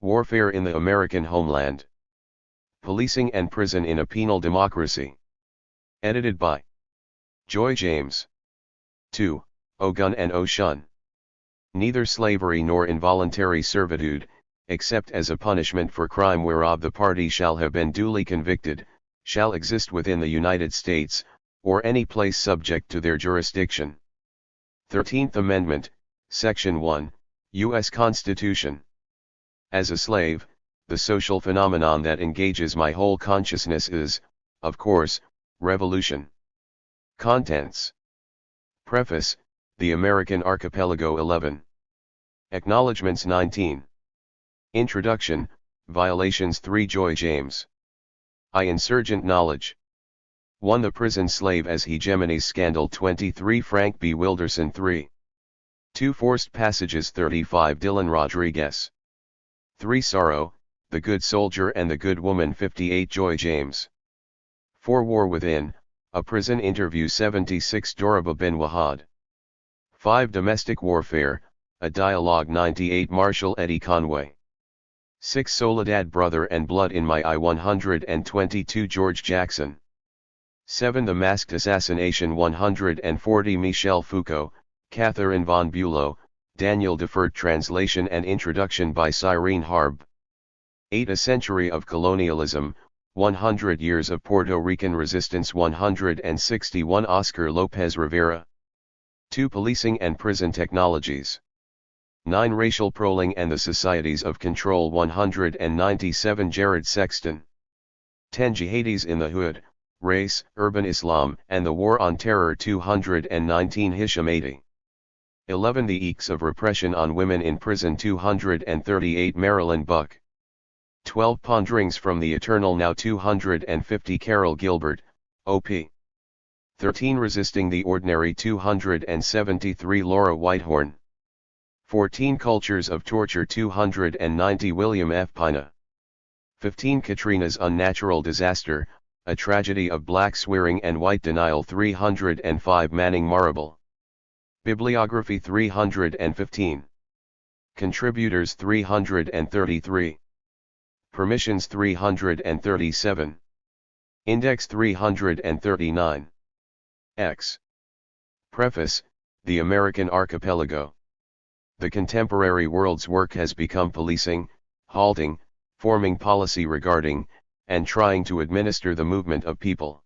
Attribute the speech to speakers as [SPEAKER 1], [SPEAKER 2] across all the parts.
[SPEAKER 1] Warfare in the American Homeland. Policing and Prison in a Penal Democracy. Edited by Joy James. 2. O Gun and O Shun. Neither slavery nor involuntary servitude, except as a punishment for crime whereof the party shall have been duly convicted, shall exist within the United States, or any place subject to their jurisdiction. 13th Amendment, Section 1, U.S. Constitution. As a slave, the social phenomenon that engages my whole consciousness is, of course, revolution. Contents. Preface, The American Archipelago 11. Acknowledgements 19. Introduction, Violations 3 Joy James. I Insurgent Knowledge. 1. The Prison Slave as Hegemony's Scandal 23 Frank B. Wilderson 3. 2. Forced Passages 35 Dylan Rodriguez. 3. Sorrow, The Good Soldier and the Good Woman 58 Joy James. 4. War Within, A Prison Interview 76 Doraba bin Wahad. 5. Domestic Warfare, A Dialogue 98 Marshall Eddie Conway. 6. Soledad Brother and Blood in My Eye 122 George Jackson. 7. The Masked Assassination 140 Michel Foucault, Catherine von Bülow, Daniel Deferred Translation and Introduction by Cyrene Harb. 8. A Century of Colonialism, 100 Years of Puerto Rican Resistance 161 Oscar Lopez Rivera. 2. Policing and Prison Technologies. 9. Racial Proling and the Societies of Control 197 Jared Sexton. 10. Jihadis in the Hood, Race, Urban Islam and the War on Terror 219 Hisham 80. 11. The Eeks of Repression on Women in Prison 238 Marilyn Buck. 12. Ponderings from the Eternal Now 250 Carol Gilbert, O.P. 13. Resisting the Ordinary 273 Laura Whitehorn. 14. Cultures of Torture 290 William F. Pina. 15. Katrina's Unnatural Disaster, A Tragedy of Black Swearing and White Denial 305 Manning Marable. Bibliography 315. Contributors 333. Permissions 337. Index 339. X. Preface, The American Archipelago. The contemporary world's work has become policing, halting, forming policy regarding, and trying to administer the movement of people.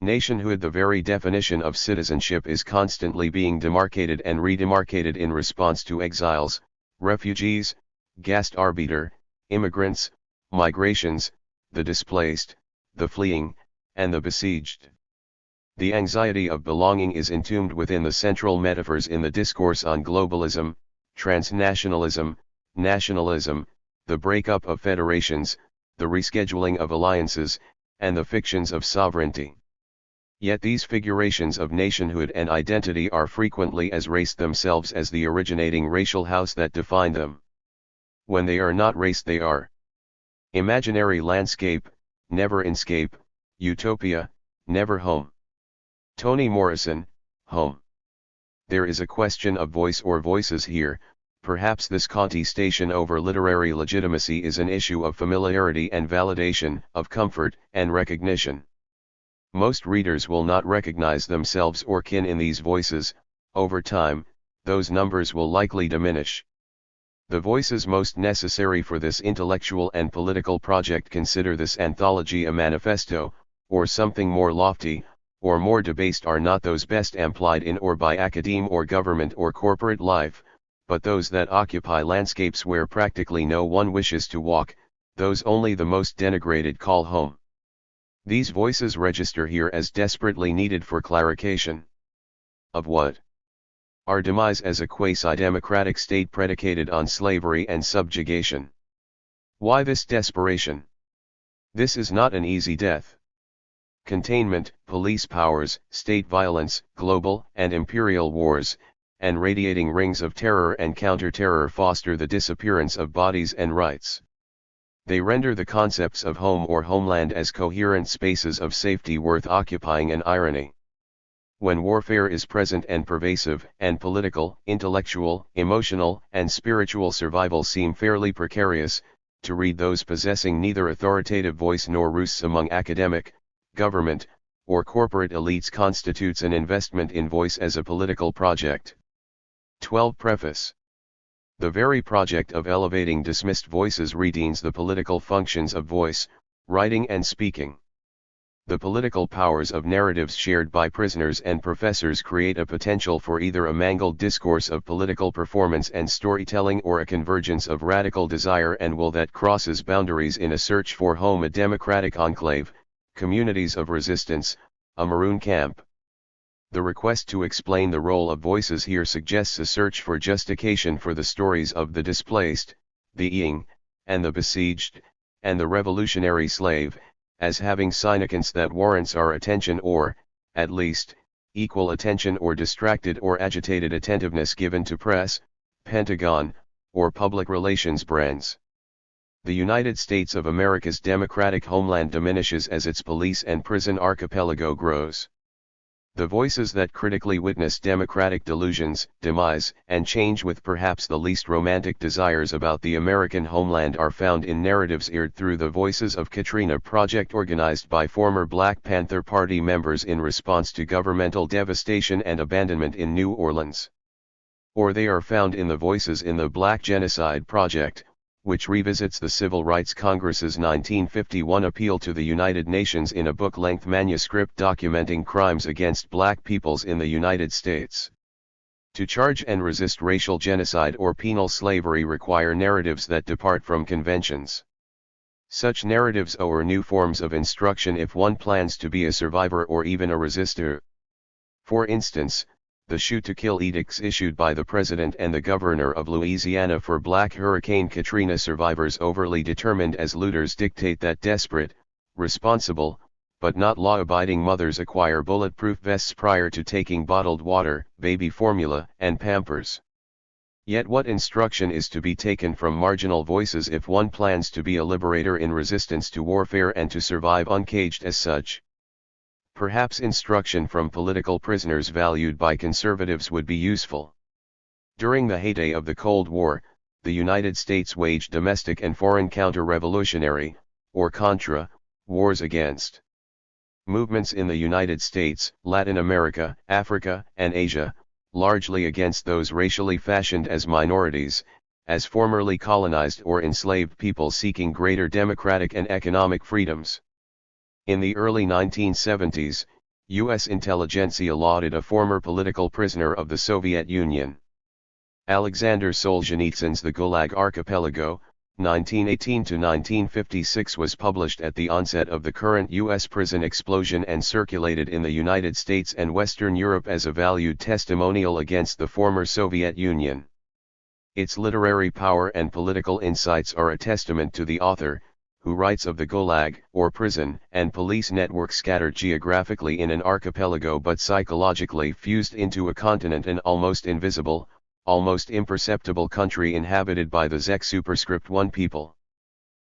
[SPEAKER 1] Nationhood, the very definition of citizenship, is constantly being demarcated and redemarcated in response to exiles, refugees, Gastarbeiter, immigrants, migrations, the displaced, the fleeing, and the besieged. The anxiety of belonging is entombed within the central metaphors in the discourse on globalism, transnationalism, nationalism, the breakup of federations, the rescheduling of alliances, and the fictions of sovereignty. Yet these figurations of nationhood and identity are frequently as race themselves as the originating racial house that defined them. When they are not race, they are imaginary landscape, never inscape, utopia, never home. Toni Morrison, Home. There is a question of voice or voices here. Perhaps this contestation over literary legitimacy is an issue of familiarity and validation, of comfort and recognition. Most readers will not recognize themselves or kin in these voices. Over time, those numbers will likely diminish. The voices most necessary for this intellectual and political project consider this anthology a manifesto, or something more lofty, or more debased, are not those best amplied in or by academe or government or corporate life, but those that occupy landscapes where practically no one wishes to walk, those only the most denigrated call home. These voices register here as desperately needed for clarification. Of what? Our demise as a quasi-democratic state predicated on slavery and subjugation. Why this desperation? This is not an easy death. Containment, police powers, state violence, global and imperial wars, and radiating rings of terror and counter-terror foster the disappearance of bodies and rights. They render the concepts of home or homeland as coherent spaces of safety worth occupying an irony. When warfare is present and pervasive, and political, intellectual, emotional, and spiritual survival seem fairly precarious, to read those possessing neither authoritative voice nor roosts among academic, government, or corporate elites constitutes an investment in voice as a political project. 12. Preface. The very project of elevating dismissed voices redeems the political functions of voice, writing and speaking. The political powers of narratives shared by prisoners and professors create a potential for either a mangled discourse of political performance and storytelling or a convergence of radical desire and will that crosses boundaries in a search for home, a democratic enclave, communities of resistance, a maroon camp. The request to explain the role of voices here suggests a search for justification for the stories of the displaced, the ing, and the besieged, and the revolutionary slave, as having significance that warrants our attention or, at least, equal attention or distracted or agitated attentiveness given to press, Pentagon, or public relations brands. The United States of America's democratic homeland diminishes as its police and prison archipelago grows. The voices that critically witness democratic delusions, demise, and change with perhaps the least romantic desires about the American homeland are found in narratives aired through the Voices of Katrina project organized by former Black Panther Party members in response to governmental devastation and abandonment in New Orleans. Or they are found in the Voices in the Black Genocide Project, which revisits the Civil Rights Congress's 1951 appeal to the United Nations in a book-length manuscript documenting crimes against black peoples in the United States. To charge and resist racial genocide or penal slavery require narratives that depart from conventions. Such narratives offer new forms of instruction if one plans to be a survivor or even a resistor. For instance, the shoot to kill edicts issued by the President and the Governor of Louisiana for Black Hurricane Katrina survivors overly determined as looters dictate that desperate, responsible, but not law-abiding mothers acquire bulletproof vests prior to taking bottled water, baby formula, and Pampers. Yet what instruction is to be taken from marginal voices if one plans to be a liberator in resistance to warfare and to survive uncaged as such? Perhaps instruction from political prisoners valued by conservatives would be useful. During the heyday of the Cold War, the United States waged domestic and foreign counter-revolutionary, or Contra, wars against movements in the United States, Latin America, Africa, and Asia, largely against those racially fashioned as minorities, as formerly colonized or enslaved people seeking greater democratic and economic freedoms. In the early 1970s, U.S. intelligentsia lauded a former political prisoner of the Soviet Union. Alexander Solzhenitsyn's The Gulag Archipelago, 1918-1956 was published at the onset of the current U.S. prison explosion and circulated in the United States and Western Europe as a valued testimonial against the former Soviet Union. Its literary power and political insights are a testament to the author, who writes of the Gulag, or prison, and police network scattered geographically in an archipelago but psychologically fused into a continent, an almost invisible, almost imperceptible country inhabited by the Zec superscript 1 people.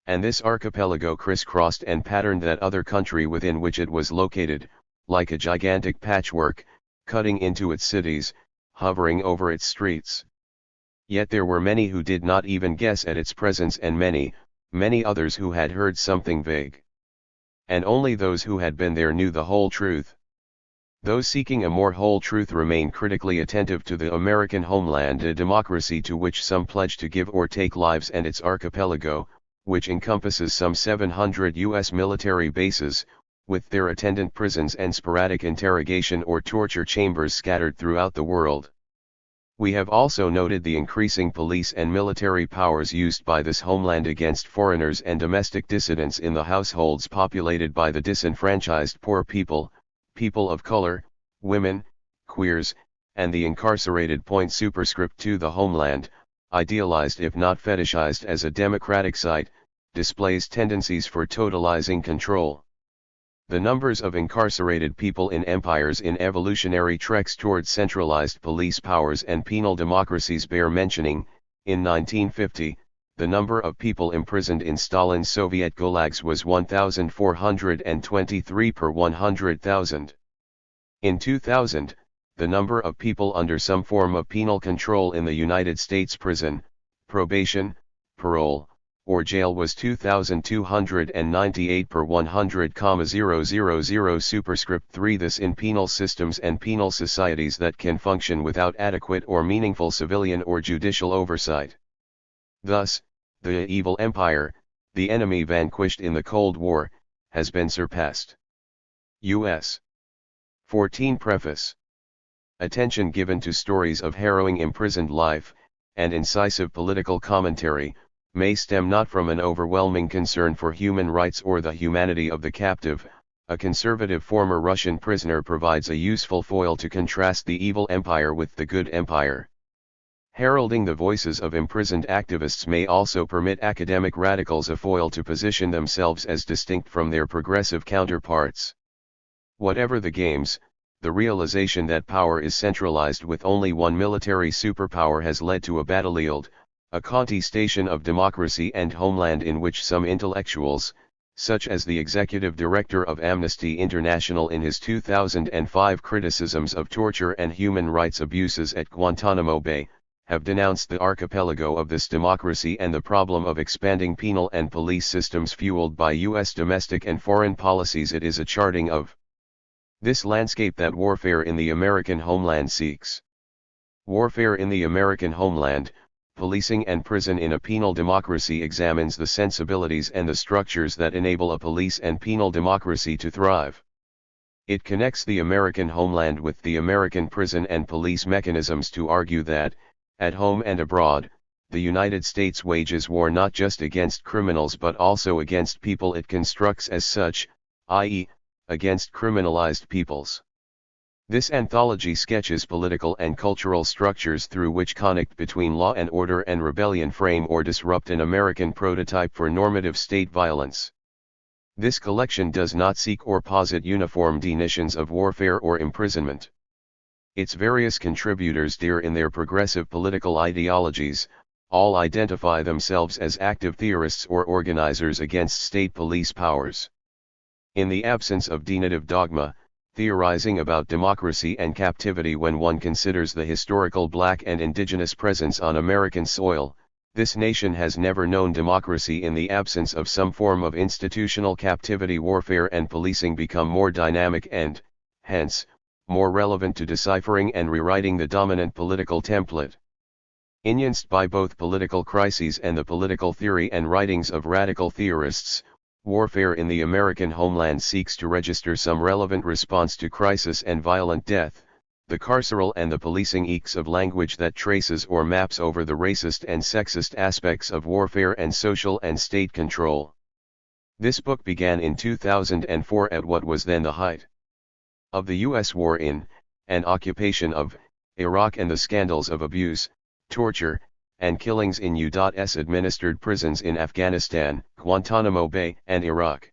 [SPEAKER 1] And this archipelago crisscrossed and patterned that other country within which it was located, like a gigantic patchwork, cutting into its cities, hovering over its streets. Yet there were many who did not even guess at its presence and many others who had heard something vague. And only those who had been there knew the whole truth. Those seeking a more whole truth remain critically attentive to the American homeland, a democracy to which some pledge to give or take lives, and its archipelago, which encompasses some 700 U.S. military bases, with their attendant prisons and sporadic interrogation or torture chambers scattered throughout the world. We have also noted the increasing police and military powers used by this homeland against foreigners and domestic dissidents in the households populated by the disenfranchised poor people, people of color, women, queers, and the incarcerated. Superscript 2 The homeland, idealized if not fetishized as a democratic site, displays tendencies for totalizing control. The numbers of incarcerated people in empires in evolutionary treks towards centralized police powers and penal democracies bear mentioning. In 1950, the number of people imprisoned in Stalin's Soviet gulags was 1,423 per 100,000. In 2000, the number of people under some form of penal control in the United States prison, probation, parole, or jail was 2,298 per 100,000 superscript 3. This in penal systems and penal societies that can function without adequate or meaningful civilian or judicial oversight. Thus, the evil empire, the enemy vanquished in the Cold War, has been surpassed. U.S. 14 Preface. Attention given to stories of harrowing imprisoned life, and incisive political commentary, may stem not from an overwhelming concern for human rights or the humanity of the captive. A conservative former Russian prisoner provides a useful foil to contrast the evil empire with the good empire. Heralding the voices of imprisoned activists may also permit academic radicals a foil to position themselves as distinct from their progressive counterparts. Whatever the games, the realization that power is centralized with only one military superpower has led to a battlefield, a contestation of democracy and homeland in which some intellectuals, such as the executive director of Amnesty International in his 2005 criticisms of torture and human rights abuses at Guantanamo Bay, have denounced the archipelago of this democracy and the problem of expanding penal and police systems fueled by U.S. domestic and foreign policies. It is a charting of this landscape that warfare in the American homeland seeks. Warfare in the American homeland, Policing and Prison in a Penal Democracy examines the sensibilities and the structures that enable a police and penal democracy to thrive. It connects the American homeland with the American prison and police mechanisms to argue that, at home and abroad, the United States wages war not just against criminals but also against people it constructs as such, i.e., against criminalized peoples. This anthology sketches political and cultural structures through which connect between law and order and rebellion, frame or disrupt an American prototype for normative state violence. This collection does not seek or posit uniform definitions of warfare or imprisonment. Its various contributors differ in their progressive political ideologies, all identify themselves as active theorists or organizers against state police powers. In the absence of denotative dogma, theorizing about democracy and captivity when one considers the historical black and indigenous presence on American soil, this nation has never known democracy. In the absence of some form of institutional captivity, warfare and policing become more dynamic and, hence, more relevant to deciphering and rewriting the dominant political template. Influenced by both political crises and the political theory and writings of radical theorists, warfare in the American homeland seeks to register some relevant response to crisis and violent death, the carceral and the policing eeks of language that traces or maps over the racist and sexist aspects of warfare and social and state control. This book began in 2004 at what was then the height of the U.S. war in, and occupation of, Iraq and the scandals of abuse, torture, and killings in U.S. administered prisons in Afghanistan, Guantanamo Bay, and Iraq.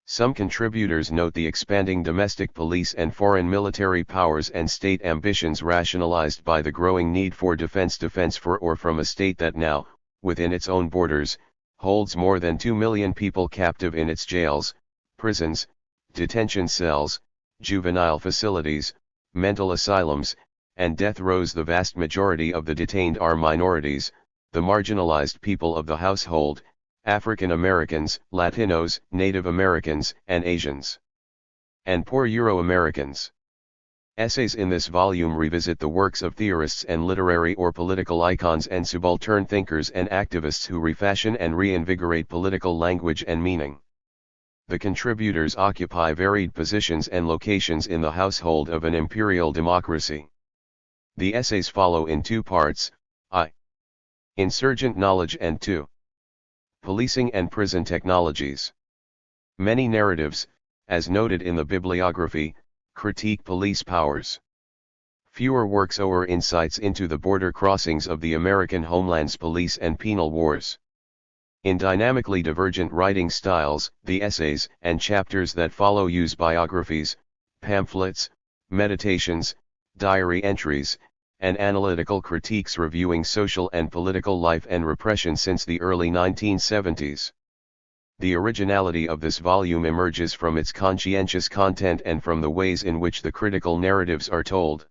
[SPEAKER 1] Some contributors note the expanding domestic police and foreign military powers and state ambitions rationalized by the growing need for defense for or from a state that now, within its own borders, holds more than 2 million people captive in its jails, prisons, detention cells, juvenile facilities, mental asylums, and death rows. The vast majority of the detained are minorities, the marginalized people of the household, African Americans, Latinos, Native Americans, and Asians, and poor Euro-Americans. Essays in this volume revisit the works of theorists and literary or political icons and subaltern thinkers and activists who refashion and reinvigorate political language and meaning. The contributors occupy varied positions and locations in the household of an imperial democracy. The essays follow in two parts, I. Insurgent knowledge and 2. Policing and prison technologies. Many narratives, as noted in the bibliography, critique police powers. Fewer works or insights into the border crossings of the American homeland's police and penal wars. In dynamically divergent writing styles, the essays and chapters that follow use biographies, pamphlets, meditations, diary entries, and analytical critiques reviewing social and political life and repression since the early 1970s. The originality of this volume emerges from its conscientious content and from the ways in which the critical narratives are told.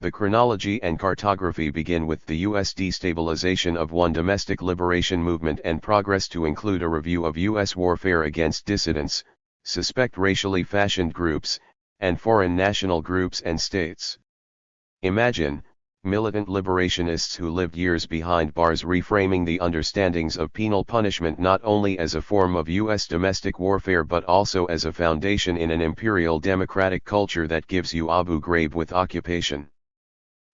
[SPEAKER 1] The chronology and cartography begin with the U.S. destabilization of one domestic liberation movement and progress to include a review of U.S. warfare against dissidents, suspect racially fashioned groups, and foreign national groups and states. Imagine, militant liberationists who lived years behind bars reframing the understandings of penal punishment not only as a form of U.S. domestic warfare but also as a foundation in an imperial democratic culture that gives you Abu Ghraib with occupation.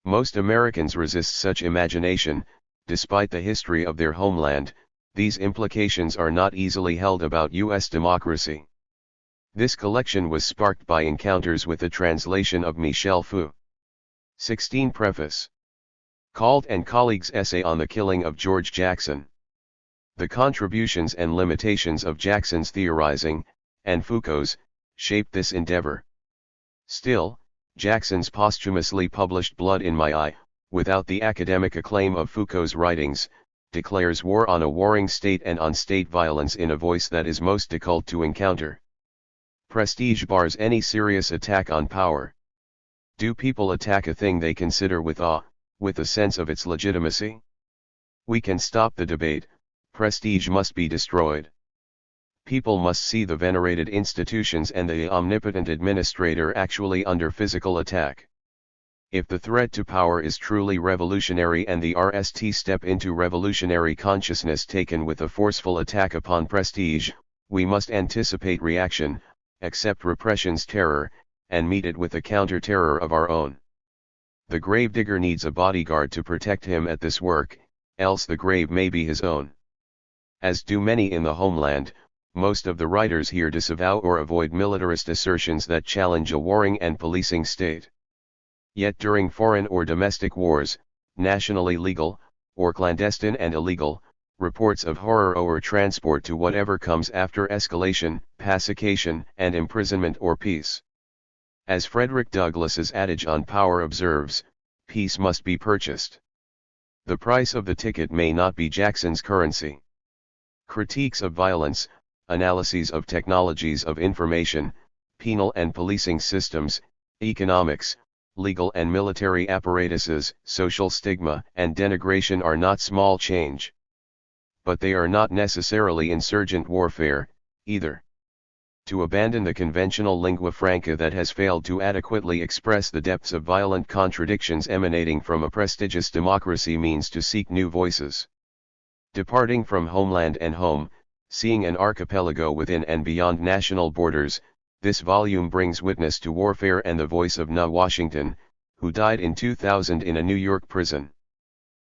[SPEAKER 1] Most Americans resist such imagination. Despite the history of their homeland, these implications are not easily held about U.S. democracy. This collection was sparked by encounters with a translation of Michel Foucault. 16 Preface. Called and Colleagues' Essay on the Killing of George Jackson. The contributions and limitations of Jackson's theorizing, and Foucault's, shaped this endeavor. Still, Jackson's posthumously published Blood in My Eye, without the academic acclaim of Foucault's writings, declares war on a warring state and on state violence in a voice that is most difficult to encounter. Prestige bars any serious attack on power. Do people attack a thing they consider with awe, with a sense of its legitimacy? We can stop the debate. Prestige must be destroyed. People must see the venerated institutions and the omnipotent administrator actually under physical attack. If the threat to power is truly revolutionary and the RST step into revolutionary consciousness taken with a forceful attack upon prestige, we must anticipate reaction, accept repression's terror, and meet it with a counter-terror of our own. The gravedigger needs a bodyguard to protect him at this work, else the grave may be his own. As do many in the homeland, most of the writers here disavow or avoid militarist assertions that challenge a warring and policing state. Yet during foreign or domestic wars, nationally legal, or clandestine and illegal, reports of horror or transport to whatever comes after escalation, pacification, and imprisonment or peace. As Frederick Douglass's adage on power observes, peace must be purchased. The price of the ticket may not be Jackson's currency. Critiques of violence, analyses of technologies of information, penal and policing systems, economics, legal and military apparatuses, social stigma and denigration are not small change. But they are not necessarily insurgent warfare, either. To abandon the conventional lingua franca that has failed to adequately express the depths of violent contradictions emanating from a prestigious democracy means to seek new voices. Departing from homeland and home, seeing an archipelago within and beyond national borders, this volume brings witness to warfare and the voice of Na Washington, who died in 2000 in a New York prison.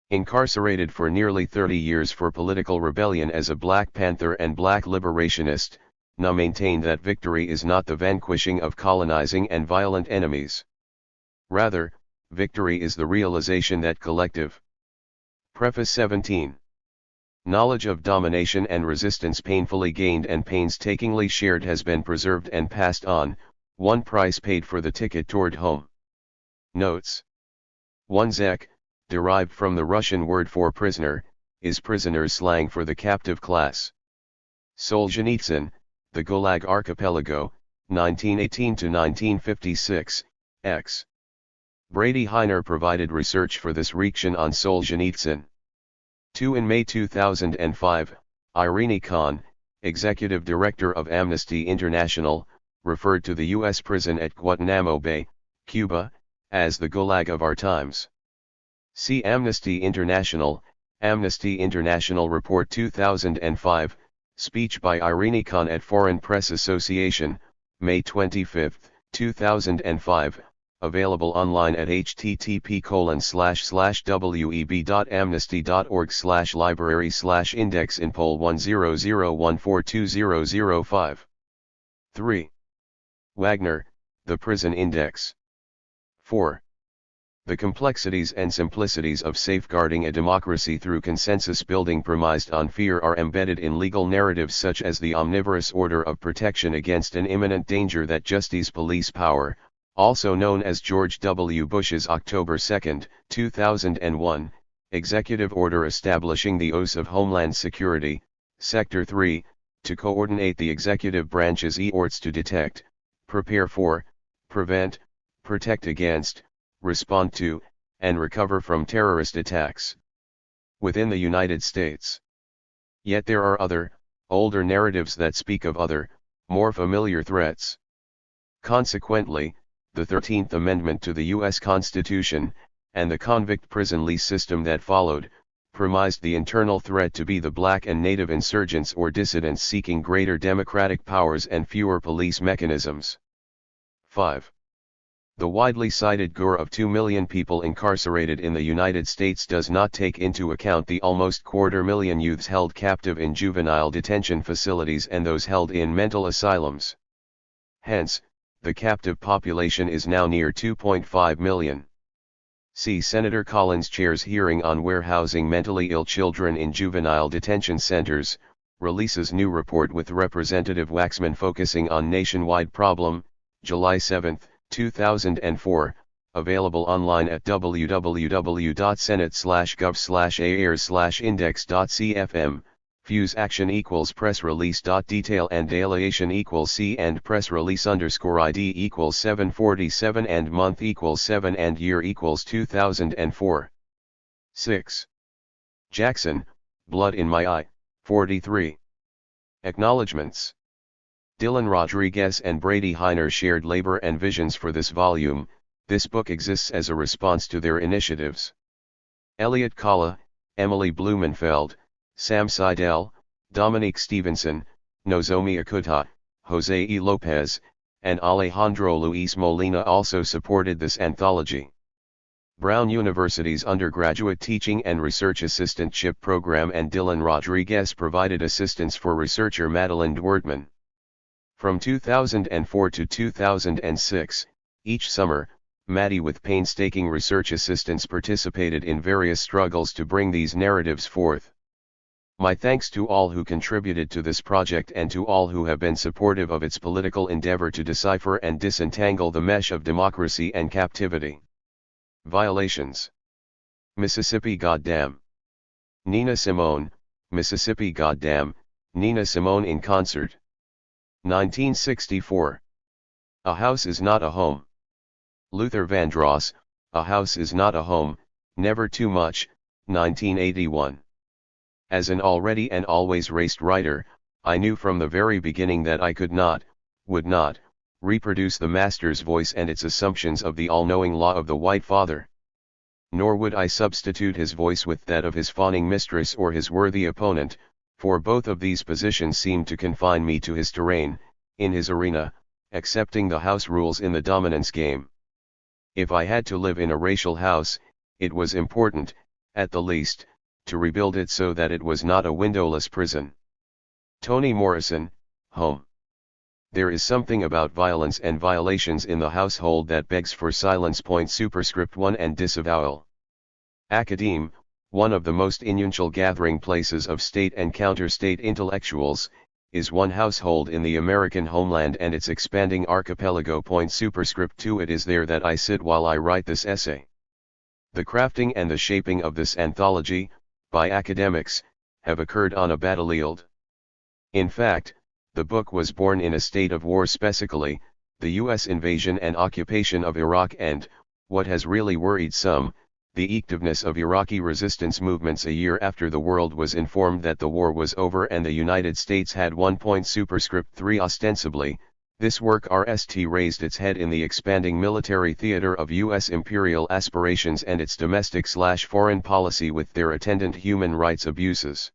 [SPEAKER 1] Incarcerated for nearly 30 years for political rebellion as a Black Panther and Black liberationist, Na maintained that victory is not the vanquishing of colonizing and violent enemies. Rather, victory is the realization that collective. Preface 17. Knowledge of domination and resistance painfully gained and painstakingly shared has been preserved and passed on, one price paid for the ticket toward home. Notes. 1 Zek, derived from the Russian word for prisoner, is prisoner's slang for the captive class. Solzhenitsyn, The Gulag Archipelago, 1918-1956, X. Brady Heiner provided research for this reaction on Solzhenitsyn. 2 In May 2005, Irene Khan, Executive Director of Amnesty International, referred to the U.S. prison at Guantanamo Bay, Cuba, as the Gulag of our times. See Amnesty International Report 2005, speech by Irene Khan at Foreign Press Association, May 25, 2005, available online at http://web.amnesty.org/library/index in poll 1001420005. 3. Wagner, The Prison Index. 4. The complexities and simplicities of safeguarding a democracy through consensus building premised on fear are embedded in legal narratives such as the omnivorous order of protection against an imminent danger that Justice Police Power, also known as George W. Bush's October 2, 2001, Executive Order establishing the OS of Homeland Security, Sector 3, to coordinate the executive branch's efforts to detect, prepare for, prevent, protect against, respond to, and recover from terrorist attacks within the United States. Yet there are other, older narratives that speak of other, more familiar threats. Consequently, the 13th Amendment to the U.S. Constitution, and the convict prison lease system that followed, premised the internal threat to be the black and native insurgents or dissidents seeking greater democratic powers and fewer police mechanisms. 5. The widely cited GOR of 2 million people incarcerated in the United States does not take into account the almost 250,000 youths held captive in juvenile detention facilities and those held in mental asylums. Hence, the captive population is now near 2.5 million. See Senator Collins Chair's hearing on warehousing mentally ill children in juvenile detention centers, releases new report with Representative Waxman focusing on nationwide problem, July 7, 2004, available online at www.senate.gov/AIRS/index.cfm. Fuse action equals press release. Detail and deliation equals C and press release _ID equals 747 and month equals 7 and year equals 2004. 6. Jackson, Blood in My Eye, 43. Acknowledgements. Dylan Rodriguez and Brady Heiner shared labor and visions for this volume. This book exists as a response to their initiatives. Elliot Kalla, Emily Blumenfeld, Sam Seidel, Dominique Stevenson, Nozomi Akuta, Jose E. Lopez, and Alejandro Luis Molina also supported this anthology. Brown University's undergraduate teaching and research assistantship program and Dylan Rodriguez provided assistance for researcher Madeline Dwerdman. From 2004 to 2006, each summer, Maddie with painstaking research assistance participated in various struggles to bring these narratives forth. My thanks to all who contributed to this project and to all who have been supportive of its political endeavor to decipher and disentangle the mesh of democracy and captivity. Violations. Mississippi Goddamn. Nina Simone, Mississippi Goddamn, Nina Simone in concert. 1964. A House is Not a Home. Luther Vandross, A House is Not a Home, Never Too Much, 1981. As an already and always racist writer, I knew from the very beginning that I could not, would not, reproduce the master's voice and its assumptions of the all-knowing law of the white father. Nor would I substitute his voice with that of his fawning mistress or his worthy opponent, for both of these positions seemed to confine me to his terrain, in his arena, accepting the house rules in the dominance game. If I had to live in a racial house, it was important, at the least, to rebuild it so that it was not a windowless prison. Toni Morrison, Home. There is something about violence and violations in the household that begs for silence. Superscript 1 and disavowal. Academe, one of the most influential gathering places of state and counter-state intellectuals, is one household in the American homeland and its expanding archipelago. Superscript 2 It is there that I sit while I write this essay. The crafting and the shaping of this anthology, by academics, have occurred on a battlefield. In fact, the book was born in a state of war, specifically, the U.S. invasion and occupation of Iraq and, what has really worried some, the activeness of Iraqi resistance movements a year after the world was informed that the war was over and the United States had won. Superscript 3 Ostensibly, this work raised its head in the expanding military theater of U.S. imperial aspirations and its domestic/foreign policy with their attendant human rights abuses.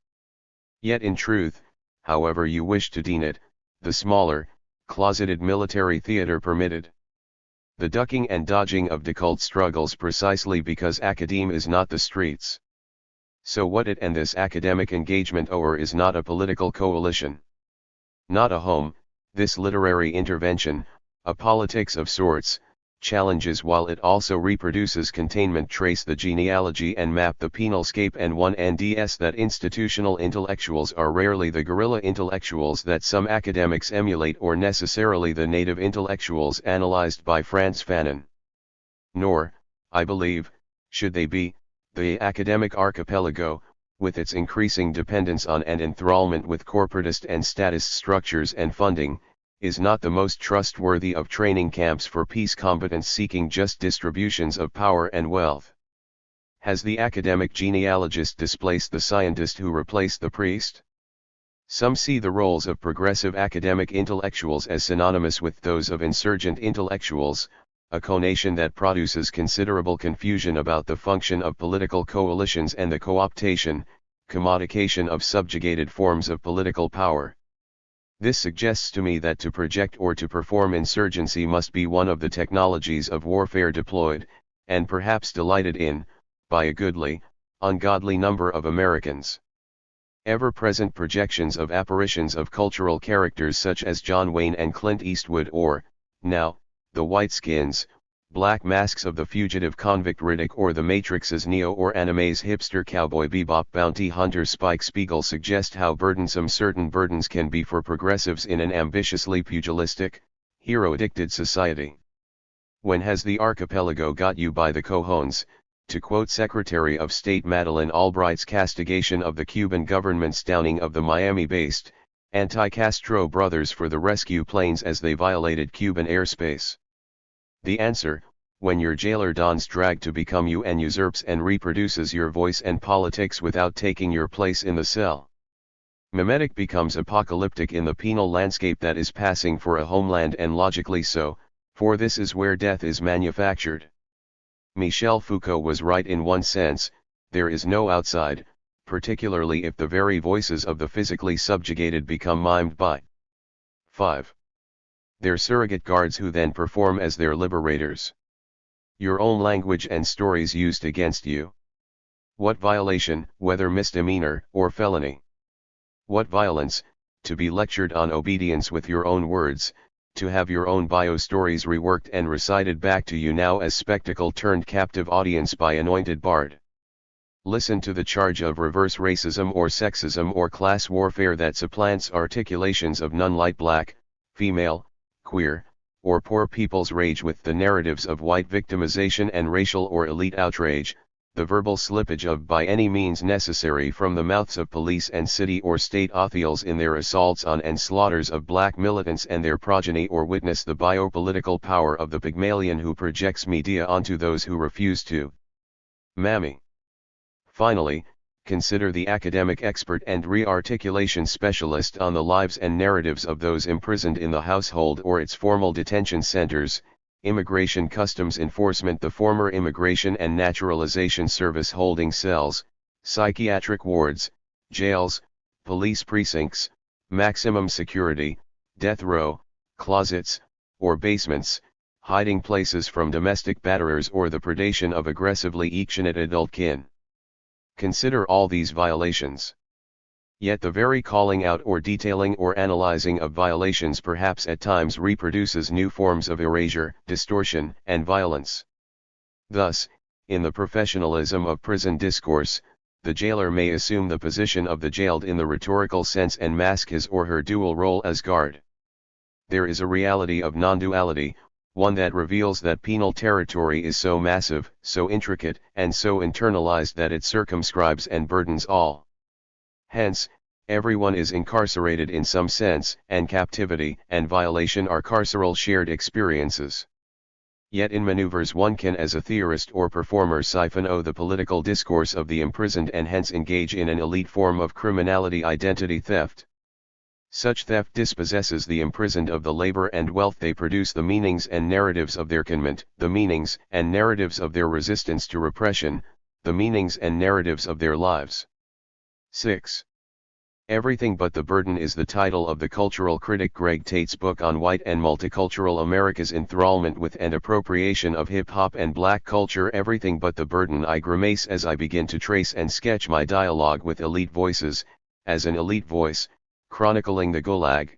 [SPEAKER 1] Yet in truth, however you wish to deem it, the smaller, closeted military theater permitted the ducking and dodging of deculted struggles precisely because academe is not the streets. So what it and this academic engagement over is not a political coalition. Not a home, this literary intervention, a politics of sorts, challenges while it also reproduces containment, trace the genealogy and map the penal scape and one NDS that institutional intellectuals are rarely the guerrilla intellectuals that some academics emulate or necessarily the native intellectuals analyzed by Frantz Fanon. Nor, I believe, should they be, the academic archipelago, with its increasing dependence on and enthrallment with corporatist and statist structures and funding, is not the most trustworthy of training camps for peace combatants seeking just distributions of power and wealth. Has the academic genealogist displaced the scientist who replaced the priest? Some see the roles of progressive academic intellectuals as synonymous with those of insurgent intellectuals, a conation that produces considerable confusion about the function of political coalitions and the cooptation, commodification of subjugated forms of political power. This suggests to me that to project or to perform insurgency must be one of the technologies of warfare deployed, and perhaps delighted in, by a goodly, ungodly number of Americans. Ever-present projections of apparitions of cultural characters such as John Wayne and Clint Eastwood or, now, the Whiteskins, Black Masks of the fugitive convict Riddick or the Matrix's Neo or anime's hipster cowboy bebop bounty hunter Spike Spiegel suggest how burdensome certain burdens can be for progressives in an ambitiously pugilistic, hero-addicted society. When has the archipelago got you by the cojones, to quote Secretary of State Madeleine Albright's castigation of the Cuban government's downing of the Miami-based, anti-Castro brothers for the rescue planes as they violated Cuban airspace? The answer, when your jailer dons drag to become you and usurps and reproduces your voice and politics without taking your place in the cell. Mimetic becomes apocalyptic in the penal landscape that is passing for a homeland, and logically so, for this is where death is manufactured. Michel Foucault was right in one sense: there is no outside, particularly if the very voices of the physically subjugated become mimed by 5. Their surrogate guards who then perform as their liberators. Your own language and stories used against you. What violation, whether misdemeanor or felony? What violence, to be lectured on obedience with your own words, to have your own bio stories reworked and recited back to you now as spectacle turned captive audience by anointed bard. Listen to the charge of reverse racism or sexism or class warfare that supplants articulations of non-light black, female, queer, or poor people's rage with the narratives of white victimization and racial or elite outrage, the verbal slippage of by any means necessary from the mouths of police and city or state officials in their assaults on and slaughters of black militants and their progeny, or witness the biopolitical power of the Pygmalion who projects media onto those who refuse to. Mammy. Finally, consider the academic expert and re-articulation specialist on the lives and narratives of those imprisoned in the household or its formal detention centers, Immigration Customs Enforcement, the former Immigration and Naturalization Service holding cells, psychiatric wards, jails, police precincts, maximum security, death row, closets, or basements, hiding places from domestic batterers or the predation of aggressively affectionate adult kin. Consider all these violations. Yet the very calling out or detailing or analyzing of violations perhaps at times reproduces new forms of erasure, distortion, and violence. Thus, in the professionalism of prison discourse, the jailer may assume the position of the jailed in the rhetorical sense and mask his or her dual role as guard. There is a reality of non-duality, one that reveals that penal territory is so massive, so intricate, and so internalized that it circumscribes and burdens all. Hence, everyone is incarcerated in some sense, and captivity and violation are carceral shared experiences. Yet in maneuvers one can as a theorist or performer siphon the political discourse of the imprisoned and hence engage in an elite form of criminality, identity theft. Such theft dispossesses the imprisoned of the labor and wealth they produce, the meanings and narratives of their conment, the meanings and narratives of their resistance to repression, the meanings and narratives of their lives. 6. Everything But the Burden is the title of the cultural critic Greg Tate's book on white and multicultural America's enthrallment with and appropriation of hip-hop and black culture. Everything But the Burden. I grimace as I begin to trace and sketch my dialogue with elite voices, as an elite voice, chronicling the Gulag.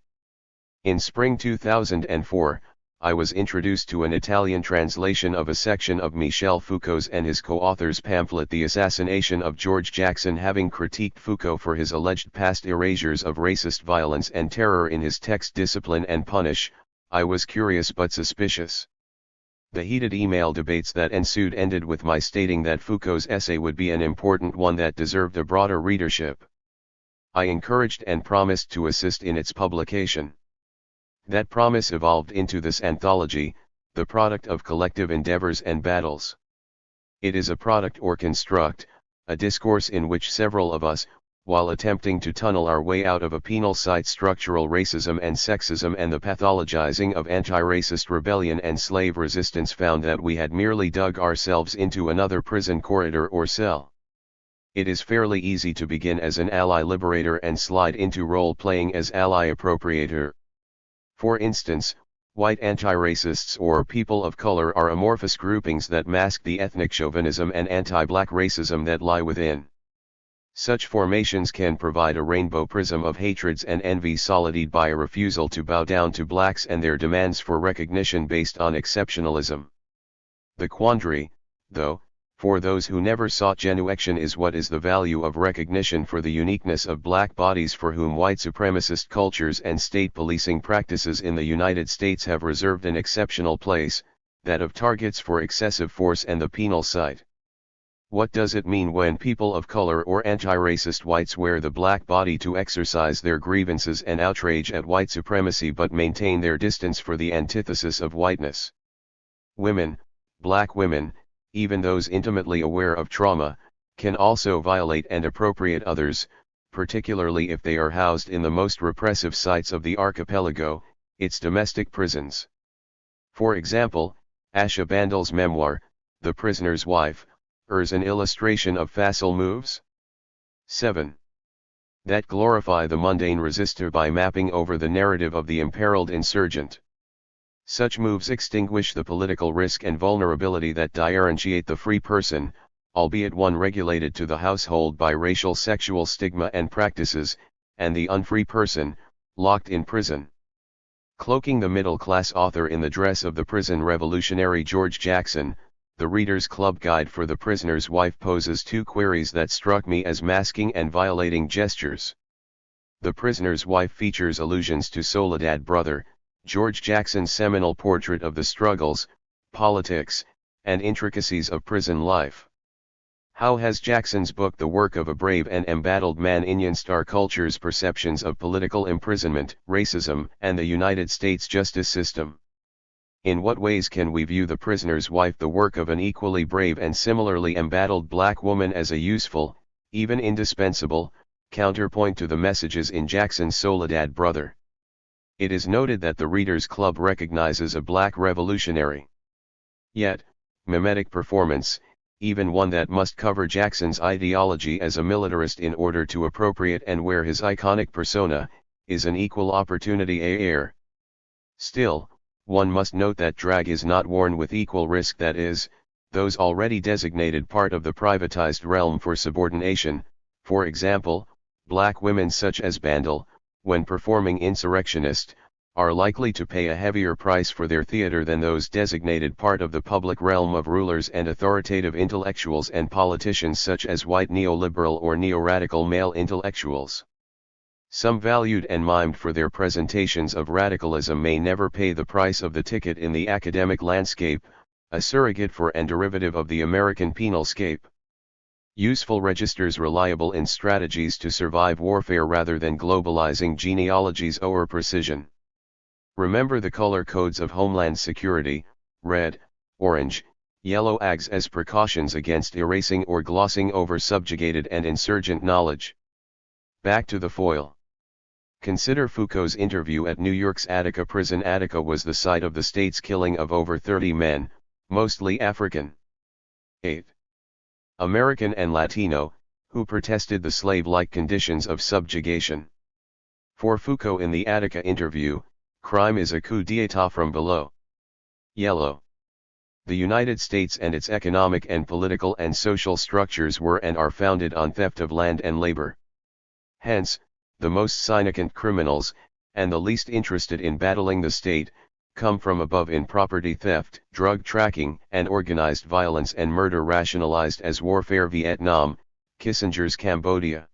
[SPEAKER 1] In spring 2004, I was introduced to an Italian translation of a section of Michel Foucault's and his co-author's pamphlet The Assassination of George Jackson. Having critiqued Foucault for his alleged past erasures of racist violence and terror in his text Discipline and Punish, I was curious but suspicious. The heated email debates that ensued ended with my stating that Foucault's essay would be an important one that deserved a broader readership. I encouraged and promised to assist in its publication. That promise evolved into this anthology, the product of collective endeavors and battles. It is a product or construct, a discourse in which several of us, while attempting to tunnel our way out of a penal site structural racism and sexism and the pathologizing of anti-racist rebellion and slave resistance, found that we had merely dug ourselves into another prison corridor or cell. It is fairly easy to begin as an ally liberator and slide into role-playing as ally appropriator. For instance, white anti-racists or people of color are amorphous groupings that mask the ethnic chauvinism and anti-black racism that lie within. Such formations can provide a rainbow prism of hatreds and envy solided by a refusal to bow down to blacks and their demands for recognition based on exceptionalism. The quandary, though, for those who never sought genuection is what is the value of recognition for the uniqueness of black bodies for whom white supremacist cultures and state policing practices in the United States have reserved an exceptional place, that of targets for excessive force and the penal site. What does it mean when people of color or anti-racist whites wear the black body to exercise their grievances and outrage at white supremacy but maintain their distance for the antithesis of whiteness? Women, black women, even those intimately aware of trauma, can also violate and appropriate others, particularly if they are housed in the most repressive sites of the archipelago, its domestic prisons. For example, Asha Bandal's memoir, The Prisoner's Wife, is an illustration of facile moves. 7. That glorify the mundane resistor by mapping over the narrative of the imperiled insurgent. Such moves extinguish the political risk and vulnerability that differentiate the free person, albeit one regulated to the household by racial sexual stigma and practices, and the unfree person, locked in prison. Cloaking the middle-class author in the dress of the prison revolutionary George Jackson, the Reader's Club Guide for the Prisoner's Wife poses two queries that struck me as masking and violating gestures. The Prisoner's Wife features allusions to Soledad Brother, George Jackson's seminal portrait of the struggles, politics, and intricacies of prison life. How has Jackson's book, the work of a brave and embattled man, influenced our culture's perceptions of political imprisonment, racism, and the United States justice system? In what ways can we view The Prisoner's Wife, the work of an equally brave and similarly embattled black woman, as a useful, even indispensable, counterpoint to the messages in Jackson's Soledad Brother? It is noted that the Readers' Club recognizes a black revolutionary. Yet, mimetic performance, even one that must cover Jackson's ideology as a militarist in order to appropriate and wear his iconic persona, is an equal opportunity error. Still, one must note that drag is not worn with equal risk, that is, those already designated part of the privatized realm for subordination, for example, black women such as Bandal, when performing Insurrectionist, are likely to pay a heavier price for their theater than those designated part of the public realm of rulers and authoritative intellectuals and politicians such as white neoliberal or neo-radical male intellectuals. Some valued and mimed for their presentations of radicalism may never pay the price of the ticket in the academic landscape, a surrogate for and derivative of the American penal scape. Useful registers reliable in strategies to survive warfare rather than globalizing genealogies or precision. Remember the color codes of Homeland Security: red, orange, yellow acts as precautions against erasing or glossing over subjugated and insurgent knowledge. Back to the foil. Consider Foucault's interview at New York's Attica prison. Attica was the site of the state's killing of over 30 men, mostly African. 8. American and Latino, who protested the slave-like conditions of subjugation. For Foucault in the Attica interview, crime is a coup d'état from below. Yellow. The United States and its economic and political and social structures were and are founded on theft of land and labor. Hence, the most significant criminals, and the least interested in battling the state, come from above in property theft, drug tracking, and organized violence and murder rationalized as warfare. Vietnam, Kissinger's Cambodia.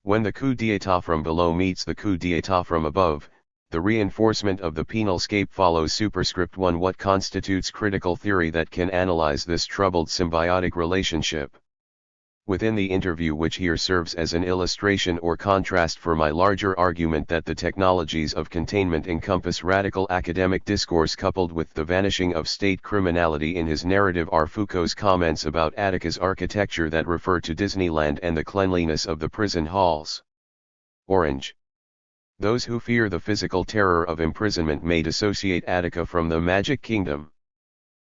[SPEAKER 1] When the coup d'état from below meets the coup d'état from above, The reinforcement of the penal scape follows superscript 1. What constitutes critical theory that can analyze this troubled symbiotic relationship? Within the interview, which here serves as an illustration or contrast for my larger argument that the technologies of containment encompass radical academic discourse coupled with the vanishing of state criminality in his narrative, are Foucault's comments about Attica's architecture that refer to Disneyland and the cleanliness of the prison halls. Orange. Those who fear the physical terror of imprisonment may dissociate Attica from the Magic Kingdom.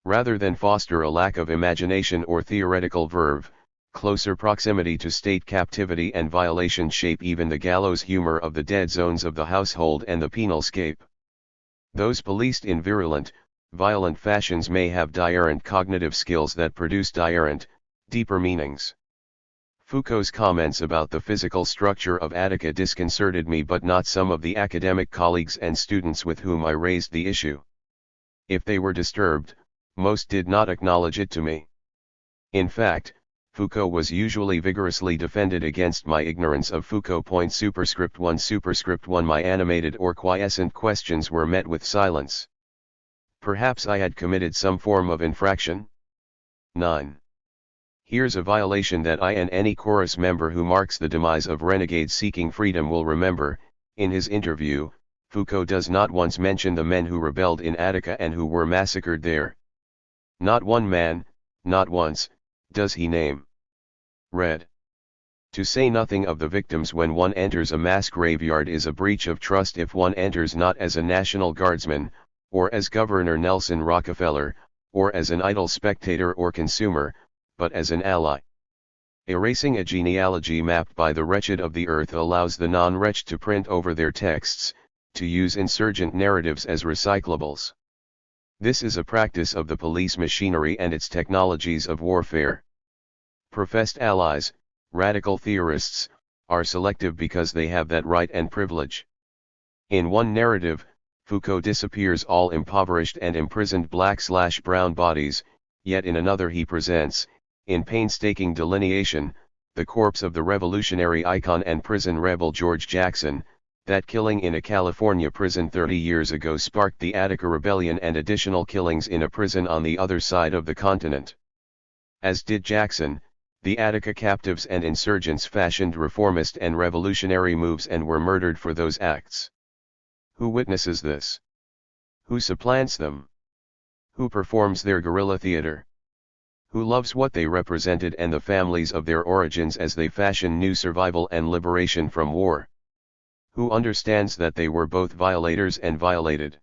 [SPEAKER 1] Rather than foster a lack of imagination or theoretical verve, closer proximity to state captivity and violation shape even the gallows humor of the dead zones of the household and the penal scape. Those policed in virulent, violent fashions may have diarrhent cognitive skills that produce diarrhent, deeper meanings. Foucault's comments about the physical structure of Attica disconcerted me, but not some of the academic colleagues and students with whom I raised the issue. If they were disturbed, most did not acknowledge it to me. In fact, Foucault was usually vigorously defended against my ignorance of Foucault. Superscript 1. My animated or quiescent questions were met with silence. Perhaps I had committed some form of infraction? 9. Here's a violation that I and any chorus member who marks the demise of renegades seeking freedom will remember. In his interview, Foucault does not once mention the men who rebelled in Attica and who were massacred there. Not one man, not once, does he name. Red. To say nothing of the victims when one enters a mass graveyard is a breach of trust if one enters not as a National Guardsman, or as Governor Nelson Rockefeller, or as an idle spectator or consumer, but as an ally. Erasing a genealogy mapped by the wretched of the earth allows the non-wretched to print over their texts, to use insurgent narratives as recyclables. This is a practice of the police machinery and its technologies of warfare. Professed allies, radical theorists, are selective because they have that right and privilege. In one narrative, Foucault disappears all impoverished and imprisoned black/brown bodies, yet in another he presents, in painstaking delineation, the corpse of the revolutionary icon and prison rebel George Jackson. That killing in a California prison 30 years ago sparked the Attica Rebellion and additional killings in a prison on the other side of the continent. As did Jackson, the Attica captives and insurgents fashioned reformist and revolutionary moves and were murdered for those acts. Who witnesses this? Who supplants them? Who performs their guerrilla theater? Who loves what they represented and the families of their origins as they fashion new survival and liberation from war? Who understands that they were both violators and violated?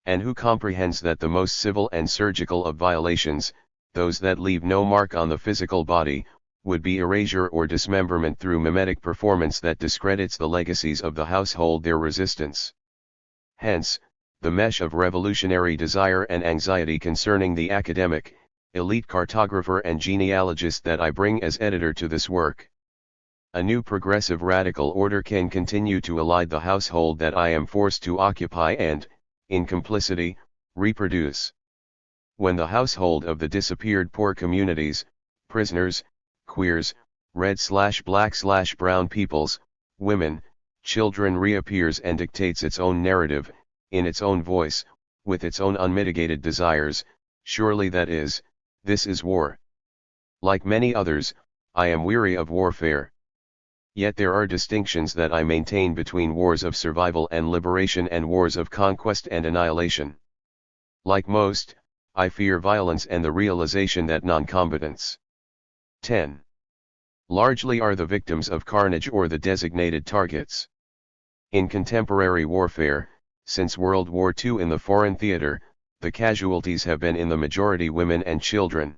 [SPEAKER 1] And who comprehends that the most civil and surgical of violations, those that leave no mark on the physical body, would be erasure or dismemberment through mimetic performance that discredits the legacies of the household, their resistance. Hence, the mesh of revolutionary desire and anxiety concerning the academic, elite cartographer and genealogist that I bring as editor to this work. A new progressive radical order can continue to elide the household that I am forced to occupy and, in complicity, reproduce. When the household of the disappeared poor communities, prisoners, queers, red/black/brown peoples, women, children reappears and dictates its own narrative, in its own voice, with its own unmitigated desires, surely this is war. Like many others, I am weary of warfare. Yet there are distinctions that I maintain between wars of survival and liberation and wars of conquest and annihilation. Like most, I fear violence and the realization that non-combatants 10. Largely are the victims of carnage or the designated targets. In contemporary warfare, since World War II in the foreign theater, the casualties have been in the majority women and children.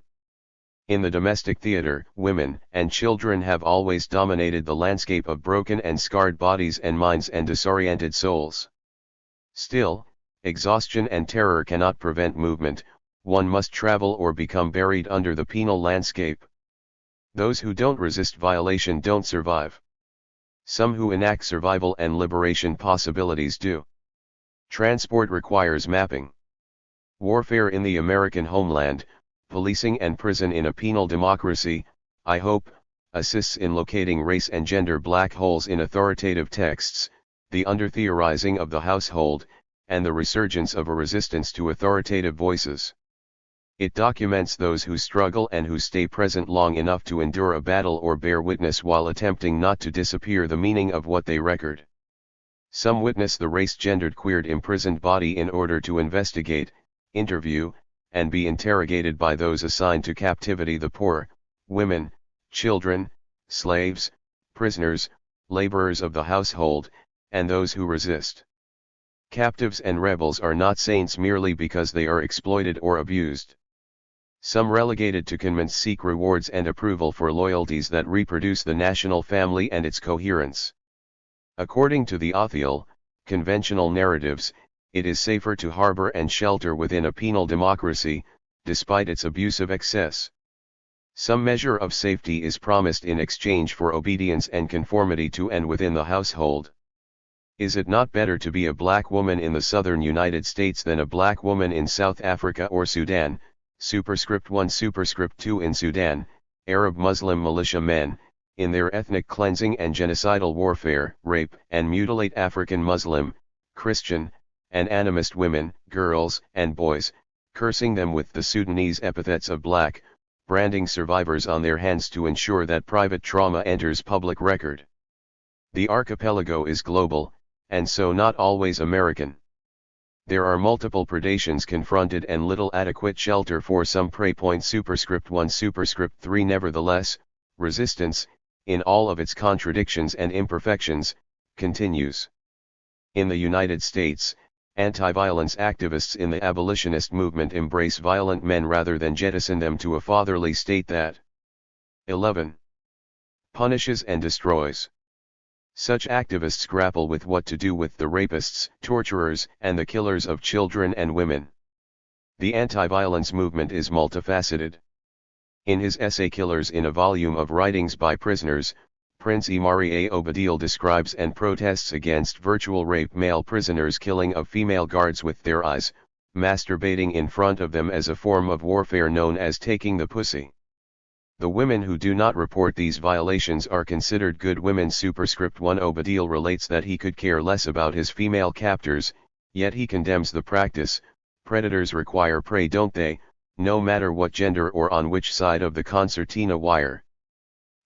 [SPEAKER 1] In the domestic theater, women and children have always dominated the landscape of broken and scarred bodies and minds and disoriented souls. Still, exhaustion and terror cannot prevent movement, one must travel or become buried under the penal landscape. Those who don't resist violation don't survive. Some who enact survival and liberation possibilities do. Transport requires mapping. Warfare in the American homeland, policing and prison in a penal democracy, I hope, assists in locating race and gender black holes in authoritative texts, the under-theorizing of the household, and the resurgence of a resistance to authoritative voices. It documents those who struggle and who stay present long enough to endure a battle or bear witness while attempting not to disappear the meaning of what they record. Some witness the race-gendered queered imprisoned body in order to investigate, interview, and be interrogated by those assigned to captivity: the poor, women, children, slaves, prisoners, laborers of the household, and those who resist. Captives and rebels are not saints merely because they are exploited or abused. Some relegated to convents seek rewards and approval for loyalties that reproduce the national family and its coherence. According to the Othiel, conventional narratives, it is safer to harbor and shelter within a penal democracy, despite its abusive excess. Some measure of safety is promised in exchange for obedience and conformity to and within the household. Is it not better to be a black woman in the southern United States than a black woman in South Africa or Sudan? Superscript 1 Superscript 2 In Sudan, Arab Muslim militia men, in their ethnic cleansing and genocidal warfare, rape and mutilate African Muslim, Christian, and animist women, girls, and boys, cursing them with the Sudanese epithets of black, branding survivors on their hands to ensure that private trauma enters public record. The archipelago is global, and so not always American. There are multiple predations confronted and little adequate shelter for some prey. Superscript 1 Superscript 3 Nevertheless, resistance, in all of its contradictions and imperfections, continues. In the United States, anti-violence activists in the abolitionist movement embrace violent men rather than jettison them to a fatherly state that 11. Punishes and destroys. Such activists grapple with what to do with the rapists, torturers, and the killers of children and women. The anti-violence movement is multifaceted. In his essay Killers in a volume of writings by prisoners, Prince Imari A. Obadil describes and protests against virtual rape, male prisoners killing of female guards with their eyes, masturbating in front of them as a form of warfare known as taking the pussy. The women who do not report these violations are considered good women. Superscript 1 Obadil relates that he could care less about his female captors, yet he condemns the practice. Predators require prey, don't they, no matter what gender or on which side of the concertina wire.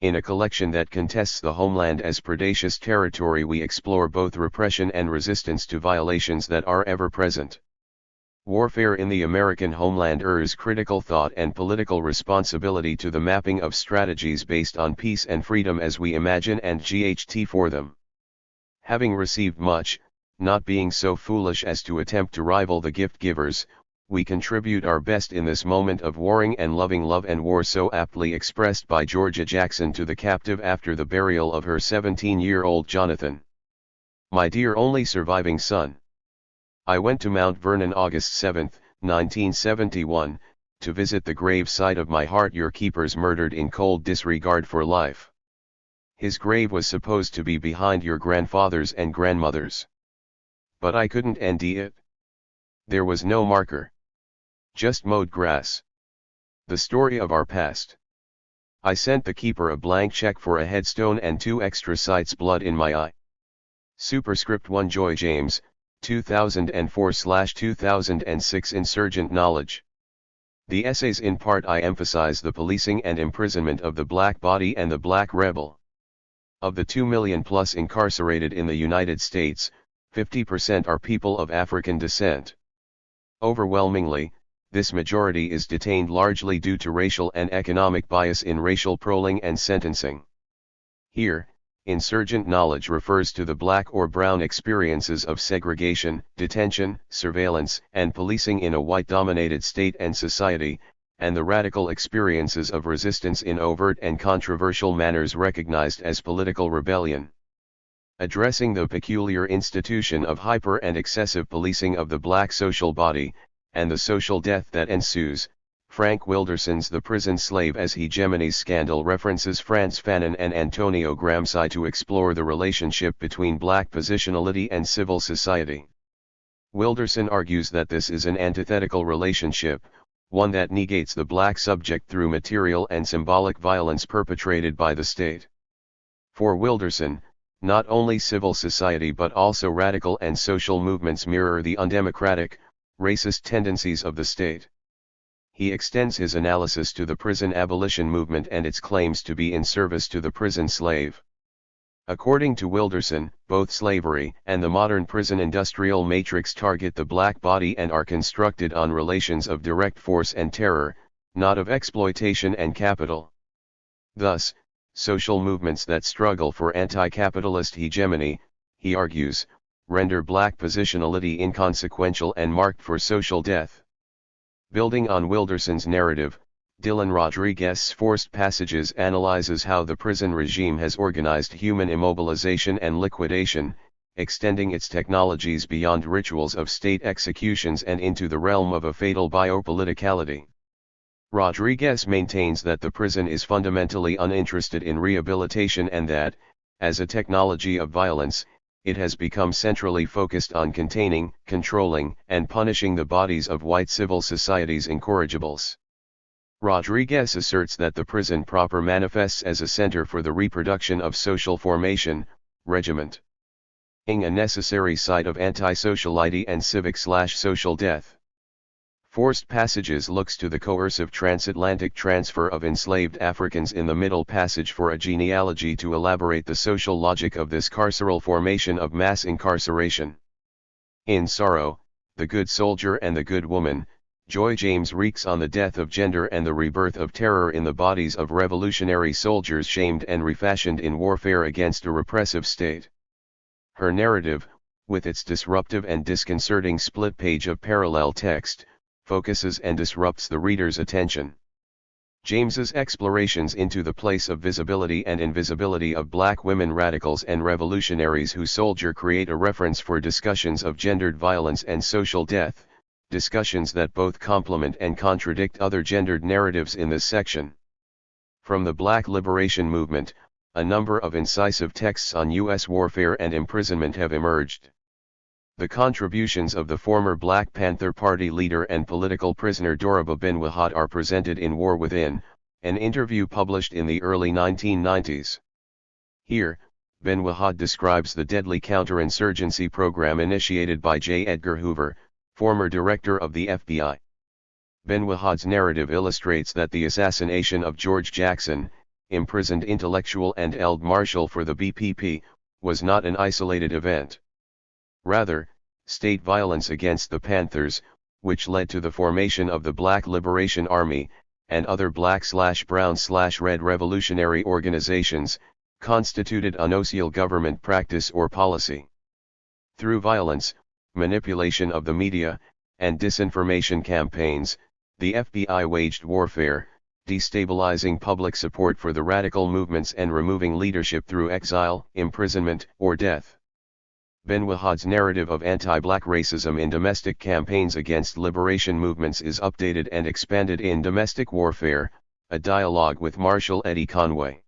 [SPEAKER 1] In a collection that contests the homeland as predaceous territory, we explore both repression and resistance to violations that are ever present. Warfare in the American homeland urges critical thought and political responsibility to the mapping of strategies based on peace and freedom as we imagine and GHT for them. Having received much, not being so foolish as to attempt to rival the gift givers, we contribute our best in this moment of warring and loving love and war, so aptly expressed by Georgia Jackson to the captive after the burial of her 17-year-old Jonathan. My dear only surviving son. I went to Mount Vernon August 7, 1971, to visit the grave site of my heart, your keepers murdered in cold disregard for life. His grave was supposed to be behind your grandfather's and grandmother's. But I couldn't ND it. There was no marker. Just mowed grass. The story of our past. I sent the keeper a blank check for a headstone and 2 extra sites, blood in my eye. Superscript 1 Joy James, 2004/2006 Insurgent Knowledge. The essays in part I emphasize the policing and imprisonment of the black body and the black rebel. Of the 2 million plus incarcerated in the United States, 50% are people of African descent. Overwhelmingly, this majority is detained largely due to racial and economic bias in racial proling and sentencing. Here, insurgent knowledge refers to the black or brown experiences of segregation, detention, surveillance, and policing in a white-dominated state and society, and the radical experiences of resistance in overt and controversial manners recognized as political rebellion. Addressing the peculiar institution of hyper and excessive policing of the black social body, and the social death that ensues, Frank Wilderson's The Prison Slave as Hegemony's Scandal references Frantz Fanon and Antonio Gramsci to explore the relationship between black positionality and civil society. Wilderson argues that this is an antithetical relationship, one that negates the black subject through material and symbolic violence perpetrated by the state. For Wilderson, Not only civil society but also radical and social movements mirror the undemocratic, racist tendencies of the state. He extends his analysis to the prison abolition movement and its claims to be in service to the prison slave. According to Wilderson, both slavery and the modern prison industrial matrix target the black body and are constructed on relations of direct force and terror, not of exploitation and capital. Thus, social movements that struggle for anti-capitalist hegemony, he argues, render black positionality inconsequential and marked for social death. Building on Wilderson's narrative, Dylan Rodriguez's Forced Passages analyzes how the prison regime has organized human immobilization and liquidation, extending its technologies beyond rituals of state executions and into the realm of a fatal biopoliticality. Rodriguez maintains that the prison is fundamentally uninterested in rehabilitation and that, as a technology of violence, it has become centrally focused on containing, controlling, and punishing the bodies of white civil society's incorrigibles. Rodriguez asserts that the prison proper manifests as a center for the reproduction of social formation, regiment. Ing a necessary site of antisociality and civic/social death. Forced Passages looks to the coercive transatlantic transfer of enslaved Africans in the Middle Passage for a genealogy to elaborate the social logic of this carceral formation of mass incarceration. In Sorrow, The Good Soldier and the Good Woman, Joy James reeks on the death of gender and the rebirth of terror in the bodies of revolutionary soldiers shamed and refashioned in warfare against a repressive state. Her narrative, with its disruptive and disconcerting split page of parallel text, focuses and disrupts the reader's attention. James's explorations into the place of visibility and invisibility of black women radicals and revolutionaries who soldier create a reference for discussions of gendered violence and social death, discussions that both complement and contradict other gendered narratives in this section. From the Black Liberation Movement, a number of incisive texts on U.S. warfare and imprisonment have emerged. The contributions of the former Black Panther Party leader and political prisoner Doroba Ben-Wahad are presented in War Within, an interview published in the early 1990s. Here, Ben-Wahad describes the deadly counterinsurgency program initiated by J. Edgar Hoover, former director of the FBI. Ben-Wahad's narrative illustrates that the assassination of George Jackson, imprisoned intellectual and Eld Marshal for the BPP, was not an isolated event. Rather, state violence against the Panthers, which led to the formation of the Black Liberation Army, and other black/brown/red revolutionary organizations, constituted unofficial government practice or policy. Through violence, manipulation of the media, and disinformation campaigns, the FBI waged warfare, destabilizing public support for the radical movements and removing leadership through exile, imprisonment, or death. Ben-Wahad's narrative of anti-black racism in domestic campaigns against liberation movements is updated and expanded in Domestic Warfare, a dialogue with Marshal Eddie Conway.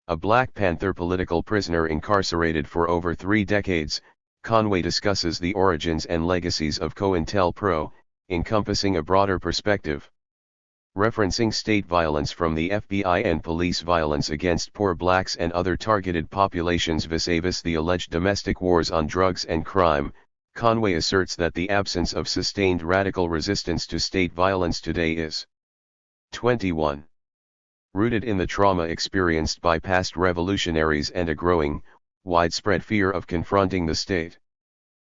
[SPEAKER 1] A Black Panther political prisoner incarcerated for over 3 decades, Conway discusses the origins and legacies of COINTELPRO, encompassing a broader perspective. Referencing state violence from the FBI and police violence against poor blacks and other targeted populations vis-a-vis the alleged domestic wars on drugs and crime, Conway asserts that the absence of sustained radical resistance to state violence today is 21. Rooted in the trauma experienced by past revolutionaries and a growing, widespread fear of confronting the state.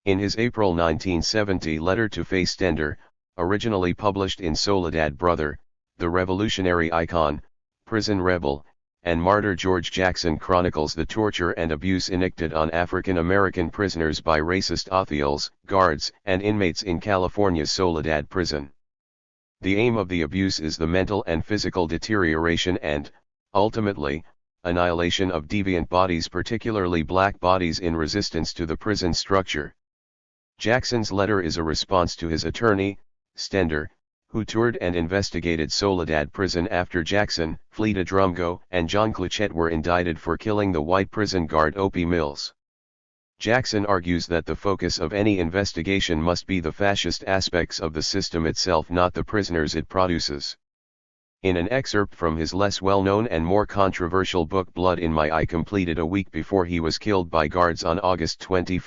[SPEAKER 1] In his April 1970 letter to Faye Stender, originally published in Soledad Brother, the revolutionary icon, prison rebel, and martyr George Jackson chronicles the torture and abuse inflicted on African American prisoners by racist officials, guards, and inmates in California's Soledad prison. The aim of the abuse is the mental and physical deterioration and, ultimately, annihilation of deviant bodies, particularly black bodies in resistance to the prison structure. Jackson's letter is a response to his attorney, Stender, who toured and investigated Soledad prison after Jackson, Fleta Drumgo, and John Clutchette were indicted for killing the white prison guard Opie Mills. Jackson argues that the focus of any investigation must be the fascist aspects of the system itself, not the prisoners it produces. In an excerpt from his less well-known and more controversial book Blood in My Eye, completed a week before he was killed by guards on August 21,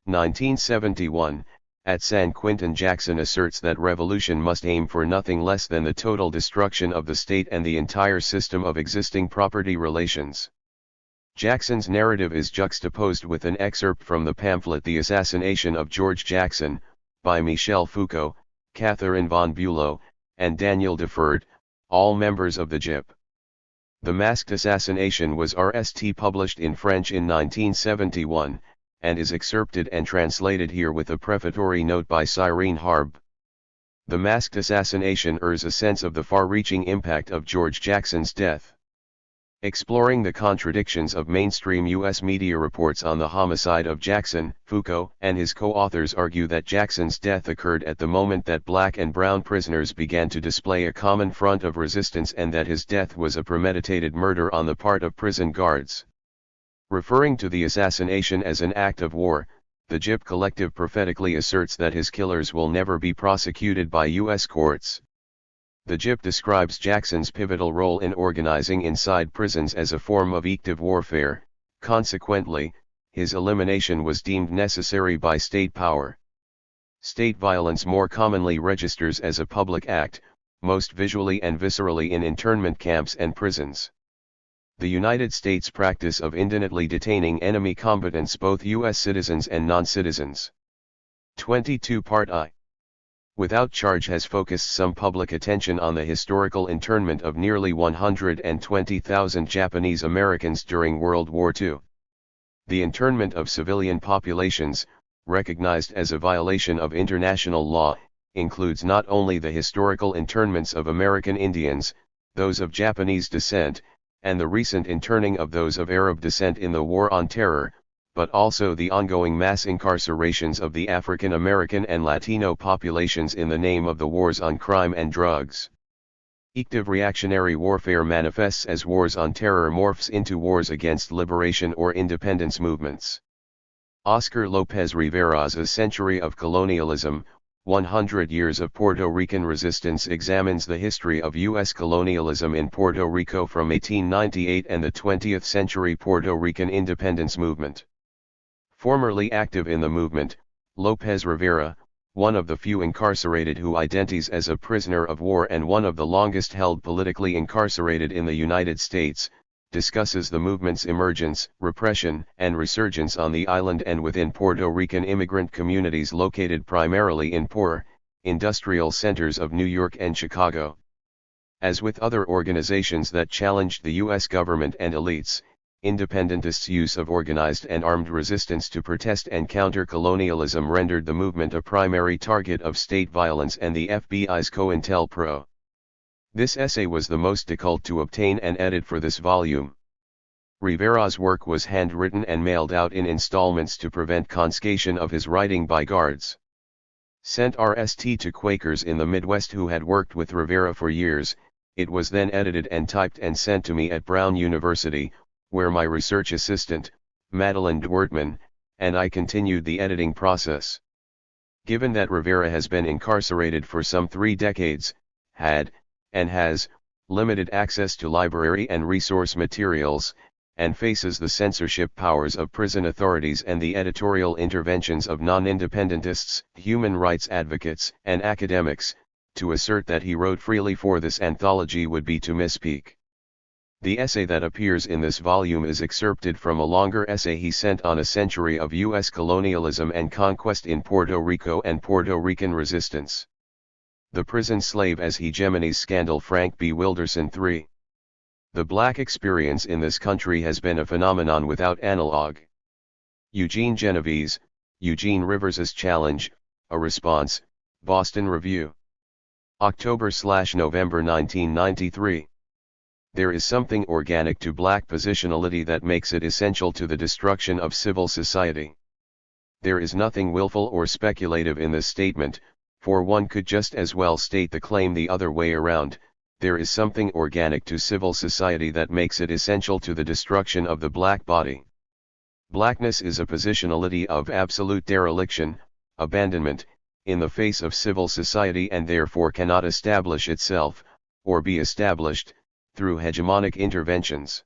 [SPEAKER 1] 1971, at San Quentin, Jackson asserts that revolution must aim for nothing less than the total destruction of the state and the entire system of existing property relations. Jackson's narrative is juxtaposed with an excerpt from the pamphlet The Assassination of George Jackson, by Michel Foucault, Catherine von Bülow, and Daniel Defoe, all members of the JIP. The Masked Assassination was RST published in French in 1971, and is excerpted and translated here with a prefatory note by Cyrene Harb. The Masked Assassination urges a sense of the far-reaching impact of George Jackson's death. Exploring the contradictions of mainstream U.S. media reports on the homicide of Jackson, Foucault and his co-authors argue that Jackson's death occurred at the moment that black and brown prisoners began to display a common front of resistance, and that his death was a premeditated murder on the part of prison guards. Referring to the assassination as an act of war, the JIP collective prophetically asserts that his killers will never be prosecuted by U.S. courts. The JIP describes Jackson's pivotal role in organizing inside prisons as a form of active warfare. Consequently, his elimination was deemed necessary by state power. State violence more commonly registers as a public act, most visually and viscerally in internment camps and prisons. The United States practice of indefinitely detaining enemy combatants, both U.S. citizens and non-citizens. 22 Part I. Without charge has focused some public attention on the historical internment of nearly 120,000 Japanese Americans during World War II. The internment of civilian populations, recognized as a violation of international law, includes not only the historical internments of American Indians, those of Japanese descent, and the recent interning of those of Arab descent in the War on Terror, but also the ongoing mass incarcerations of the African American and Latino populations in the name of the wars on crime and drugs. Active reactionary warfare manifests as wars on terror morphs into wars against liberation or independence movements. Oscar Lopez Rivera's A Century of Colonialism, 100 Years of Puerto Rican Resistance examines the history of U.S. colonialism in Puerto Rico from 1898 and the 20th century Puerto Rican independence movement. Formerly active in the movement, Lopez Rivera, one of the few incarcerated who identifies as a prisoner of war and one of the longest held politically incarcerated in the United States, discusses the movement's emergence, repression, and resurgence on the island and within Puerto Rican immigrant communities located primarily in poor, industrial centers of New York and Chicago. As with other organizations that challenged the U.S. government and elites, independentists' use of organized and armed resistance to protest and counter colonialism rendered the movement a primary target of state violence and the FBI's COINTELPRO. This essay was the most difficult to obtain and edit for this volume. Rivera's work was handwritten and mailed out in installments to prevent confiscation of his writing by guards. Sent RST to Quakers in the Midwest who had worked with Rivera for years, it was then edited and typed and sent to me at Brown University, where my research assistant, Madeline Dwertman, and I continued the editing process. Given that Rivera has been incarcerated for some 3 decades, had, and has, limited access to library and resource materials, and faces the censorship powers of prison authorities and the editorial interventions of non-independentists, human rights advocates, and academics, to assert that he wrote freely for this anthology would be to misspeak. The essay that appears in this volume is excerpted from a longer essay he sent on a century of U.S. colonialism and conquest in Puerto Rico and Puerto Rican resistance. The Prison Slave as Hegemony's Scandal, Frank B. Wilderson III. The black experience in this country has been a phenomenon without analog. Eugene Genovese, Eugene-Rivers's Challenge, a Response, Boston Review. October/November 1993. There is something organic to black positionality that makes it essential to the destruction of civil society. There is nothing willful or speculative in this statement, for one could just as well state the claim the other way around. There is something organic to civil society that makes it essential to the destruction of the black body. Blackness is a positionality of absolute dereliction, abandonment, in the face of civil society, and therefore cannot establish itself, or be established, through hegemonic interventions.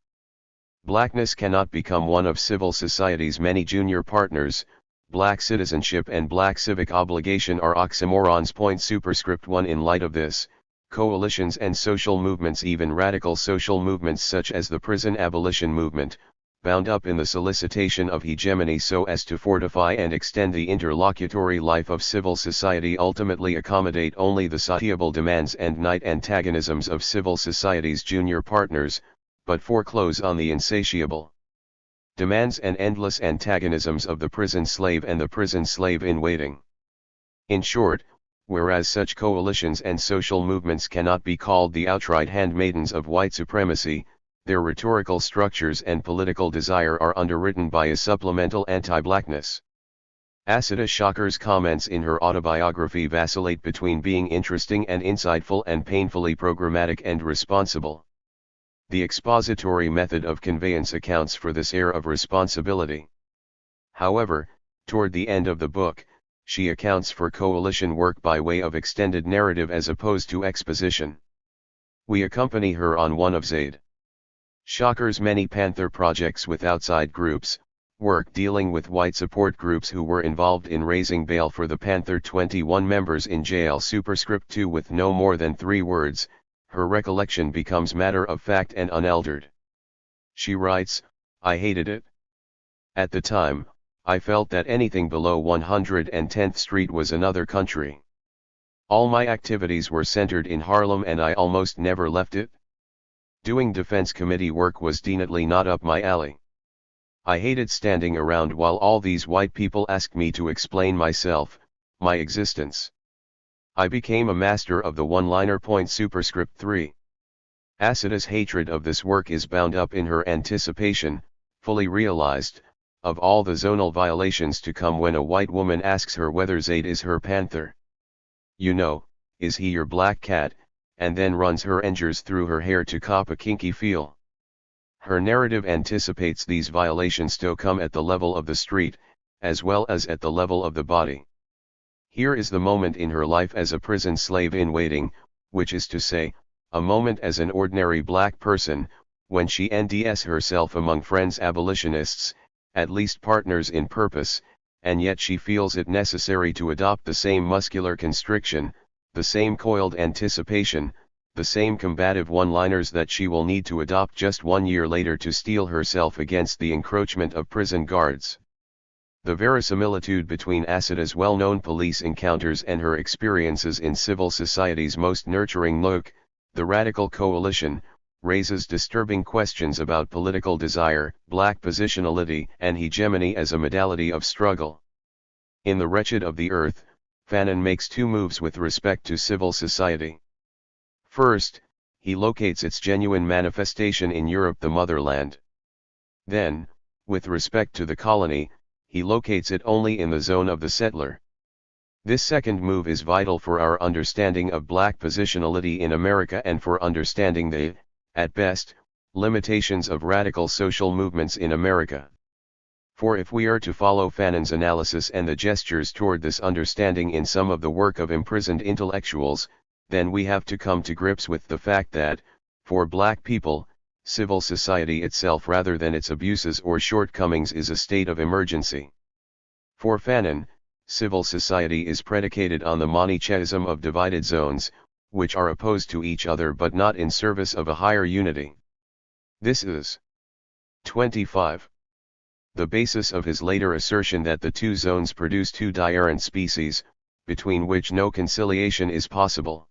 [SPEAKER 1] Blackness cannot become one of civil society's many junior partners. Black citizenship and black civic obligation are oxymorons. Point superscript 1. In light of this, coalitions and social movements, even radical social movements such as the prison abolition movement, bound up in the solicitation of hegemony so as to fortify and extend the interlocutory life of civil society, ultimately accommodate only the satiable demands and night antagonisms of civil society's junior partners, but foreclose on the insatiable demands and endless antagonisms of the prison slave and the prison slave in waiting. In short, whereas such coalitions and social movements cannot be called the outright handmaidens of white supremacy, their rhetorical structures and political desire are underwritten by a supplemental anti-blackness. Asada Shocker's comments in her autobiography vacillate between being interesting and insightful and painfully programmatic and responsible. The expository method of conveyance accounts for this air of responsibility. However, toward the end of the book, she accounts for coalition work by way of extended narrative as opposed to exposition. We accompany her on one of Zaid Shocker's many Panther projects with outside groups, work dealing with white support groups who were involved in raising bail for the Panther 21 members in jail. Superscript 2. With no more than 3 words, her recollection becomes matter of fact and unaltered. She writes, "I hated it. At the time, I felt that anything below 110th Street was another country. All my activities were centered in Harlem and I almost never left it. Doing defense committee work was definitely not up my alley. I hated standing around while all these white people asked me to explain myself, my existence. I became a master of the one-liner." Point superscript 3. Asada's hatred of this work is bound up in her anticipation, fully realized, of all the zonal violations to come when a white woman asks her whether Zaid is her panther. You know, is he your black cat, and then runs her fingers through her hair to cop a kinky feel. Her narrative anticipates these violations to come at the level of the street, as well as at the level of the body. Here is the moment in her life as a prison slave in waiting, which is to say, a moment as an ordinary black person, when she NDS herself among friends abolitionists, at least partners in purpose, and yet she feels it necessary to adopt the same muscular constriction, the same coiled anticipation, the same combative one-liners that she will need to adopt just 1 year later to steel herself against the encroachment of prison guards. The verisimilitude between Asada's well-known police encounters and her experiences in civil society's most nurturing nook, the Radical Coalition, raises disturbing questions about political desire, black positionality, and hegemony as a modality of struggle. In The Wretched of the Earth, Fanon makes 2 moves with respect to civil society. First, he locates its genuine manifestation in Europe, the motherland. Then, with respect to the colony, he locates it only in the zone of the settler. This second move is vital for our understanding of black positionality in America and for understanding the, at best, limitations of radical social movements in America. For if we are to follow Fanon's analysis and the gestures toward this understanding in some of the work of imprisoned intellectuals, then we have to come to grips with the fact that, for black people, civil society itself rather than its abuses or shortcomings is a state of emergency. For Fanon, civil society is predicated on the monotheism of divided zones, which are opposed to each other but not in service of a higher unity. This is 25. The basis of his later assertion that the 2 zones produce 2 different species, between which no conciliation is possible.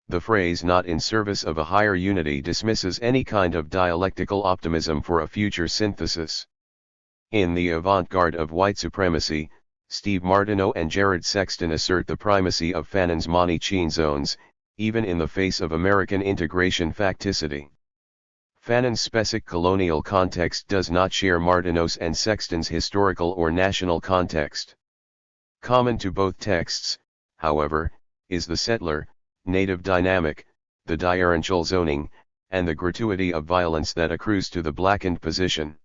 [SPEAKER 1] The phrase "not in service of a higher unity" dismisses any kind of dialectical optimism for a future synthesis. In The Avant-Garde of White Supremacy, Steve Martineau and Jared Sexton assert the primacy of Fanon's monotheism zones, even in the face of American integration facticity. Fanon's specific colonial context does not share Martineau's and Sexton's historical or national context. Common to both texts, however, is the settler, native dynamic, the differential zoning, and the gratuity of violence that accrues to the blackened position.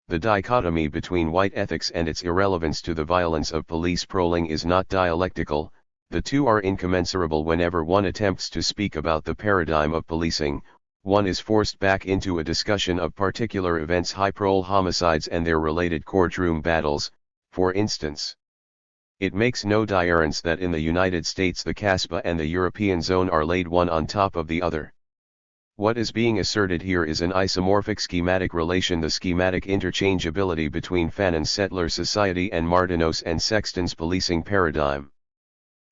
[SPEAKER 1] The dichotomy between white ethics and its irrelevance to the violence of police prowling is not dialectical, The two are incommensurable. Whenever one attempts to speak about the paradigm of policing, one is forced back into a discussion of particular events, high-profile homicides and their related courtroom battles, for instance. It makes no difference that in the United States the CASPA and the European zone are laid one on top of the other. What is being asserted here is an isomorphic schematic relation, the schematic interchangeability between Fanon's settler society and Martinos and Sexton's policing paradigm.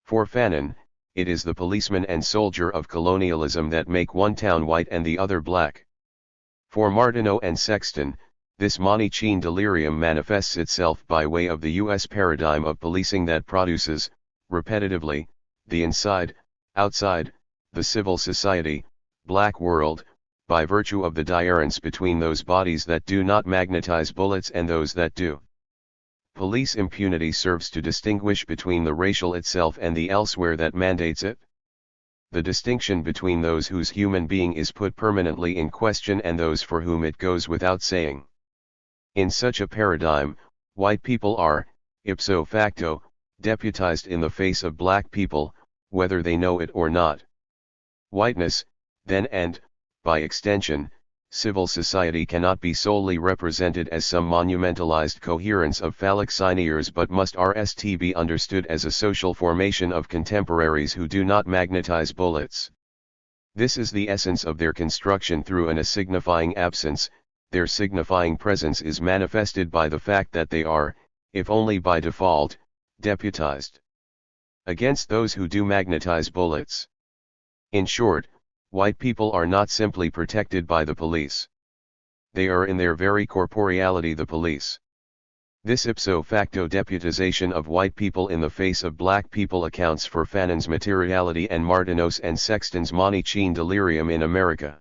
[SPEAKER 1] For Fanon, it is the policeman and soldier of colonialism that make one town white and the other black. For Martineau and Sexton, this Manichean delirium manifests itself by way of the U.S. paradigm of policing that produces, repetitively, the inside, outside, the civil society, black world, by virtue of the difference between those bodies that do not magnetize bullets and those that do. Police impunity serves to distinguish between the racial itself and the elsewhere that mandates it. The distinction between those whose human being is put permanently in question and those for whom it goes without saying. In such a paradigm, white people are, ipso facto, deputized in the face of black people, whether they know it or not. Whiteness, then, and, by extension, civil society cannot be solely represented as some monumentalized coherence of phallic sinears, but must be understood as a social formation of contemporaries who do not magnetize bullets. This is the essence of their construction through an signifying absence. Their signifying presence is manifested by the fact that they are, if only by default, deputized against those who do magnetize bullets. In short, white people are not simply protected by the police. They are in their very corporeality the police. This ipso facto deputization of white people in the face of black people accounts for Fanon's materiality and Martinos and Sexton's Manichean delirium in America.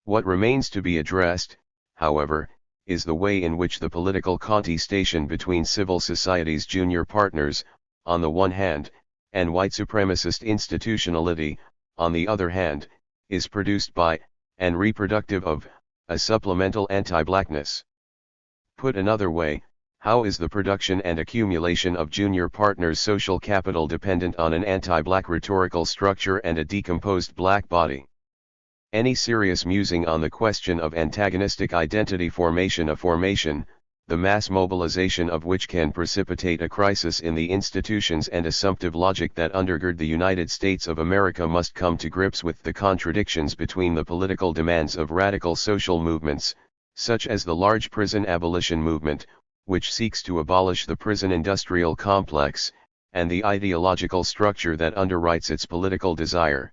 [SPEAKER 1] What remains to be addressed, however, is the way in which the political contestation between civil society's junior partners, on the one hand, and white supremacist institutionality, on the other hand, is produced by, and reproductive of, a supplemental anti-blackness. Put another way, how is the production and accumulation of junior partners' social capital dependent on an anti-black rhetorical structure and a decomposed black body? Any serious musing on the question of antagonistic identity formation, a formation, the mass mobilization of which can precipitate a crisis in the institutions and assumptive logic that undergird the United States of America, must come to grips with the contradictions between the political demands of radical social movements, such as the large prison abolition movement, which seeks to abolish the prison industrial complex, and the ideological structure that underwrites its political desire.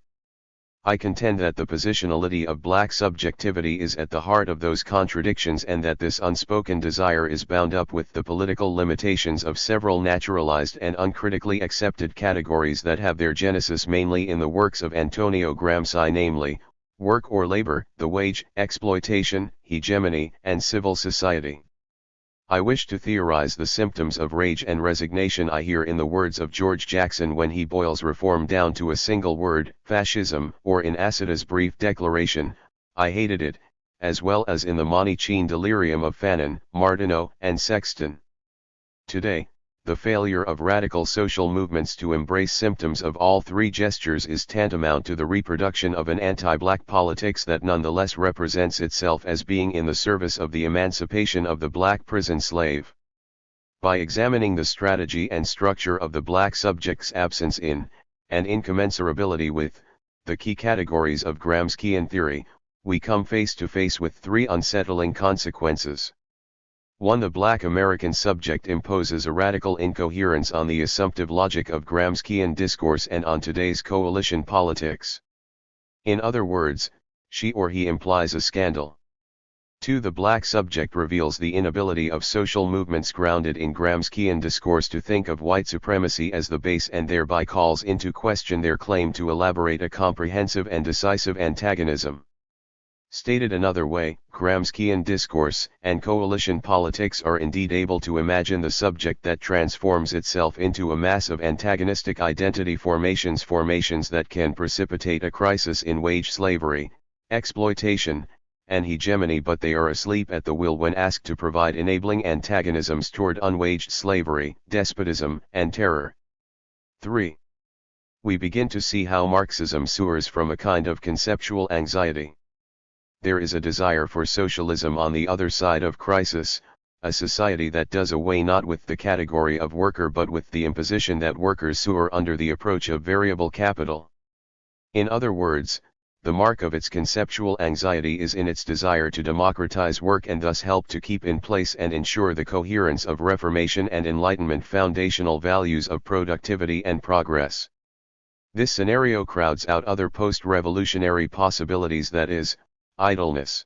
[SPEAKER 1] I contend that the positionality of black subjectivity is at the heart of those contradictions, and that this unspoken desire is bound up with the political limitations of several naturalized and uncritically accepted categories that have their genesis mainly in the works of Antonio Gramsci, namely, work or labor, the wage, exploitation, hegemony, and civil society. I wish to theorize the symptoms of rage and resignation I hear in the words of George Jackson when he boils reform down to a single word, fascism, or in Acida's brief declaration, I hated it, as well as in the Manichean delirium of Fanon, Martineau, and Sexton. Today, the failure of radical social movements to embrace symptoms of all three gestures is tantamount to the reproduction of an anti-black politics that nonetheless represents itself as being in the service of the emancipation of the black prison slave. By examining the strategy and structure of the black subject's absence in, and incommensurability with, the key categories of Gramscian theory, we come face to face with three unsettling consequences. 1. The black American subject imposes a radical incoherence on the assumptive logic of Gramscian discourse and on today's coalition politics. In other words, she or he implies a scandal. 2. The black subject reveals the inability of social movements grounded in Gramscian discourse to think of white supremacy as the base, and thereby calls into question their claim to elaborate a comprehensive and decisive antagonism. Stated another way, Gramscian discourse and coalition politics are indeed able to imagine the subject that transforms itself into a mass of antagonistic identity formations that can precipitate a crisis in wage slavery, exploitation, and hegemony, but they are asleep at the wheel when asked to provide enabling antagonisms toward unwaged slavery, despotism, and terror. 3. we begin to see how Marxism soars from a kind of conceptual anxiety. There is a desire for socialism on the other side of crisis, a society that does away not with the category of worker but with the imposition that workers soar under the approach of variable capital. In other words, the mark of its conceptual anxiety is in its desire to democratize work and thus help to keep in place and ensure the coherence of Reformation and Enlightenment foundational values of productivity and progress. This scenario crowds out other post-revolutionary possibilities, that is, idleness.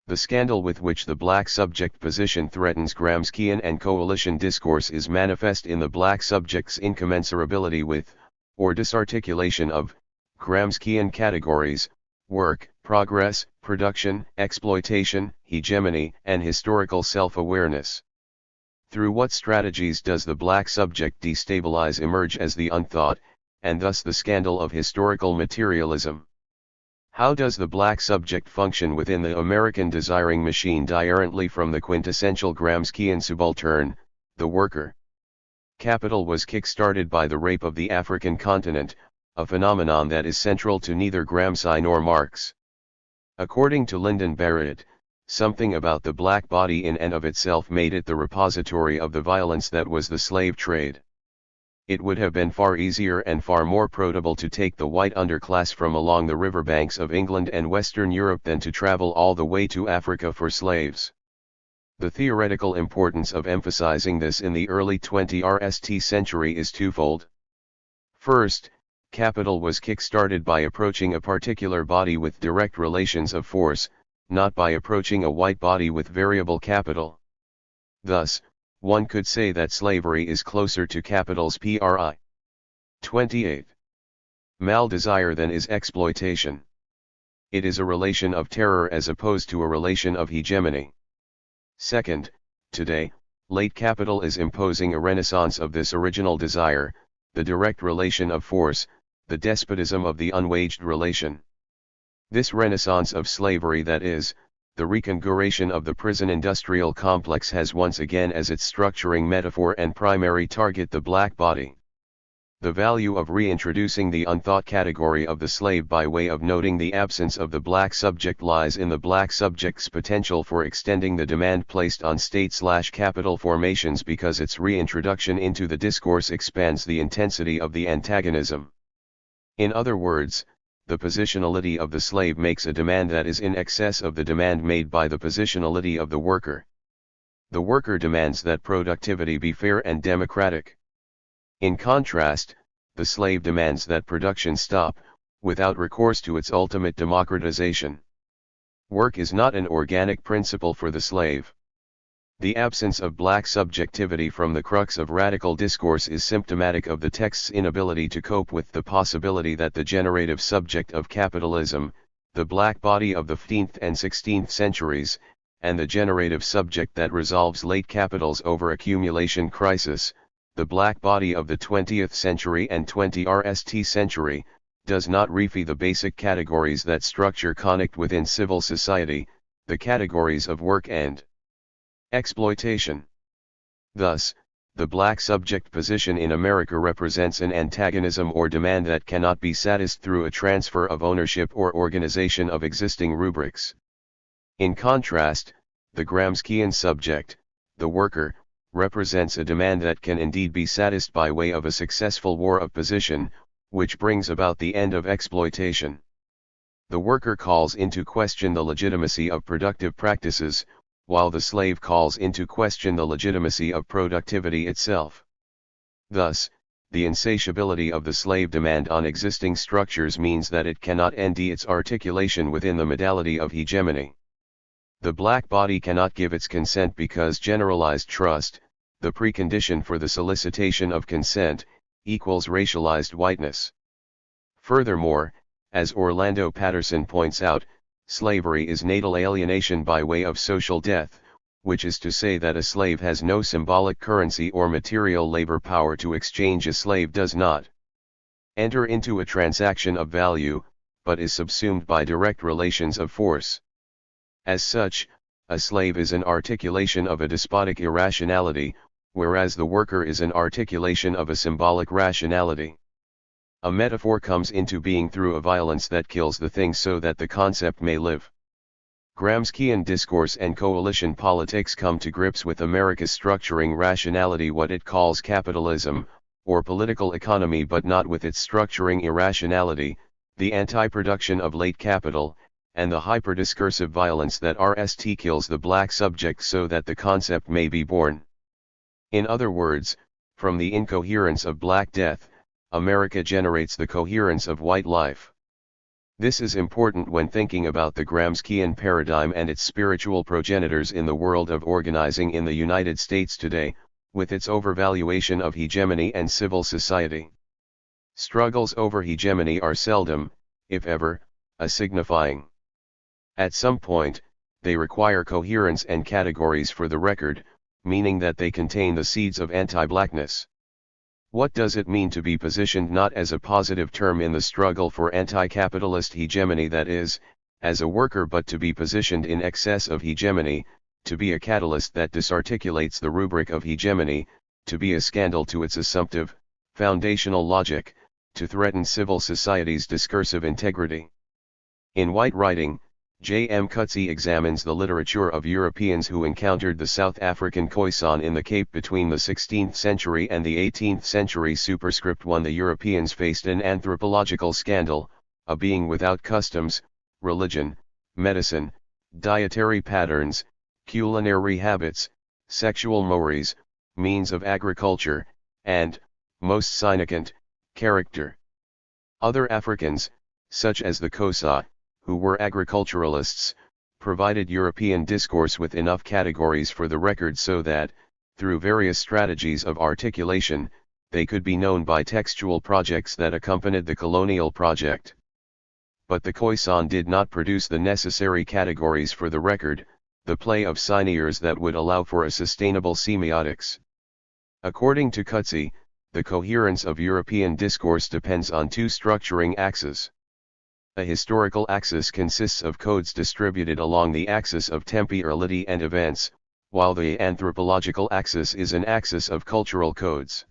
[SPEAKER 1] The scandal with which the black subject position threatens Gramscian and coalition discourse is manifest in the black subject's incommensurability with, or disarticulation of, Gramscian categories: work, progress, production, exploitation, hegemony, and historical self-awareness. Through what strategies does the black subject destabilize emerge as the unthought, and thus the scandal of historical materialism? How does the black subject function within the American desiring machine differently from the quintessential Gramscian subaltern, the worker? Capital was kick-started by the rape of the African continent, a phenomenon that is central to neither Gramsci nor Marx. According to Lyndon Barrett, something about the black body in and of itself made it the repository of the violence that was the slave trade. It would have been far easier and far more profitable to take the white underclass from along the riverbanks of England and Western Europe than to travel all the way to Africa for slaves. The theoretical importance of emphasizing this in the early 20th century is twofold. First, capital was kick-started by approaching a particular body with direct relations of force, not by approaching a white body with variable capital. Thus, one could say that slavery is closer to capital's PRI 28 mal desire than is exploitation. It is a relation of terror as opposed to a relation of hegemony. Second, today, late capital is imposing a renaissance of this original desire, the direct relation of force, the despotism of the unwaged relation. This renaissance of slavery, that is, the reconfiguration of the prison industrial complex, has once again as its structuring metaphor and primary target the black body. The value of reintroducing the unthought category of the slave by way of noting the absence of the black subject lies in the black subject's potential for extending the demand placed on state/capital formations, because its reintroduction into the discourse expands the intensity of the antagonism. In other words, the positionality of the slave makes a demand that is in excess of the demand made by the positionality of the worker. The worker demands that productivity be fair and democratic. In contrast, the slave demands that production stop, without recourse to its ultimate democratization. Work is not an organic principle for the slave. The absence of black subjectivity from the crux of radical discourse is symptomatic of the text's inability to cope with the possibility that the generative subject of capitalism, the black body of the 15th and 16th centuries, and the generative subject that resolves late capital's over-accumulation crisis, the black body of the 20th century and 20th century, does not refy the basic categories that structure connect within civil society, the categories of work and exploitation. Thus, the black subject position in America represents an antagonism or demand that cannot be satisfied through a transfer of ownership or organization of existing rubrics. In contrast, the Gramscian subject, the worker, represents a demand that can indeed be satisfied by way of a successful war of position, which brings about the end of exploitation. The worker calls into question the legitimacy of productive practices, while the slave calls into question the legitimacy of productivity itself. Thus, the insatiability of the slave demand on existing structures means that it cannot end its articulation within the modality of hegemony. The black body cannot give its consent because generalized trust, the precondition for the solicitation of consent, equals racialized whiteness. Furthermore, as Orlando Patterson points out, slavery is natal alienation by way of social death, which is to say that a slave has no symbolic currency or material labor power to exchange. A slave does not enter into a transaction of value, but is subsumed by direct relations of force. As such, a slave is an articulation of a despotic irrationality, whereas the worker is an articulation of a symbolic rationality. A metaphor comes into being through a violence that kills the thing so that the concept may live. Gramscian discourse and coalition politics come to grips with America's structuring rationality, what it calls capitalism, or political economy, but not with its structuring irrationality, the anti-production of late capital, and the hyper-discursive violence that kills the black subject so that the concept may be born. In other words, from the incoherence of Black Death, America generates the coherence of white life. This is important when thinking about the Gramscian paradigm and its spiritual progenitors in the world of organizing in the United States today, with its overvaluation of hegemony and civil society. Struggles over hegemony are seldom, if ever, a signifying. At some point, they require coherence and categories for the record, meaning that they contain the seeds of anti-blackness. What does it mean to be positioned not as a positive term in the struggle for anti-capitalist hegemony, that is, as a worker, but to be positioned in excess of hegemony, to be a catalyst that disarticulates the rubric of hegemony, to be a scandal to its assumptive, foundational logic, to threaten civil society's discursive integrity? In White Writing, J. M. Coetzee examines the literature of Europeans who encountered the South African Khoisan in the Cape between the 16th century and the 18th century. Superscript 1. The Europeans faced an anthropological scandal, a being without customs, religion, medicine, dietary patterns, culinary habits, sexual mores, means of agriculture, and, most significant, character. Other Africans, such as the Xhosa, who were agriculturalists, provided European discourse with enough categories for the record so that, through various strategies of articulation, they could be known by textual projects that accompanied the colonial project. But the Khoisan did not produce the necessary categories for the record, the play of sinears that would allow for a sustainable semiotics. According to Coetzee, the coherence of European discourse depends on two structuring axes. A historical axis consists of codes distributed along the axis of temporality and events, while the anthropological axis is an axis of cultural codes.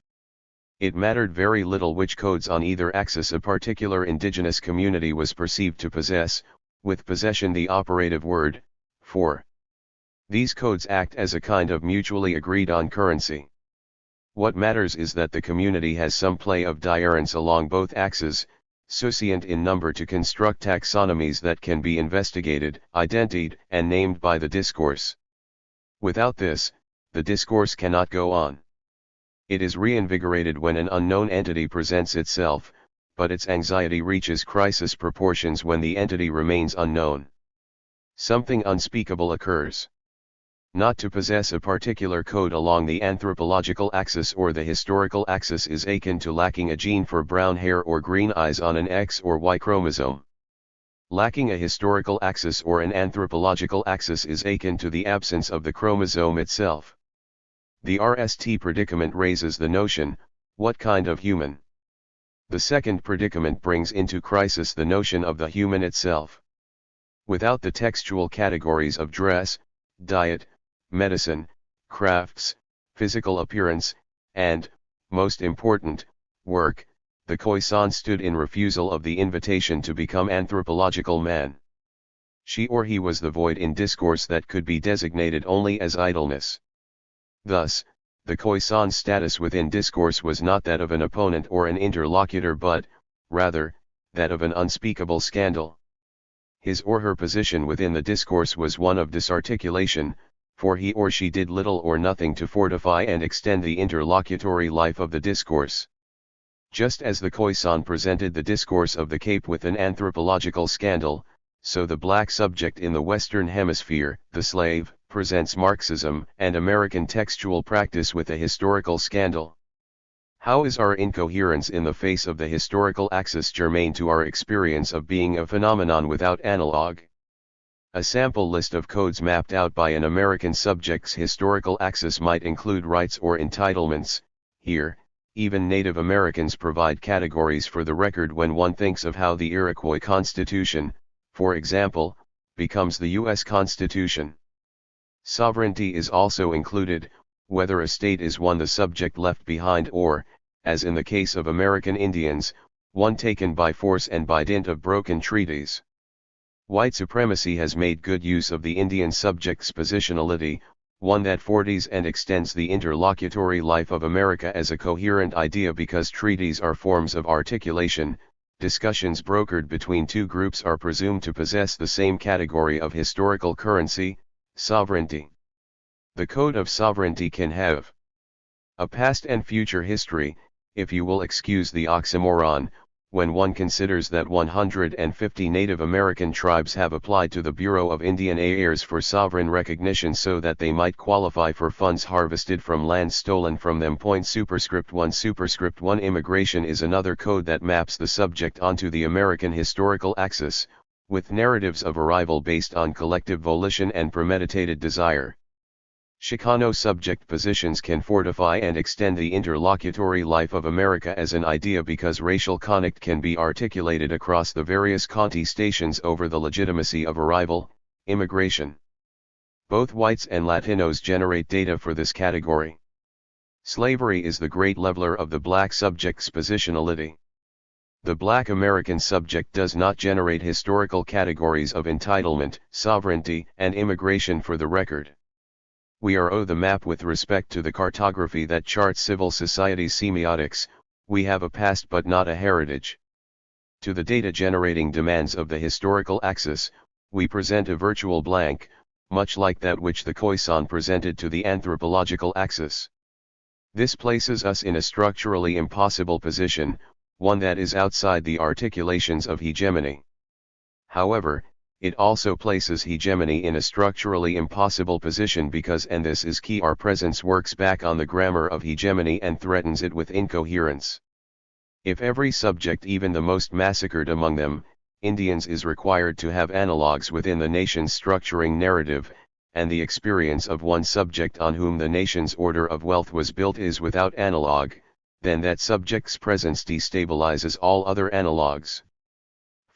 [SPEAKER 1] It mattered very little which codes on either axis a particular indigenous community was perceived to possess, with possession the operative word, for. These codes act as a kind of mutually agreed on currency. What matters is that the community has some play of diarence along both axes, sufficient in number to construct taxonomies that can be investigated, identified, and named by the discourse. Without this, the discourse cannot go on. It is reinvigorated when an unknown entity presents itself, but its anxiety reaches crisis proportions when the entity remains unknown. Something unspeakable occurs. Not to possess a particular code along the anthropological axis or the historical axis is akin to lacking a gene for brown hair or green eyes on an X or Y chromosome. Lacking a historical axis or an anthropological axis is akin to the absence of the chromosome itself. The RST predicament raises the notion, what kind of human? The second predicament brings into crisis the notion of the human itself. Without the textual categories of dress, diet, medicine, crafts, physical appearance, and, most important, work, the Khoisan stood in refusal of the invitation to become anthropological man. She or he was the void in discourse that could be designated only as idleness. Thus, the Khoisan's status within discourse was not that of an opponent or an interlocutor but, rather, that of an unspeakable scandal. His or her position within the discourse was one of disarticulation, for he or she did little or nothing to fortify and extend the interlocutory life of the discourse. Just as the Khoisan presented the discourse of the Cape with an anthropological scandal, so the black subject in the Western Hemisphere, the slave, presents Marxism and American textual practice with a historical scandal. How is our incoherence in the face of the historical axis germane to our experience of being a phenomenon without analog? A sample list of codes mapped out by an American subject's historical axis might include rights or entitlements. Here, even Native Americans provide categories for the record when one thinks of how the Iroquois Constitution, for example, becomes the U.S. Constitution. Sovereignty is also included, whether a state is one the subject left behind or, as in the case of American Indians, one taken by force and by dint of broken treaties. White supremacy has made good use of the Indian subject's positionality, one that forties and extends the interlocutory life of America as a coherent idea because treaties are forms of articulation. Discussions brokered between two groups are presumed to possess the same category of historical currency, sovereignty. The code of sovereignty can have a past and future history, if you will excuse the oxymoron, when one considers that 150 Native American tribes have applied to the Bureau of Indian Affairs for sovereign recognition so that they might qualify for funds harvested from lands stolen from them. Superscript 1 Immigration is another code that maps the subject onto the American historical axis, with narratives of arrival based on collective volition and premeditated desire. Chicano subject positions can fortify and extend the interlocutory life of America as an idea because racial conflict can be articulated across the various contestations over the legitimacy of arrival, immigration. Both whites and Latinos generate data for this category. Slavery is the great leveler of the black subject's positionality. The black American subject does not generate historical categories of entitlement, sovereignty, and immigration for the record. We are owed the map with respect to the cartography that charts civil society's semiotics. We have a past but not a heritage. To the data-generating demands of the historical axis, we present a virtual blank, much like that which the Khoisan presented to the anthropological axis. This places us in a structurally impossible position, one that is outside the articulations of hegemony. However, it also places hegemony in a structurally impossible position because, and this is key, our presence works back on the grammar of hegemony and threatens it with incoherence. If every subject, even the most massacred among them, Indians, is required to have analogues within the nation's structuring narrative, and the experience of one subject on whom the nation's order of wealth was built is without analogue, then that subject's presence destabilizes all other analogues.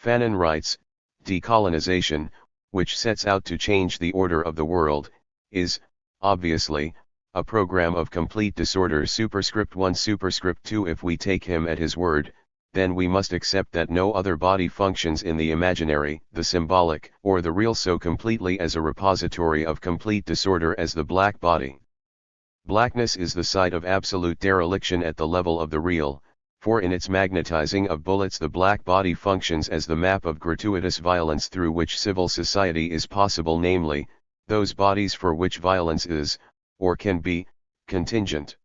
[SPEAKER 1] Fanon writes, decolonization, which sets out to change the order of the world, is, obviously, a program of complete disorder. Superscript 1 Superscript 2 If we take him at his word, then we must accept that no other body functions in the imaginary, the symbolic, or the real so completely as a repository of complete disorder as the black body. Blackness is the site of absolute dereliction at the level of the real, for in its magnetizing of bullets the black body functions as the map of gratuitous violence through which civil society is possible, namely, those bodies for which violence is, or can be, contingent.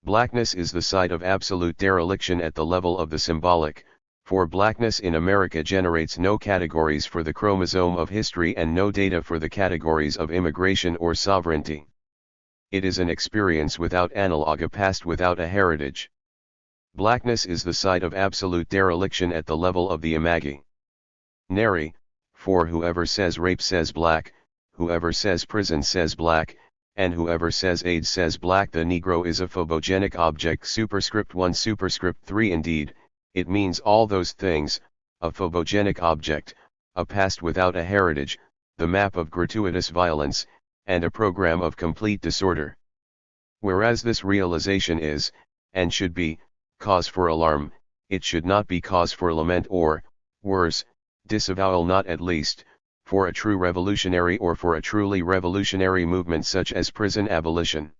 [SPEAKER 1] Blackness is the site of absolute dereliction at the level of the symbolic, for blackness in America generates no categories for the chromosome of history and no data for the categories of immigration or sovereignty. It is an experience without analog, a past without a heritage. Blackness is the site of absolute dereliction at the level of the imaginary, for whoever says rape says black, whoever says prison says black, and whoever says AIDS says black. The Negro is a phobogenic object. Superscript 1 Superscript 3 Indeed, it means all those things, a phobogenic object, a past without a heritage, the map of gratuitous violence, and a program of complete disorder. Whereas this realization is, and should be, cause for alarm, it should not be cause for lament or, worse, disavowal, not at least, for a true revolutionary or for a truly revolutionary movement such as prison abolition.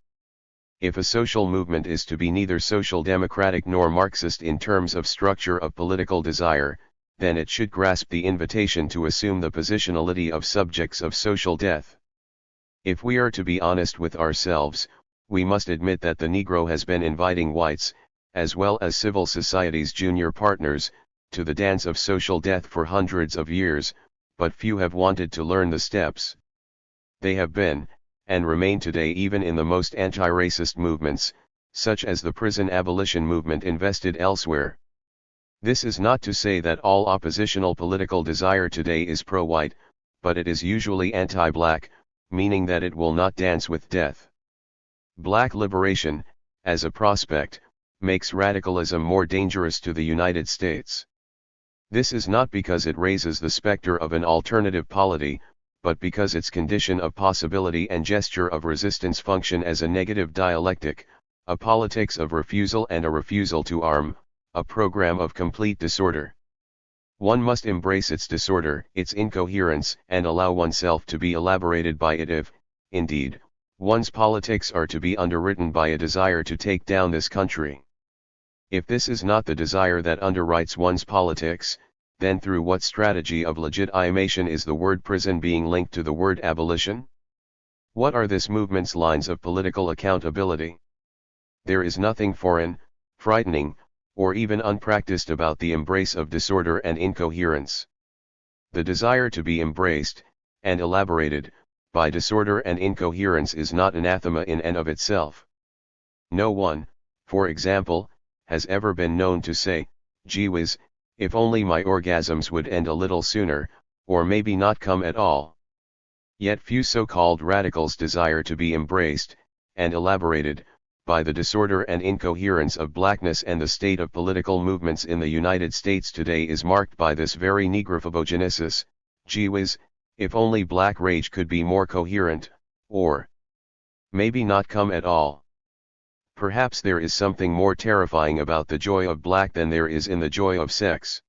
[SPEAKER 1] If a social movement is to be neither social democratic nor Marxist in terms of structure of political desire, then it should grasp the invitation to assume the positionality of subjects of social death. If we are to be honest with ourselves, we must admit that the Negro has been inviting whites, as well as civil society's junior partners, to the dance of social death for hundreds of years, but few have wanted to learn the steps. They have been, and remain today even in the most anti-racist movements, such as the prison abolition movement, invested elsewhere. This is not to say that all oppositional political desire today is pro-white, but it is usually anti-black, meaning that it will not dance with death. Black liberation, as a prospect, makes radicalism more dangerous to the United States. This is not because it raises the specter of an alternative polity, but because its condition of possibility and gesture of resistance function as a negative dialectic, a politics of refusal and a refusal to arm, a program of complete disorder. One must embrace its disorder, its incoherence, and allow oneself to be elaborated by it if, indeed, one's politics are to be underwritten by a desire to take down this country. If this is not the desire that underwrites one's politics, then through what strategy of legitimation is the word prison being linked to the word abolition? What are this movement's lines of political accountability? There is nothing foreign, frightening, or even unpracticed about the embrace of disorder and incoherence. The desire to be embraced, and elaborated, by disorder and incoherence is not anathema in and of itself. No one, for example, has ever been known to say, "Gee whiz, if only my orgasms would end a little sooner, or maybe not come at all." Yet few so-called radicals desire to be embraced, and elaborated, by the disorder and incoherence of blackness, and the state of political movements in the United States today is marked by this very negrophobogenesis. Gee whiz, if only black rage could be more coherent, or maybe not come at all. Perhaps there is something more terrifying about the joy of black than there is in the joy of sex.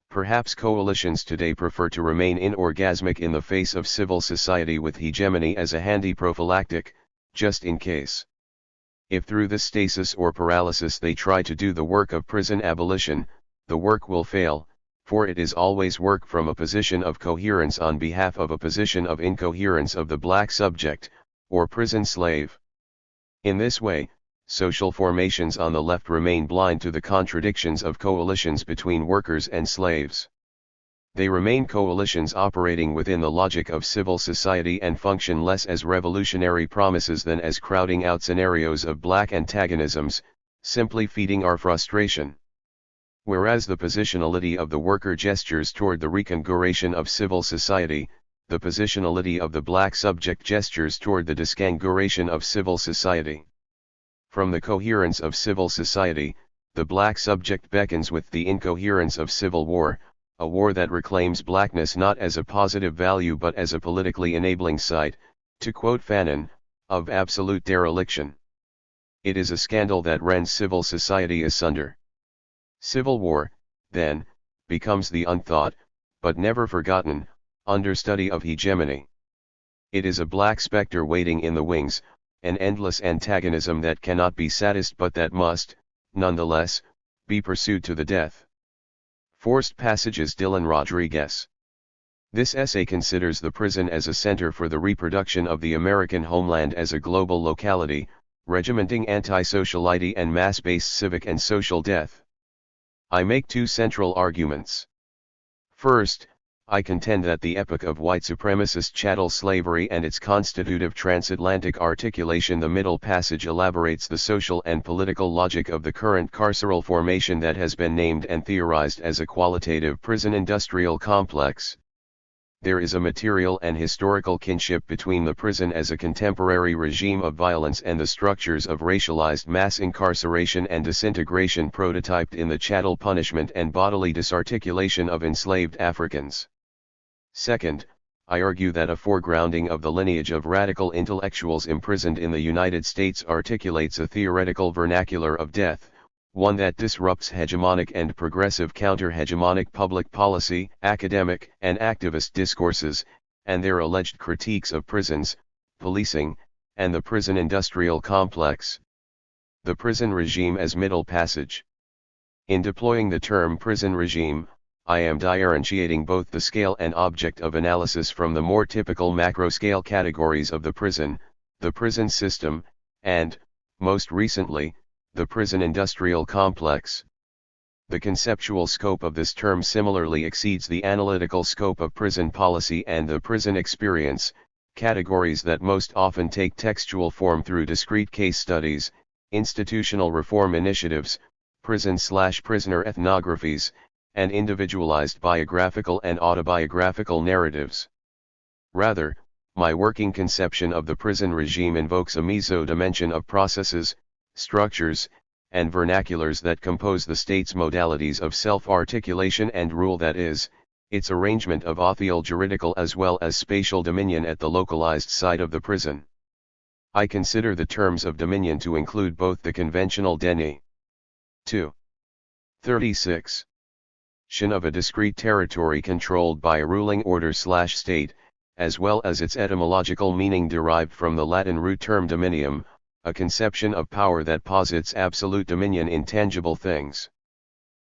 [SPEAKER 1] Perhaps coalitions today prefer to remain inorgasmic in the face of civil society with hegemony as a handy prophylactic, just in case. If through this stasis or paralysis they try to do the work of prison abolition, the work will fail, for it is always work from a position of coherence on behalf of a position of incoherence of the black subject, or prison slave. In this way, social formations on the left remain blind to the contradictions of coalitions between workers and slaves. They remain coalitions operating within the logic of civil society and function less as revolutionary promises than as crowding out scenarios of black antagonisms, simply feeding our frustration. Whereas the positionality of the worker gestures toward the reconfiguration of civil society, the positionality of the black subject gestures toward the disconfiguration of civil society. From the coherence of civil society, the black subject beckons with the incoherence of civil war, a war that reclaims blackness not as a positive value but as a politically enabling site, to quote Fanon, of absolute dereliction. It is a scandal that rends civil society asunder. Civil war, then, becomes the unthought, but never forgotten, understudy of hegemony. It is a black specter waiting in the wings, an endless antagonism that cannot be satisfied but that must, nonetheless, be pursued to the death. Forced Passages. Dylan Rodriguez. This essay considers the prison as a center for the reproduction of the American homeland as a global locality, regimenting anti-sociality and mass-based civic and social death. I make two central arguments. First, I contend that the epoch of white supremacist chattel slavery and its constitutive transatlantic articulation, the Middle Passage, elaborates the social and political logic of the current carceral formation that has been named and theorized as a qualitative prison industrial complex. There is a material and historical kinship between the prison as a contemporary regime of violence and the structures of racialized mass incarceration and disintegration prototyped in the chattel punishment and bodily disarticulation of enslaved Africans. Second, I argue that a foregrounding of the lineage of radical intellectuals imprisoned in the United States articulates a theoretical vernacular of death, one that disrupts hegemonic and progressive counter-hegemonic public policy, academic and activist discourses, and their alleged critiques of prisons, policing, and the prison industrial complex. The prison regime as Middle Passage. In deploying the term prison regime, I am differentiating both the scale and object of analysis from the more typical macro-scale categories of the prison system, and, most recently, the prison industrial complex. The conceptual scope of this term similarly exceeds the analytical scope of prison policy and the prison experience, categories that most often take textual form through discrete case studies, institutional reform initiatives, prison/prisoner ethnographies, and individualized biographical and autobiographical narratives. Rather, my working conception of the prison regime invokes a meso-dimension of processes, structures, and vernaculars that compose the state's modalities of self-articulation and rule, that is, its arrangement of autheal juridical as well as spatial dominion at the localized site of the prison. I consider the terms of dominion to include both the conventional deni. 2. 36. Tion of a discrete territory controlled by a ruling order/state, as well as its etymological meaning derived from the Latin root term dominium, a conception of power that posits absolute dominion in tangible things.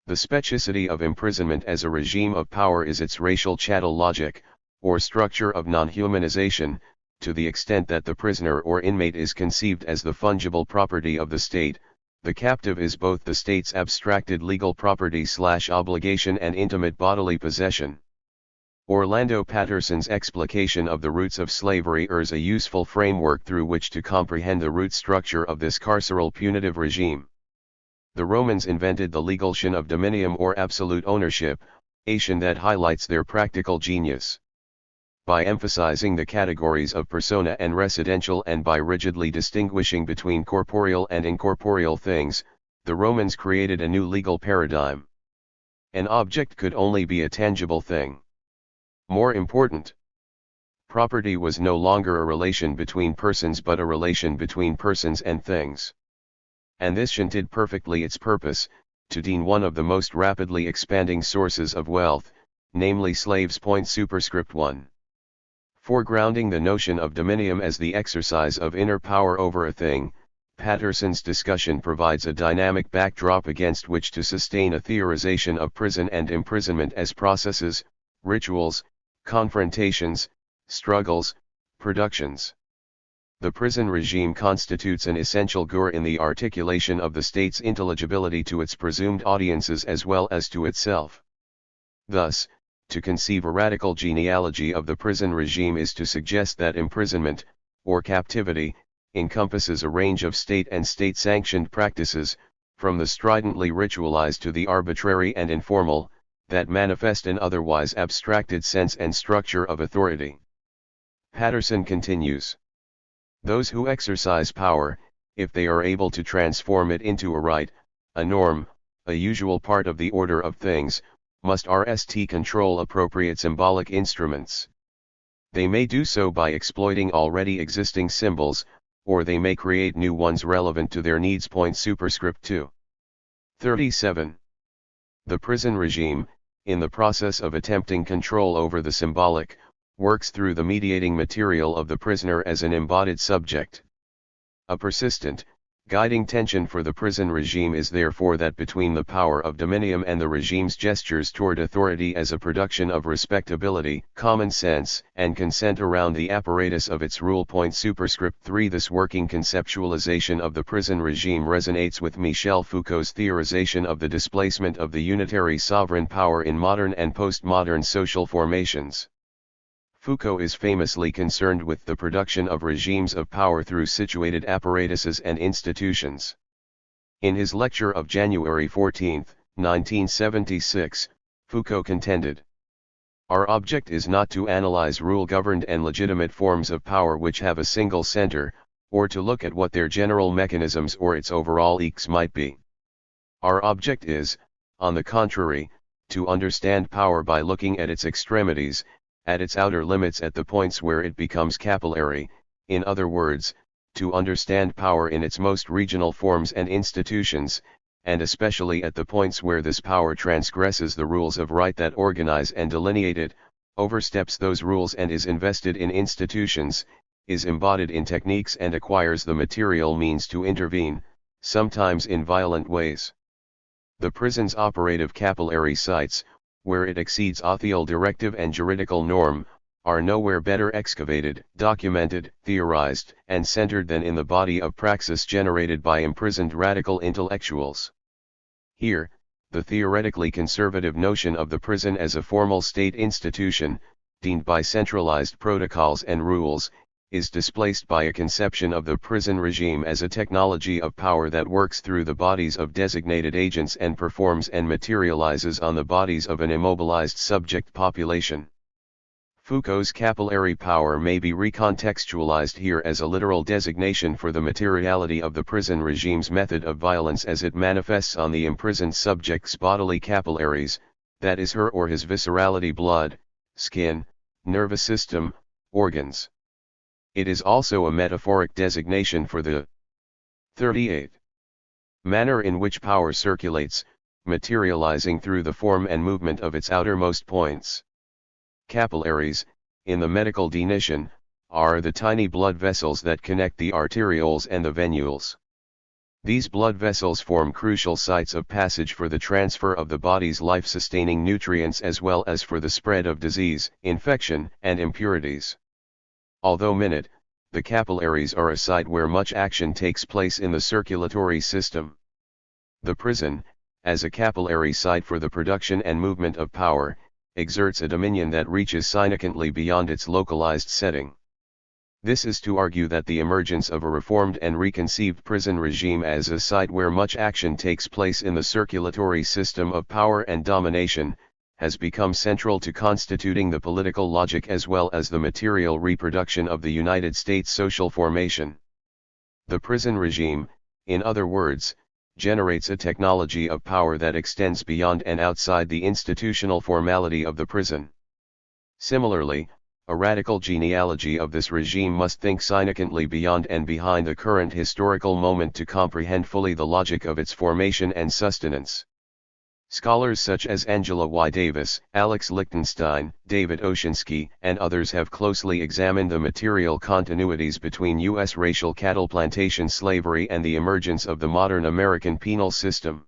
[SPEAKER 1] The specificity of imprisonment as a regime of power is its racial chattel logic, or structure of non-humanization, to the extent that the prisoner or inmate is conceived as the fungible property of the state. The captive is both the state's abstracted legal property/obligation and intimate bodily possession. Orlando Patterson's explication of the roots of slavery is a useful framework through which to comprehend the root structure of this carceral punitive regime. The Romans invented the legal tion of dominium or absolute ownership, a tion that highlights their practical genius. By emphasizing the categories of persona and residential and by rigidly distinguishing between corporeal and incorporeal things, the Romans created a new legal paradigm. An object could only be a tangible thing. More important, property was no longer a relation between persons but a relation between persons and things. And this shunted perfectly its purpose, to deal one of the most rapidly expanding sources of wealth, namely slaves. Superscript 1. Foregrounding the notion of dominium as the exercise of inner power over a thing, Patterson's discussion provides a dynamic backdrop against which to sustain a theorization of prison and imprisonment as processes, rituals, confrontations, struggles, productions. The prison regime constitutes an essential gur in the articulation of the state's intelligibility to its presumed audiences as well as to itself. Thus, to conceive a radical genealogy of the prison regime is to suggest that imprisonment, or captivity, encompasses a range of state and state-sanctioned practices, from the stridently ritualized to the arbitrary and informal, that manifest an otherwise abstracted sense and structure of authority. Patterson continues. Those who exercise power, if they are able to transform it into a right, a norm, a usual part of the order of things, must control appropriate symbolic instruments. They may do so by exploiting already existing symbols, or they may create new ones relevant to their needs. Superscript 2. 37. The prison regime, in the process of attempting control over the symbolic, works through the mediating material of the prisoner as an embodied subject. A persistent, guiding tension for the prison regime is therefore that between the power of dominium and the regime's gestures toward authority as a production of respectability, common sense, and consent around the apparatus of its rule. Superscript 3. This working conceptualization of the prison regime resonates with Michel Foucault's theorization of the displacement of the unitary sovereign power in modern and postmodern social formations. Foucault is famously concerned with the production of regimes of power through situated apparatuses and institutions. In his lecture of January 14, 1976, Foucault contended, "Our object is not to analyze rule-governed and legitimate forms of power which have a single center, or to look at what their general mechanisms or its overall effects might be. Our object is, on the contrary, to understand power by looking at its extremities, at its outer limits, at the points where it becomes capillary, in other words, to understand power in its most regional forms and institutions, and especially at the points where this power transgresses the rules of right that organize and delineate it, oversteps those rules and is invested in institutions, is embodied in techniques and acquires the material means to intervene, sometimes in violent ways. The prison's operative capillary sites, where it exceeds authial directive and juridical norm, are nowhere better excavated, documented, theorized, and centered than in the body of praxis generated by imprisoned radical intellectuals. Here, the theoretically conservative notion of the prison as a formal state institution, deemed by centralized protocols and rules, is displaced by a conception of the prison regime as a technology of power that works through the bodies of designated agents and performs and materializes on the bodies of an immobilized subject population. Foucault's capillary power may be recontextualized here as a literal designation for the materiality of the prison regime's method of violence as it manifests on the imprisoned subject's bodily capillaries, that is her or his viscerality, blood, skin, nervous system, organs. It is also a metaphoric designation for the 38. Manner in which power circulates, materializing through the form and movement of its outermost points. Capillaries, in the medical definition, are the tiny blood vessels that connect the arterioles and the venules. These blood vessels form crucial sites of passage for the transfer of the body's life-sustaining nutrients as well as for the spread of disease, infection, and impurities. Although minute, the capillaries are a site where much action takes place in the circulatory system. The prison, as a capillary site for the production and movement of power, exerts a dominion that reaches significantly beyond its localized setting. This is to argue that the emergence of a reformed and reconceived prison regime as a site where much action takes place in the circulatory system of power and domination, has become central to constituting the political logic as well as the material reproduction of the United States social formation. The prison regime, in other words, generates a technology of power that extends beyond and outside the institutional formality of the prison. Similarly, a radical genealogy of this regime must think significantly beyond and behind the current historical moment to comprehend fully the logic of its formation and sustenance. Scholars such as Angela Y. Davis, Alex Lichtenstein, David Oshinsky, and others have closely examined the material continuities between U.S. racial cattle plantation slavery and the emergence of the modern American penal system.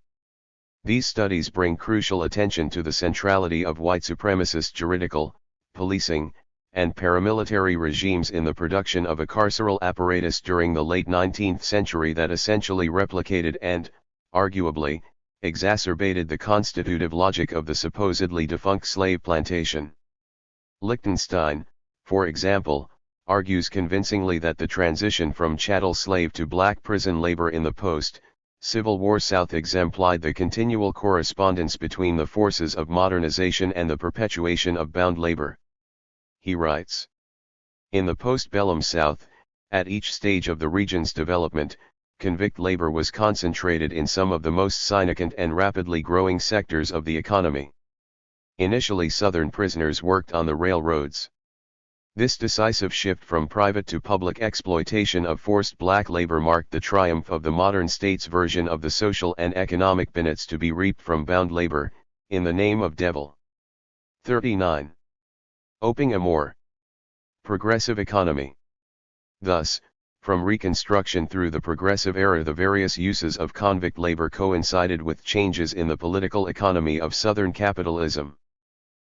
[SPEAKER 1] These studies bring crucial attention to the centrality of white supremacist juridical, policing, and paramilitary regimes in the production of a carceral apparatus during the late 19th century that essentially replicated and, arguably, exacerbated the constitutive logic of the supposedly defunct slave plantation. Lichtenstein, for example, argues convincingly that the transition from chattel slave to black prison labor in the post-Civil War South exemplified the continual correspondence between the forces of modernization and the perpetuation of bound labor. He writes, in the postbellum South, at each stage of the region's development, convict labor was concentrated in some of the most significant and rapidly growing sectors of the economy. Initially, Southern prisoners worked on the railroads. This decisive shift from private to public exploitation of forced black labor marked the triumph of the modern state's version of the social and economic benefits to be reaped from bound labor, in the name of devil. 39. Opening a more progressive economy. Thus, from Reconstruction through the Progressive era, the various uses of convict labor coincided with changes in the political economy of Southern capitalism.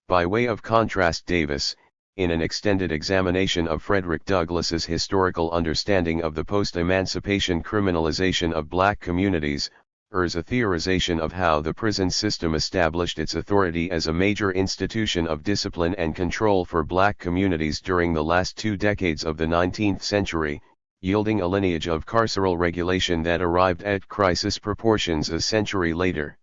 [SPEAKER 1] By way of contrast, Davis, in an extended examination of Frederick Douglass's historical understanding of the post-emancipation criminalization of black communities, urges a theorization of how the prison system established its authority as a major institution of discipline and control for black communities during the last 2 decades of the 19th century, yielding a lineage of carceral regulation that arrived at crisis proportions a century later.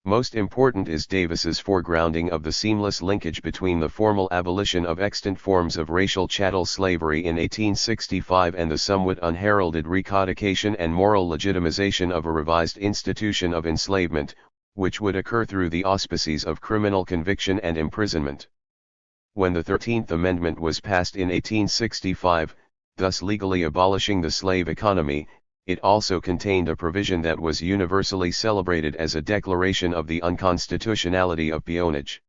[SPEAKER 1] Most important is Davis's foregrounding of the seamless linkage between the formal abolition of extant forms of racial chattel slavery in 1865 and the somewhat unheralded recodification and moral legitimization of a revised institution of enslavement, which would occur through the auspices of criminal conviction and imprisonment. When the 13th Amendment was passed in 1865, thus legally abolishing the slave economy, it also contained a provision that was universally celebrated as a declaration of the unconstitutionality of peonage.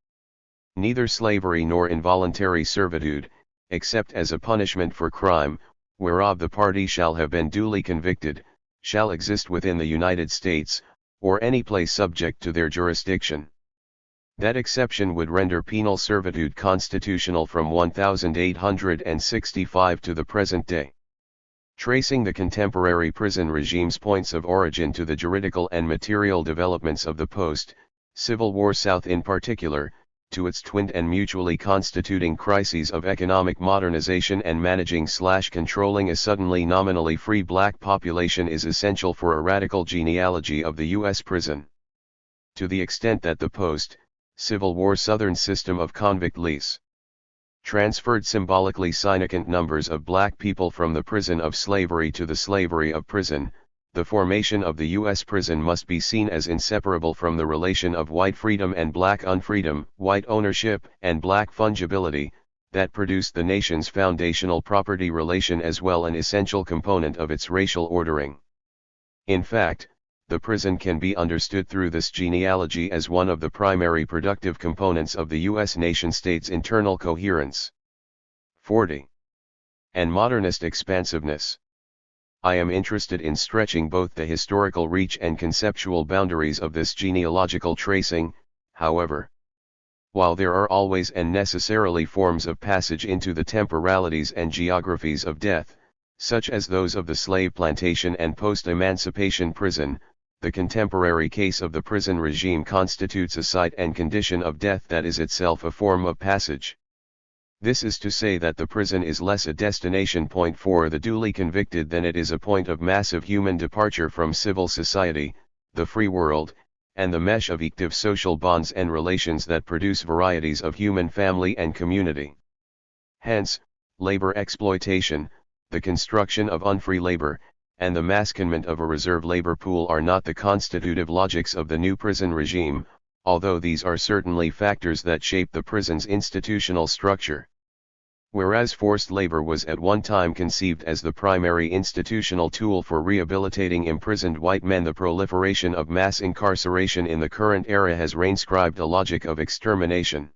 [SPEAKER 1] Neither slavery nor involuntary servitude, except as a punishment for crime, whereof the party shall have been duly convicted, shall exist within the United States, or any place subject to their jurisdiction. That exception would render penal servitude constitutional from 1865 to the present day. Tracing the contemporary prison regime's points of origin to the juridical and material developments of the post-Civil War South in particular, to its twinned and mutually constituting crises of economic modernization and managing/controlling a suddenly nominally free black population, is essential for a radical genealogy of the U.S. prison. To the extent that the post-Civil War Southern system of convict lease transferred symbolically significant numbers of black people from the prison of slavery to the slavery of prison, the formation of the U.S. prison must be seen as inseparable from the relation of white freedom and black unfreedom, white ownership and black fungibility, that produced the nation's foundational property relation as well an essential component of its racial ordering. In fact, the prison can be understood through this genealogy as one of the primary productive components of the U.S. nation-state's internal coherence. 40. And modernist expansiveness. I am interested in stretching both the historical reach and conceptual boundaries of this genealogical tracing, however. While there are always and necessarily forms of passage into the temporalities and geographies of death, such as those of the slave plantation and post-emancipation prison, the contemporary case of the prison regime constitutes a site and condition of death that is itself a form of passage. This is to say that the prison is less a destination point for the duly convicted than it is a point of massive human departure from civil society, the free world, and the mesh of active social bonds and relations that produce varieties of human family and community. Hence, labor exploitation, the construction of unfree labor, and the maskinment of a reserve labor pool are not the constitutive logics of the new prison regime, although these are certainly factors that shape the prison's institutional structure. Whereas forced labor was at one time conceived as the primary institutional tool for rehabilitating imprisoned white men, the proliferation of mass incarceration in the current era has reinscribed a logic of extermination.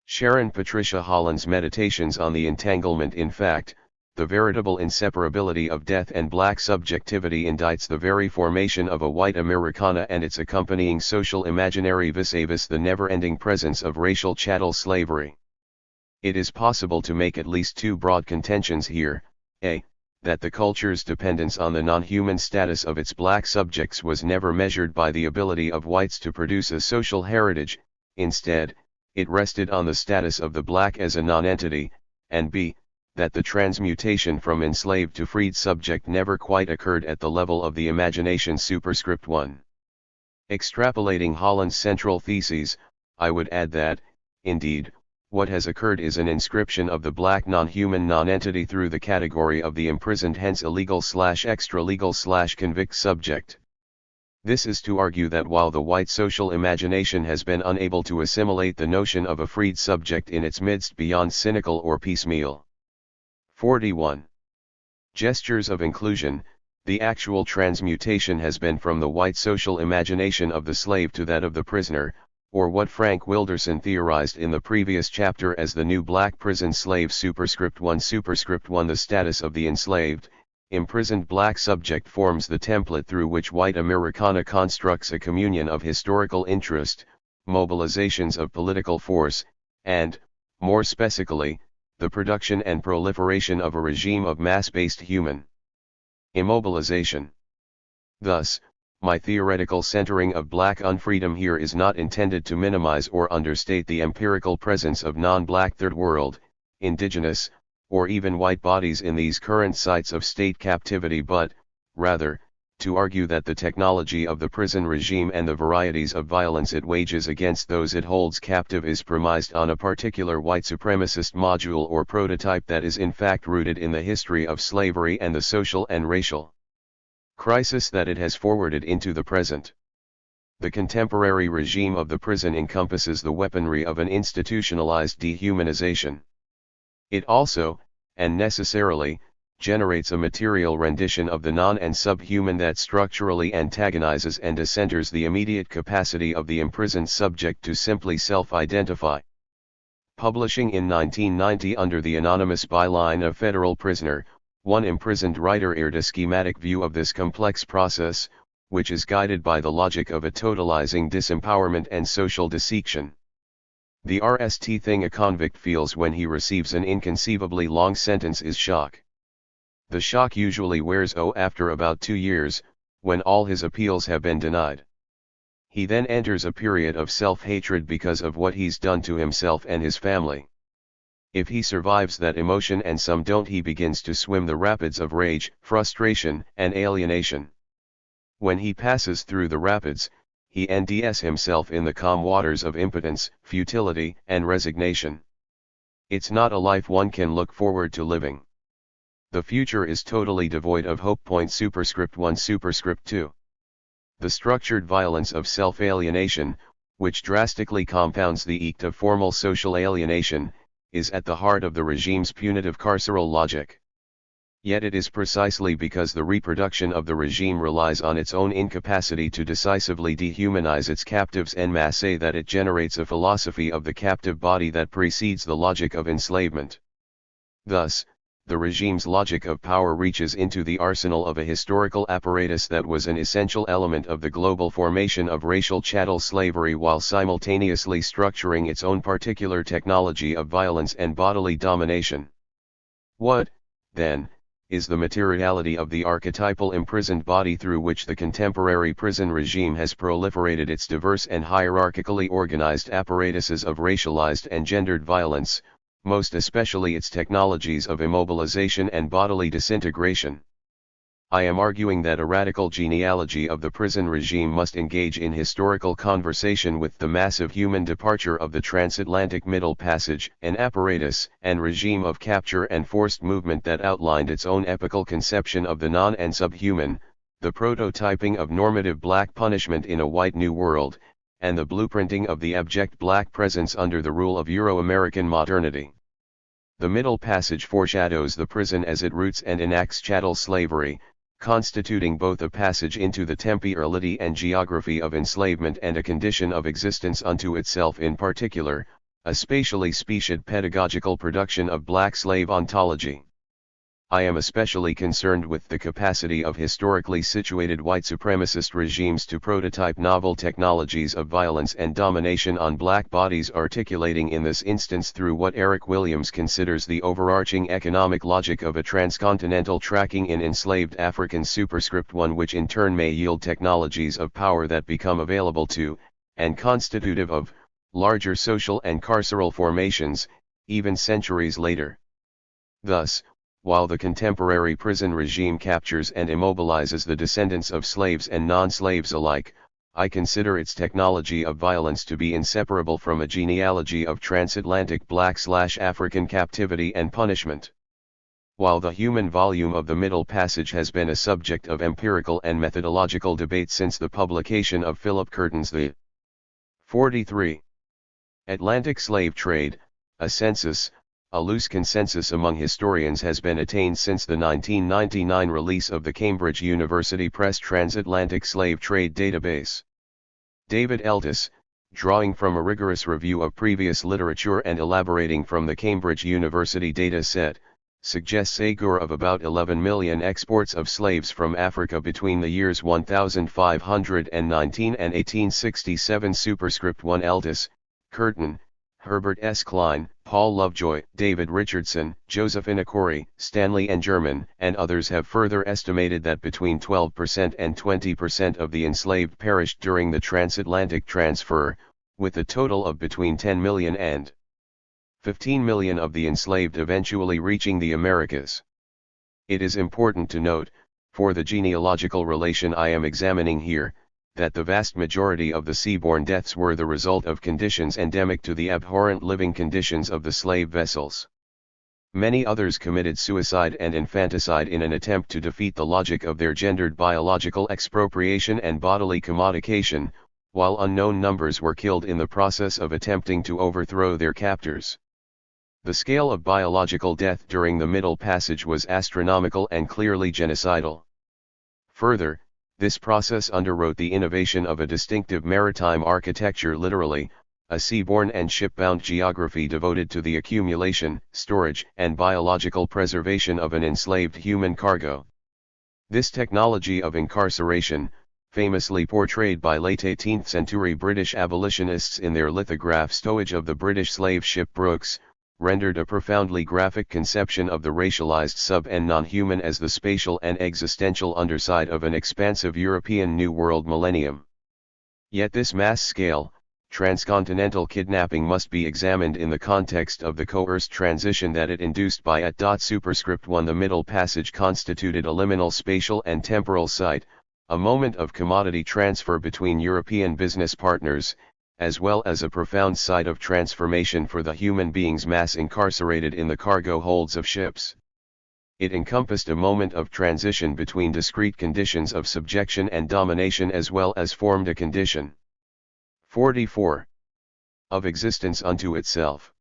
[SPEAKER 1] Sharon Patricia Holland's Meditations on the Entanglement, in fact, the veritable inseparability of death and black subjectivity, indicts the very formation of a white Americana and its accompanying social imaginary vis-a-vis the never-ending presence of racial chattel slavery. It is possible to make at least two broad contentions here: a, that the culture's dependence on the non-human status of its black subjects was never measured by the ability of whites to produce a social heritage, instead, it rested on the status of the black as a non-entity, and b, that the transmutation from enslaved to freed subject never quite occurred at the level of the imagination. Superscript 1. Extrapolating Holland's central theses, I would add that, indeed, what has occurred is an inscription of the black non-human non-entity through the category of the imprisoned, hence illegal/extra-legal/convict subject. This is to argue that while the white social imagination has been unable to assimilate the notion of a freed subject in its midst beyond cynical or piecemeal 41. Gestures of inclusion, the actual transmutation has been from the white social imagination of the slave to that of the prisoner, or what Frank Wilderson theorized in the previous chapter as the new black prison slave. Superscript 1. The status of the enslaved, imprisoned black subject forms the template through which white Americana constructs a communion of historical interest, mobilizations of political force, and, more specifically, the production and proliferation of a regime of mass-based human immobilization. Thus, my theoretical centering of black unfreedom here is not intended to minimize or understate the empirical presence of non-black third world, indigenous, or even white bodies in these current sites of state captivity, but, rather, to argue that the technology of the prison regime and the varieties of violence it wages against those it holds captive is premised on a particular white supremacist module or prototype that is in fact rooted in the history of slavery and the social and racial crisis that it has forwarded into the present. The contemporary regime of the prison encompasses the weaponry of an institutionalized dehumanization. It also, and necessarily, generates a material rendition of the non and subhuman that structurally antagonizes and decenters the immediate capacity of the imprisoned subject to simply self-identify. Publishing in 1990 under the anonymous byline of Federal Prisoner, one imprisoned writer aired a schematic view of this complex process, which is guided by the logic of a totalizing disempowerment and social dissection. The RST thing a convict feels when he receives an inconceivably long sentence is shock. The shock usually wears off after about 2 years, when all his appeals have been denied. He then enters a period of self-hatred because of what he's done to himself and his family. If he survives that emotion and some don't, he begins to swim the rapids of rage, frustration, and alienation. When he passes through the rapids, he NDS himself in the calm waters of impotence, futility, and resignation. It's not a life one can look forward to living. The future is totally devoid of hope. Superscript 1. Superscript 2. The structured violence of self-alienation, which drastically compounds the act of formal social alienation, is at the heart of the regime's punitive carceral logic. Yet it is precisely because the reproduction of the regime relies on its own incapacity to decisively dehumanize its captives en masse that it generates a philosophy of the captive body that precedes the logic of enslavement. Thus, the regime's logic of power reaches into the arsenal of a historical apparatus that was an essential element of the global formation of racial chattel slavery while simultaneously structuring its own particular technology of violence and bodily domination. What, then, is the materiality of the archetypal imprisoned body through which the contemporary prison regime has proliferated its diverse and hierarchically organized apparatuses of racialized and gendered violence, most especially its technologies of immobilization and bodily disintegration? I am arguing that a radical genealogy of the prison regime must engage in historical conversation with the massive human departure of the transatlantic Middle Passage, an apparatus and regime of capture and forced movement that outlined its own epical conception of the non and subhuman, the prototyping of normative black punishment in a white New World, and the blueprinting of the abject black presence under the rule of Euro-American modernity. The Middle Passage foreshadows the prison as it roots and enacts chattel slavery, constituting both a passage into the temporality and geography of enslavement and a condition of existence unto itself in particular, a spatially specied pedagogical production of black slave ontology. I am especially concerned with the capacity of historically situated white supremacist regimes to prototype novel technologies of violence and domination on black bodies, articulating in this instance through what Eric Williams considers the overarching economic logic of a transcontinental tracking in enslaved Africans superscript 1, which in turn may yield technologies of power that become available to, and constitutive of, larger social and carceral formations, even centuries later. Thus, while the contemporary prison regime captures and immobilizes the descendants of slaves and non-slaves alike, I consider its technology of violence to be inseparable from a genealogy of transatlantic Black/African captivity and punishment. While the human volume of the Middle Passage has been a subject of empirical and methodological debate since the publication of Philip Curtin's The 43 Atlantic Slave Trade, a census, a loose consensus among historians has been attained since the 1999 release of the Cambridge University Press Transatlantic Slave Trade Database. David Eltis, drawing from a rigorous review of previous literature and elaborating from the Cambridge University data set, suggests a figure of about 11 million exports of slaves from Africa between the years 1519 and 1867. Superscript 1 Eltis, Curtin, Herbert S. Klein, Paul Lovejoy, David Richardson, Joseph Inakori, Stanley N. German, and others have further estimated that between 12% and 20% of the enslaved perished during the transatlantic transfer, with a total of between 10 million and 15 million of the enslaved eventually reaching the Americas. It is important to note, for the genealogical relation I am examining here, that the vast majority of the seaborne deaths were the result of conditions endemic to the abhorrent living conditions of the slave vessels. Many others committed suicide and infanticide in an attempt to defeat the logic of their gendered biological expropriation and bodily commodification, while unknown numbers were killed in the process of attempting to overthrow their captors. The scale of biological death during the Middle Passage was astronomical and clearly genocidal. Further, this process underwrote the innovation of a distinctive maritime architecture, literally, a seaborne and shipbound geography devoted to the accumulation, storage, and biological preservation of an enslaved human cargo. This technology of incarceration, famously portrayed by late 18th century British abolitionists in their lithograph stowage of the British slave ship Brooks, rendered a profoundly graphic conception of the racialized sub and non-human as the spatial and existential underside of an expansive European New World millennium. Yet this mass-scale, transcontinental kidnapping must be examined in the context of the coerced transition that it induced by Superscript 1. The Middle Passage constituted a liminal spatial and temporal site, a moment of commodity transfer between European business partners, as well as a profound site of transformation for the human beings mass incarcerated in the cargo holds of ships. It encompassed a moment of transition between discrete conditions of subjection and domination as well as formed a condition 44 of existence unto itself.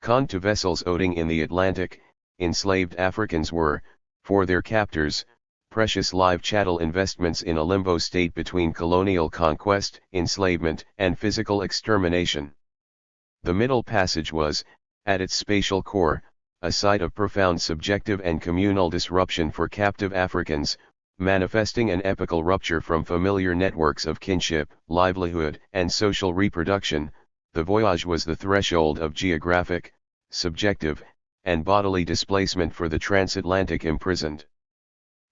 [SPEAKER 1] To vessels owing in the Atlantic, enslaved Africans were, for their captors, precious live chattel investments in a limbo state between colonial conquest, enslavement, and physical extermination. The Middle Passage was, at its spatial core, a site of profound subjective and communal disruption for captive Africans, manifesting an epical rupture from familiar networks of kinship, livelihood, and social reproduction. The voyage was the threshold of geographic, subjective, and bodily displacement for the transatlantic imprisoned.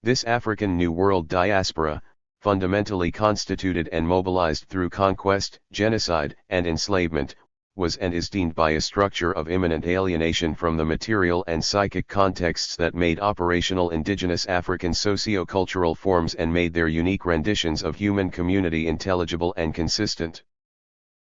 [SPEAKER 1] This African New World diaspora, fundamentally constituted and mobilized through conquest, genocide, and enslavement, was and is deemed by a structure of imminent alienation from the material and psychic contexts that made operational indigenous African socio-cultural forms and made their unique renditions of human community intelligible and consistent.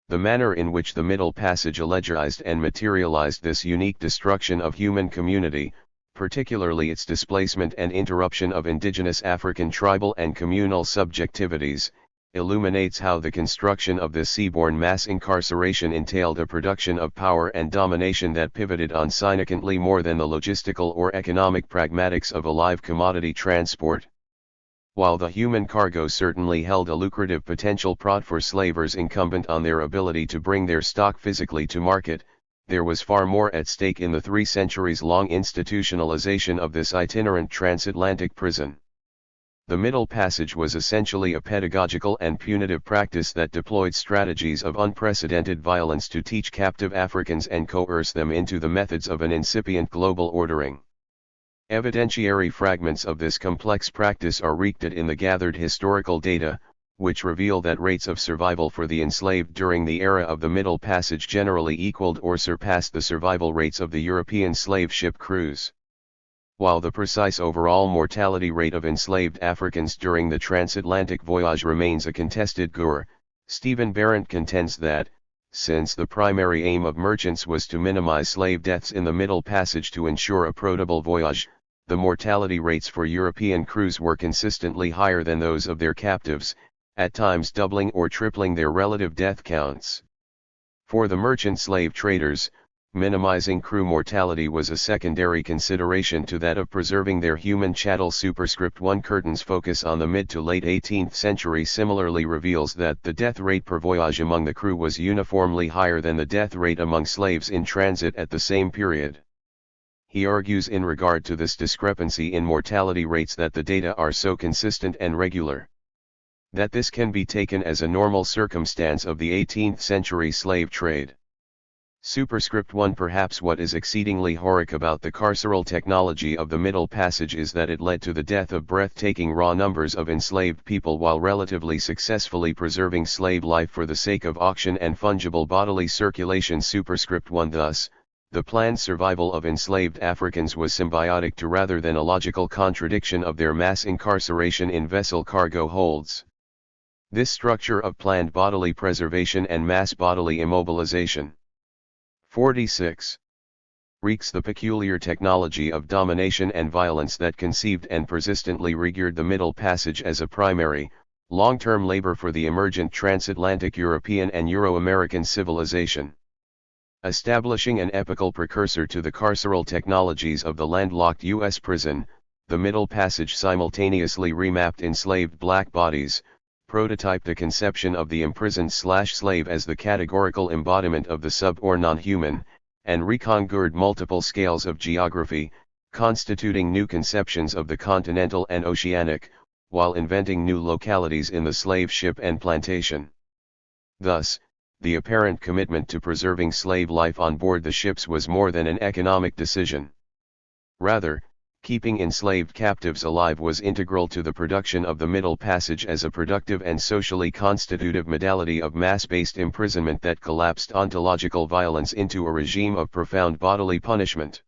[SPEAKER 1] The manner in which the Middle Passage allegized and materialized this unique destruction of human community, particularly its displacement and interruption of indigenous African tribal and communal subjectivities, illuminates how the construction of this seaborne mass incarceration entailed a production of power and domination that pivoted on significantly more than the logistical or economic pragmatics of a live commodity transport. While the human cargo certainly held a lucrative potential prod for slavers incumbent on their ability to bring their stock physically to market, there was far more at stake in the 3 centuries-long institutionalization of this itinerant transatlantic prison. The Middle Passage was essentially a pedagogical and punitive practice that deployed strategies of unprecedented violence to teach captive Africans and coerce them into the methods of an incipient global ordering. Evidentiary fragments of this complex practice are recounted in the gathered historical data, which reveal that rates of survival for the enslaved during the era of the Middle Passage generally equaled or surpassed the survival rates of the European slave ship crews. While the precise overall mortality rate of enslaved Africans during the transatlantic voyage remains a contested gur, Stephen Barrett contends that, since the primary aim of merchants was to minimize slave deaths in the Middle Passage to ensure a profitable voyage, the mortality rates for European crews were consistently higher than those of their captives, at times doubling or tripling their relative death counts. For the merchant slave traders, minimizing crew mortality was a secondary consideration to that of preserving their human chattel. Superscript 1 Curtin's focus on the mid to late 18th century similarly reveals that the death rate per voyage among the crew was uniformly higher than the death rate among slaves in transit at the same period. He argues in regard to this discrepancy in mortality rates that the data are so consistent and regular that this can be taken as a normal circumstance of the 18th century slave trade. Superscript 1 Perhaps what is exceedingly horrific about the carceral technology of the Middle Passage is that it led to the death of breathtaking raw numbers of enslaved people while relatively successfully preserving slave life for the sake of auction and fungible bodily circulation. Superscript 1 Thus, the planned survival of enslaved Africans was symbiotic to rather than a logical contradiction of their mass incarceration in vessel cargo holds. This structure of planned bodily preservation and mass bodily immobilization 46. Wreaks the peculiar technology of domination and violence that conceived and persistently regeared the Middle Passage as a primary, long-term labor for the emergent transatlantic European and Euro-American civilization. Establishing an epical precursor to the carceral technologies of the landlocked U.S. prison, the Middle Passage simultaneously remapped enslaved black bodies, prototyped the conception of the imprisoned/slave as the categorical embodiment of the sub or non-human, and reconfigured multiple scales of geography, constituting new conceptions of the continental and oceanic, while inventing new localities in the slave ship and plantation. Thus, the apparent commitment to preserving slave life on board the ships was more than an economic decision. Rather, keeping enslaved captives alive was integral to the production of the Middle Passage as a productive and socially constitutive modality of mass-based imprisonment that collapsed ontological violence into a regime of profound bodily punishment.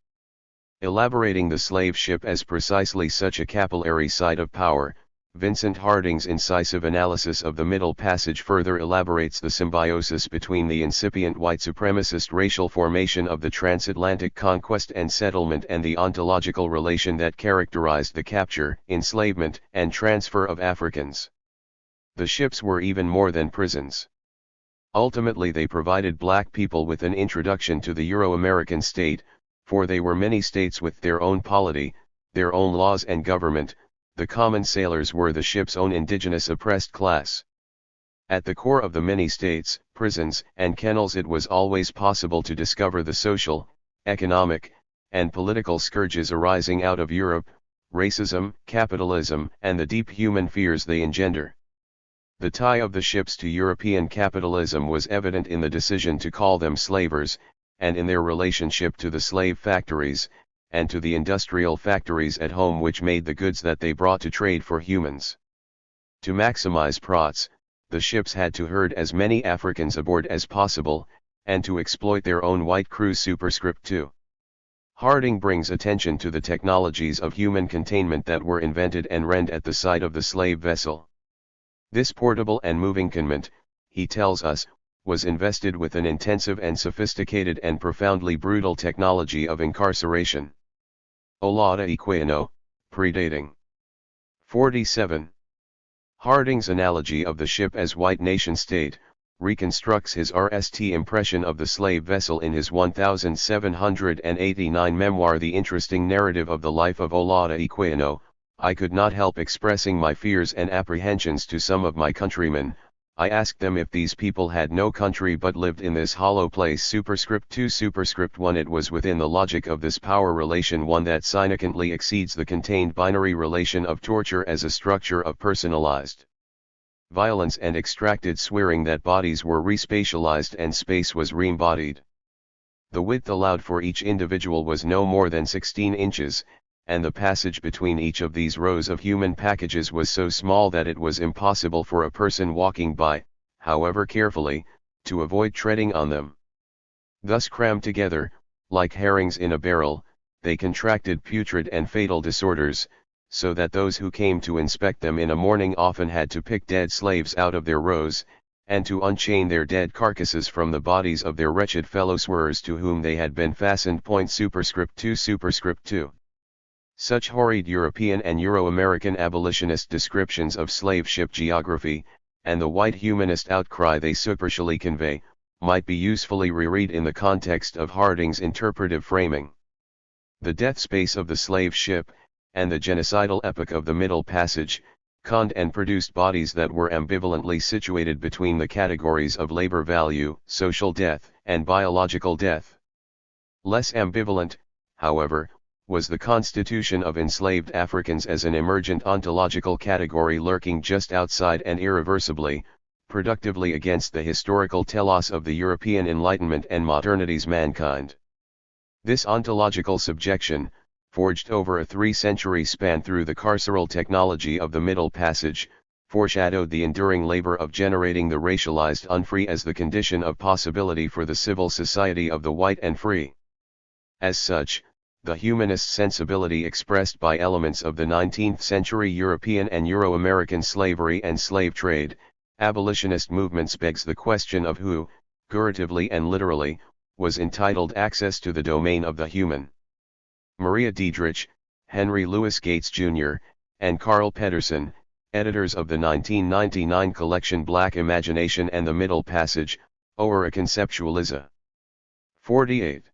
[SPEAKER 1] Elaborating the slave ship as precisely such a capillary site of power, Vincent Harding's incisive analysis of the Middle Passage further elaborates the symbiosis between the incipient white supremacist racial formation of the transatlantic conquest and settlement and the ontological relation that characterized the capture, enslavement, and transfer of Africans. The ships were even more than prisons. Ultimately they provided black people with an introduction to the Euro-American state, for they were many states with their own polity, their own laws and government. The common sailors were the ship's own indigenous oppressed class. At the core of the many states, prisons, and kennels it was always possible to discover the social, economic, and political scourges arising out of Europe, racism, capitalism, and the deep human fears they engender. The tie of the ships to European capitalism was evident in the decision to call them slavers, and in their relationship to the slave factories, and to the industrial factories at home which made the goods that they brought to trade for humans. To maximize profits, the ships had to herd as many Africans aboard as possible, and to exploit their own white crews. Superscript 2. Harding brings attention to the technologies of human containment that were invented and rent at the site of the slave vessel. This portable and moving containment, he tells us, was invested with an intensive and sophisticated and profoundly brutal technology of incarceration. Olaudah Equiano, predating. 47. Harding's analogy of the ship as white nation-state, reconstructs his RST impression of the slave vessel in his 1789 memoir The Interesting Narrative of the Life of Olaudah Equiano. I could not help expressing my fears and apprehensions to some of my countrymen. I asked them if these people had no country but lived in this hollow place. Superscript 2. Superscript 1. It was within the logic of this power relation one that significantly exceeds the contained binary relation of torture as a structure of personalized violence and extracted swearing that bodies were respatialized and space was re-embodied. The width allowed for each individual was no more than 16 inches, and the passage between each of these rows of human packages was so small that it was impossible for a person walking by, however carefully, to avoid treading on them. Thus crammed together, like herrings in a barrel, they contracted putrid and fatal disorders, so that those who came to inspect them in a morning often had to pick dead slaves out of their rows, and to unchain their dead carcasses from the bodies of their wretched fellow swearers to whom they had been fastened. Superscript 2. Superscript 2. Such horrid European and Euro-American abolitionist descriptions of slave ship geography, and the white humanist outcry they superficially convey, might be usefully reread in the context of Harding's interpretive framing. The death space of the slave ship, and the genocidal epoch of the Middle Passage, conned and produced bodies that were ambivalently situated between the categories of labor value, social death, and biological death. Less ambivalent, however, was the constitution of enslaved Africans as an emergent ontological category lurking just outside and irreversibly, productively against the historical telos of the European Enlightenment and modernity's mankind. This ontological subjection, forged over a 3-century span through the carceral technology of the Middle Passage, foreshadowed the enduring labor of generating the racialized unfree as the condition of possibility for the civil society of the white and free. As such, the humanist sensibility expressed by elements of the 19th century European and Euro-American slavery and slave trade, abolitionist movements begs the question of who, figuratively and literally, was entitled access to the domain of the human. Maria Diedrich, Henry Louis Gates Jr., and Carl Pedersen, editors of the 1999 collection Black Imagination and the Middle Passage, or a Conceptualiza. 48.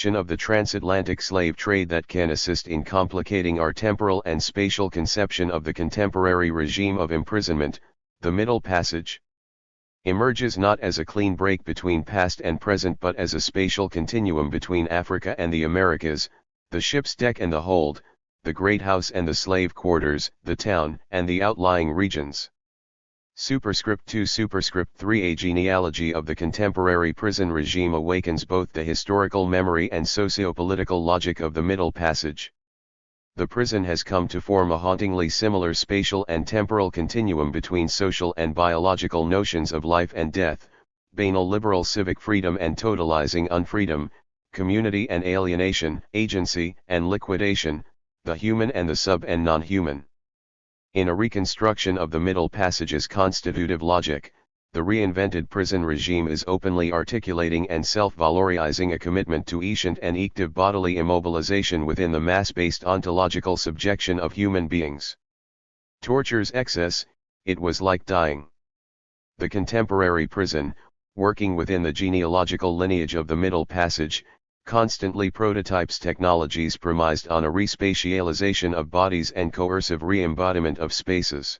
[SPEAKER 1] Of the transatlantic slave trade that can assist in complicating our temporal and spatial conception of the contemporary regime of imprisonment, the Middle Passage emerges not as a clean break between past and present but as a spatial continuum between Africa and the Americas, the ship's deck and the hold, the great house and the slave quarters, the town and the outlying regions. Superscript 2. Superscript 3. A genealogy of the contemporary prison regime awakens both the historical memory and socio-political logic of the Middle Passage. The prison has come to form a hauntingly similar spatial and temporal continuum between social and biological notions of life and death, banal liberal civic freedom and totalizing unfreedom, community and alienation, agency and liquidation, the human and the sub and non-human. In a reconstruction of the Middle Passage's constitutive logic, the reinvented prison regime is openly articulating and self-valorizing a commitment to efficient and active bodily immobilization within the mass-based ontological subjection of human beings. Torture's excess, it was like dying. The contemporary prison, working within the genealogical lineage of the Middle Passage, constantly prototypes technologies premised on a respatialization of bodies and coercive re-embodiment of spaces.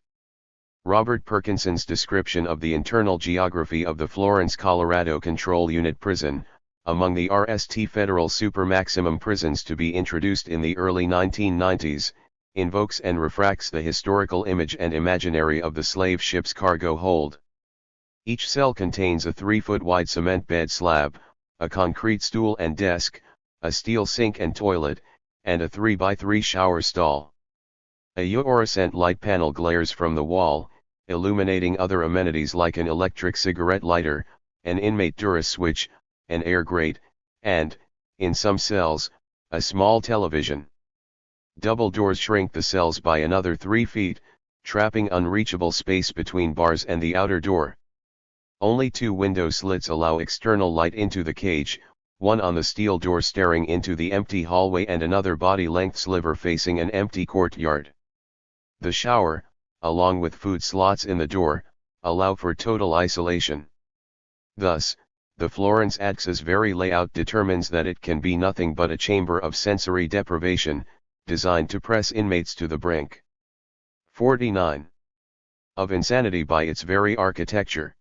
[SPEAKER 1] Robert Perkinson's description of the internal geography of the Florence, Colorado Control Unit prison, among the RST federal super-maximum prisons to be introduced in the early 1990s, invokes and refracts the historical image and imaginary of the slave ship's cargo hold. Each cell contains a 3-foot wide cement bed slab, a concrete stool and desk, a steel sink and toilet, and a 3x3 shower stall. A fluorescent light panel glares from the wall, illuminating other amenities like an electric cigarette lighter, an inmate Dura switch, an air grate, and, in some cells, a small television. Double doors shrink the cells by another 3 feet, trapping unreachable space between bars and the outer door. Only 2 window slits allow external light into the cage, one on the steel door staring into the empty hallway and another body-length sliver facing an empty courtyard. The shower, along with food slots in the door, allow for total isolation. Thus, the Florence ADC's very layout determines that it can be nothing but a chamber of sensory deprivation, designed to press inmates to the brink. 49. Of insanity by its very architecture.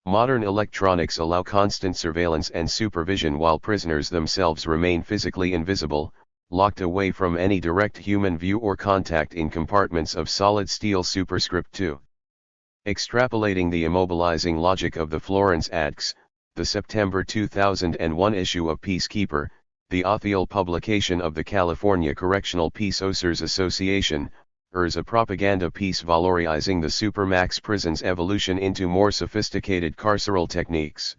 [SPEAKER 1] Modern electronics allow constant surveillance and supervision while prisoners themselves remain physically invisible, locked away from any direct human view or contact in compartments of solid steel superscript 2. Extrapolating the immobilizing logic of the Florence ADCs, the September 2001 issue of Peacekeeper, the official publication of the California Correctional Peace Officers Association, urges a propaganda piece valorizing the supermax prison's evolution into more sophisticated carceral techniques.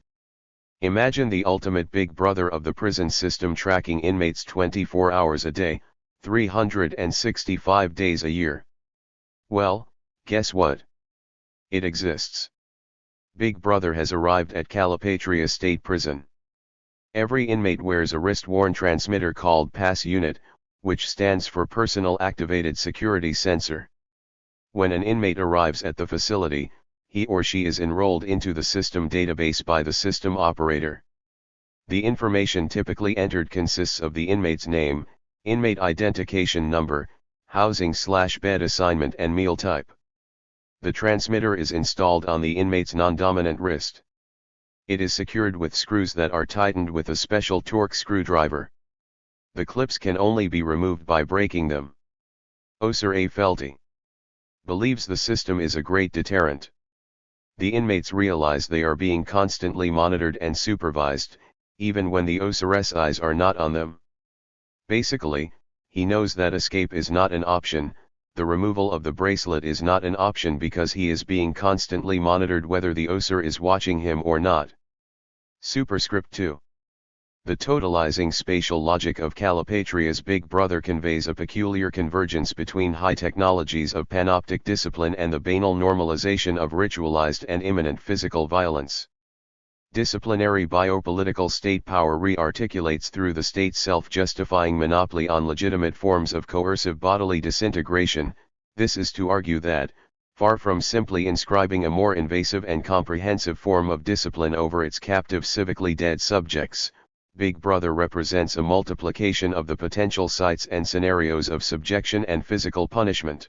[SPEAKER 1] Imagine the ultimate big brother of the prison system tracking inmates 24 hours a day, 365 days a year. Well, guess what? It exists. Big Brother has arrived at Calipatria State Prison. Every inmate wears a wrist-worn transmitter called PASS unit, which stands for Personal Activated Security Sensor. When an inmate arrives at the facility, he or she is enrolled into the system database by the system operator. The information typically entered consists of the inmate's name, inmate identification number, housing/bed assignment and meal type. The transmitter is installed on the inmate's non-dominant wrist. It is secured with screws that are tightened with a special torque screwdriver. The clips can only be removed by breaking them. Officer A. Felty believes the system is a great deterrent. The inmates realize they are being constantly monitored and supervised, even when the officer's eyes are not on them. Basically, he knows that escape is not an option. The removal of the bracelet is not an option because he is being constantly monitored whether the officer is watching him or not. Superscript 2. The totalizing spatial logic of Calipatria's Big Brother conveys a peculiar convergence between high technologies of panoptic discipline and the banal normalization of ritualized and imminent physical violence. Disciplinary biopolitical state power re-articulates through the state's self-justifying monopoly on legitimate forms of coercive bodily disintegration. This is to argue that, far from simply inscribing a more invasive and comprehensive form of discipline over its captive civically dead subjects, Big Brother represents a multiplication of the potential sites and scenarios of subjection and physical punishment.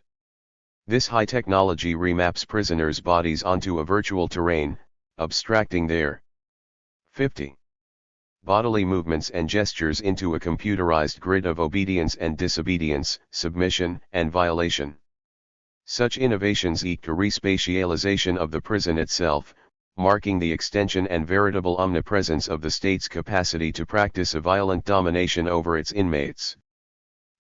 [SPEAKER 1] This high technology remaps prisoners' bodies onto a virtual terrain, abstracting their 50 bodily movements and gestures into a computerized grid of obedience and disobedience, submission and violation. Such innovations eke a respatialization of the prison itself, marking the extension and veritable omnipresence of the state's capacity to practice a violent domination over its inmates.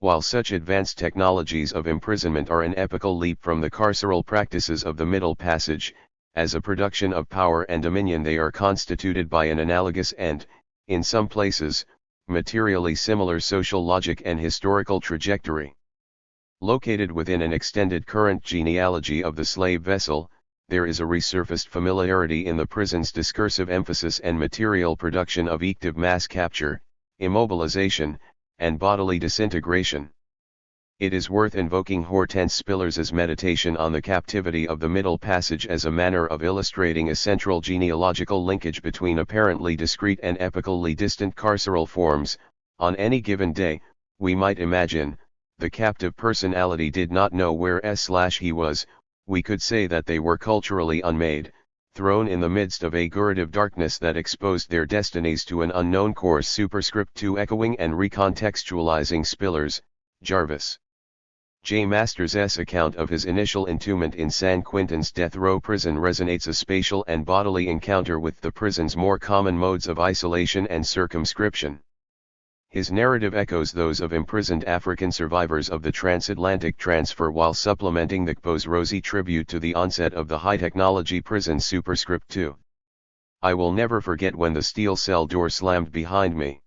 [SPEAKER 1] While such advanced technologies of imprisonment are an epical leap from the carceral practices of the Middle Passage, as a production of power and dominion they are constituted by an analogous and, in some places, materially similar social logic and historical trajectory. Located within an extended current genealogy of the slave vessel, there is a resurfaced familiarity in the prison's discursive emphasis and material production of active mass capture, immobilization, and bodily disintegration. It is worth invoking Hortense Spillers's meditation on the captivity of the Middle Passage as a manner of illustrating a central genealogical linkage between apparently discrete and epically distant carceral forms. On any given day, we might imagine, the captive personality did not know where he was. We could say that they were culturally unmade, thrown in the midst of a gurative darkness that exposed their destinies to an unknown course. Superscript 2. Echoing and recontextualizing Spillers, Jarvis J. Masters' account of his initial entombment in San Quentin's death row prison resonates. A spatial and bodily encounter with the prison's more common modes of isolation and circumscription. His narrative echoes those of imprisoned African survivors of the transatlantic transfer while supplementing the GPO's rosy tribute to the onset of the high-technology prison. Superscript 2. I will never forget when the steel cell door slammed behind me.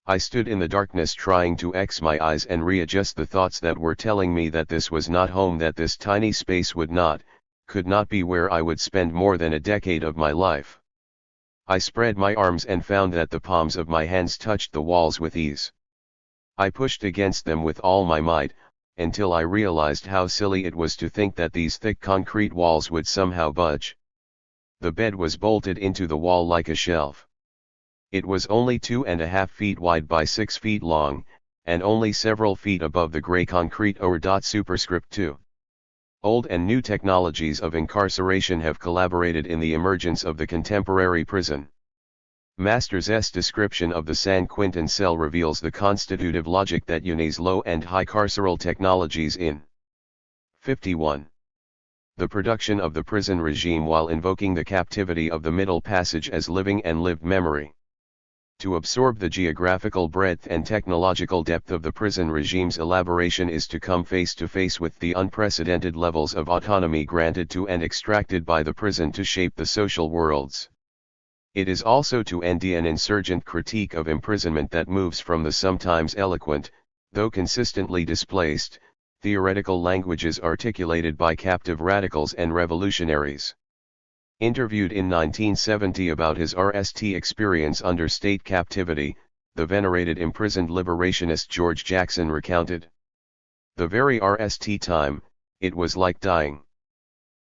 [SPEAKER 1] I stood in the darkness trying to X my eyes and readjust the thoughts that were telling me that this was not home, that this tiny space could not be where I would spend more than a decade of my life. I spread my arms and found that the palms of my hands touched the walls with ease. I pushed against them with all my might, until I realized how silly it was to think that these thick concrete walls would somehow budge. The bed was bolted into the wall like a shelf. It was only 2.5 feet wide by 6 feet long, and only several feet above the gray concrete. Superscript 2. Old and new technologies of incarceration have collaborated in the emergence of the contemporary prison. Masters' description of the San Quentin cell reveals the constitutive logic that unites low and high carceral technologies in 51. The production of the prison regime while invoking the captivity of the Middle Passage as living and lived memory. To absorb the geographical breadth and technological depth of the prison regime's elaboration is to come face to face with the unprecedented levels of autonomy granted to and extracted by the prison to shape the social worlds. It is also to end an insurgent critique of imprisonment that moves from the sometimes eloquent, though consistently displaced, theoretical languages articulated by captive radicals and revolutionaries. Interviewed in 1970 about his RST experience under state captivity, the venerated imprisoned liberationist George Jackson recounted. The very RST time, it was like dying.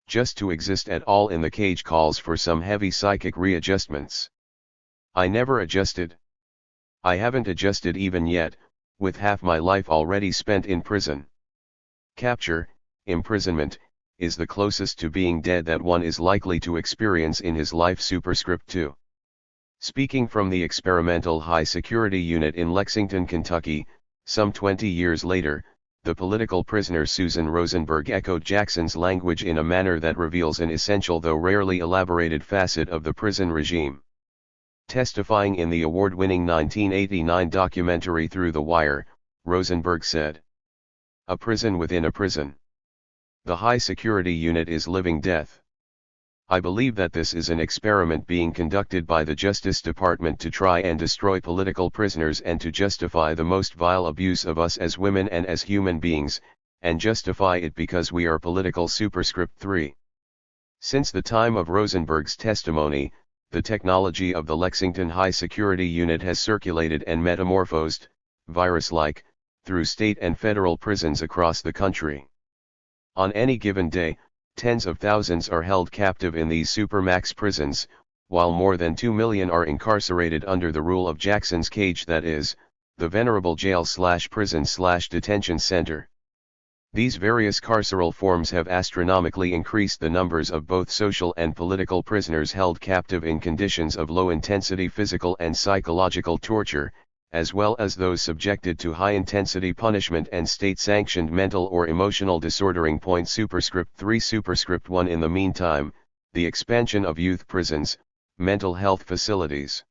[SPEAKER 1] Just to exist at all in the cage calls for some heavy psychic readjustments. I never adjusted. I haven't adjusted even yet, with half my life already spent in prison. Capture, imprisonment, is the closest to being dead that one is likely to experience in his life. Superscript 2. Speaking from the experimental high security unit in Lexington, Kentucky, some 20 years later, the political prisoner Susan Rosenberg echoed Jackson's language in a manner that reveals an essential though rarely elaborated facet of the prison regime. Testifying in the award-winning 1989 documentary Through the Wire, Rosenberg said, "A prison within a prison. The high security unit is living death. I believe that this is an experiment being conducted by the Justice Department to try and destroy political prisoners and to justify the most vile abuse of us as women and as human beings, and justify it because we are political." Superscript 3. Since the time of Rosenberg's testimony, the technology of the Lexington High Security Unit has circulated and metamorphosed, virus-like, through state and federal prisons across the country. On any given day, tens of thousands are held captive in these supermax prisons, while more than 2 million are incarcerated under the rule of Jackson's cage, that is, the venerable jail/prison/detention center. These various carceral forms have astronomically increased the numbers of both social and political prisoners held captive in conditions of low-intensity physical and psychological torture, as well as those subjected to high-intensity punishment and state-sanctioned mental or emotional disordering. Superscript 3. Superscript 1. In the meantime, the expansion of youth prisons, mental health facilities,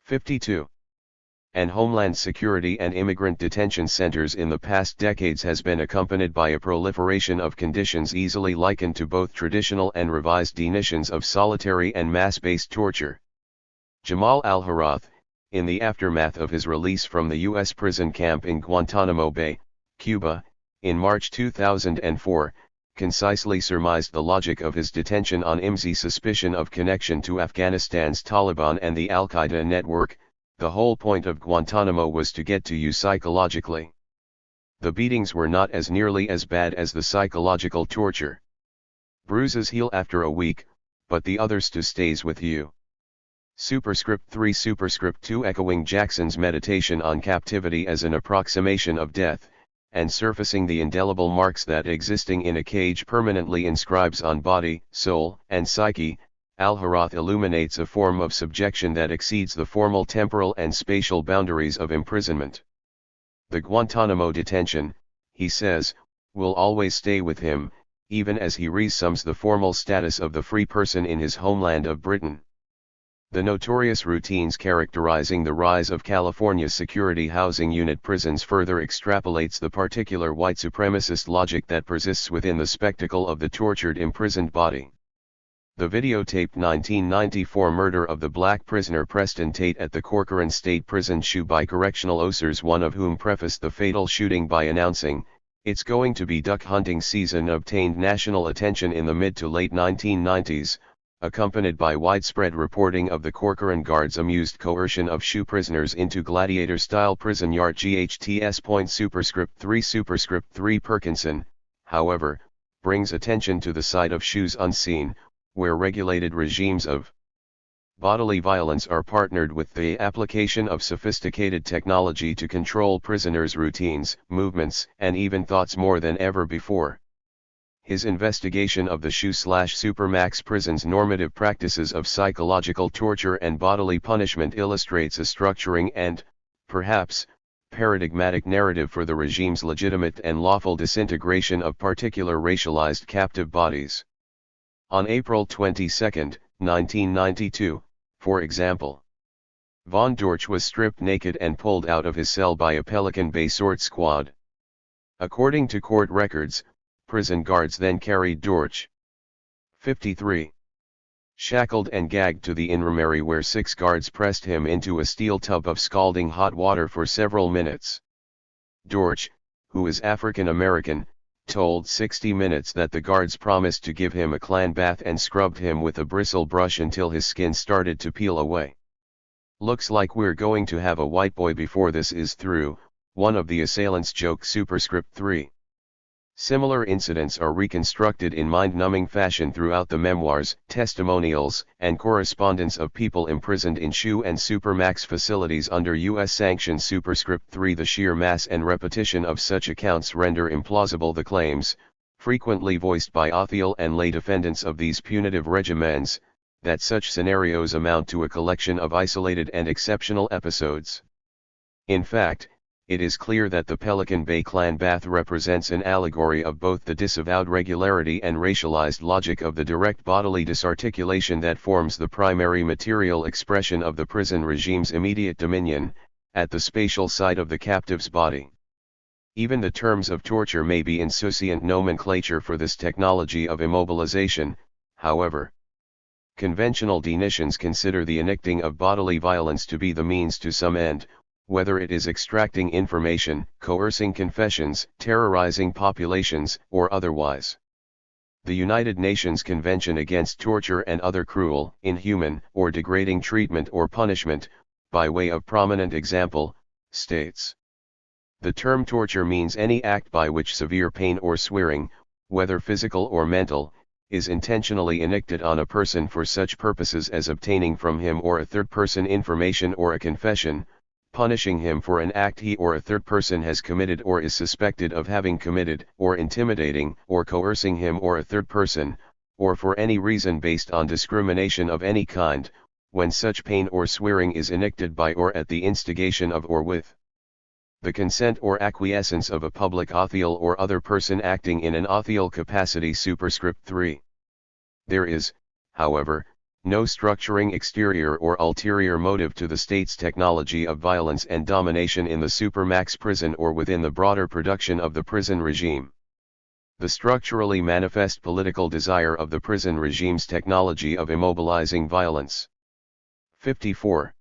[SPEAKER 1] 52, and Homeland Security and immigrant detention centers in the past decades has been accompanied by a proliferation of conditions easily likened to both traditional and revised definitions of solitary and mass-based torture. Jamal al-Harath, in the aftermath of his release from the U.S. prison camp in Guantanamo Bay, Cuba, in March 2004, concisely surmised the logic of his detention on IMSI suspicion of connection to Afghanistan's Taliban and the Al-Qaeda network. The whole point of Guantanamo was to get to you psychologically. The beatings were not as nearly as bad as the psychological torture. Bruises heal after a week, but the others too stays with you. Superscript 3 Superscript 2 Echoing Jackson's meditation on captivity as an approximation of death, and surfacing the indelible marks that existing in a cage permanently inscribes on body, soul, and psyche, Al-Harath illuminates a form of subjection that exceeds the formal temporal and spatial boundaries of imprisonment. The Guantanamo detention, he says, will always stay with him, even as he reassumes the formal status of the free person in his homeland of Britain. The notorious routines characterizing the rise of California's security housing unit prisons further extrapolates the particular white supremacist logic that persists within the spectacle of the tortured imprisoned body. The videotaped 1994 murder of the black prisoner Preston Tate at the Corcoran State Prison SHU by correctional officers, one of whom prefaced the fatal shooting by announcing, "It's going to be duck hunting season," obtained national attention in the mid to late 1990s, accompanied by widespread reporting of the Corcoran Guards' amused coercion of SHU prisoners into gladiator-style prison yard. GHTS. Superscript 3 Superscript 3 Perkinson, however, brings attention to the side of SHU's unseen, where regulated regimes of bodily violence are partnered with the application of sophisticated technology to control prisoners' routines, movements, and even thoughts more than ever before. His investigation of the SHU/Supermax prison's normative practices of psychological torture and bodily punishment illustrates a structuring and, perhaps, paradigmatic narrative for the regime's legitimate and lawful disintegration of particular racialized captive bodies. On April 22, 1992, for example, Von Dorch was stripped naked and pulled out of his cell by a Pelican Bay SWAT squad. According to court records, prison guards then carried Dorch, 53, shackled and gagged to the infirmary, where 6 guards pressed him into a steel tub of scalding hot water for several minutes. Dorch, who is African American, told 60 Minutes that the guards promised to give him a Klan bath and scrubbed him with a bristle brush until his skin started to peel away. "Looks like we're going to have a white boy before this is through," one of the assailants joked. Superscript 3. Similar incidents are reconstructed in mind-numbing fashion throughout the memoirs, testimonials, and correspondence of people imprisoned in SHU and Supermax facilities under U.S. sanctions. Superscript 3 The sheer mass and repetition of such accounts render implausible the claims, frequently voiced by official and lay defendants of these punitive regimens, that such scenarios amount to a collection of isolated and exceptional episodes. In fact, it is clear that the Pelican Bay Klan bath represents an allegory of both the disavowed regularity and racialized logic of the direct bodily disarticulation that forms the primary material expression of the prison regime's immediate dominion, at the spatial side of the captive's body. Even the terms of torture may be insouciant nomenclature for this technology of immobilization, however. Conventional definitions consider the enacting of bodily violence to be the means to some end, whether it is extracting information, coercing confessions, terrorizing populations, or otherwise. The United Nations Convention Against Torture and Other Cruel, Inhuman, or Degrading Treatment or Punishment, by way of prominent example, states, "The term torture means any act by which severe pain or swearing, whether physical or mental, is intentionally enacted on a person for such purposes as obtaining from him or a third person information or a confession, punishing him for an act he or a third person has committed or is suspected of having committed, or intimidating or coercing him or a third person, or for any reason based on discrimination of any kind, when such pain or swearing is enacted by or at the instigation of or with the consent or acquiescence of a public official or other person acting in an official capacity." Superscript 3. There is, however, no structuring exterior or ulterior motive to the state's technology of violence and domination in the Supermax prison or within the broader production of the prison regime. The structurally manifest political desire of the prison regime's technology of immobilizing violence. 54.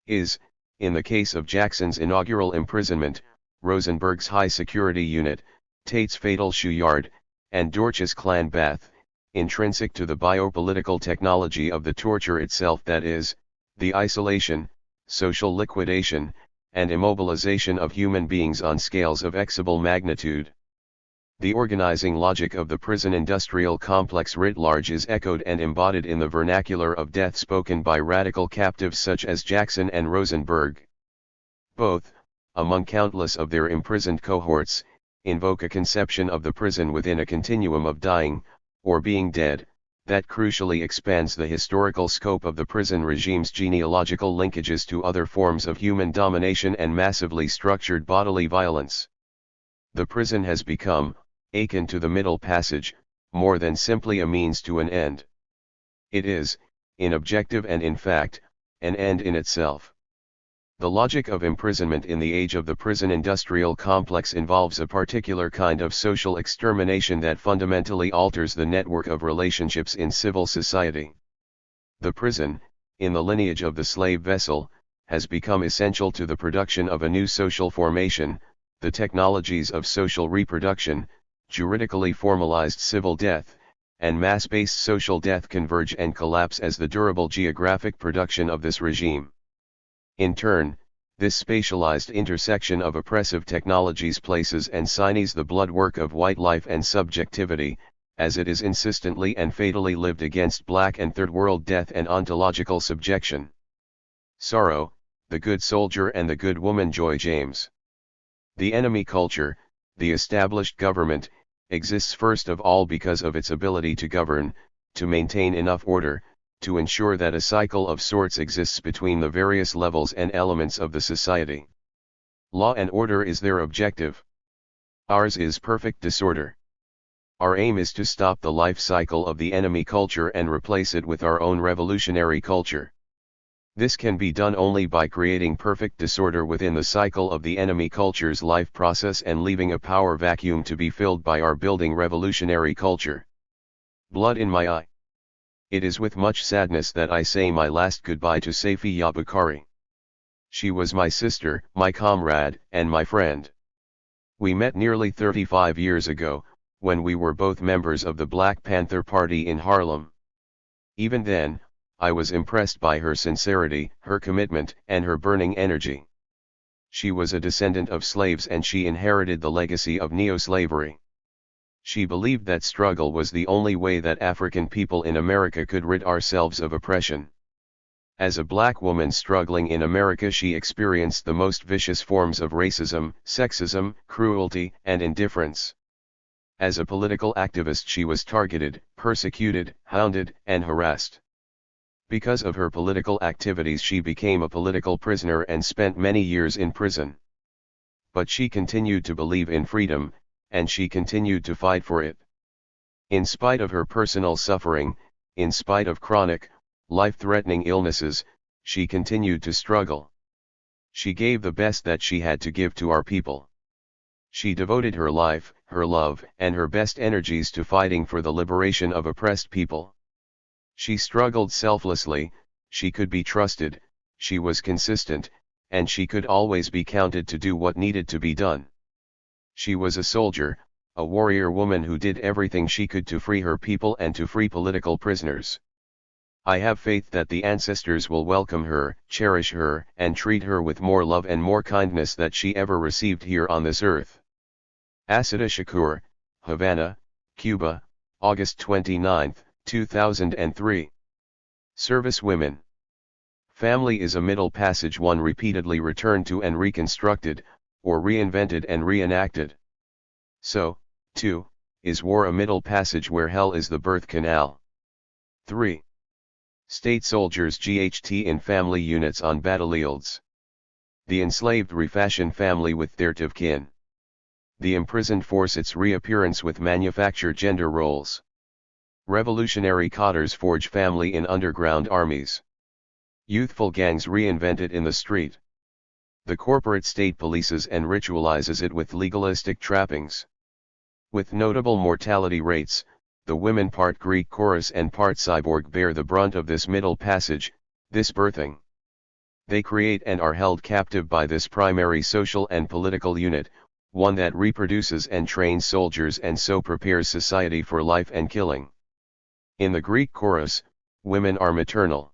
[SPEAKER 1] Is, in the case of Jackson's inaugural imprisonment, Rosenberg's high-security unit, Tate's fatal SHU yard, and Dorch's Klan bath, intrinsic to the biopolitical technology of the torture itself, that is, the isolation, social liquidation, and immobilization of human beings on scales of exable magnitude. The organizing logic of the prison industrial complex writ large is echoed and embodied in the vernacular of death spoken by radical captives such as Jackson and Rosenberg. Both, among countless of their imprisoned cohorts, invoke a conception of the prison within a continuum of dying, or being dead, that crucially expands the historical scope of the prison regime's genealogical linkages to other forms of human domination and massively structured bodily violence. The prison has become, akin to the Middle Passage, more than simply a means to an end. It is, in objective and in fact, an end in itself. The logic of imprisonment in the age of the prison industrial complex involves a particular kind of social extermination that fundamentally alters the network of relationships in civil society. The prison, in the lineage of the slave vessel, has become essential to the production of a new social formation. The technologies of social reproduction, juridically formalized civil death, and mass-based social death converge and collapse as the durable geographic production of this regime. In turn, this spatialized intersection of oppressive technologies places and signees the blood work of white life and subjectivity, as it is insistently and fatally lived against black and third world death and ontological subjection. Sorrow, the good soldier and the good woman. Joy James. The enemy culture, the established government, exists first of all because of its ability to govern, to maintain enough order, to ensure that a cycle of sorts exists between the various levels and elements of the society. Law and order is their objective. Ours is perfect disorder. Our aim is to stop the life cycle of the enemy culture and replace it with our own revolutionary culture. This can be done only by creating perfect disorder within the cycle of the enemy culture's life process and leaving a power vacuum to be filled by our building revolutionary culture. Blood in my eye. It is with much sadness that I say my last goodbye to Safiya Bukhari. She was my sister, my comrade, and my friend. We met nearly 35 years ago, when we were both members of the Black Panther Party in Harlem. Even then, I was impressed by her sincerity, her commitment, and her burning energy. She was a descendant of slaves and she inherited the legacy of neo-slavery. She believed that struggle was the only way that African people in America could rid ourselves of oppression. As a black woman struggling in America, she experienced the most vicious forms of racism, sexism, cruelty, and indifference. As a political activist, she was targeted, persecuted, hounded, and harassed. Because of her political activities, she became a political prisoner and spent many years in prison. But she continued to believe in freedom, and she continued to fight for it. In spite of her personal suffering, in spite of chronic, life-threatening illnesses, she continued to struggle. She gave the best that she had to give to our people. She devoted her life, her love, and her best energies to fighting for the liberation of oppressed people. She struggled selflessly, she could be trusted, she was consistent, and she could always be counted to do what needed to be done. She was a soldier, a warrior woman who did everything she could to free her people and to free political prisoners. I have faith that the ancestors will welcome her, cherish her, and treat her with more love and more kindness than she ever received here on this earth. Asada Shakur, Havana, Cuba, August 29, 2003. Service women. Family is a middle passage, one repeatedly returned to and reconstructed, or reinvented and reenacted. So, too, is war a middle passage where hell is the birth canal. 3. State soldiers GHT in family units on battlefields. The enslaved refashion family with their kin. The imprisoned force its reappearance with manufacture gender roles. Revolutionary cotters forge family in underground armies. Youthful gangs reinvented in the street. The corporate state polices and ritualizes it with legalistic trappings. With notable mortality rates, the women part Greek chorus and part cyborg bear the brunt of this middle passage, this birthing. They create and are held captive by this primary social and political unit, one that reproduces and trains soldiers and so prepares society for life and killing. In the Greek chorus, women are maternal.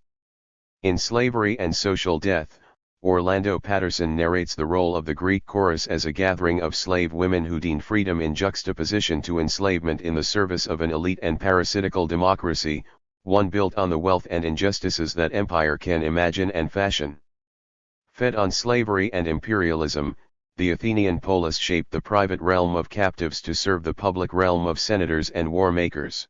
[SPEAKER 1] In slavery and social death, Orlando Patterson narrates the role of the Greek chorus as a gathering of slave women who deemed freedom in juxtaposition to enslavement in the service of an elite and parasitical democracy, one built on the wealth and injustices that empire can imagine and fashion. Fed on slavery and imperialism, the Athenian polis shaped the private realm of captives to serve the public realm of senators and war makers.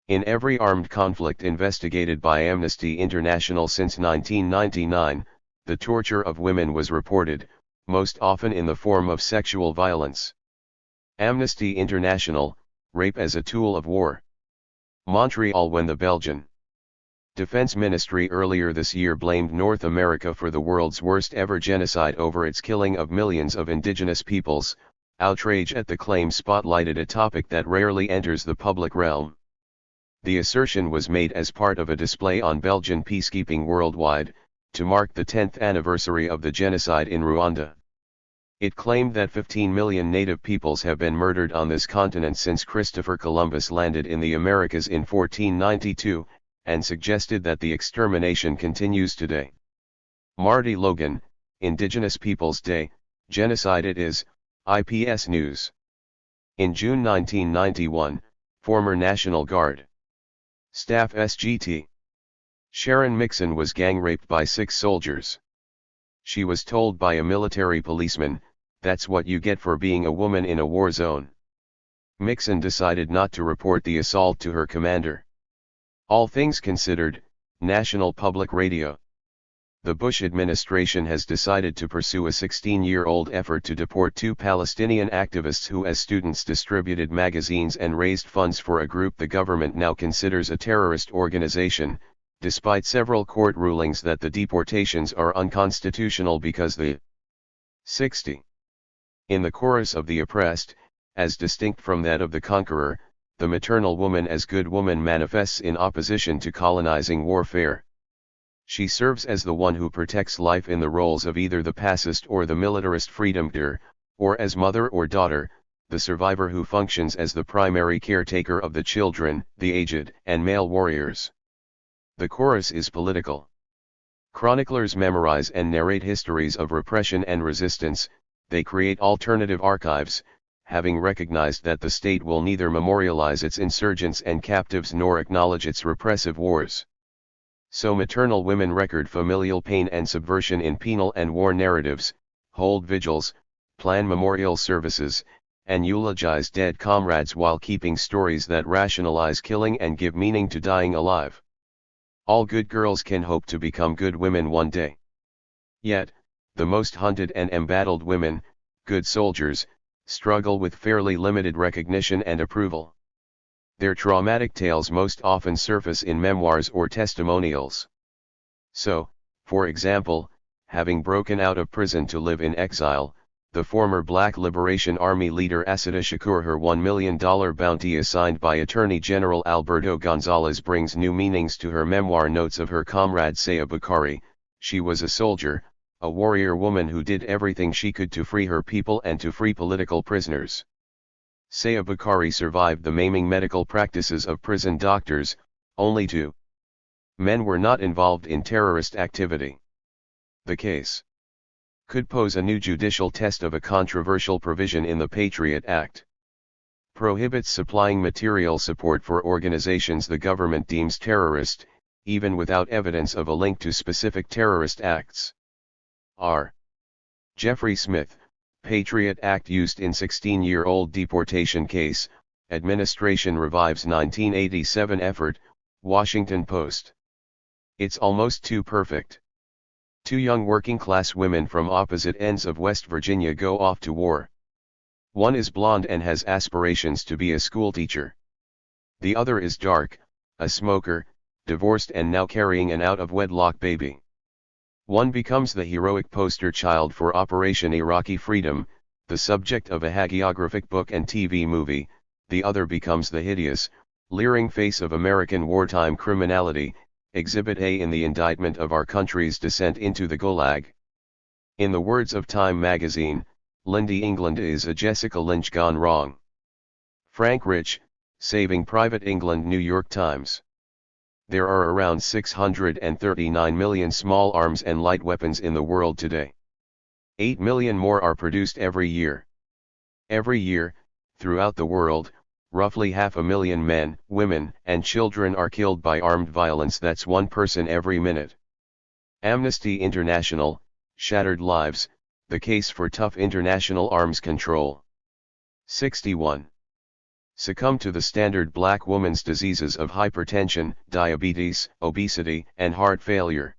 [SPEAKER 1] In every armed conflict investigated by Amnesty International since 1999, the torture of women was reported, most often in the form of sexual violence. Amnesty International, rape as a tool of war. Montreal. When the Belgian Defense Ministry earlier this year blamed North America for the world's worst ever genocide over its killing of millions of indigenous peoples, outrage at the claim spotlighted a topic that rarely enters the public realm. The assertion was made as part of a display on Belgian peacekeeping worldwide, to mark the 10th anniversary of the genocide in Rwanda. It claimed that 15 million native peoples have been murdered on this continent since Christopher Columbus landed in the Americas in 1492, and suggested that the extermination continues today. Marty Logan, Indigenous Peoples Day, Genocide It Is, IPS News. In June 1991, former National Guard Staff SGT Sharon Mixon was gang-raped by 6 soldiers. She was told by a military policeman, "That's what you get for being a woman in a war zone." Mixon decided not to report the assault to her commander. All things considered, National Public Radio. The Bush administration has decided to pursue a 16-year-old effort to deport 2 Palestinian activists who as students distributed magazines and raised funds for a group the government now considers a terrorist organization, despite several court rulings that the deportations are unconstitutional because the 60. In the chorus of the oppressed, as distinct from that of the conqueror, the maternal woman as good woman manifests in opposition to colonizing warfare. She serves as the one who protects life in the roles of either the pacifist or the militarist freedom fighter, or as mother or daughter, the survivor who functions as the primary caretaker of the children, the aged, and male warriors. The chorus is political. Chroniclers memorize and narrate histories of repression and resistance. They create alternative archives, having recognized that the state will neither memorialize its insurgents and captives nor acknowledge its repressive wars. So maternal women record familial pain and subversion in penal and war narratives, hold vigils, plan memorial services, and eulogize dead comrades while keeping stories that rationalize killing and give meaning to dying alive. All good girls can hope to become good women one day. Yet, the most hunted and embattled women, good soldiers, struggle with fairly limited recognition and approval. Their traumatic tales most often surface in memoirs or testimonials. So, for example, having broken out of prison to live in exile, the former Black Liberation Army leader Assata Shakur, her $1 million bounty assigned by Attorney General Alberto Gonzales, brings new meanings to her memoir notes of her comrade Saya Bukhari. She was a soldier, a warrior woman who did everything she could to free her people and to free political prisoners. Saya Bukhari survived the maiming medical practices of prison doctors, only 2 men were not involved in terrorist activity. The case could pose a new judicial test of a controversial provision in the Patriot Act. Prohibits supplying material support for organizations the government deems terrorist, even without evidence of a link to specific terrorist acts. R. Jeffrey Smith, Patriot Act used in 16-year-old deportation case, administration revives 1987 effort, Washington Post. It's almost too perfect. 2 young working-class women from opposite ends of West Virginia go off to war. One is blonde and has aspirations to be a schoolteacher. The other is dark, a smoker, divorced and now carrying an out-of-wedlock baby. One becomes the heroic poster child for Operation Iraqi Freedom, the subject of a hagiographic book and TV movie. The other becomes the hideous, leering face of American wartime criminality, Exhibit A in the indictment of our country's descent into the Gulag. In the words of Time magazine, Lindy England is a Jessica Lynch gone wrong. Frank Rich, Saving Private England, New York Times. There are around 639 million small arms and light weapons in the world today. 8 million more are produced every year. Every year, throughout the world, roughly 500,000 men, women, and children are killed by armed violence. That's one person every minute. Amnesty International, Shattered Lives, the case for tough international arms control. 61. Succumb to the standard black woman's diseases of hypertension, diabetes, obesity, and heart failure.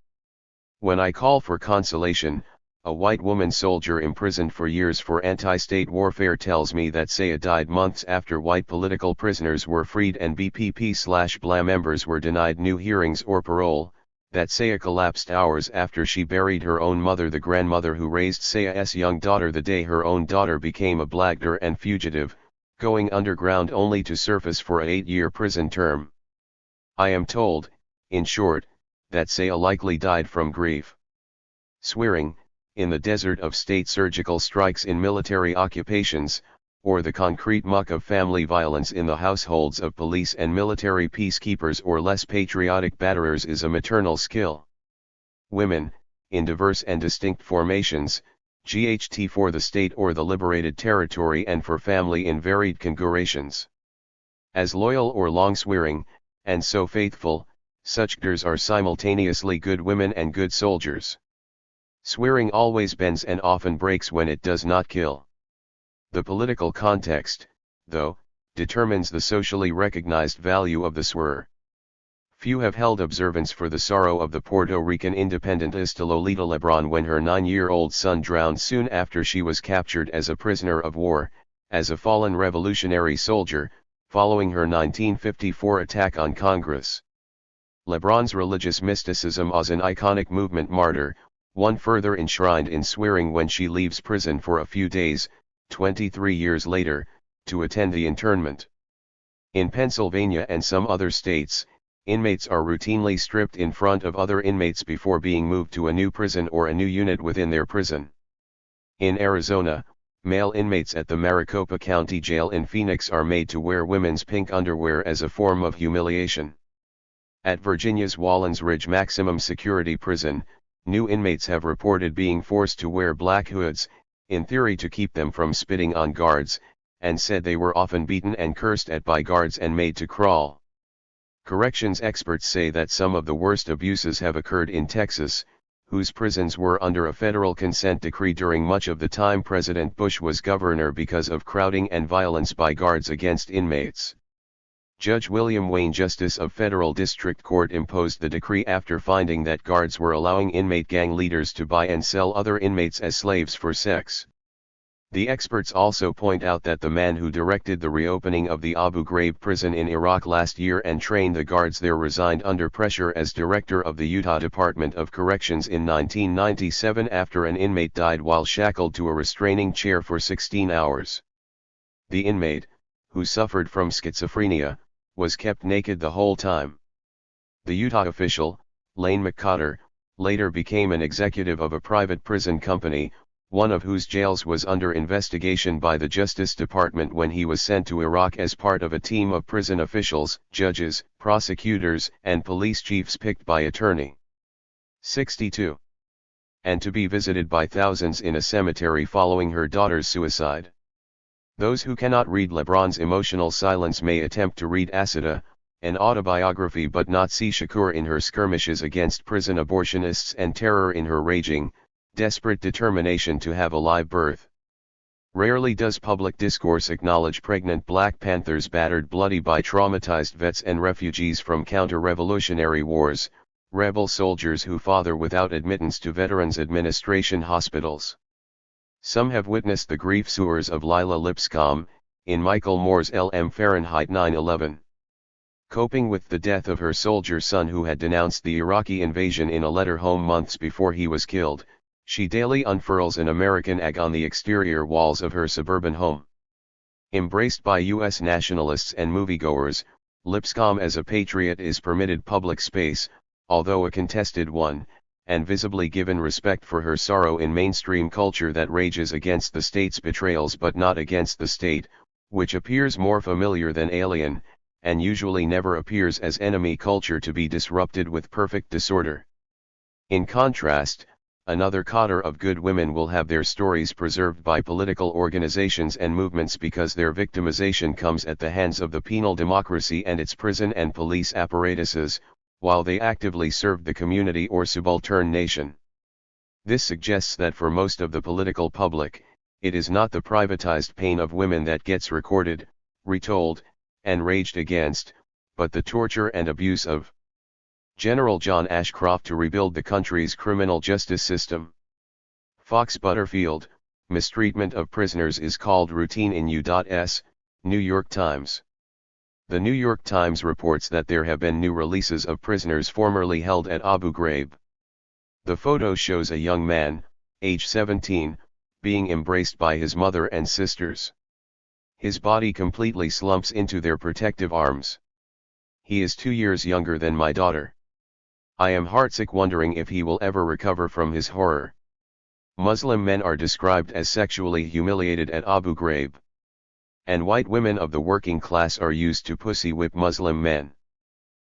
[SPEAKER 1] When I call for consolation, a white woman soldier imprisoned for years for anti-state warfare tells me that Saya died months after white political prisoners were freed and BPP/BLA members were denied new hearings or parole, that Saya collapsed hours after she buried her own mother, the grandmother who raised Saya's young daughter, the day her own daughter became a blagger and fugitive, going underground only to surface for an 8-year prison term. I am told, in short, that Saya likely died from grief. Swearing, in the desert of state surgical strikes in military occupations, or the concrete muck of family violence in the households of police and military peacekeepers or less patriotic batterers, is a maternal skill. Women, in diverse and distinct formations, GHT for the state or the liberated territory and for family in varied configurations. As loyal or long-swearing, and so faithful, such gers are simultaneously good women and good soldiers. Swearing always bends and often breaks when it does not kill. The political context, though, determines the socially recognized value of the swearer. Few have held observance for the sorrow of the Puerto Rican independentista Lolita Lebron when her 9-year-old son drowned soon after she was captured as a prisoner of war, as a fallen revolutionary soldier, following her 1954 attack on Congress. Lebron's religious mysticism as an iconic movement martyr, one further enshrined in swearing when she leaves prison for a few days, 23 years later, to attend the internment. In Pennsylvania and some other states, inmates are routinely stripped in front of other inmates before being moved to a new prison or a new unit within their prison. In Arizona, male inmates at the Maricopa County Jail in Phoenix are made to wear women's pink underwear as a form of humiliation. At Virginia's Wallens Ridge Maximum Security Prison, new inmates have reported being forced to wear black hoods, in theory to keep them from spitting on guards, and said they were often beaten and cursed at by guards and made to crawl. Corrections experts say that some of the worst abuses have occurred in Texas, whose prisons were under a federal consent decree during much of the time President Bush was governor because of crowding and violence by guards against inmates. Judge William Wayne, Justice of Federal District Court, imposed the decree after finding that guards were allowing inmate gang leaders to buy and sell other inmates as slaves for sex. The experts also point out that the man who directed the reopening of the Abu Ghraib prison in Iraq last year and trained the guards there resigned under pressure as director of the Utah Department of Corrections in 1997 after an inmate died while shackled to a restraining chair for 16 hours. The inmate, who suffered from schizophrenia, was kept naked the whole time. The Utah official, Lane McCotter, later became an executive of a private prison company, one of whose jails was under investigation by the Justice Department when he was sent to Iraq as part of a team of prison officials, judges, prosecutors, and police chiefs picked by attorney. 62. And to be visited by thousands in a cemetery following her daughter's suicide. Those who cannot read Lebron's emotional silence may attempt to read Asada, an autobiography, but not see Shakur in her skirmishes against prison abortionists and terror in her raging, desperate determination to have a live birth. Rarely does public discourse acknowledge pregnant Black Panthers battered bloody by traumatized vets and refugees from counter-revolutionary wars, rebel soldiers who father without admittance to Veterans Administration hospitals. Some have witnessed the grief sewers of Lila Lipscomb, in Michael Moore's LM Fahrenheit 9/11. Coping with the death of her soldier son who had denounced the Iraqi invasion in a letter home months before he was killed, she daily unfurls an American egg on the exterior walls of her suburban home. Embraced by U.S. nationalists and moviegoers, Lipscomb as a patriot is permitted public space, although a contested one, and visibly given respect for her sorrow in mainstream culture that rages against the state's betrayals but not against the state, which appears more familiar than alien, and usually never appears as enemy culture to be disrupted with perfect disorder. In contrast, another cadre of good women will have their stories preserved by political organizations and movements because their victimization comes at the hands of the penal democracy and its prison and police apparatuses, while they actively served the community or subaltern nation. This suggests that for most of the political public, it is not the privatized pain of women that gets recorded, retold, and raged against, but the torture and abuse of General John Ashcroft to rebuild the country's criminal justice system. Fox Butterfield, mistreatment of prisoners is called routine in U.S., New York Times. The New York Times reports that there have been new releases of prisoners formerly held at Abu Ghraib. The photo shows a young man, age 17, being embraced by his mother and sisters. His body completely slumps into their protective arms. He is 2 years younger than my daughter. I am heartsick wondering if he will ever recover from his horror. Muslim men are described as sexually humiliated at Abu Ghraib. And white women of the working class are used to pussy whip Muslim men.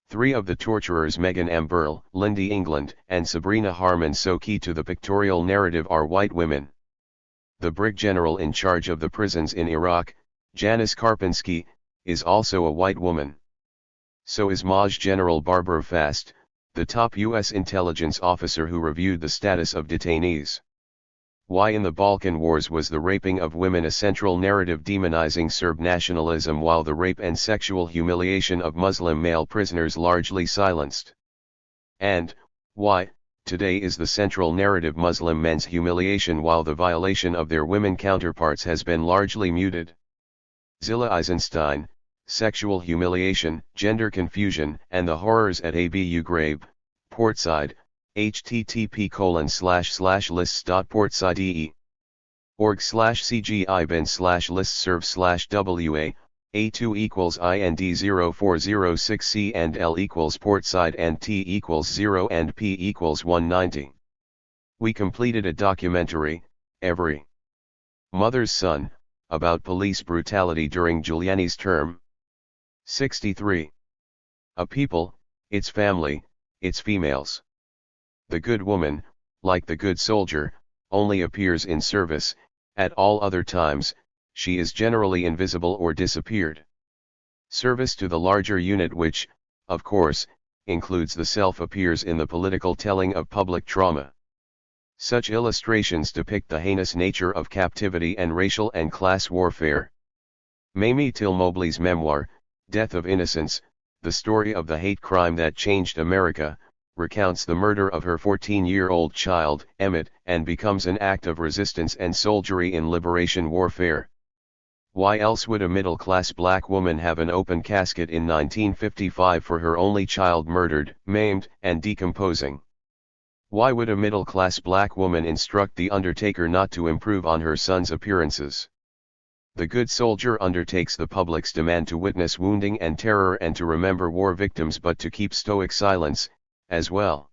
[SPEAKER 1] 3 of the torturers, Megan Amberle, Lindy England, and Sabrina Harmon, so key to the pictorial narrative, are white women. The Brig General in charge of the prisons in Iraq, Janice Karpinski, is also a white woman. So is Maj General Barbara Fast, the top U.S. intelligence officer who reviewed the status of detainees. Why in the Balkan Wars was the raping of women a central narrative demonizing Serb nationalism while the rape and sexual humiliation of Muslim male prisoners largely silenced? And, why, today is the central narrative Muslim men's humiliation while the violation of their women counterparts has been largely muted? Zilla Eisenstein, Sexual Humiliation, Gender Confusion, and the Horrors at Abu Ghraib, Portside, http://lists.portside.org/cgi/bin/listserv/wa, A2 equals IND 0406 C and L equals Portside and T equals 0 and P equals 190. We completed a documentary, Every Mother's Son, about police brutality during Giuliani's term. 63. A people, its family, its females. The good woman, like the good soldier, only appears in service. At all other times, she is generally invisible or disappeared. Service to the larger unit, which, of course, includes the self, appears in the political telling of public trauma. Such illustrations depict the heinous nature of captivity and racial and class warfare. Mamie Till Mobley's memoir, Death of Innocence, the story of the hate crime that changed America, recounts the murder of her 14-year-old child, Emmett, and becomes an act of resistance and soldiery in liberation warfare. Why else would a middle-class black woman have an open casket in 1955 for her only child murdered, maimed, and decomposing? Why would a middle-class black woman instruct the undertaker not to improve on her son's appearances? The good soldier undertakes the public's demand to witness wounding and terror and to remember war victims, but to keep stoic silence, as well.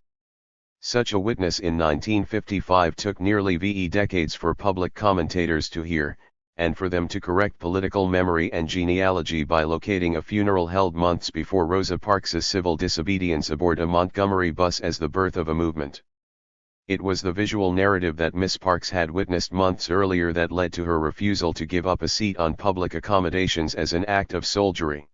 [SPEAKER 1] Such a witness in 1955 took nearly 20 decades for public commentators to hear, and for them to correct political memory and genealogy by locating a funeral held months before Rosa Parks's civil disobedience aboard a Montgomery bus as the birth of a movement. It was the visual narrative that Miss Parks had witnessed months earlier that led to her refusal to give up a seat on public accommodations as an act of soldiery.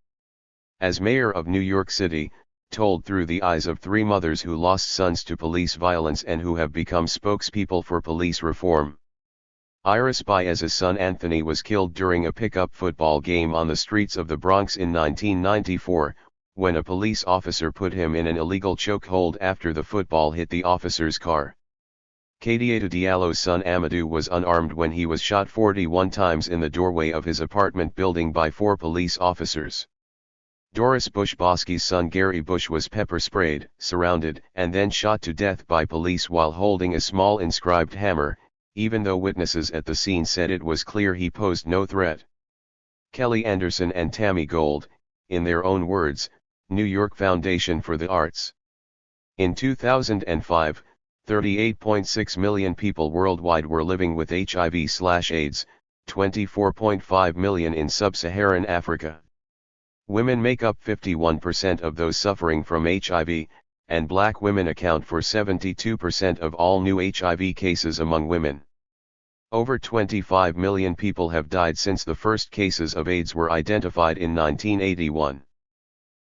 [SPEAKER 1] As mayor of New York City, told through the eyes of 3 mothers who lost sons to police violence and who have become spokespeople for police reform. Iris Baez's son Anthony was killed during a pickup football game on the streets of the Bronx in 1994, when a police officer put him in an illegal chokehold after the football hit the officer's car. Kadiata Diallo's son Amadou was unarmed when he was shot 41 times in the doorway of his apartment building by 4 police officers. Doris Bush-Bosky's son Gary Bush was pepper sprayed, surrounded, and then shot to death by police while holding a small inscribed hammer, even though witnesses at the scene said it was clear he posed no threat. Kelly Anderson and Tammy Gold, in their own words, New York Foundation for the Arts. In 2005, 38.6 million people worldwide were living with HIV/AIDS, 24.5 million in sub-Saharan Africa. Women make up 51% of those suffering from HIV, and black women account for 72% of all new HIV cases among women. Over 25 million people have died since the first cases of AIDS were identified in 1981.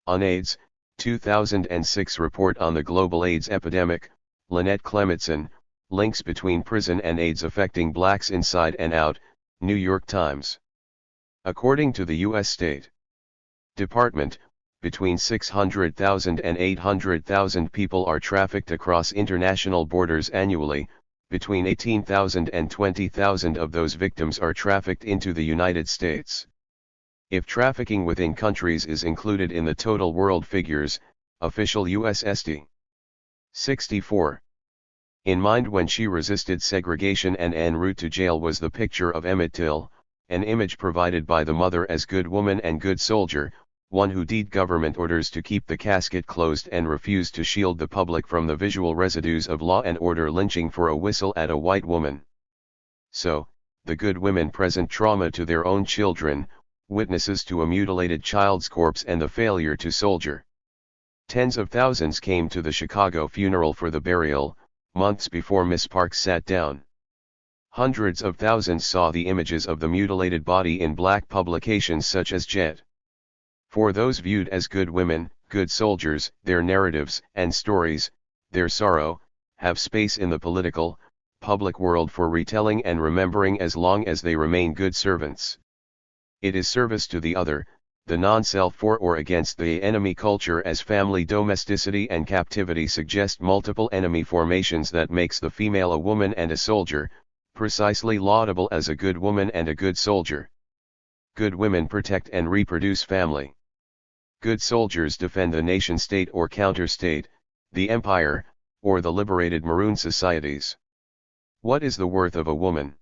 [SPEAKER 1] On AIDS, 2006 report on the global AIDS epidemic, Lynette Clemetson, links between prison and AIDS affecting blacks inside and out, New York Times. According to the U.S. State Department, between 600,000 and 800,000 people are trafficked across international borders annually. Between 18,000 and 20,000 of those victims are trafficked into the United States. If trafficking within countries is included in the total world figures, official U.S. St. 64. In mind when she resisted segregation and en route to jail was the picture of Emmett Till, an image provided by the mother as good woman and good soldier, one who did government orders to keep the casket closed and refused to shield the public from the visual residues of law and order lynching for a whistle at a white woman. So, the good women present trauma to their own children, witnesses to a mutilated child's corpse and the failure to soldier. Tens of thousands came to the Chicago funeral for the burial, months before Miss Parks sat down. Hundreds of thousands saw the images of the mutilated body in black publications such as Jet. For those viewed as good women, good soldiers, their narratives and stories, their sorrow, have space in the political, public world for retelling and remembering as long as they remain good servants. It is service to the other, the non-self for or against the enemy culture as family domesticity and captivity suggest multiple enemy formations that makes the female a woman and a soldier, precisely laudable as a good woman and a good soldier. Good women protect and reproduce family. Good soldiers defend the nation-state or counter-state, the empire, or the liberated maroon societies. What is the worth of a woman?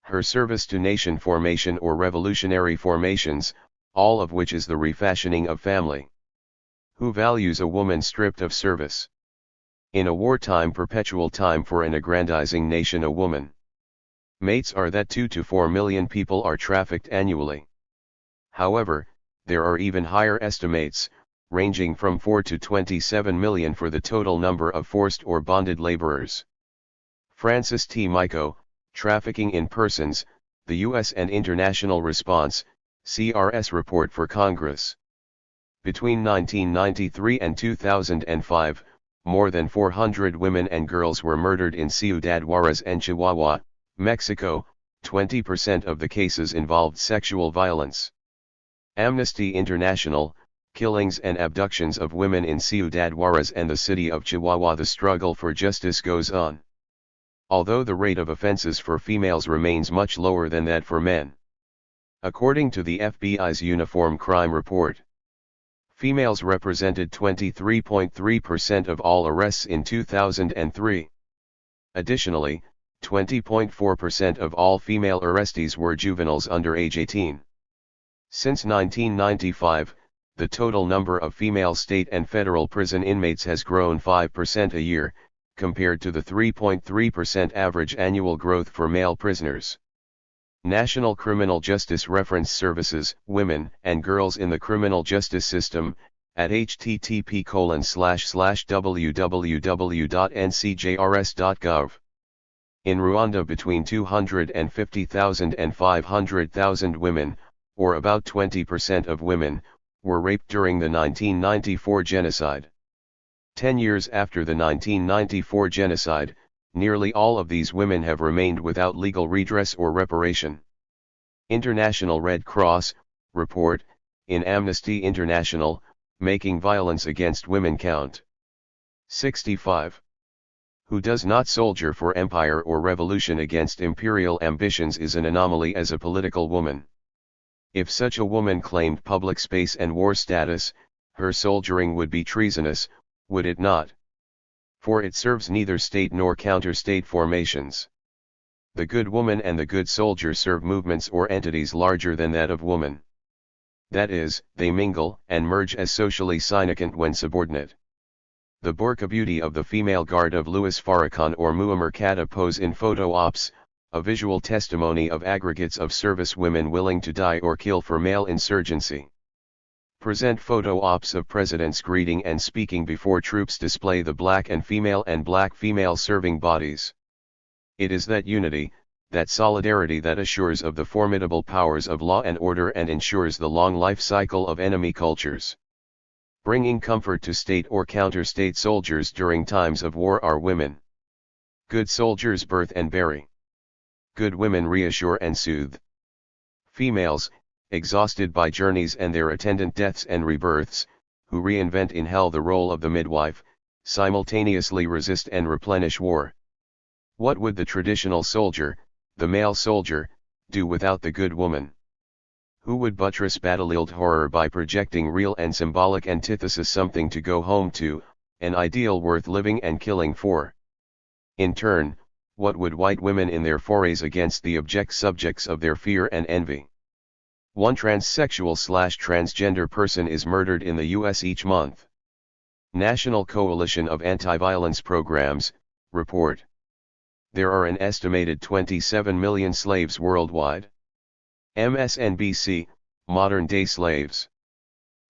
[SPEAKER 1] Her service to nation formation or revolutionary formations, all of which is the refashioning of family. Who values a woman stripped of service? In a wartime perpetual time for an aggrandizing nation a woman. Mates are that 2 to 4 million people are trafficked annually. However, there are even higher estimates, ranging from 4 to 27 million for the total number of forced or bonded laborers. Francis T. Mico, Trafficking in Persons, the U.S. and International Response, CRS Report for Congress. Between 1993 and 2005, more than 400 women and girls were murdered in Ciudad Juarez and Chihuahua, Mexico. 20% of the cases involved sexual violence. Amnesty International, Killings and Abductions of Women in Ciudad Juarez and the City of Chihuahua. The struggle for justice goes on. Although the rate of offenses for females remains much lower than that for men. According to the FBI's Uniform Crime Report, females represented 23.3% of all arrests in 2003. Additionally, 20.4% of all female arrestees were juveniles under age 18. Since 1995, the total number of female state and federal prison inmates has grown 5% a year, compared to the 3.3% average annual growth for male prisoners. National Criminal Justice Reference Services, Women and Girls in the Criminal Justice System, at http://www.ncjrs.gov. In Rwanda, between 250,000 and 500,000 women, or about 20% of women, were raped during the 1994 genocide. 10 years after the 1994 genocide, nearly all of these women have remained without legal redress or reparation. International Red Cross, report, in Amnesty International, Making Violence Against Women Count. 65. Who does not soldier for empire or revolution against imperial ambitions is an anomaly as a political woman. If such a woman claimed public space and war status, her soldiering would be treasonous, would it not? For it serves neither state nor counter-state formations. The good woman and the good soldier serve movements or entities larger than that of woman. That is, they mingle and merge as socially significant when subordinate. The burqa beauty of the female guard of Louis Farrakhan or Muammar Gaddafi pose in photo ops, a visual testimony of aggregates of service women willing to die or kill for male insurgency. Present photo ops of presidents greeting and speaking before troops. Display the black female serving bodies. It is that unity, that solidarity that assures of the formidable powers of law and order and ensures the long life cycle of enemy cultures. Bringing comfort to state or counter-state soldiers during times of war are women. Good soldiers birth and bury. Good women reassure and soothe. Females, exhausted by journeys and their attendant deaths and rebirths, who reinvent in hell the role of the midwife, simultaneously resist and replenish war. What would the traditional soldier, the male soldier, do without the good woman? Who would buttress battlefield horror by projecting real and symbolic antithesis, something to go home to, an ideal worth living and killing for? In turn, what would white women in their forays against the abject subjects of their fear and envy? One transsexual/transgender person is murdered in the U.S. each month. National Coalition of Anti-Violence Programs, report. There are an estimated 27 million slaves worldwide. MSNBC, modern-day slaves.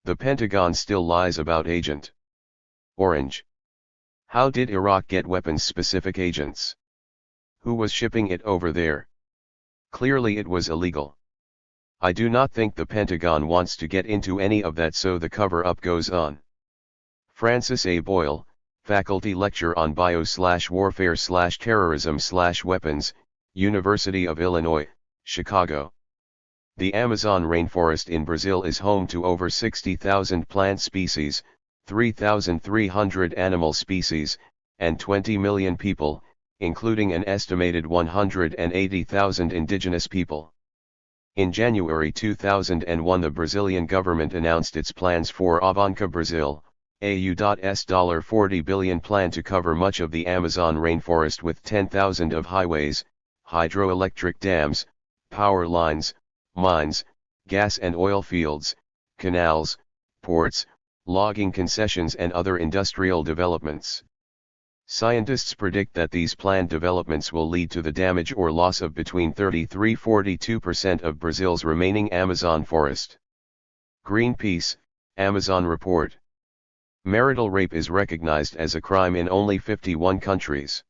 [SPEAKER 1] The Pentagon still lies about Agent Orange. How did Iraq get weapons-specific agents? Who was shipping it over there? Clearly it was illegal. I do not think the Pentagon wants to get into any of that, so the cover-up goes on. Francis A. Boyle, Faculty Lecture on Bio/Warfare/Terrorism/Weapons, University of Illinois, Chicago. The Amazon rainforest in Brazil is home to over 60,000 plant species, 3,300 animal species, and 20 million people, including an estimated 180,000 indigenous people. In January 2001, the Brazilian government announced its plans for Avanca Brazil, AU's $40 billion plan to cover much of the Amazon rainforest with 10,000 of highways, hydroelectric dams, power lines, mines, gas and oil fields, canals, ports, logging concessions and other industrial developments. Scientists predict that these planned developments will lead to the damage or loss of between 33–42% of Brazil's remaining Amazon forest. Greenpeace, Amazon report. Marital rape is recognized as a crime in only 51 countries.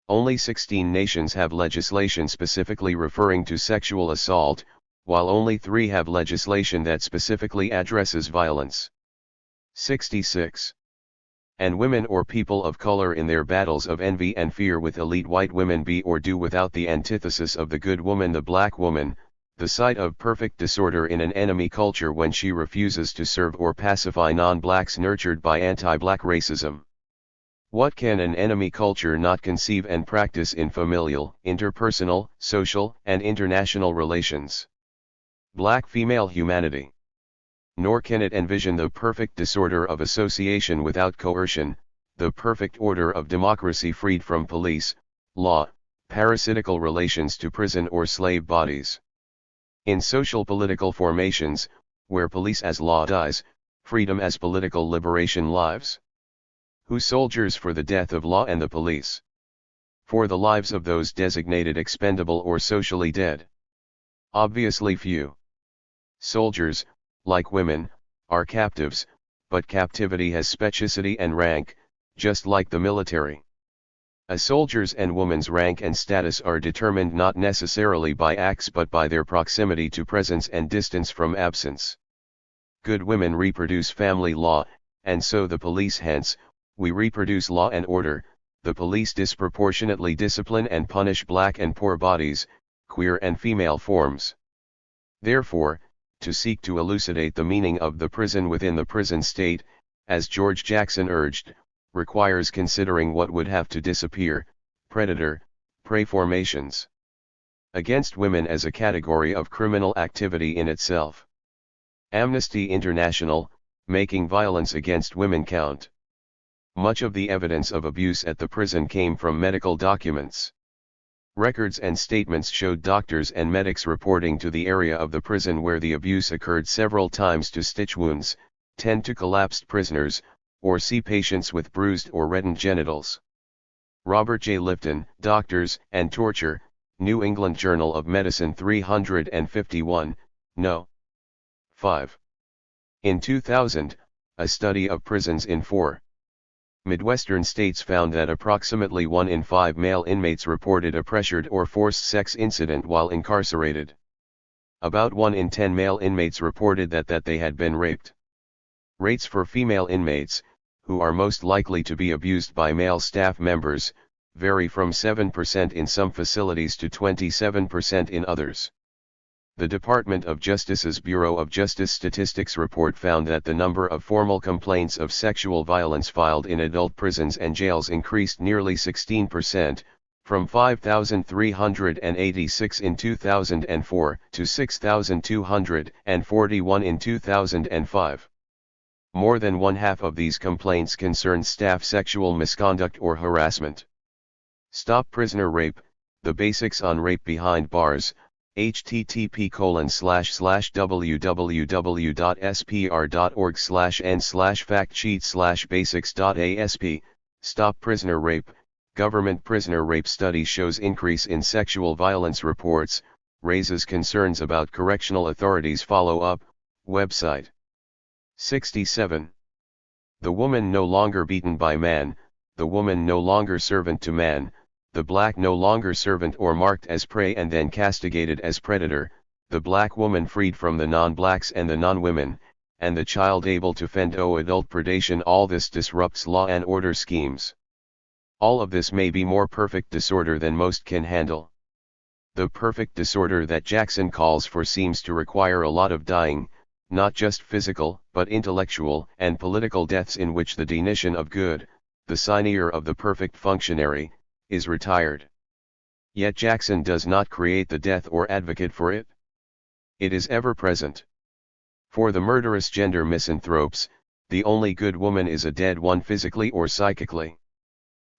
[SPEAKER 1] Only 16 nations have legislation specifically referring to sexual assault, while only 3 have legislation that specifically addresses violence. 66. And women or people of color in their battles of envy and fear with elite white women be or do without the antithesis of the good woman, the black woman, the site of perfect disorder in an enemy culture when she refuses to serve or pacify non-blacks nurtured by anti-black racism. What can an enemy culture not conceive and practice in familial, interpersonal, social, and international relations? Black female humanity. Nor can it envision the perfect disorder of association without coercion, the perfect order of democracy freed from police, law, parasitical relations to prison or slave bodies. In social political formations, where police as law dies, freedom as political liberation lives. Who soldiers for the death of law and the police? For the lives of those designated expendable or socially dead? Obviously few. Soldiers, like women, are captives, but captivity has specificity and rank, just like the military. A soldier's and woman's rank and status are determined not necessarily by acts but by their proximity to presence and distance from absence. Good women reproduce family law, and so the police. Hence, we reproduce law and order. The police disproportionately discipline and punish black and poor bodies, queer and female forms. Therefore, to seek to elucidate the meaning of the prison within the prison state, as George Jackson urged, requires considering what would have to disappear: predator-prey formations. Against women as a category of criminal activity in itself. Amnesty International, making violence against women count. Much of the evidence of abuse at the prison came from medical documents. Records and statements showed doctors and medics reporting to the area of the prison where the abuse occurred several times to stitch wounds, tend to collapsed prisoners, or see patients with bruised or reddened genitals. Robert J. Lifton, Doctors and Torture, New England Journal of Medicine 351, No. 5. In 2000, a study of prisons in 4 Midwestern states found that approximately 1 in 5 male inmates reported a pressured or forced sex incident while incarcerated. About 1 in 10 male inmates reported that they had been raped. Rates for female inmates, who are most likely to be abused by male staff members, vary from 7% in some facilities to 27% in others. The Department of Justice's Bureau of Justice Statistics report found that the number of formal complaints of sexual violence filed in adult prisons and jails increased nearly 16%, from 5,386 in 2004 to 6,241 in 2005. More than one-half of these complaints concern staff sexual misconduct or harassment. Stop Prisoner Rape, The Basics on Rape Behind Bars, http://www.spr.org/n/factsheet/basics.asp, Stop Prisoner Rape, Government Prisoner Rape Study shows increase in sexual violence reports, raises concerns about correctional authorities follow-up, website. 67. The woman no longer beaten by man, the woman no longer servant to man, the black no longer servant or marked as prey and then castigated as predator, the black woman freed from the non-blacks and the non-women, and the child able to fend adult predation. All this disrupts law and order schemes. All of this may be more perfect disorder than most can handle. The perfect disorder that Jackson calls for seems to require a lot of dying, not just physical but intellectual and political deaths in which the definition of good, the cynier of the perfect functionary, is retired. Yet Jackson does not create the death or advocate for it. It is ever present. For the murderous gender misanthropes, the only good woman is a dead one physically or psychically.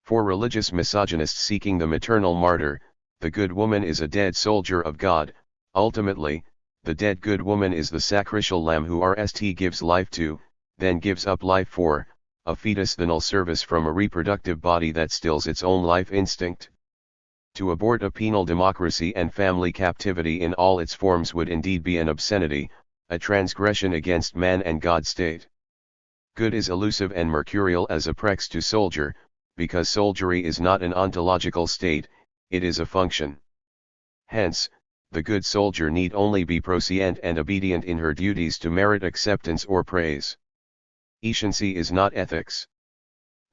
[SPEAKER 1] For religious misogynists seeking the maternal martyr, the good woman is a dead soldier of God. Ultimately, the dead good woman is the sacrificial lamb who RST gives life to, then gives up life for, a fetus, the null service from a reproductive body that stills its own life instinct. To abort a penal democracy and family captivity in all its forms would indeed be an obscenity, a transgression against man and God state. Good is elusive and mercurial as a prex to soldier, because soldiery is not an ontological state, it is a function. Hence, the good soldier need only be proscient and obedient in her duties to merit acceptance or praise. Efficiency is not ethics.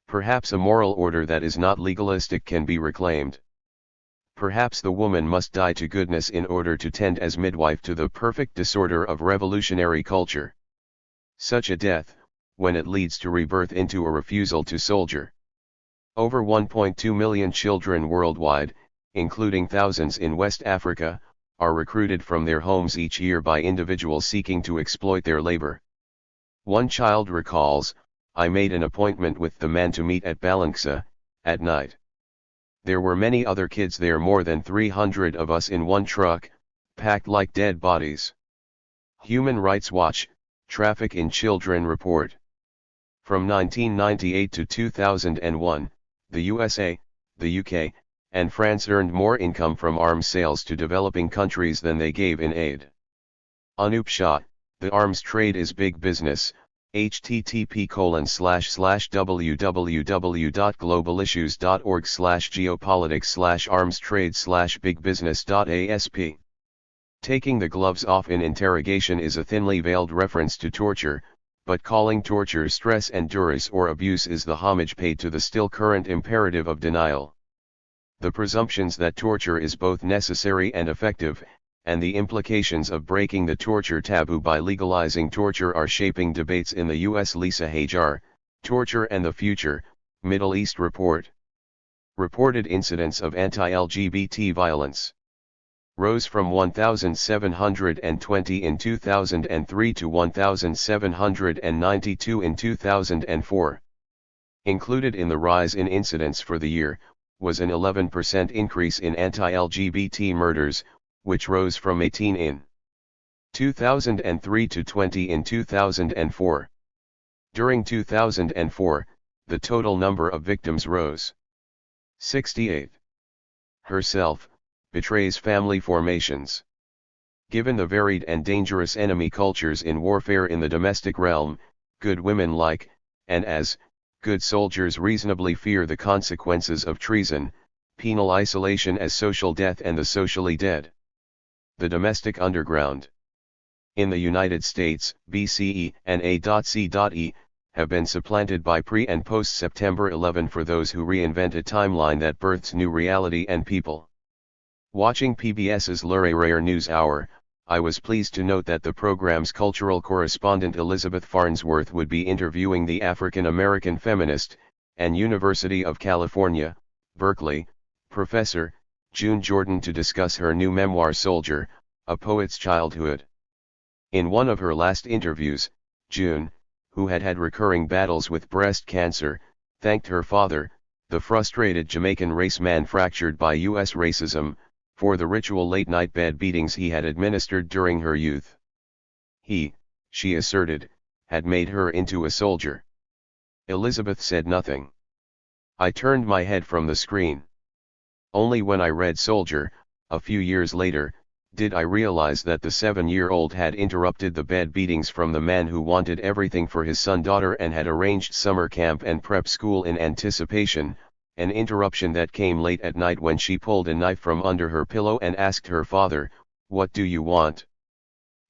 [SPEAKER 1] Perhaps a moral order that is not legalistic can be reclaimed. Perhaps the woman must die to goodness in order to tend as midwife to the perfect disorder of revolutionary culture. Such a death, when it leads to rebirth into a refusal to soldier. Over 1.2 million children worldwide, including thousands in West Africa, are recruited from their homes each year by individuals seeking to exploit their labor. One child recalls, "I made an appointment with the man to meet at Balanksa, at night. There were many other kids there, more than 300 of us in one truck, packed like dead bodies." Human Rights Watch, Traffic in Children Report. From 1998 to 2001, the USA, the UK, and France earned more income from arms sales to developing countries than they gave in aid. Anup Shah, The Arms Trade is Big Business, http://www.globalissues.org/geopolitics/arms trade/bigbusiness.asp. Taking the gloves off in interrogation is a thinly veiled reference to torture, but calling torture stress and duress or abuse is the homage paid to the still current imperative of denial. The presumptions that torture is both necessary and effective, and the implications of breaking the torture taboo by legalizing torture are shaping debates in the U.S. Lisa Hajar, Torture and the Future, Middle East Report. Reported incidents of anti-LGBT violence rose from 1,720 in 2003 to 1,792 in 2004. Included in the rise in incidents for the year, was an 11% increase in anti-LGBT murders, which rose from 18 in 2003 to 20 in 2004. During 2004, the total number of victims rose 68. Herself, betrays family formations. Given the varied and dangerous enemy cultures in warfare in the domestic realm, good women like, and as, good soldiers reasonably fear the consequences of treason, penal isolation as social death and the socially dead. The domestic underground. In the United States, BCE and A.C.E have been supplanted by pre- and post-September 11 for those who reinvent a timeline that births new reality and people. Watching PBS's Rare News Hour, I was pleased to note that the program's cultural correspondent Elizabeth Farnsworth would be interviewing the African-American feminist, and University of California, Berkeley, Professor June Jordan to discuss her new memoir Soldier, A Poet's Childhood. In one of her last interviews, June, who had had recurring battles with breast cancer, thanked her father, the frustrated Jamaican raceman fractured by U.S. racism, for the ritual late-night bed beatings he had administered during her youth. He, she asserted, had made her into a soldier. Elizabeth said nothing. I turned my head from the screen. Only when I read Soldier, a few years later, did I realize that the 7-year-old had interrupted the bed beatings from the man who wanted everything for his son-daughter and had arranged summer camp and prep school in anticipation, an interruption that came late at night when she pulled a knife from under her pillow and asked her father, "What do you want?"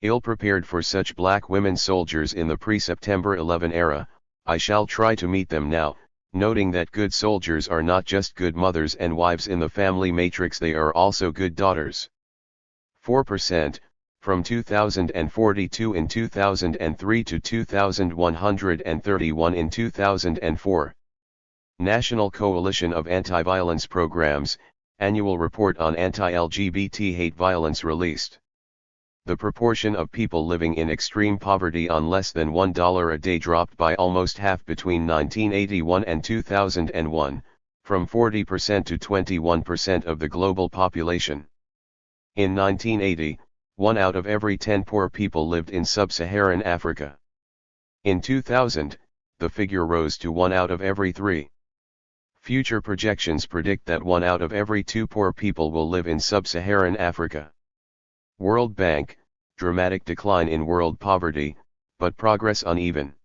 [SPEAKER 1] Ill-prepared for such black women soldiers in the pre-September 11 era, I shall try to meet them now, noting that good soldiers are not just good mothers and wives in the family matrix, they are also good daughters. 4%, from 2042 in 2003 to 2131 in 2004. National Coalition of Anti-Violence Programs, Annual Report on Anti-LGBT Hate Violence released. The proportion of people living in extreme poverty on less than $1 a day dropped by almost half between 1981 and 2001, from 40% to 21% of the global population. In 1980, 1 out of every 10 poor people lived in sub-Saharan Africa. In 2000, the figure rose to 1 out of every 3. Future projections predict that 1 out of every 2 poor people will live in sub-Saharan Africa. World Bank, dramatic decline in world poverty, but progress uneven.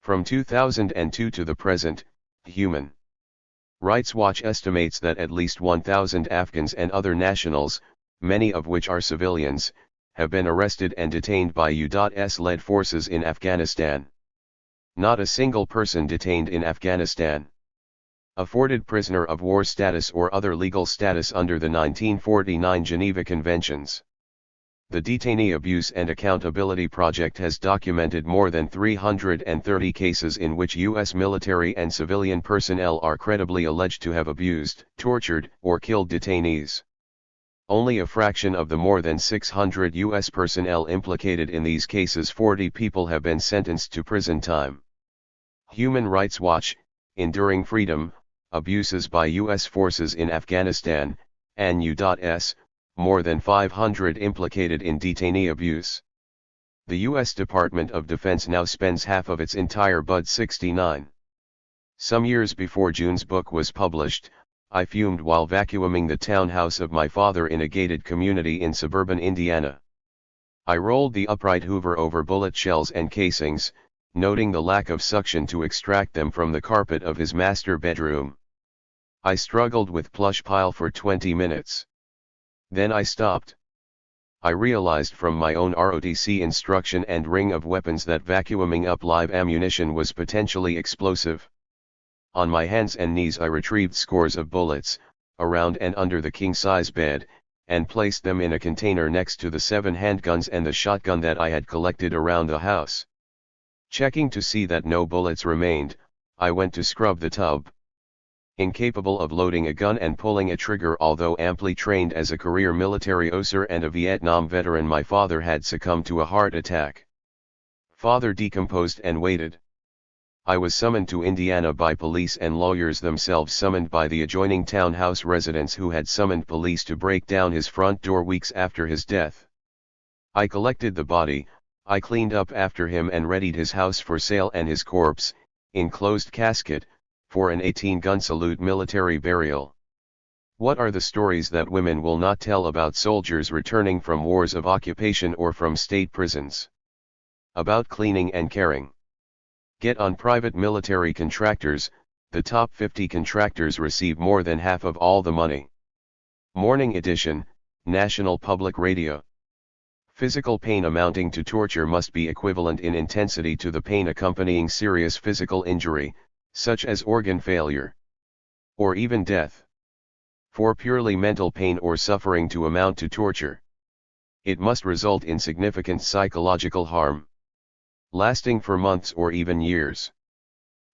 [SPEAKER 1] From 2002 to the present, Human Rights Watch estimates that at least 1,000 Afghans and other nationals, many of which are civilians, have been arrested and detained by U.S.-led forces in Afghanistan. Not a single person detained in Afghanistan afforded prisoner of war status or other legal status under the 1949 Geneva Conventions. The Detainee Abuse and Accountability Project has documented more than 330 cases in which U.S. military and civilian personnel are credibly alleged to have abused, tortured, or killed detainees. Only a fraction of the more than 600 U.S. personnel implicated in these cases, 40 people, have been sentenced to prison time. Human Rights Watch, Enduring Freedom, Abuses by U.S. Forces in Afghanistan, and U.S., more than 500 implicated in detainee abuse. The U.S. Department of Defense now spends half of its entire Bud 69. Some years before June's book was published, I fumed while vacuuming the townhouse of my father in a gated community in suburban Indiana. I rolled the upright Hoover over bullet shells and casings, noting the lack of suction to extract them from the carpet of his master bedroom. I struggled with plush pile for 20 minutes. Then I stopped. I realized from my own ROTC instruction and ring of weapons that vacuuming up live ammunition was potentially explosive. On my hands and knees I retrieved scores of bullets, around and under the king-size bed, and placed them in a container next to the 7 handguns and the shotgun that I had collected around the house. Checking to see that no bullets remained, I went to scrub the tub. Incapable of loading a gun and pulling a trigger, although amply trained as a career military officer and a Vietnam veteran, my father had succumbed to a heart attack. Father decomposed and waited. I was summoned to Indiana by police and lawyers themselves, summoned by the adjoining townhouse residents who had summoned police to break down his front door weeks after his death. I collected the body, I cleaned up after him and readied his house for sale and his corpse, in closed casket, for an 18-gun salute military burial. What are the stories that women will not tell about soldiers returning from wars of occupation or from state prisons? About cleaning and caring. Get on private military contractors. The top 50 contractors receive more than half of all the money. Morning edition, National Public Radio. Physical pain amounting to torture must be equivalent in intensity to the pain accompanying serious physical injury, such as organ failure, or even death. For purely mental pain or suffering to amount to torture, it must result in significant psychological harm, lasting for months or even years.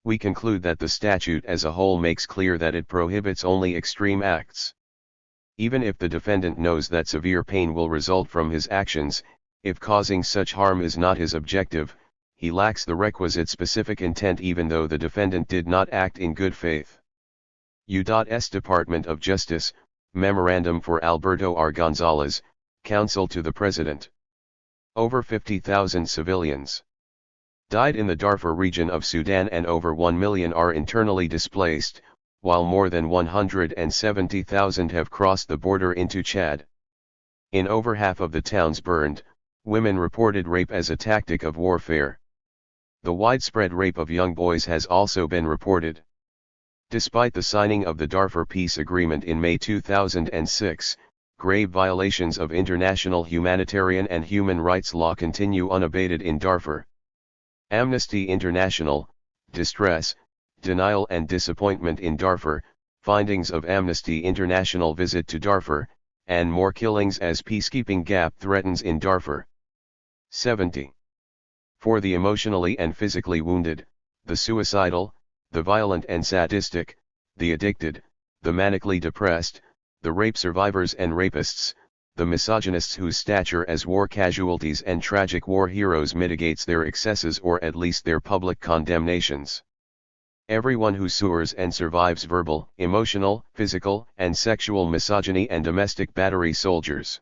[SPEAKER 1] We conclude that the statute as a whole makes clear that it prohibits only extreme acts. Even if the defendant knows that severe pain will result from his actions, if causing such harm is not his objective, he lacks the requisite specific intent even though the defendant did not act in good faith. U.S. Department of Justice, Memorandum for Alberto R. Gonzalez, Counsel to the President. Over 50,000 civilians died in the Darfur region of Sudan and over 1 million are internally displaced, while more than 170,000 have crossed the border into Chad. In over half of the towns burned, women reported rape as a tactic of warfare. The widespread rape of young boys has also been reported. Despite the signing of the Darfur Peace Agreement in May 2006, grave violations of international humanitarian and human rights law continue unabated in Darfur. Amnesty International, Distress, Denial and Disappointment in Darfur, Findings of Amnesty International Visit to Darfur, and More Killings as Peacekeeping Gap Threatens in Darfur. 70. For the emotionally and physically wounded, the suicidal, the violent and sadistic, the addicted, the manically depressed, the rape survivors and rapists, the misogynists whose stature as war casualties and tragic war heroes mitigates their excesses or at least their public condemnations. Everyone who suffers and survives verbal, emotional, physical, and sexual misogyny and domestic battery soldiers.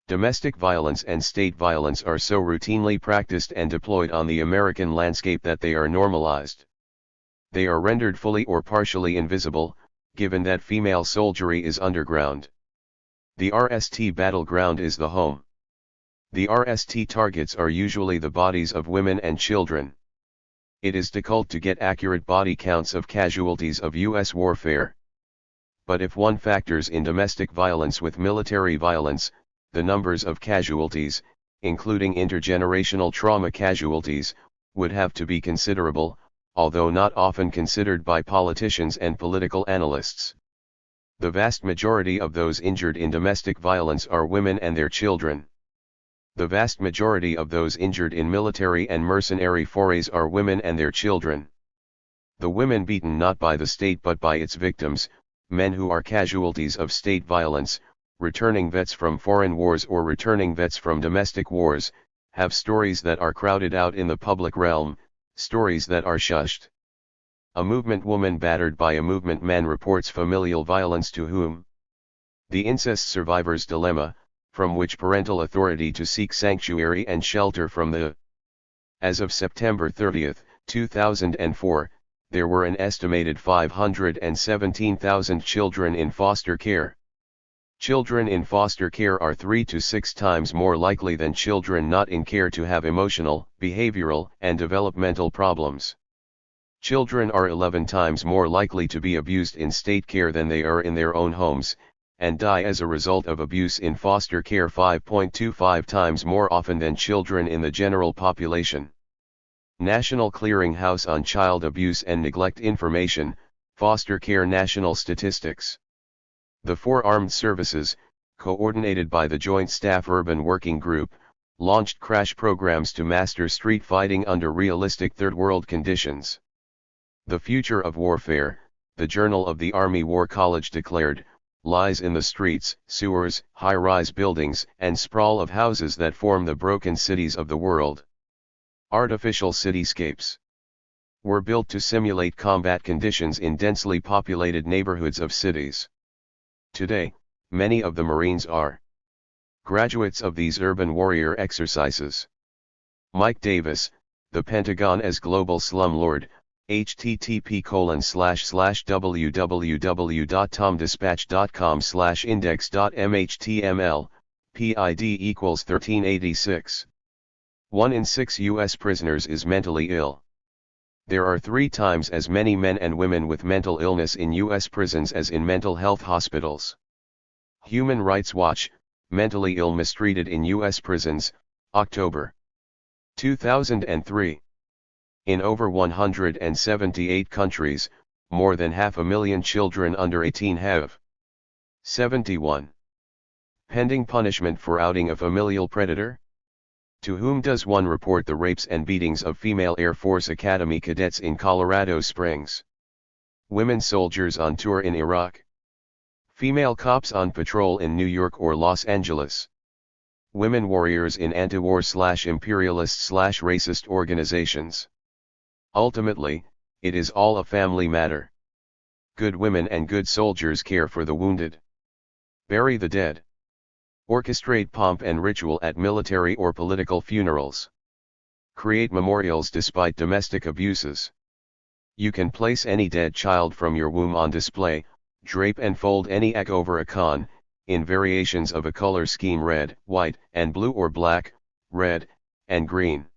[SPEAKER 1] Domestic violence and state violence are so routinely practiced and deployed on the American landscape that they are normalized. They are rendered fully or partially invisible, given that female soldiery is underground. The RST battleground is the home. The RST targets are usually the bodies of women and children. It is difficult to get accurate body counts of casualties of U.S. warfare. But if one factors in domestic violence with military violence, the numbers of casualties, including intergenerational trauma casualties, would have to be considerable, although not often considered by politicians and political analysts. The vast majority of those injured in domestic violence are women and their children. The vast majority of those injured in military and mercenary forays are women and their children. The women beaten not by the state but by its victims, men who are casualties of state violence, returning vets from foreign wars or returning vets from domestic wars, have stories that are crowded out in the public realm, stories that are shushed. A movement woman battered by a movement man reports familial violence to whom? The incest survivor's dilemma, from which parental authority to seek sanctuary and shelter from the. As of September 30, 2004, there were an estimated 517,000 children in foster care. Children in foster care are 3 to 6 times more likely than children not in care to have emotional, behavioral, and developmental problems. Children are 11 times more likely to be abused in state care than they are in their own homes, and die as a result of abuse in foster care 5.25 times more often than children in the general population. National Clearinghouse on Child Abuse and Neglect Information, Foster Care National Statistics. The 4 armed services, coordinated by the Joint Staff Urban Working Group, launched crash programs to master street fighting under realistic third world conditions. The future of warfare, the Journal of the Army War College declared, lies in the streets, sewers, high-rise buildings, and sprawl of houses that form the broken cities of the world. Artificial cityscapes were built to simulate combat conditions in densely populated neighborhoods of cities. Today, many of the Marines are graduates of these urban warrior exercises. Mike Davis, The Pentagon as Global Slumlord, http://www.tomdispatch.com/index.mhtml, PID equals 1386. 1 in 6 U.S. prisoners is mentally ill. There are 3 times as many men and women with mental illness in U.S. prisons as in mental health hospitals. Human Rights Watch, mentally ill mistreated in U.S. prisons, October 2003. In over 178 countries, more than 500,000 children under 18 have 71. Pending punishment for outing a familial predator? To whom does one report the rapes and beatings of female Air Force Academy cadets in Colorado Springs? Women soldiers on tour in Iraq? Female cops on patrol in New York or Los Angeles? Women warriors in anti-war/imperialist/racist organizations? Ultimately, it is all a family matter. Good women and good soldiers care for the wounded. Bury the dead. Orchestrate pomp and ritual at military or political funerals. Create memorials despite domestic abuses. You can place any dead child from your womb on display, drape and fold any egg over a con, in variations of a color scheme: red, white, and blue, or black, red, and green.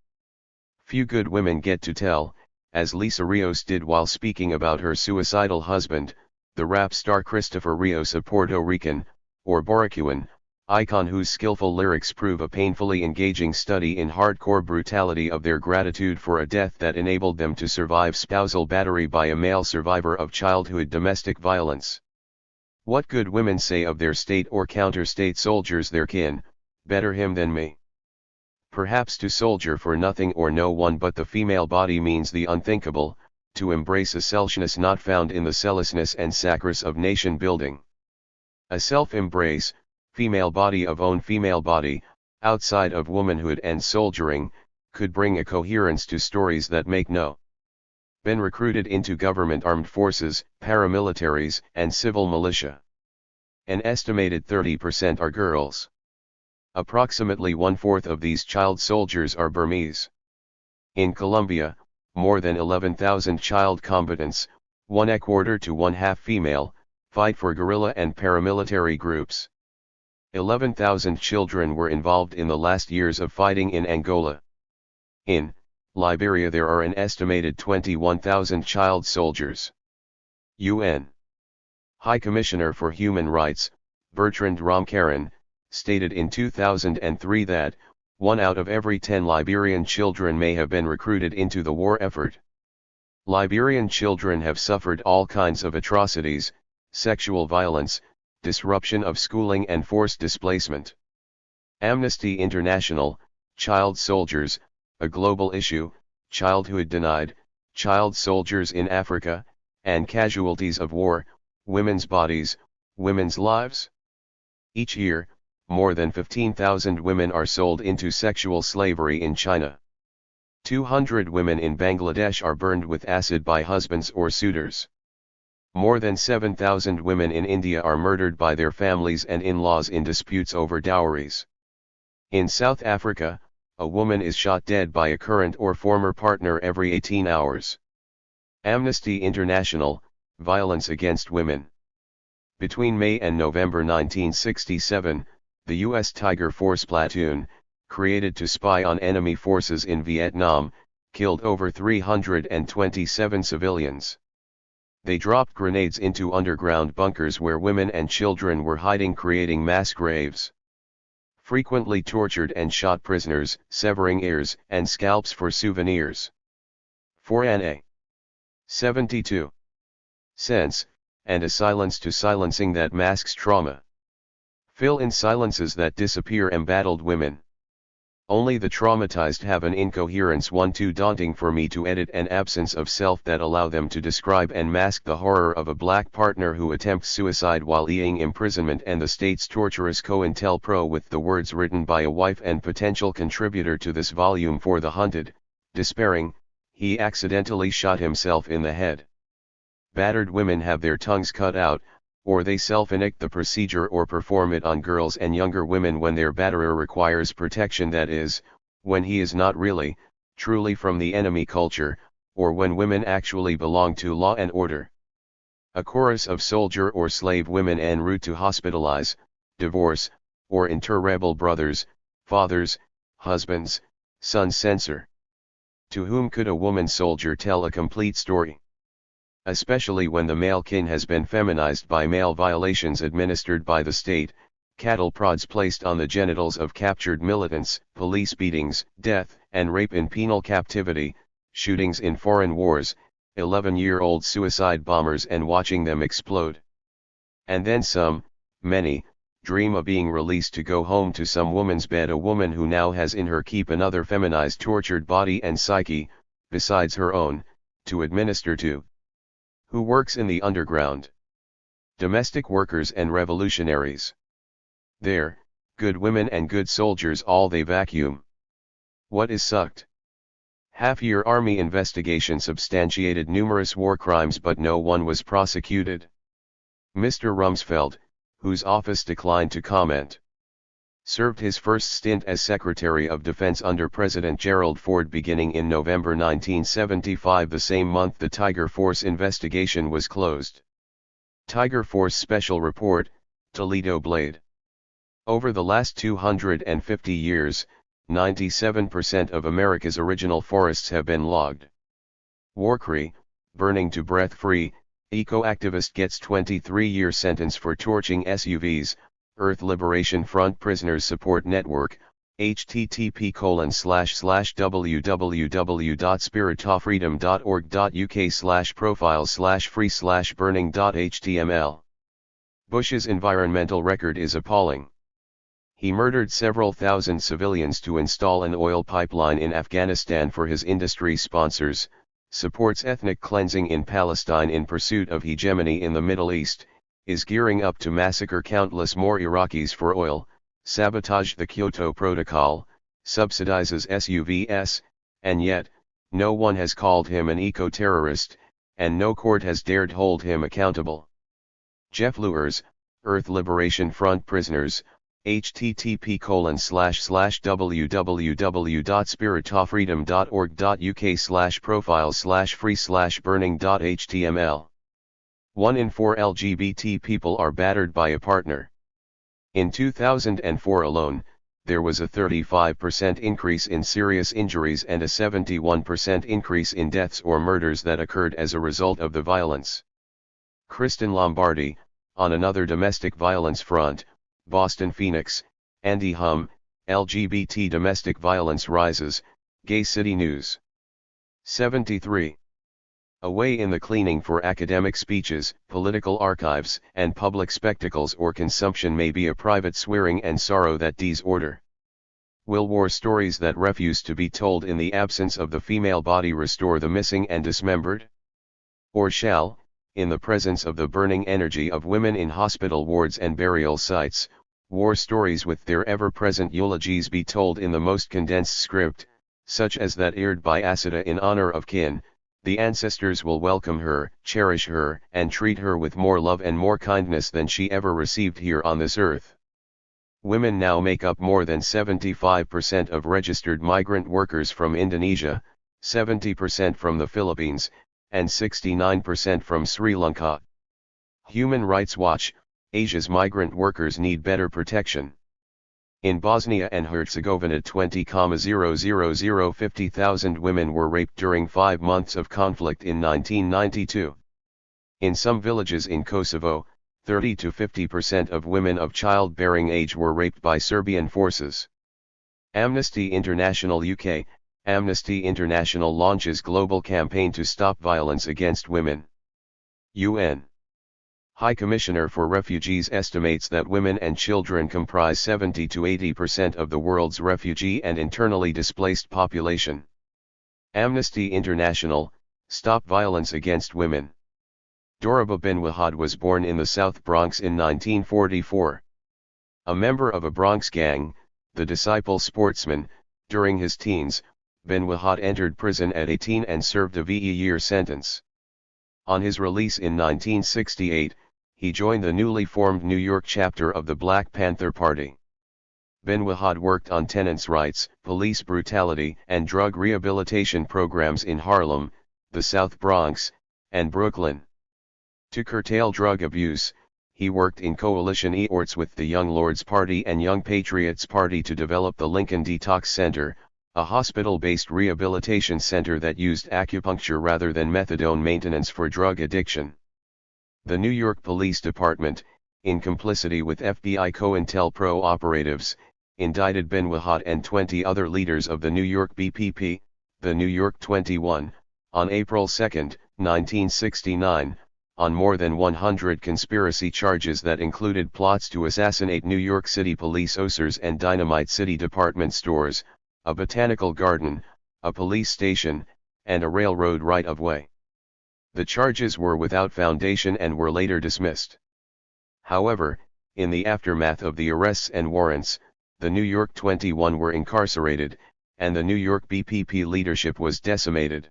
[SPEAKER 1] Few good women get to tell, as Lisa Rios did while speaking about her suicidal husband, the rap star Christopher Rios, a Puerto Rican, or Boricuan, icon whose skillful lyrics prove a painfully engaging study in hardcore brutality of their gratitude for a death that enabled them to survive spousal battery by a male survivor of childhood domestic violence. What good women say of their state or counter-state soldiers, their kin: better him than me. Perhaps to soldier for nothing or no one but the female body means the unthinkable, to embrace a selfishness not found in the selflessness and sacrifice of nation building. A self-embrace, female body of own female body, outside of womanhood and soldiering, could bring a coherence to stories that make no. Been recruited into government armed forces, paramilitaries, and civil militia. An estimated 30% are girls. Approximately 1/4 of these child soldiers are Burmese. In Colombia, more than 11,000 child combatants, 1/4 to 1/2 female, fight for guerrilla and paramilitary groups. 11,000 children were involved in the last years of fighting in Angola. In Liberia there are an estimated 21,000 child soldiers. UN High Commissioner for Human Rights, Bertrand Ramkaren, stated in 2003 that 1 out of every 10 Liberian children may have been recruited into the war effort. Liberian children have suffered all kinds of atrocities: sexual violence, disruption of schooling, and forced displacement. Amnesty International, Child Soldiers, a Global Issue, Childhood Denied, Child Soldiers in Africa, and Casualties of War, Women's Bodies, Women's Lives. Each year, more than 15,000 women are sold into sexual slavery in China. 200 women in Bangladesh are burned with acid by husbands or suitors. More than 7,000 women in India are murdered by their families and in-laws in disputes over dowries. In South Africa, a woman is shot dead by a current or former partner every 18 hours. Amnesty International, Violence Against Women. Between May and November 1967, the U.S. Tiger Force platoon, created to spy on enemy forces in Vietnam, killed over 327 civilians. They dropped grenades into underground bunkers where women and children were hiding, creating mass graves. Frequently tortured and shot prisoners, severing ears and scalps for souvenirs. For an 72 cents, and a silence to silencing that masks trauma. Fill in silences that disappear embattled women. Only the traumatized have an incoherence one too daunting for me to edit, an absence of self that allow them to describe and mask the horror of a black partner who attempts suicide while eating imprisonment, and the state's torturous COINTELPRO with the words written by a wife and potential contributor to this volume for the hunted, despairing, he accidentally shot himself in the head. Battered women have their tongues cut out, or they self-inflict the procedure or perform it on girls and younger women when their batterer requires protection, that is, when he is not really, truly from the enemy culture, or when women actually belong to law and order. A chorus of soldier or slave women en route to hospitalize, divorce, or inter rebel brothers, fathers, husbands, sons censor. To whom could a woman soldier tell a complete story? Especially when the male kin has been feminized by male violations administered by the state, cattle prods placed on the genitals of captured militants, police beatings, death and rape in penal captivity, shootings in foreign wars, 11-year-old suicide bombers and watching them explode. And then some, many, dream of being released to go home to some woman's bed, a woman who now has in her keep another feminized tortured body and psyche, besides her own, to administer to. Who works in the underground? Domestic workers and revolutionaries. There, good women and good soldiers all they vacuum. What is sucked? Half-year army investigation substantiated numerous war crimes but no one was prosecuted. Mr. Rumsfeld, whose office declined to comment, served his first stint as Secretary of Defense under President Gerald Ford beginning in November 1975. The same month the Tiger Force investigation was closed. Tiger Force Special Report, Toledo Blade. Over the last 250 years, 97% of America's original forests have been logged. Warcry, burning to breath-free, eco-activist gets 23-year sentence for torching SUVs, Earth Liberation Front Prisoners Support Network, http://www.spiritofreedom.org.uk/profiles/free/burning.html. Bush's environmental record is appalling. He murdered several thousand civilians to install an oil pipeline in Afghanistan for his industry sponsors, supports ethnic cleansing in Palestine in pursuit of hegemony in the Middle East, is gearing up to massacre countless more Iraqis for oil, sabotage the Kyoto Protocol, subsidizes SUVs, and yet, no one has called him an eco-terrorist, and no court has dared hold him accountable. Jeff Luers, Earth Liberation Front Prisoners, http://www.spiritofreedom.org.uk/profiles/free/burning.html. 1 in 4 LGBT people are battered by a partner. In 2004 alone, there was a 35% increase in serious injuries and a 71% increase in deaths or murders that occurred as a result of the violence. Kristen Lombardi, on another domestic violence front, Boston Phoenix, Andy Hum, LGBT domestic violence rises, Gay City News. 73. Away in the cleaning for academic speeches, political archives, and public spectacles or consumption may be a private swearing and sorrow that D's order. Will war stories that refuse to be told in the absence of the female body restore the missing and dismembered? Or shall, in the presence of the burning energy of women in hospital wards and burial sites, war stories with their ever-present eulogies be told in the most condensed script, such as that aired by Asada in honor of kin? The ancestors will welcome her, cherish her, and treat her with more love and more kindness than she ever received here on this earth. Women now make up more than 75% of registered migrant workers from Indonesia, 70% from the Philippines, and 69% from Sri Lanka. Human Rights Watch, Asia's migrant workers need better protection. In Bosnia and Herzegovina 50,000 women were raped during 5 months of conflict in 1992. In some villages in Kosovo, 30 to 50% of women of childbearing age were raped by Serbian forces. Amnesty International UK, Amnesty International launches global campaign to stop violence against women. UN High Commissioner for Refugees estimates that women and children comprise 70 to 80% of the world's refugee and internally displaced population. Amnesty International, Stop Violence Against Women. Doraba bin Wahad was born in the South Bronx in 1944. A member of a Bronx gang, the Disciple Sportsman, during his teens, bin Wahad entered prison at 18 and served a VE-year sentence. On his release in 1968, he joined the newly formed New York chapter of the Black Panther Party. Bin Wahad worked on tenants' rights, police brutality, and drug rehabilitation programs in Harlem, the South Bronx, and Brooklyn. To curtail drug abuse, he worked in coalition efforts with the Young Lords Party and Young Patriots Party to develop the Lincoln Detox Center, a hospital-based rehabilitation center that used acupuncture rather than methadone maintenance for drug addiction. The New York Police Department, in complicity with FBI COINTELPRO operatives, indicted bin Wahad and 20 other leaders of the New York BPP, the New York 21, on April 2, 1969, on more than 100 conspiracy charges that included plots to assassinate New York City police officers and dynamite city department stores, a botanical garden, a police station, and a railroad right-of-way. The charges were without foundation and were later dismissed. However, in the aftermath of the arrests and warrants, the New York 21 were incarcerated, and the New York BPP leadership was decimated.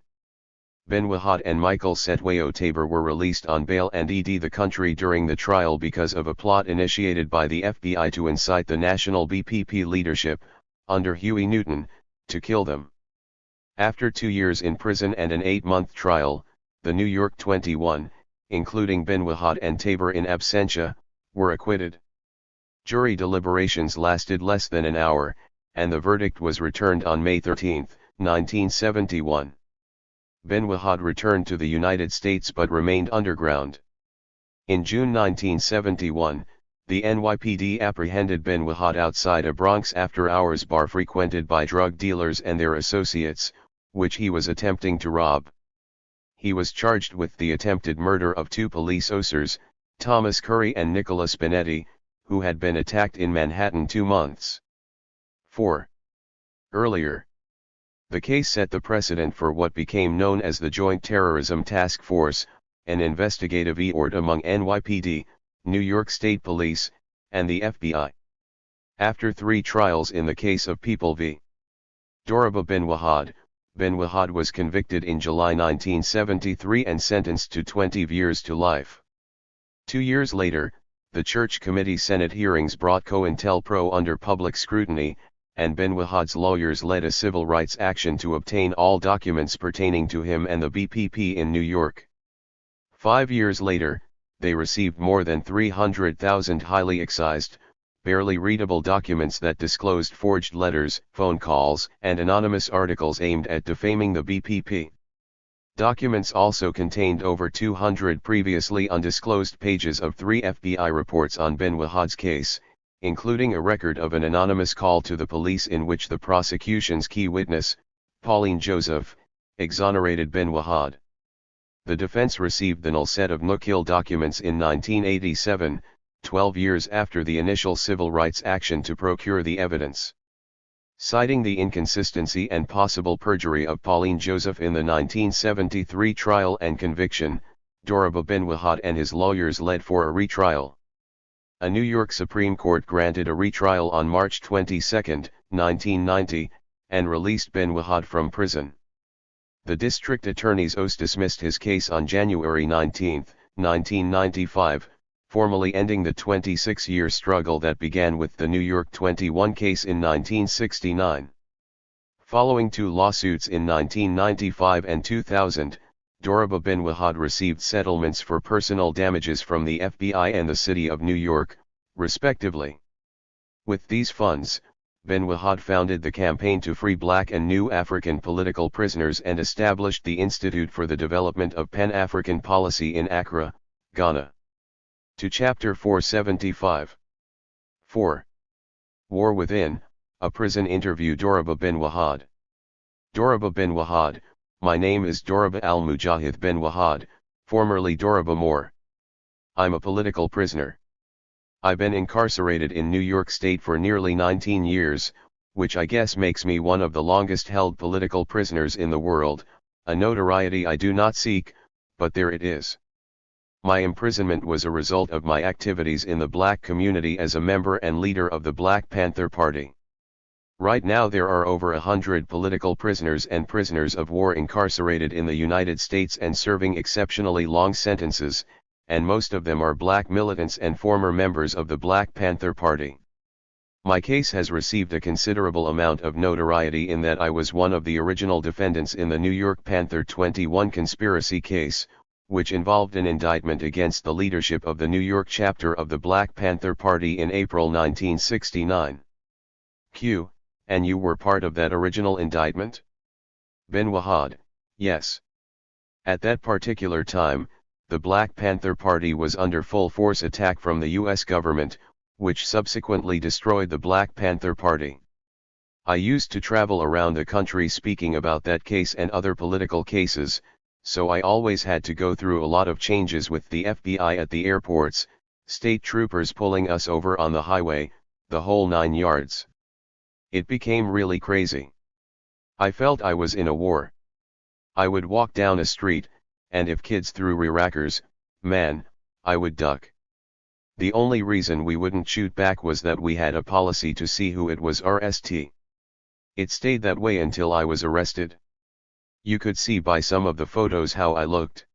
[SPEAKER 1] Bin Wahad and Michael Setwayo Tabor were released on bail and fled the country during the trial because of a plot initiated by the FBI to incite the national BPP leadership, under Huey Newton, to kill them. After 2 years in prison and an 8-month trial, the New York 21, including bin Wahad and Tabor in absentia, were acquitted. Jury deliberations lasted less than an hour, and the verdict was returned on May 13, 1971. Bin Wahad returned to the United States but remained underground. In June 1971, the NYPD apprehended bin Wahad outside a Bronx after-hours bar frequented by drug dealers and their associates, which he was attempting to rob. He was charged with the attempted murder of 2 police officers, Thomas Curry and Nicholas Benetti, who had been attacked in Manhattan 2 months. 4. Earlier. The case set the precedent for what became known as the Joint Terrorism Task Force, an investigative effort among NYPD, New York State Police, and the FBI. After 3 trials in the case of People v. Doraba bin Wahad was convicted in July 1973 and sentenced to 20 years to life. 2 years later, the Church Committee Senate hearings brought COINTELPRO under public scrutiny, and bin Wahad's lawyers led a civil rights action to obtain all documents pertaining to him and the BPP in New York. 5 years later, they received more than 300,000 highly excised, barely readable documents that disclosed forged letters, phone calls, and anonymous articles aimed at defaming the BPP. Documents also contained over 200 previously undisclosed pages of 3 FBI reports on bin Wahad's case, including a record of an anonymous call to the police in which the prosecution's key witness, Pauline Joseph, exonerated bin Wahad. The defense received the null set of no-kill documents in 1987, 12 years after the initial civil rights action to procure the evidence. Citing the inconsistency and possible perjury of Pauline Joseph in the 1973 trial and conviction, Doraba bin Wahad and his lawyers led for a retrial. A New York Supreme Court granted a retrial on March 22, 1990, and released bin Wahad from prison. The district attorney's office dismissed his case on January 19, 1995, formally ending the 26-year struggle that began with the New York 21 case in 1969. Following 2 lawsuits in 1995 and 2000, Doraba bin Wahad received settlements for personal damages from the FBI and the City of New York, respectively. With these funds, bin Wahad founded the Campaign to Free Black and New African Political Prisoners and established the Institute for the Development of Pan-African Policy in Accra, Ghana. To Chapter 475. 4. War Within, a prison interview. Doraba bin Wahad. Doraba bin Wahad, my name is Doraba al-Mujahid bin Wahad, formerly Doraba Moore. I'm a political prisoner. I've been incarcerated in New York State for nearly 19 years, which I guess makes me one of the longest held political prisoners in the world, a notoriety I do not seek, but there it is. My imprisonment was a result of my activities in the black community as a member and leader of the Black Panther Party. Right now there are over 100 political prisoners and prisoners of war incarcerated in the United States and serving exceptionally long sentences, and most of them are black militants and former members of the Black Panther Party. My case has received a considerable amount of notoriety in that I was one of the original defendants in the New York Panther 21 conspiracy case, which involved an indictment against the leadership of the New York chapter of the Black Panther Party in April 1969. Q. And you were part of that original indictment? Ben Wahad: Yes. At that particular time, the Black Panther Party was under full force attack from the U.S. government, which subsequently destroyed the Black Panther Party. I used to travel around the country speaking about that case and other political cases, so I always had to go through a lot of changes with the FBI at the airports, state troopers pulling us over on the highway, the whole 9 yards. It became really crazy. I felt I was in a war. I would walk down a street, and if kids threw re-rackers, man, I would duck. The only reason we wouldn't shoot back was that we had a policy to see who it was RST. It stayed that way until I was arrested. You could see by some of the photos how I looked.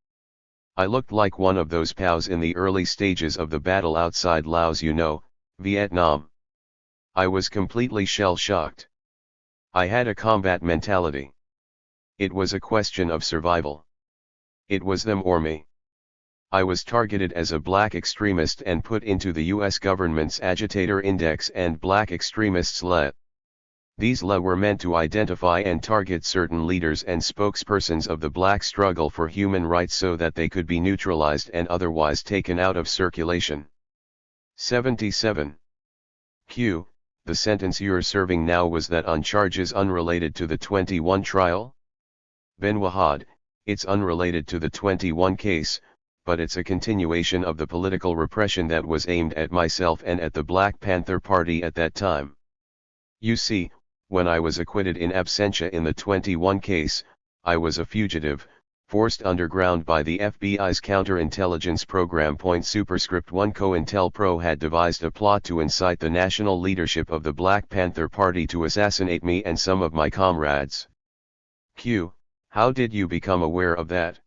[SPEAKER 1] I looked like one of those POWs in the early stages of the battle outside Laos, Vietnam. I was completely shell-shocked. I had a combat mentality. It was a question of survival. It was them or me. I was targeted as a black extremist and put into the US government's agitator index and black extremists LE. These LE were meant to identify and target certain leaders and spokespersons of the black struggle for human rights so that they could be neutralized and otherwise taken out of circulation. 77. Q. The sentence you're serving now, was that on charges unrelated to the 21 trial? Ben Wahad: It's unrelated to the 21 case, but it's a continuation of the political repression that was aimed at myself and at the Black Panther Party at that time. You see, when I was acquitted in absentia in the 21 case, I was a fugitive, forced underground by the FBI's counterintelligence program. Superscript 1 COINTELPRO had devised a plot to incite the national leadership of the Black Panther Party to assassinate me and some of my comrades. Q. How did you become aware of that?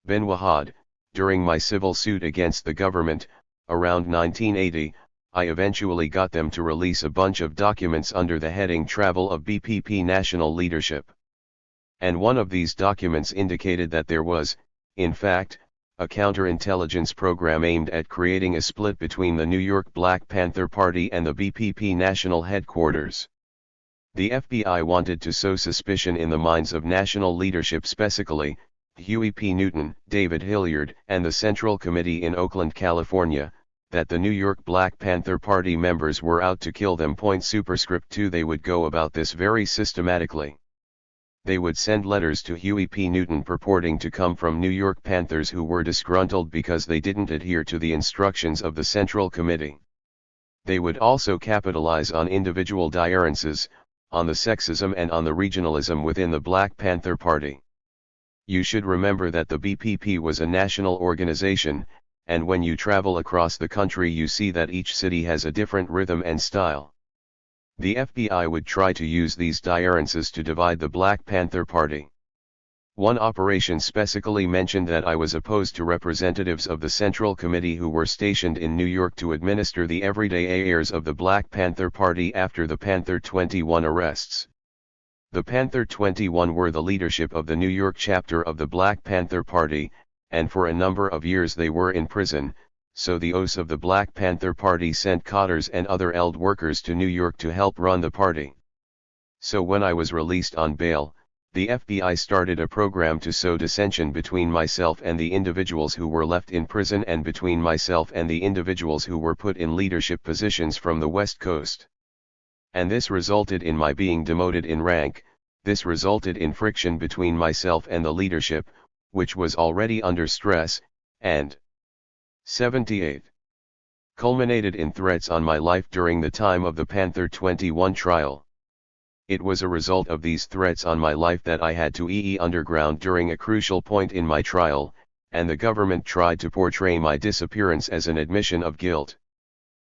[SPEAKER 1] Ben Wahad: During my civil suit against the government, around 1980, I eventually got them to release a bunch of documents under the heading Travel of BPP National Leadership. And one of these documents indicated that there was, in fact, a counterintelligence program aimed at creating a split between the New York Black Panther Party and the BPP national headquarters. The FBI wanted to sow suspicion in the minds of national leadership, specifically Huey P. Newton, David Hilliard, and the Central Committee in Oakland, California, that the New York Black Panther Party members were out to kill them. Superscript 2 They would go about this very systematically. They would send letters to Huey P. Newton purporting to come from New York Panthers who were disgruntled because they didn't adhere to the instructions of the Central Committee. They would also capitalize on individual differences, on the sexism and on the regionalism within the Black Panther Party. You should remember that the BPP was a national organization, and when you travel across the country you see that each city has a different rhythm and style. The FBI would try to use these differences to divide the Black Panther Party. One operation specifically mentioned that I was opposed to representatives of the Central Committee who were stationed in New York to administer the everyday affairs of the Black Panther Party after the Panther 21 arrests. The Panther 21 were the leadership of the New York chapter of the Black Panther Party, and for a number of years they were in prison, so the OS of the Black Panther Party sent cotters and other ELD workers to New York to help run the party. So when I was released on bail, the FBI started a program to sow dissension between myself and the individuals who were left in prison and between myself and the individuals who were put in leadership positions from the West Coast. And this resulted in my being demoted in rank. This resulted in friction between myself and the leadership, which was already under stress, and 78. Culminated in threats on my life during the time of the Panther 21 trial. It was a result of these threats on my life that I had to underground during a crucial point in my trial, and the government tried to portray my disappearance as an admission of guilt.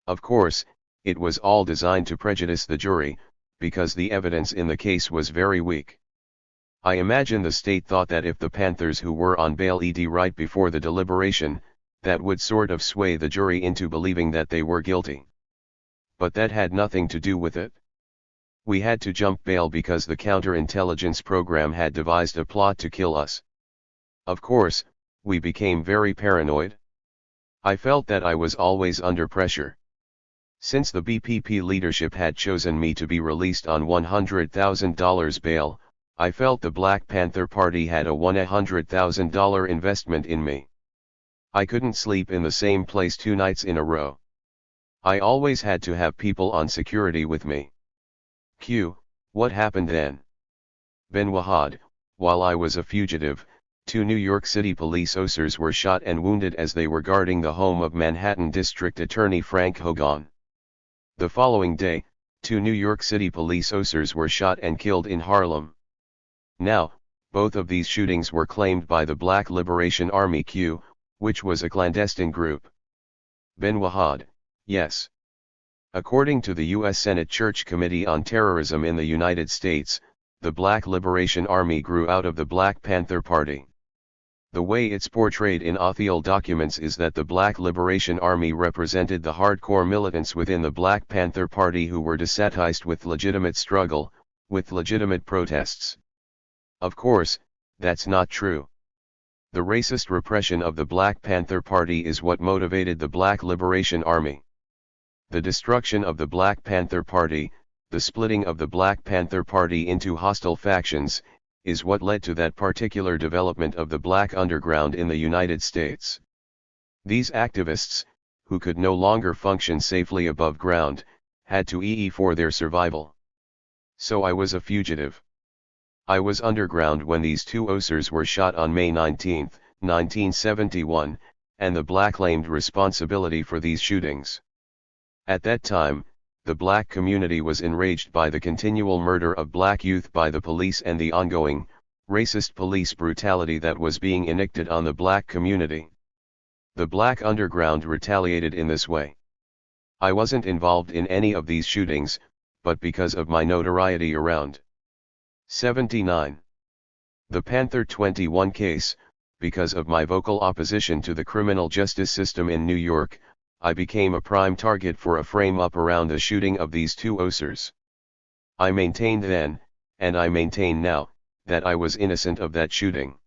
[SPEAKER 1] Of course, it was all designed to prejudice the jury, because the evidence in the case was very weak. I imagine the state thought that if the Panthers who were on bail right before the deliberation, that would sort of sway the jury into believing that they were guilty. but that had nothing to do with it. We had to jump bail because the counterintelligence program had devised a plot to kill us. Of course, we became very paranoid. I felt that I was always under pressure. Since the BPP leadership had chosen me to be released on $100,000 bail, I felt the Black Panther Party had a $100,000 investment in me. I couldn't sleep in the same place 2 nights in a row. I always had to have people on security with me. What happened then? Ben Wahad, while I was a fugitive, 2 New York City police officers were shot and wounded as they were guarding the home of Manhattan District Attorney Frank Hogan. The following day, 2 New York City police officers were shot and killed in Harlem. Now, both of these shootings were claimed by the Black Liberation Army which was a clandestine group. Ben Wahad, yes. According to the U.S. Senate Church Committee on Terrorism in the United States, the Black Liberation Army grew out of the Black Panther Party. The way it's portrayed in official documents is that the Black Liberation Army represented the hardcore militants within the Black Panther Party who were dissatisfied with legitimate struggle, with legitimate protests. Of course, that's not true. The racist repression of the Black Panther Party is what motivated the Black Liberation Army. The destruction of the Black Panther Party, the splitting of the Black Panther Party into hostile factions, is what led to that particular development of the Black underground in the United States. These activists, who could no longer function safely above ground, had to EE for their survival. So I was a fugitive. I was underground when these 2 officers were shot on May 19, 1971, and the Black claimed responsibility for these shootings. At that time, the Black community was enraged by the continual murder of Black youth by the police and the ongoing, racist police brutality that was being enacted on the Black community. The Black underground retaliated in this way. I wasn't involved in any of these shootings, but because of my notoriety around. 79. The Panther 21 case, because of my vocal opposition to the criminal justice system in New York, I became a prime target for a frame-up around the shooting of these 2 officers. I maintained then, and I maintain now, that I was innocent of that shooting.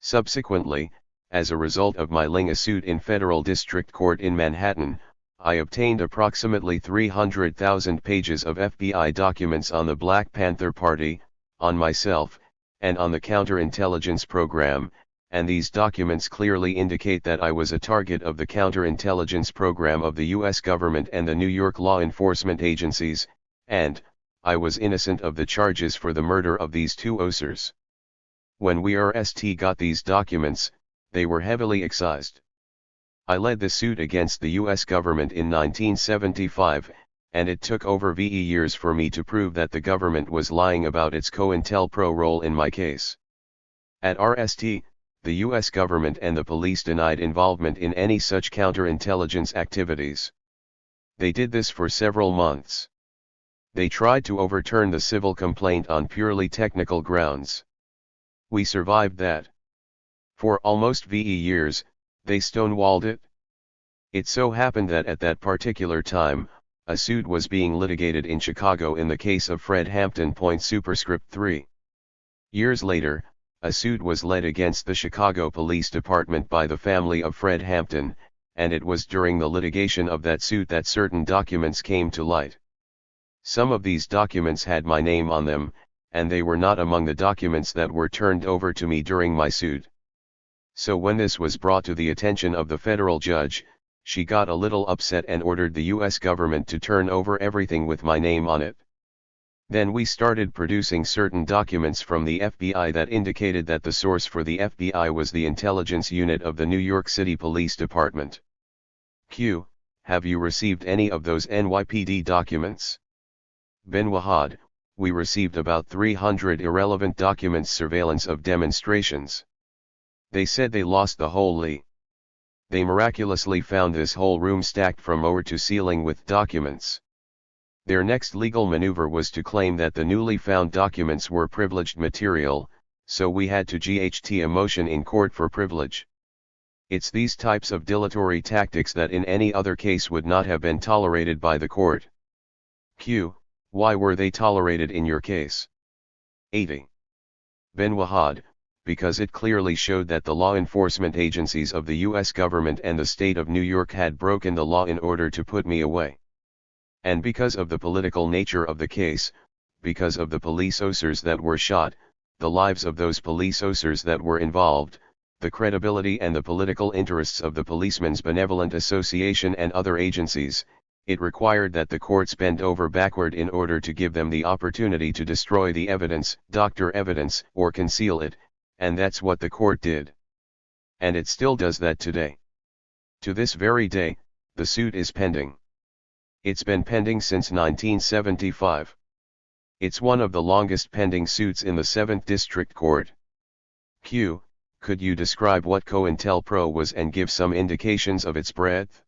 [SPEAKER 1] Subsequently, as a result of my LINGA suit in Federal District Court in Manhattan, I obtained approximately 300,000 pages of FBI documents on the Black Panther Party, on myself, and on the counterintelligence program, and these documents clearly indicate that I was a target of the counterintelligence program of the U.S. government and the New York law enforcement agencies, and I was innocent of the charges for the murder of these 2 officers. When we got these documents, they were heavily excised. I led the suit against the U.S. government in 1975, and it took over 20 years for me to prove that the government was lying about its COINTELPRO role in my case. At RST, the U.S. government and the police denied involvement in any such counterintelligence activities. They did this for several months. They tried to overturn the civil complaint on purely technical grounds. We survived that. For almost 20 years, they stonewalled it. It so happened that at that particular time, a suit was being litigated in Chicago in the case of Fred Hampton. Superscript 3. Years later, a suit was led against the Chicago Police Department by the family of Fred Hampton, and it was during the litigation of that suit that certain documents came to light. Some of these documents had my name on them, and they were not among the documents that were turned over to me during my suit. So when this was brought to the attention of the federal judge, she got a little upset and ordered the U.S. government to turn over everything with my name on it. Then we started producing certain documents from the FBI that indicated that the source for the FBI was the intelligence unit of the New York City Police Department. Have you received any of those NYPD documents? Ben Wahad, we received about 300 irrelevant documents surveillance of demonstrations. They said they lost the whole Lee. They miraculously found this whole room stacked from floor to ceiling with documents. Their next legal maneuver was to claim that the newly found documents were privileged material, so we had to GHT a motion in court for privilege. It's these types of dilatory tactics that in any other case would not have been tolerated by the court. Q. Why were they tolerated in your case? 80. Ben Wahad, because it clearly showed that the law enforcement agencies of the U.S. government and the state of New York had broken the law in order to put me away. And because of the political nature of the case, because of the police officers that were shot, the lives of those police officers that were involved, the credibility and the political interests of the Policemen's Benevolent Association and other agencies, it required that the courts bend over backward in order to give them the opportunity to destroy the evidence, doctor evidence, or conceal it, and that's what the court did. And it still does that today. To this very day, the suit is pending. It's been pending since 1975. It's one of the longest pending suits in the 7th District Court. Q. Could you describe what COINTELPRO was and give some indications of its breadth?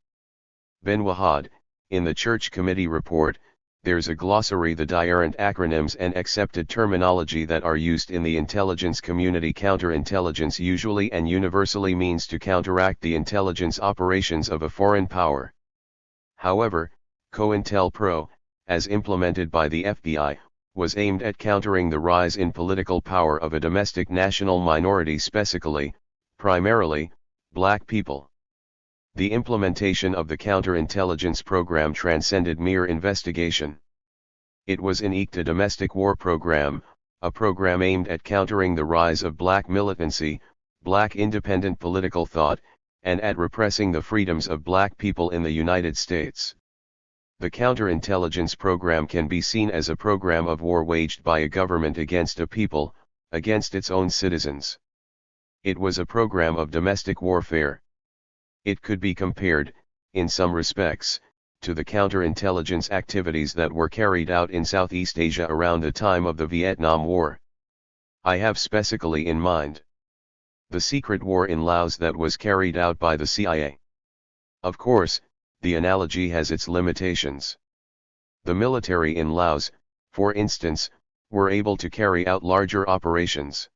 [SPEAKER 1] Ben Wahad, in the Church Committee report, there's a glossary, the different acronyms and accepted terminology that are used in the intelligence community. Counterintelligence usually and universally means to counteract the intelligence operations of a foreign power. However, COINTELPRO, as implemented by the FBI, was aimed at countering the rise in political power of a domestic national minority, specifically, primarily, black people. The implementation of the counterintelligence program transcended mere investigation. It was a domestic war program, a program aimed at countering the rise of black militancy, black independent political thought, and at repressing the freedoms of black people in the United States. The counterintelligence program can be seen as a program of war waged by a government against a people, against its own citizens. It was a program of domestic warfare. It could be compared, in some respects, to the counterintelligence activities that were carried out in Southeast Asia around the time of the Vietnam War. I have specifically in mind the secret war in Laos that was carried out by the CIA. Of course, the analogy has its limitations. The military in Laos, for instance, were able to carry out larger operations.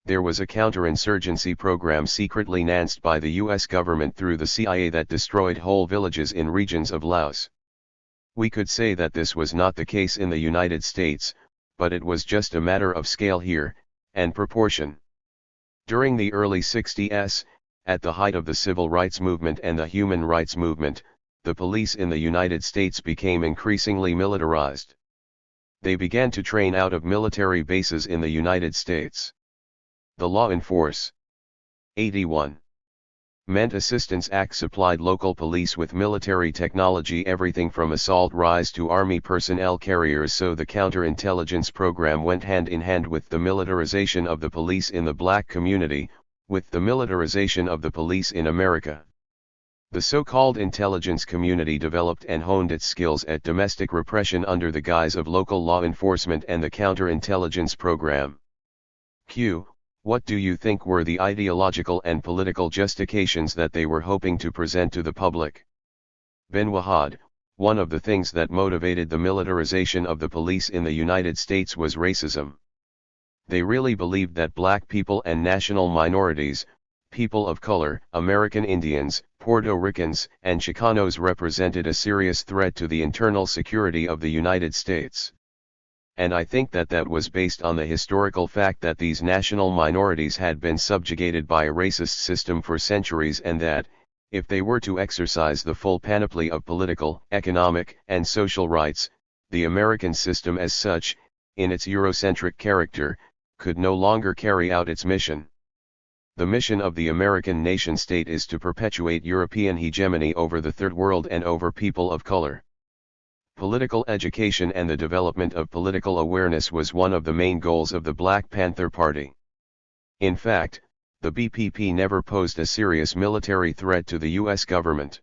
[SPEAKER 1] There was a counterinsurgency program secretly financed by the US government through the CIA that destroyed whole villages in regions of Laos. We could say that this was not the case in the United States, but it was just a matter of scale here, and proportion. During the early 60s, at the height of the civil rights movement and the human rights movement, the police in the United States became increasingly militarized. They began to train out of military bases in the United States. The law enforce. 81. Meant Assistance Act supplied local police with military technology, everything from assault rifles to army personnel carriers, so the counterintelligence program went hand in hand with the militarization of the police in the black community, with the militarization of the police in America. The so-called intelligence community developed and honed its skills at domestic repression under the guise of local law enforcement and the counterintelligence program. Q. What do you think were the ideological and political justifications that they were hoping to present to the public? Ben Wahad, one of the things that motivated the militarization of the police in the United States was racism. They really believed that black people and national minorities, people of color, American Indians, Puerto Ricans, and Chicanos represented a serious threat to the internal security of the United States. And I think that that was based on the historical fact that these national minorities had been subjugated by a racist system for centuries, and that, if they were to exercise the full panoply of political, economic, and social rights, the American system as such, in its Eurocentric character, could no longer carry out its mission. The mission of the American nation-state is to perpetuate European hegemony over the Third World and over people of color. Political education and the development of political awareness was one of the main goals of the Black Panther Party. In fact, the BPP never posed a serious military threat to the U.S. government.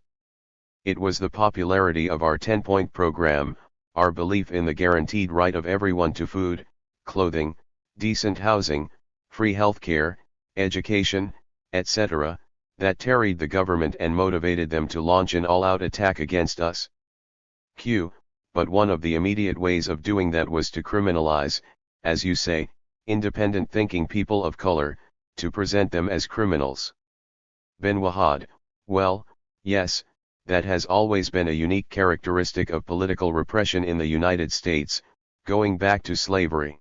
[SPEAKER 1] It was the popularity of our 10-point program, our belief in the guaranteed right of everyone to food, clothing, decent housing, free healthcare, education, etc., that tarried the government and motivated them to launch an all-out attack against us. Q. But one of the immediate ways of doing that was to criminalize, as you say, independent thinking people of color, to present them as criminals. Ben Wahad, well, yes, that has always been a unique characteristic of political repression in the United States, going back to slavery.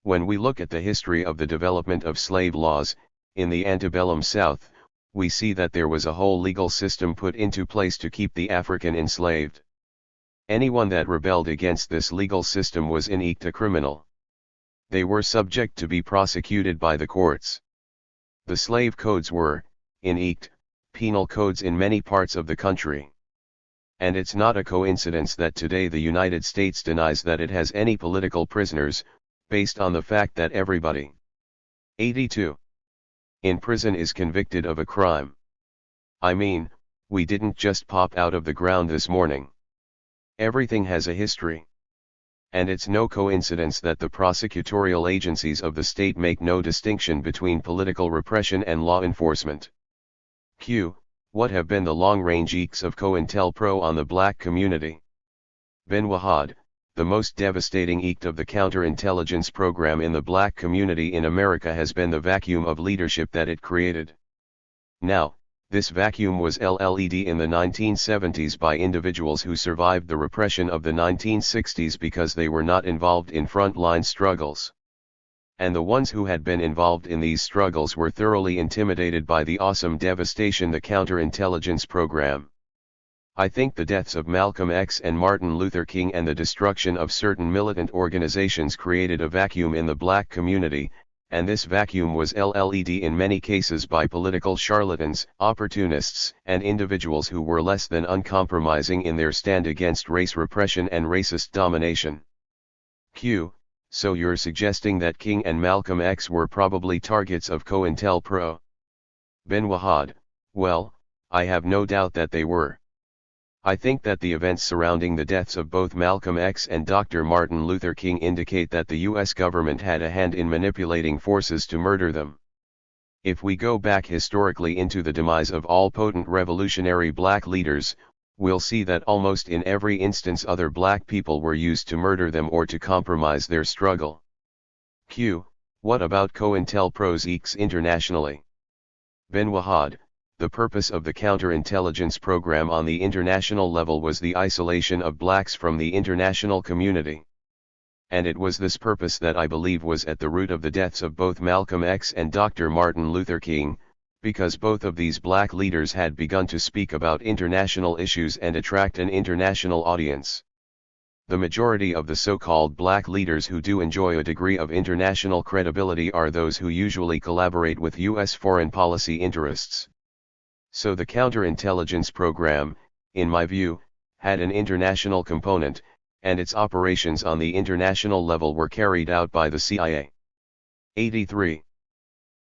[SPEAKER 1] When we look at the history of the development of slave laws, in the antebellum South, we see that there was a whole legal system put into place to keep the African enslaved. Anyone that rebelled against this legal system was in effect a criminal. They were subject to be prosecuted by the courts. The slave codes were, in effect, penal codes in many parts of the country. And it's not a coincidence that today the United States denies that it has any political prisoners, based on the fact that everybody 82 in prison is convicted of a crime. I mean, we didn't just pop out of the ground this morning. Everything has a history. And it's no coincidence that the prosecutorial agencies of the state make no distinction between political repression and law enforcement. Q. What have been the long-range effects of COINTELPRO on the black community? Ben Wahad, the most devastating effect of the counterintelligence program in the black community in America has been the vacuum of leadership that it created. Now, this vacuum was led in the 1970s by individuals who survived the repression of the 1960s because they were not involved in front-line struggles. And the ones who had been involved in these struggles were thoroughly intimidated by the awesome devastation the counterintelligence program. I think the deaths of Malcolm X and Martin Luther King and the destruction of certain militant organizations created a vacuum in the black community, and this vacuum was led in many cases by political charlatans, opportunists, and individuals who were less than uncompromising in their stand against race repression and racist domination. Q. So you're suggesting that King and Malcolm X were probably targets of COINTELPRO? Ben Wahad, well, I have no doubt that they were. I think that the events surrounding the deaths of both Malcolm X and Dr. Martin Luther King indicate that the US government had a hand in manipulating forces to murder them. If we go back historically into the demise of all potent revolutionary black leaders, we'll see that almost in every instance other black people were used to murder them or to compromise their struggle. Q. What about COINTELPRO's effects internationally? Ben Wahad, the purpose of the counterintelligence program on the international level was the isolation of blacks from the international community. And it was this purpose that I believe was at the root of the deaths of both Malcolm X and Dr. Martin Luther King, because both of these black leaders had begun to speak about international issues and attract an international audience. The majority of the so-called black leaders who do enjoy a degree of international credibility are those who usually collaborate with US foreign policy interests. So the counterintelligence program, in my view, had an international component, and its operations on the international level were carried out by the CIA. 83.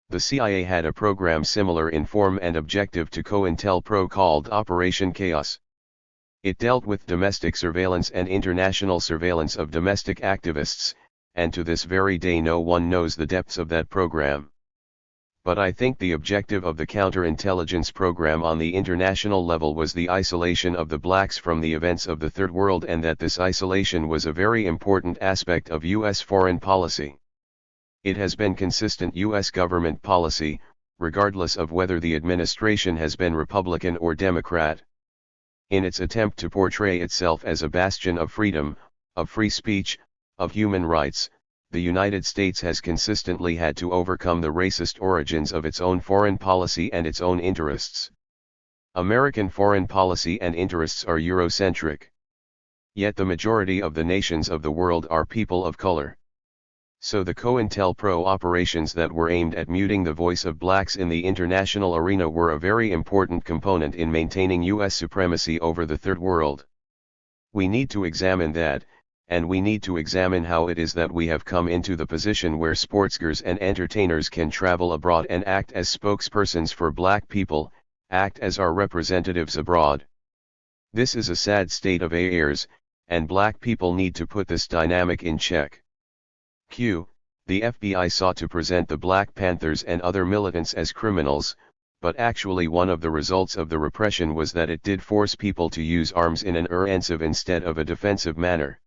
[SPEAKER 1] The CIA had a program similar in form and objective to COINTELPRO called Operation Chaos. It dealt with domestic surveillance and international surveillance of domestic activists, and to this very day no one knows the depths of that program. But I think the objective of the counterintelligence program on the international level was the isolation of the blacks from the events of the Third World, and that this isolation was a very important aspect of US foreign policy. It has been consistent US government policy, regardless of whether the administration has been Republican or Democrat. In its attempt to portray itself as a bastion of freedom, of free speech, of human rights, the United States has consistently had to overcome the racist origins of its own foreign policy and its own interests. American foreign policy and interests are Eurocentric. Yet the majority of the nations of the world are people of color. So the COINTELPRO operations that were aimed at muting the voice of blacks in the international arena were a very important component in maintaining US supremacy over the Third World. We need to examine that, and we need to examine how it is that we have come into the position where sportsstars and entertainers can travel abroad and act as spokespersons for black people, act as our representatives abroad. This is a sad state of affairs, and black people need to put this dynamic in check. Q. The FBI sought to present the Black Panthers and other militants as criminals, but actually one of the results of the repression was that it did force people to use arms in an offensive instead of a defensive manner.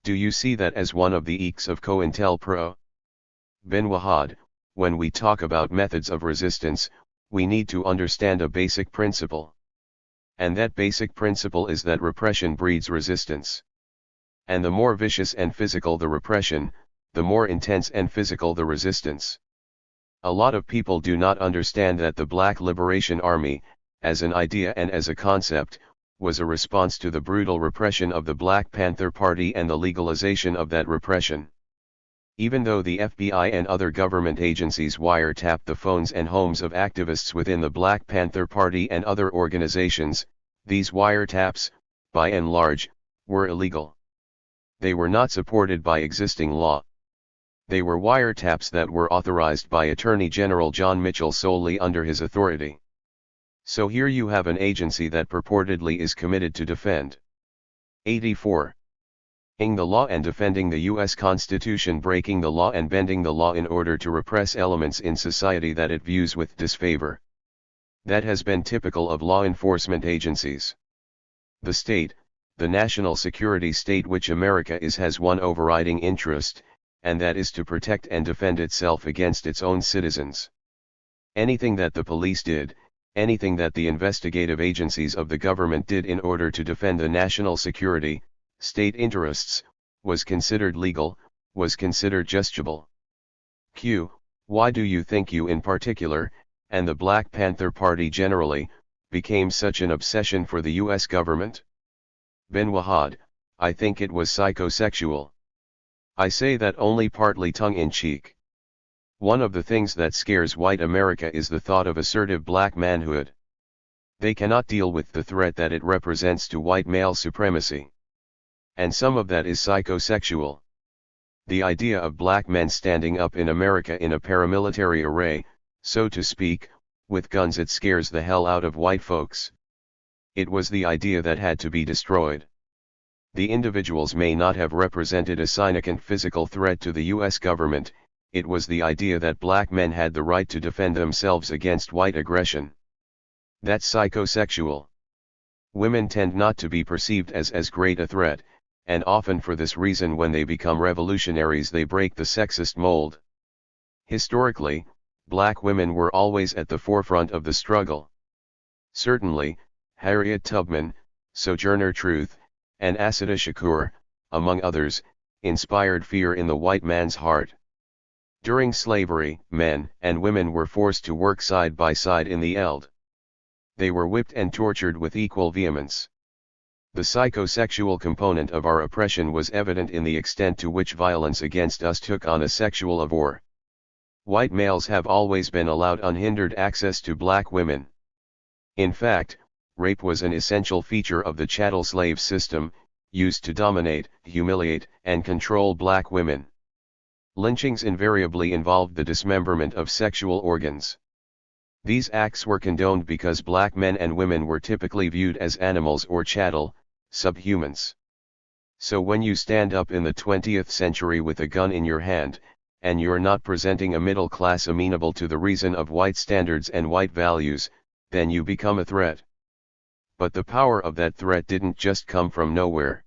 [SPEAKER 1] Do you see that as one of the effects of COINTELPRO? Ben Wahad, when we talk about methods of resistance, we need to understand a basic principle. And that basic principle is that repression breeds resistance. And the more vicious and physical the repression, the more intense and physical the resistance. A lot of people do not understand that the Black Liberation Army, as an idea and as a concept, was a response to the brutal repression of the Black Panther Party and the legalization of that repression. Even though the FBI and other government agencies wiretapped the phones and homes of activists within the Black Panther Party and other organizations, these wiretaps, by and large, were illegal. They were not supported by existing law. They were wiretaps that were authorized by Attorney General John Mitchell solely under his authority. So here you have an agency that purportedly is committed to defend. 84. Ing the law and defending the U.S. Constitution, breaking the law and bending the law in order to repress elements in society that it views with disfavor. That has been typical of law enforcement agencies. The state, the national security state which America is, has one overriding interest, and that is to protect and defend itself against its own citizens. Anything that the police did, anything that the investigative agencies of the government did in order to defend the national security, state interests, was considered legal, was considered justiciable. Q. Why do you think you in particular, and the Black Panther Party generally, became such an obsession for the U.S. government? Ben Wahad, I think it was psychosexual. I say that only partly tongue-in-cheek. One of the things that scares white America is the thought of assertive black manhood. They cannot deal with the threat that it represents to white male supremacy. And some of that is psychosexual. The idea of black men standing up in America in a paramilitary array, so to speak, with guns, it scares the hell out of white folks. It was the idea that had to be destroyed. The individuals may not have represented a significant physical threat to the U.S. government, it was the idea that black men had the right to defend themselves against white aggression. That's psychosexual. Women tend not to be perceived as great a threat, and often for this reason when they become revolutionaries they break the sexist mold. Historically, black women were always at the forefront of the struggle. Certainly, Harriet Tubman, Sojourner Truth, and Assata Shakur, among others, inspired fear in the white man's heart. During slavery, men and women were forced to work side by side in the eld. They were whipped and tortured with equal vehemence. The psychosexual component of our oppression was evident in the extent to which violence against us took on a sexual avor. White males have always been allowed unhindered access to black women. In fact, rape was an essential feature of the chattel slave system, used to dominate, humiliate, and control black women. Lynchings invariably involved the dismemberment of sexual organs. These acts were condoned because black men and women were typically viewed as animals or chattel, subhumans. So when you stand up in the 20th century with a gun in your hand, and you're not presenting a middle class amenable to the reason of white standards and white values, then you become a threat. But the power of that threat didn't just come from nowhere.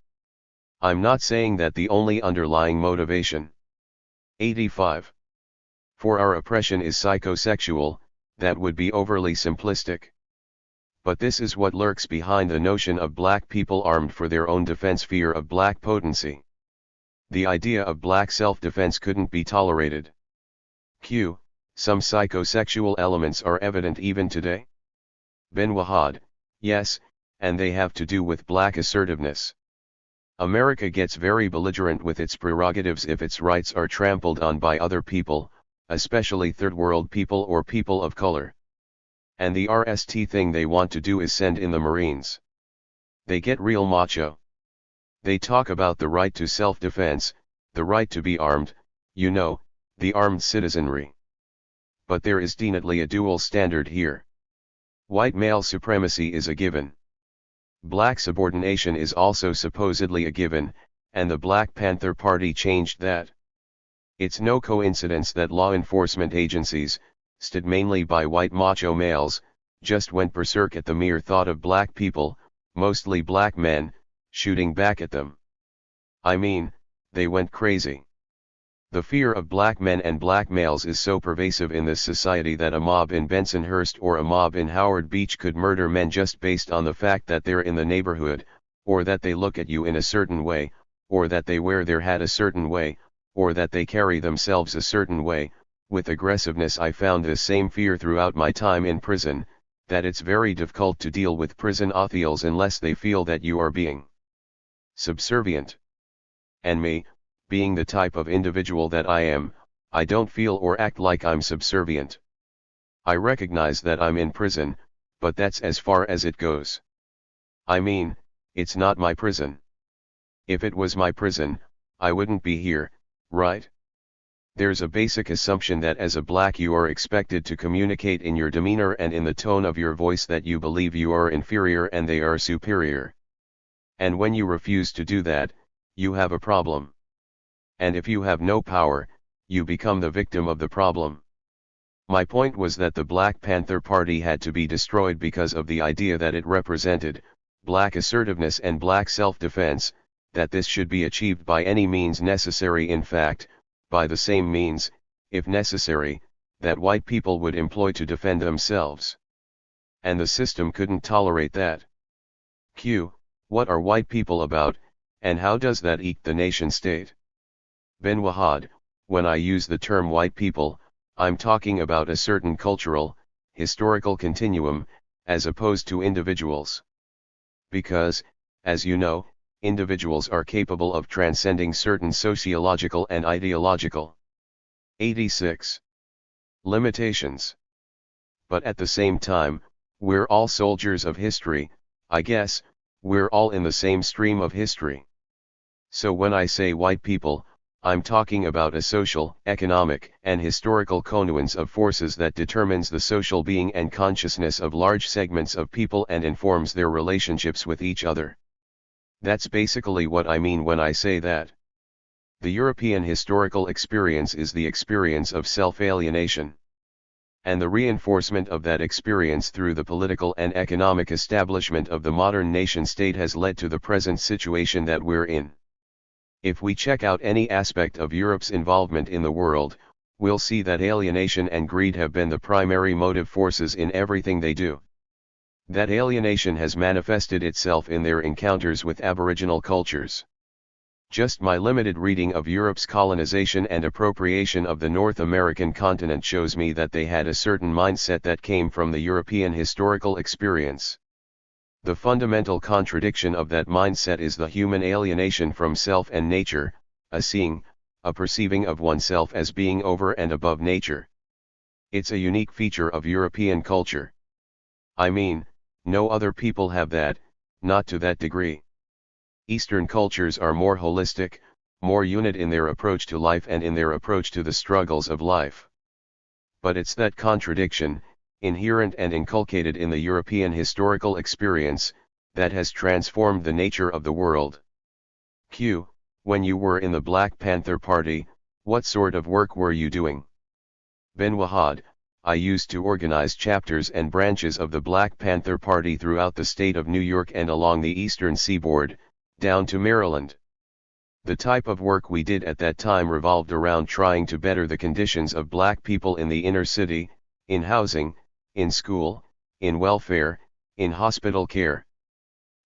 [SPEAKER 1] I'm not saying that the only underlying motivation. 85. For our oppression is psychosexual, that would be overly simplistic. But this is what lurks behind the notion of black people armed for their own defense, fear of black potency. The idea of black self-defense couldn't be tolerated. Q. Some psychosexual elements are evident even today. Ben Wahad, yes, and they have to do with black assertiveness. America gets very belligerent with its prerogatives if its rights are trampled on by other people, especially third world people or people of color. And the RST thing they want to do is send in the Marines. They get real macho. They talk about the right to self-defense, the right to be armed, you know, the armed citizenry. But there is definitely a dual standard here. White male supremacy is a given. Black subordination is also supposedly a given, and the Black Panther Party changed that. It's no coincidence that law enforcement agencies, stood mainly by white macho males, just went berserk at the mere thought of black people, mostly black men, shooting back at them. I mean, they went crazy. The fear of black men and black males is so pervasive in this society that a mob in Bensonhurst or a mob in Howard Beach could murder men just based on the fact that they're in the neighborhood, or that they look at you in a certain way, or that they wear their hat a certain way, or that they carry themselves a certain way. With aggressiveness, I found this same fear throughout my time in prison, that it's very difficult to deal with prison officials unless they feel that you are being subservient. And me, being the type of individual that I am, I don't feel or act like I'm subservient. I recognize that I'm in prison, but that's as far as it goes. I mean, it's not my prison. If it was my prison, I wouldn't be here, right? There's a basic assumption that as a black you are expected to communicate in your demeanor and in the tone of your voice that you believe you are inferior and they are superior. And when you refuse to do that, you have a problem. And if you have no power, you become the victim of the problem. My point was that the Black Panther Party had to be destroyed because of the idea that it represented black assertiveness and black self-defense, that this should be achieved by any means necessary, in fact, by the same means, if necessary, that white people would employ to defend themselves. And the system couldn't tolerate that. What are white people about, and how does that eke the nation state? Ben Wahad, when I use the term white people, I'm talking about a certain cultural, historical continuum, as opposed to individuals. Because, as you know, individuals are capable of transcending certain sociological and ideological 86 limitations. But at the same time, we're all soldiers of history, I guess, we're all in the same stream of history. So when I say white people, I'm talking about a social, economic, and historical congruence of forces that determines the social being and consciousness of large segments of people and informs their relationships with each other. That's basically what I mean when I say that. The European historical experience is the experience of self-alienation. And the reinforcement of that experience through the political and economic establishment of the modern nation-state has led to the present situation that we're in. If we check out any aspect of Europe's involvement in the world, we'll see that alienation and greed have been the primary motive forces in everything they do. That alienation has manifested itself in their encounters with Aboriginal cultures. Just my limited reading of Europe's colonization and appropriation of the North American continent shows me that they had a certain mindset that came from the European historical experience. The fundamental contradiction of that mindset is the human alienation from self and nature, a seeing, a perceiving of oneself as being over and above nature. It's a unique feature of European culture. I mean, no other people have that, not to that degree. Eastern cultures are more holistic, more unit in their approach to life and in their approach to the struggles of life. But it's that contradiction, inherent and inculcated in the European historical experience, that has transformed the nature of the world. When you were in the Black Panther Party, what sort of work were you doing? Ben Wahad, I used to organize chapters and branches of the Black Panther Party throughout the state of New York and along the eastern seaboard, down to Maryland. The type of work we did at that time revolved around trying to better the conditions of black people in the inner city, in housing, in school, in welfare, in hospital care.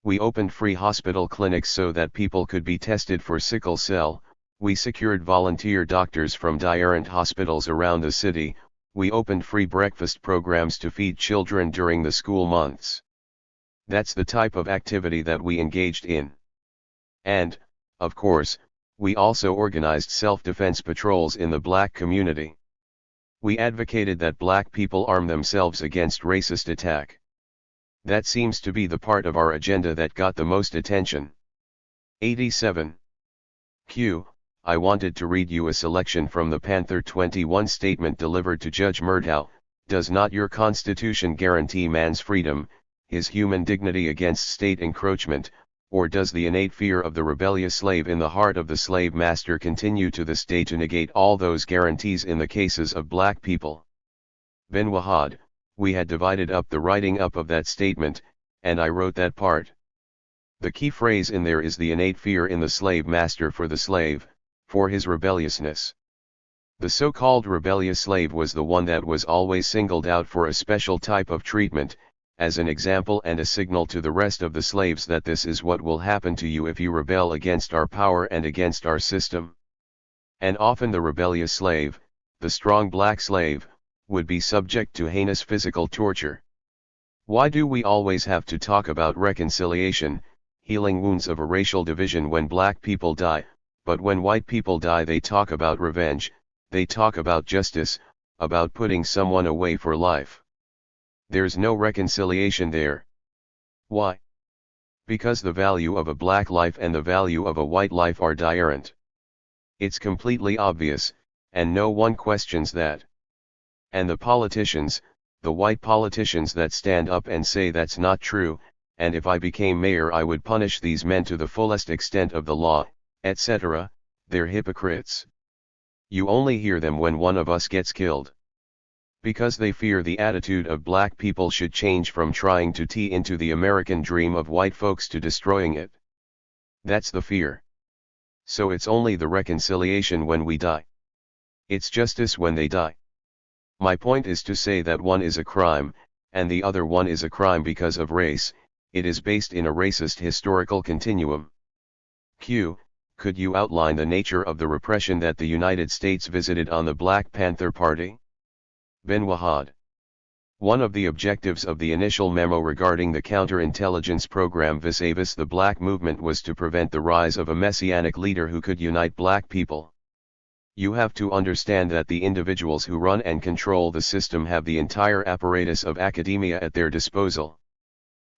[SPEAKER 1] We opened free hospital clinics so that people could be tested for sickle cell, we secured volunteer doctors from different hospitals around the city, we opened free breakfast programs to feed children during the school months. That's the type of activity that we engaged in. And, of course, we also organized self-defense patrols in the black community. We advocated that black people arm themselves against racist attack. That seems to be the part of our agenda that got the most attention. 87. I wanted to read you a selection from the Panther 21 statement delivered to Judge Murdow. Does not your Constitution guarantee man's freedom, his human dignity against state encroachment, or does the innate fear of the rebellious slave in the heart of the slave master continue to this day to negate all those guarantees in the cases of black people? Ben Wahad, we had divided up the writing up of that statement, and I wrote that part. The key phrase in there is the innate fear in the slave master for the slave, for his rebelliousness. The so-called rebellious slave was the one that was always singled out for a special type of treatment, as an example and a signal to the rest of the slaves that this is what will happen to you if you rebel against our power and against our system. And often the rebellious slave, the strong black slave, would be subject to heinous physical torture. Why do we always have to talk about reconciliation, healing wounds of a racial division when black people die, but when white people die they talk about revenge, they talk about justice, about putting someone away for life? There's no reconciliation there. Why? Because the value of a black life and the value of a white life are different. It's completely obvious, and no one questions that. And the politicians, the white politicians that stand up and say that's not true, and if I became mayor I would punish these men to the fullest extent of the law, etc., they're hypocrites. You only hear them when one of us gets killed. Because they fear the attitude of black people should change from trying to tee into the American dream of white folks to destroying it. That's the fear. So it's only the reconciliation when we die. It's justice when they die. My point is to say that one is a crime, and the other one is a crime because of race. It is based in a racist historical continuum. Q. Could you outline the nature of the repression that the United States visited on the Black Panther Party? Ben Wahad. One of the objectives of the initial memo regarding the counterintelligence program vis-a-vis the black movement was to prevent the rise of a messianic leader who could unite black people. You have to understand that the individuals who run and control the system have the entire apparatus of academia at their disposal.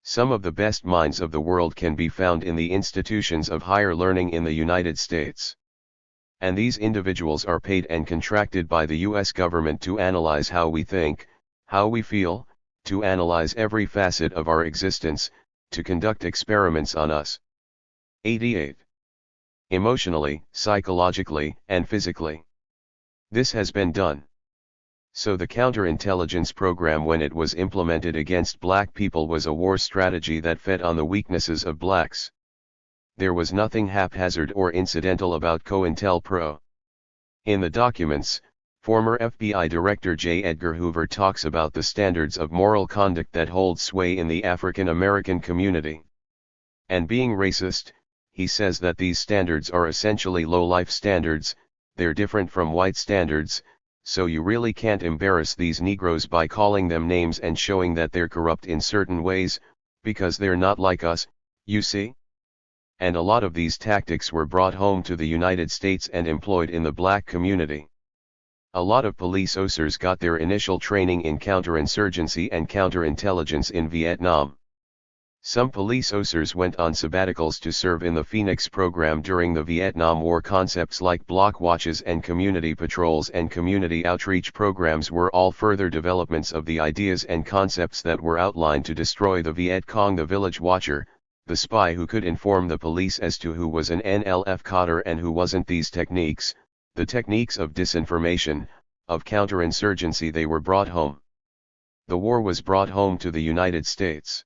[SPEAKER 1] Some of the best minds of the world can be found in the institutions of higher learning in the United States. And these individuals are paid and contracted by the US government to analyze how we think, how we feel, to analyze every facet of our existence, to conduct experiments on us. 88. Emotionally, psychologically, and physically. This has been done. So the counterintelligence program, when it was implemented against black people, was a war strategy that fed on the weaknesses of blacks. There was nothing haphazard or incidental about COINTELPRO. In the documents, former FBI Director J. Edgar Hoover talks about the standards of moral conduct that hold sway in the African American community. And being racist, he says that these standards are essentially low-life standards, they're different from white standards, so you really can't embarrass these Negroes by calling them names and showing that they're corrupt in certain ways, because they're not like us, you see? And a lot of these tactics were brought home to the United States and employed in the black community. A lot of police officers got their initial training in counterinsurgency and counterintelligence in Vietnam. Some police officers went on sabbaticals to serve in the Phoenix program during the Vietnam War. Concepts like block watches and community patrols and community outreach programs were all further developments of the ideas and concepts that were outlined to destroy the Viet Cong. The village watcher, the spy who could inform the police as to who was an NLF coder and who wasn't. These techniques, the techniques of disinformation, of counterinsurgency, they were brought home. The war was brought home to the United States.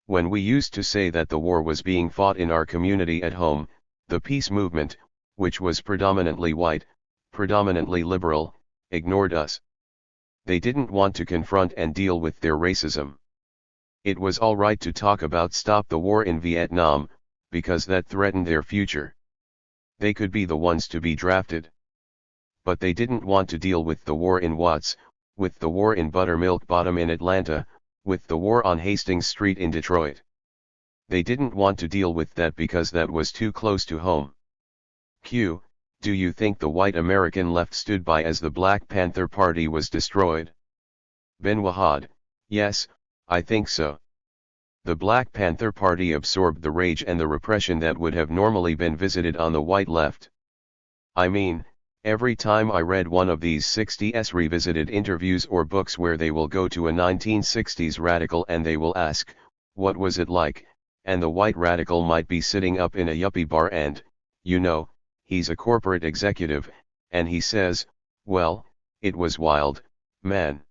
[SPEAKER 1] When we used to say that the war was being fought in our community at home, the peace movement, which was predominantly white, predominantly liberal, ignored us. They didn't want to confront and deal with their racism. It was all right to talk about stop the war in Vietnam, because that threatened their future. They could be the ones to be drafted. But they didn't want to deal with the war in Watts, with the war in Buttermilk Bottom in Atlanta, with the war on Hastings Street in Detroit. They didn't want to deal with that because that was too close to home. Q. Do you think the white American left stood by as the Black Panther Party was destroyed? Ben Wahad. Yes, I think so. The Black Panther Party absorbed the rage and the repression that would have normally been visited on the white left. I mean, every time I read one of these 60s revisited interviews or books where they will go to a 1960s radical and they will ask, what was it like, and the white radical might be sitting up in a yuppie bar and, you know, he's a corporate executive, and he says, well, it was wild, man.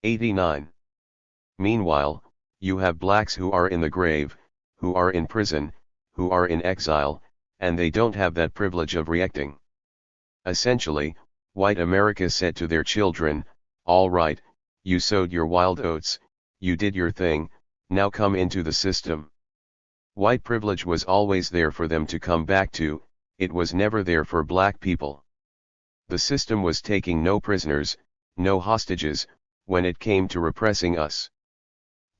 [SPEAKER 1] 89. Meanwhile, you have blacks who are in the grave, who are in prison, who are in exile, and they don't have that privilege of reacting. Essentially, White America said to their children, "All right, you sowed your wild oats, you did your thing, now come into the system." White privilege was always there for them to come back to, it was never there for black people. The system was taking no prisoners, no hostages, when it came to repressing us.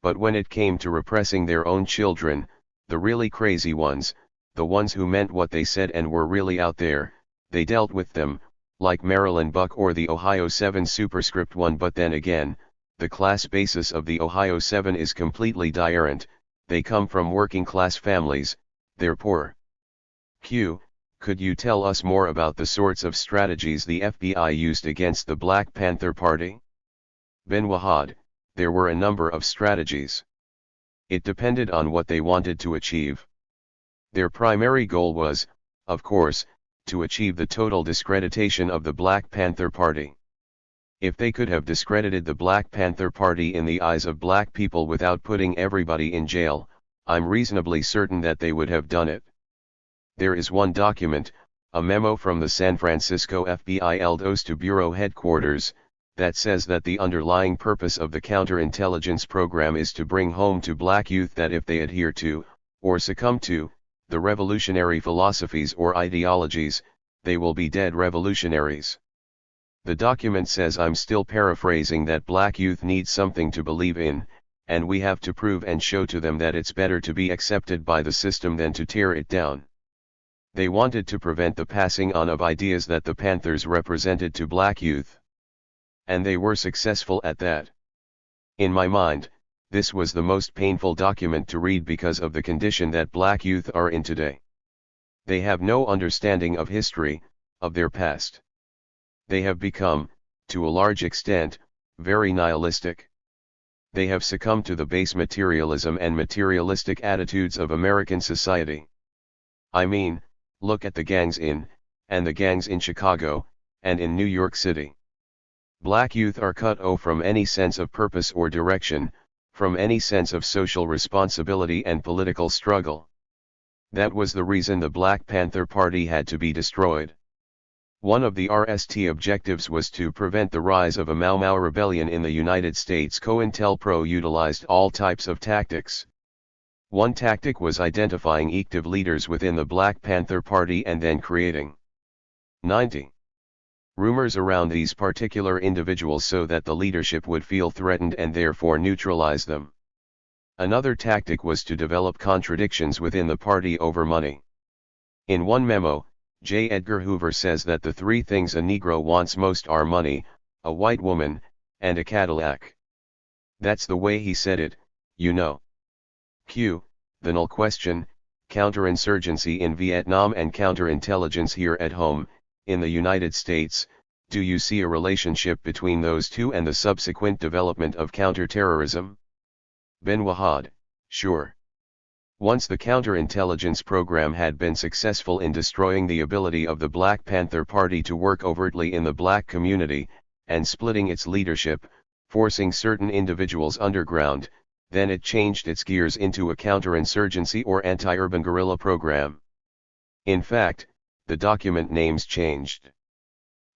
[SPEAKER 1] But when it came to repressing their own children, the really crazy ones, the ones who meant what they said and were really out there, they dealt with them, like Marilyn Buck or the Ohio 7 superscript 1. But then again, the class basis of the Ohio 7 is completely different. They come from working class families, they're poor. Q. Could you tell us more about the sorts of strategies the FBI used against the Black Panther Party? Ben Wahad, there were a number of strategies. It depended on what they wanted to achieve. Their primary goal was, of course, to achieve the total discreditation of the Black Panther Party. If they could have discredited the Black Panther Party in the eyes of black people without putting everybody in jail, I'm reasonably certain that they would have done it. There is one document, a memo from the San Francisco FBI LDOS to Bureau headquarters, that says that the underlying purpose of the counterintelligence program is to bring home to black youth that if they adhere to, or succumb to, the revolutionary philosophies or ideologies, they will be dead revolutionaries. The document says, I'm still paraphrasing, that black youth need something to believe in, and we have to prove and show to them that it's better to be accepted by the system than to tear it down. They wanted to prevent the passing on of ideas that the Panthers represented to black youth. And they were successful at that. In my mind, this was the most painful document to read because of the condition that black youth are in today. They have no understanding of history, of their past. They have become, to a large extent, very nihilistic. They have succumbed to the base materialism and materialistic attitudes of American society. I mean, look at the gangs in, and the gangs in Chicago, and in New York City. Black youth are cut off from any sense of purpose or direction, from any sense of social responsibility and political struggle. That was the reason the Black Panther Party had to be destroyed. One of the RST objectives was to prevent the rise of a Mau Mau rebellion in the United States. COINTELPRO utilized all types of tactics. One tactic was identifying active leaders within the Black Panther Party and then creating 90 rumors around these particular individuals so that the leadership would feel threatened and therefore neutralize them. Another tactic was to develop contradictions within the party over money. In one memo, J. Edgar Hoover says that the three things a Negro wants most are money, a white woman, and a Cadillac. That's the way he said it, you know. Q. The null question, counterinsurgency in Vietnam and counterintelligence here at home, in the United States, do you see a relationship between those two and the subsequent development of counterterrorism? Ben Wahad, sure. Once the counterintelligence program had been successful in destroying the ability of the Black Panther Party to work overtly in the black community, and splitting its leadership, forcing certain individuals underground, then it changed its gears into a counterinsurgency or anti-urban guerrilla program. In fact, the document names changed.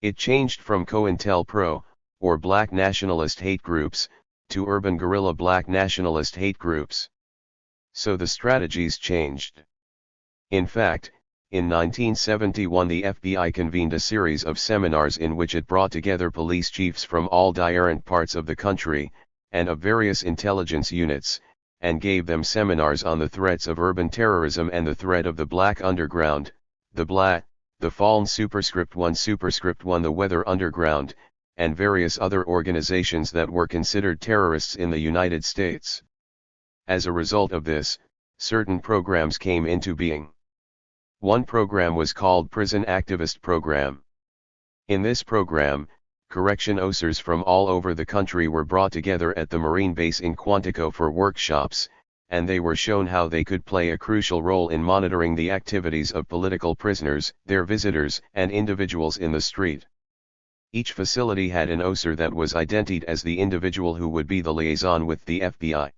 [SPEAKER 1] It changed from COINTELPRO, or Black Nationalist Hate Groups, to Urban Guerrilla Black Nationalist Hate Groups. So the strategies changed. In fact, in 1971 the FBI convened a series of seminars in which it brought together police chiefs from all different parts of the country, and of various intelligence units, and gave them seminars on the threats of urban terrorism and the threat of the black underground, the Fallen Superscript 1, the Weather Underground, and various other organizations that were considered terrorists in the United States. As a result of this, certain programs came into being. One program was called Prison Activist Program. In this program, correction officers from all over the country were brought together at the Marine base in Quantico for workshops, and they were shown how they could play a crucial role in monitoring the activities of political prisoners, their visitors, and individuals in the street. Each facility had an officer that was identified as the individual who would be the liaison with the FBI.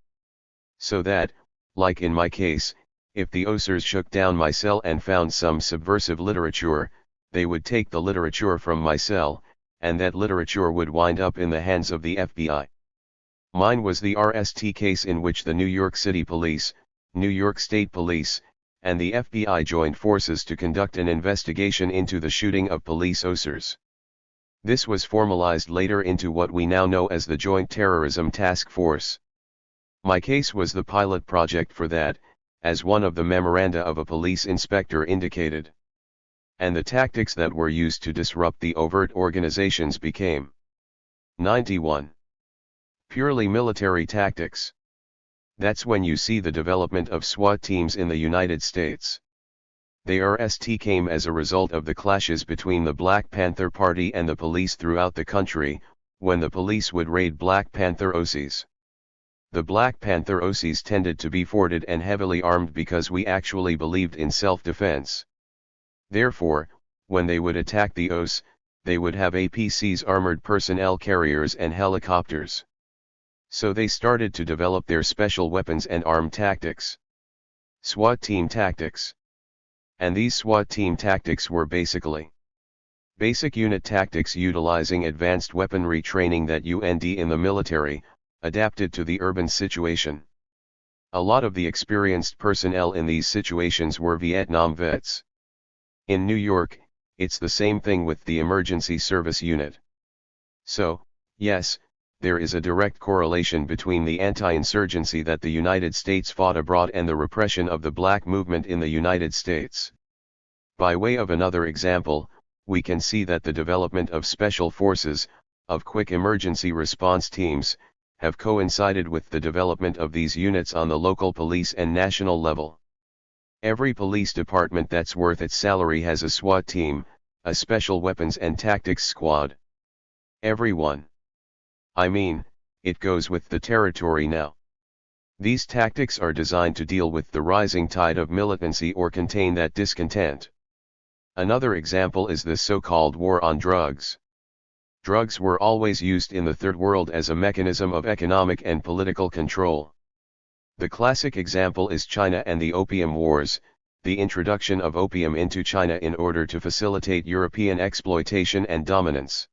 [SPEAKER 1] So that, like in my case, if the officers shook down my cell and found some subversive literature, they would take the literature from my cell, and that literature would wind up in the hands of the FBI. Mine was the RST case in which the New York City Police, New York State Police, and the FBI joined forces to conduct an investigation into the shooting of police officers. This was formalized later into what we now know as the Joint Terrorism Task Force. My case was the pilot project for that, as one of the memoranda of a police inspector indicated. And the tactics that were used to disrupt the overt organizations became 91. Purely military tactics. That's when you see the development of SWAT teams in the United States. The RST came as a result of the clashes between the Black Panther Party and the police throughout the country, when the police would raid Black Panther OCs. The Black Panther OCs tended to be forwarded and heavily armed because we actually believed in self-defense. Therefore, when they would attack the OCs, they would have APCs, armored personnel carriers and helicopters. So they started to develop their special weapons and armed tactics. SWAT team tactics. And these SWAT team tactics were basically basic unit tactics utilizing advanced weaponry training that UND in the military, adapted to the urban situation. A lot of the experienced personnel in these situations were Vietnam vets. In New York, it's the same thing with the emergency service unit. So, yes, there is a direct correlation between the anti-insurgency that the United States fought abroad and the repression of the black movement in the United States. By way of another example, we can see that the development of special forces, of quick emergency response teams, have coincided with the development of these units on the local police and national level. Every police department that's worth its salary has a SWAT team, a special weapons and tactics squad. Every one. I mean, it goes with the territory now. These tactics are designed to deal with the rising tide of militancy or contain that discontent. Another example is the so-called war on drugs. Drugs were always used in the Third World as a mechanism of economic and political control. The classic example is China and the Opium Wars, the introduction of opium into China in order to facilitate European exploitation and dominance.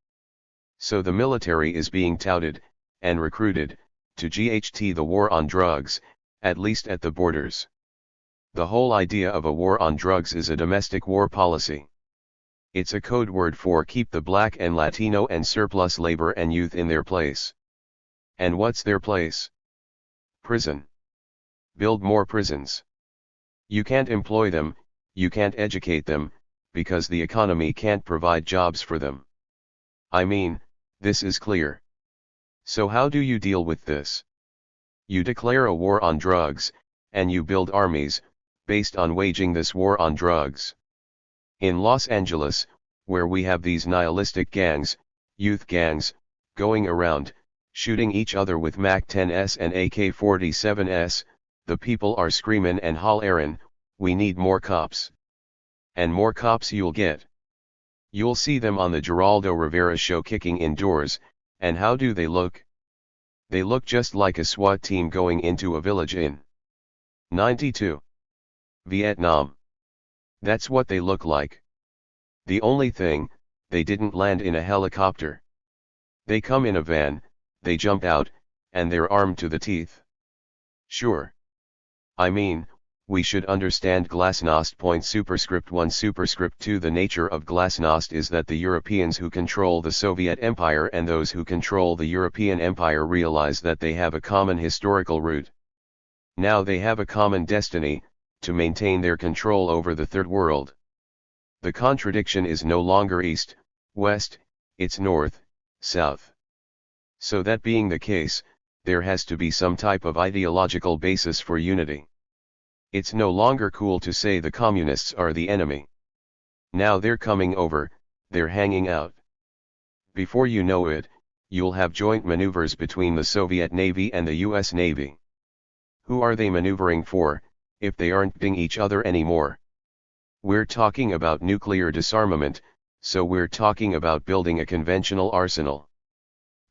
[SPEAKER 1] So the military is being touted, and recruited, to GHT the war on drugs, at least at the borders. The whole idea of a war on drugs is a domestic war policy. It's a code word for keep the black and Latino and surplus labor and youth in their place. And what's their place? Prison. Build more prisons. You can't employ them, you can't educate them, because the economy can't provide jobs for them. I mean, this is clear. So how do you deal with this? You declare a war on drugs, and you build armies, based on waging this war on drugs. In Los Angeles, where we have these nihilistic gangs, youth gangs, going around, shooting each other with MAC-10s and AK-47s, the people are screamin' and hollerin', we need more cops. And more cops you'll get. You'll see them on the Geraldo Rivera show kicking in doors, and how do they look? They look just like a SWAT team going into a village in 92. Vietnam. That's what they look like. The only thing, they didn't land in a helicopter. They come in a van, they jump out, and they're armed to the teeth. Sure. I mean, we should understand Glasnost. Superscript 1 Superscript 2 The nature of Glasnost is that the Europeans who control the Soviet Empire and those who control the European Empire realize that they have a common historical root. Now they have a common destiny, to maintain their control over the Third World. The contradiction is no longer east, west, it's north, south. So that being the case, there has to be some type of ideological basis for unity. It's no longer cool to say the communists are the enemy. Now they're coming over, they're hanging out. Before you know it, you'll have joint maneuvers between the Soviet Navy and the US Navy. Who are they maneuvering for, if they aren't hitting each other anymore? We're talking about nuclear disarmament, so we're talking about building a conventional arsenal.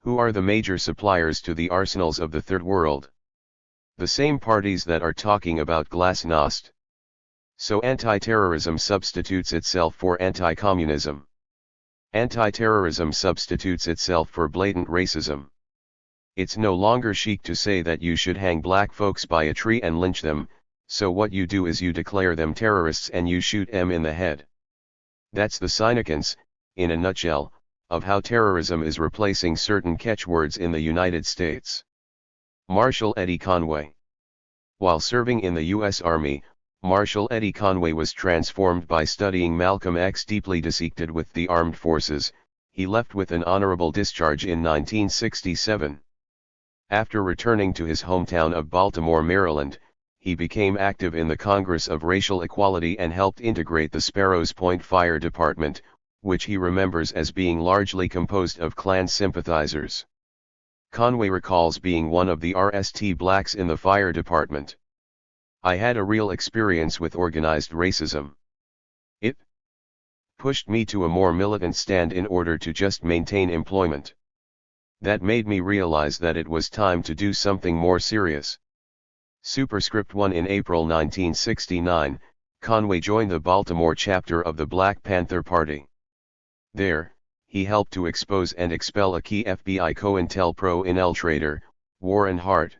[SPEAKER 1] Who are the major suppliers to the arsenals of the Third World? The same parties that are talking about Glasnost. So anti-terrorism substitutes itself for anti-communism. Anti-terrorism substitutes itself for blatant racism. It's no longer chic to say that you should hang black folks by a tree and lynch them, so what you do is you declare them terrorists and you shoot them in the head. That's the significance, in a nutshell, of how terrorism is replacing certain catchwords in the United States. Marshal Eddie Conway. While serving in the U.S. Army, Marshal Eddie Conway was transformed by studying Malcolm X. Deeply dissected with the armed forces, he left with an honorable discharge in 1967. After returning to his hometown of Baltimore, Maryland, he became active in the Congress of Racial Equality and helped integrate the Sparrows Point Fire Department, which he remembers as being largely composed of Klan sympathizers. Conway recalls being one of the RST blacks in the fire department. I had a real experience with organized racism. It pushed me to a more militant stand in order to just maintain employment. That made me realize that it was time to do something more serious. Superscript 1. In April 1969, Conway joined the Baltimore chapter of the Black Panther Party. There, he helped to expose and expel a key FBI COINTELPRO infiltrator, Warren Hart.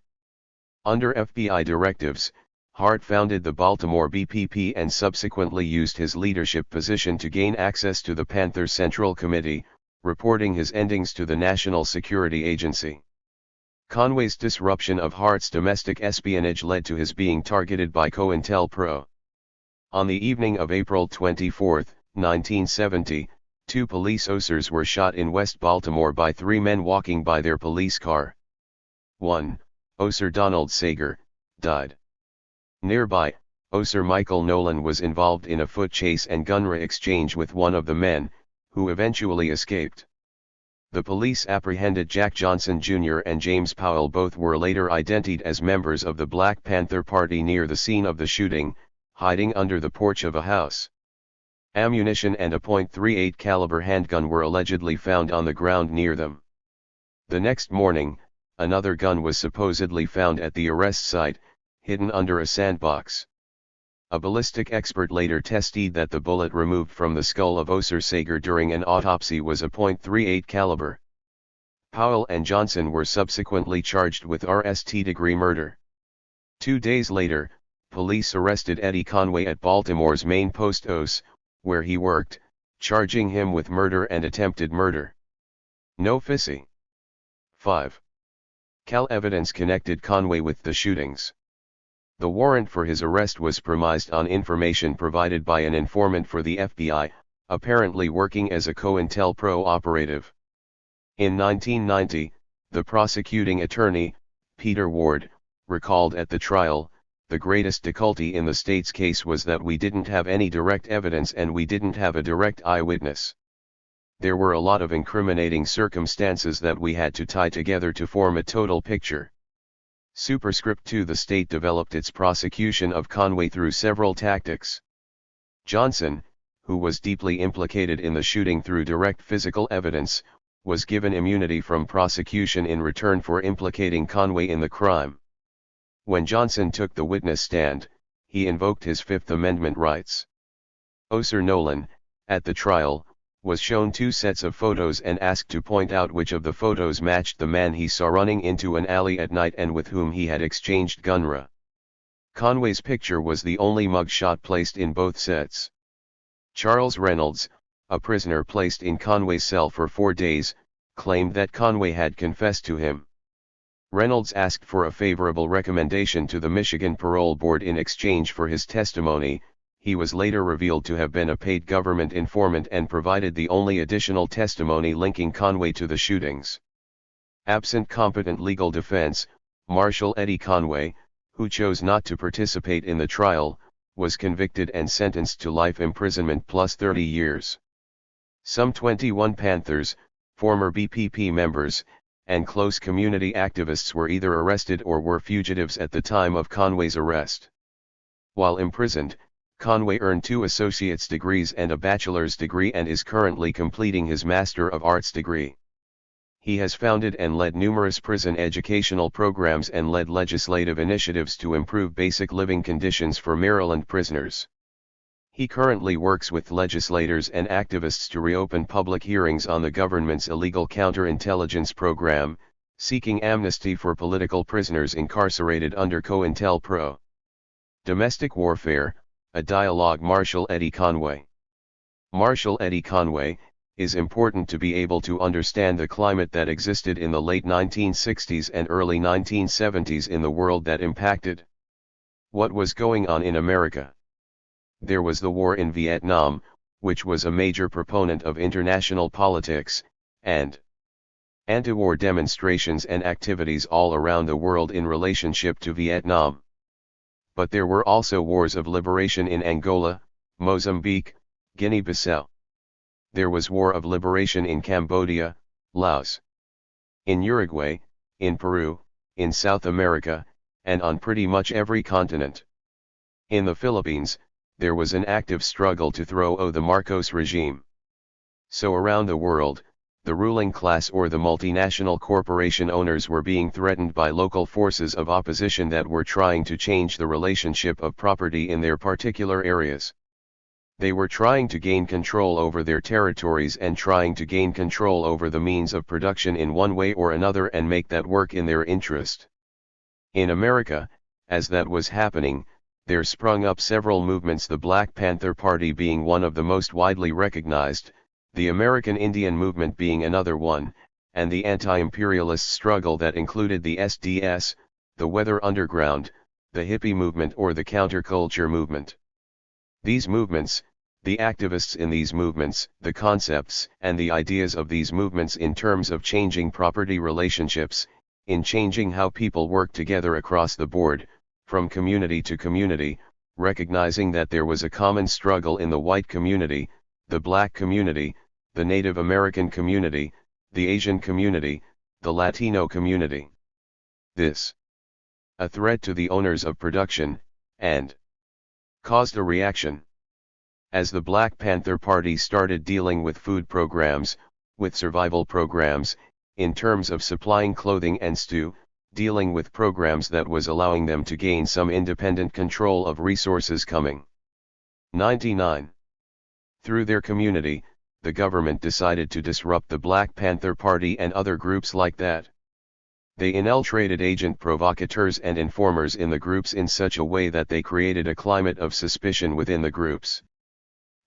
[SPEAKER 1] Under FBI directives, Hart founded the Baltimore BPP and subsequently used his leadership position to gain access to the Panther Central Committee, reporting his endings to the National Security Agency. Conway's disruption of Hart's domestic espionage led to his being targeted by COINTELPRO. On the evening of April 24, 1970, 2 police officers were shot in West Baltimore by 3 men walking by their police car. 1. Officer Donald Sager, died. Nearby, Officer Michael Nolan was involved in a foot chase and gunra exchange with one of the men, who eventually escaped. The police apprehended Jack Johnson Jr. and James Powell. Both were later identified as members of the Black Panther Party near the scene of the shooting, hiding under the porch of a house. Ammunition and a .38 caliber handgun were allegedly found on the ground near them. The next morning, another gun was supposedly found at the arrest site, hidden under a sandbox. A ballistic expert later tested that the bullet removed from the skull of Officer Sager during an autopsy was a .38 caliber. Powell and Johnson were subsequently charged with RST-degree murder. 2 days later, police arrested Eddie Conway at Baltimore's main post office, where he worked, charging him with murder and attempted murder. No fissy. 5. Cal evidence connected Conway with the shootings. The warrant for his arrest was premised on information provided by an informant for the FBI, apparently working as a COINTELPRO operative. In 1990, the prosecuting attorney, Peter Ward, recalled at the trial, "The greatest difficulty in the state's case was that we didn't have any direct evidence and we didn't have a direct eyewitness. There were a lot of incriminating circumstances that we had to tie together to form a total picture." Superscript 2. The state developed its prosecution of Conway through several tactics. Johnson, who was deeply implicated in the shooting through direct physical evidence, was given immunity from prosecution in return for implicating Conway in the crime. When Johnson took the witness stand, he invoked his Fifth Amendment rights. Officer Nolan, at the trial, was shown 2 sets of photos and asked to point out which of the photos matched the man he saw running into an alley at night and with whom he had exchanged gunra. Conway's picture was the only mugshot placed in both sets. Charles Reynolds, a prisoner placed in Conway's cell for 4 days, claimed that Conway had confessed to him. Reynolds asked for a favorable recommendation to the Michigan Parole Board in exchange for his testimony. He was later revealed to have been a paid government informant and provided the only additional testimony linking Conway to the shootings. Absent competent legal defense, Marshal Eddie Conway, who chose not to participate in the trial, was convicted and sentenced to life imprisonment plus 30 years. Some 21 Panthers, former BPP members, and close community activists were either arrested or were fugitives at the time of Conway's arrest. While imprisoned, Conway earned 2 associate's degrees and a bachelor's degree and is currently completing his Master of Arts degree. He has founded and led numerous prison educational programs and led legislative initiatives to improve basic living conditions for Maryland prisoners. He currently works with legislators and activists to reopen public hearings on the government's illegal counterintelligence program, seeking amnesty for political prisoners incarcerated under COINTELPRO. Domestic Warfare, a dialogue. Marshal Eddie Conway. Marshal Eddie Conway, is important to be able to understand the climate that existed in the late 1960s and early 1970s in the world that impacted what was going on in America. There was the war in Vietnam, which was a major proponent of international politics, and anti-war demonstrations and activities all around the world in relationship to Vietnam. But there were also wars of liberation in Angola, Mozambique, Guinea-Bissau. There was war of liberation in Cambodia, Laos, in Uruguay, in Peru, in South America, and on pretty much every continent. In the Philippines, there was an active struggle to throw the Marcos regime. So around the world, the ruling class or the multinational corporation owners were being threatened by local forces of opposition that were trying to change the relationship of property in their particular areas. They were trying to gain control over their territories and trying to gain control over the means of production in one way or another and make that work in their interest. In America, as that was happening, there sprung up several movements, the Black Panther Party being one of the most widely recognized, the American Indian Movement being another one, and the anti-imperialist struggle that included the SDS, the Weather Underground, the hippie movement or the counterculture movement. These movements, the activists in these movements, the concepts and the ideas of these movements in terms of changing property relationships, in changing how people work together across the board, from community to community, recognizing that there was a common struggle in the white community, the black community, the Native American community, the Asian community, the Latino community. This, a threat to the owners of production, and caused a reaction. As the Black Panther Party started dealing with food programs, with survival programs, in terms of supplying clothing and dealing with programs that was allowing them to gain some independent control of resources coming. 99. Through their community, the government decided to disrupt the Black Panther Party and other groups like that. They infiltrated agent provocateurs and informers in the groups in such a way that they created a climate of suspicion within the groups.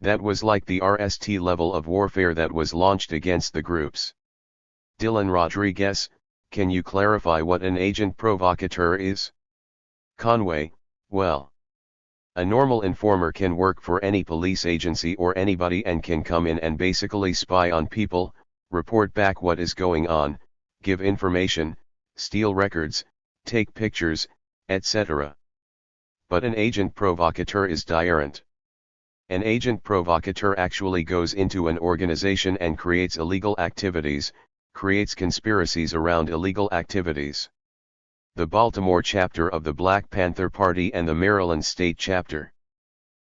[SPEAKER 1] That was like the RST level of warfare that was launched against the groups. Dylan Rodriguez, can you clarify what an agent provocateur is? Conway, well, a normal informer can work for any police agency or anybody and can come in and basically spy on people, report back what is going on, give information, steal records, take pictures, etc. But an agent provocateur is different. An agent provocateur actually goes into an organization and creates illegal activities, creates conspiracies around illegal activities. The Baltimore chapter of the Black Panther Party and the Maryland state chapter.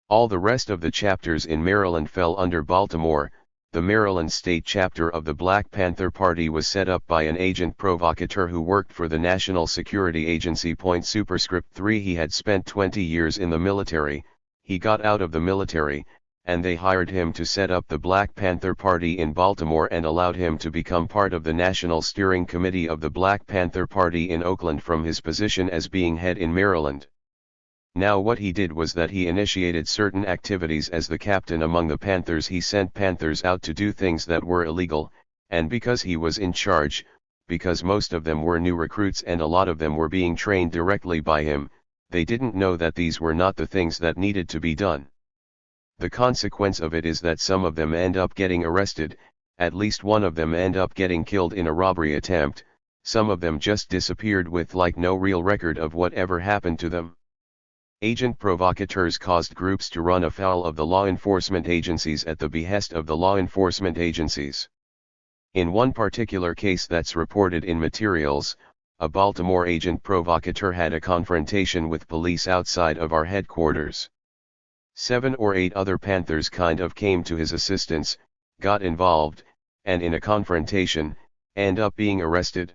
[SPEAKER 1] All the rest of the chapters in Maryland fell under Baltimore. The Maryland state chapter of the Black Panther Party was set up by an agent provocateur who worked for the National Security Agency. Superscript 3 He had spent 20 years in the military, he got out of the military, and they hired him to set up the Black Panther Party in Baltimore and allowed him to become part of the National Steering Committee of the Black Panther Party in Oakland from his position as being head in Maryland. Now what he did was that he initiated certain activities as the captain among the Panthers. He sent Panthers out to do things that were illegal, and because he was in charge, because most of them were new recruits and a lot of them were being trained directly by him, they didn't know that these were not the things that needed to be done. The consequence of it is that some of them end up getting arrested, at least one of them end up getting killed in a robbery attempt, some of them just disappeared with like no real record of whatever happened to them. Agent provocateurs caused groups to run afoul of the law enforcement agencies at the behest of the law enforcement agencies. In one particular case that's reported in materials, a Baltimore agent provocateur had a confrontation with police outside of our headquarters. 7 or 8 other Panthers kind of came to his assistance, got involved, and in a confrontation, end up being arrested.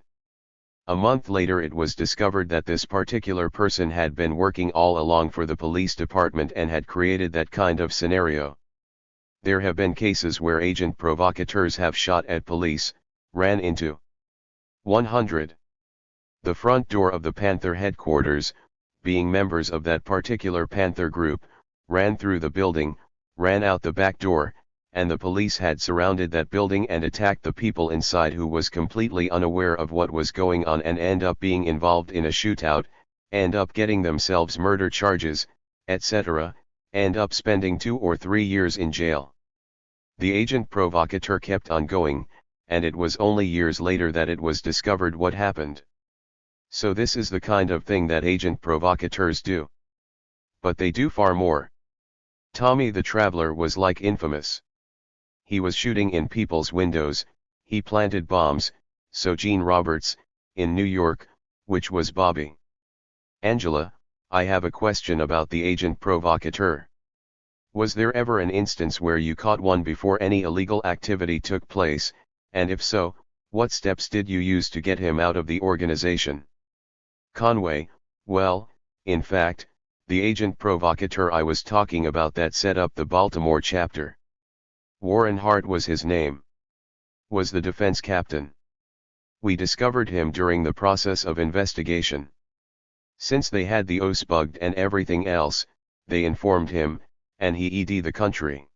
[SPEAKER 1] A month later it was discovered that this particular person had been working all along for the police department and had created that kind of scenario. There have been cases where agent provocateurs have shot at police, ran into 100. The front door of the Panther headquarters, being members of that particular Panther group, ran through the building, ran out the back door, and the police had surrounded that building and attacked the people inside who was completely unaware of what was going on and end up being involved in a shootout, end up getting themselves murder charges, etc., end up spending 2 or 3 years in jail. The agent provocateur kept on going, and it was only years later that it was discovered what happened. So this is the kind of thing that agent provocateurs do. But they do far more. Tommy the Traveler was like infamous. He was shooting in people's windows, he planted bombs, so Gene Roberts, in New York, which was Bobby. Angela, I have a question about the agent provocateur. Was there ever an instance where you caught one before any illegal activity took place, and if so, what steps did you use to get him out of the organization? Conway, well, in fact, the agent provocateur I was talking about that set up the Baltimore chapter. Warren Hart was his name. Was the defense captain. We discovered him during the process of investigation. Since they had the OS bugged and everything else, they informed him, and he ED the country.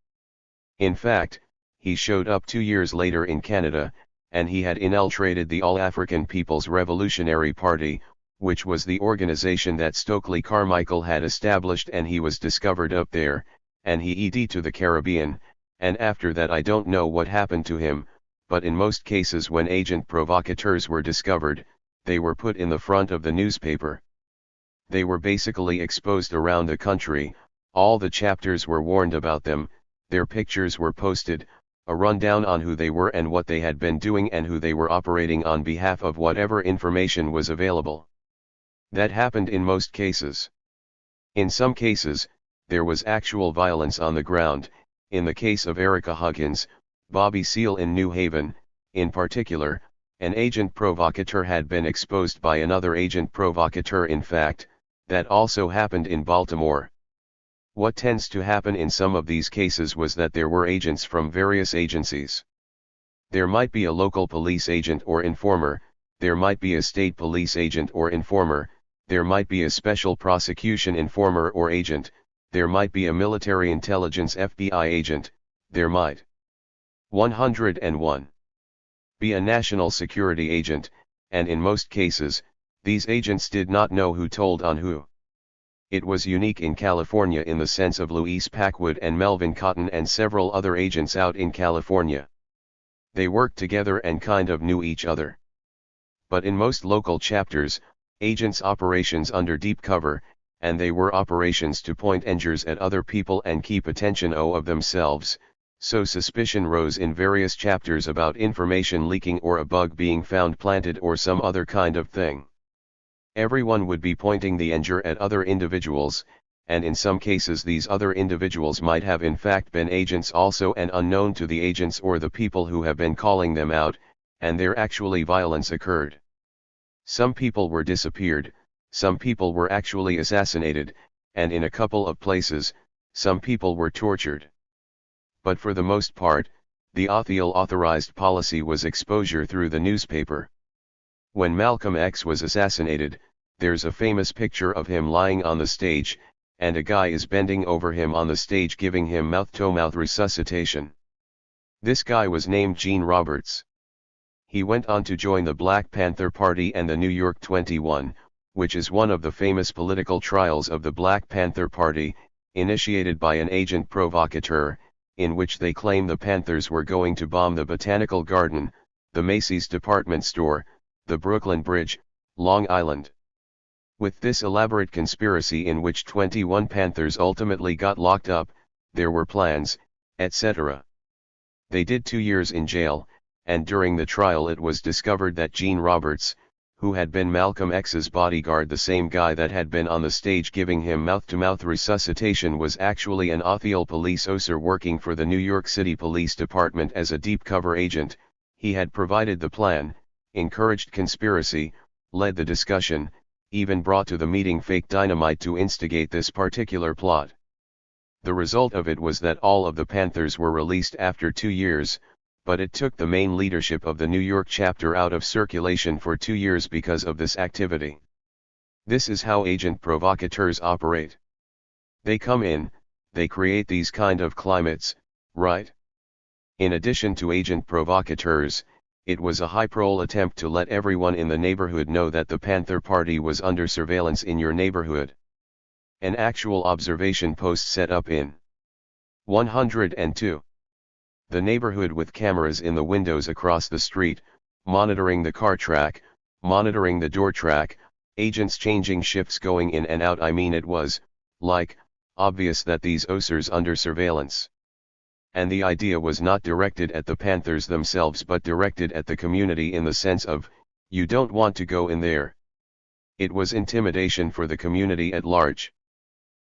[SPEAKER 1] In fact, he showed up 2 years later in Canada, and he had infiltrated the All-African People's Revolutionary Party, which was the organization that Stokely Carmichael had established, and he was discovered up there, and he ED to the Caribbean, and after that I don't know what happened to him, but in most cases when agent provocateurs were discovered, they were put in the front of the newspaper. They were basically exposed around the country, all the chapters were warned about them, their pictures were posted, a rundown on who they were and what they had been doing and who they were operating on behalf of, whatever information was available. That happened in most cases. In some cases, there was actual violence on the ground. In the case of Erica Huggins, Bobby Seale in New Haven, in particular, an agent provocateur had been exposed by another agent provocateur. In fact, that also happened in Baltimore. What tends to happen in some of these cases was that there were agents from various agencies. There might be a local police agent or informer, there might be a state police agent or informer, there might be a special prosecution informer or agent, there might be a military intelligence FBI agent, there might 101 be a national security agent, and in most cases, these agents did not know who told on who. It was unique in California in the sense of Louise Packwood and Melvin Cotton and several other agents out in California. They worked together and kind of knew each other. But in most local chapters, agents operations under deep cover, and they were operations to point fingers at other people and keep attention of themselves, so suspicion rose in various chapters about information leaking or a bug being found planted or some other kind of thing. Everyone would be pointing the finger at other individuals, and in some cases these other individuals might have in fact been agents also and unknown to the agents or the people who have been calling them out, and there actually violence occurred. Some people were disappeared, some people were actually assassinated, and in a couple of places, some people were tortured. But for the most part, the authorized policy was exposure through the newspaper. When Malcolm X was assassinated, there's a famous picture of him lying on the stage, and a guy is bending over him on the stage giving him mouth-to-mouth resuscitation. This guy was named Gene Roberts. He went on to join the Black Panther Party and the New York 21, which is one of the famous political trials of the Black Panther Party, initiated by an agent provocateur, in which they claim the Panthers were going to bomb the Botanical Garden, the Macy's department store, the Brooklyn Bridge, Long Island. With this elaborate conspiracy in which 21 Panthers ultimately got locked up, there were plans, etc. They did 2 years in jail, and during the trial it was discovered that Gene Roberts, who had been Malcolm X's bodyguard, the same guy that had been on the stage giving him mouth-to-mouth resuscitation, was actually an Othiel police officer working for the New York City Police Department as a deep cover agent. He had provided the plan, encouraged conspiracy, led the discussion, even brought to the meeting fake dynamite to instigate this particular plot. The result of it was that all of the Panthers were released after 2 years, but it took the main leadership of the New York chapter out of circulation for 2 years because of this activity. This is how agent provocateurs operate. They come in, they create these kind of climates, right? In addition to agent provocateurs, it was a high-profile attempt to let everyone in the neighborhood know that the Panther Party was under surveillance in your neighborhood. An actual observation post set up in 102. The neighborhood with cameras in the windows across the street, monitoring the car track, monitoring the door track, agents changing shifts going in and out. I mean, it was, like, obvious that these officers under surveillance. And the idea was not directed at the Panthers themselves but directed at the community in the sense of, you don't want to go in there. It was intimidation for the community at large.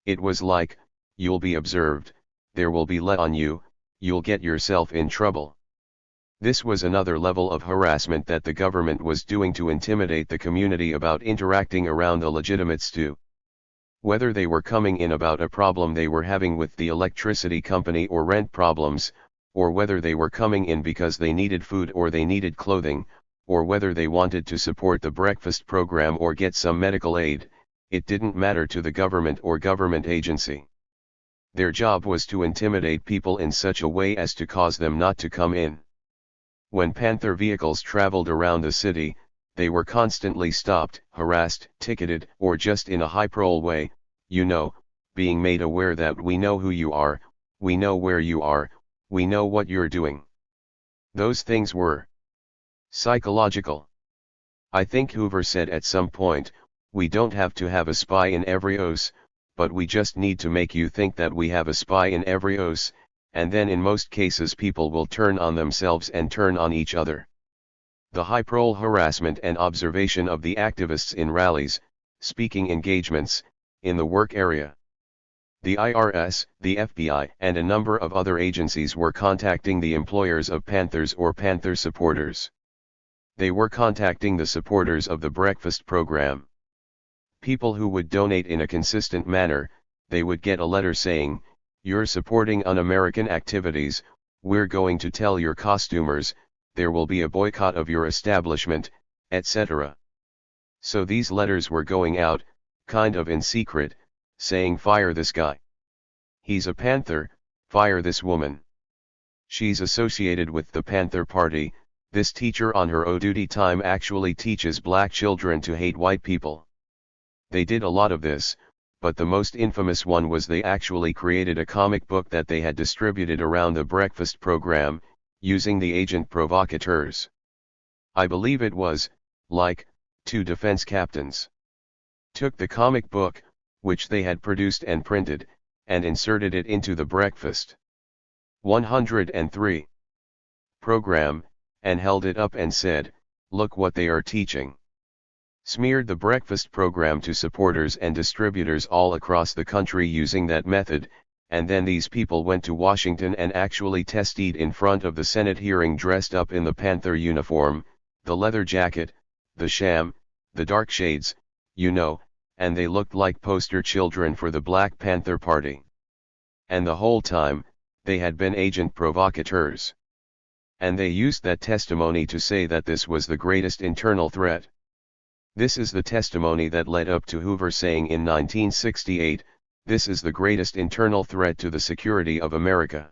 [SPEAKER 1] It was like, you'll be observed, there will be let on you, you'll get yourself in trouble. This was another level of harassment that the government was doing to intimidate the community about interacting around the legitimate stew. Whether they were coming in about a problem they were having with the electricity company or rent problems, or whether they were coming in because they needed food or they needed clothing, or whether they wanted to support the breakfast program or get some medical aid, it didn't matter to the government or government agency. Their job was to intimidate people in such a way as to cause them not to come in. When Panther vehicles traveled around the city, they were constantly stopped, harassed, ticketed, or just in a high-profile way, being made aware that we know who you are, we know where you are, we know what you're doing. Those things were psychological. I think Hoover said at some point, we don't have to have a spy in every OS, but we just need to make you think that we have a spy in every OS, and then in most cases people will turn on themselves and turn on each other. The high-profile harassment and observation of the activists in rallies, speaking engagements, in the work area. The IRS, the FBI, and a number of other agencies were contacting the employers of Panthers or Panther supporters. They were contacting the supporters of the breakfast program. People who would donate in a consistent manner, they would get a letter saying, you're supporting un-American activities, we're going to tell your costumers, there will be a boycott of your establishment, etc. So these letters were going out, kind of in secret, saying fire this guy. He's a Panther, fire this woman. She's associated with the Panther Party, this teacher on her O-duty time actually teaches black children to hate white people. They did a lot of this, but the most infamous one was they actually created a comic book that they had distributed around the breakfast program, using the agent provocateurs. I believe it was, like, 2 defense captains took the comic book, which they had produced and printed, and inserted it into the breakfast 103 program, and held it up and said, look what they are teaching. Smeared the breakfast program to supporters and distributors all across the country using that method, and then these people went to Washington and actually testified in front of the Senate hearing dressed up in the Panther uniform, the leather jacket, the sham, the dark shades, and they looked like poster children for the Black Panther Party. And the whole time, they had been agent provocateurs. And they used that testimony to say that this was the greatest internal threat. This is the testimony that led up to Hoover saying in 1968, this is the greatest internal threat to the security of America.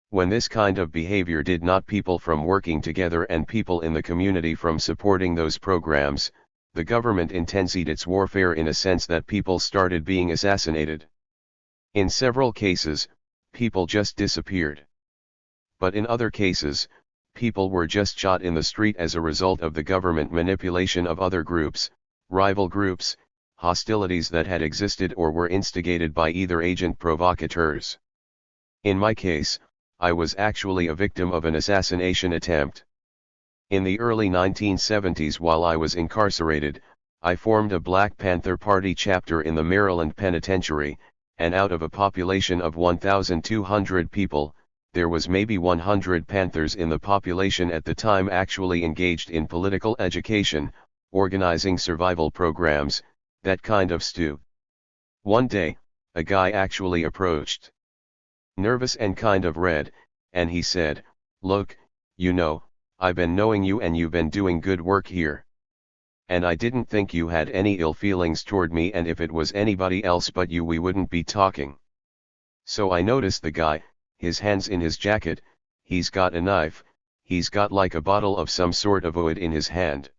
[SPEAKER 1] When this kind of behavior did not people from working together and people in the community from supporting those programs, the government intensified its warfare in a sense that people started being assassinated. In several cases, people just disappeared. But in other cases, people were just shot in the street as a result of the government manipulation of other groups, rival groups, hostilities that had existed or were instigated by either agent provocateurs. In my case, I was actually a victim of an assassination attempt. In the early 1970s, while I was incarcerated, I formed a Black Panther Party chapter in the Maryland Penitentiary, and out of a population of 1,200 people, there was maybe 100 Panthers in the population at the time actually engaged in political education, organizing survival programs, that kind of stew. One day, a guy actually approached. Nervous and kind of red, and he said, "Look, you know, I've been knowing you and you've been doing good work here. And I didn't think you had any ill feelings toward me, and if it was anybody else but you we wouldn't be talking." So I noticed the guy, his hands in his jacket, he's got a knife, he's got like a bottle of some sort of oid in his hand.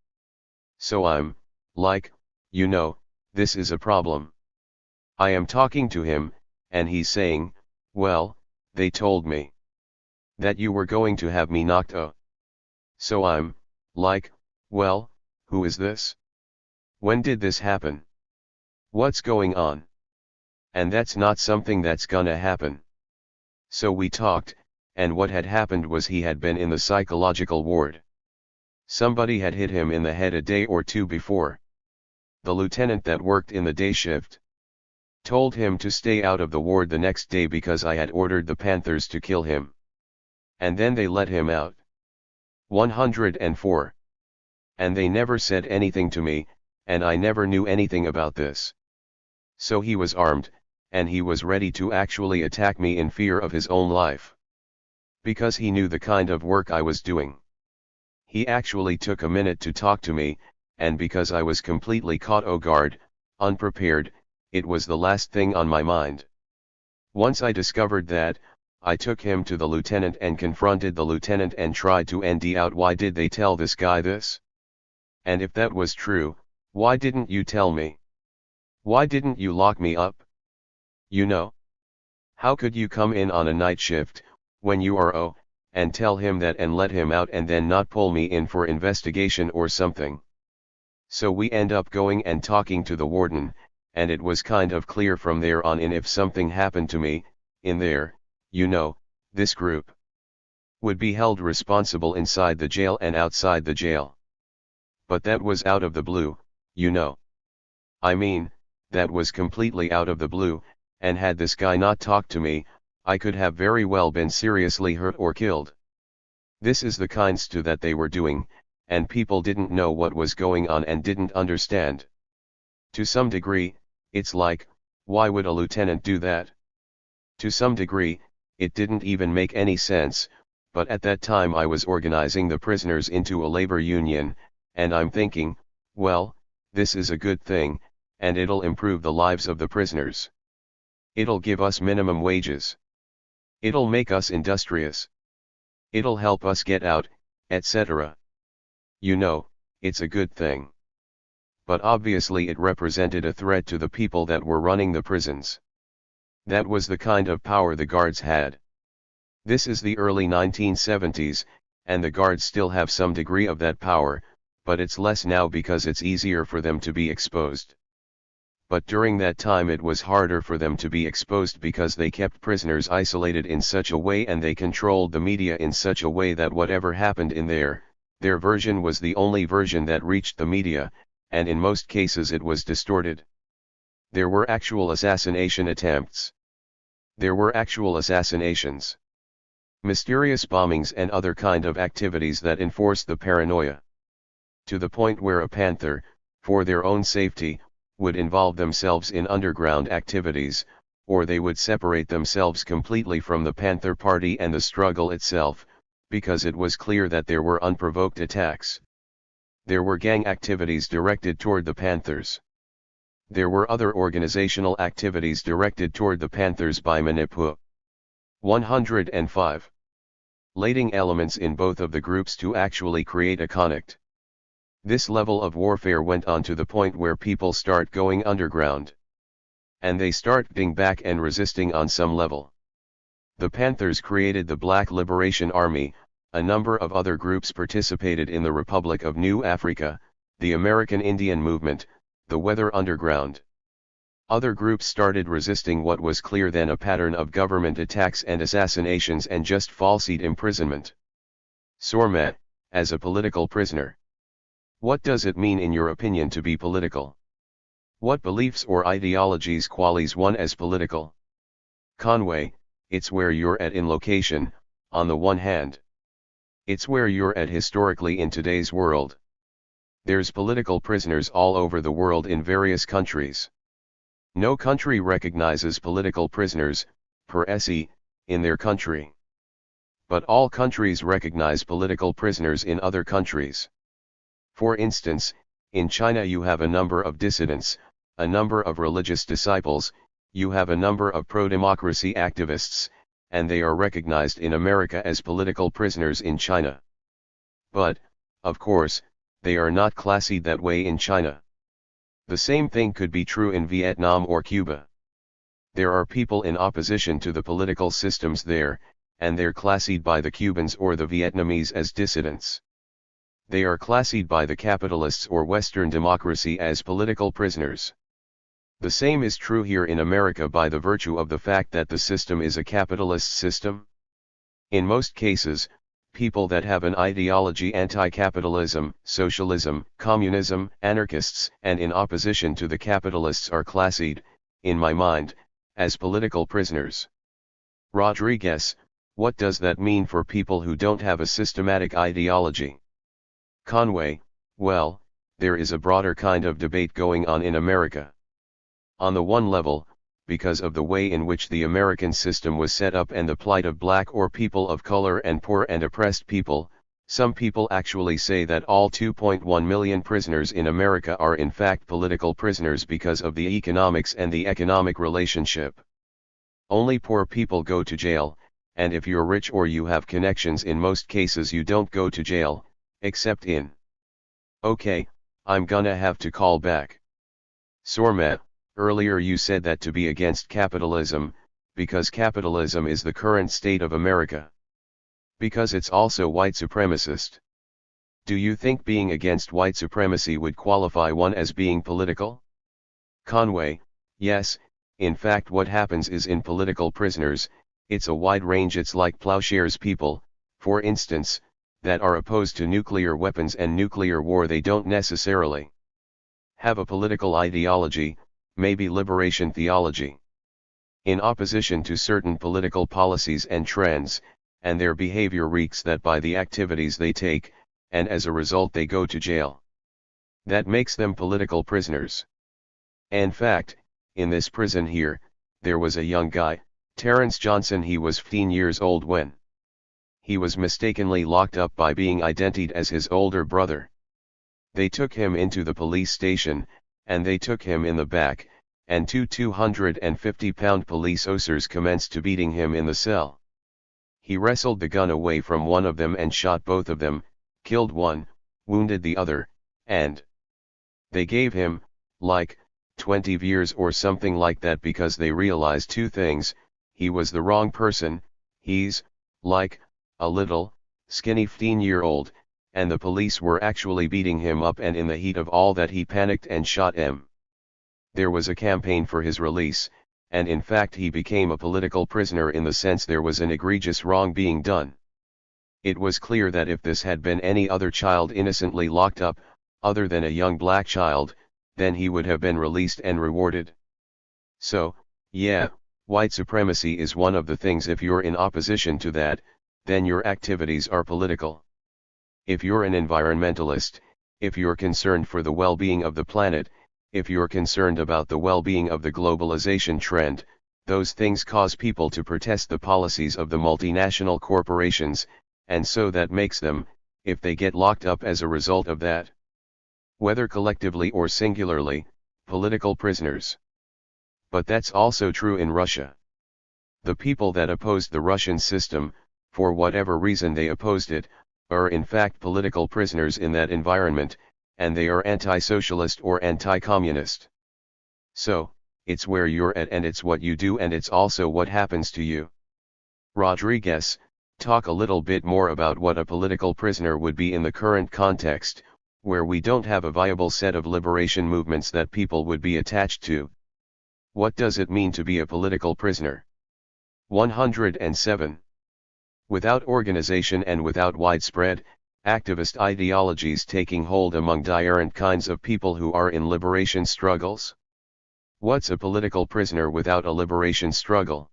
[SPEAKER 1] So I'm like, you know, this is a problem. I am talking to him, and he's saying, "Well, they told me that you were going to have me knocked out." So I'm like, "Well, who is this? When did this happen? What's going on?" And that's not something that's gonna happen. So we talked, and what had happened was he had been in the psychological ward. Somebody had hit him in the head a day or two before. The lieutenant that worked in the day shift told him to stay out of the ward the next day because I had ordered the Panthers to kill him. And then they let him out. 104. And they never said anything to me, and I never knew anything about this. So he was armed, and he was ready to actually attack me in fear of his own life. Because he knew the kind of work I was doing. He actually took a minute to talk to me, and because I was completely caught off guard, unprepared, it was the last thing on my mind. Once I discovered that, I took him to the lieutenant and confronted the lieutenant and tried to end out why did they tell this guy this? And if that was true, why didn't you tell me? Why didn't you lock me up? You know? How could you come in on a night shift, when you are and tell him that and let him out and then not pull me in for investigation or something? So we end up going and talking to the warden, and it was kind of clear from there on in if something happened to me, in there, you know, this group would be held responsible inside the jail and outside the jail. But that was out of the blue, you know. I mean, that was completely out of the blue, and had this guy not talked to me, I could have very well been seriously hurt or killed. This is the kind stew that they were doing, and people didn't know what was going on and didn't understand. To some degree, it's like, why would a lieutenant do that? To some degree, it didn't even make any sense, but at that time I was organizing the prisoners into a labor union, and I'm thinking, well, this is a good thing, and it'll improve the lives of the prisoners. It'll give us minimum wages. It'll make us industrious. It'll help us get out, etc. You know, it's a good thing. But obviously it represented a threat to the people that were running the prisons. That was the kind of power the guards had. This is the early 1970s, and the guards still have some degree of that power, but it's less now because it's easier for them to be exposed. But during that time it was harder for them to be exposed because they kept prisoners isolated in such a way and they controlled the media in such a way that whatever happened in their version was the only version that reached the media, and in most cases it was distorted. There were actual assassination attempts. There were actual assassinations. Mysterious bombings and other kind of activities that enforced the paranoia. To the point where a Panther, for their own safety, would involve themselves in underground activities, or they would separate themselves completely from the Panther Party and the struggle itself, because it was clear that there were unprovoked attacks. There were gang activities directed toward the Panthers. There were other organizational activities directed toward the Panthers by Manipu. 105. Lating elements in both of the groups to actually create a connect. This level of warfare went on to the point where people start going underground. And they start getting back and resisting on some level. The Panthers created the Black Liberation Army, a number of other groups participated in the Republic of New Africa, the American Indian Movement, the Weather Underground. Other groups started resisting what was clear then a pattern of government attacks and assassinations and just falsified imprisonment. Sormet, as a political prisoner. What does it mean in your opinion to be political? What beliefs or ideologies qualifies one as political? Conway, it's where you're at in location, on the one hand. It's where you're at historically in today's world. There's political prisoners all over the world in various countries. No country recognizes political prisoners, per se, in their country. But all countries recognize political prisoners in other countries. For instance, in China you have a number of dissidents, a number of religious disciples, you have a number of pro-democracy activists, and they are recognized in America as political prisoners in China. But, of course, they are not classified that way in China. The same thing could be true in Vietnam or Cuba. There are people in opposition to the political systems there, and they're classified by the Cubans or the Vietnamese as dissidents. They are classified by the capitalists or Western democracy as political prisoners. The same is true here in America by the virtue of the fact that the system is a capitalist system. In most cases, people that have an ideology anti-capitalism, socialism, communism, anarchists, and in opposition to the capitalists are classified, in my mind, as political prisoners. Rodriguez, what does that mean for people who don't have a systematic ideology? Conway, well, there is a broader kind of debate going on in America. On the one level, because of the way in which the American system was set up and the plight of black or people of color and poor and oppressed people, some people actually say that all 2.1 million prisoners in America are in fact political prisoners because of the economics and the economic relationship. Only poor people go to jail, and if you're rich or you have connections in most cases you don't go to jail, except in. Okay, I'm gonna have to call back. Sormat. Earlier you said that to be against capitalism, because capitalism is the current state of America. Because it's also white supremacist. Do you think being against white supremacy would qualify one as being political? Conway, yes, in fact what happens is in political prisoners, it's a wide range. It's like plowshares people, for instance, that are opposed to nuclear weapons and nuclear war. They don't necessarily have a political ideology, maybe liberation theology. In opposition to certain political policies and trends, and their behavior reeks that by the activities they take, and as a result they go to jail. That makes them political prisoners. In fact, in this prison here, there was a young guy, Terrence Johnson. He was 15 years old when he was mistakenly locked up by being identified as his older brother. They took him into the police station, and they took him in the back, and two 250-pound police officers commenced to beating him in the cell. He wrestled the gun away from one of them and shot both of them, killed one, wounded the other, and they gave him, like, 20 years or something like that because they realized two things: he was the wrong person, he's, like, a little, skinny 15-year-old, and the police were actually beating him up, and in the heat of all that he panicked and shot him. There was a campaign for his release, and in fact he became a political prisoner in the sense there was an egregious wrong being done. It was clear that if this had been any other child innocently locked up, other than a young black child, then he would have been released and rewarded. So, yeah, white supremacy is one of the things. If you're in opposition to that, then your activities are political. If you're an environmentalist, if you're concerned for the well-being of the planet, if you're concerned about the well-being of the globalization trend, those things cause people to protest the policies of the multinational corporations, and so that makes them, if they get locked up as a result of that, whether collectively or singularly, political prisoners. But that's also true in Russia. The people that opposed the Russian system, for whatever reason they opposed it, are in fact political prisoners in that environment, and they are anti-socialist or anti-communist. So, it's where you're at and it's what you do and it's also what happens to you. Rodriguez, talk a little bit more about what a political prisoner would be in the current context, where we don't have a viable set of liberation movements that people would be attached to. What does it mean to be a political prisoner? 107. Without organization and without widespread, activist ideologies taking hold among different kinds of people who are in liberation struggles? What's a political prisoner without a liberation struggle?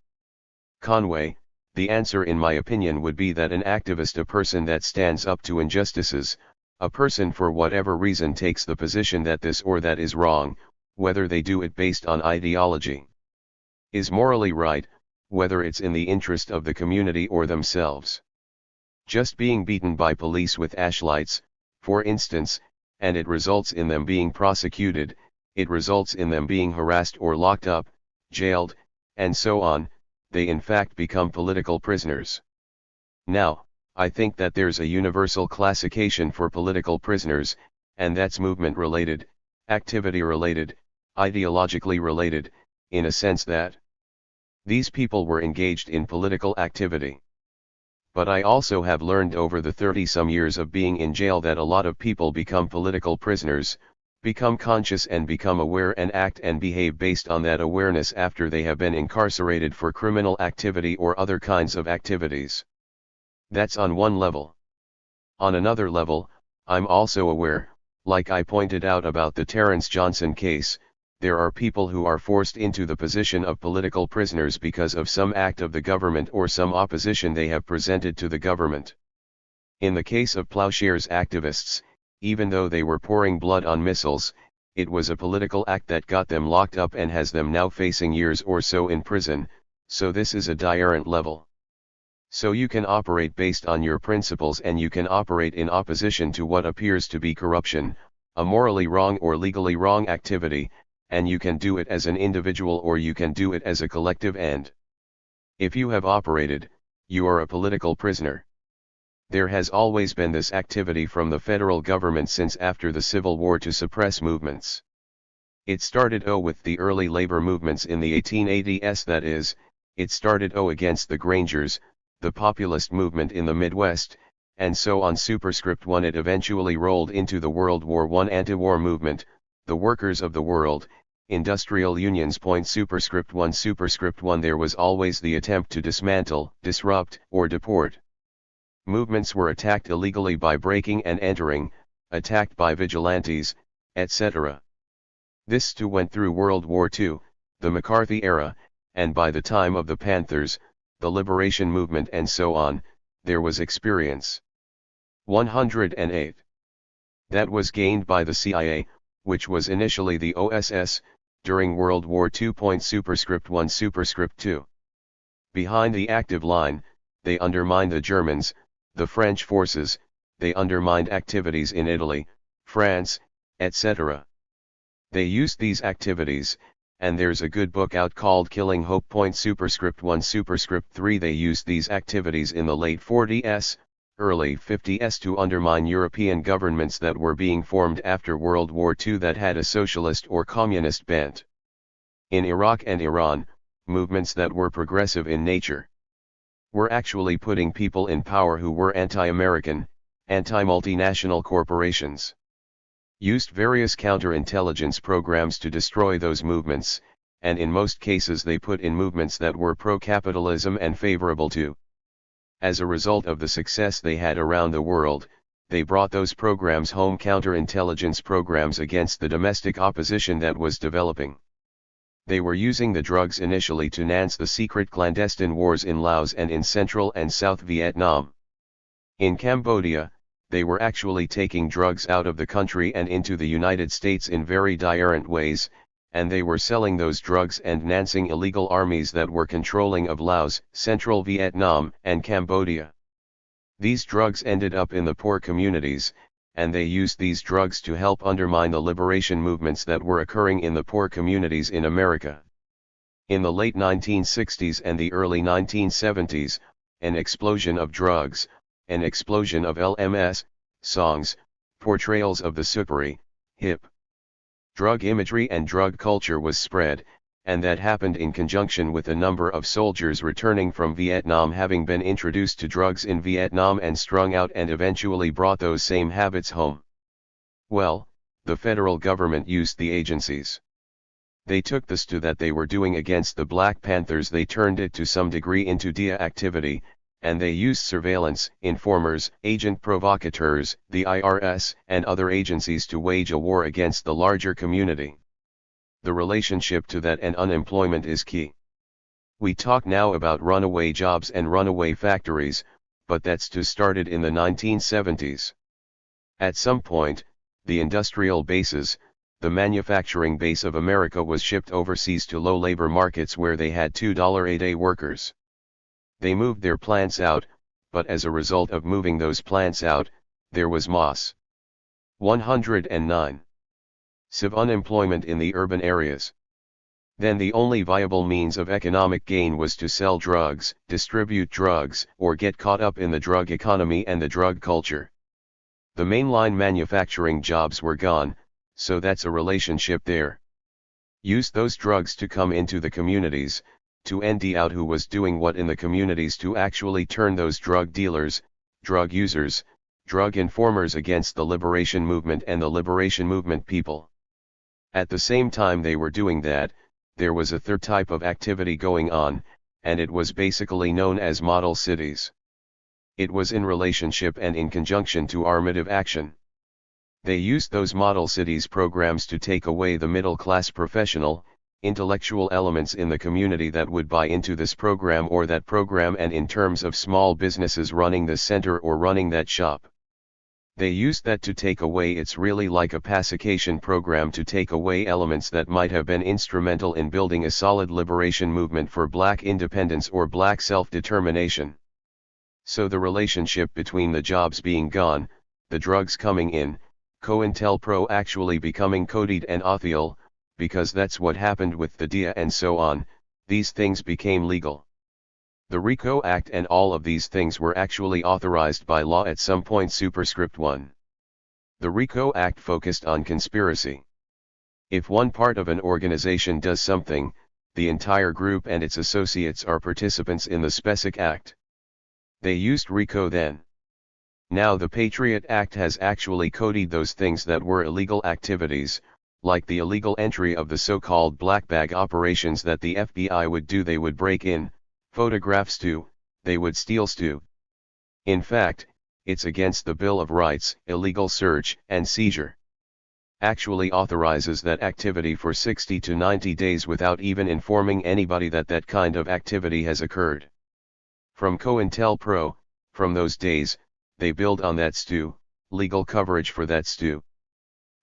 [SPEAKER 1] Conway, the answer in my opinion would be that an activist, a person that stands up to injustices, A person for whatever reason takes the position that this or that is wrong, whether they do it based on ideology, is morally right, whether it's in the interest of the community or themselves. Just being beaten by police with ashlights, for instance, and it results in them being prosecuted, it results in them being harassed or locked up, jailed, and so on, they in fact become political prisoners. Now, I think that there's a universal classification for political prisoners, and that's movement related, activity related, ideologically related, in a sense that these people were engaged in political activity. But I also have learned over the 30-some years of being in jail that a lot of people become political prisoners, become conscious and become aware and act and behave based on that awareness after they have been incarcerated for criminal activity or other kinds of activities. That's on one level. On another level, I'm also aware, like I pointed out about the Terrence Johnson case, there are people who are forced into the position of political prisoners because of some act of the government or some opposition they have presented to the government. In the case of Plowshares activists, even though they were pouring blood on missiles, it was a political act that got them locked up and has them now facing years or so in prison, so this is a different level. So you can operate based on your principles and you can operate in opposition to what appears to be corruption, a morally wrong or legally wrong activity, and you can do it as an individual or you can do it as a collective end. If you have operated, you are a political prisoner. There has always been this activity from the federal government since after the Civil War to suppress movements. It started with the early labor movements in the 1880s, that is, it started against the Grangers, the populist movement in the Midwest, and so on. Superscript 1 it eventually rolled into the World War I anti-war movement, the workers of the world, industrial unions. Superscript 1 there was always the attempt to dismantle, disrupt, or deport. Movements were attacked illegally by breaking and entering, attacked by vigilantes, etc. This too went through World War II, the McCarthy era, and by the time of the Panthers, the Liberation Movement and so on, there was experience. 108. That was gained by the CIA, which was initially the OSS, during World War II. Superscript 1 Superscript 2. Behind the active line, they undermined the Germans, the French forces, they undermined activities in Italy, France, etc. They used these activities, and there's a good book out called Killing Hope. Superscript 1 Superscript 3 they used these activities in the late 40s, early 50s to undermine European governments that were being formed after World War II that had a socialist or communist bent. In Iraq and Iran, movements that were progressive in nature were actually putting people in power who were anti-American, anti-multinational corporations. Used various counterintelligence programs to destroy those movements, and in most cases they put in movements that were pro-capitalism and favorable to. As a result of the success they had around the world, they brought those programs home, counterintelligence programs against the domestic opposition that was developing. They were using the drugs initially to nance the secret clandestine wars in Laos and in Central and South Vietnam. In Cambodia, they were actually taking drugs out of the country and into the United States in very different ways, and they were selling those drugs and nancing illegal armies that were controlling of Laos, Central Vietnam, and Cambodia. These drugs ended up in the poor communities, and they used these drugs to help undermine the liberation movements that were occurring in the poor communities in America. In the late 1960s and the early 1970s, an explosion of drugs, an explosion of LMS, songs, portrayals of the super, hip drug imagery and drug culture was spread, and that happened in conjunction with a number of soldiers returning from Vietnam having been introduced to drugs in Vietnam and strung out and eventually brought those same habits home. Well, the federal government used the agencies. They took the stew that they were doing against the Black Panthers, they turned it to some degree into DIA activity, and they used surveillance, informers, agent provocateurs, the IRS, and other agencies to wage a war against the larger community. The relationship to that and unemployment is key. We talk now about runaway jobs and runaway factories, but that's too started in the 1970s. At some point, the industrial bases, the manufacturing base of America, was shipped overseas to low labor markets where they had $2 a day workers. They moved their plants out, but as a result of moving those plants out, there was mass 109. Civ unemployment in the urban areas. Then the only viable means of economic gain was to sell drugs, distribute drugs, or get caught up in the drug economy and the drug culture. The mainline manufacturing jobs were gone, so that's a relationship there. Use those drugs to come into the communities, to empty out who was doing what in the communities, to actually turn those drug dealers, drug users, drug informers against the liberation movement and the liberation movement people. At the same time they were doing that, there was a third type of activity going on, and it was basically known as model cities. It was in relationship and in conjunction to armative action. They used those model cities programs to take away the middle-class professional, intellectual elements in the community that would buy into this program or that program, and in terms of small businesses running the center or running that shop. They used that to take away. It's really like a pacification program to take away elements that might have been instrumental in building a solid liberation movement for black independence or black self-determination. So the relationship between the jobs being gone, the drugs coming in, COINTELPRO actually becoming coded and authiel, because that's what happened with the DIA and so on, these things became legal. The RICO Act and all of these things were actually authorized by law at some point. Superscript 1. The RICO Act focused on conspiracy. If one part of an organization does something, the entire group and its associates are participants in the specific act. They used RICO then. Now the Patriot Act has actually coded those things that were illegal activities, like the illegal entry of the so-called black bag operations that the FBI would do. They would break in, photograph stew, they would steal stew. In fact, it's against the Bill of Rights. Illegal search and seizure actually authorizes that activity for 60 to 90 days without even informing anybody that that kind of activity has occurred. From COINTELPRO, from those days, they build on that stew, legal coverage for that stew.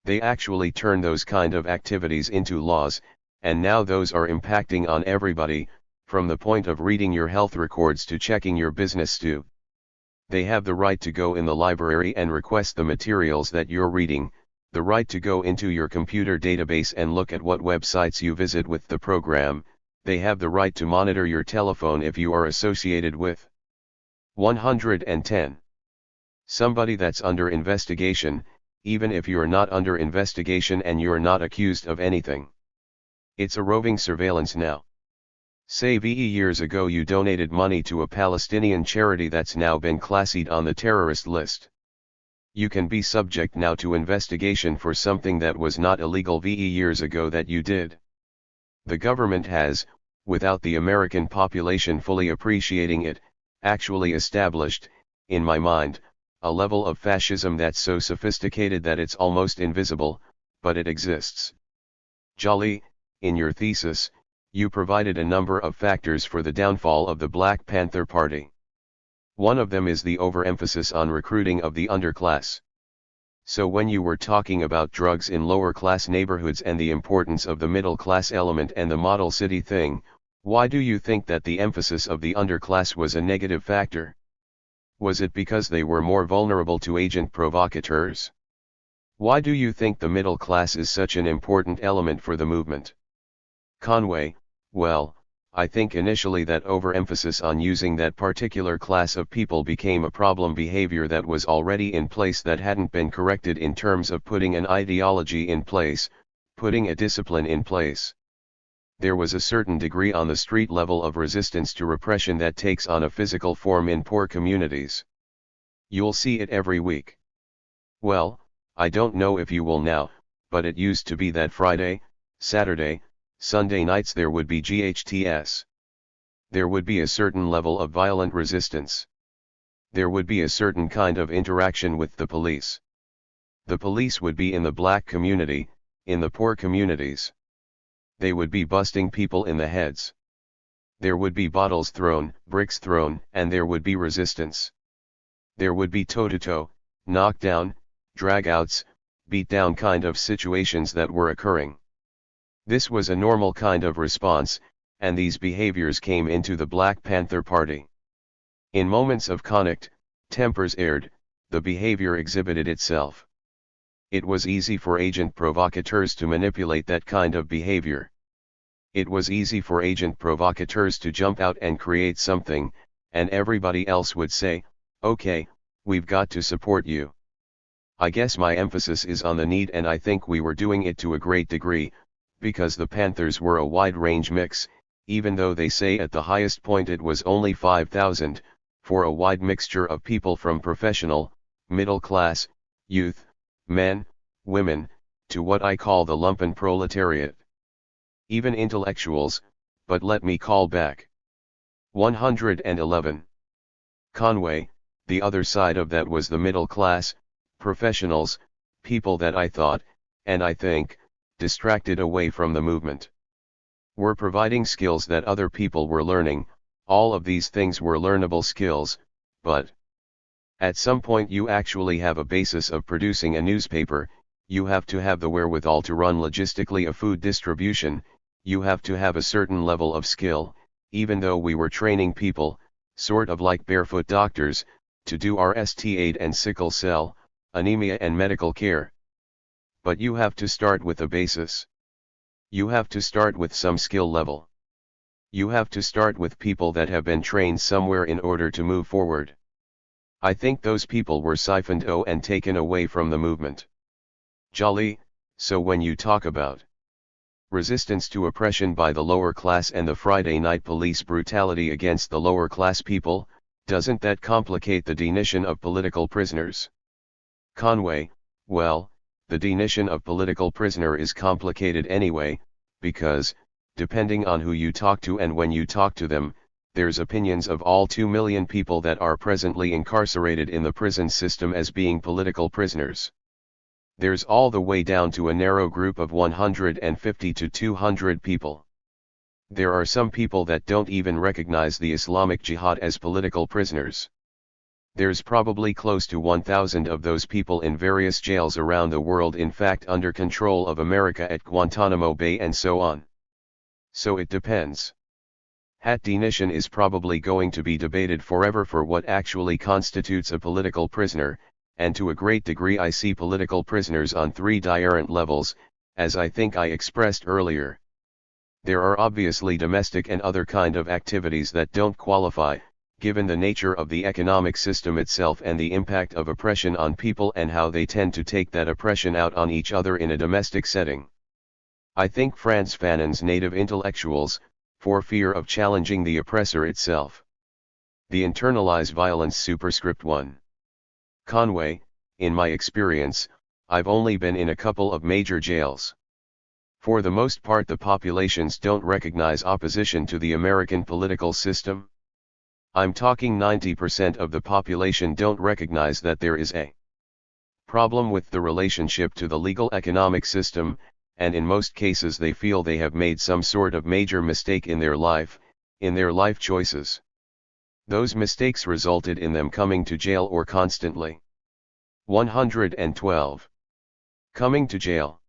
[SPEAKER 1] They actually turn those kind of activities into laws, and now those are impacting on everybody, from the point of reading your health records to checking your business stew. They have the right to go in the library and request the materials that you're reading, the right to go into your computer database and look at what websites you visit with the program. They have the right to monitor your telephone if you are associated with 110. Somebody that's under investigation, even if you're not under investigation and you're not accused of anything. It's a roving surveillance now. Say VE years ago you donated money to a Palestinian charity that's now been classified on the terrorist list. You can be subject now to investigation for something that was not illegal VE years ago that you did. The government has, without the American population fully appreciating it, actually established, in my mind, a level of fascism that's so sophisticated that it's almost invisible, but it exists. Jolly, in your thesis, you provided a number of factors for the downfall of the Black Panther Party. One of them is the overemphasis on recruiting of the underclass. So when you were talking about drugs in lower class neighborhoods and the importance of the middle class element and the model city thing, why do you think that the emphasis of the underclass was a negative factor? Was it because they were more vulnerable to agent provocateurs? Why do you think the middle class is such an important element for the movement? Conway, well, I think initially that overemphasis on using that particular class of people became a problem behavior that was already in place that hadn't been corrected in terms of putting an ideology in place, putting a discipline in place. There was a certain degree on the street level of resistance to repression that takes on a physical form in poor communities. You'll see it every week. Well, I don't know if you will now, but it used to be that Friday, Saturday, Sunday nights there would be GHTS. There would be a certain level of violent resistance. There would be a certain kind of interaction with the police. The police would be in the black community, in the poor communities. They would be busting people in the heads. There would be bottles thrown, bricks thrown, and there would be resistance. There would be toe-to-toe, knockdown, drag-outs, beat-down kind of situations that were occurring. This was a normal kind of response, and these behaviors came into the Black Panther Party. In moments of conflict, tempers aired, the behavior exhibited itself. It was easy for agent provocateurs to manipulate that kind of behavior. It was easy for agent provocateurs to jump out and create something, and everybody else would say, okay, we've got to support you. I guess my emphasis is on the need, and I think we were doing it to a great degree, because the Panthers were a wide-range mix, even though they say at the highest point it was only 5,000, for a wide mixture of people from professional, middle class, youth, men, women, to what I call the lumpen proletariat. Even intellectuals, but let me call back. 111. Conway, the other side of that was the middle class, professionals, people that I thought, and I think, distracted away from the movement. Were providing skills that other people were learning. All of these things were learnable skills, but at some point you actually have a basis of producing a newspaper, you have to have the wherewithal to run logistically a food distribution, you have to have a certain level of skill, even though we were training people, sort of like barefoot doctors, to do RST aid and sickle cell, anemia and medical care. But you have to start with a basis. You have to start with some skill level. You have to start with people that have been trained somewhere in order to move forward. I think those people were siphoned and taken away from the movement. Jolly, so when you talk about resistance to oppression by the lower class and the Friday night police brutality against the lower class people, doesn't that complicate the denition of political prisoners? Conway, well, the denition of political prisoner is complicated anyway, because, depending on who you talk to and when you talk to them, there's opinions of all 2 million people that are presently incarcerated in the prison system as being political prisoners. There's all the way down to a narrow group of 150 to 200 people. There are some people that don't even recognize the Islamic Jihad as political prisoners. There's probably close to 1,000 of those people in various jails around the world, in fact under control of America at Guantanamo Bay and so on. So it depends. Hat denition is probably going to be debated forever for what actually constitutes a political prisoner, and to a great degree I see political prisoners on 3 different levels, as I think I expressed earlier. There are obviously domestic and other kind of activities that don't qualify, given the nature of the economic system itself and the impact of oppression on people and how they tend to take that oppression out on each other in a domestic setting. I think Frantz Fanon's native intellectuals, for fear of challenging the oppressor itself. The internalized violence superscript 1. Conway, in my experience, I've only been in a couple of major jails. For the most part the populations don't recognize opposition to the American political system. I'm talking 90% of the population don't recognize that there is a problem with the relationship to the legal economic system, and in most cases they feel they have made some sort of major mistake in their life choices. Those mistakes resulted in them coming to jail or constantly. 112. Coming to jail.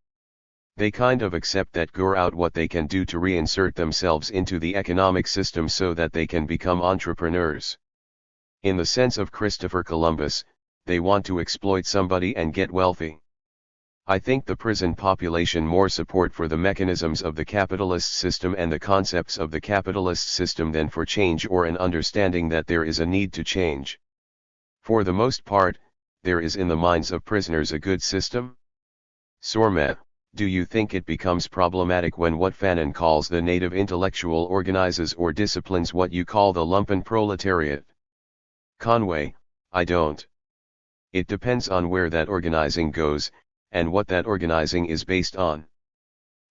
[SPEAKER 1] They kind of accept that go out what they can do to reinsert themselves into the economic system so that they can become entrepreneurs. In the sense of Christopher Columbus, they want to exploit somebody and get wealthy. I think the prison population more support for the mechanisms of the capitalist system and the concepts of the capitalist system than for change or an understanding that there is a need to change. For the most part, there is in the minds of prisoners a good system. Sormet, do you think it becomes problematic when what Fanon calls the native intellectual organizes or disciplines what you call the lumpen proletariat? Conway, I don't. It depends on where that organizing goes, and what that organizing is based on.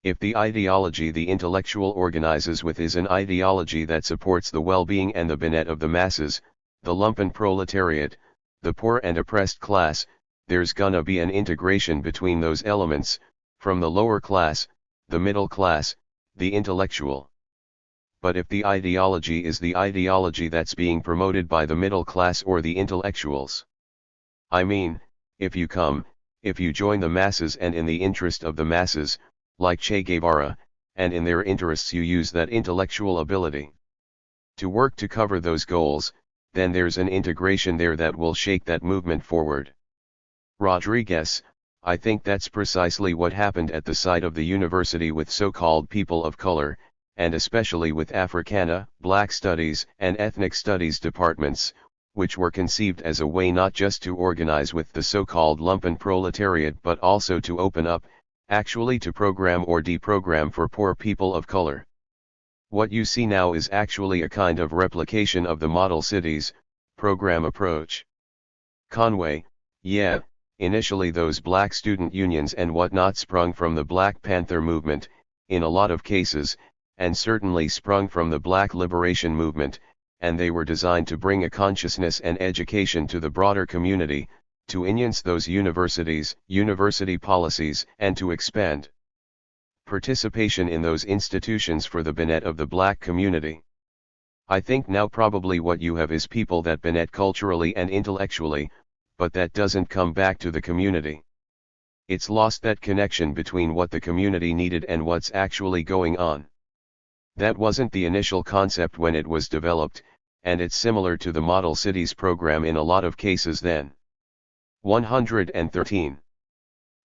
[SPEAKER 1] If the ideology the intellectual organizes with is an ideology that supports the well-being and the benefit of the masses, the lumpen proletariat, the poor and oppressed class, there's gonna be an integration between those elements, from the lower class, the middle class, the intellectual. But if the ideology is the ideology that's being promoted by the middle class or the intellectuals, I mean, if you come, if you join the masses and in the interest of the masses, like Che Guevara, and in their interests you use that intellectual ability to work to cover those goals, then there's an integration there that will shake that movement forward. Rodriguez, I think that's precisely what happened at the site of the university with so-called people of color, and especially with Africana, Black Studies, and Ethnic Studies departments, which were conceived as a way not just to organize with the so-called lumpen proletariat but also to open up, actually to program or deprogram for poor people of color. What you see now is actually a kind of replication of the model cities program approach. Conway, yeah, initially those black student unions and whatnot sprung from the Black Panther movement, in a lot of cases, and certainly sprung from the Black Liberation movement, and they were designed to bring a consciousness and education to the broader community, to enhance those universities, university policies, and to expand participation in those institutions for the benefit of the black community. I think now probably what you have is people that benefit culturally and intellectually, but that doesn't come back to the community. It's lost that connection between what the community needed and what's actually going on. That wasn't the initial concept when it was developed, and it's similar to the Model Cities program in a lot of cases then. 113.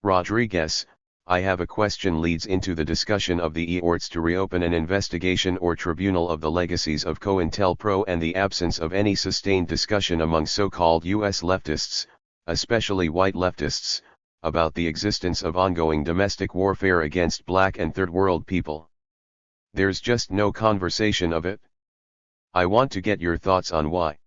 [SPEAKER 1] Rodriguez, I have a question leads into the discussion of the EORTS to reopen an investigation or tribunal of the legacies of COINTELPRO and the absence of any sustained discussion among so-called US leftists, especially white leftists, about the existence of ongoing domestic warfare against black and third world people. There's just no conversation of it. I want to get your thoughts on why.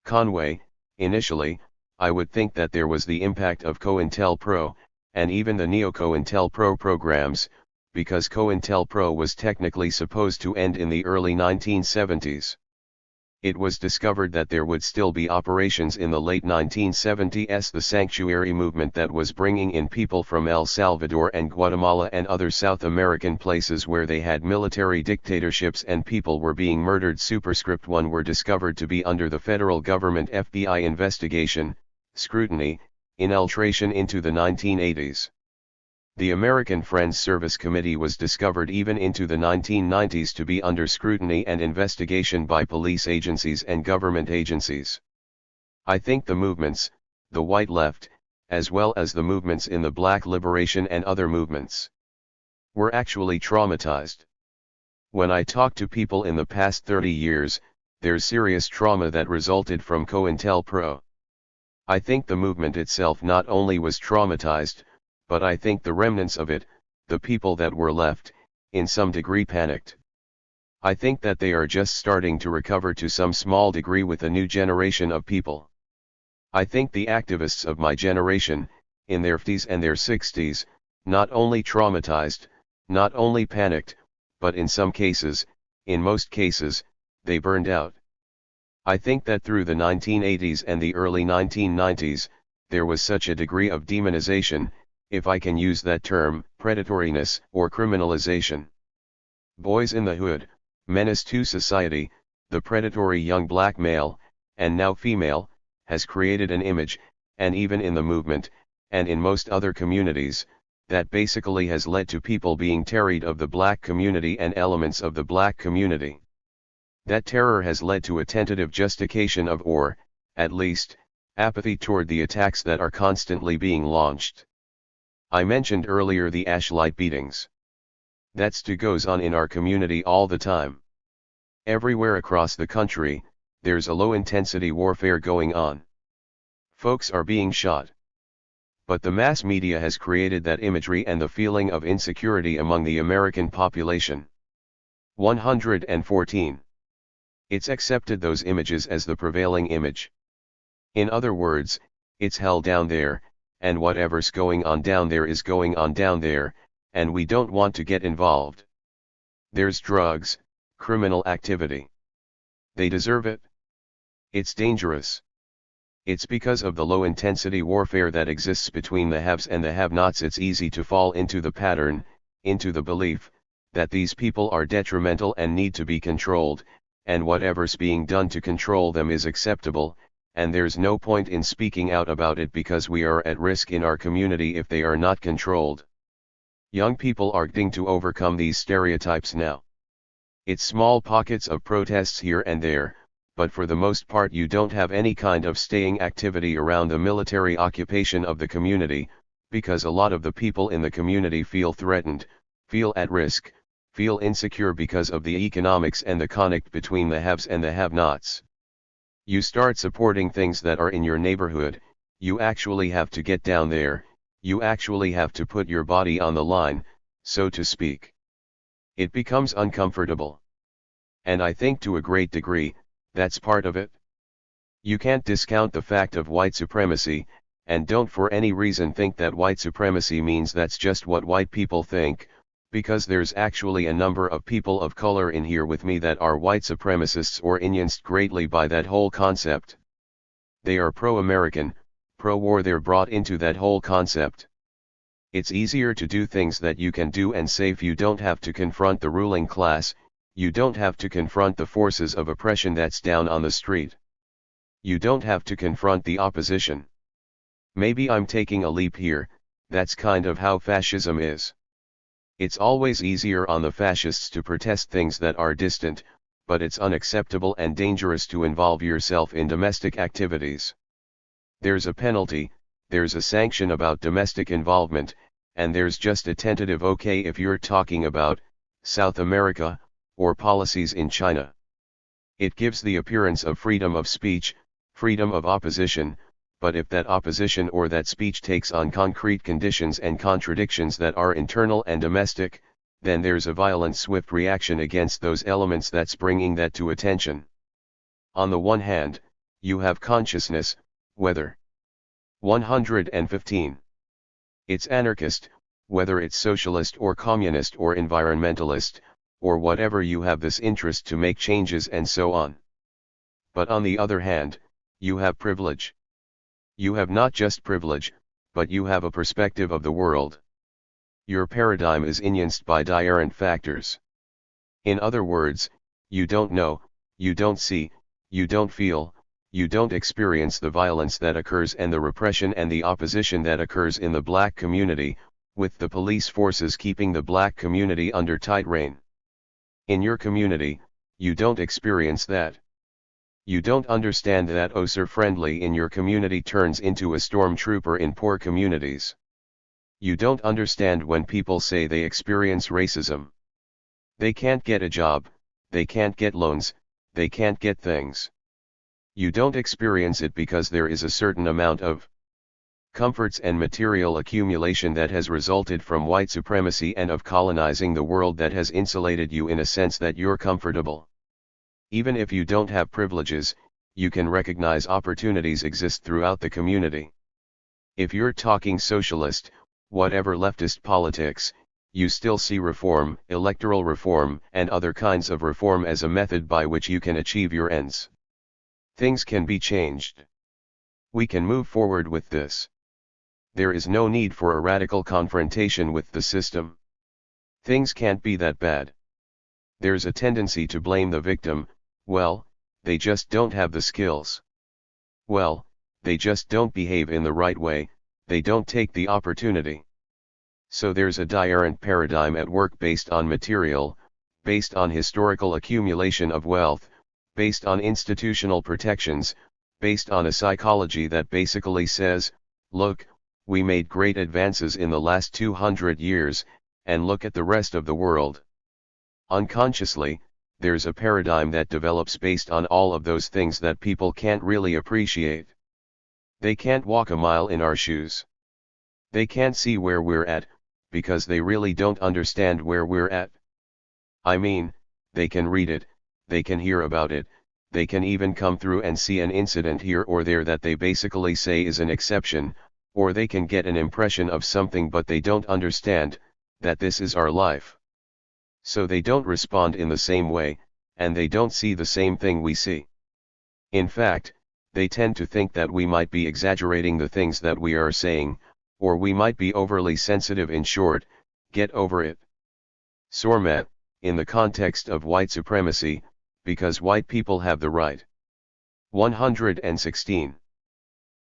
[SPEAKER 1] Conway, initially, I would think that there was the impact of COINTELPRO, and even the neo-COINTELPRO programs, because COINTELPRO was technically supposed to end in the early 1970s. It was discovered that there would still be operations in the late 1970s. The sanctuary movement that was bringing in people from El Salvador and Guatemala and other South American places where they had military dictatorships and people were being murdered. Superscript 1 were discovered to be under the federal government FBI investigation, scrutiny, infiltration into the 1980s. The American Friends Service Committee was discovered even into the 1990s to be under scrutiny and investigation by police agencies and government agencies. I think the movements, the white left, as well as the movements in the black liberation and other movements, were actually traumatized. When I talk to people in the past 30 years, there's serious trauma that resulted from COINTELPRO. I think the movement itself not only was traumatized, but I think the remnants of it, the people that were left, in some degree panicked. I think that they are just starting to recover to some small degree with a new generation of people. I think the activists of my generation, in their 50s and their 60s, not only traumatized, not only panicked, but in some cases, in most cases, they burned out. I think that through the 1980s and the early 1990s, there was such a degree of demonization, if I can use that term, predatoriness or criminalization. Boys in the hood, menace to society, the predatory young black male, and now female, has created an image, and even in the movement, and in most other communities, that basically has led to people being terrified of the black community and elements of the black community. That terror has led to a tentative justification of or, at least, apathy toward the attacks that are constantly being launched. I mentioned earlier the ashlight beatings. That still goes on in our community all the time. Everywhere across the country, there's a low-intensity warfare going on. Folks are being shot. But the mass media has created that imagery and the feeling of insecurity among the American population. 114. It's accepted those images as the prevailing image. In other words, it's hell down there, and whatever's going on down there is going on down there, and we don't want to get involved. There's drugs, criminal activity. They deserve it. It's dangerous. It's because of the low-intensity warfare that exists between the haves and the have-nots. It's easy to fall into the pattern, into the belief, that these people are detrimental and need to be controlled, and whatever's being done to control them is acceptable, and there's no point in speaking out about it because we are at risk in our community if they are not controlled. Young people are getting to overcome these stereotypes now. It's small pockets of protests here and there, but for the most part you don't have any kind of staying activity around the military occupation of the community, because a lot of the people in the community feel threatened, feel at risk, feel insecure because of the economics and the connect between the haves and the have-nots. You start supporting things that are in your neighborhood, you actually have to get down there, you actually have to put your body on the line, so to speak. It becomes uncomfortable. And I think to a great degree, that's part of it. You can't discount the fact of white supremacy, and don't for any reason think that white supremacy means that's just what white people think, because there's actually a number of people of color in here with me that are white supremacists or influenced greatly by that whole concept. They are pro-American, pro-war, they're brought into that whole concept. It's easier to do things that you can do and say if you don't have to confront the ruling class, you don't have to confront the forces of oppression that's down on the street. You don't have to confront the opposition. Maybe I'm taking a leap here, that's kind of how fascism is. It's always easier on the fascists to protest things that are distant, but it's unacceptable and dangerous to involve yourself in domestic activities. There's a penalty, there's a sanction about domestic involvement, and there's just a tentative okay if you're talking about South America, or policies in China. It gives the appearance of freedom of speech, freedom of opposition, but if that opposition or that speech takes on concrete conditions and contradictions that are internal and domestic, then there's a violent swift reaction against those elements that's bringing that to attention. On the one hand, you have consciousness, whether 115. It's anarchist, whether it's socialist or communist or environmentalist, or whatever, you have this interest to make changes and so on. But on the other hand, you have privilege. You have not just privilege, but you have a perspective of the world. Your paradigm is influenced by different factors. In other words, you don't know, you don't see, you don't feel, you don't experience the violence that occurs and the repression and the opposition that occurs in the black community, with the police forces keeping the black community under tight rein. In your community, you don't experience that. You don't understand that officer-friendly in your community turns into a stormtrooper in poor communities. You don't understand when people say they experience racism. They can't get a job, they can't get loans, they can't get things. You don't experience it because there is a certain amount of comforts and material accumulation that has resulted from white supremacy and of colonizing the world that has insulated you in a sense that you're comfortable. Even if you don't have privileges, you can recognize opportunities exist throughout the community. If you're talking socialist, whatever leftist politics, you still see reform, electoral reform, and other kinds of reform as a method by which you can achieve your ends. Things can be changed. We can move forward with this. There is no need for a radical confrontation with the system. Things can't be that bad. There's a tendency to blame the victim. Well, they just don't have the skills. Well, they just don't behave in the right way, they don't take the opportunity. So there's a different paradigm at work based on material, based on historical accumulation of wealth, based on institutional protections, based on a psychology that basically says, look, we made great advances in the last 200 years, and look at the rest of the world. Unconsciously, there's a paradigm that develops based on all of those things that people can't really appreciate. They can't walk a mile in our shoes. They can't see where we're at, because they really don't understand where we're at. I mean, they can read it, they can hear about it, they can even come through and see an incident here or there that they basically say is an exception, or they can get an impression of something, but they don't understand that this is our life. So they don't respond in the same way, and they don't see the same thing we see. In fact, they tend to think that we might be exaggerating the things that we are saying, or we might be overly sensitive. In short, get over it. Sormat, in the context of white supremacy, because white people have the right. 116.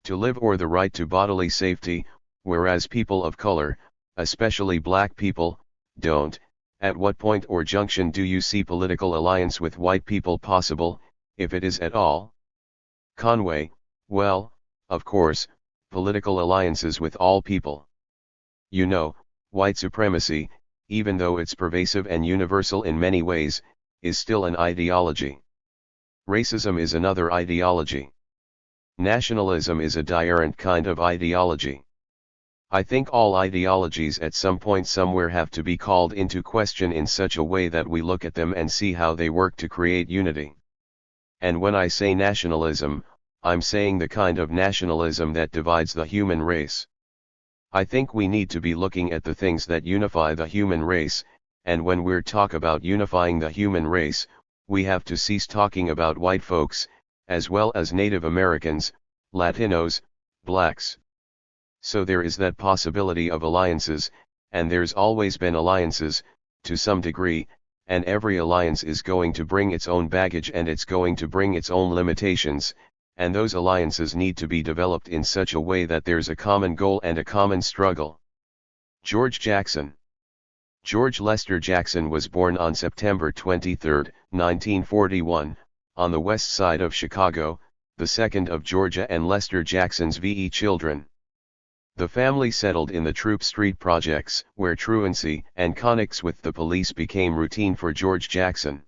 [SPEAKER 1] To live or the right to bodily safety, whereas people of color, especially black people, don't. At what point or junction do you see political alliance with white people possible, if it is at all? Conway, well, of course, political alliances with all people. You know, white supremacy, even though it's pervasive and universal in many ways, is still an ideology. Racism is another ideology. Nationalism is a different kind of ideology. I think all ideologies at some point somewhere have to be called into question in such a way that we look at them and see how they work to create unity. And when I say nationalism, I'm saying the kind of nationalism that divides the human race. I think we need to be looking at the things that unify the human race, and when we're talk about unifying the human race, we have to cease talking about white folks, as well as Native Americans, Latinos, blacks. So there is that possibility of alliances, and there's always been alliances, to some degree, and every alliance is going to bring its own baggage and it's going to bring its own limitations, and those alliances need to be developed in such a way that there's a common goal and a common struggle. George Jackson. George Lester Jackson was born on September 23, 1941, on the west side of Chicago, the second of Georgia and Lester Jackson's VE children. The family settled in the Troop Street projects, where truancy and connects with the police became routine for George Jackson.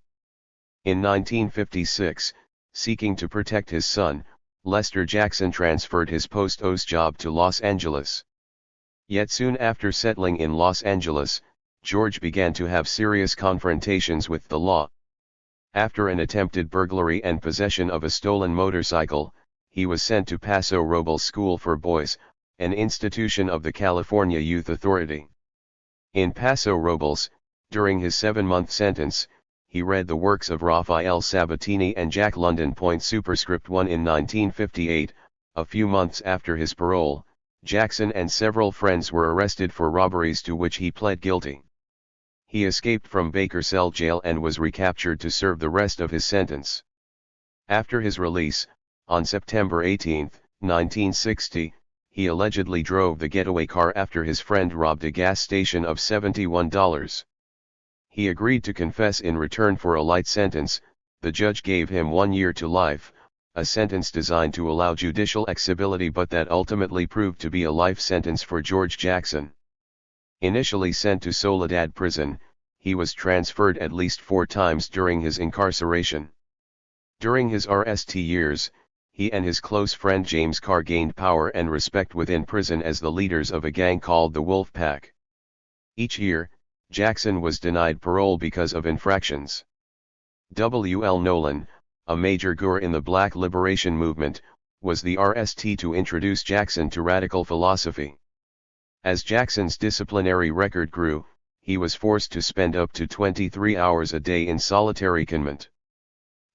[SPEAKER 1] In 1956, seeking to protect his son, Lester Jackson transferred his post-OS job to Los Angeles. Yet soon after settling in Los Angeles, George began to have serious confrontations with the law. After an attempted burglary and possession of a stolen motorcycle, he was sent to Paso Robles School for Boys, an institution of the California Youth Authority. In Paso Robles, during his 7-month sentence, he read the works of Raphael Sabatini and Jack London. Superscript 1. In 1958, a few months after his parole, Jackson and several friends were arrested for robberies to which he pled guilty. He escaped from Bakersfield jail and was recaptured to serve the rest of his sentence. After his release, on September 18, 1960, he allegedly drove the getaway car after his friend robbed a gas station of $71. He agreed to confess in return for a light sentence. The judge gave him 1 year to life, a sentence designed to allow judicial exibility, but that ultimately proved to be a life sentence for George Jackson. Initially sent to Soledad Prison, he was transferred at least 4 times during his incarceration. During his RST years, he and his close friend James Carr gained power and respect within prison as the leaders of a gang called the Wolf Pack. Each year, Jackson was denied parole because of infractions. W. L. Nolan, a major figure in the Black liberation movement, was the RST to introduce Jackson to radical philosophy. As Jackson's disciplinary record grew, he was forced to spend up to 23 hours a day in solitary confinement.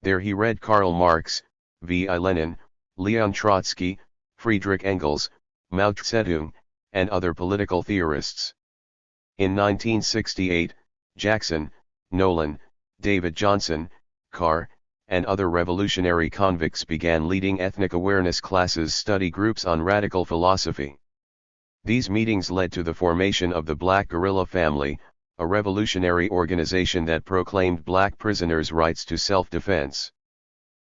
[SPEAKER 1] There he read Karl Marx, V.I. Lenin, Leon Trotsky, Friedrich Engels, Mao Zedong, and other political theorists. In 1968, Jackson, Nolan, David Johnson, Carr, and other revolutionary convicts began leading ethnic awareness classes study groups on radical philosophy. These meetings led to the formation of the Black Guerrilla Family, a revolutionary organization that proclaimed black prisoners' rights to self-defense.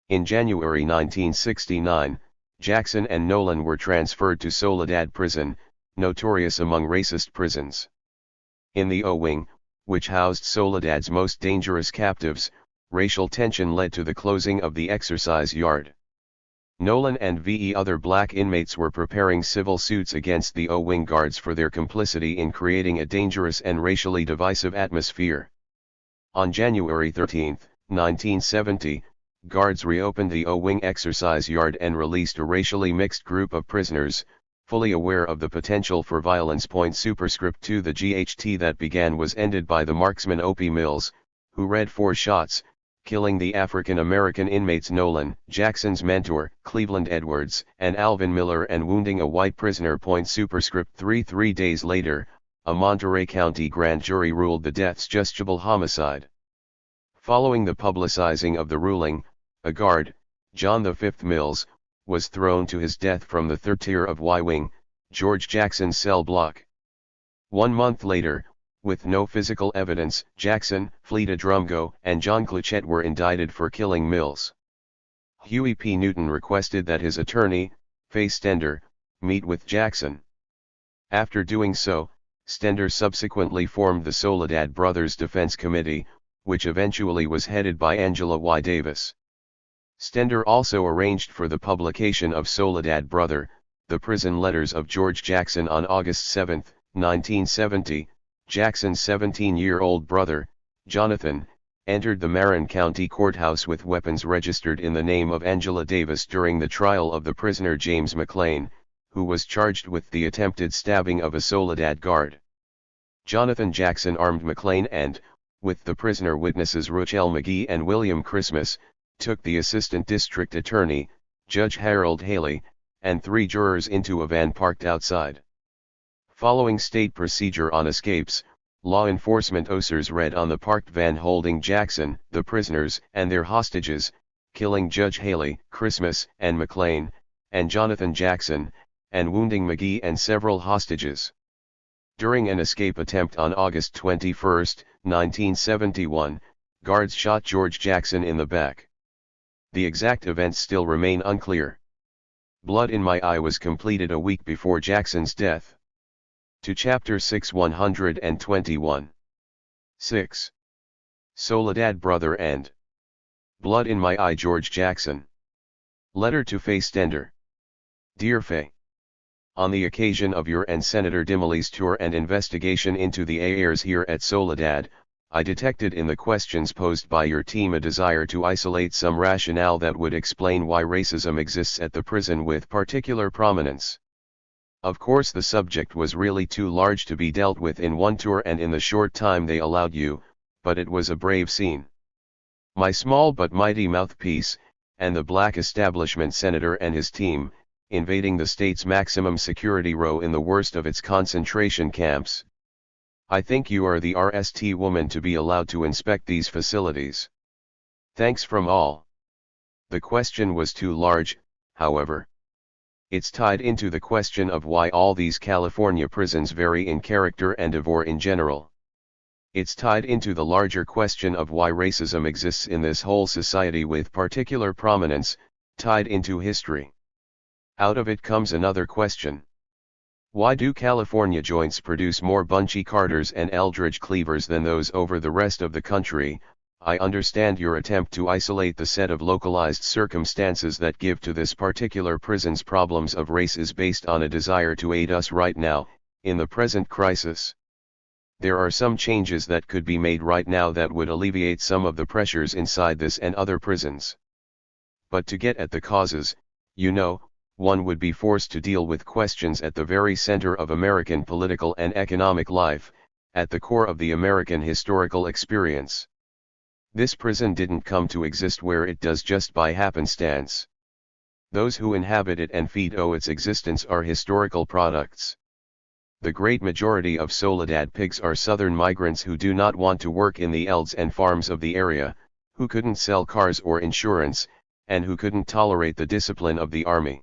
[SPEAKER 1] In January 1969, Jackson and Nolan were transferred to Soledad Prison, notorious among racist prisons. In the O Wing, which housed Soledad's most dangerous captives, racial tension led to the closing of the exercise yard. Nolan and VE other black inmates were preparing civil suits against the O Wing guards for their complicity in creating a dangerous and racially divisive atmosphere. On January 13, 1970, guards reopened the O Wing exercise yard and released a racially mixed group of prisoners, fully aware of the potential for violence. Superscript 2. The GHT that began was ended by the marksman O.P. Mills, who read 4 shots, killing the African-American inmates Nolan, Jackson's mentor, Cleveland Edwards, and Alvin Miller, and wounding a white prisoner. Superscript 3. 3 days later, a Monterey County grand jury ruled the deaths justiciable homicide. Following the publicizing of the ruling, a guard, John V. Mills, was thrown to his death from the third tier of Y-Wing, George Jackson's cell block. 1 month later, with no physical evidence, Jackson, Fleta Drumgo, and John Cluchette were indicted for killing Mills. Huey P. Newton requested that his attorney, Faye Stender, meet with Jackson. After doing so, Stender subsequently formed the Soledad Brothers Defense Committee, which eventually was headed by Angela Y. Davis. Stender also arranged for the publication of Soledad Brother, the prison letters of George Jackson on August 7, 1970. Jackson's 17-year-old brother, Jonathan, entered the Marin County Courthouse with weapons registered in the name of Angela Davis during the trial of the prisoner James McLean, who was charged with the attempted stabbing of a Soledad guard. Jonathan Jackson armed McLean and, with the prisoner witnesses Rochelle McGee and William Christmas, took the assistant district attorney, Judge Harold Haley, and 3 jurors into a van parked outside. Following state procedure on escapes, law enforcement officers read on the parked van holding Jackson, the prisoners, and their hostages, killing Judge Haley, Christmas, and McLean, and Jonathan Jackson, and wounding McGee and several hostages. During an escape attempt on August 21, 1971, guards shot George Jackson in the back. The exact events still remain unclear. Blood in My Eye was completed a week before Jackson's death. To Chapter 6 121. 6. Soledad Brother and Blood in My Eye George Jackson. Letter to Faye Stender. Dear Faye, on the occasion of your and Senator Dimilly's tour and investigation into the affairs here at Soledad, I detected in the questions posed by your team a desire to isolate some rationale that would explain why racism exists at the prison with particular prominence. Of course, the subject was really too large to be dealt with in one tour and in the short time they allowed you, but it was a brave scene. My small but mighty mouthpiece, and the black establishment senator and his team, invading the state's maximum security row in the worst of its concentration camps. I think you are the RST woman to be allowed to inspect these facilities. Thanks from all. The question was too large, however. It's tied into the question of why all these California prisons vary in character and devour in general. It's tied into the larger question of why racism exists in this whole society with particular prominence, tied into history. Out of it comes another question. Why do California joints produce more Bunchy Carters and Eldridge Cleavers than those over the rest of the country? I understand your attempt to isolate the set of localized circumstances that give to this particular prison's problems of race is based on a desire to aid us right now, in the present crisis. There are some changes that could be made right now that would alleviate some of the pressures inside this and other prisons. But to get at the causes, one would be forced to deal with questions at the very center of American political and economic life, at the core of the American historical experience. This prison didn't come to exist where it does just by happenstance. Those who inhabit it and feed its existence are historical products. The great majority of Soledad pigs are southern migrants who do not want to work in the elds and farms of the area, who couldn't sell cars or insurance, and who couldn't tolerate the discipline of the army.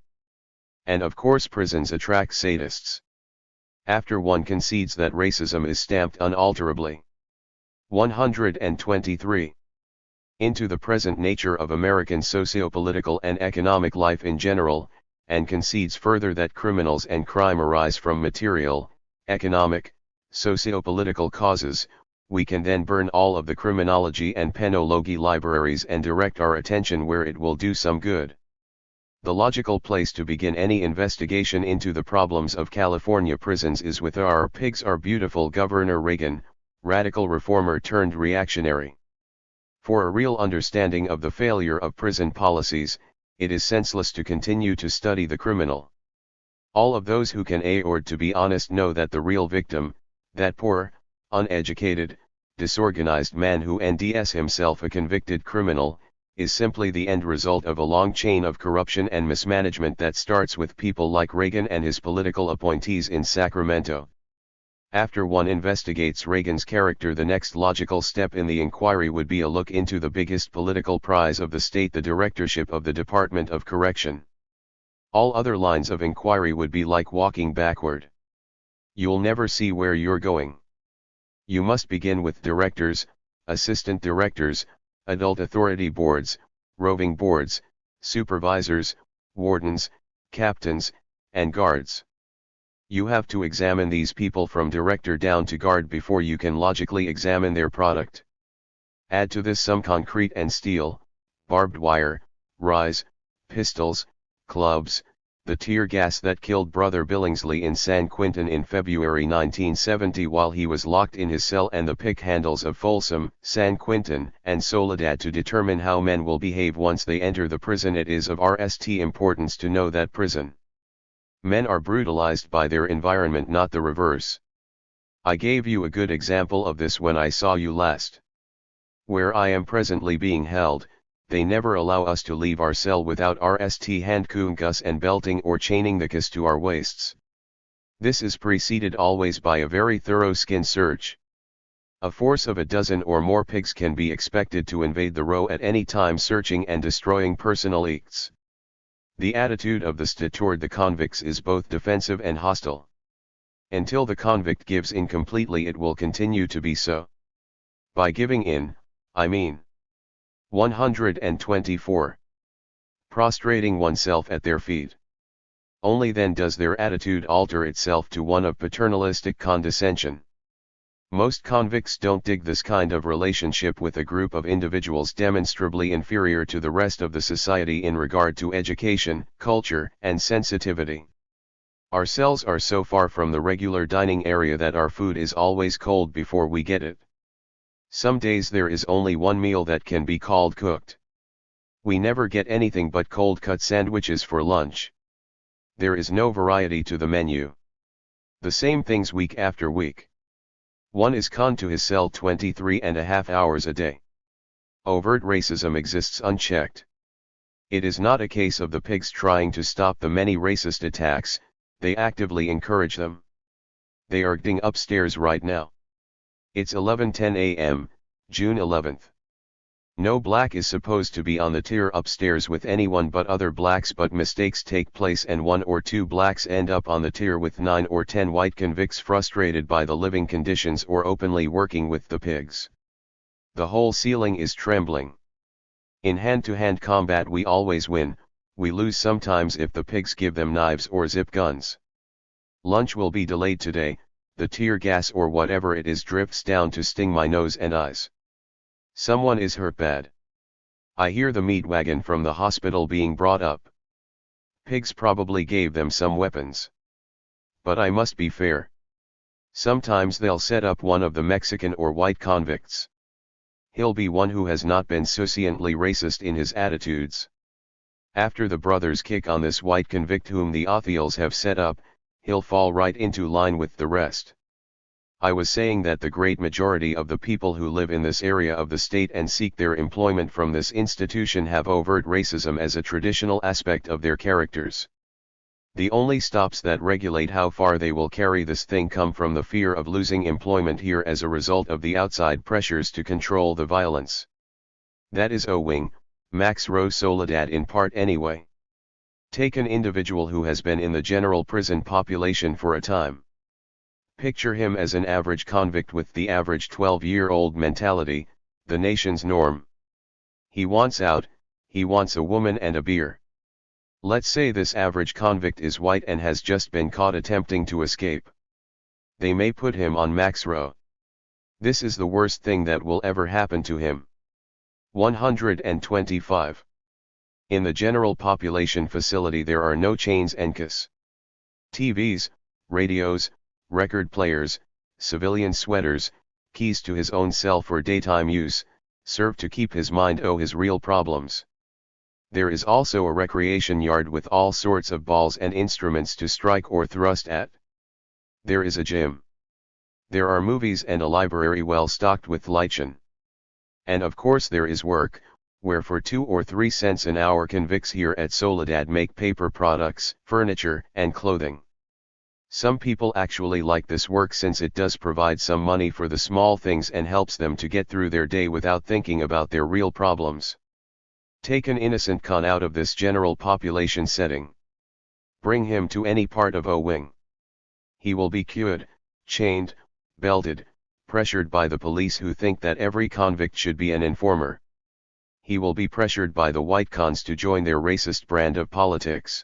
[SPEAKER 1] And of course prisons attract sadists. After one concedes that racism is stamped unalterably. 123. Into the present nature of American socio-political and economic life in general, and concedes further that criminals and crime arise from material, economic, socio-political causes, we can then burn all of the criminology and penology libraries and direct our attention where it will do some good. The logical place to begin any investigation into the problems of California prisons is with Our Pigs Are Beautiful Governor Reagan, radical reformer turned reactionary. For a real understanding of the failure of prison policies, it is senseless to continue to study the criminal. All of those who can afford to be honest know that the real victim, that poor, uneducated, disorganized man who NDS himself a convicted criminal, is simply the end result of a long chain of corruption and mismanagement that starts with people like Reagan and his political appointees in Sacramento. After one investigates Reagan's character, the next logical step in the inquiry would be a look into the biggest political prize of the state, the directorship of the Department of Correction. All other lines of inquiry would be like walking backward. You'll never see where you're going. You must begin with directors, assistant directors, adult authority boards, roving boards, supervisors, wardens, captains, and guards. You have to examine these people from director down to guard before you can logically examine their product. Add to this some concrete and steel, barbed wire, ryes, pistols, clubs, the tear gas that killed Brother Billingsley in San Quentin in February 1970 while he was locked in his cell, and the pick handles of Folsom, San Quentin, and Soledad to determine how men will behave once they enter the prison. It is of RST importance to know that prison men are brutalized by their environment, not the reverse. I gave you a good example of this when I saw you last. Where I am presently being held, they never allow us to leave our cell without RST handcuffing us and belting or chaining the cuffs to our waists. This is preceded always by a very thorough skin search. A force of a dozen or more pigs can be expected to invade the row at any time, searching and destroying personal effects. The attitude of the state toward the convicts is both defensive and hostile. Until the convict gives in completely, it will continue to be so. By giving in, I mean 124. Prostrating oneself at their feet. Only then does their attitude alter itself to one of paternalistic condescension. Most convicts don't dig this kind of relationship with a group of individuals demonstrably inferior to the rest of the society in regard to education, culture, and sensitivity. Our cells are so far from the regular dining area that our food is always cold before we get it. Some days there is only one meal that can be called cooked. We never get anything but cold-cut sandwiches for lunch. There is no variety to the menu. The same things week after week. One is conned to his cell 23.5 hours a day. Overt racism exists unchecked. It is not a case of the pigs trying to stop the many racist attacks, they actively encourage them. They are getting upstairs right now. It's 11:10 a.m., June 11th. No black is supposed to be on the tier upstairs with anyone but other blacks, but mistakes take place and 1 or 2 blacks end up on the tier with 9 or 10 white convicts frustrated by the living conditions or openly working with the pigs. The whole ceiling is trembling. In hand-to-hand combat we always win, we lose sometimes if the pigs give them knives or zip guns. Lunch will be delayed today, the tear gas or whatever it is drifts down to sting my nose and eyes. Someone is hurt bad. I hear the meat wagon from the hospital being brought up. Pigs probably gave them some weapons. But I must be fair. Sometimes they'll set up one of the Mexican or white convicts. He'll be one who has not been sufficiently racist in his attitudes. After the brothers kick on this white convict whom the Othiels have set up, he'll fall right into line with the rest. I was saying that the great majority of the people who live in this area of the state and seek their employment from this institution have overt racism as a traditional aspect of their characters. The only stops that regulate how far they will carry this thing come from the fear of losing employment here as a result of the outside pressures to control the violence. That is owing, Max Rose Soledad in part anyway. Take an individual who has been in the general prison population for a time. Picture him as an average convict with the average 12-year-old mentality, the nation's norm. He wants out, he wants a woman and a beer. Let's say this average convict is white and has just been caught attempting to escape. They may put him on max row. This is the worst thing that will ever happen to him. 125. In the general population facility there are no chains and cuffs. TVs, radios, record players, civilian sweaters, keys to his own cell for daytime use, serve to keep his mind off his real problems. There is also a recreation yard with all sorts of balls and instruments to strike or thrust at. There is a gym. There are movies and a library well stocked with lichen. And of course there is work, where for 2 or 3 cents an hour convicts here at Soledad make paper products, furniture, and clothing. Some people actually like this work since it does provide some money for the small things and helps them to get through their day without thinking about their real problems. Take an innocent con out of this general population setting. Bring him to any part of O-Wing. He will be queued, chained, belted, pressured by the police who think that every convict should be an informer. He will be pressured by the white cons to join their racist brand of politics.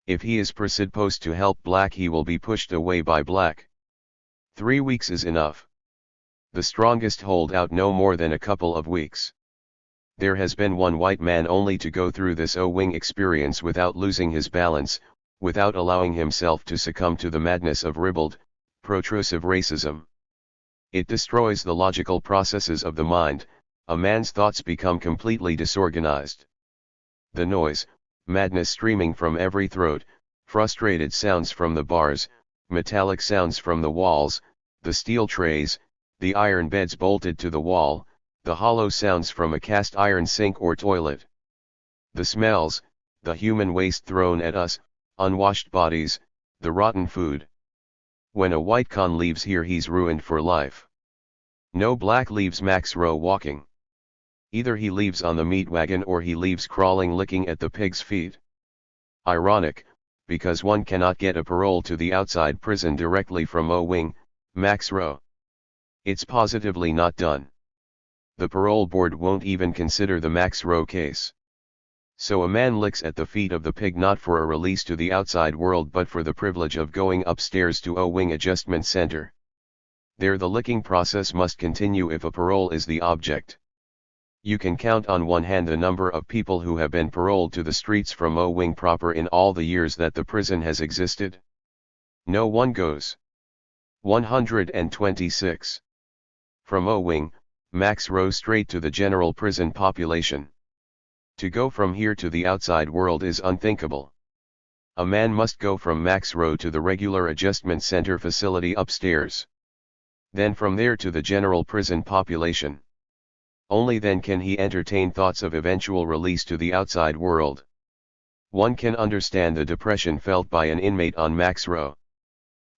[SPEAKER 1] If he is supposed to help black, he will be pushed away by black. 3 weeks is enough. The strongest hold out no more than a couple of weeks. There has been one white man only to go through this O-Wing experience without losing his balance, without allowing himself to succumb to the madness of ribald, protrusive racism. It destroys the logical processes of the mind. A man's thoughts become completely disorganized. The noise, madness streaming from every throat, frustrated sounds from the bars, metallic sounds from the walls, the steel trays, the iron beds bolted to the wall, the hollow sounds from a cast iron sink or toilet. The smells, the human waste thrown at us, unwashed bodies, the rotten food. When a white con leaves here, he's ruined for life. No black leaves Max Rowe walking. Either he leaves on the meat wagon or he leaves crawling licking at the pig's feet. Ironic, because one cannot get a parole to the outside prison directly from O-Wing, Max Rowe. It's positively not done. The parole board won't even consider the Max Rowe case. So a man licks at the feet of the pig not for a release to the outside world but for the privilege of going upstairs to O-Wing Adjustment Center. There the licking process must continue if a parole is the object. You can count on one hand the number of people who have been paroled to the streets from O-Wing proper in all the years that the prison has existed. No one goes. 126. From O-Wing, Max Rowe straight to the general prison population. To go from here to the outside world is unthinkable. A man must go from Max Rowe to the regular adjustment center facility upstairs. Then from there to the general prison population. Only then can he entertain thoughts of eventual release to the outside world. One can understand the depression felt by an inmate on Max Rowe.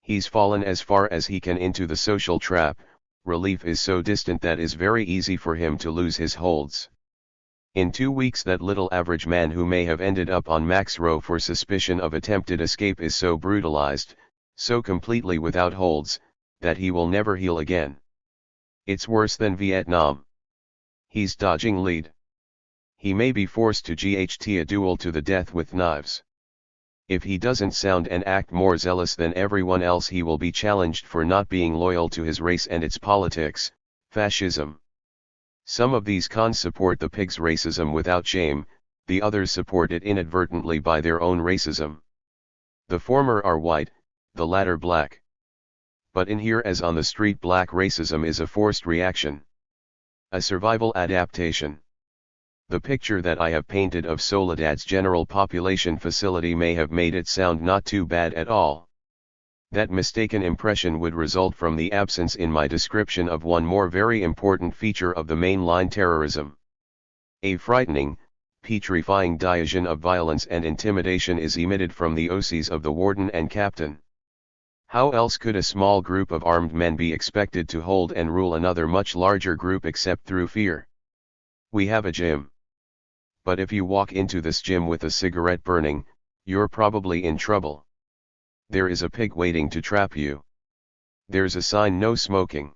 [SPEAKER 1] He's fallen as far as he can into the social trap. Relief is so distant that it is very easy for him to lose his holds. In 2 weeks that little average man who may have ended up on Max Rowe for suspicion of attempted escape is so brutalized, so completely without holds, that he will never heal again. It's worse than Vietnam. He's dodging lead. He may be forced to GHT a duel to the death with knives. If he doesn't sound and act more zealous than everyone else, he will be challenged for not being loyal to his race and its politics, fascism. Some of these cons support the pig's racism without shame, the others support it inadvertently by their own racism. The former are white, the latter black. But in here as on the street, black racism is a forced reaction. A survival adaptation. The picture that I have painted of Soledad's general population facility may have made it sound not too bad at all. That mistaken impression would result from the absence in my description of one more very important feature of the mainline terrorism. A frightening, petrifying diasion of violence and intimidation is emitted from the OCs of the warden and captain. How else could a small group of armed men be expected to hold and rule another much larger group except through fear? We have a gym. But if you walk into this gym with a cigarette burning, you're probably in trouble. There is a pig waiting to trap you. There's a sign no smoking.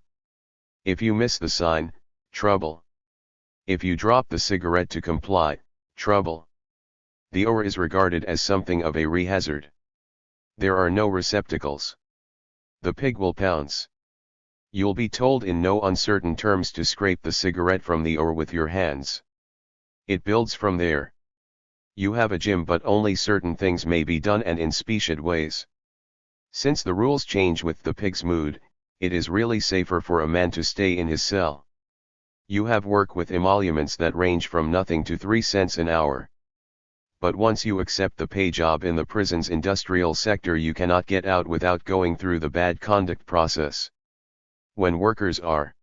[SPEAKER 1] If you miss the sign, trouble. If you drop the cigarette to comply, trouble. The ore is regarded as something of a hazard. There are no receptacles. The pig will pounce. You'll be told in no uncertain terms to scrape the cigarette from the ore with your hands. It builds from there. You have a gym, but only certain things may be done and in special ways. Since the rules change with the pig's mood, it is really safer for a man to stay in his cell. You have work with emoluments that range from nothing to 3 cents an hour. But once you accept the pay job in the prison's industrial sector, you cannot get out without going through the bad conduct process. When workers are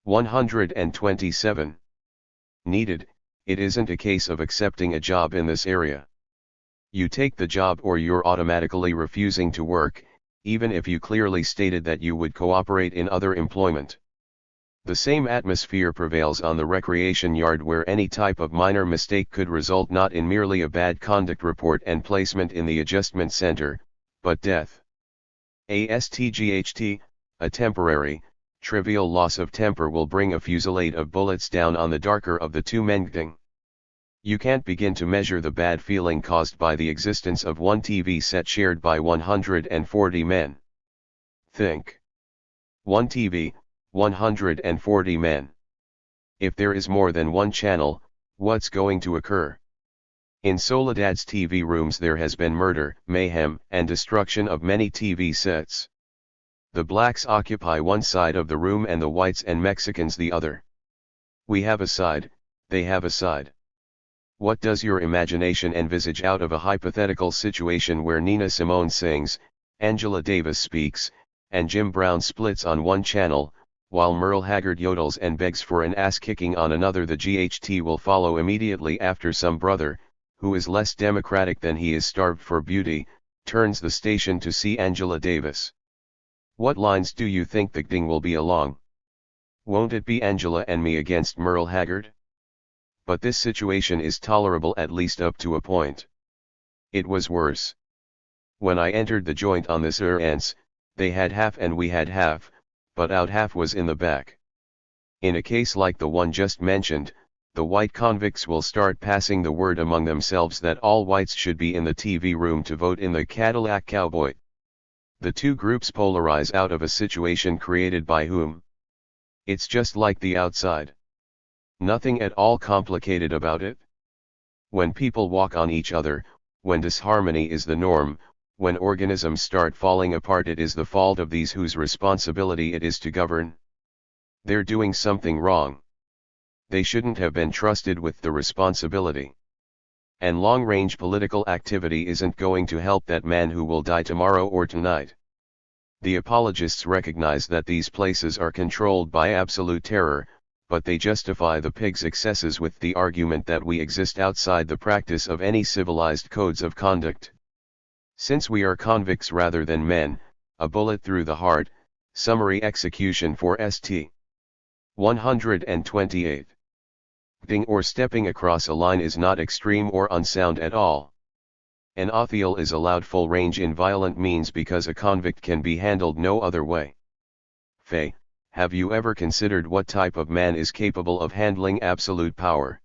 [SPEAKER 1] 127 needed, it isn't a case of accepting a job in this area. You take the job or you're automatically refusing to work, even if you clearly stated that you would cooperate in other employment. The same atmosphere prevails on the recreation yard, where any type of minor mistake could result not in merely a bad conduct report and placement in the adjustment center, but death. ASTGHT, a temporary, trivial loss of temper will bring a fusillade of bullets down on the darker of the two men. You can't begin to measure the bad feeling caused by the existence of one TV set shared by 140 men. Think. One TV, 140 men. If there is more than one channel, what's going to occur? In Soledad's TV rooms there has been murder, mayhem, and destruction of many TV sets. The blacks occupy one side of the room and the whites and Mexicans the other. We have a side, they have a side. What does your imagination envisage out of a hypothetical situation where Nina Simone sings, Angela Davis speaks, and Jim Brown splits on one channel, while Merle Haggard yodels and begs for an ass-kicking on another? The GHT will follow immediately after some brother, who is less democratic than he is starved for beauty, turns the station to see Angela Davis. What lines do you think the ding will be along? Won't it be Angela and me against Merle Haggard? But this situation is tolerable, at least up to a point. It was worse. When I entered the joint on this ends, they had half and we had half, but out half was in the back. In a case like the one just mentioned, the white convicts will start passing the word among themselves that all whites should be in the TV room to vote in the Cadillac Cowboy. The two groups polarize out of a situation created by whom? It's just like the outside. Nothing at all complicated about it. When people walk on each other, when disharmony is the norm, when organisms start falling apart, it is the fault of these whose responsibility it is to govern. They're doing something wrong. They shouldn't have been trusted with the responsibility. And long-range political activity isn't going to help that man who will die tomorrow or tonight. The apologists recognize that these places are controlled by absolute terror, but they justify the pig's excesses with the argument that we exist outside the practice of any civilized codes of conduct. Since we are convicts rather than men, a bullet through the heart, summary execution for St. 128. Ding or stepping across a line is not extreme or unsound at all. An Othiel is allowed full range in violent means because a convict can be handled no other way. Faye, have you ever considered what type of man is capable of handling absolute power?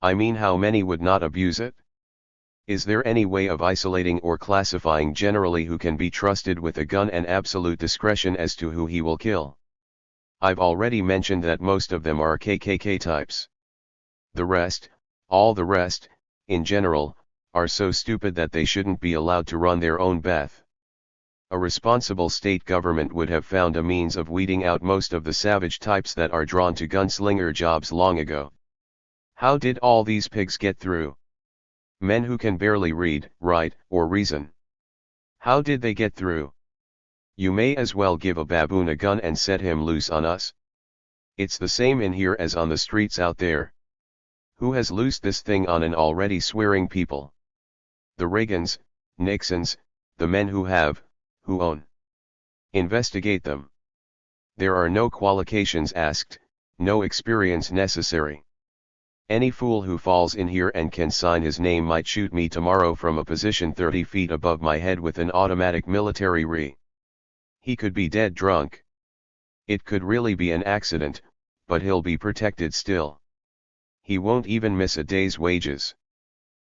[SPEAKER 1] I mean, how many would not abuse it? Is there any way of isolating or classifying generally who can be trusted with a gun and absolute discretion as to who he will kill? I've already mentioned that most of them are KKK types. The rest, all the rest, in general, are so stupid that they shouldn't be allowed to run their own bath. A responsible state government would have found a means of weeding out most of the savage types that are drawn to gunslinger jobs long ago. How did all these pigs get through? Men who can barely read, write, or reason. How did they get through? You may as well give a baboon a gun and set him loose on us. It's the same in here as on the streets out there. Who has loosed this thing on an already swearing people? The Reagans, Nixons, the men who have, who own. Investigate them. There are no qualifications asked, no experience necessary. Any fool who falls in here and can sign his name might shoot me tomorrow from a position 30 feet above my head with an automatic military re. He could be dead drunk. It could really be an accident, but he'll be protected still. He won't even miss a day's wages.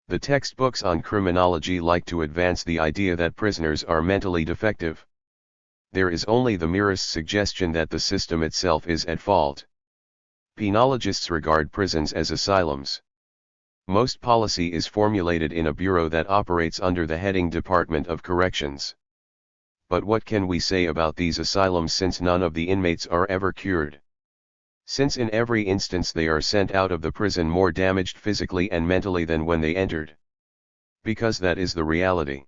[SPEAKER 1] The textbooks on criminology like to advance the idea that prisoners are mentally defective. There is only the merest suggestion that the system itself is at fault. Penologists regard prisons as asylums. Most policy is formulated in a bureau that operates under the heading Department of Corrections. But what can we say about these asylums, since none of the inmates are ever cured? Since in every instance they are sent out of the prison more damaged physically and mentally than when they entered? Because that is the reality.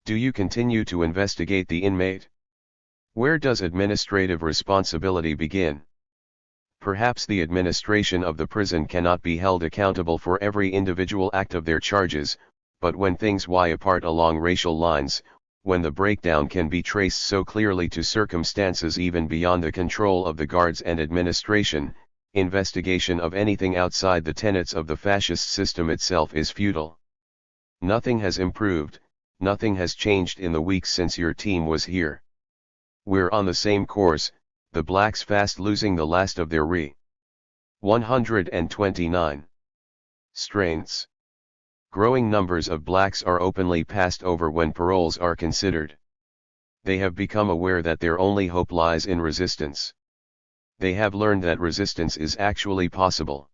[SPEAKER 1] Do you continue to investigate the inmate? Where does administrative responsibility begin? Perhaps the administration of the prison cannot be held accountable for every individual act of their charges, but when things lie apart along racial lines, when the breakdown can be traced so clearly to circumstances even beyond the control of the guards and administration, investigation of anything outside the tenets of the fascist system itself is futile. Nothing has improved, nothing has changed in the weeks since your team was here. We're on the same course, the blacks fast losing the last of their 129 strengths. Growing numbers of blacks are openly passed over when paroles are considered. They have become aware that their only hope lies in resistance. They have learned that resistance is actually possible.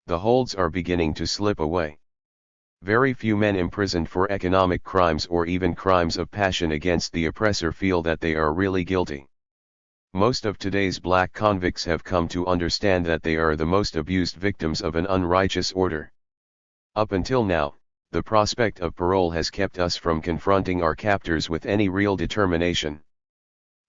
[SPEAKER 1] The holds are beginning to slip away. Very few men imprisoned for economic crimes or even crimes of passion against the oppressor feel that they are really guilty. Most of today's black convicts have come to understand that they are the most abused victims of an unrighteous order. Up until now, the prospect of parole has kept us from confronting our captors with any real determination.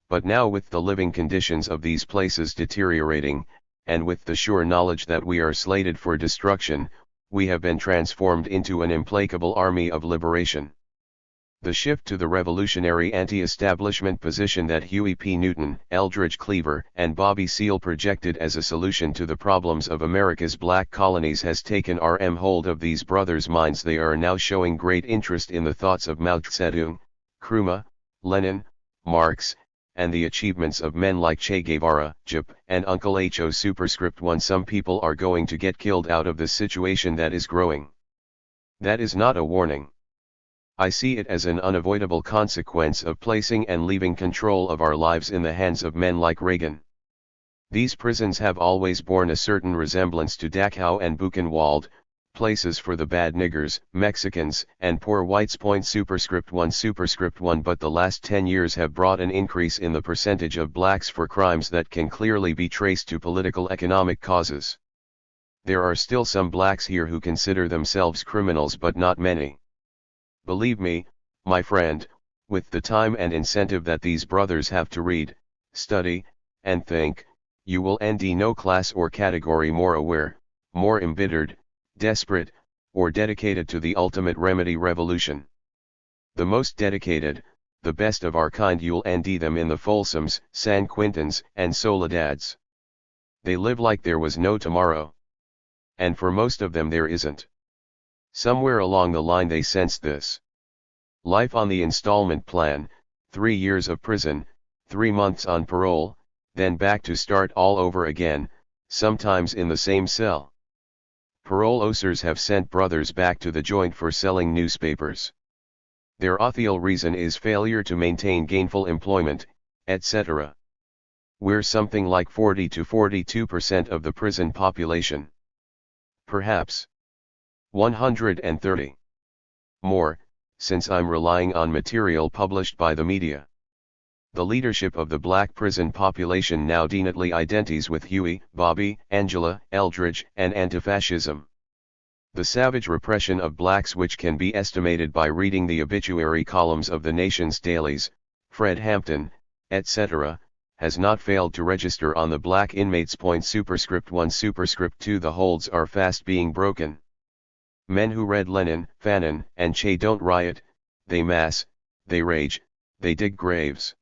[SPEAKER 1] But now, with the living conditions of these places deteriorating, and with the sure knowledge that we are slated for destruction, we have been transformed into an implacable army of liberation. The shift to the revolutionary anti-establishment position that Huey P. Newton, Eldridge Cleaver, and Bobby Seale projected as a solution to the problems of America's black colonies has taken hold of these brothers' minds. They are now showing great interest in the thoughts of Mao Zedong, Nkrumah, Lenin, Marx, and the achievements of men like Che Guevara, Jip, and Uncle Ho superscript 1. Some people are going to get killed out of this situation that is growing. That is not a warning. I see it as an unavoidable consequence of placing and leaving control of our lives in the hands of men like Reagan. These prisons have always borne a certain resemblance to Dachau and Buchenwald, places for the bad niggers, Mexicans, and poor whites. Superscript 1, but the last 10 years have brought an increase in the percentage of blacks for crimes that can clearly be traced to political economic causes. There are still some blacks here who consider themselves criminals, but not many. Believe me, my friend, with the time and incentive that these brothers have to read, study, and think, you will end no class or category more aware, more embittered, desperate, or dedicated to the ultimate remedy revolution. The most dedicated, the best of our kind, you'll end them in the Folsoms, San Quintins, and Soledads. They live like there was no tomorrow. And for most of them there isn't. Somewhere along the line they sensed this. Life on the installment plan, 3 years of prison, 3 months on parole, then back to start all over again, sometimes in the same cell. Parole officers have sent brothers back to the joint for selling newspapers. Their official reason is failure to maintain gainful employment, etc. We're something like 40 to 42% of the prison population. Perhaps 130 more, since I'm relying on material published by the media. The leadership of the black prison population now definitely identifies with Huey, Bobby, Angela, Eldridge, and anti-fascism. The savage repression of blacks, which can be estimated by reading the obituary columns of the nation's dailies, Fred Hampton, etc., has not failed to register on the black inmates. Superscript 1 Superscript 2 The holds are fast being broken. Men who read Lenin, Fanon, and Che don't riot, they mass, they rage, they dig graves.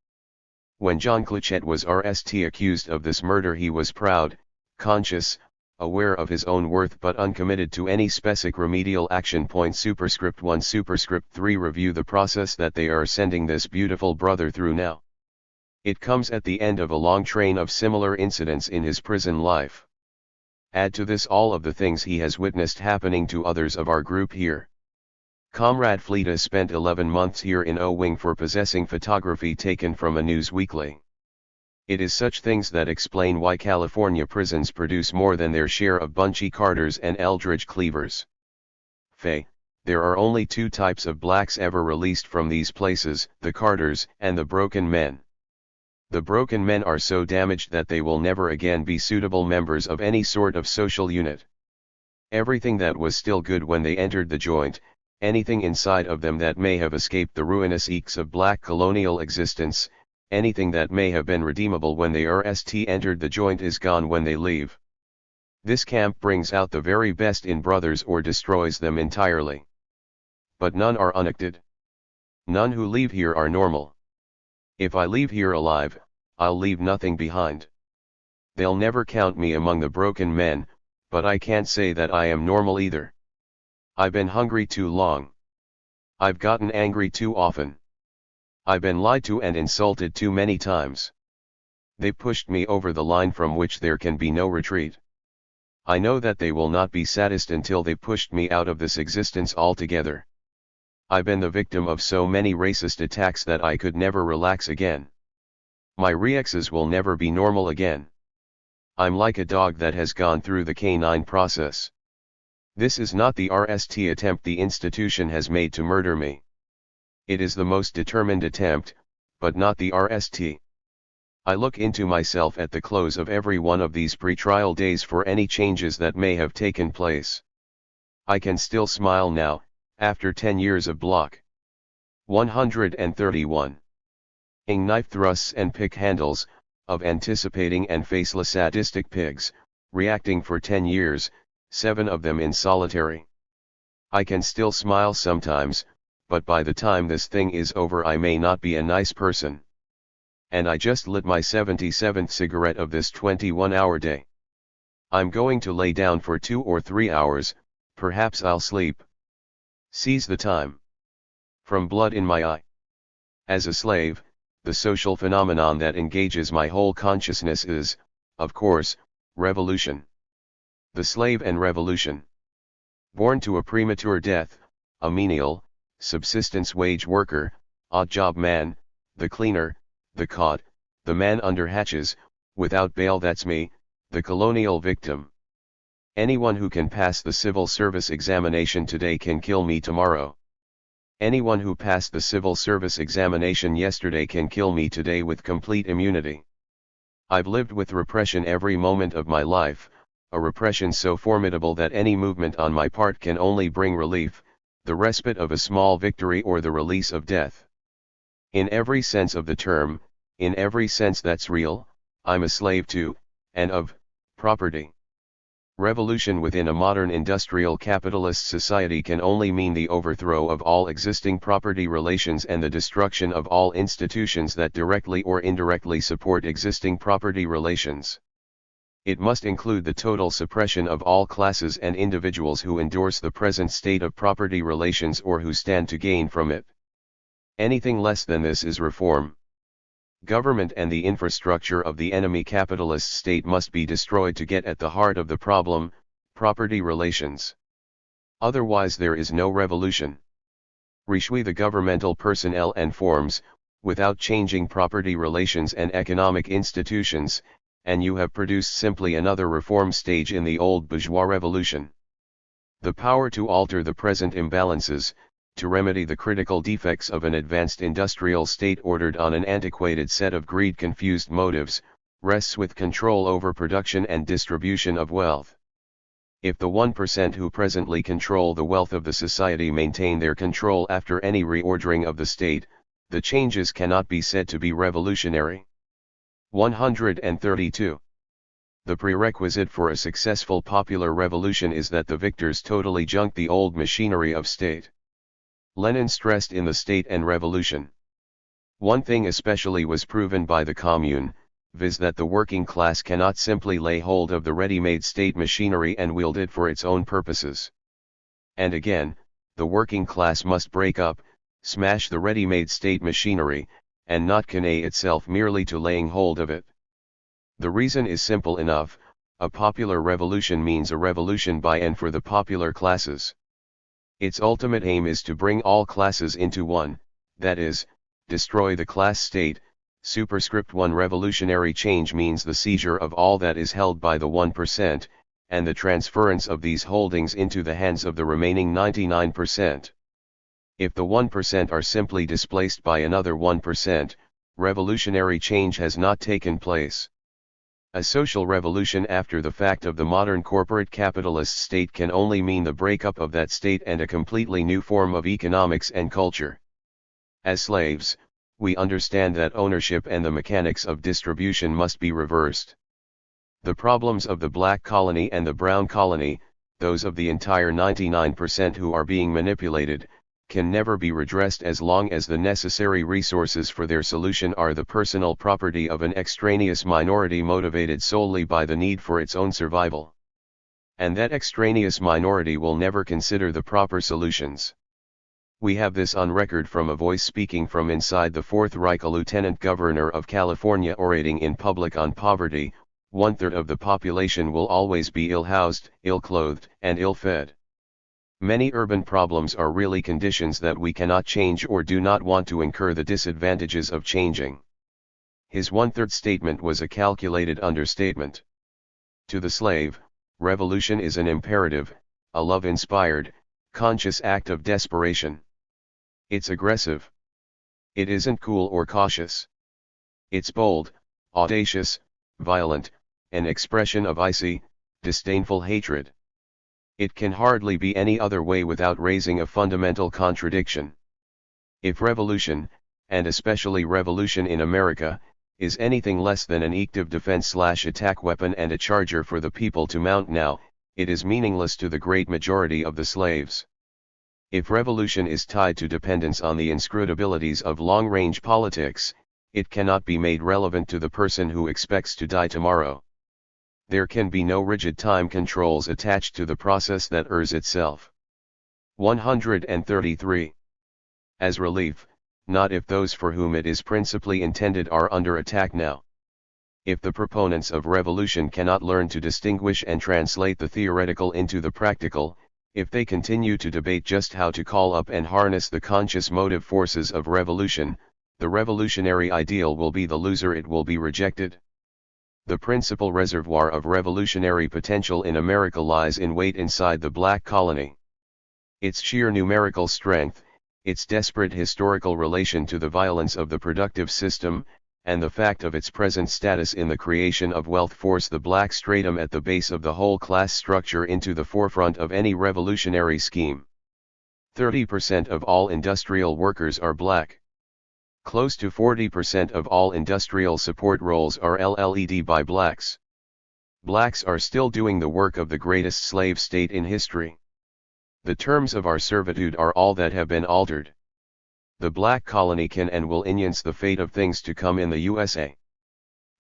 [SPEAKER 1] When John Cluchet was accused of this murder, he was proud, conscious, aware of his own worth, but uncommitted to any specific remedial action. Superscript 1 Superscript 3 Review the process that they are sending this beautiful brother through now. It comes at the end of a long train of similar incidents in his prison life. Add to this all of the things he has witnessed happening to others of our group here. Comrade Fleta spent 11 months here in O Wing for possessing photography taken from a news weekly. It is such things that explain why California prisons produce more than their share of Bunchy Carters and Eldridge Cleavers. There are only 2 types of blacks ever released from these places, the Carters and the broken men. The broken men are so damaged that they will never again be suitable members of any sort of social unit. Everything that was still good when they entered the joint, anything inside of them that may have escaped the ruinous eeks of black colonial existence, anything that may have been redeemable when they entered the joint is gone when they leave. This camp brings out the very best in brothers or destroys them entirely. But none are unaffected. None who leave here are normal. If I leave here alive, I'll leave nothing behind. They'll never count me among the broken men, but I can't say that I am normal either. I've been hungry too long. I've gotten angry too often. I've been lied to and insulted too many times. They pushed me over the line from which there can be no retreat. I know that they will not be satisfied until they pushed me out of this existence altogether. I've been the victim of so many racist attacks that I could never relax again. My reactions will never be normal again. I'm like a dog that has gone through the canine process. This is not the first attempt the institution has made to murder me. It is the most determined attempt, but not the first. I look into myself at the close of every one of these pre-trial days for any changes that may have taken place. I can still smile now, after 10 years of block. 131. Knife thrusts and pick handles, of anticipating and faceless sadistic pigs, reacting for 10 years, 7 of them in solitary. I can still smile sometimes, but by the time this thing is over I may not be a nice person. And I just lit my 77th cigarette of this 21-hour day. I'm going to lay down for 2 or 3 hours, perhaps I'll sleep. Seize the time. From blood in my eye. As a slave, the social phenomenon that engages my whole consciousness is, of course, revolution. The slave and revolution. Born to a premature death, a menial, subsistence wage worker, odd job man, the cleaner, the cod, the man under hatches, without bail, that's me, the colonial victim. Anyone who can pass the civil service examination today can kill me tomorrow. Anyone who passed the civil service examination yesterday can kill me today with complete immunity. I've lived with repression every moment of my life, a repression so formidable that any movement on my part can only bring relief, the respite of a small victory or the release of death. In every sense of the term, in every sense that's real, I'm a slave to, and of, property. Revolution within a modern industrial capitalist society can only mean the overthrow of all existing property relations and the destruction of all institutions that directly or indirectly support existing property relations. It must include the total suppression of all classes and individuals who endorse the present state of property relations or who stand to gain from it. Anything less than this is reform. Government and the infrastructure of the enemy capitalist state must be destroyed to get at the heart of the problem, property relations. Otherwise there is no revolution. Reshuy the governmental personnel and forms, without changing property relations and economic institutions, and you have produced simply another reform stage in the old bourgeois revolution. The power to alter the present imbalances, to remedy the critical defects of an advanced industrial state ordered on an antiquated set of greed-confused motives, rests with control over production and distribution of wealth. If the 1% who presently control the wealth of the society maintain their control after any reordering of the state, the changes cannot be said to be revolutionary. 132. The prerequisite for a successful popular revolution is that the victors totally junk the old machinery of state. Lenin stressed in The State and Revolution. One thing especially was proven by the Commune, viz. That the working class cannot simply lay hold of the ready-made state machinery and wield it for its own purposes. And again, the working class must break up, smash the ready-made state machinery, and not conne itself merely to laying hold of it. The reason is simple enough: a popular revolution means a revolution by and for the popular classes. Its ultimate aim is to bring all classes into one, that is, destroy the class state. Superscript 1. Revolutionary change means the seizure of all that is held by the 1%, and the transference of these holdings into the hands of the remaining 99%. If the 1% are simply displaced by another 1%, revolutionary change has not taken place. A social revolution after the fact of the modern corporate capitalist state can only mean the breakup of that state and a completely new form of economics and culture. As slaves, we understand that ownership and the mechanics of distribution must be reversed. The problems of the black colony and the brown colony, those of the entire 99% who are being manipulated, can never be redressed as long as the necessary resources for their solution are the personal property of an extraneous minority motivated solely by the need for its own survival. And that extraneous minority will never consider the proper solutions. We have this on record from a voice speaking from inside the Fourth Reich, a lieutenant governor of California orating in public on poverty. 1/3 of the population will always be ill-housed, ill-clothed, and ill-fed. Many urban problems are really conditions that we cannot change or do not want to incur the disadvantages of changing. His 1/3 statement was a calculated understatement. To the slave, revolution is an imperative, a love-inspired, conscious act of desperation. It's aggressive. It isn't cool or cautious. It's bold, audacious, violent, an expression of icy, disdainful hatred. It can hardly be any other way without raising a fundamental contradiction. If revolution, and especially revolution in America, is anything less than an active defense/attack weapon and a charger for the people to mount now, it is meaningless to the great majority of the slaves. If revolution is tied to dependence on the inscrutabilities of long-range politics, it cannot be made relevant to the person who expects to die tomorrow. There can be no rigid time controls attached to the process that errs itself. 133. As relief, not if those for whom it is principally intended are under attack now. If the proponents of revolution cannot learn to distinguish and translate the theoretical into the practical, if they continue to debate just how to call up and harness the conscious motive forces of revolution, the revolutionary ideal will be the loser. It will be rejected. The principal reservoir of revolutionary potential in America lies in wait inside the black colony. Its sheer numerical strength, its desperate historical relation to the violence of the productive system, and the fact of its present status in the creation of wealth force the black stratum at the base of the whole class structure into the forefront of any revolutionary scheme. 30% of all industrial workers are black. Close to 40% of all industrial support roles are led by blacks. Blacks are still doing the work of the greatest slave state in history. The terms of our servitude are all that have been altered. The black colony can and will influence the fate of things to come in the USA.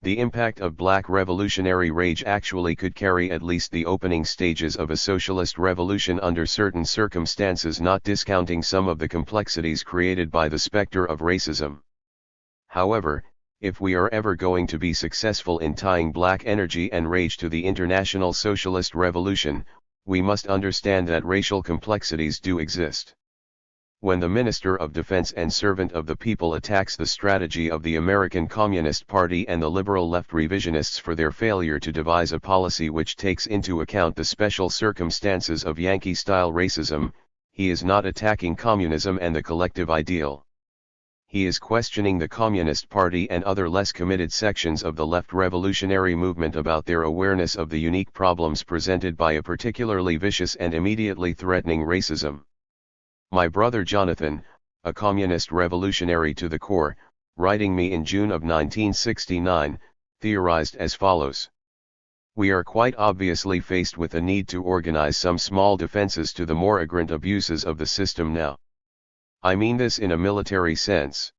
[SPEAKER 1] The impact of black revolutionary rage actually could carry at least the opening stages of a socialist revolution under certain circumstances, not discounting some of the complexities created by the specter of racism. However, if we are ever going to be successful in tying black energy and rage to the international socialist revolution, we must understand that racial complexities do exist. When the Minister of Defense and servant of the people attacks the strategy of the American Communist Party and the liberal left revisionists for their failure to devise a policy which takes into account the special circumstances of Yankee-style racism, he is not attacking communism and the collective ideal. He is questioning the Communist Party and other less committed sections of the left revolutionary movement about their awareness of the unique problems presented by a particularly vicious and immediately threatening racism. My brother Jonathan, a communist revolutionary to the core, writing me in June of 1969, theorized as follows. We are quite obviously faced with a need to organize some small defenses to the more flagrant abuses of the system now. I mean this in a military sense.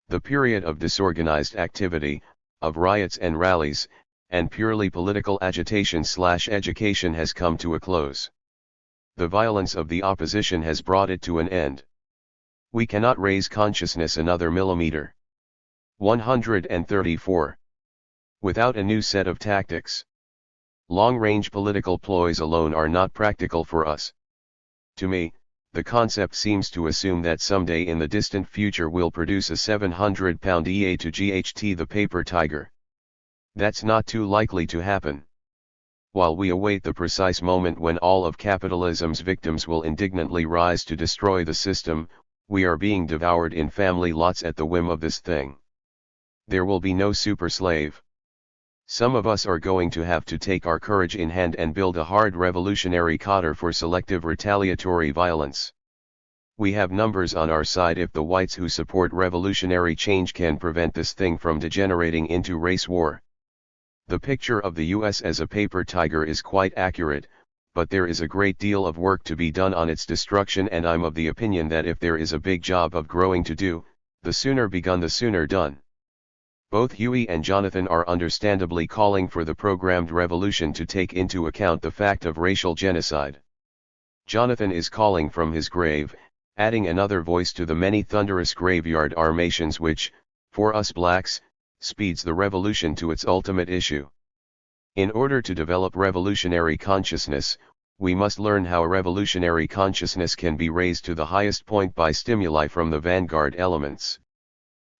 [SPEAKER 1] The period of disorganized activity, of riots and rallies, and purely political agitation/education has come to a close. The violence of the opposition has brought it to an end. We cannot raise consciousness another millimeter. 134. Without a new set of tactics. Long-range political ploys alone are not practical for us. To me, the concept seems to assume that someday in the distant future we'll produce a 700-pound EA to GHT the paper tiger. That's not too likely to happen. While we await the precise moment when all of capitalism's victims will indignantly rise to destroy the system, we are being devoured in family lots at the whim of this thing. There will be no super slave. Some of us are going to have to take our courage in hand and build a hard revolutionary cadre for selective retaliatory violence. We have numbers on our side if the whites who support revolutionary change can prevent this thing from degenerating into race war. The picture of the US as a paper tiger is quite accurate, but there is a great deal of work to be done on its destruction, and I'm of the opinion that if there is a big job of growing to do, the sooner begun the sooner done. Both Huey and Jonathan are understandably calling for the programmed revolution to take into account the fact of racial genocide. Jonathan is calling from his grave, adding another voice to the many thunderous graveyard armations which, for us blacks, speeds the revolution to its ultimate issue. In order to develop revolutionary consciousness, we must learn how a revolutionary consciousness can be raised to the highest point by stimuli from the vanguard elements.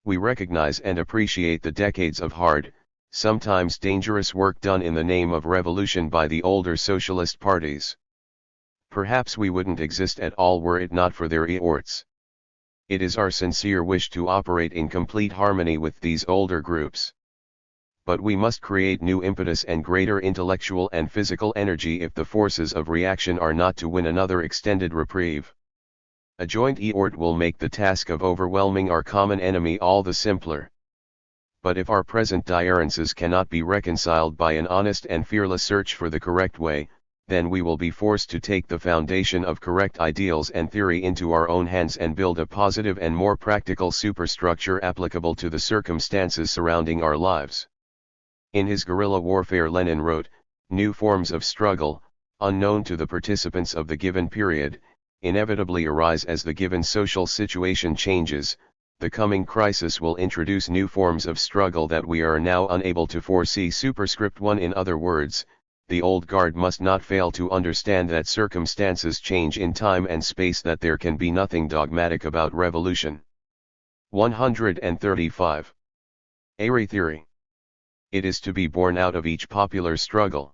[SPEAKER 1] We recognize and appreciate the decades of hard, sometimes dangerous work done in the name of revolution by the older socialist parties. Perhaps we wouldn't exist at all were it not for their efforts. It is our sincere wish to operate in complete harmony with these older groups. But we must create new impetus and greater intellectual and physical energy if the forces of reaction are not to win another extended reprieve. A joint effort will make the task of overwhelming our common enemy all the simpler. But if our present differences cannot be reconciled by an honest and fearless search for the correct way, then we will be forced to take the foundation of correct ideals and theory into our own hands and build a positive and more practical superstructure applicable to the circumstances surrounding our lives. In his guerrilla warfare, Lenin wrote, "New forms of struggle, unknown to the participants of the given period, inevitably arise as the given social situation changes. The coming crisis will introduce new forms of struggle that we are now unable to foresee." Superscript 1. In other words, the old guard must not fail to understand that circumstances change in time and space, that there can be nothing dogmatic about revolution. 135. Airy theory. It is to be born out of each popular struggle.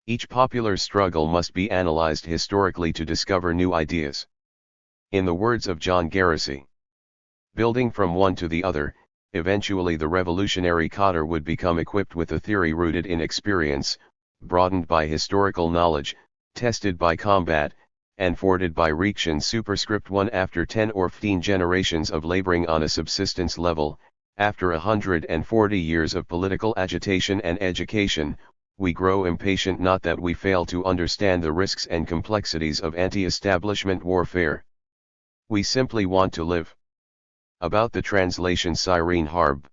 [SPEAKER 1] Each popular struggle must be analyzed historically to discover new ideas. In the words of John Garrissy, building from one to the other, eventually the revolutionary cadre would become equipped with a theory rooted in experience, broadened by historical knowledge, tested by combat, and forded by reaction. Superscript 1. After 10 or 15 generations of laboring on a subsistence level, after 140 years of political agitation and education, we grow impatient, not that we fail to understand the risks and complexities of anti-establishment warfare. We simply want to live. About the translation. Cyrene Harb.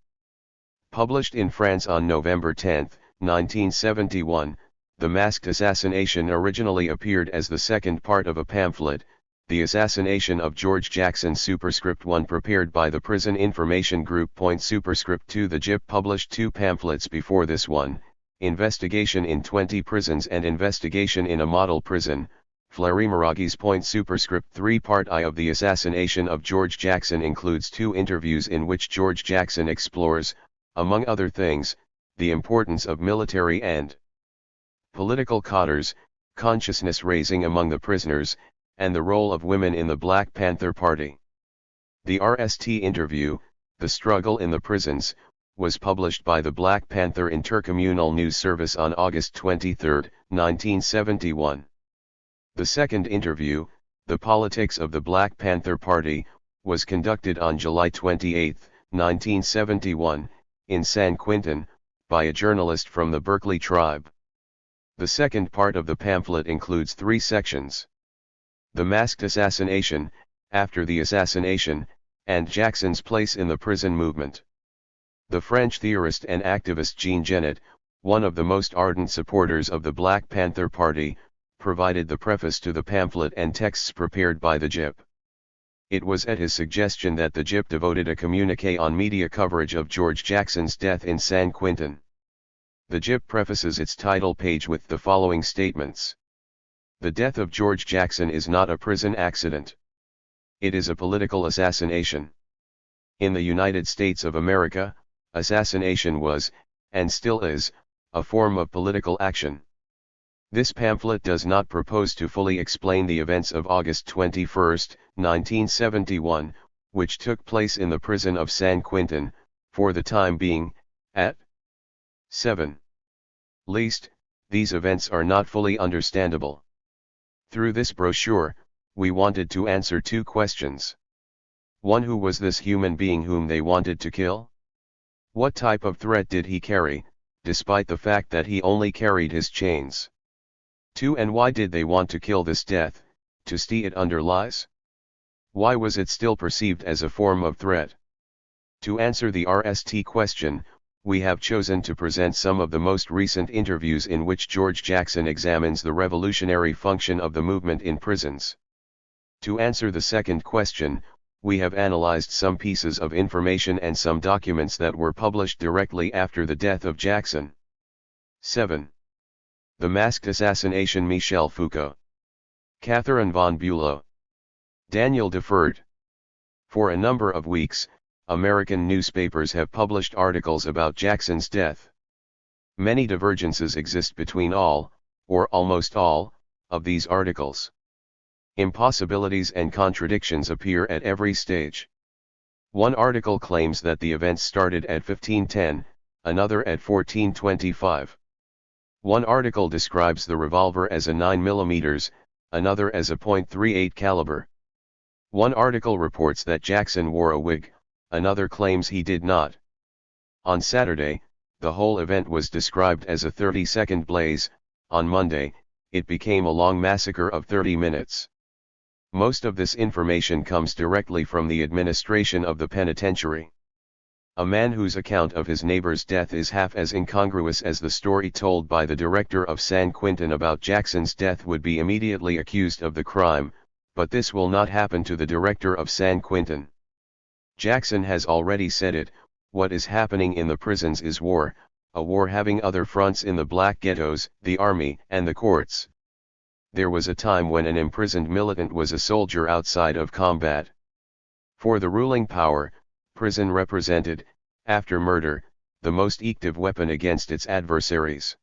[SPEAKER 1] Published in France on November 10, 1971, The Masked Assassination originally appeared as the second part of a pamphlet, The Assassination of George Jackson. Superscript 1. Prepared by the Prison Information Group. Superscript 2. The JIP published two pamphlets before this one, Investigation in 20 Prisons and Investigation in a Model Prison, Fleury-Maraghis. Superscript 3. Part I of The Assassination of George Jackson includes two interviews in which George Jackson explores, among other things, the importance of military and political cadres, consciousness raising among the prisoners, and the role of women in the Black Panther Party. The RST interview, The Struggle in the Prisons, was published by the Black Panther Intercommunal News Service on August 23, 1971. The second interview, The Politics of the Black Panther Party, was conducted on July 28, 1971, in San Quentin, by a journalist from the Berkeley tribe. The second part of the pamphlet includes 3 sections. The Masked Assassination, After the Assassination, and Jackson's Place in the Prison Movement. The French theorist and activist Jean Genet, one of the most ardent supporters of the Black Panther Party, provided the preface to the pamphlet and texts prepared by the JIP. It was at his suggestion that the JIP devoted a communiqué on media coverage of George Jackson's death in San Quentin. The JIP prefaces its title page with the following statements. The death of George Jackson is not a prison accident. It is a political assassination. In the United States of America, assassination was, and still is, a form of political action. This pamphlet does not propose to fully explain the events of August 21, 1971, which took place in the prison of San Quentin, for the time being, at 7. Least, these events are not fully understandable. Through this brochure, we wanted to answer 2 questions. 1. Who was this human being whom they wanted to kill? What type of threat did he carry, despite the fact that he only carried his chains? 2. And why did they want to kill this death, to steal it under lies? Why was it still perceived as a form of threat? To answer the RST question, we have chosen to present some of the most recent interviews in which George Jackson examines the revolutionary function of the movement in prisons. To answer the second question, we have analyzed some pieces of information and some documents that were published directly after the death of Jackson. 7. The Masked Assassination. Michel Foucault, Catherine von Bülow, Daniel Deferred. For a number of weeks, American newspapers have published articles about Jackson's death. Many divergences exist between all, or almost all, of these articles. Impossibilities and contradictions appear at every stage. One article claims that the events started at 1510, another at 1425. One article describes the revolver as a 9mm, another as a .38 caliber. One article reports that Jackson wore a wig, another claims he did not. On Saturday, the whole event was described as a 30-second blaze. On Monday, it became a long massacre of 30 minutes. Most of this information comes directly from the administration of the penitentiary. A man whose account of his neighbor's death is half as incongruous as the story told by the director of San Quentin about Jackson's death would be immediately accused of the crime, but this will not happen to the director of San Quentin. Jackson has already said it: what is happening in the prisons is war, a war having other fronts in the black ghettos, the army, and the courts. There was a time when an imprisoned militant was a soldier outside of combat. For the ruling power, prison represented, after murder, the most active weapon against its adversaries.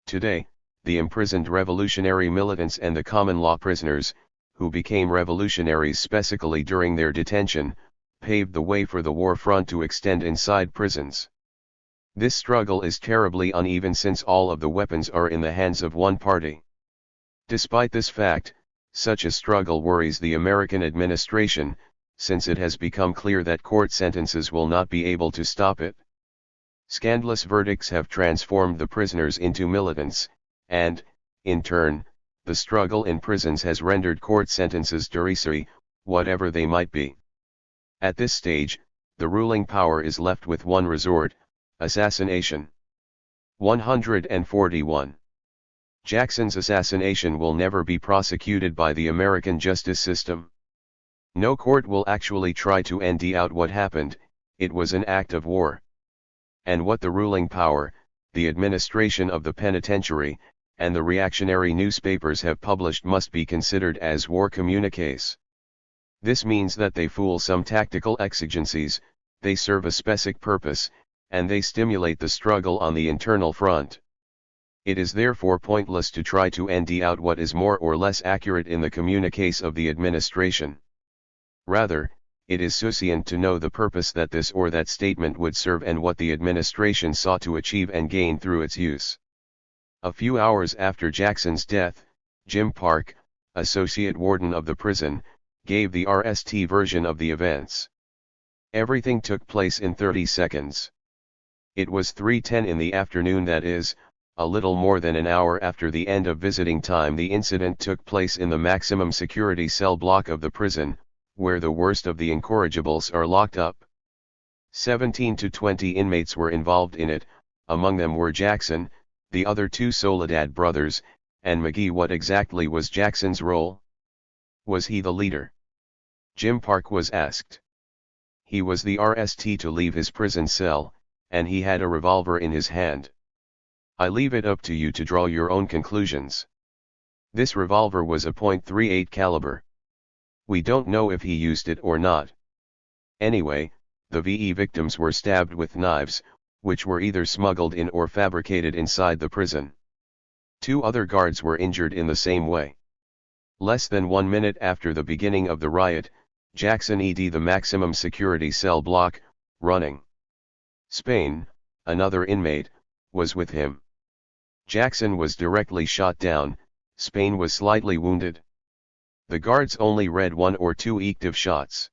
[SPEAKER 1] Today, the imprisoned revolutionary militants and the common law prisoners, who became revolutionaries specifically during their detention, paved the way for the war front to extend inside prisons. This struggle is terribly uneven since all of the weapons are in the hands of one party. Despite this fact, such a struggle worries the American administration, since it has become clear that court sentences will not be able to stop it. Scandalous verdicts have transformed the prisoners into militants, and, in turn, the struggle in prisons has rendered court sentences derisory, whatever they might be. At this stage, the ruling power is left with one resort: assassination. 141. Jackson's assassination will never be prosecuted by the American justice system. No court will actually try to out what happened. It was an act of war. And what the ruling power, the administration of the penitentiary, and the reactionary newspapers have published must be considered as war communiques. This means that they fool some tactical exigencies, they serve a specific purpose, and they stimulate the struggle on the internal front. It is therefore pointless to try to out what is more or less accurate in the communiques of the administration. Rather, it is sufficient to know the purpose that this or that statement would serve and what the administration sought to achieve and gain through its use. A few hours after Jackson's death, Jim Park, associate warden of the prison, gave the RST version of the events. Everything took place in 30 seconds. It was 3:10 in the afternoon, that is, a little more than an hour after the end of visiting time. The incident took place in the maximum security cell block of the prison, where the worst of the incorrigibles are locked up. 17 to 20 inmates were involved in it, among them were Jackson, the other two Soledad brothers, and McGee. What exactly was Jackson's role? Was he the leader? Jim Park was asked. He was the RST to leave his prison cell, and he had a revolver in his hand. I leave it up to you to draw your own conclusions. This revolver was a .38 caliber. We don't know if he used it or not. Anyway, the VE victims were stabbed with knives, which were either smuggled in or fabricated inside the prison. 2 other guards were injured in the same way. Less than 1 minute after the beginning of the riot, Jackson the maximum security cell block, running. Spain, another inmate, was with him. Jackson was directly shot down. Spain was slightly wounded. The guards only read 1 or 2 active shots.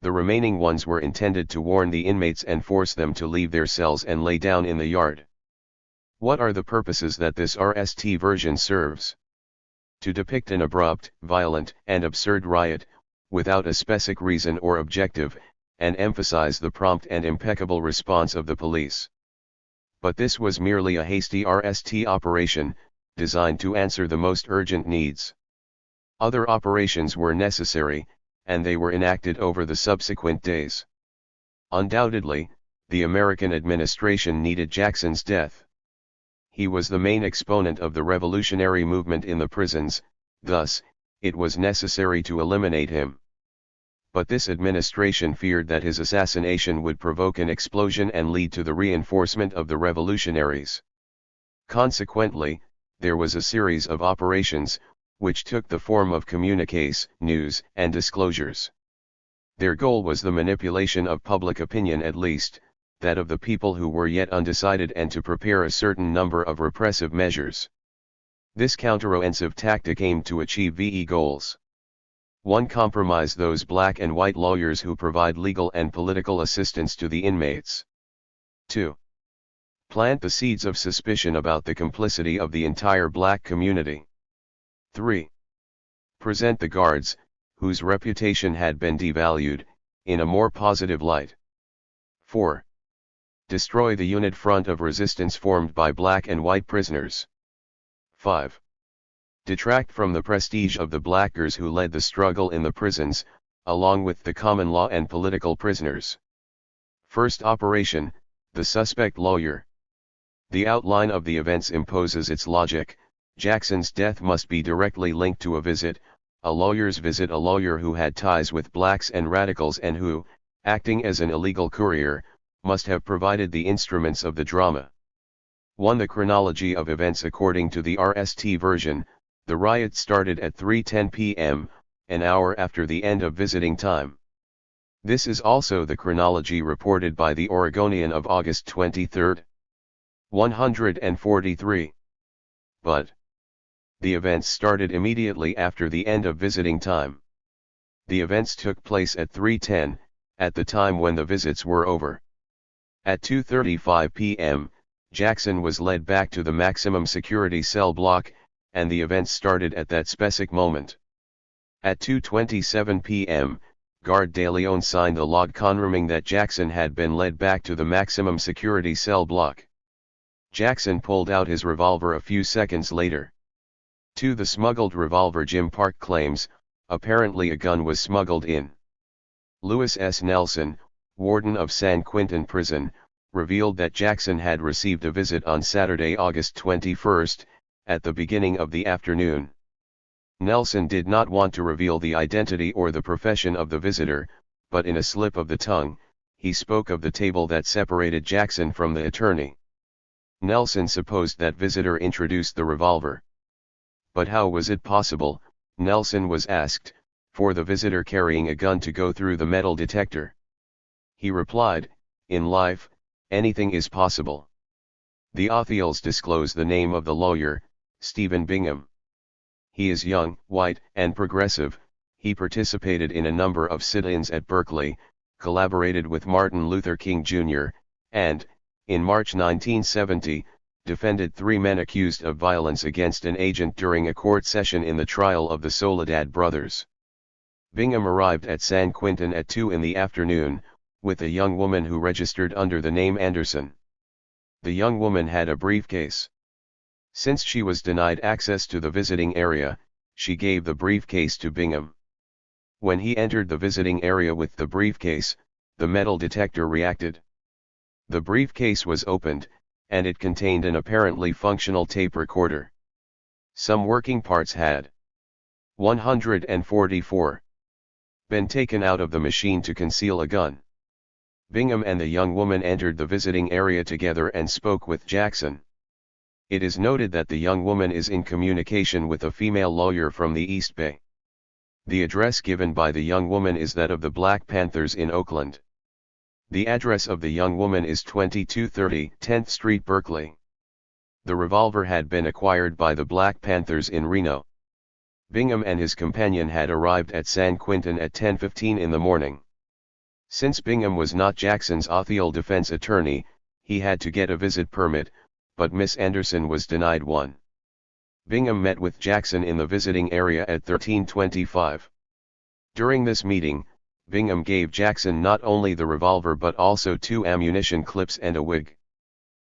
[SPEAKER 1] The remaining ones were intended to warn the inmates and force them to leave their cells and lay down in the yard. What are the purposes that this RST version serves? To depict an abrupt, violent, and absurd riot, without a specific reason or objective, and emphasize the prompt and impeccable response of the police. But this was merely a hasty RST operation, designed to answer the most urgent needs. Other operations were necessary, and they were enacted over the subsequent days. Undoubtedly, the American administration needed Jackson's death. He was the main exponent of the revolutionary movement in the prisons, thus, it was necessary to eliminate him. But this administration feared that his assassination would provoke an explosion and lead to the reinforcement of the revolutionaries. Consequently, there was a series of operations, which took the form of communiques, news, and disclosures. Their goal was the manipulation of public opinion, at least, that of the people who were yet undecided, and to prepare a certain number of repressive measures. This counteroffensive tactic aimed to achieve VE goals. 1. Compromise those black and white lawyers who provide legal and political assistance to the inmates. 2. Plant the seeds of suspicion about the complicity of the entire black community. 3. Present the guards, whose reputation had been devalued, in a more positive light. 4. Destroy the unit front of resistance formed by black and white prisoners. 5. Detract from the prestige of the blackers who led the struggle in the prisons, along with the common law and political prisoners. First operation, the suspect lawyer. The outline of the events imposes its logic. Jackson's death must be directly linked to a visit, a lawyer's visit, a lawyer who had ties with blacks and radicals and who, acting as an illegal courier, must have provided the instruments of the drama. 1. The chronology of events. According to the RST version, the riot started at 3:10 p.m., an hour after the end of visiting time. This is also the chronology reported by the Oregonian of August 23, 143. But the events started immediately after the end of visiting time. The events took place at 3:10, at the time when the visits were over. At 2:35 p.m., Jackson was led back to the maximum security cell block, and the events started at that specific moment. At 2:27 p.m., Guard De Leon signed the log confirming that Jackson had been led back to the maximum security cell block. Jackson pulled out his revolver a few seconds later. 2. The smuggled revolver. Jim Park claims, apparently a gun was smuggled in. Lewis S. Nelson, warden of San Quentin Prison, revealed that Jackson had received a visit on Saturday, August 21, at the beginning of the afternoon. Nelson did not want to reveal the identity or the profession of the visitor, but in a slip of the tongue, he spoke of the table that separated Jackson from the attorney. Nelson supposed that visitor introduced the revolver. But how was it possible, Nelson was asked, for the visitor carrying a gun to go through the metal detector? He replied, "In life, anything is possible." The officials disclose the name of the lawyer, Stephen Bingham. He is young, white, and progressive. He participated in a number of sit-ins at Berkeley, collaborated with Martin Luther King Jr., and, in March 1970, defended 3 men accused of violence against an agent during a court session in the trial of the Soledad brothers. Bingham arrived at San Quentin at 2 in the afternoon, with a young woman who registered under the name Anderson. The young woman had a briefcase. Since she was denied access to the visiting area, she gave the briefcase to Bingham. When he entered the visiting area with the briefcase, the metal detector reacted. The briefcase was opened, and it contained an apparently functional tape recorder. Some working parts had 144 been taken out of the machine to conceal a gun. Bingham and the young woman entered the visiting area together and spoke with Jackson. It is noted that the young woman is in communication with a female lawyer from the East Bay. The address given by the young woman is that of the Black Panthers in Oakland. The address of the young woman is 2230 10th Street, Berkeley. The revolver had been acquired by the Black Panthers in Reno. Bingham and his companion had arrived at San Quentin at 10:15 in the morning. Since Bingham was not Jackson's official defense attorney, he had to get a visit permit, but Miss Anderson was denied one. Bingham met with Jackson in the visiting area at 1325. During this meeting, Bingham gave Jackson not only the revolver but also 2 ammunition clips and a wig.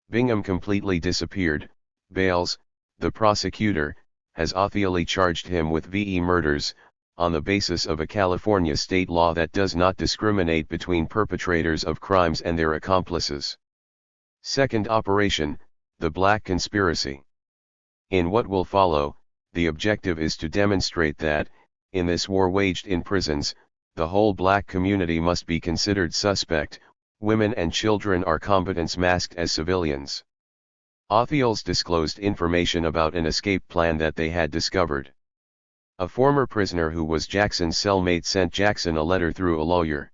[SPEAKER 1] Bingham completely disappeared. Bales, the prosecutor, has officially charged him with VE murders, on the basis of a California state law that does not discriminate between perpetrators of crimes and their accomplices. Second operation, the Black Conspiracy. In what will follow, the objective is to demonstrate that, in this war waged in prisons, the whole black community must be considered suspect. Women and children are combatants masked as civilians. Officials disclosed information about an escape plan that they had discovered. A former prisoner who was Jackson's cellmate sent Jackson a letter through a lawyer.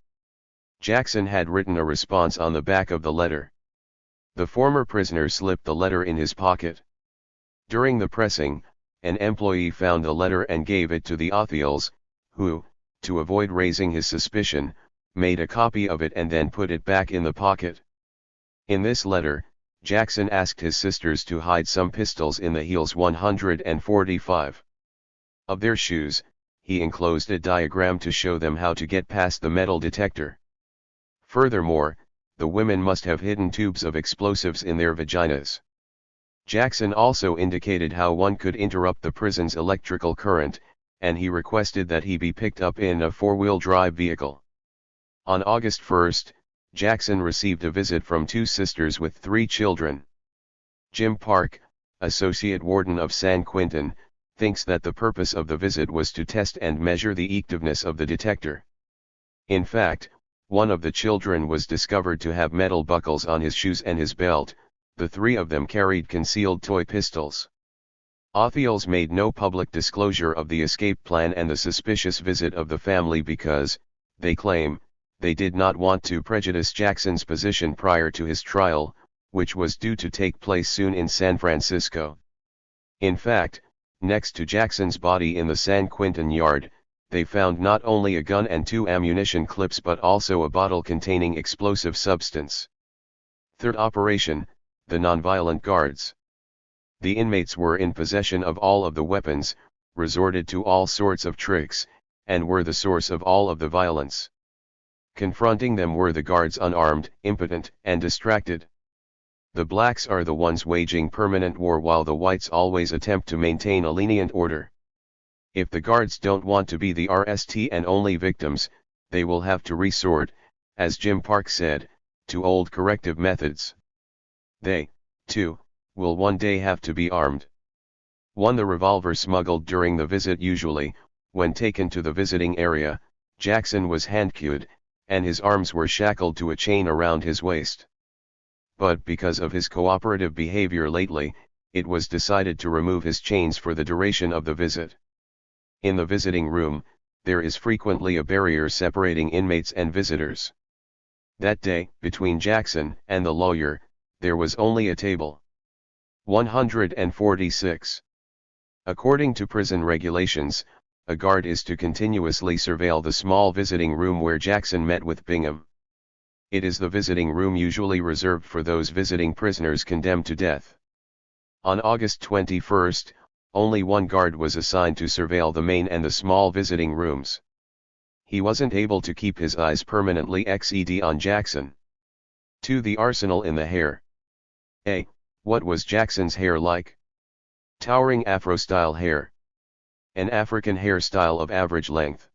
[SPEAKER 1] Jackson had written a response on the back of the letter. The former prisoner slipped the letter in his pocket. During the pressing, an employee found the letter and gave it to the officials, who, to avoid raising his suspicion, made a copy of it and then put it back in the pocket. In this letter, Jackson asked his sisters to hide some pistols in the heels 145 of their shoes. He enclosed a diagram to show them how to get past the metal detector. Furthermore, the women must have hidden tubes of explosives in their vaginas. Jackson also indicated how one could interrupt the prison's electrical current, and he requested that he be picked up in a 4-wheel drive vehicle. On August 1, Jackson received a visit from 2 sisters with 3 children. Jim Park, associate warden of San Quentin, thinks that the purpose of the visit was to test and measure the effectiveness of the detector. In fact, one of the children was discovered to have metal buckles on his shoes and his belt. The 3 of them carried concealed toy pistols. Officials made no public disclosure of the escape plan and the suspicious visit of the family because, they claim, they did not want to prejudice Jackson's position prior to his trial, which was due to take place soon in San Francisco. In fact, next to Jackson's body in the San Quentin yard, they found not only a gun and 2 ammunition clips but also a bottle containing explosive substance. Third operation, the nonviolent guards. The inmates were in possession of all of the weapons, resorted to all sorts of tricks, and were the source of all of the violence. Confronting them were the guards unarmed, impotent, and distracted. The blacks are the ones waging permanent war while the whites always attempt to maintain a lenient order. If the guards don't want to be the RST and only victims, they will have to resort, as Jim Park said, to old corrective methods. They, too, will one day have to be armed. 1. The revolver smuggled during the visit. Usually, when taken to the visiting area, Jackson was handcuffed, and his arms were shackled to a chain around his waist. But because of his cooperative behavior lately, it was decided to remove his chains for the duration of the visit. In the visiting room, there is frequently a barrier separating inmates and visitors. That day, between Jackson and the lawyer, there was only a table. 146. According to prison regulations, a guard is to continuously surveil the small visiting room where Jackson met with Bingham. It is the visiting room usually reserved for those visiting prisoners condemned to death. On August 21, only 1 guard was assigned to surveil the main and the small visiting rooms. He wasn't able to keep his eyes permanently XED on Jackson. 2. The arsenal in the hair. A. What was Jackson's hair like? Towering Afro-style hair. An African hairstyle of average length.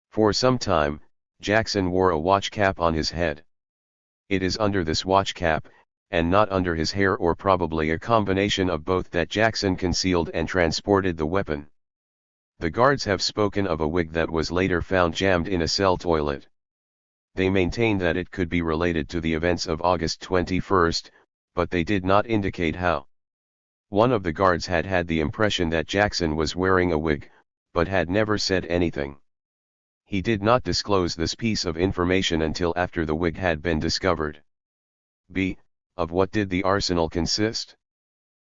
[SPEAKER 1] For some time, Jackson wore a watch cap on his head. It is under this watch cap, and not under his hair or probably a combination of both that Jackson concealed and transported the weapon. The guards have spoken of a wig that was later found jammed in a cell toilet. They maintain that it could be related to the events of August 21, but they did not indicate how. One of the guards had had the impression that Jackson was wearing a wig, but had never said anything. He did not disclose this piece of information until after the wig had been discovered. B. Of what did the arsenal consist?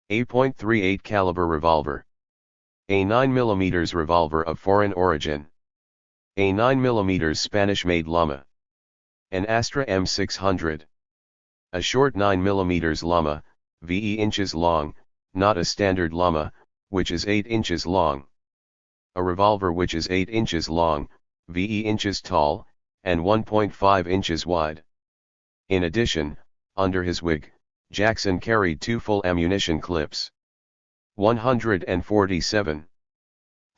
[SPEAKER 1] A .38 caliber revolver. A 9mm revolver of foreign origin. A 9mm Spanish-made Llama. An Astra M600. A short 9mm Llama, ve inches long, not a standard llama, which is 8 inches long. A revolver which is 8 inches long, ve inches tall, and 1.5 inches wide. In addition, under his wig, Jackson carried 2 full ammunition clips. 147.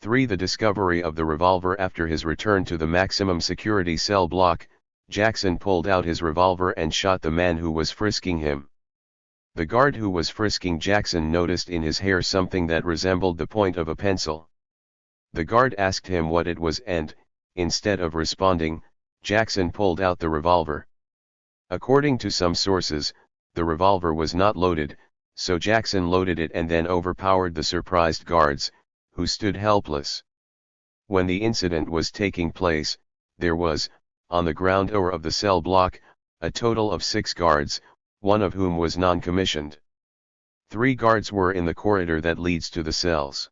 [SPEAKER 1] 3. The discovery of the revolver. After his return to the maximum security cell block, Jackson pulled out his revolver and shot the man who was frisking him. The guard who was frisking Jackson noticed in his hair something that resembled the point of a pencil. The guard asked him what it was and, instead of responding, Jackson pulled out the revolver. According to some sources, the revolver was not loaded, so Jackson loaded it and then overpowered the surprised guards, who stood helpless. When the incident was taking place, there was, on the ground floor of the cell block, a total of 6 guards, one of whom was non-commissioned. 3 guards were in the corridor that leads to the cells.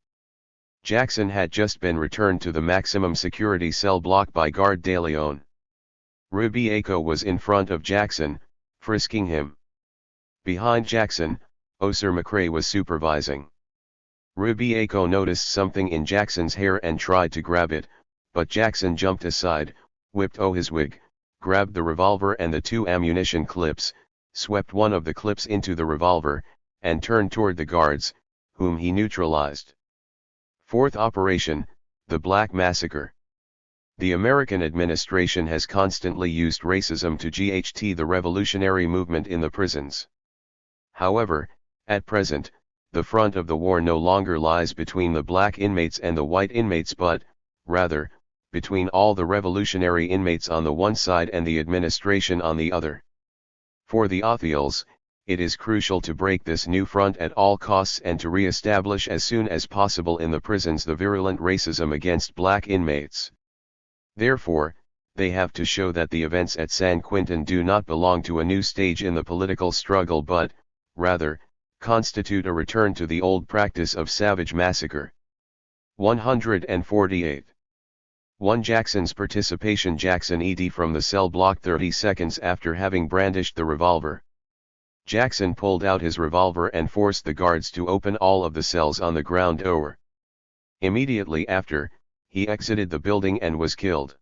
[SPEAKER 1] Jackson had just been returned to the maximum security cell block by Guard De Leon. Rubiaco was in front of Jackson, frisking him. Behind Jackson, Officer McRae was supervising. Rubiaco noticed something in Jackson's hair and tried to grab it, but Jackson jumped aside, whipped his wig, grabbed the revolver and the 2 ammunition clips, swept one of the clips into the revolver, and turned toward the guards, whom he neutralized. 4th Operation, the Black Massacre. The American administration has constantly used racism to GHT the revolutionary movement in the prisons. However, at present, the front of the war no longer lies between the black inmates and the white inmates but, rather, between all the revolutionary inmates on the one side and the administration on the other. For the Othiels, it is crucial to break this new front at all costs and to re-establish as soon as possible in the prisons the virulent racism against black inmates. Therefore, they have to show that the events at San Quentin do not belong to a new stage in the political struggle but, rather, constitute a return to the old practice of savage massacre. 148. 1. Jackson's participation. Jackson ED from the cell block 30 seconds after having brandished the revolver. Jackson pulled out his revolver and forced the guards to open all of the cells on the ground floor. Immediately after, he exited the building and was killed.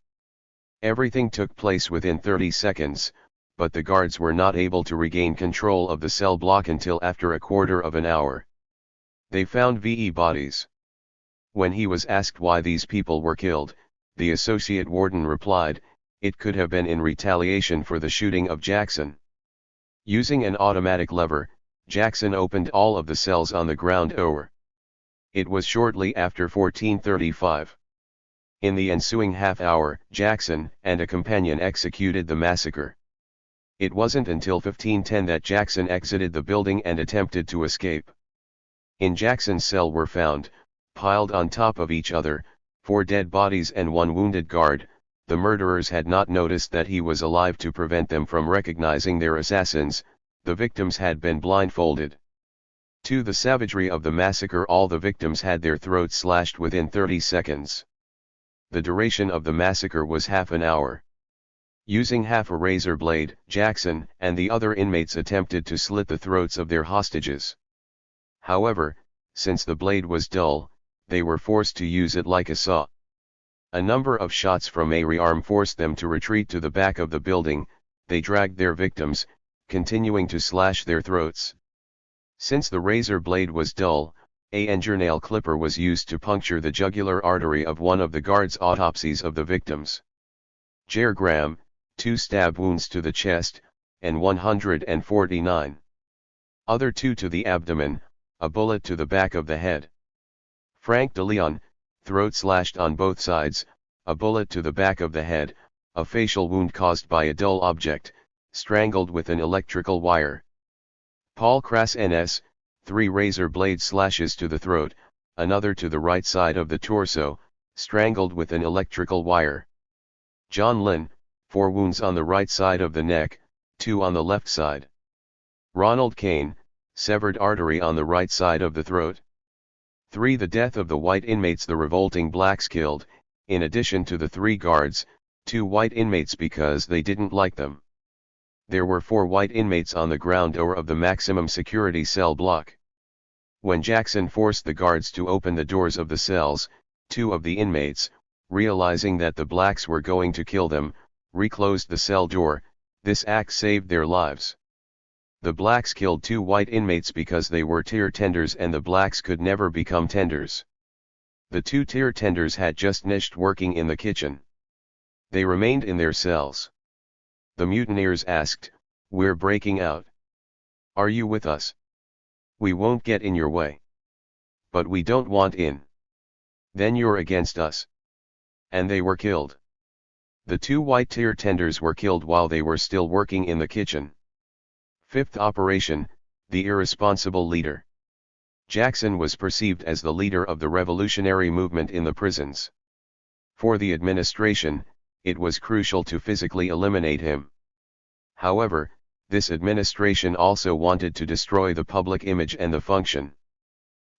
[SPEAKER 1] Everything took place within 30 seconds, but the guards were not able to regain control of the cell block until after a quarter of an hour. They found VE bodies. When he was asked why these people were killed, the associate warden replied, it could have been in retaliation for the shooting of Jackson. Using an automatic lever, Jackson opened all of the cells on the ground floor. It was shortly after 14:35. In the ensuing half hour, Jackson and a companion executed the massacre. It wasn't until 15:10 that Jackson exited the building and attempted to escape. In Jackson's cell were found, piled on top of each other, 4 dead bodies and 1 wounded guard. The murderers had not noticed that he was alive to prevent them from recognizing their assassins. The victims had been blindfolded. To the savagery of the massacre, all the victims had their throats slashed within 30 seconds. The duration of the massacre was half an hour. Using half a razor blade, Jackson and the other inmates attempted to slit the throats of their hostages. However, since the blade was dull, they were forced to use it like a saw. A number of shots from a rearm forced them to retreat to the back of the building. They dragged their victims, continuing to slash their throats. Since the razor blade was dull, a fingernail clipper was used to puncture the jugular artery of one of the guards' autopsies of the victims. J. Graham, 2 stab wounds to the chest, and 149. Other 2 to the abdomen, a bullet to the back of the head. Frank de Leon, throat slashed on both sides, a bullet to the back of the head, a facial wound caused by a dull object, strangled with an electrical wire. Paul Crass NS, 3 razor blade slashes to the throat, another to the right side of the torso, strangled with an electrical wire. John Lynn, 4 wounds on the right side of the neck, 2 on the left side. Ronald Kane, severed artery on the right side of the throat. 3. The death of the white inmates. The revolting blacks killed, in addition to the 3 guards, 2 white inmates because they didn't like them. There were 4 white inmates on the ground door of the maximum security cell block. When Jackson forced the guards to open the doors of the cells, 2 of the inmates, realizing that the blacks were going to kill them, reclosed the cell door. This act saved their lives. The blacks killed 2 white inmates because they were tier tenders and the blacks could never become tenders. The 2 tier tenders had just finished working in the kitchen. They remained in their cells. The mutineers asked, "We're breaking out. Are you with us? We won't get in your way." "But we don't want in." "Then you're against us." And they were killed. The 2 white tier tenders were killed while they were still working in the kitchen. 5th Operation, the Irresponsible Leader. Jackson was perceived as the leader of the revolutionary movement in the prisons. For the administration, it was crucial to physically eliminate him. However, this administration also wanted to destroy the public image and the function.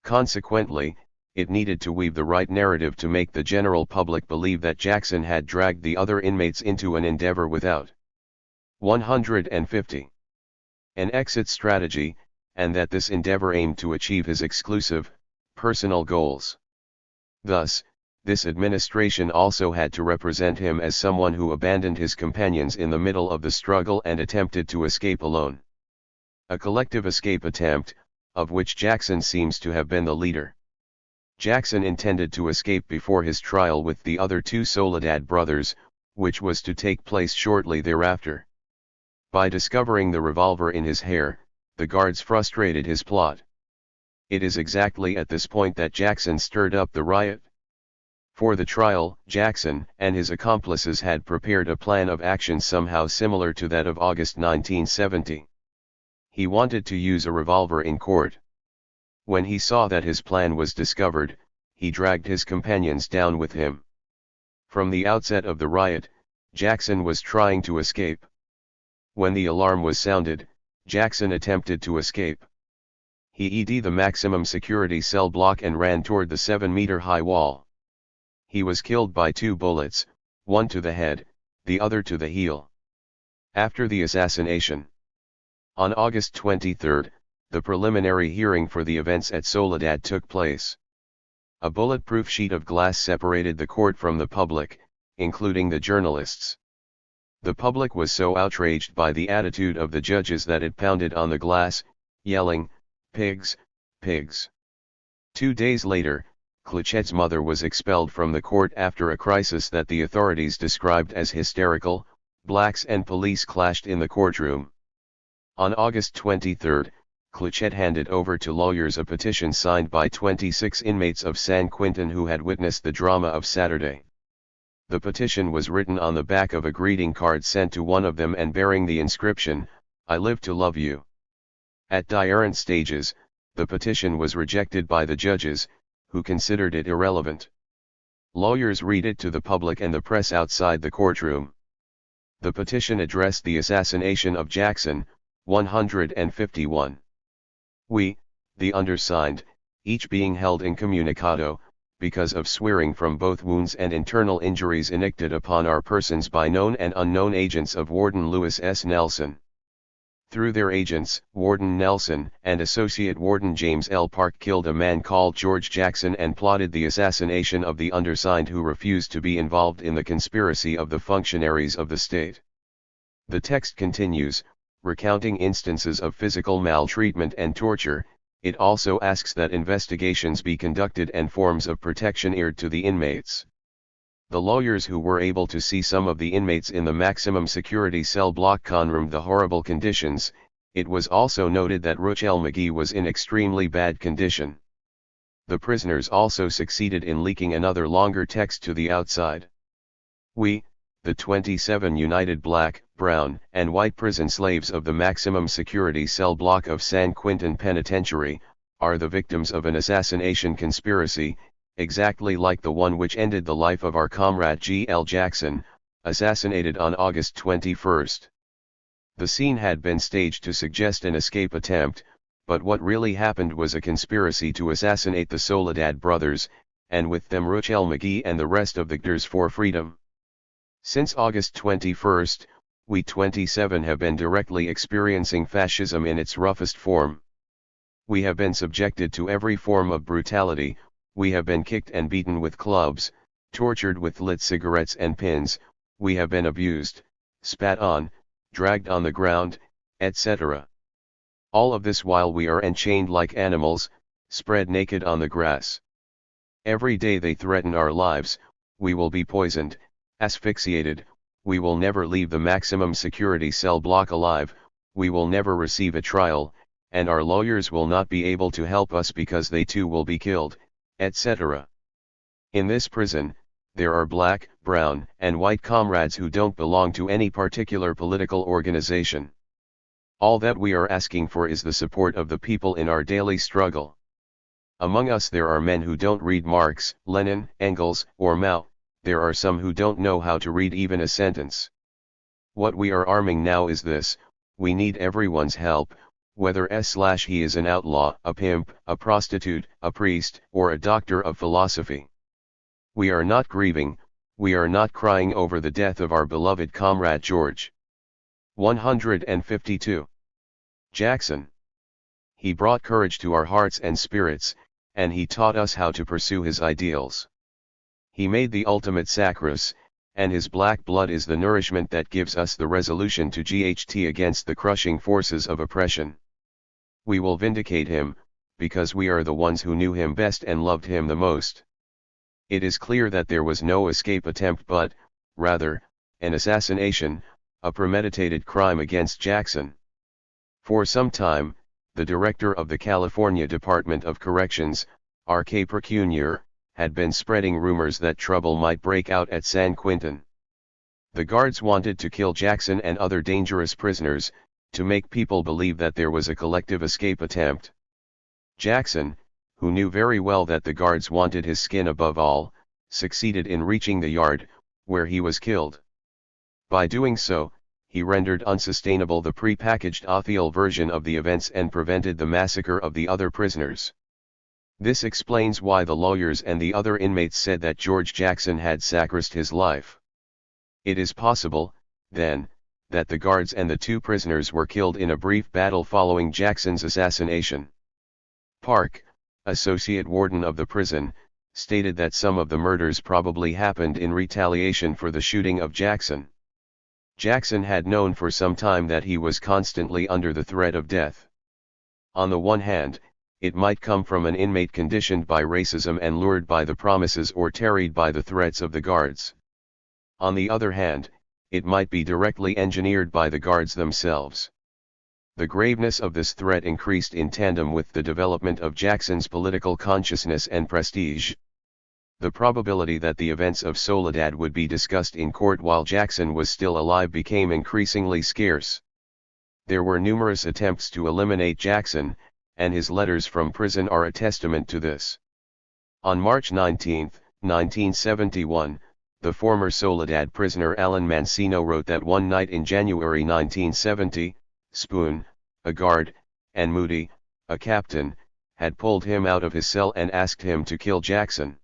[SPEAKER 1] Consequently, it needed to weave the right narrative to make the general public believe that Jackson had dragged the other inmates into an endeavor without 150. An exit strategy, and that this endeavor aimed to achieve his exclusive, personal goals. Thus, this administration also had to represent him as someone who abandoned his companions in the middle of the struggle and attempted to escape alone. A collective escape attempt, of which Jackson seems to have been the leader. Jackson intended to escape before his trial with the other 2 Soledad brothers, which was to take place shortly thereafter. By discovering the revolver in his hair, the guards frustrated his plot. It is exactly at this point that Jackson stirred up the riot. For the trial, Jackson and his accomplices had prepared a plan of action somehow similar to that of August 1970. He wanted to use a revolver in court. When he saw that his plan was discovered, he dragged his companions down with him. From the outset of the riot, Jackson was trying to escape. When the alarm was sounded, Jackson attempted to escape. He entered the maximum security cell block and ran toward the 7-meter-high wall. He was killed by 2 bullets, one to the head, the other to the heel. After the assassination. On August 23, the preliminary hearing for the events at Soledad took place. A bulletproof sheet of glass separated the court from the public, including the journalists. The public was so outraged by the attitude of the judges that it pounded on the glass, yelling, "Pigs, pigs." 2 days later, Cluchette's mother was expelled from the court after a crisis that the authorities described as hysterical. Blacks and police clashed in the courtroom. On August 23, Cluchette handed over to lawyers a petition signed by 26 inmates of San Quentin who had witnessed the drama of Saturday. The petition was written on the back of a greeting card sent to one of them and bearing the inscription, "I live to love you." At different stages, the petition was rejected by the judges, who considered it irrelevant. Lawyers read it to the public and the press outside the courtroom. The petition addressed the assassination of Jackson, 151. We, the undersigned, each being held incommunicado, because of swearing from both wounds and internal injuries inflicted upon our persons by known and unknown agents of Warden Lewis S. Nelson. Through their agents, Warden Nelson and Associate Warden James L. Park killed a man called George Jackson and plotted the assassination of the undersigned who refused to be involved in the conspiracy of the functionaries of the state. The text continues, recounting instances of physical maltreatment and torture. It also asks that investigations be conducted and forms of protection eared to the inmates. The lawyers who were able to see some of the inmates in the maximum security cell block confirmed the horrible conditions. It was also noted that Rochelle McGee was in extremely bad condition. The prisoners also succeeded in leaking another longer text to the outside. We, the 27 united black, brown, and white prison slaves of the maximum security cell block of San Quentin Penitentiary, are the victims of an assassination conspiracy, exactly like the one which ended the life of our comrade G. L. Jackson, assassinated on August 21. The scene had been staged to suggest an escape attempt, but what really happened was a conspiracy to assassinate the Soledad brothers, and with them Rochelle McGee and the rest of the victors for freedom. Since August 21, we 27 have been directly experiencing fascism in its roughest form. We have been subjected to every form of brutality, we have been kicked and beaten with clubs, tortured with lit cigarettes and pins, we have been abused, spat on, dragged on the ground, etc. All of this while we are enchained like animals, spread naked on the grass. Every day they threaten our lives, we will be poisoned, asphyxiated, we will never leave the maximum security cell block alive, we will never receive a trial, and our lawyers will not be able to help us because they too will be killed, etc. In this prison, there are black, brown, and white comrades who don't belong to any particular political organization. All that we are asking for is the support of the people in our daily struggle. Among us there are men who don't read Marx, Lenin, Engels, or Mao, there are some who don't know how to read even a sentence. What we are arming now is this: we need everyone's help, whether he is an outlaw, a pimp, a prostitute, a priest, or a doctor of philosophy. We are not grieving, we are not crying over the death of our beloved comrade George. 152. Jackson. He brought courage to our hearts and spirits, and he taught us how to pursue his ideals. He made the ultimate sacrifice, and his black blood is the nourishment that gives us the resolution to GHT against the crushing forces of oppression. We will vindicate him, because we are the ones who knew him best and loved him the most. It is clear that there was no escape attempt but, rather, an assassination, a premeditated crime against Jackson. For some time, the director of the California Department of Corrections, R.K. Percunier, had been spreading rumors that trouble might break out at San Quentin. The guards wanted to kill Jackson and other dangerous prisoners, to make people believe that there was a collective escape attempt. Jackson, who knew very well that the guards wanted his skin above all, succeeded in reaching the yard, where he was killed. By doing so, he rendered unsustainable the pre-packaged Othiel version of the events and prevented the massacre of the other prisoners. This explains why the lawyers and the other inmates said that George Jackson had sacrificed his life. It is possible, then, that the guards and the two prisoners were killed in a brief battle following Jackson's assassination. Park, associate warden of the prison, stated that some of the murders probably happened in retaliation for the shooting of Jackson. Jackson had known for some time that he was constantly under the threat of death. On the one hand, it might come from an inmate conditioned by racism and lured by the promises or tarried by the threats of the guards. On the other hand, it might be directly engineered by the guards themselves. The graveness of this threat increased in tandem with the development of Jackson's political consciousness and prestige. The probability that the events of Soledad would be discussed in court while Jackson was still alive became increasingly scarce. There were numerous attempts to eliminate Jackson, and his letters from prison are a testament to this. On March 19, 1971, the former Soledad prisoner Alan Mancino wrote that one night in January 1970, Spoon, a guard, and Moody, a captain, had pulled him out of his cell and asked him to kill Jackson.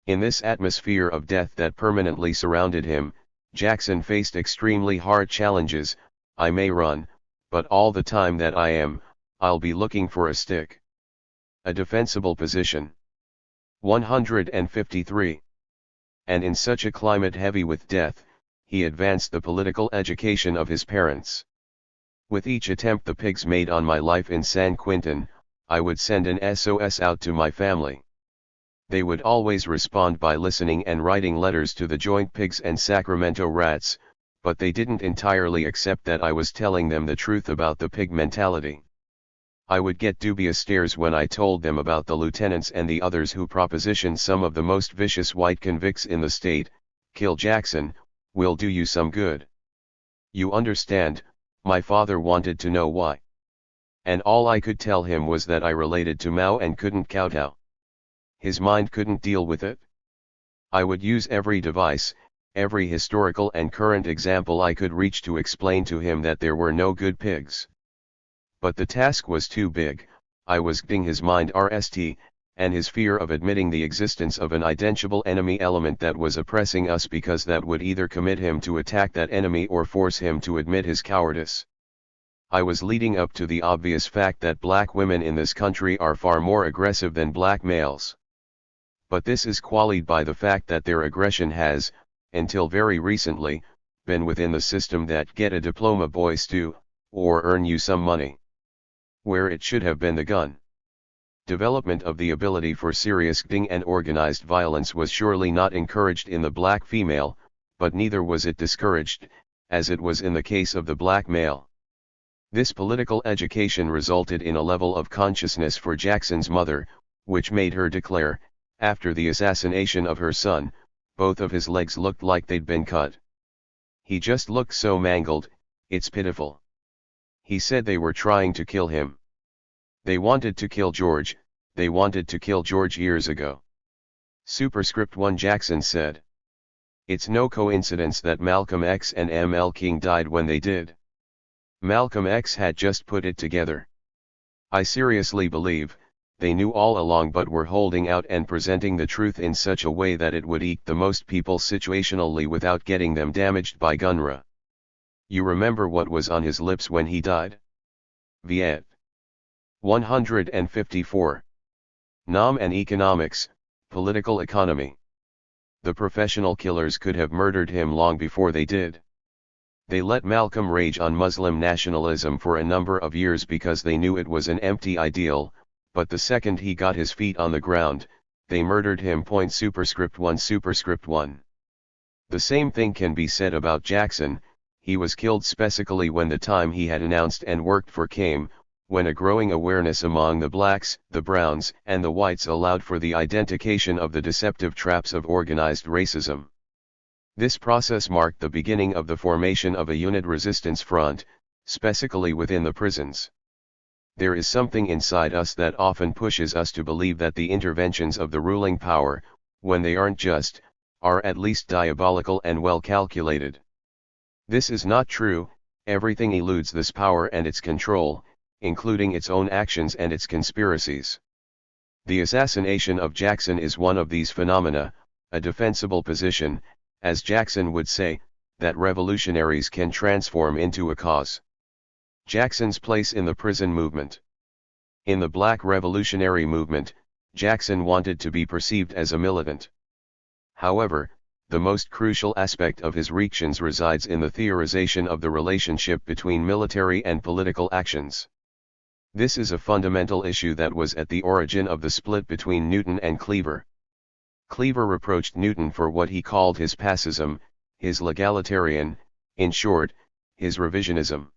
[SPEAKER 1] In this atmosphere of death that permanently surrounded him, Jackson faced extremely hard challenges. I may run, but all the time that I'll be looking for a stick. A defensible position. 153. And in such a climate heavy with death, he advanced the political education of his parents. With each attempt the pigs made on my life in San Quentin, I would send an SOS out to my family. They would always respond by listening and writing letters to the Joint Pigs and Sacramento Rats, but they didn't entirely accept that I was telling them the truth about the pig mentality. I would get dubious stares when I told them about the lieutenants and the others who propositioned some of the most vicious white convicts in the state. Kill Jackson, will do you some good. You understand, my father wanted to know why. And all I could tell him was that I related to Mao and couldn't kowtow. His mind couldn't deal with it. I would use every device, every historical and current example I could reach to explain to him that there were no good pigs. But the task was too big. I was getting his mind and his fear of admitting the existence of an identifiable enemy element that was oppressing us because that would either commit him to attack that enemy or force him to admit his cowardice. I was leading up to the obvious fact that black women in this country are far more aggressive than black males. But this is qualified by the fact that their aggression has, until very recently, been within the system that get a diploma boys do, or earn you some money. Where it should have been the gun. Development of the ability for serious acting and organized violence was surely not encouraged in the black female, but neither was it discouraged, as it was in the case of the black male. This political education resulted in a level of consciousness for Jackson's mother, which made her declare, after the assassination of her son, both of his legs looked like they'd been cut. He just looked so mangled, it's pitiful. He said they were trying to kill him. They wanted to kill George, they wanted to kill George years ago. Superscript 1 Jackson said. It's no coincidence that Malcolm X and M.L. King died when they did. Malcolm X had just put it together. I seriously believe, they knew all along but were holding out and presenting the truth in such a way that it would eke the most people situationally without getting them damaged by gunra. You remember what was on his lips when he died? Viet. 154. Nam and economics, political economy. The professional killers could have murdered him long before they did. They let Malcolm rage on Muslim nationalism for a number of years because they knew it was an empty ideal, but the second he got his feet on the ground, they murdered him. Superscript 1 Superscript 1. The same thing can be said about Jackson. He was killed specifically when the time he had announced and worked for came, when a growing awareness among the blacks, the browns, and the whites allowed for the identification of the deceptive traps of organized racism. This process marked the beginning of the formation of a unit resistance front, specifically within the prisons. There is something inside us that often pushes us to believe that the interventions of the ruling power, when they aren't just, are at least diabolical and well calculated. This is not true. Everything eludes this power and its control, including its own actions and its conspiracies. The assassination of Jackson is one of these phenomena, a defensible position, as Jackson would say, that revolutionaries can transform into a cause. Jackson's place in the prison movement. In the Black Revolutionary Movement, Jackson wanted to be perceived as a militant. However, the most crucial aspect of his reactions resides in the theorization of the relationship between military and political actions. This is a fundamental issue that was at the origin of the split between Newton and Cleaver. Cleaver reproached Newton for what he called his pacifism, his legalitarian, in short, his revisionism.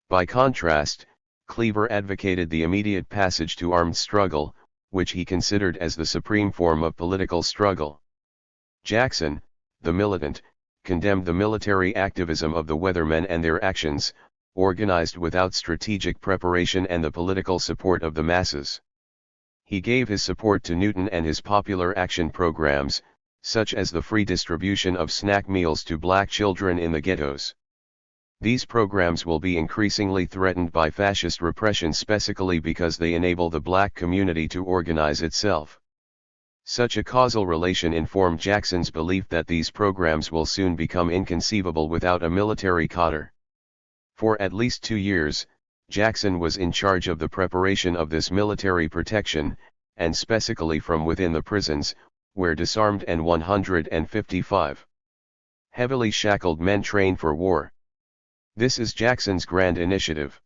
[SPEAKER 1] By contrast, Cleaver advocated the immediate passage to armed struggle, which he considered as the supreme form of political struggle. Jackson, the militant, condemned the military activism of the weathermen and their actions, organized without strategic preparation and the political support of the masses. He gave his support to Newton and his popular action programs, such as the free distribution of snack meals to black children in the ghettos. These programs will be increasingly threatened by fascist repression specifically because they enable the black community to organize itself. Such a causal relation informed Jackson's belief that these programs will soon become inconceivable without a military cadre. For at least 2 years, Jackson was in charge of the preparation of this military protection, and specifically from within the prisons, where disarmed and 155 heavily shackled men trained for war. This is Jackson's grand initiative.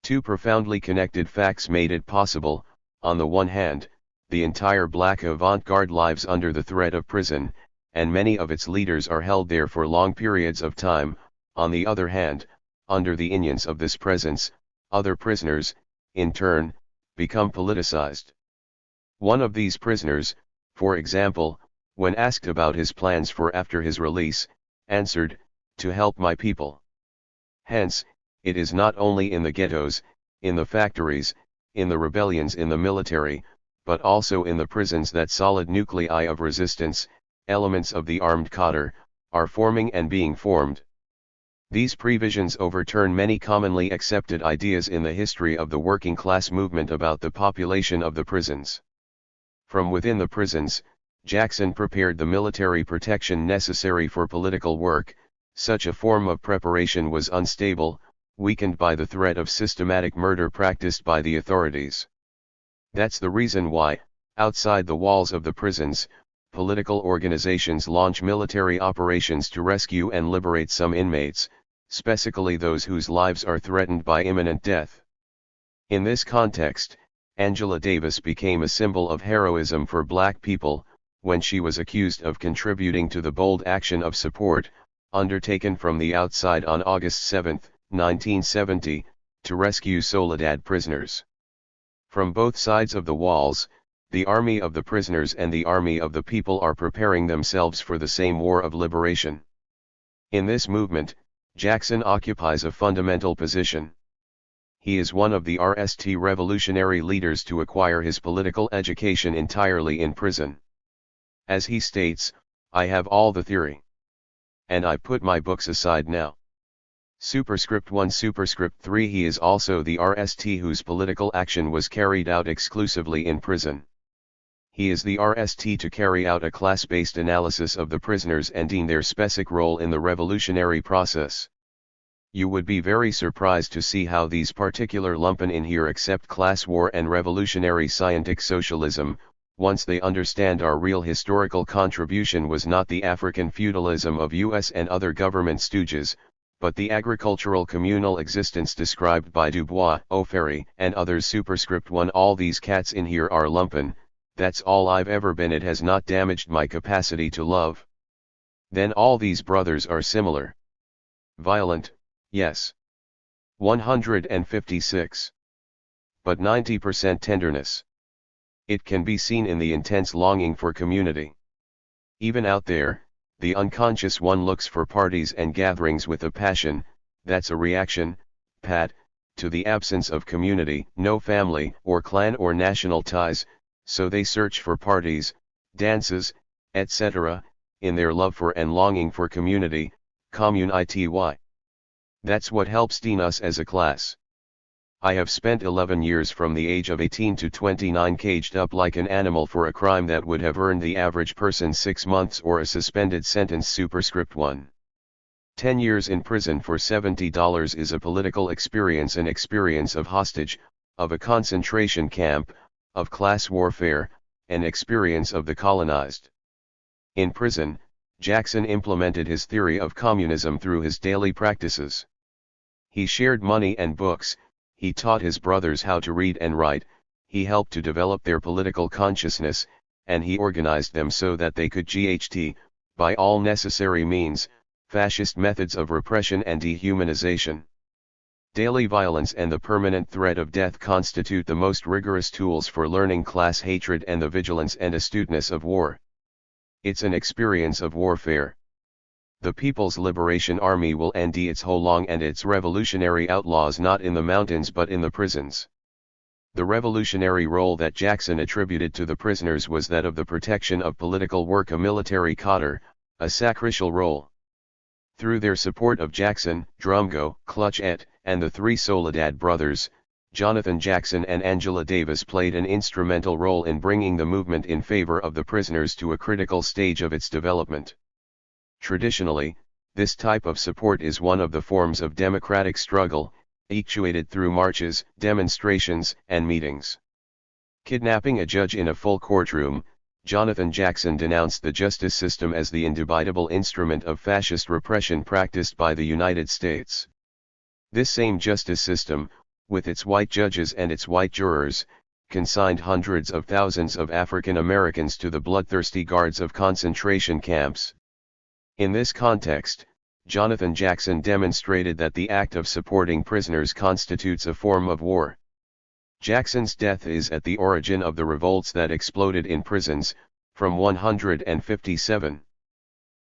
[SPEAKER 1] Two profoundly connected facts made it possible. On the one hand, the entire black avant-garde lives under the threat of prison, and many of its leaders are held there for long periods of time. On the other hand, under the influence of this presence, other prisoners, in turn, become politicized. One of these prisoners, for example, when asked about his plans for after his release, answered, "To help my people." Hence, it is not only in the ghettos, in the factories, in the rebellions in the military, but also in the prisons that solid nuclei of resistance, elements of the armed cadre, are forming and being formed. These previsions overturn many commonly accepted ideas in the history of the working class movement about the population of the prisons. From within the prisons, Jackson prepared the military protection necessary for political work. Such a form of preparation was unstable, weakened by the threat of systematic murder practiced by the authorities. That's the reason why, outside the walls of the prisons, political organizations launch military operations to rescue and liberate some inmates, specifically those whose lives are threatened by imminent death. In this context, Angela Davis became a symbol of heroism for black people, when she was accused of contributing to the bold action of support, undertaken from the outside on August 7, 1970, to rescue Soledad prisoners. From both sides of the walls, the army of the prisoners and the army of the people are preparing themselves for the same war of liberation. In this movement, Jackson occupies a fundamental position. He is one of the RST revolutionary leaders to acquire his political education entirely in prison. As he states, "I have all the theory. And I put my books aside now." Superscript 1 Superscript 3 He is also the RST whose political action was carried out exclusively in prison. He is the RST to carry out a class-based analysis of the prisoners and their specific role in the revolutionary process. You would be very surprised to see how these particular lumpen in here accept class war and revolutionary scientific socialism, once they understand our real historical contribution was not the African feudalism of US and other government stooges, but the agricultural communal existence described by Du Bois, O'Ferry, and others. Superscript 1 All these cats in here are lumpen, that's all I've ever been. It has not damaged my capacity to love. Then all these brothers are similar. Violent, yes. 156. But 90% tenderness. It can be seen in the intense longing for community. Even out there, the unconscious one looks for parties and gatherings with a passion, that's a reaction, Pat, to the absence of community, no family or clan or national ties, so they search for parties, dances, etc., in their love for and longing for community, community. That's what helps us as a class. I have spent 11 years from the age of 18 to 29 caged up like an animal for a crime that would have earned the average person 6 months or a suspended sentence. Superscript 1. 10 years in prison for $70 is a political experience, an experience of hostage, of a concentration camp, of class warfare, an experience of the colonized. In prison, Jackson implemented his theory of communism through his daily practices. He shared money and books. He taught his brothers how to read and write, he helped to develop their political consciousness, and he organized them so that they could by all necessary means, fascist methods of repression and dehumanization. Daily violence and the permanent threat of death constitute the most rigorous tools for learning class hatred and the vigilance and astuteness of war. It's an experience of warfare. The People's Liberation Army will end its Homeland and its revolutionary outlaws not in the mountains but in the prisons. The revolutionary role that Jackson attributed to the prisoners was that of the protection of political work, a military cadre, a sacrificial role. Through their support of Jackson, Drumgo, Clutchette, and the three Soledad brothers, Jonathan Jackson and Angela Davis played an instrumental role in bringing the movement in favor of the prisoners to a critical stage of its development. Traditionally, this type of support is one of the forms of democratic struggle, actuated through marches, demonstrations, and meetings. Kidnapping a judge in a full courtroom, Jonathan Jackson denounced the justice system as the indubitable instrument of fascist repression practiced by the United States. This same justice system, with its white judges and its white jurors, consigned hundreds of thousands of African Americans to the bloodthirsty guards of concentration camps. In this context, Jonathan Jackson demonstrated that the act of supporting prisoners constitutes a form of war. Jackson's death is at the origin of the revolts that exploded in prisons, from 157.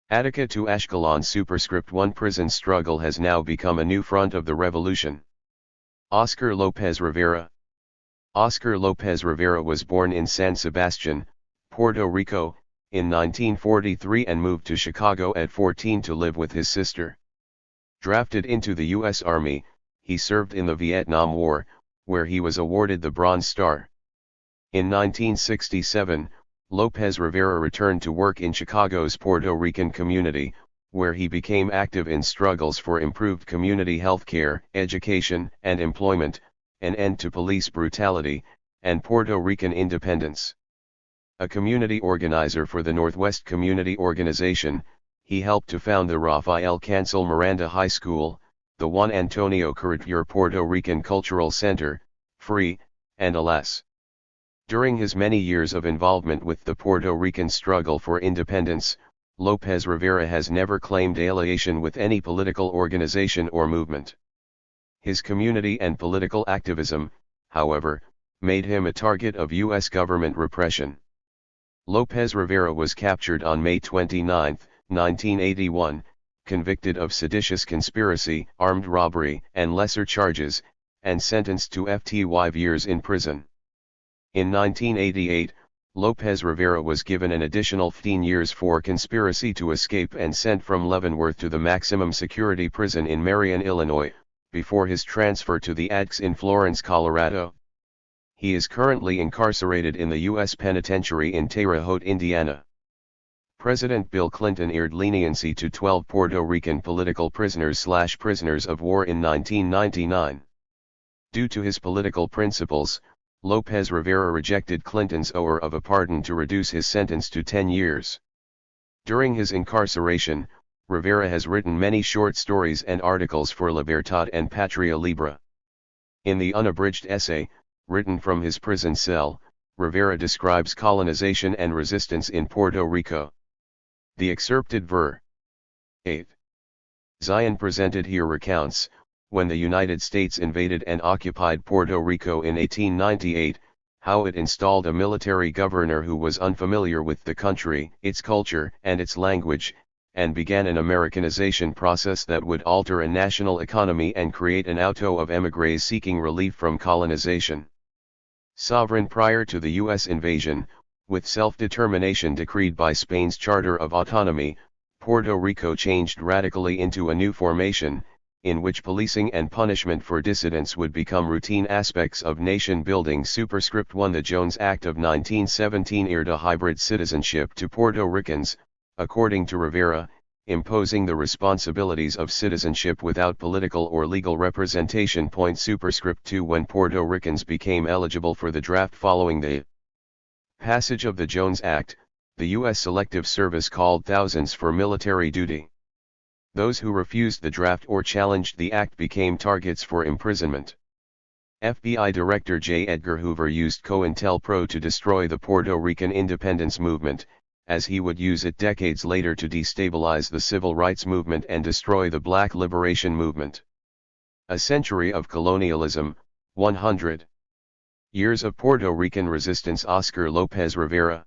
[SPEAKER 1] Attica to Ashkelon. Superscript 1 Prison struggle has now become a new front of the revolution. Oscar Lopez Rivera. Oscar Lopez Rivera was born in San Sebastian, Puerto Rico, in 1943 and moved to Chicago at 14 to live with his sister. Drafted into the U.S. Army, he served in the Vietnam War, where he was awarded the Bronze Star. In 1967, Lopez Rivera returned to work in Chicago's Puerto Rican community, where he became active in struggles for improved community health care, education, and employment, an end to police brutality, and Puerto Rican independence. A community organizer for the Northwest Community Organization, he helped to found the Rafael Cancel Miranda High School, the Juan Antonio Carretero Puerto Rican Cultural Center, FREE, and ALAS. During his many years of involvement with the Puerto Rican struggle for independence, Lopez Rivera has never claimed affiliation with any political organization or movement. His community and political activism, however, made him a target of U.S. government repression. Lopez Rivera was captured on May 29, 1981, convicted of seditious conspiracy, armed robbery, and lesser charges, and sentenced to 5 years in prison. In 1988, Lopez Rivera was given an additional 15 years for conspiracy to escape and sent from Leavenworth to the maximum security prison in Marion, Illinois, before his transfer to the ADX in Florence, Colorado. He is currently incarcerated in the U.S. Penitentiary in Terre Haute, Indiana. President Bill Clinton eared leniency to 12 Puerto Rican political prisoners/prisoners of war in 1999. Due to his political principles, Lopez Rivera rejected Clinton's offer of a pardon to reduce his sentence to 10 years. During his incarceration, Rivera has written many short stories and articles for Libertad and Patria Libre. In the unabridged essay, written from his prison cell, Rivera describes colonization and resistance in Puerto Rico. The excerpted ver. 8. Zion presented here recounts, when the United States invaded and occupied Puerto Rico in 1898, how it installed a military governor who was unfamiliar with the country, its culture, and its language, and began an Americanization process that would alter a national economy and create an auto of émigrés seeking relief from colonization. Sovereign prior to the U.S. invasion, with self-determination decreed by Spain's Charter of Autonomy, Puerto Rico changed radically into a new formation, in which policing and punishment for dissidents would become routine aspects of nation-building. Superscript 1. The Jones Act of 1917 eared a hybrid citizenship to Puerto Ricans, according to Rivera, imposing the responsibilities of citizenship without political or legal representation. Superscript 2. When Puerto Ricans became eligible for the draft following the passage of the Jones Act, the U.S. Selective Service called thousands for military duty. Those who refused the draft or challenged the act became targets for imprisonment. FBI Director J. Edgar Hoover used COINTELPRO to destroy the Puerto Rican independence movement, as he would use it decades later to destabilize the civil rights movement and destroy the Black liberation movement. A Century of Colonialism, 100 Years of Puerto Rican Resistance. Oscar Lopez Rivera.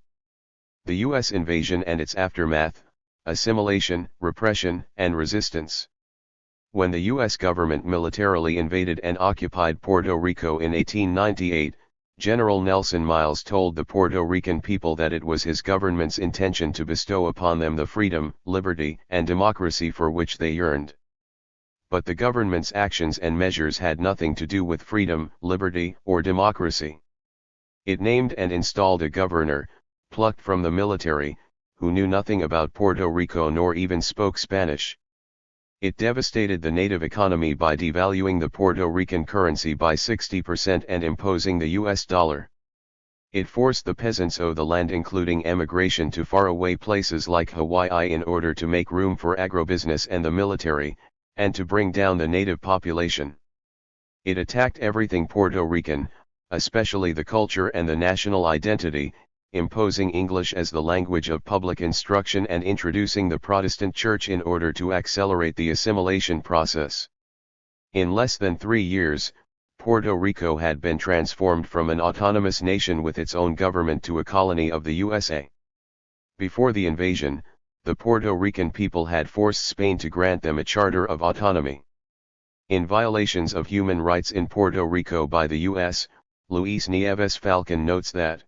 [SPEAKER 1] The U.S. invasion and its aftermath, assimilation, repression, and resistance. When the U.S. government militarily invaded and occupied Puerto Rico in 1898, General Nelson Miles told the Puerto Rican people that it was his government's intention to bestow upon them the freedom, liberty, and democracy for which they yearned. But the government's actions and measures had nothing to do with freedom, liberty, or democracy. It named and installed a governor, plucked from the military, who knew nothing about Puerto Rico nor even spoke Spanish. It devastated the native economy by devaluing the Puerto Rican currency by 60% and imposing the US dollar. It forced the peasants of the land, including emigration to faraway places like Hawaii, in order to make room for agribusiness and the military, and to bring down the native population. It attacked everything Puerto Rican, especially the culture and the national identity, imposing English as the language of public instruction and introducing the Protestant Church in order to accelerate the assimilation process. In less than 3 years, Puerto Rico had been transformed from an autonomous nation with its own government to a colony of the USA. Before the invasion, the Puerto Rican people had forced Spain to grant them a charter of autonomy. In violations of human rights in Puerto Rico by the U.S., Luis Nieves Falcon notes that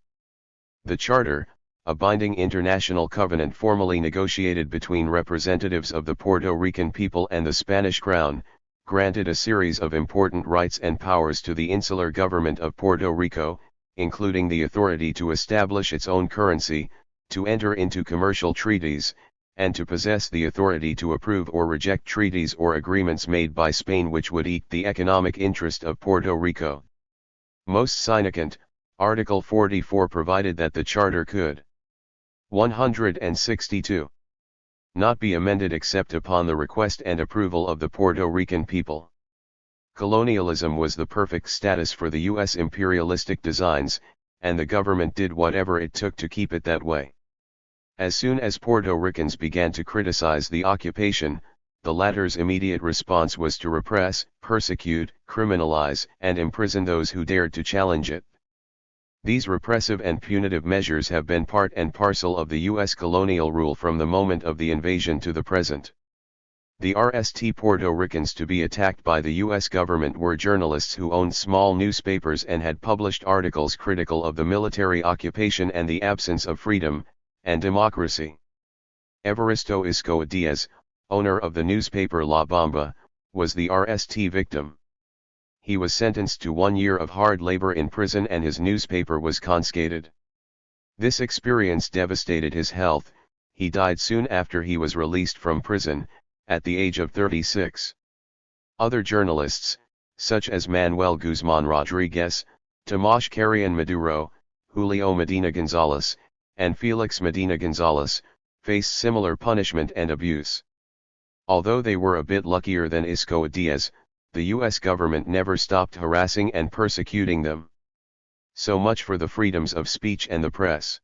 [SPEAKER 1] the charter, a binding international covenant formally negotiated between representatives of the Puerto Rican people and the Spanish Crown, granted a series of important rights and powers to the insular government of Puerto Rico, including the authority to establish its own currency, to enter into commercial treaties, and to possess the authority to approve or reject treaties or agreements made by Spain which would eat the economic interest of Puerto Rico. Most significant, Article 44 provided that the Charter could 162. Not be amended except upon the request and approval of the Puerto Rican people. Colonialism was the perfect status for the U.S. imperialistic designs, and the government did whatever it took to keep it that way. As soon as Puerto Ricans began to criticize the occupation, the latter's immediate response was to repress, persecute, criminalize, and imprison those who dared to challenge it. These repressive and punitive measures have been part and parcel of the U.S. colonial rule from the moment of the invasion to the present. The RST Puerto Ricans to be attacked by the U.S. government were journalists who owned small newspapers and had published articles critical of the military occupation and the absence of freedom and democracy. Evaristo Iscoa Diaz, owner of the newspaper La Bomba, was the RST victim. He was sentenced to 1 year of hard labor in prison and his newspaper was confiscated. This experience devastated his health. He died soon after he was released from prison, at the age of 36. Other journalists, such as Manuel Guzmán Rodríguez, Tomás Carrión Maduro, Julio Medina González, and Felix Medina González, faced similar punishment and abuse. Although they were a bit luckier than Iscoa Diaz, the U.S. government never stopped harassing and persecuting them. So much for the freedoms of speech and the press.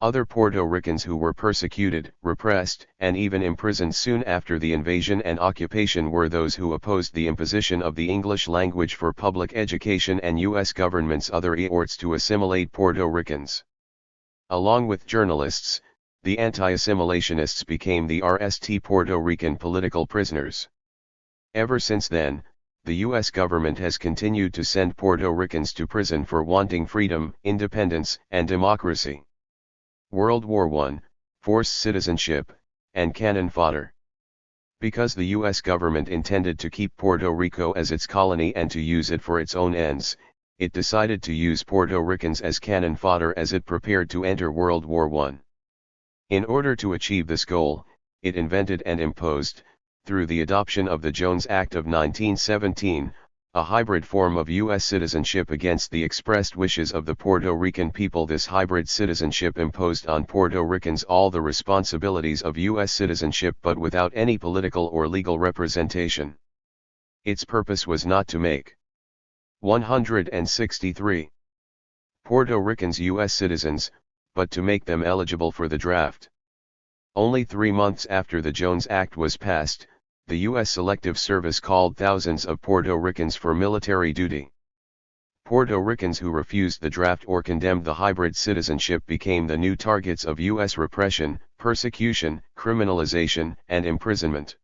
[SPEAKER 1] Other Puerto Ricans who were persecuted, repressed, and even imprisoned soon after the invasion and occupation were those who opposed the imposition of the English language for public education and U.S. government's other efforts to assimilate Puerto Ricans. Along with journalists, the anti-assimilationists became the RST Puerto Rican political prisoners. Ever since then, the U.S. government has continued to send Puerto Ricans to prison for wanting freedom, independence, and democracy. World War I, forced citizenship, and cannon fodder. Because the U.S. government intended to keep Puerto Rico as its colony and to use it for its own ends, it decided to use Puerto Ricans as cannon fodder as it prepared to enter World War I. In order to achieve this goal, it invented and imposed, through the adoption of the Jones Act of 1917, a hybrid form of U.S. citizenship against the expressed wishes of the Puerto Rican people. This hybrid citizenship imposed on Puerto Ricans all the responsibilities of U.S. citizenship but without any political or legal representation. Its purpose was not to make 163 Puerto Ricans U.S. citizens, but to make them eligible for the draft. Only 3 months after the Jones Act was passed, the U.S. Selective Service called thousands of Puerto Ricans for military duty. Puerto Ricans who refused the draft or condemned the hybrid citizenship became the new targets of U.S. repression, persecution, criminalization, and imprisonment.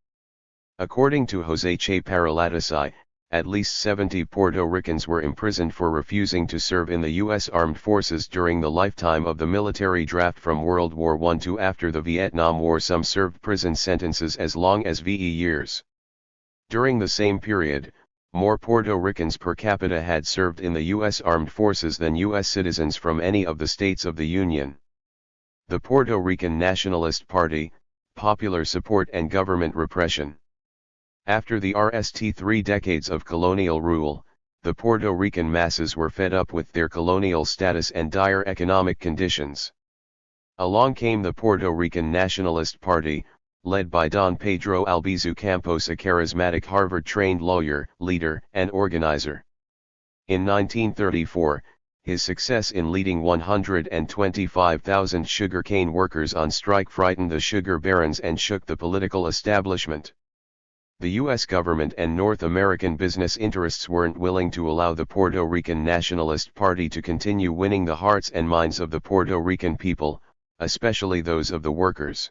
[SPEAKER 1] According to José Che Paralatasai, at least 70 Puerto Ricans were imprisoned for refusing to serve in the U.S. Armed Forces during the lifetime of the military draft from World War I to after the Vietnam War. Some served prison sentences as long as VE years. During the same period, more Puerto Ricans per capita had served in the U.S. Armed Forces than U.S. citizens from any of the states of the Union. The Puerto Rican Nationalist Party, popular support and government repression. After the RST 3 decades of colonial rule, the Puerto Rican masses were fed up with their colonial status and dire economic conditions. Along came the Puerto Rican Nationalist Party, led by Don Pedro Albizu Campos, a charismatic Harvard-trained lawyer, leader, and organizer. In 1934, his success in leading 125,000 sugarcane workers on strike frightened the sugar barons and shook the political establishment. The U.S. government and North American business interests weren't willing to allow the Puerto Rican Nationalist Party to continue winning the hearts and minds of the Puerto Rican people, especially those of the workers.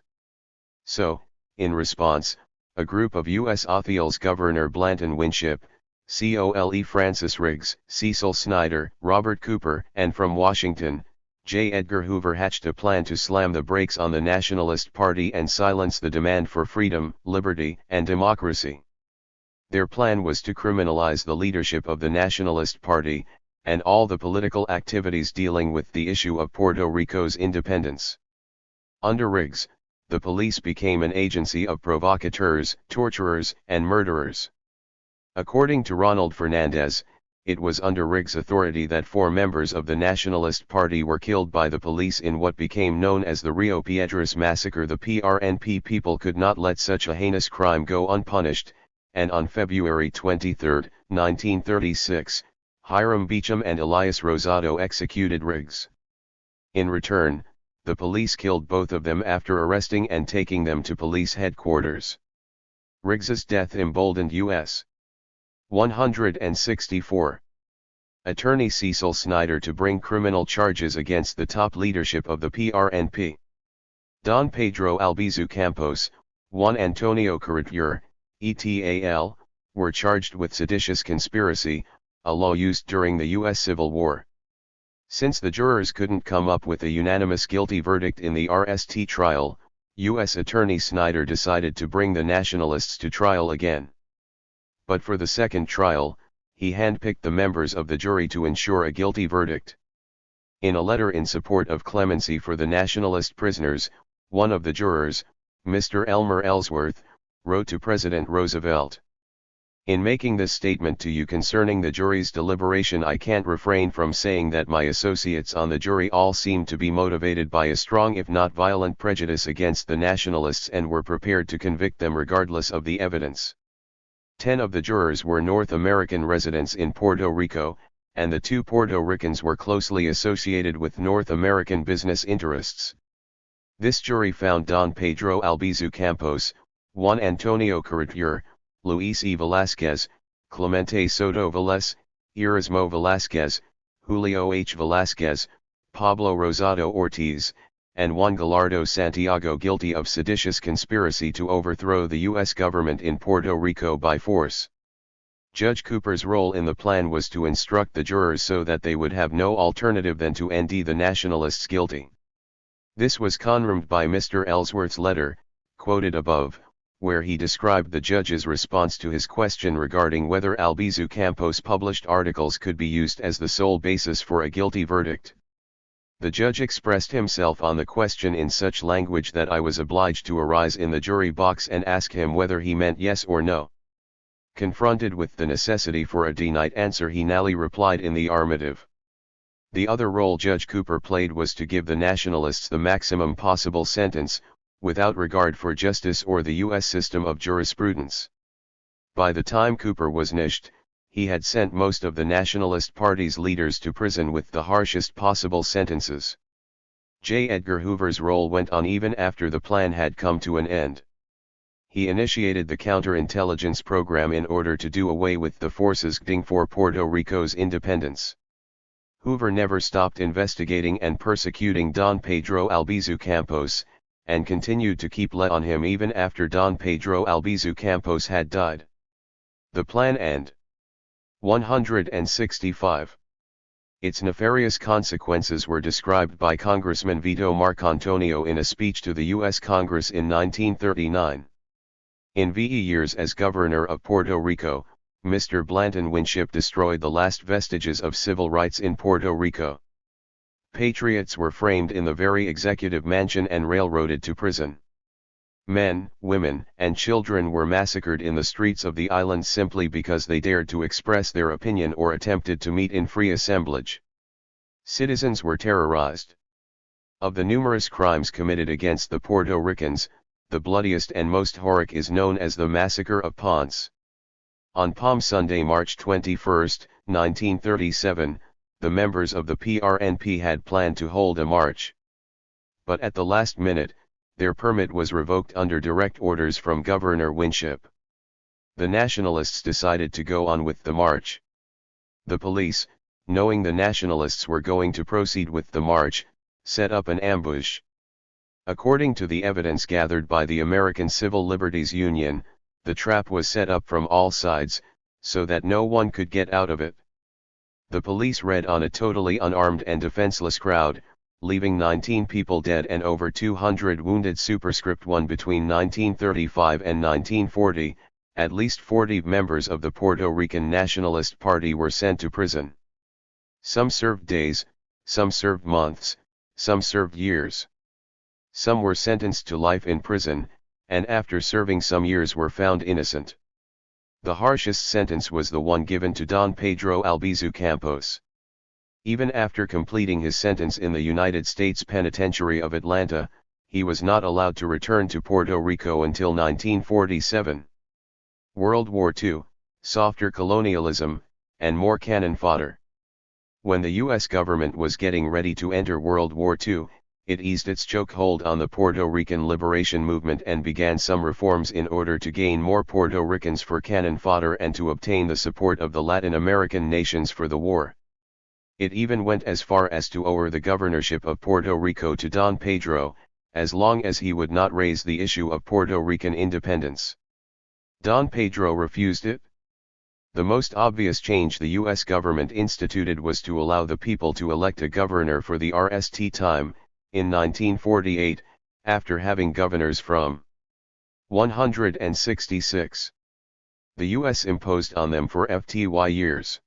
[SPEAKER 1] So, in response, a group of U.S. officials, Governor Blanton Winship, Cole Francis Riggs, Cecil Snyder, Robert Cooper, and from Washington, J. Edgar Hoover hatched a plan to slam the brakes on the Nationalist Party and silence the demand for freedom, liberty, and democracy. Their plan was to criminalize the leadership of the Nationalist Party, and all the political activities dealing with the issue of Puerto Rico's independence. Under Riggs, the police became an agency of provocateurs, torturers, and murderers. According to Ronald Fernandez, it was under Riggs' authority that 4 members of the Nationalist Party were killed by the police in what became known as the Rio Piedras massacre. The PRNP people could not let such a heinous crime go unpunished, and on February 23, 1936, Hiram Beecham and Elias Rosado executed Riggs. In return, the police killed both of them after arresting and taking them to police headquarters. Riggs's death emboldened U.S. 164. Attorney Cecil Snyder to bring criminal charges against the top leadership of the PRNP. Don Pedro Albizu Campos, Juan Antonio Carretero, et.al., were charged with seditious conspiracy, a law used during the U.S. Civil War. Since the jurors couldn't come up with a unanimous guilty verdict in the RST trial, U.S. Attorney Snyder decided to bring the Nationalists to trial again. But for the second trial, he handpicked the members of the jury to ensure a guilty verdict. In a letter in support of clemency for the Nationalist prisoners, one of the jurors, Mr. Elmer Ellsworth, wrote to President Roosevelt. In making this statement to you concerning the jury's deliberation, I can't refrain from saying that my associates on the jury all seemed to be motivated by a strong if not violent prejudice against the Nationalists and were prepared to convict them regardless of the evidence. 10 of the jurors were North American residents in Puerto Rico, and the 2 Puerto Ricans were closely associated with North American business interests. This jury found Don Pedro Albizu Campos, Juan Antonio Carretero, Luis E. Velázquez, Clemente Soto Velez, Erasmo Velázquez, Julio H. Velázquez, Pablo Rosado Ortiz, and Juan Gallardo Santiago guilty of seditious conspiracy to overthrow the U.S. government in Puerto Rico by force. Judge Cooper's role in the plan was to instruct the jurors so that they would have no alternative than to end the Nationalists guilty. This was confirmed by Mr. Ellsworth's letter, quoted above, where he described the judge's response to his question regarding whether Albizu Campos' published articles could be used as the sole basis for a guilty verdict. The judge expressed himself on the question in such language that I was obliged to arise in the jury box and ask him whether he meant yes or no. Confronted with the necessity for a denied answer, he nally replied in the affirmative. The other role Judge Cooper played was to give the Nationalists the maximum possible sentence, without regard for justice or the U.S. system of jurisprudence. By the time Cooper was finished, he had sent most of the Nationalist Party's leaders to prison with the harshest possible sentences. J. Edgar Hoover's role went on even after the plan had come to an end. He initiated the counterintelligence program in order to do away with the forces fighting for Puerto Rico's independence. Hoover never stopped investigating and persecuting Don Pedro Albizu Campos, and continued to keep lead on him even after Don Pedro Albizu Campos had died. The plan and 165. Its nefarious consequences were described by Congressman Vito Marcantonio in a speech to the U.S. Congress in 1939. In VE years as governor of Puerto Rico, Mr. Blanton Winship destroyed the last vestiges of civil rights in Puerto Rico. Patriots were framed in the very executive mansion and railroaded to prison. Men, women, and children were massacred in the streets of the island simply because they dared to express their opinion or attempted to meet in free assemblage. Citizens were terrorized. Of the numerous crimes committed against the Puerto Ricans, the bloodiest and most horrific is known as the Massacre of Ponce. On Palm Sunday, March 21, 1937, the members of the PRNP had planned to hold a march. But at the last minute, their permit was revoked under direct orders from Governor Winship. The Nationalists decided to go on with the march. The police, knowing the Nationalists were going to proceed with the march, set up an ambush. According to the evidence gathered by the American Civil Liberties Union, the trap was set up from all sides, so that no one could get out of it. The police raided on a totally unarmed and defenseless crowd, leaving 19 people dead and over 200 wounded. Superscript 1. Between 1935 and 1940, at least 40 members of the Puerto Rican Nationalist Party were sent to prison. Some served days, some served months, some served years. Some were sentenced to life in prison, and after serving some years were found innocent. The harshest sentence was the one given to Don Pedro Albizu Campos. Even after completing his sentence in the United States Penitentiary of Atlanta, he was not allowed to return to Puerto Rico until 1947. World War II, softer colonialism, and more cannon fodder. When the U.S. government was getting ready to enter World War II, it eased its chokehold on the Puerto Rican liberation movement and began some reforms in order to gain more Puerto Ricans for cannon fodder and to obtain the support of the Latin American nations for the war. It even went as far as to owe the governorship of Puerto Rico to Don Pedro, as long as he would not raise the issue of Puerto Rican independence. Don Pedro refused it. The most obvious change the U.S. government instituted was to allow the people to elect a governor for the RST time, in 1948, after having governors from 166. The U.S. imposed on them for FTY years.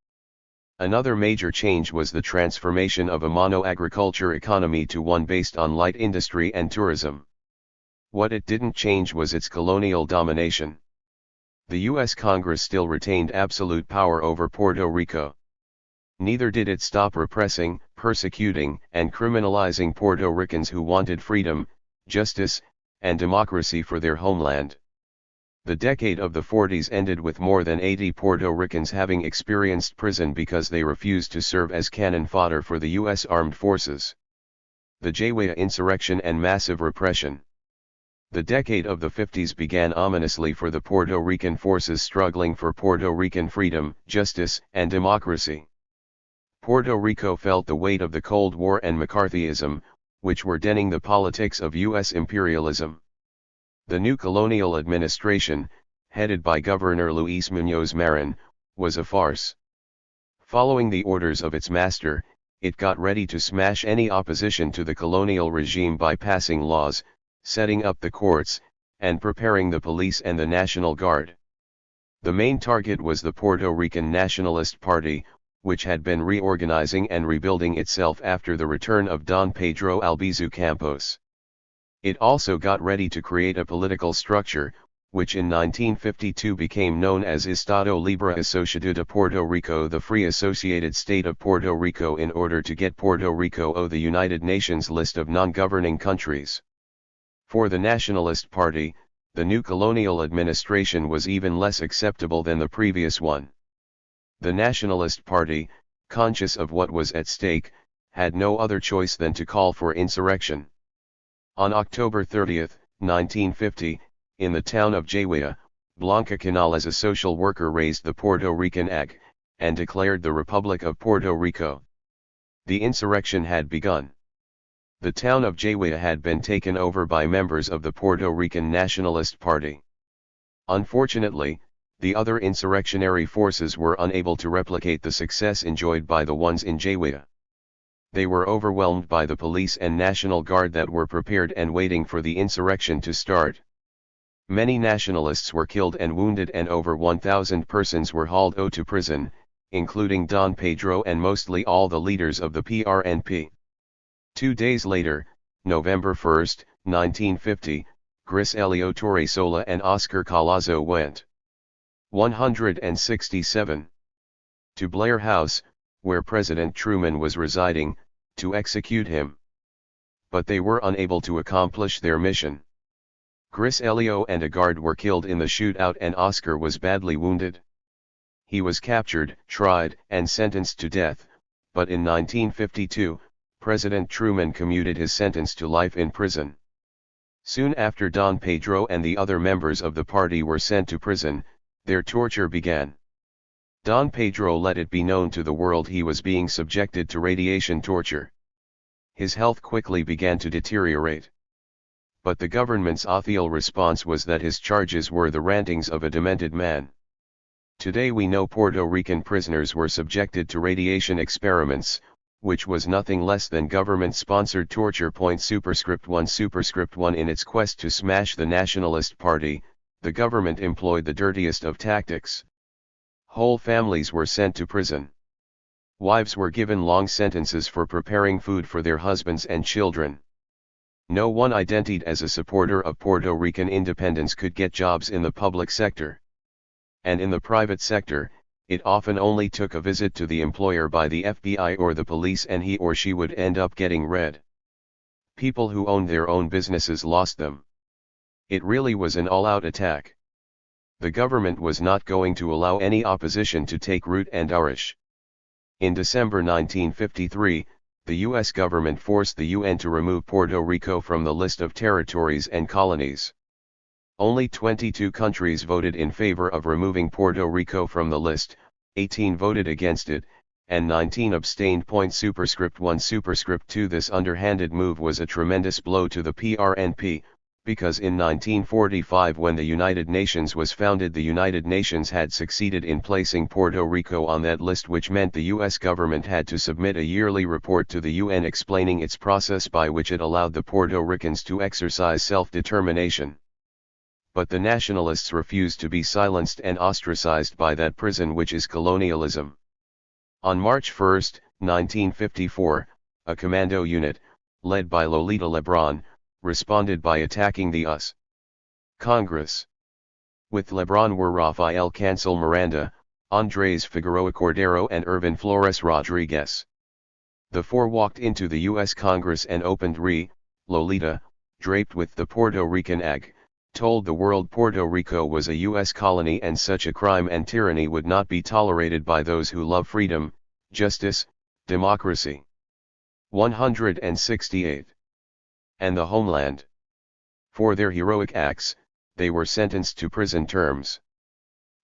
[SPEAKER 1] Another major change was the transformation of a mono-agriculture economy to one based on light industry and tourism. What it didn't change was its colonial domination. The U.S. Congress still retained absolute power over Puerto Rico. Neither did it stop repressing, persecuting, and criminalizing Puerto Ricans who wanted freedom, justice, and democracy for their homeland. The decade of the 40s ended with more than 80 Puerto Ricans having experienced prison because they refused to serve as cannon fodder for the U.S. Armed Forces. The Jaywaya insurrection and massive repression. The decade of the 50s began ominously for the Puerto Rican forces struggling for Puerto Rican freedom, justice, and democracy. Puerto Rico felt the weight of the Cold War and McCarthyism, which were denting the politics of U.S. imperialism. The new colonial administration, headed by Governor Luis Muñoz Marin, was a farce. Following the orders of its master, it got ready to smash any opposition to the colonial regime by passing laws, setting up the courts, and preparing the police and the National Guard. The main target was the Puerto Rican Nationalist Party, which had been reorganizing and rebuilding itself after the return of Don Pedro Albizu Campos. It also got ready to create a political structure, which in 1952 became known as Estado Libre Asociado de Puerto Rico, the Free Associated State of Puerto Rico, in order to get Puerto Rico on the United Nations list of non-governing countries. For the Nationalist Party, the new colonial administration was even less acceptable than the previous one. The Nationalist Party, conscious of what was at stake, had no other choice than to call for insurrection. On October 30, 1950, in the town of Jaywaya, Blanca Canal as a social worker raised the Puerto Rican AG, and declared the Republic of Puerto Rico. The insurrection had begun. The town of Jaywaya had been taken over by members of the Puerto Rican Nationalist Party. Unfortunately, the other insurrectionary forces were unable to replicate the success enjoyed by the ones in Jaywaya. They were overwhelmed by the police and National Guard that were prepared and waiting for the insurrection to start. Many nationalists were killed and wounded, and over 1,000 persons were hauled to prison, including Don Pedro and mostly all the leaders of the PRNP. 2 days later, November 1, 1950, Gris Elio Torresola and Oscar Collazo went 167 to Blair House, where President Truman was residing, to execute him. But they were unable to accomplish their mission. Gris Elio and a guard were killed in the shootout, and Oscar was badly wounded. He was captured, tried, and sentenced to death, but in 1952, President Truman commuted his sentence to life in prison. Soon after Don Pedro and the other members of the party were sent to prison, their torture began. Don Pedro let it be known to the world he was being subjected to radiation torture. His health quickly began to deteriorate. But the government's official response was that his charges were the rantings of a demented man. Today we know Puerto Rican prisoners were subjected to radiation experiments, which was nothing less than government-sponsored torture. Superscript 1 In its quest to smash the Nationalist Party, the government employed the dirtiest of tactics. Whole families were sent to prison. Wives were given long sentences for preparing food for their husbands and children. No one identified as a supporter of Puerto Rican independence could get jobs in the public sector. And in the private sector, it often only took a visit to the employer by the FBI or the police and he or she would end up getting red. People who owned their own businesses lost them. It really was an all-out attack. The government was not going to allow any opposition to take root and flourish. In December 1953, the U.S. government forced the UN to remove Puerto Rico from the list of territories and colonies. Only 22 countries voted in favor of removing Puerto Rico from the list, 18 voted against it, and 19 abstained. Superscript 1 Superscript 2 This underhanded move was a tremendous blow to the PRNP, because in 1945 when the United Nations was founded, the United Nations had succeeded in placing Puerto Rico on that list, which meant the US government had to submit a yearly report to the UN explaining its process by which it allowed the Puerto Ricans to exercise self-determination. But the nationalists refused to be silenced and ostracized by that prison which is colonialism. On March 1, 1954, a commando unit, led by Lolita Lebrón, responded by attacking the U.S. Congress. With Lebrón were Rafael Cancel Miranda, Andrés Figueroa Cordero and Irvin Flores Rodriguez. The four walked into the U.S. Congress and opened Lolita, draped with the Puerto Rican egg, told the world Puerto Rico was a U.S. colony and such a crime and tyranny would not be tolerated by those who love freedom, justice, democracy. 168. And the Homeland. For their heroic acts, they were sentenced to prison terms.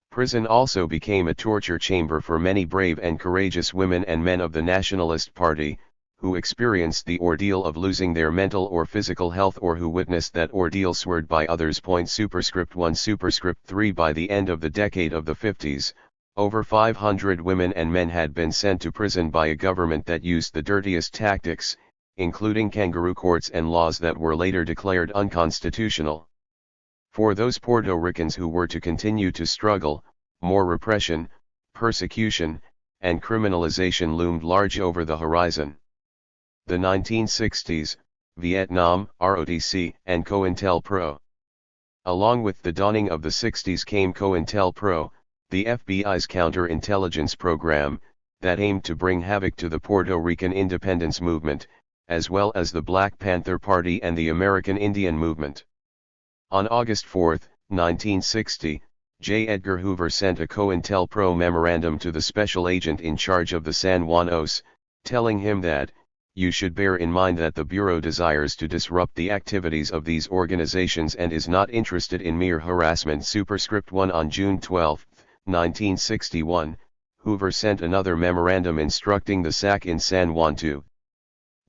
[SPEAKER 1] Prison also became a torture chamber for many brave and courageous women and men of the Nationalist Party, who experienced the ordeal of losing their mental or physical health or who witnessed that ordeal sworn by others. Superscript 1 Superscript 3 By the end of the decade of the 50s, over 500 women and men had been sent to prison by a government that used the dirtiest tactics, including kangaroo courts and laws that were later declared unconstitutional. For those Puerto Ricans who were to continue to struggle, more repression, persecution, and criminalization loomed large over the horizon. The 1960s, Vietnam, ROTC, and COINTELPRO. Along with the dawning of the 60s came COINTELPRO, the FBI's counterintelligence program, that aimed to bring havoc to the Puerto Rican independence movement, as well as the Black Panther Party and the American Indian Movement. On August 4, 1960, J. Edgar Hoover sent a COINTELPRO memorandum to the special agent in charge of the San Juan OS, telling him that, "You should bear in mind that the Bureau desires to disrupt the activities of these organizations and is not interested in mere harassment." Superscript 1 On June 12, 1961, Hoover sent another memorandum instructing the SAC in San Juan to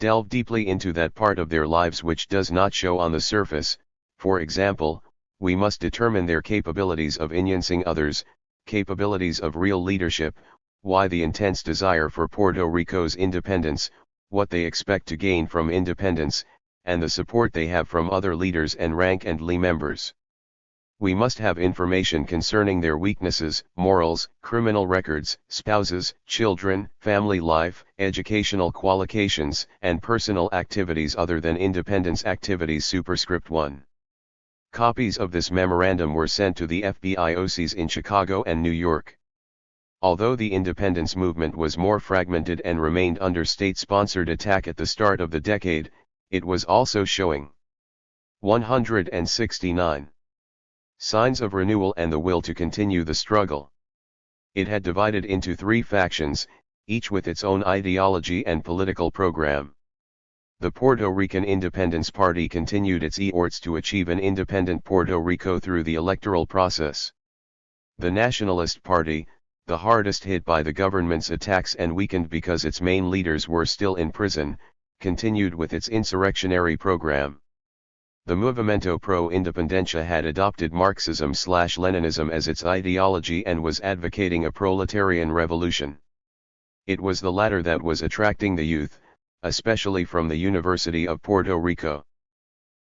[SPEAKER 1] delve deeply into that part of their lives which does not show on the surface. For example, we must determine their capabilities of influencing others, capabilities of real leadership, why the intense desire for Puerto Rico's independence, what they expect to gain from independence, and the support they have from other leaders and rank and Lee members. We must have information concerning their weaknesses, morals, criminal records, spouses, children, family life, educational qualifications, and personal activities other than independence activities. Superscript 1. Copies of this memorandum were sent to the FBI OCs in Chicago and New York. Although the independence movement was more fragmented and remained under state-sponsored attack at the start of the decade, it was also showing 169 signs of renewal and the will to continue the struggle. It had divided into three factions, each with its own ideology and political program. The Puerto Rican Independence Party continued its efforts to achieve an independent Puerto Rico through the electoral process. The Nationalist Party, the hardest hit by the government's attacks and weakened because its main leaders were still in prison, continued with its insurrectionary program. The Movimiento Pro Independencia had adopted Marxism/Leninism as its ideology and was advocating a proletarian revolution. It was the latter that was attracting the youth, especially from the University of Puerto Rico.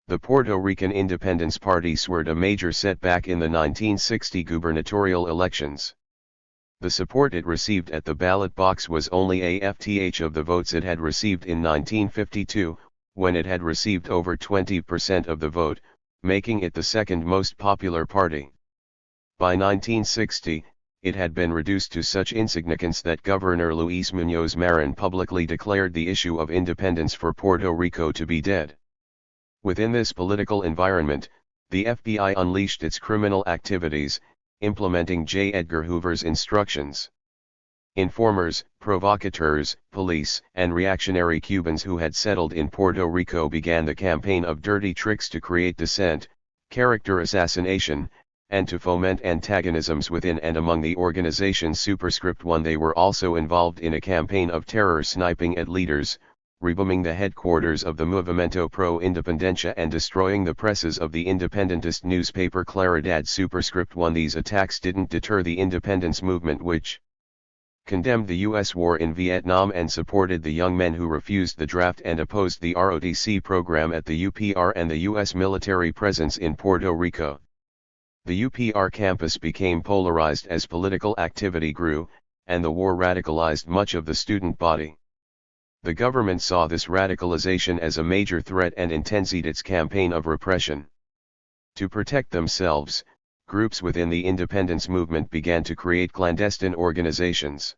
[SPEAKER 1] The Puerto Rican Independence Party suffered a major setback in the 1960 gubernatorial elections. The support it received at the ballot box was only a fth of the votes it had received in 1952, when it had received over 20% of the vote, making it the second most popular party. By 1960, it had been reduced to such insignificance that Governor Luis Muñoz Marin publicly declared the issue of independence for Puerto Rico to be dead. Within this political environment, the FBI unleashed its criminal activities, implementing J. Edgar Hoover's instructions. Informers, provocateurs, police, and reactionary Cubans who had settled in Puerto Rico began the campaign of dirty tricks to create dissent, character assassination, and to foment antagonisms within and among the organization's superscript 1. They were also involved in a campaign of terror, sniping at leaders, rebombing the headquarters of the Movimiento Pro Independencia and destroying the presses of the independentist newspaper Claridad superscript 1. These attacks didn't deter the independence movement, which condemned the U.S. war in Vietnam and supported the young men who refused the draft and opposed the ROTC program at the UPR and the U.S. military presence in Puerto Rico. The UPR campus became polarized as political activity grew, and the war radicalized much of the student body. The government saw this radicalization as a major threat and intensified its campaign of repression. To protect themselves, groups within the independence movement began to create clandestine organizations.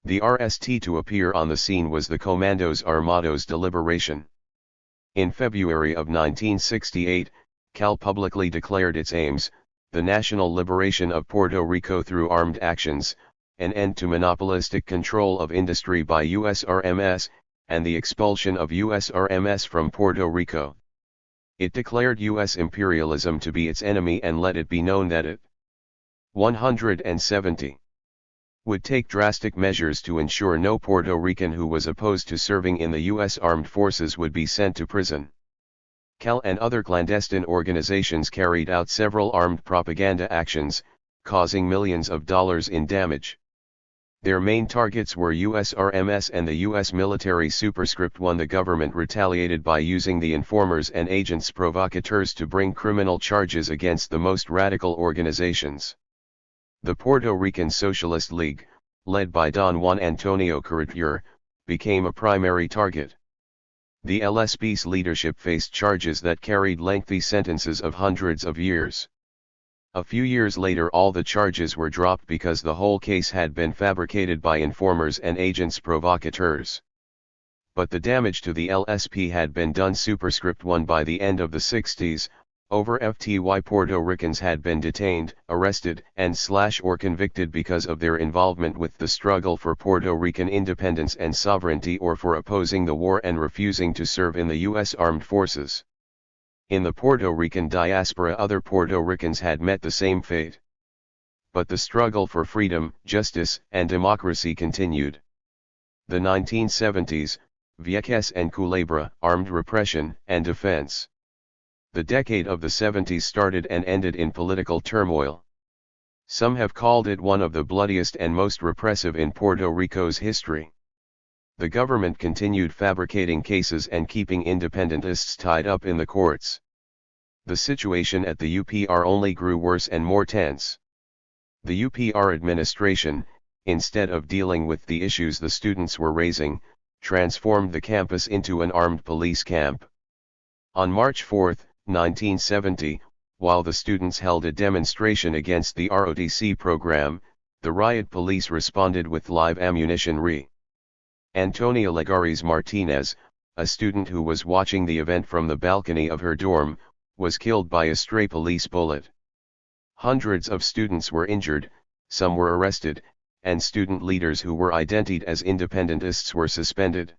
[SPEAKER 1] The RST to appear on the scene was the Comandos Armados de Liberation. In February of 1968, Cal publicly declared its aims: the national liberation of Puerto Rico through armed actions, an end to monopolistic control of industry by USRMS, and the expulsion of USRMS from Puerto Rico. It declared U.S. imperialism to be its enemy and let it be known that it 170 would take drastic measures to ensure no Puerto Rican who was opposed to serving in the U.S. Armed Forces would be sent to prison. Cal and other clandestine organizations carried out several armed propaganda actions, causing millions of dollars in damage. Their main targets were USRMS and the U.S. military superscript 1. The government retaliated by using the informers and agents provocateurs to bring criminal charges against the most radical organizations. The Puerto Rican Socialist League, led by Don Juan Antonio Carreter, became a primary target. The LSP's leadership faced charges that carried lengthy sentences of hundreds of years. A few years later all the charges were dropped because the whole case had been fabricated by informers and agents provocateurs. But the damage to the LSP had been done. Superscript 1. By the end of the 60s, over FTY Puerto Ricans had been detained, arrested, and/or convicted because of their involvement with the struggle for Puerto Rican independence and sovereignty or for opposing the war and refusing to serve in the U.S. Armed Forces. In the Puerto Rican diaspora other Puerto Ricans had met the same fate. But the struggle for freedom, justice, and democracy continued. The 1970s, Vieques and Culebra, armed repression and defense. The decade of the 70s started and ended in political turmoil. Some have called it one of the bloodiest and most repressive in Puerto Rico's history. The government continued fabricating cases and keeping independentists tied up in the courts. The situation at the UPR only grew worse and more tense. The UPR administration, instead of dealing with the issues the students were raising, transformed the campus into an armed police camp. On March 4, 1970, while the students held a demonstration against the ROTC program, the riot police responded with live ammunition. Antonia Legares Martinez, a student who was watching the event from the balcony of her dorm, was killed by a stray police bullet. Hundreds of students were injured, some were arrested, and student leaders who were identified as independentists were suspended.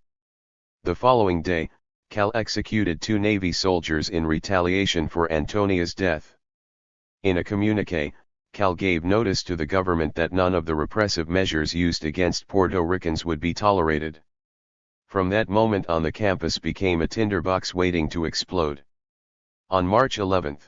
[SPEAKER 1] The following day, Cal executed 2 Navy soldiers in retaliation for Antonia's death. In a communique, Cal gave notice to the government that none of the repressive measures used against Puerto Ricans would be tolerated. From that moment on the campus became a tinderbox waiting to explode. On March 11,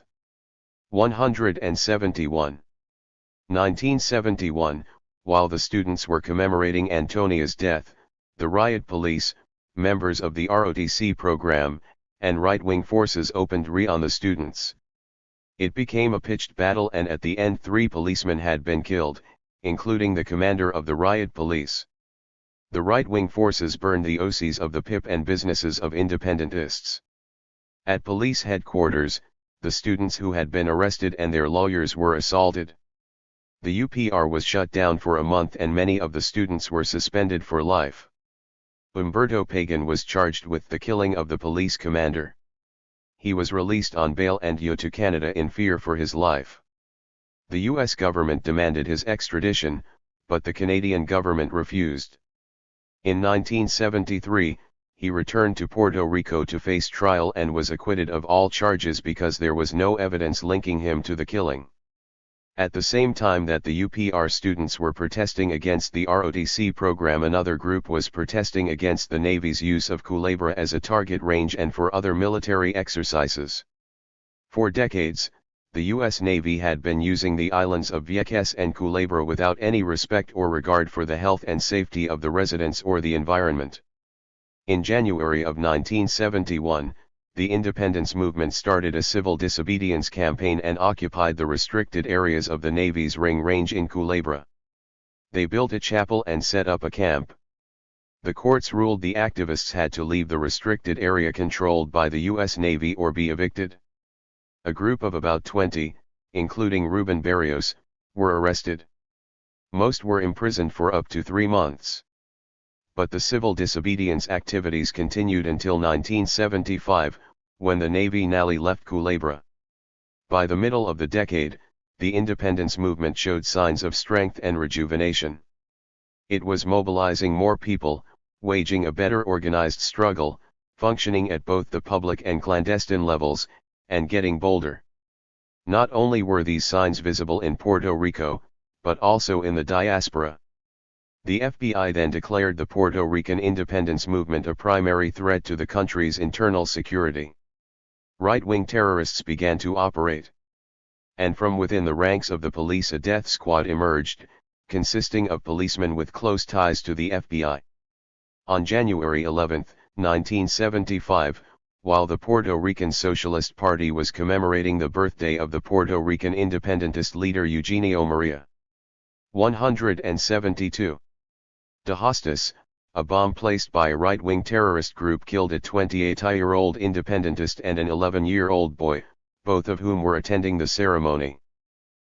[SPEAKER 1] 1971, while the students were commemorating Antonia's death, the riot police, members of the ROTC program, and right-wing forces opened on the students. It became a pitched battle and at the end 3 policemen had been killed, including the commander of the riot police. The right-wing forces burned the OCs of the PIP and businesses of independentists. At police headquarters, the students who had been arrested and their lawyers were assaulted. The UPR was shut down for a month and many of the students were suspended for life. Umberto Pagan was charged with the killing of the police commander. He was released on bail and went to Canada in fear for his life. The US government demanded his extradition, but the Canadian government refused. In 1973, he returned to Puerto Rico to face trial and was acquitted of all charges because there was no evidence linking him to the killing. At the same time that the UPR students were protesting against the ROTC program, another group was protesting against the Navy's use of Culebra as a target range and for other military exercises. For decades, the U.S. Navy had been using the islands of Vieques and Culebra without any respect or regard for the health and safety of the residents or the environment. In January of 1971, the independence movement started a civil disobedience campaign and occupied the restricted areas of the Navy's Ring Range in Culebra. They built a chapel and set up a camp. The courts ruled the activists had to leave the restricted area controlled by the U.S. Navy or be evicted. A group of about 20, including Ruben Barrios, were arrested. Most were imprisoned for up to 3 months. But the civil disobedience activities continued until 1975, when the Navy Nally left Culebra. By the middle of the decade, the independence movement showed signs of strength and rejuvenation. It was mobilizing more people, waging a better organized struggle, functioning at both the public and clandestine levels, and getting bolder. Not only were these signs visible in Puerto Rico, but also in the diaspora. The FBI then declared the Puerto Rican independence movement a primary threat to the country's internal security. Right-wing terrorists began to operate. And from within the ranks of the police a death squad emerged, consisting of policemen with close ties to the FBI. On January 11, 1975, while the Puerto Rican Socialist Party was commemorating the birthday of the Puerto Rican independentist leader Eugenio Maria 172. De Hostas, a bomb placed by a right-wing terrorist group killed a 28-year-old independentist and an 11-year-old boy, both of whom were attending the ceremony.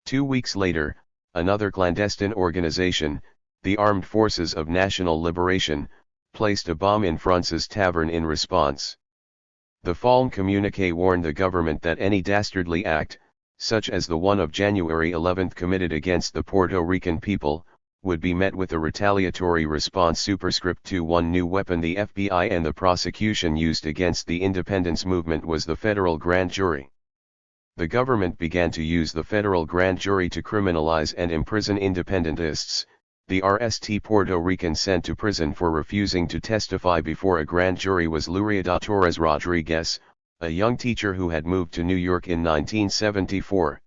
[SPEAKER 1] 2 weeks later, another clandestine organization, the Armed Forces of National Liberation, placed a bomb in France's tavern in response. The Falm communiqué warned the government that any dastardly act, such as the one of January 11 committed against the Puerto Rican people, would be met with a retaliatory response. Superscript 2. One new weapon the FBI and the prosecution used against the independence movement was the federal grand jury. The government began to use the federal grand jury to criminalize and imprison independentists. The RST Puerto Rican sent to prison for refusing to testify before a grand jury was Luriada Torres Rodriguez, a young teacher who had moved to New York in 1974.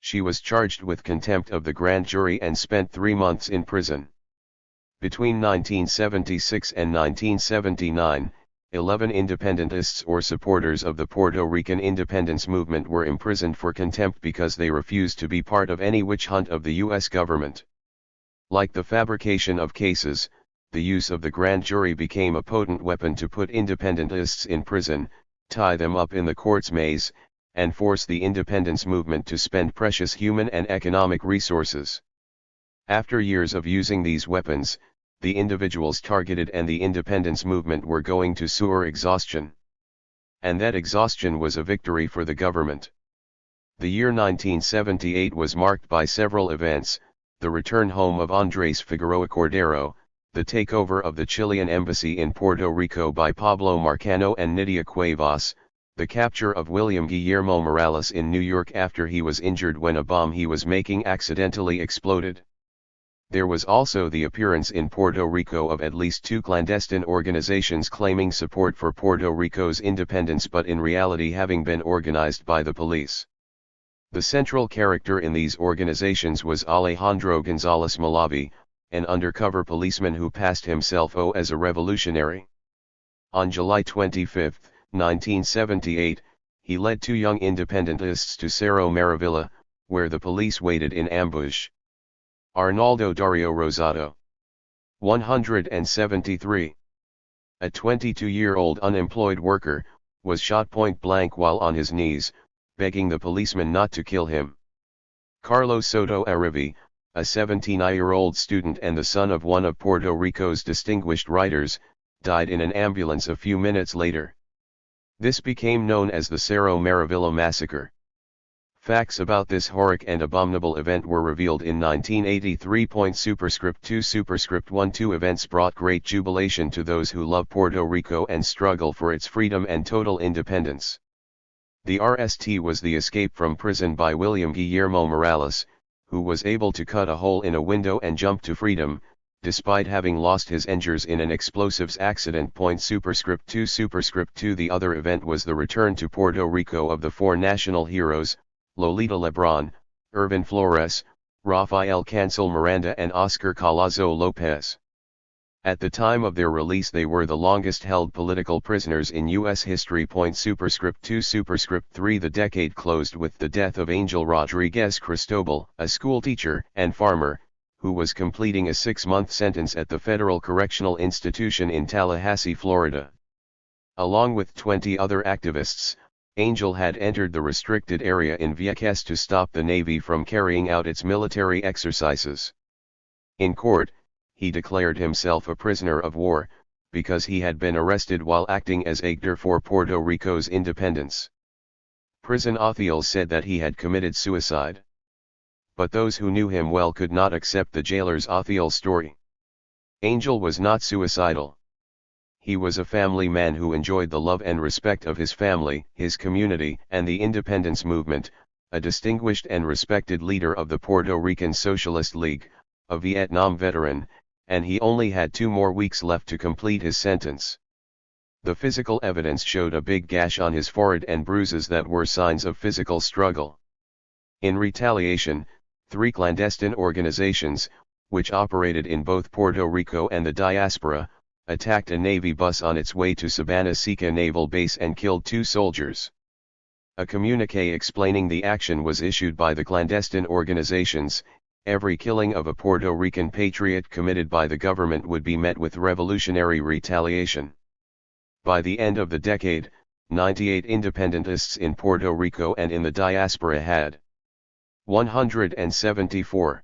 [SPEAKER 1] She was charged with contempt of the grand jury and spent 3 months in prison. Between 1976 and 1979, 11 independentists or supporters of the Puerto Rican independence movement were imprisoned for contempt because they refused to be part of any witch hunt of the U.S. government. Like the fabrication of cases, the use of the grand jury became a potent weapon to put independentists in prison, tie them up in the court's maze, and force the independence movement to spend precious human and economic resources. After years of using these weapons, the individuals targeted and the independence movement were going to sewer exhaustion. And that exhaustion was a victory for the government. The year 1978 was marked by several events: the return home of Andrés Figueroa Cordero, the takeover of the Chilean embassy in Puerto Rico by Pablo Marcano and Nydia Cuevas, the capture of William Guillermo Morales in New York after he was injured when a bomb he was making accidentally exploded. There was also the appearance in Puerto Rico of at least 2 clandestine organizations claiming support for Puerto Rico's independence but in reality having been organized by the police. The central character in these organizations was Alejandro González Malavi, an undercover policeman who passed himself as a revolutionary. On July 25, 1978, he led 2 young independentists to Cerro Maravilla, where the police waited in ambush. Arnaldo Dario Rosado. 173. A 22-year-old unemployed worker, was shot point blank while on his knees, begging the policeman not to kill him. Carlos Soto Arrivi, a 79-year-old student and the son of one of Puerto Rico's distinguished writers, died in an ambulance a few minutes later. This became known as the Cerro Maravilla massacre. Facts about this horrific and abominable event were revealed in 1983. Superscript 2 Superscript 1 Two events brought great jubilation to those who love Puerto Rico and struggle for its freedom and total independence. The RST was the escape from prison by William Guillermo Morales, who was able to cut a hole in a window and jump to freedom, despite having lost his engines in an explosives accident. Superscript 2 Superscript 2 The other event was the return to Puerto Rico of the four national heroes, Lolita Lebrón, Irvin Flores, Rafael Cancel Miranda and Oscar Collazo Lopez. At the time of their release they were the longest held political prisoners in U.S. history. Superscript 2 Superscript 3 The decade closed with the death of Angel Rodriguez Cristobal, a schoolteacher and farmer, who was completing a 6-month sentence at the Federal Correctional Institution in Tallahassee, Florida. Along with 20 other activists, Angel had entered the restricted area in Vieques to stop the Navy from carrying out its military exercises. In court, he declared himself a prisoner of war, because he had been arrested while acting as agent for Puerto Rico's independence. Prison officials said that he had committed suicide. But those who knew him well could not accept the jailer's official story. Angel was not suicidal. He was a family man who enjoyed the love and respect of his family, his community, and the independence movement, a distinguished and respected leader of the Puerto Rican Socialist League, a Vietnam veteran, and he only had 2 more weeks left to complete his sentence. The physical evidence showed a big gash on his forehead and bruises that were signs of physical struggle. In retaliation, 3 clandestine organizations, which operated in both Puerto Rico and the diaspora, attacked a Navy bus on its way to Sabana Seca Naval Base and killed 2 soldiers. A communique explaining the action was issued by the clandestine organizations. Every killing of a Puerto Rican patriot committed by the government would be met with revolutionary retaliation. By the end of the decade, 98 independentists in Puerto Rico and in the diaspora had 174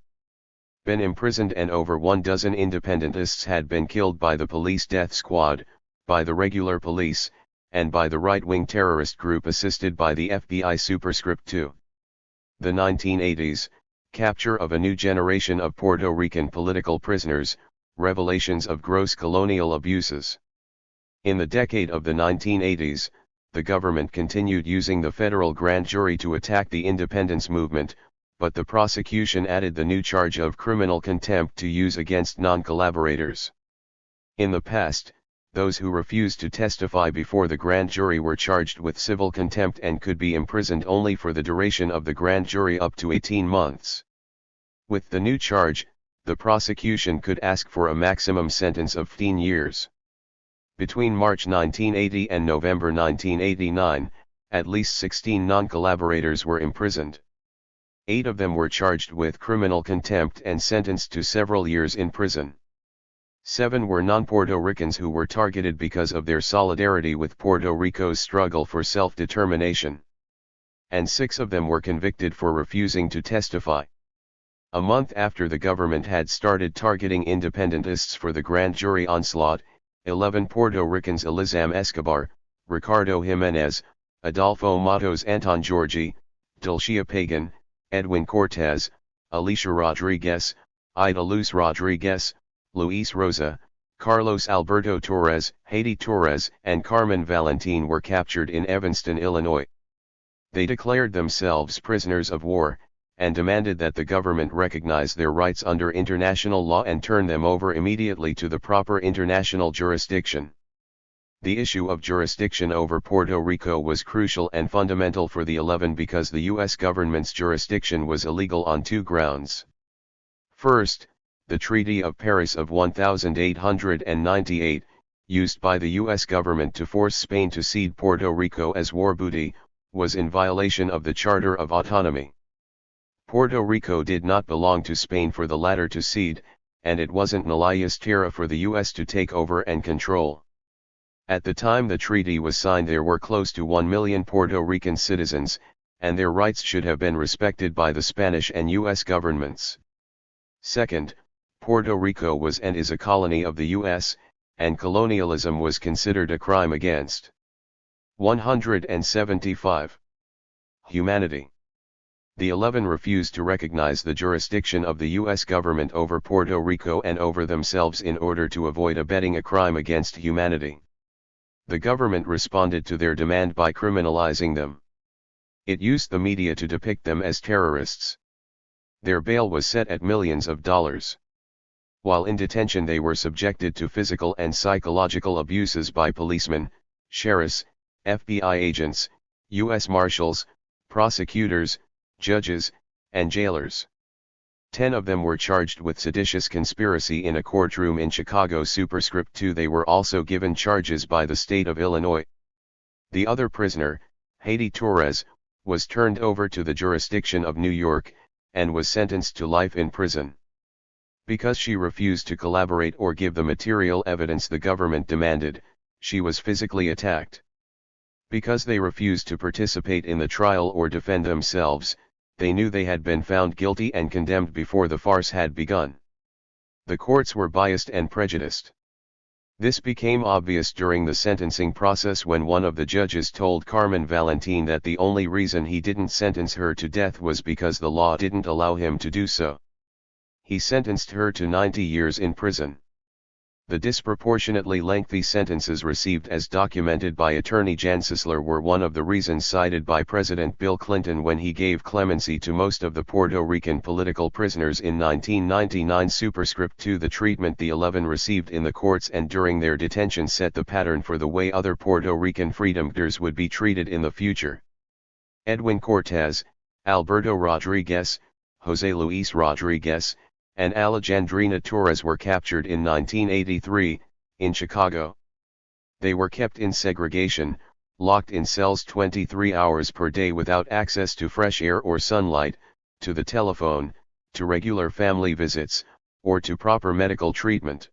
[SPEAKER 1] been imprisoned, and over 1 dozen independentists had been killed by the police death squad, by the regular police, and by the right-wing terrorist group assisted by the FBI. Superscript 2. The 1980s, capture of a new generation of Puerto Rican political prisoners, revelations of gross colonial abuses. In the decade of the 1980s, the government continued using the federal grand jury to attack the independence movement, but the prosecution added the new charge of criminal contempt to use against non-collaborators. In the past, those who refused to testify before the grand jury were charged with civil contempt and could be imprisoned only for the duration of the grand jury up to 18 months. With the new charge, the prosecution could ask for a maximum sentence of 15 years. Between March 1980 and November 1989, at least 16 non-collaborators were imprisoned. 8 of them were charged with criminal contempt and sentenced to several years in prison. 7 were non-Puerto Ricans who were targeted because of their solidarity with Puerto Rico's struggle for self-determination. And 6 of them were convicted for refusing to testify. A month after the government had started targeting independentists for the grand jury onslaught, 11 Puerto Ricans Elizam Escobar, Ricardo Jimenez, Adolfo Matos Anton Giorgi, Dulcia Pagan, Edwin Cortez, Alicia Rodriguez, Ida Luz Rodriguez, Luis Rosa, Carlos Alberto Torres, Haiti Torres, and Carmen Valentin were captured in Evanston, Illinois. They declared themselves prisoners of war, and demanded that the government recognize their rights under international law and turn them over immediately to the proper international jurisdiction. The issue of jurisdiction over Puerto Rico was crucial and fundamental for the 11 because the U.S. government's jurisdiction was illegal on 2 grounds. First, the Treaty of Paris of 1898, used by the U.S. government to force Spain to cede Puerto Rico as war booty, was in violation of the Charter of Autonomy. Puerto Rico did not belong to Spain for the latter to cede, and it wasn't Malaya's terra for the US to take over and control. At the time the treaty was signed there were close to 1 million Puerto Rican citizens, and their rights should have been respected by the Spanish and US governments. Second, Puerto Rico was and is a colony of the US, and colonialism was considered a crime against 175. Humanity. The 11 refused to recognize the jurisdiction of the U.S. government over Puerto Rico and over themselves in order to avoid abetting a crime against humanity. The government responded to their demand by criminalizing them. It used the media to depict them as terrorists. Their bail was set at millions of dollars. While in detention they were subjected to physical and psychological abuses by policemen, sheriffs, FBI agents, U.S. Marshals, prosecutors, judges, and jailers. 10 of them were charged with seditious conspiracy in a courtroom in Chicago. Superscript 2. They were also given charges by the state of Illinois. The other prisoner, Haiti Torres, was turned over to the jurisdiction of New York, and was sentenced to life in prison. Because she refused to collaborate or give the material evidence the government demanded, she was physically attacked. Because they refused to participate in the trial or defend themselves, they knew they had been found guilty and condemned before the farce had begun. The courts were biased and prejudiced. This became obvious during the sentencing process when one of the judges told Carmen Valentin that the only reason he didn't sentence her to death was because the law didn't allow him to do so. He sentenced her to 90 years in prison. The disproportionately lengthy sentences received as documented by attorney Jan Sisler were one of the reasons cited by President Bill Clinton when he gave clemency to most of the Puerto Rican political prisoners in 1999. Superscript 2. The treatment the 11 received in the courts and during their detention set the pattern for the way other Puerto Rican freedom fighters would be treated in the future. Edwin Cortez, Alberto Rodriguez, José Luis Rodriguez, and Alejandrina Torres were captured in 1983, in Chicago. They were kept in segregation, locked in cells 23 hours per day without access to fresh air or sunlight, to the telephone, to regular family visits, or to proper medical treatment.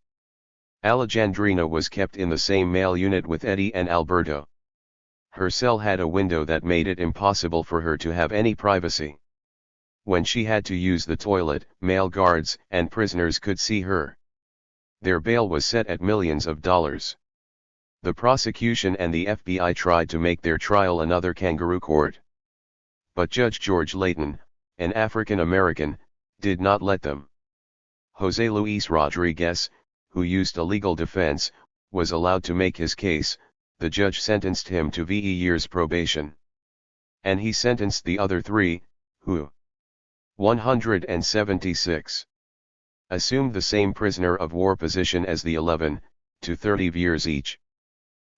[SPEAKER 1] Alejandrina was kept in the same male unit with Eddie and Alberto. Her cell had a window that made it impossible for her to have any privacy. When she had to use the toilet, male guards and prisoners could see her. Their bail was set at millions of dollars. The prosecution and the FBI tried to make their trial another kangaroo court. But Judge George Layton, an African American, did not let them. José Luis Rodriguez, who used a legal defense, was allowed to make his case. The judge sentenced him to 20 years probation. And he sentenced the other 3, who 176. Assumed the same prisoner of war position as the 11, to 30 years each.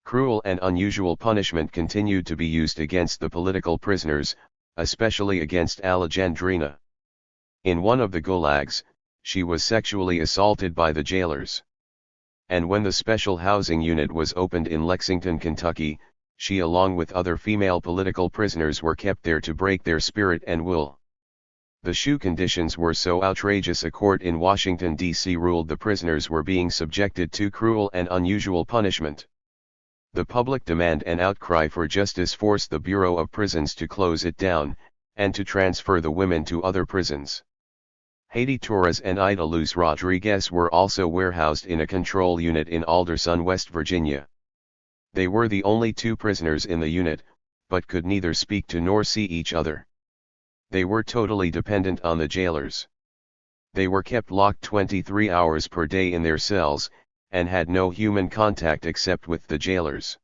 [SPEAKER 1] Cruel and unusual punishment continued to be used against the political prisoners, especially against Alejandrina. In one of the gulags, she was sexually assaulted by the jailers. And when the special housing unit was opened in Lexington, Kentucky, she along with other female political prisoners were kept there to break their spirit and will. The shoe conditions were so outrageous a court in Washington, D.C. ruled the prisoners were being subjected to cruel and unusual punishment. The public demand and outcry for justice forced the Bureau of Prisons to close it down, and to transfer the women to other prisons. Haiti Torres and Ida Luz Rodriguez were also warehoused in a control unit in Alderson, West Virginia. They were the only 2 prisoners in the unit, but could neither speak to nor see each other. They were totally dependent on the jailers. They were kept locked 23 hours per day in their cells, and had no human contact except with the jailers.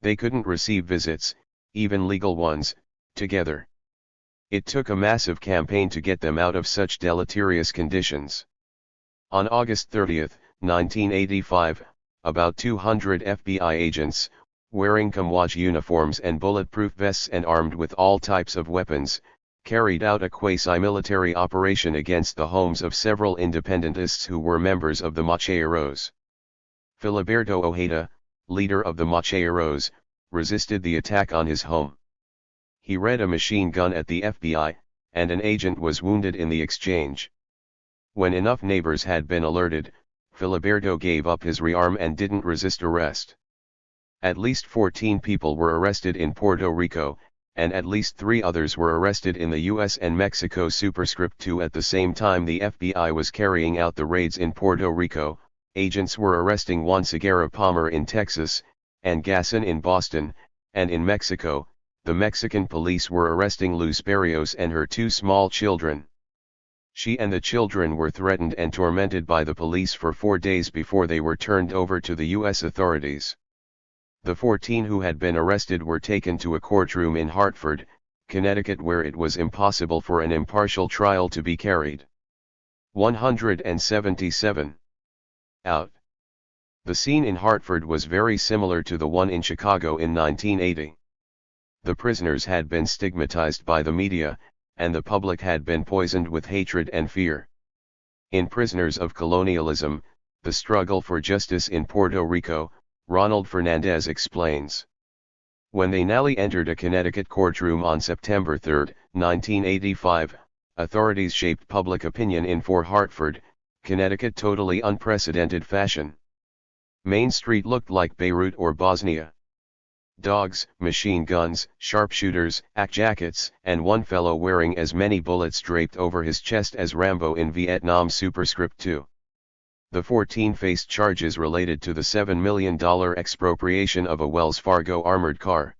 [SPEAKER 1] They couldn't receive visits, even legal ones, together. It took a massive campaign to get them out of such deleterious conditions. On August 30, 1985, about 200 FBI agents, wearing camouflage uniforms and bulletproof vests and armed with all types of weapons, carried out a quasi-military operation against the homes of several independentists who were members of the Macheros. Filiberto Ojeda, leader of the Macheros, resisted the attack on his home. He read a machine gun at the FBI, and an agent was wounded in the exchange. When enough neighbors had been alerted, Filiberto gave up his rearm and didn't resist arrest. At least 14 people were arrested in Puerto Rico, and at least 3 others were arrested in the US and Mexico. Superscript 2. At the same time the FBI was carrying out the raids in Puerto Rico, agents were arresting Juan Segarra Palmer in Texas, and Gasson in Boston, and in Mexico, the Mexican police were arresting Luz Berrios and her 2 small children. She and the children were threatened and tormented by the police for 4 days before they were turned over to the US authorities. The 14 who had been arrested were taken to a courtroom in Hartford, Connecticut, where it was impossible for an impartial trial to be carried. 177. Out. The scene in Hartford was very similar to the one in Chicago in 1980. The prisoners had been stigmatized by the media, and the public had been poisoned with hatred and fear. In Prisoners of Colonialism, The Struggle for Justice in Puerto Rico, Ronald Fernandez explains. When they newly entered a Connecticut courtroom on September 3, 1985, authorities shaped public opinion in Fort Hartford, Connecticut totally unprecedented fashion. Main Street looked like Beirut or Bosnia. Dogs, machine guns, sharpshooters, jackets, and one fellow wearing as many bullets draped over his chest as Rambo in Vietnam. Superscript 2. The 14 faced charges related to the $7 million expropriation of a Wells Fargo armored car.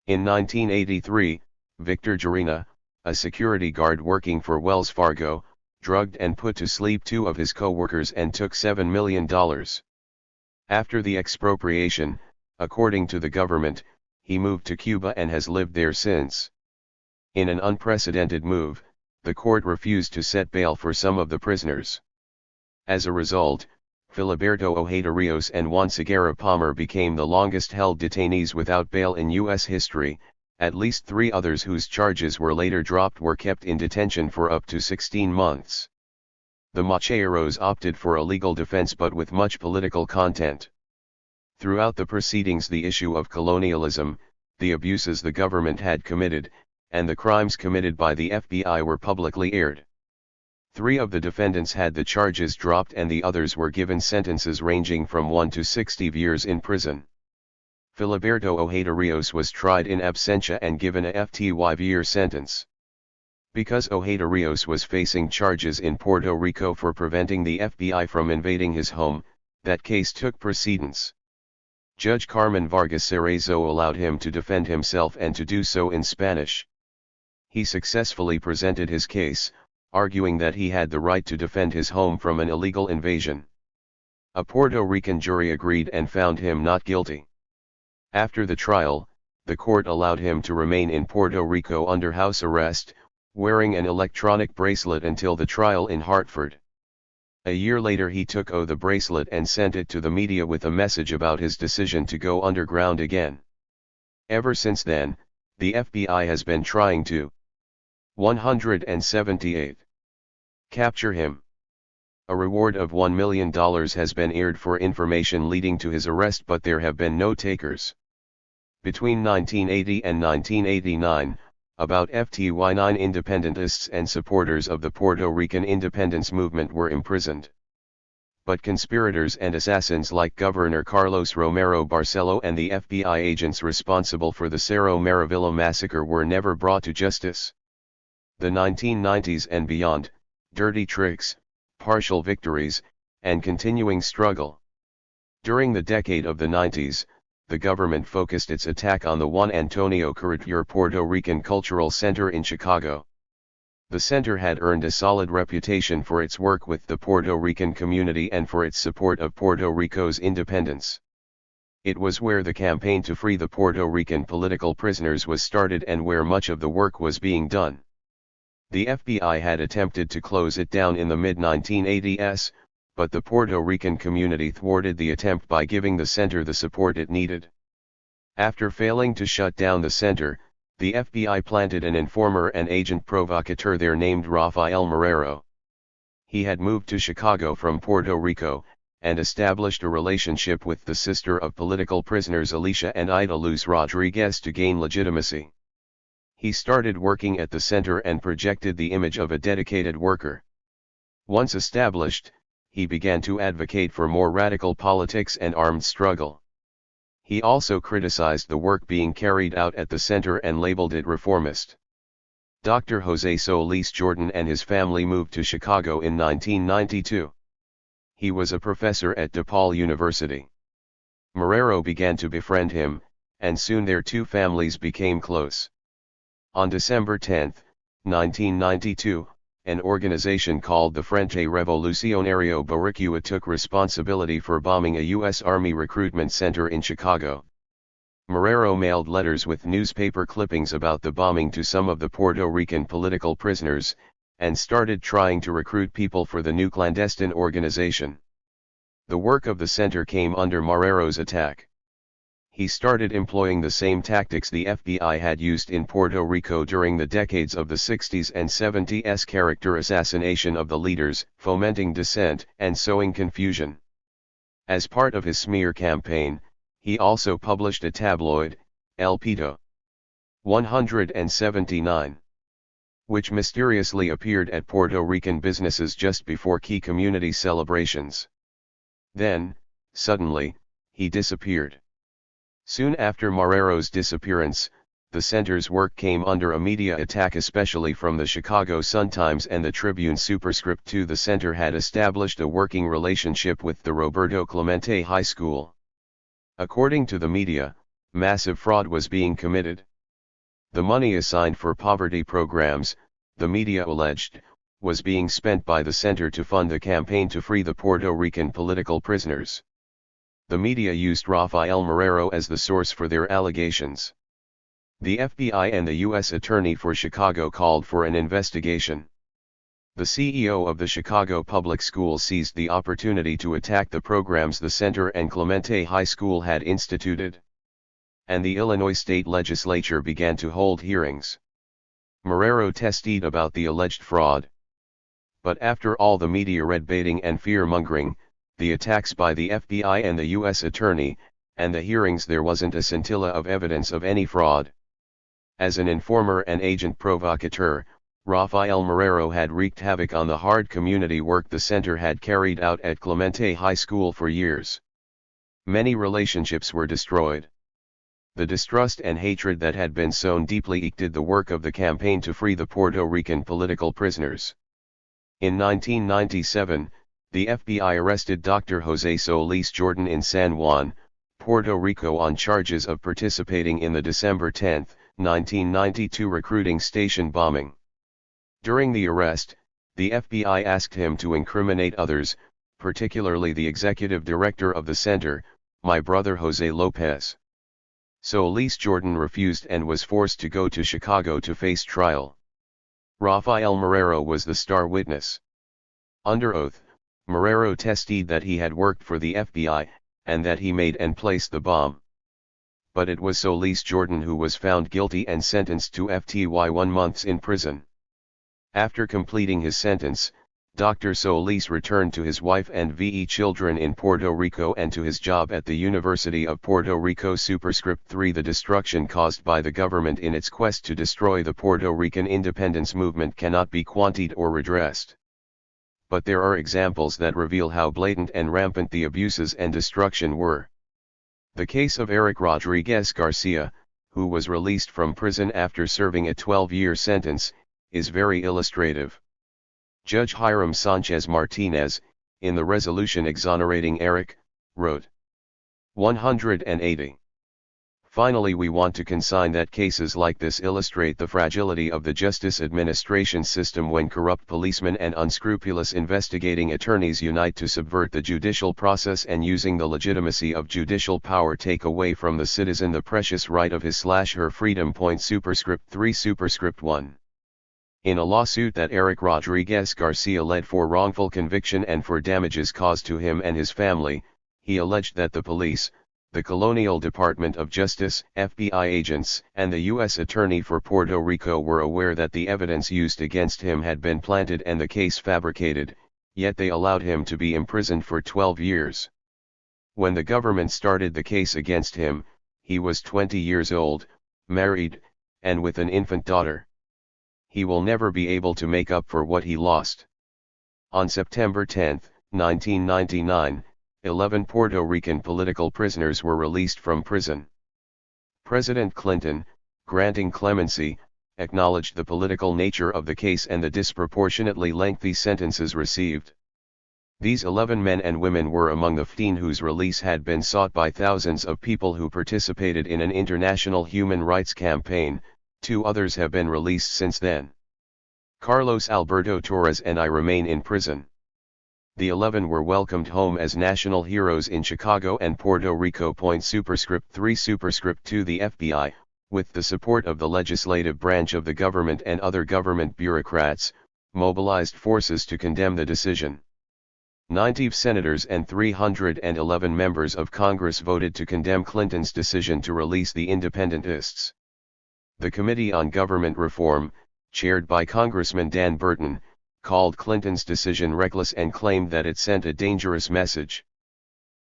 [SPEAKER 1] In 1983, Victor Jarina, a security guard working for Wells Fargo, drugged and put to sleep 2 of his co-workers and took $7 million. After the expropriation, according to the government, he moved to Cuba and has lived there since. In an unprecedented move, the court refused to set bail for some of the prisoners. As a result, Filiberto Ojeda Rios and Juan Segarra Palmer became the longest-held detainees without bail in U.S. history. At least 3 others whose charges were later dropped were kept in detention for up to 16 months. The Macheros opted for a legal defense but with much political content. Throughout the proceedings, the issue of colonialism, the abuses the government had committed, and the crimes committed by the FBI were publicly aired. 3 of the defendants had the charges dropped and the others were given sentences ranging from 1 to 60 years in prison. Filiberto Ojeda Rios was tried in absentia and given a 5-year sentence. Because Ojeda Rios was facing charges in Puerto Rico for preventing the FBI from invading his home, that case took precedence. Judge Carmen Vargas Cerezo allowed him to defend himself and to do so in Spanish. He successfully presented his case, arguing that he had the right to defend his home from an illegal invasion. A Puerto Rican jury agreed and found him not guilty. After the trial, the court allowed him to remain in Puerto Rico under house arrest, wearing an electronic bracelet until the trial in Hartford. A year later he took the bracelet and sent it to the media with a message about his decision to go underground again. Ever since then, the FBI has been trying to 178. Capture him. A reward of $1 million has been aired for information leading to his arrest, but there have been no takers. Between 1980 and 1989, about 9 independentists and supporters of the Puerto Rican independence movement were imprisoned. But conspirators and assassins like Governor Carlos Romero Barcelo and the FBI agents responsible for the Cerro Maravilla massacre were never brought to justice. The 1990s and beyond, dirty tricks, partial victories, and continuing struggle. During the decade of the 90s, the government focused its attack on the Juan Antonio Carretero Puerto Rican Cultural Center in Chicago. The center had earned a solid reputation for its work with the Puerto Rican community and for its support of Puerto Rico's independence. It was where the campaign to free the Puerto Rican political prisoners was started and where much of the work was being done. The FBI had attempted to close it down in the mid-1980s, but the Puerto Rican community thwarted the attempt by giving the center the support it needed. After failing to shut down the center, the FBI planted an informer and agent provocateur there named Rafael Marrero. He had moved to Chicago from Puerto Rico, and established a relationship with the sister of political prisoners Alicia and Ida Luz Rodriguez to gain legitimacy. He started working at the center and projected the image of a dedicated worker. Once established, he began to advocate for more radical politics and armed struggle. He also criticized the work being carried out at the center and labeled it reformist. Dr. Jose Solis Jordan and his family moved to Chicago in 1992. He was a professor at DePaul University. Marrero began to befriend him, and soon their two families became close. On December 10, 1992, an organization called the Frente Revolucionario Boricua took responsibility for bombing a U.S. Army recruitment center in Chicago. Marrero mailed letters with newspaper clippings about the bombing to some of the Puerto Rican political prisoners, and started trying to recruit people for the new clandestine organization. The work of the center came under Marrero's attack. He started employing the same tactics the FBI had used in Puerto Rico during the decades of the 60s and 70s: character assassination of the leaders, fomenting dissent, and sowing confusion. As part of his smear campaign, he also published a tabloid, El Pito 179, which mysteriously appeared at Puerto Rican businesses just before key community celebrations. Then, suddenly, he disappeared. Soon after Marrero's disappearance, the center's work came under a media attack, especially from the Chicago Sun-Times and the Tribune. Superscript 2: The center had established a working relationship with the Roberto Clemente High School. According to the media, massive fraud was being committed. The money assigned for poverty programs, the media alleged, was being spent by the center to fund the campaign to free the Puerto Rican political prisoners. The media used Rafael Marrero as the source for their allegations. The FBI and the U.S. Attorney for Chicago called for an investigation. The CEO of the Chicago Public Schools seized the opportunity to attack the programs the center and Clemente High School had instituted. And the Illinois state legislature began to hold hearings. Marrero testified about the alleged fraud. But after all the media red baiting and fear-mongering, the attacks by the FBI and the U.S. Attorney, and the hearings, there wasn't a scintilla of evidence of any fraud. As an informer and agent provocateur, Rafael Marrero had wreaked havoc on the hard community work the center had carried out at Clemente High School for years. Many relationships were destroyed. The distrust and hatred that had been sown deeply eated the work of the campaign to free the Puerto Rican political prisoners. In 1997, the FBI arrested Dr. Jose Solis Jordan in San Juan, Puerto Rico on charges of participating in the December 10, 1992 recruiting station bombing. During the arrest, the FBI asked him to incriminate others, particularly the executive director of the center, my brother Jose Lopez. Solis Jordan refused and was forced to go to Chicago to face trial. Rafael Marrero was the star witness. Under oath, Marrero testified that he had worked for the FBI, and that he made and placed the bomb. But it was Solis Jordan who was found guilty and sentenced to FTY 1 month in prison. After completing his sentence, Dr. Solis returned to his wife and VE children in Puerto Rico and to his job at the University of Puerto Rico. Superscript 3: The destruction caused by the government in its quest to destroy the Puerto Rican independence movement cannot be quantified or redressed. But there are examples that reveal how blatant and rampant the abuses and destruction were. The case of Eric Rodriguez Garcia, who was released from prison after serving a 12-year sentence, is very illustrative. Judge Hiram Sanchez Martinez, in the resolution exonerating Eric, wrote 180. Finally, we want to consign that cases like this illustrate the fragility of the justice administration system when corrupt policemen and unscrupulous investigating attorneys unite to subvert the judicial process and, using the legitimacy of judicial power, take away from the citizen the precious right of his/her freedom. Superscript 3 Superscript 1. In a lawsuit that Eric Rodriguez Garcia led for wrongful conviction and for damages caused to him and his family, he alleged that the police, the Colonial Department of Justice, FBI agents, and the U.S. Attorney for Puerto Rico were aware that the evidence used against him had been planted and the case fabricated, yet they allowed him to be imprisoned for 12 years. When the government started the case against him, he was 20 years old, married, and with an infant daughter. He will never be able to make up for what he lost. On September 10, 1999, 11 Puerto Rican political prisoners were released from prison. President Clinton, granting clemency, acknowledged the political nature of the case and the disproportionately lengthy sentences received. These 11 men and women were among the 15 whose release had been sought by thousands of people who participated in an international human rights campaign. 2 others have been released since then. Carlos Alberto Torres and I remain in prison. The 11 were welcomed home as national heroes in Chicago and Puerto Rico. Superscript 3 Superscript 2 The FBI, with the support of the legislative branch of the government and other government bureaucrats, mobilized forces to condemn the decision. 90 senators and 311 members of Congress voted to condemn Clinton's decision to release the independentists. The Committee on Government Reform, chaired by Congressman Dan Burton, called Clinton's decision reckless and claimed that it sent a dangerous message.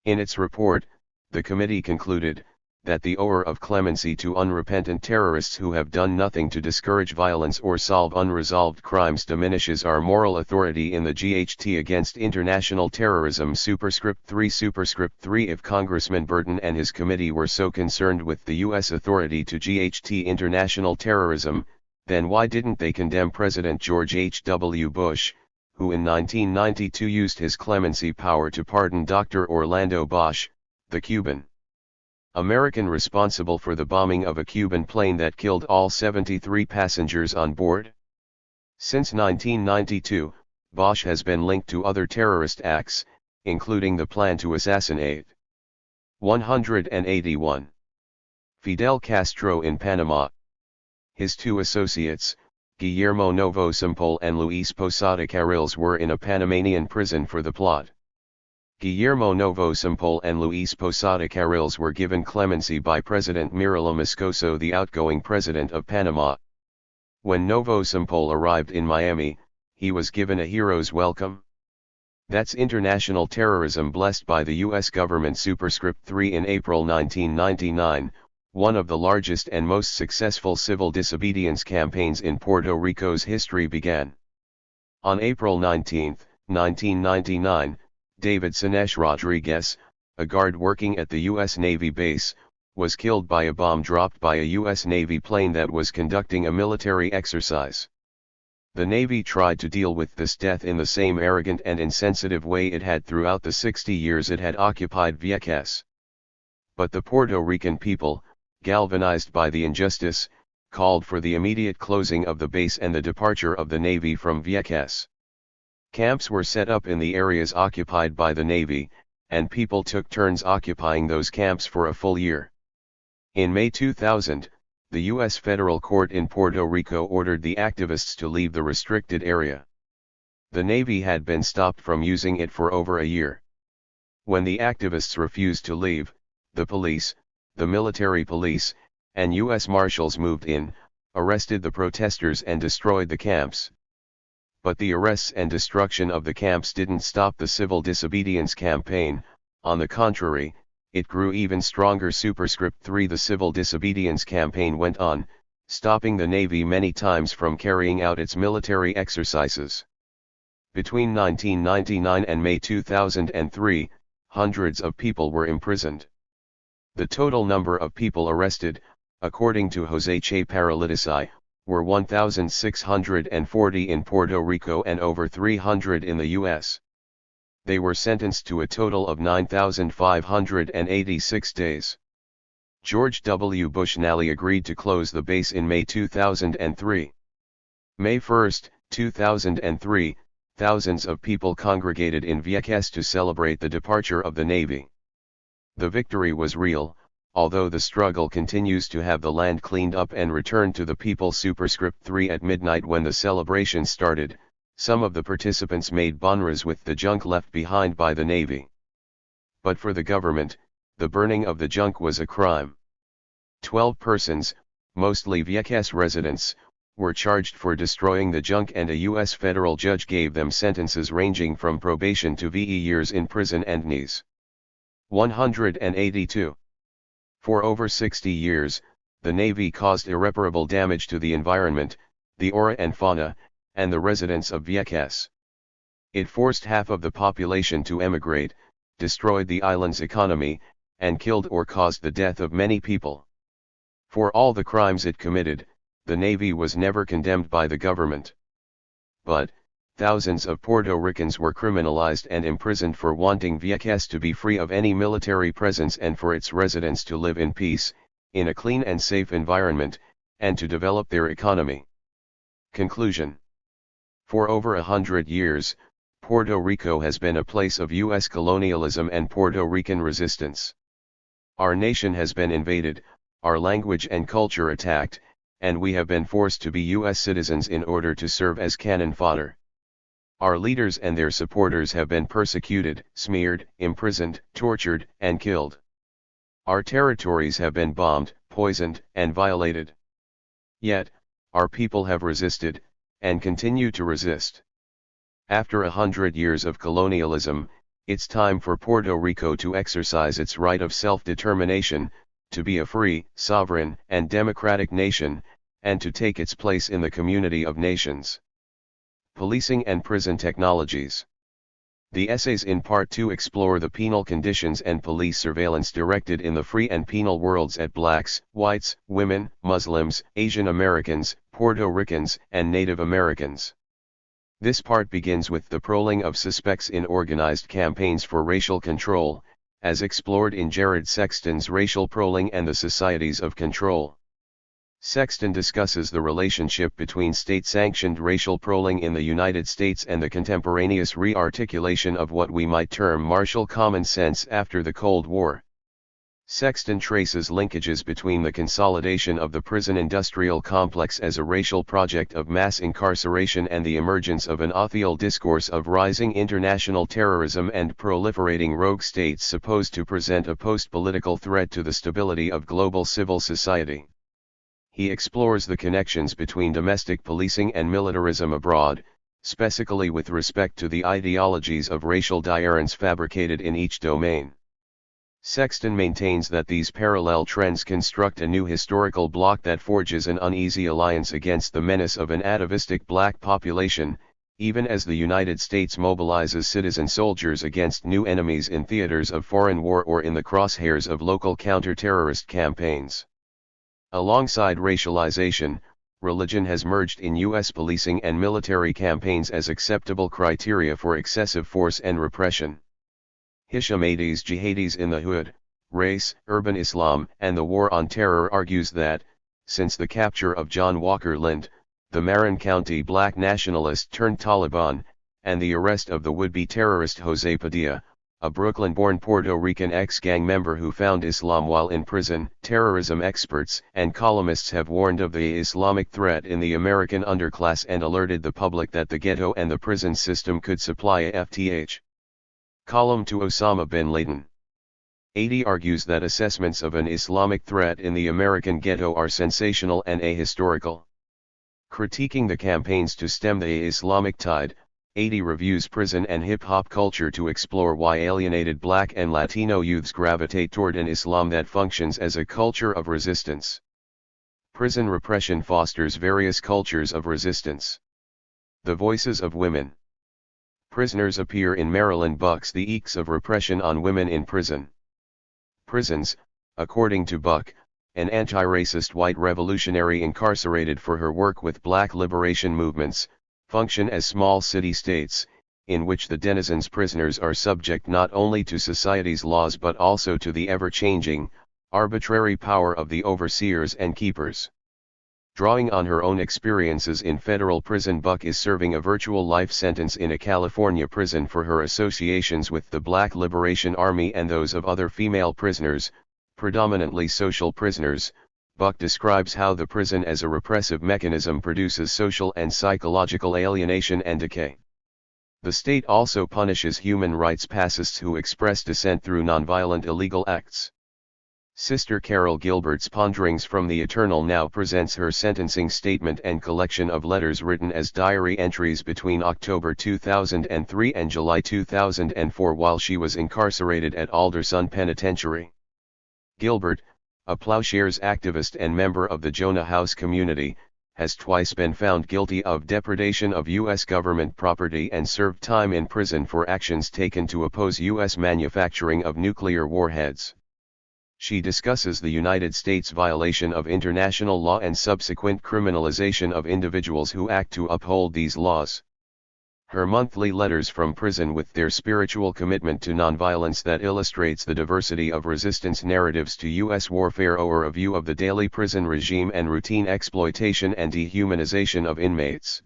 [SPEAKER 1] In its report, the committee concluded that the offer of clemency to unrepentant terrorists who have done nothing to discourage violence or solve unresolved crimes diminishes our moral authority in the GHT against international terrorism. Superscript 3 If Congressman Burton and his committee were so concerned with the U.S. authority to GHT international terrorism, then why didn't they condemn President George H.W. Bush, who in 1992 used his clemency power to pardon Dr. Orlando Bosch, the Cuban American responsible for the bombing of a Cuban plane that killed all 73 passengers on board? Since 1992, Bosch has been linked to other terrorist acts, including the plan to assassinate 181 Fidel Castro in Panama. His 2 associates, Guillermo Novo Sempol and Luis Posada Carriles, were in a Panamanian prison for the plot. Guillermo Novo Sempol and Luis Posada Carriles were given clemency by President Mirela Moscoso, the outgoing president of Panama. When Novo Sempol arrived in Miami, he was given a hero's welcome. That's international terrorism blessed by the U.S. government. Superscript 3 In April 1999, one of the largest and most successful civil disobedience campaigns in Puerto Rico's history began. On April 19, 1999, David Sinesh Rodriguez, a guard working at the U.S. Navy base, was killed by a bomb dropped by a U.S. Navy plane that was conducting a military exercise. The Navy tried to deal with this death in the same arrogant and insensitive way it had throughout the 60 years it had occupied Vieques. But the Puerto Rican people, galvanized by the injustice, called for the immediate closing of the base and the departure of the Navy from Vieques. Camps were set up in the areas occupied by the Navy, and people took turns occupying those camps for a full year. In May 2000, the U.S. federal court in Puerto Rico ordered the activists to leave the restricted area. The Navy had been stopped from using it for over a year. When the activists refused to leave, the police, the military police, and U.S. Marshals moved in, arrested the protesters and destroyed the camps. But the arrests and destruction of the camps didn't stop the civil disobedience campaign. On the contrary, it grew even stronger. Superscript 3 The civil disobedience campaign went on, stopping the Navy many times from carrying out its military exercises. Between 1999 and May 2003, hundreds of people were imprisoned. The total number of people arrested, according to Jose Che Paralitici, were 1,640 in Puerto Rico and over 300 in the U.S. They were sentenced to a total of 9,586 days. George W. Bush Nally agreed to close the base in May 2003. May 1, 2003, thousands of people congregated in Vieques to celebrate the departure of the Navy. The victory was real, although the struggle continues to have the land cleaned up and returned to the people. Superscript 3 At midnight when the celebration started, some of the participants made bonras with the junk left behind by the Navy. But for the government, the burning of the junk was a crime. 12 persons, mostly Vieques residents, were charged for destroying the junk, and a U.S. federal judge gave them sentences ranging from probation to VE years in prison and NES. 182. For over 60 years, the Navy caused irreparable damage to the environment, the flora and fauna, and the residents of Vieques. It forced half of the population to emigrate, destroyed the island's economy, and killed or caused the death of many people. For all the crimes it committed, the Navy was never condemned by the government. But, thousands of Puerto Ricans were criminalized and imprisoned for wanting Vieques to be free of any military presence and for its residents to live in peace, in a clean and safe environment, and to develop their economy. Conclusion. For over 100 years, Puerto Rico has been a place of U.S. colonialism and Puerto Rican resistance. Our nation has been invaded, our language and culture attacked, and we have been forced to be U.S. citizens in order to serve as cannon fodder. Our leaders and their supporters have been persecuted, smeared, imprisoned, tortured, and killed. Our territories have been bombed, poisoned, and violated. Yet, our people have resisted, and continue to resist. After 100 years of colonialism, it's time for Puerto Rico to exercise its right of self-determination, to be a free, sovereign, and democratic nation, and to take its place in the community of nations. Policing and Prison Technologies. The essays in Part 2 explore the penal conditions and police surveillance directed in the free and penal worlds at blacks, whites, women, Muslims, Asian Americans, Puerto Ricans, and Native Americans. This part begins with the proling of suspects in organized campaigns for racial control, as explored in Jared Sexton's Racial Proling and the Societies of Control. Sexton discusses the relationship between state-sanctioned racial proling in the United States and the contemporaneous re-articulation of what we might term martial common sense after the Cold War. Sexton traces linkages between the consolidation of the prison industrial complex as a racial project of mass incarceration and the emergence of an authentic discourse of rising international terrorism and proliferating rogue states supposed to present a post-political threat to the stability of global civil society. He explores the connections between domestic policing and militarism abroad, specifically with respect to the ideologies of racial diarrhence fabricated in each domain. Sexton maintains that these parallel trends construct a new historical bloc that forges an uneasy alliance against the menace of an atavistic black population, even as the United States mobilizes citizen soldiers against new enemies in theaters of foreign war or in the crosshairs of local counter-terrorist campaigns. Alongside racialization, religion has merged in U.S. policing and military campaigns as acceptable criteria for excessive force and repression. Hishamadi's Jihadis in the Hood, Race, Urban Islam, and the War on Terror argues that, since the capture of John Walker Lind, the Marin County black nationalist turned Taliban, and the arrest of the would-be terrorist Jose Padilla, a Brooklyn-born Puerto Rican ex-gang member who found Islam while in prison, terrorism experts and columnists have warned of the Islamic threat in the American underclass and alerted the public that the ghetto and the prison system could supply a FTH. Column to Osama bin Laden. 80 argues that assessments of an Islamic threat in the American ghetto are sensational and ahistorical. Critiquing the campaigns to stem the Islamic tide, 80 reviews prison and hip-hop culture to explore why alienated Black and Latino youths gravitate toward an Islam that functions as a culture of resistance. Prison repression fosters various cultures of resistance. The voices of women. Prisoners appear in Maryland Buck's The Eeks of Repression on Women in Prison. Prisons, according to Buck, an anti-racist white revolutionary incarcerated for her work with black liberation movements, function as small city-states, in which the denizens' prisoners are subject not only to society's laws but also to the ever-changing, arbitrary power of the overseers and keepers. Drawing on her own experiences in federal prison, Buck is serving a virtual life sentence in a California prison for her associations with the Black Liberation Army and those of other female prisoners, predominantly social prisoners. Buck describes how the prison as a repressive mechanism produces social and psychological alienation and decay. The state also punishes human rights pacifists who express dissent through nonviolent illegal acts. Sister Carol Gilbert's Ponderings from the Eternal now presents her sentencing statement and collection of letters written as diary entries between October 2003 and July 2004 while she was incarcerated at Alderson Penitentiary. Gilbert, a Plowshares activist and member of the Jonah House community, has twice been found guilty of depredation of U.S. government property and served time in prison for actions taken to oppose U.S. manufacturing of nuclear warheads. She discusses the United States' violation of international law and subsequent criminalization of individuals who act to uphold these laws. Her monthly letters from prison with their spiritual commitment to nonviolence that illustrates the diversity of resistance narratives to U.S. warfare or a view of the daily prison regime and routine exploitation and dehumanization of inmates.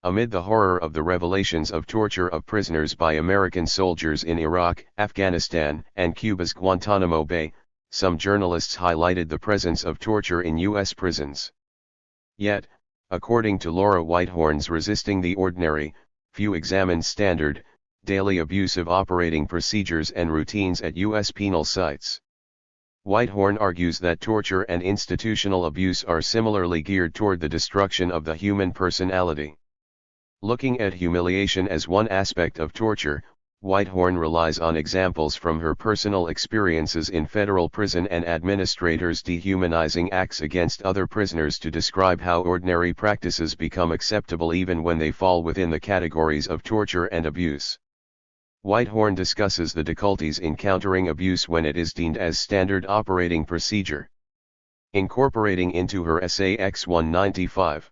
[SPEAKER 1] Amid the horror of the revelations of torture of prisoners by American soldiers in Iraq, Afghanistan, and Cuba's Guantanamo Bay, some journalists highlighted the presence of torture in U.S. prisons. Yet, according to Laura Whitehorn's Resisting the Ordinary, few examine standard, daily abusive operating procedures and routines at U.S. penal sites. Whitehorn argues that torture and institutional abuse are similarly geared toward the destruction of the human personality. Looking at humiliation as one aspect of torture, Whitehorn relies on examples from her personal experiences in federal prison and administrators' dehumanizing acts against other prisoners to describe how ordinary practices become acceptable even when they fall within the categories of torture and abuse. Whitehorn discusses the difficulties in countering abuse when it is deemed as standard operating procedure. Incorporating into her essay X195.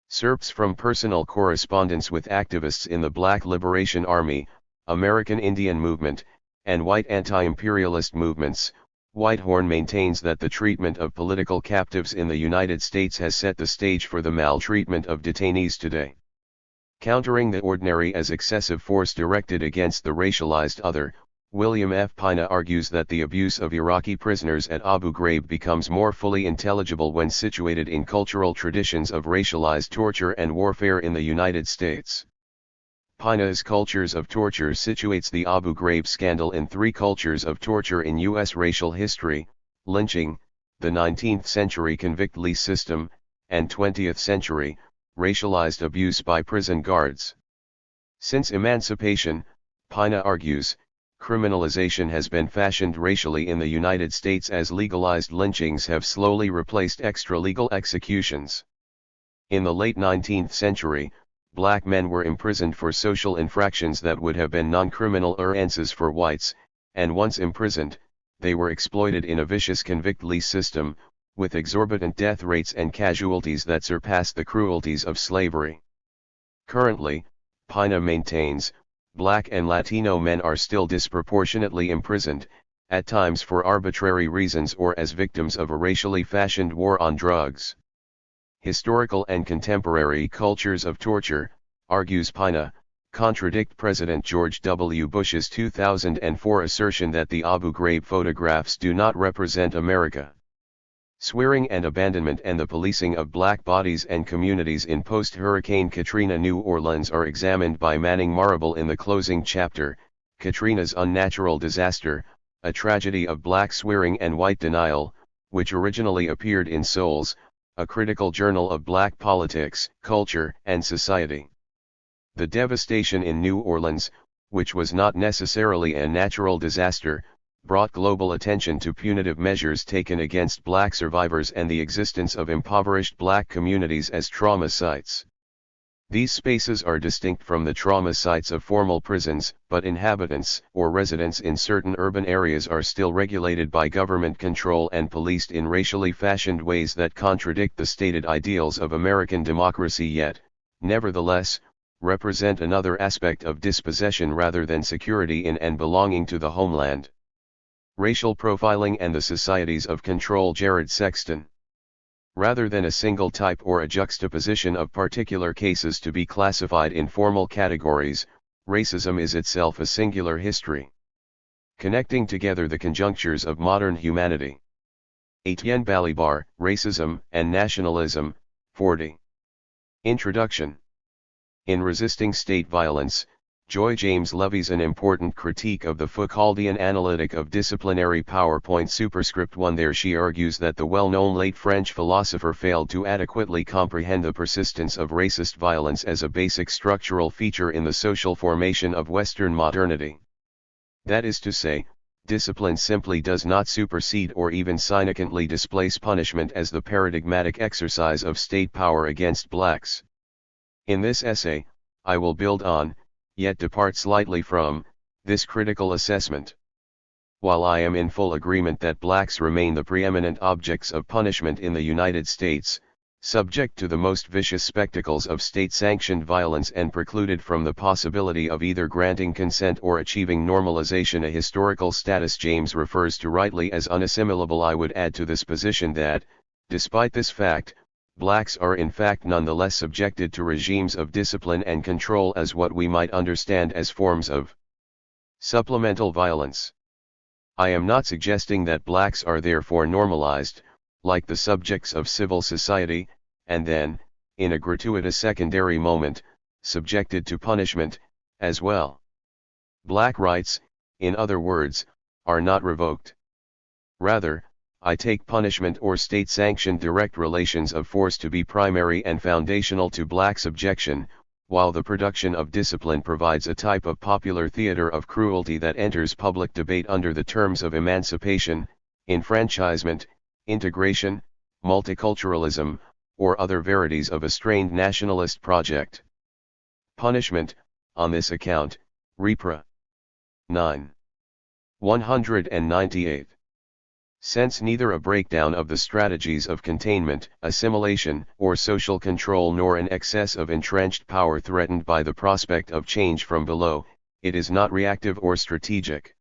[SPEAKER 1] Excerpts from personal correspondence with activists in the Black Liberation Army, American Indian Movement, and white anti-imperialist movements, Whitehorn maintains that the treatment of political captives in the United States has set the stage for the maltreatment of detainees today. Countering the ordinary as excessive force directed against the racialized other, William F. Pina argues that the abuse of Iraqi prisoners at Abu Ghraib becomes more fully intelligible when situated in cultural traditions of racialized torture and warfare in the United States. Pina's Cultures of Torture situates the Abu Ghraib scandal in three cultures of torture in U.S. racial history: lynching, the 19th century convict lease system, and 20th century, racialized abuse by prison guards. Since emancipation, Pina argues, criminalization has been fashioned racially in the United States as legalized lynchings have slowly replaced extra-legal executions. In the late 19th century, black men were imprisoned for social infractions that would have been non-criminal offenses for whites, and once imprisoned, they were exploited in a vicious convict lease system, with exorbitant death rates and casualties that surpassed the cruelties of slavery. Currently, Pina maintains, black and Latino men are still disproportionately imprisoned, at times for arbitrary reasons or as victims of a racially fashioned war on drugs. Historical and contemporary cultures of torture, argues Pina, contradict President George W. Bush's 2004 assertion that the Abu Ghraib photographs do not represent America. Swearing and abandonment and the policing of black bodies and communities in post-Hurricane Katrina New Orleans are examined by Manning Marable in the closing chapter, Katrina's Unnatural Disaster, a Tragedy of Black Swearing and White Denial, which originally appeared in Souls, a critical journal of black politics, culture, and society. The devastation in New Orleans, which was not necessarily a natural disaster, brought global attention to punitive measures taken against black survivors and the existence of impoverished black communities as trauma sites. These spaces are distinct from the trauma sites of formal prisons, but inhabitants or residents in certain urban areas are still regulated by government control and policed in racially fashioned ways that contradict the stated ideals of American democracy yet, nevertheless, represent another aspect of dispossession rather than security in and belonging to the homeland. Racial Profiling and the Societies of Control. Jared Sexton. Rather than a single type or a juxtaposition of particular cases to be classified in formal categories, racism is itself a singular history, connecting together the conjunctures of modern humanity. Etienne Balibar, Racism and Nationalism, 40. Introduction. In Resisting State Violence, Joy James levies an important critique of the Foucauldian analytic of disciplinary power. Superscript 1. There she argues that the well-known late French philosopher failed to adequately comprehend the persistence of racist violence as a basic structural feature in the social formation of Western modernity. That is to say, discipline simply does not supersede or even significantly displace punishment as the paradigmatic exercise of state power against blacks. In this essay, I will build on, yet depart slightly from, this critical assessment. While I am in full agreement that blacks remain the preeminent objects of punishment in the United States, subject to the most vicious spectacles of state-sanctioned violence and precluded from the possibility of either granting consent or achieving normalization, a historical status James refers to rightly as unassimilable, I would add to this position that, despite this fact, blacks are in fact nonetheless subjected to regimes of discipline and control as what we might understand as forms of supplemental violence. I am not suggesting that blacks are therefore normalized, like the subjects of civil society, and then, in a gratuitous secondary moment, subjected to punishment, as well. Black rights, in other words, are not revoked. Rather, I take punishment or state-sanctioned direct relations of force to be primary and foundational to black subjection, while the production of discipline provides a type of popular theater of cruelty that enters public debate under the terms of emancipation, enfranchisement, integration, multiculturalism, or other varieties of a strained nationalist project. Punishment, on this account, Repra. 9. 198. Since neither a breakdown of the strategies of containment, assimilation, or social control nor an excess of entrenched power threatened by the prospect of change from below, it is not reactive or strategic.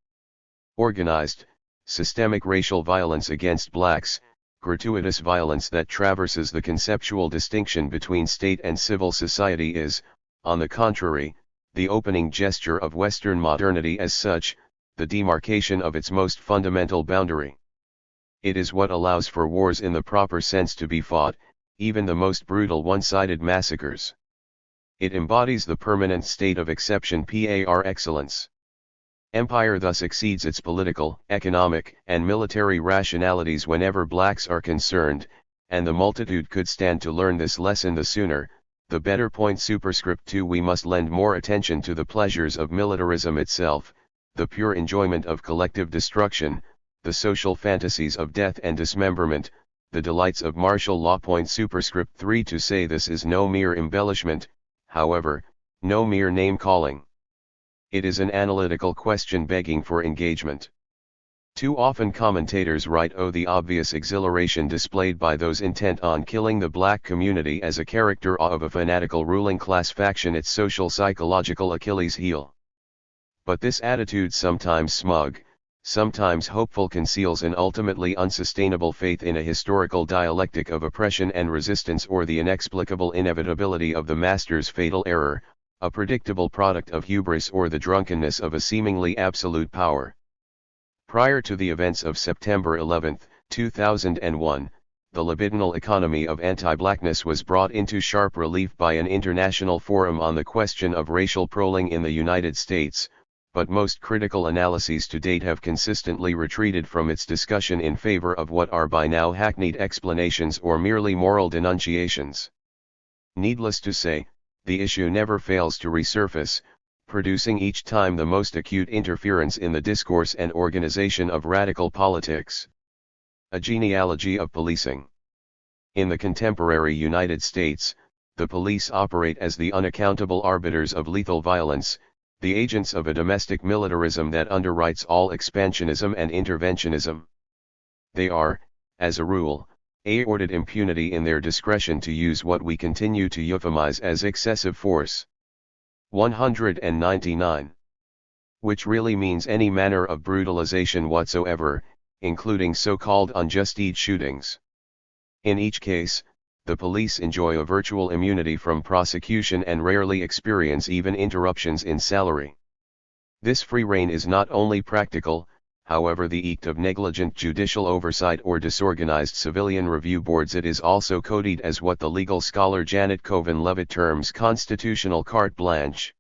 [SPEAKER 1] Organized, systemic racial violence against blacks, gratuitous violence that traverses the conceptual distinction between state and civil society is, on the contrary, the opening gesture of Western modernity as such, the demarcation of its most fundamental boundary. It is what allows for wars in the proper sense to be fought, even the most brutal one-sided massacres. It embodies the permanent state of exception par excellence. Empire thus exceeds its political, economic, and military rationalities whenever blacks are concerned, and the multitude could stand to learn this lesson the sooner, the better. Superscript 2 We must lend more attention to the pleasures of militarism itself, the pure enjoyment of collective destruction, the social fantasies of death and dismemberment, the delights of martial law. Superscript 3 To say this is no mere embellishment, however, no mere name-calling. It is an analytical question begging for engagement. Too often commentators write the obvious exhilaration displayed by those intent on killing the black community as a character of a fanatical ruling class faction, its social psychological Achilles heel. But this attitude, sometimes smug, sometimes hopeful, conceals an ultimately unsustainable faith in a historical dialectic of oppression and resistance, or the inexplicable inevitability of the master's fatal error, a predictable product of hubris or the drunkenness of a seemingly absolute power. Prior to the events of September 11, 2001, the libidinal economy of anti-blackness was brought into sharp relief by an international forum on the question of racial profiling in the United States, but most critical analyses to date have consistently retreated from its discussion in favor of what are by now hackneyed explanations or merely moral denunciations. Needless to say, the issue never fails to resurface, producing each time the most acute interference in the discourse and organization of radical politics. A genealogy of policing. In the contemporary United States, the police operate as the unaccountable arbiters of lethal violence, the agents of a domestic militarism that underwrites all expansionism and interventionism. They are, as a rule, afforded impunity in their discretion to use what we continue to euphemize as excessive force. 199. Which really means any manner of brutalization whatsoever, including so-called unjust deed shootings. In each case, the police enjoy a virtual immunity from prosecution and rarely experience even interruptions in salary. This free rein is not only practical, however, the act of negligent judicial oversight or disorganized civilian review boards. It is also codied as what the legal scholar Janet Coven-Levitt terms constitutional carte blanche.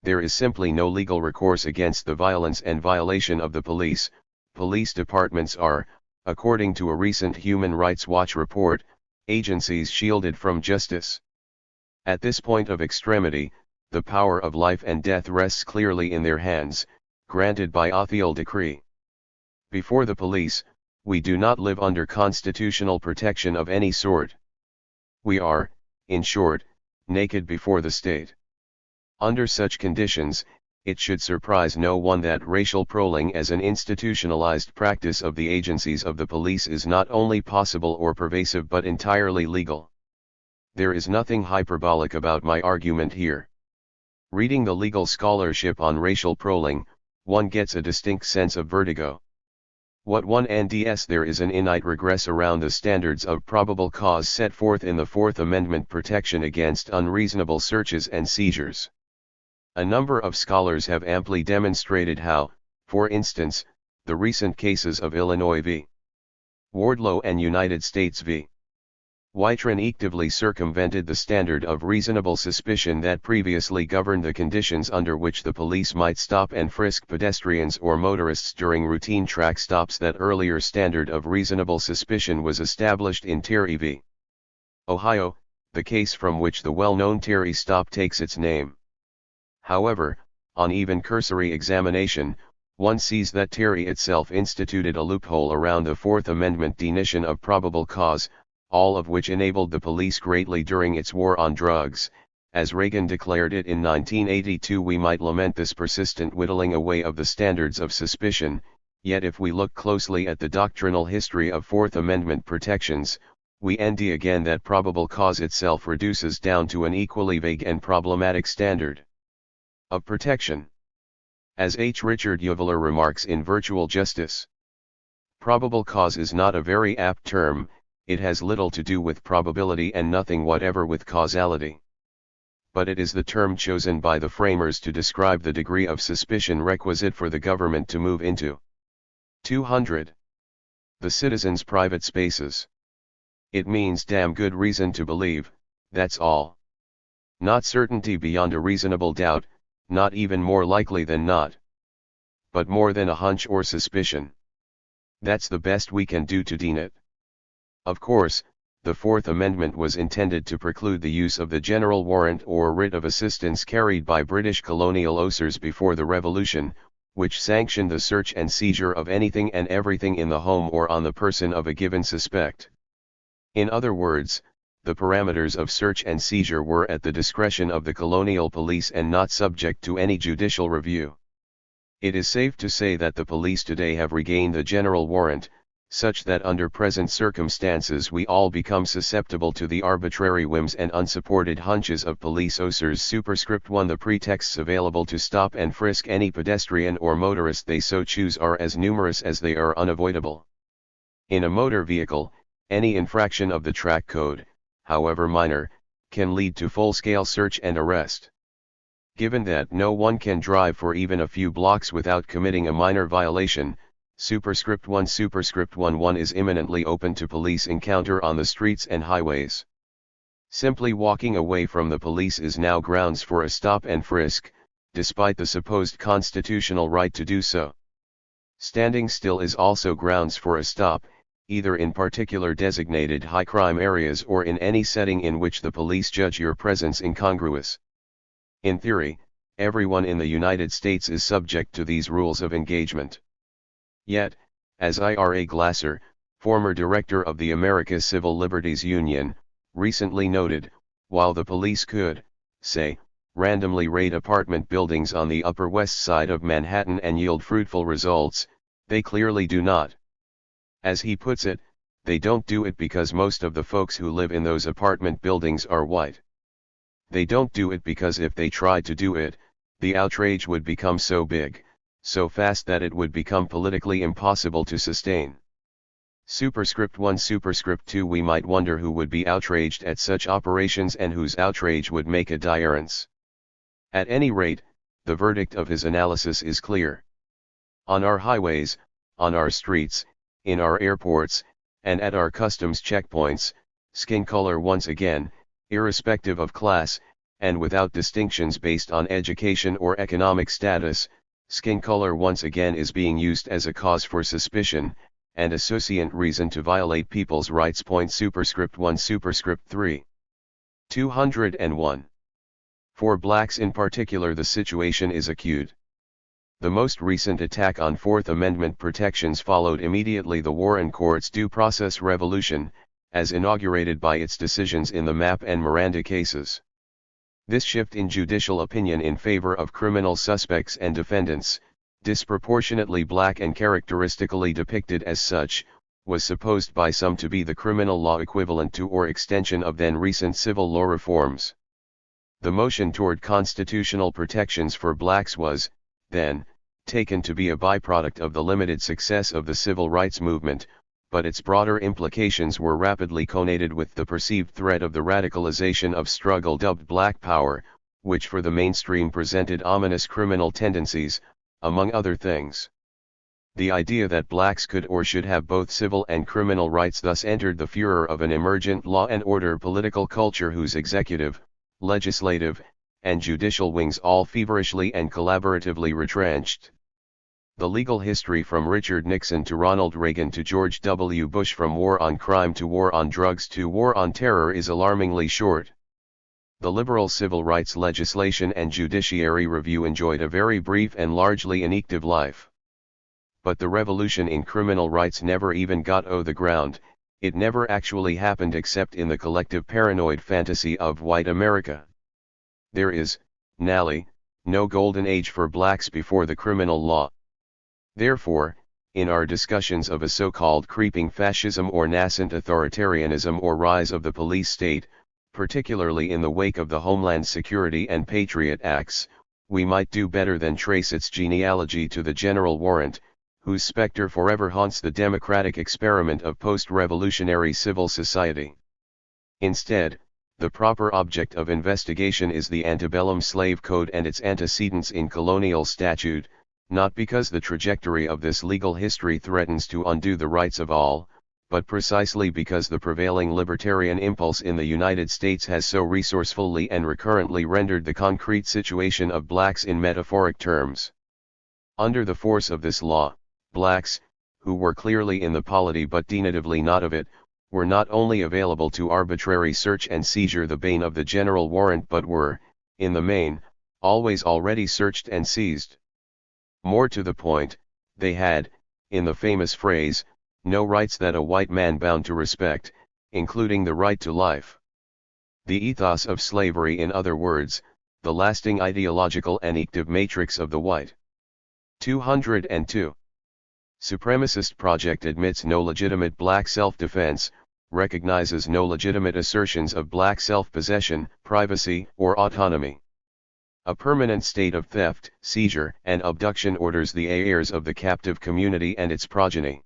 [SPEAKER 1] There is simply no legal recourse against the violence and violation of the police. Police departments are, according to a recent Human Rights Watch report, agencies shielded from justice. At this point of extremity, the power of life and death rests clearly in their hands, granted by Othiel decree. Before the police, we do not live under constitutional protection of any sort. We are, in short, naked before the state. Under such conditions, it should surprise no one that racial proling as an institutionalized practice of the agencies of the police is not only possible or pervasive but entirely legal. There is nothing hyperbolic about my argument here. Reading the legal scholarship on racial proling, one gets a distinct sense of vertigo. What one NDS there is an innate regress around the standards of probable cause set forth in the Fourth Amendment protection against unreasonable searches and seizures. A number of scholars have amply demonstrated how, for instance, the recent cases of Illinois v. Wardlow and United States v. Whitron actively circumvented the standard of reasonable suspicion that previously governed the conditions under which the police might stop and frisk pedestrians or motorists during routine track stops. That earlier standard of reasonable suspicion was established in Terry v. Ohio, the case from which the well-known Terry stop takes its name. However, on even cursory examination, one sees that Terry itself instituted a loophole around the Fourth Amendment definition of probable cause, all of which enabled the police greatly during its war on drugs. As Reagan declared it in 1982, we might lament this persistent whittling away of the standards of suspicion, yet if we look closely at the doctrinal history of Fourth Amendment protections, we end again that probable cause itself reduces down to an equally vague and problematic standard of protection. As H. Richard Uveler remarks in Virtual Justice, probable cause is not a very apt term. It has little to do with probability and nothing whatever with causality. But it is the term chosen by the framers to describe the degree of suspicion requisite for the government to move into 200. The citizens' private spaces. It means damn good reason to believe, that's all. Not certainty beyond a reasonable doubt, not even more likely than not. But more than a hunch or suspicion. That's the best we can do to deem it. Of course, the Fourth Amendment was intended to preclude the use of the general warrant or writ of assistance carried by British colonial officers before the Revolution, which sanctioned the search and seizure of anything and everything in the home or on the person of a given suspect. In other words, the parameters of search and seizure were at the discretion of the colonial police and not subject to any judicial review. It is safe to say that the police today have regained the general warrant, such that under present circumstances we all become susceptible to the arbitrary whims and unsupported hunches of police officers. Superscript 1. The pretexts available to stop and frisk any pedestrian or motorist they so choose are as numerous as they are unavoidable. In a motor vehicle, any infraction of the track code, however minor, can lead to full-scale search and arrest. Given that no one can drive for even a few blocks without committing a minor violation, Superscript 1 is imminently open to police encounter on the streets and highways. Simply walking away from the police is now grounds for a stop and frisk, despite the supposed constitutional right to do so. Standing still is also grounds for a stop, either in particular designated high crime areas or in any setting in which the police judge your presence incongruous. In theory, everyone in the United States is subject to these rules of engagement. Yet, as Ira Glasser, former director of the American Civil Liberties Union, recently noted, while the police could, say, randomly raid apartment buildings on the Upper West Side of Manhattan and yield fruitful results, they clearly do not. As he puts it, they don't do it because most of the folks who live in those apartment buildings are white. They don't do it because if they tried to do it, the outrage would become so big, so fast that it would become politically impossible to sustain. Superscript 1 Superscript 2 We might wonder who would be outraged at such operations and whose outrage would make a difference. At any rate, the verdict of his analysis is clear. On our highways, on our streets, in our airports, and at our customs checkpoints, skin color once again, irrespective of class, and without distinctions based on education or economic status, skin color once again is being used as a cause for suspicion, and a sufficient reason to violate people's rights. Superscript 1 Superscript 3. 201. For blacks in particular the situation is acute. The most recent attack on Fourth Amendment protections followed immediately the Warren Court's due process revolution, as inaugurated by its decisions in the Mapp and Miranda cases. This shift in judicial opinion in favor of criminal suspects and defendants, disproportionately black and characteristically depicted as such, was supposed by some to be the criminal law equivalent to or extension of then recent civil law reforms. The motion toward constitutional protections for blacks was, then, taken to be a byproduct of the limited success of the civil rights movement, but its broader implications were rapidly connated with the perceived threat of the radicalization of struggle dubbed Black Power, which for the mainstream presented ominous criminal tendencies, among other things. The idea that blacks could or should have both civil and criminal rights thus entered the furor of an emergent law and order political culture whose executive, legislative, and judicial wings all feverishly and collaboratively retrenched. The legal history from Richard Nixon to Ronald Reagan to George W. Bush, from war on crime to war on drugs to war on terror, is alarmingly short. The liberal civil rights legislation and judiciary review enjoyed a very brief and largely inactive life. But the revolution in criminal rights never even got off the ground. It never actually happened except in the collective paranoid fantasy of white America. There is, Nally, no golden age for blacks before the criminal law. Therefore, in our discussions of a so-called creeping fascism or nascent authoritarianism or rise of the police state, particularly in the wake of the Homeland Security and Patriot Acts, we might do better than trace its genealogy to the general warrant, whose specter forever haunts the democratic experiment of post-revolutionary civil society. Instead, the proper object of investigation is the antebellum slave code and its antecedents in colonial statute, not because the trajectory of this legal history threatens to undo the rights of all, but precisely because the prevailing libertarian impulse in the United States has so resourcefully and recurrently rendered the concrete situation of blacks in metaphoric terms. Under the force of this law, blacks, who were clearly in the polity but denitively not of it, were not only available to arbitrary search and seizure, the bane of the general warrant, but were, in the main, always already searched and seized. More to the point, they had, in the famous phrase, no rights that a white man bound to respect, including the right to life. The ethos of slavery, in other words, the lasting ideological and active matrix of the white 202 supremacist project admits no legitimate black self-defense, recognizes no legitimate assertions of black self-possession, privacy, or autonomy. A permanent state of theft, seizure, and abduction orders the heirs of the captive community and its progeny.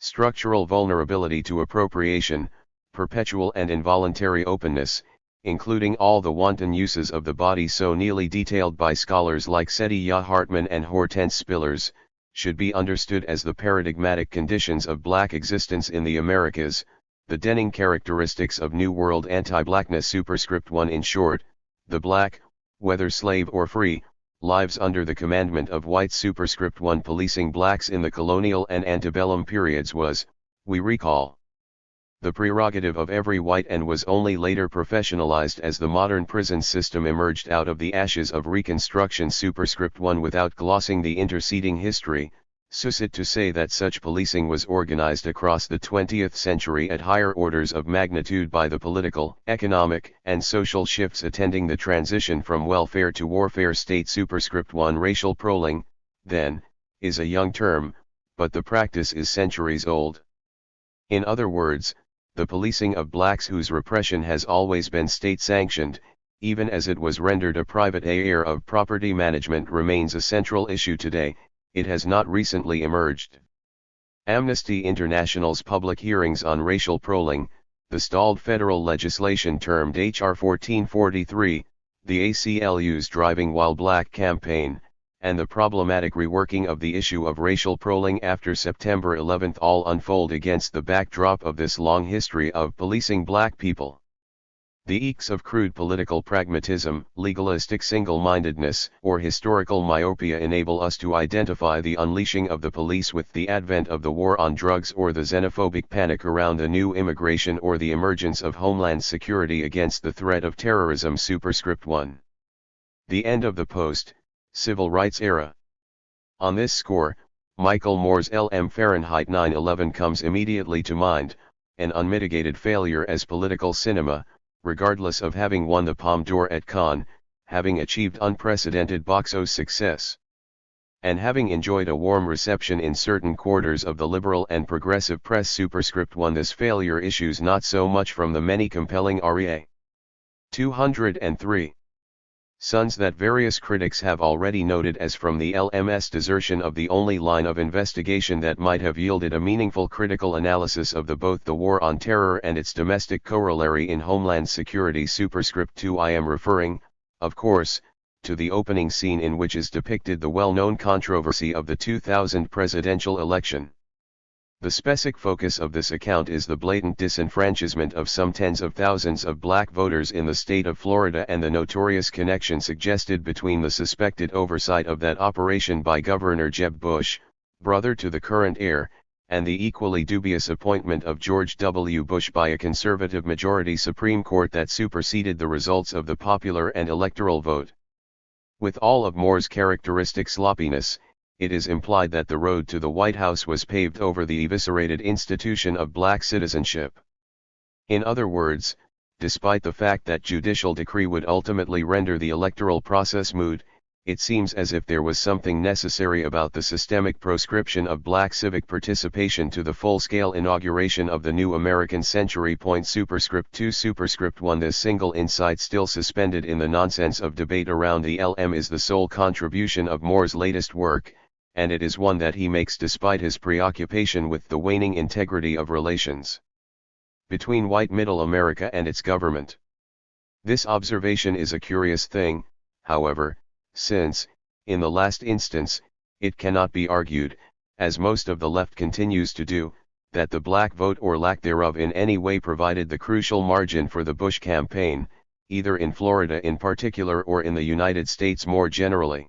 [SPEAKER 1] Structural vulnerability to appropriation, perpetual and involuntary openness, including all the wanton uses of the body so neatly detailed by scholars like Setiya Hartman and Hortense Spillers, should be understood as the paradigmatic conditions of black existence in the Americas, the Denning characteristics of New World anti-blackness. Superscript 1. In short, the black, whether slave or free, lives under the commandment of white. Superscript 1. Policing blacks in the colonial and antebellum periods was, we recall, the prerogative of every white, and was only later professionalized as the modern prison system emerged out of the ashes of Reconstruction. Superscript 1. Without glossing the interceding history, suffice it to say that such policing was organized across the 20th century at higher orders of magnitude by the political, economic, and social shifts attending the transition from welfare to warfare state. Superscript 1. Racial proling, then, is a young term, but the practice is centuries old. In other words, the policing of blacks whose repression has always been state-sanctioned, even as it was rendered a private affair of property management, remains a central issue today. It has not recently emerged. Amnesty International's public hearings on racial proling, the stalled federal legislation termed H.R. 1443, the ACLU's Driving While Black campaign, and the problematic reworking of the issue of racial proling after September 11 all unfold against the backdrop of this long history of policing black people. The eeks of crude political pragmatism, legalistic single-mindedness, or historical myopia enable us to identify the unleashing of the police with the advent of the war on drugs or the xenophobic panic around the new immigration or the emergence of Homeland Security against the threat of terrorism. Superscript 1. The end of the post-civil rights era. On this score, Michael Moore's LM Fahrenheit 9/11 comes immediately to mind, an unmitigated failure as political cinema, regardless of having won the Palme d'Or at Cannes, having achieved unprecedented box office success, and having enjoyed a warm reception in certain quarters of the liberal and progressive press. Superscript 1. This failure issues not so much from the many compelling REA 203 sons that various critics have already noted as from the LMS desertion of the only line of investigation that might have yielded a meaningful critical analysis of both the war on terror and its domestic corollary in Homeland Security. Superscript 2. I am referring, of course, to the opening scene in which is depicted the well-known controversy of the 2000 presidential election. The specific focus of this account is the blatant disenfranchisement of some tens of thousands of black voters in the state of Florida and the notorious connection suggested between the suspected oversight of that operation by Governor Jeb Bush, brother to the current heir, and the equally dubious appointment of George W. Bush by a conservative majority Supreme Court that superseded the results of the popular and electoral vote. With all of Moore's characteristic sloppiness, it is implied that the road to the White House was paved over the eviscerated institution of black citizenship. In other words, despite the fact that judicial decree would ultimately render the electoral process moot, it seems as if there was something necessary about the systemic proscription of black civic participation to the full-scale inauguration of the new American century. Superscript 2. Superscript 1. This single insight still suspended in the nonsense of debate around the LM is the sole contribution of Moore's latest work, and it is one that he makes despite his preoccupation with the waning integrity of relations between white middle America and its government. This observation is a curious thing, however, since, in the last instance, it cannot be argued, as most of the left continues to do, that the black vote or lack thereof in any way provided the crucial margin for the Bush campaign, either in Florida in particular or in the United States more generally.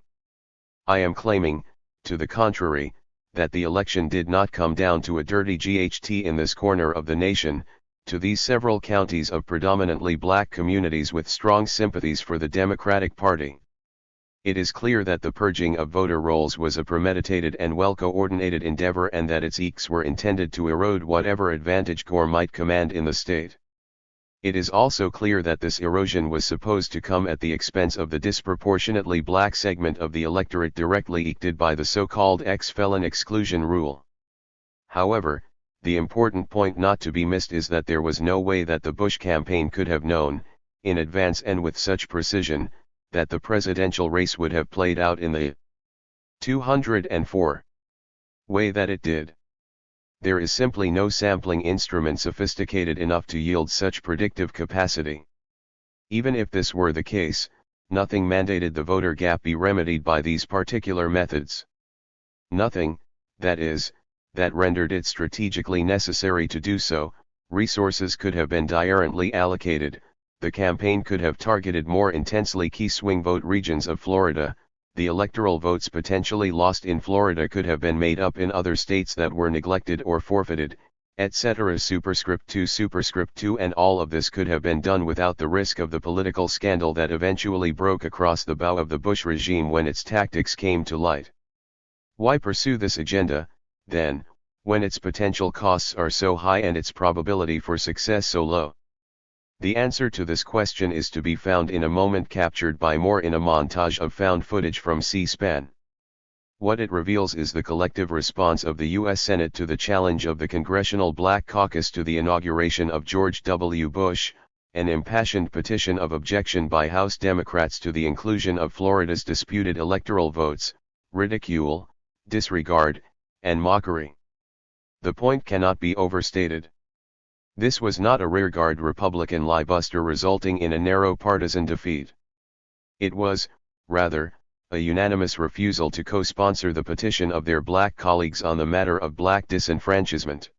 [SPEAKER 1] I am claiming, to the contrary, that the election did not come down to a dirty GHT in this corner of the nation, to these several counties of predominantly black communities with strong sympathies for the Democratic Party. It is clear that the purging of voter rolls was a premeditated and well-coordinated endeavor and that its eeks were intended to erode whatever advantage Gore might command in the state. It is also clear that this erosion was supposed to come at the expense of the disproportionately black segment of the electorate directly eked by the so-called ex-felon exclusion rule. However, the important point not to be missed is that there was no way that the Bush campaign could have known, in advance and with such precision, that the presidential race would have played out in the 204 way that it did. There is simply no sampling instrument sophisticated enough to yield such predictive capacity. Even if this were the case, nothing mandated the voter gap be remedied by these particular methods. Nothing, that is, that rendered it strategically necessary to do so. Resources could have been diurnally allocated, the campaign could have targeted more intensely key swing vote regions of Florida, the electoral votes potentially lost in Florida could have been made up in other states that were neglected or forfeited, etc. Superscript 2, and all of this could have been done without the risk of the political scandal that eventually broke across the bow of the Bush regime when its tactics came to light. Why pursue this agenda, then, when its potential costs are so high and its probability for success so low? The answer to this question is to be found in a moment captured by Moore in a montage of found footage from C-SPAN. What it reveals is the collective response of the U.S. Senate to the challenge of the Congressional Black Caucus to the inauguration of George W. Bush, an impassioned petition of objection by House Democrats to the inclusion of Florida's disputed electoral votes, ridicule, disregard, and mockery. The point cannot be overstated. This was not a rearguard Republican liebuster resulting in a narrow partisan defeat. It was, rather, a unanimous refusal to co-sponsor the petition of their black colleagues on the matter of black disenfranchisement.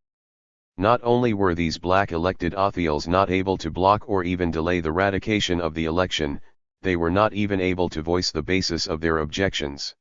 [SPEAKER 1] Not only were these black elected officials not able to block or even delay the ratification of the election, they were not even able to voice the basis of their objections.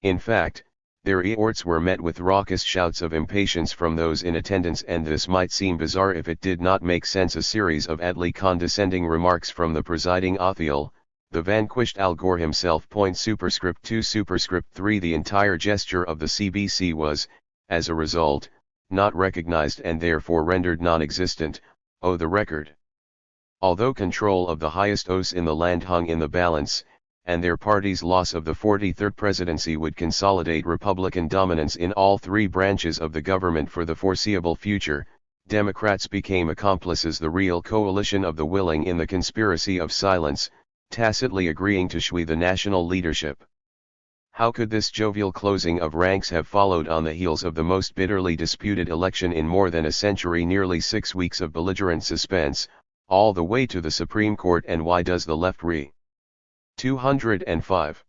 [SPEAKER 1] In fact, their eorts were met with raucous shouts of impatience from those in attendance, and this might seem bizarre if it did not make sense. A series of adly condescending remarks from the presiding official, the vanquished Al Gore himself. Superscript 2 Superscript 3 The entire gesture of the CBC was, as a result, not recognized and therefore rendered non-existent. The record. Although control of the highest oaths in the land hung in the balance, and their party's loss of the 43rd presidency would consolidate Republican dominance in all three branches of the government for the foreseeable future, Democrats became accomplices, the real coalition of the willing in the conspiracy of silence, tacitly agreeing to sway the national leadership. How could this jovial closing of ranks have followed on the heels of the most bitterly disputed election in more than a century, nearly 6 weeks of belligerent suspense, all the way to the Supreme Court, and why does the left 205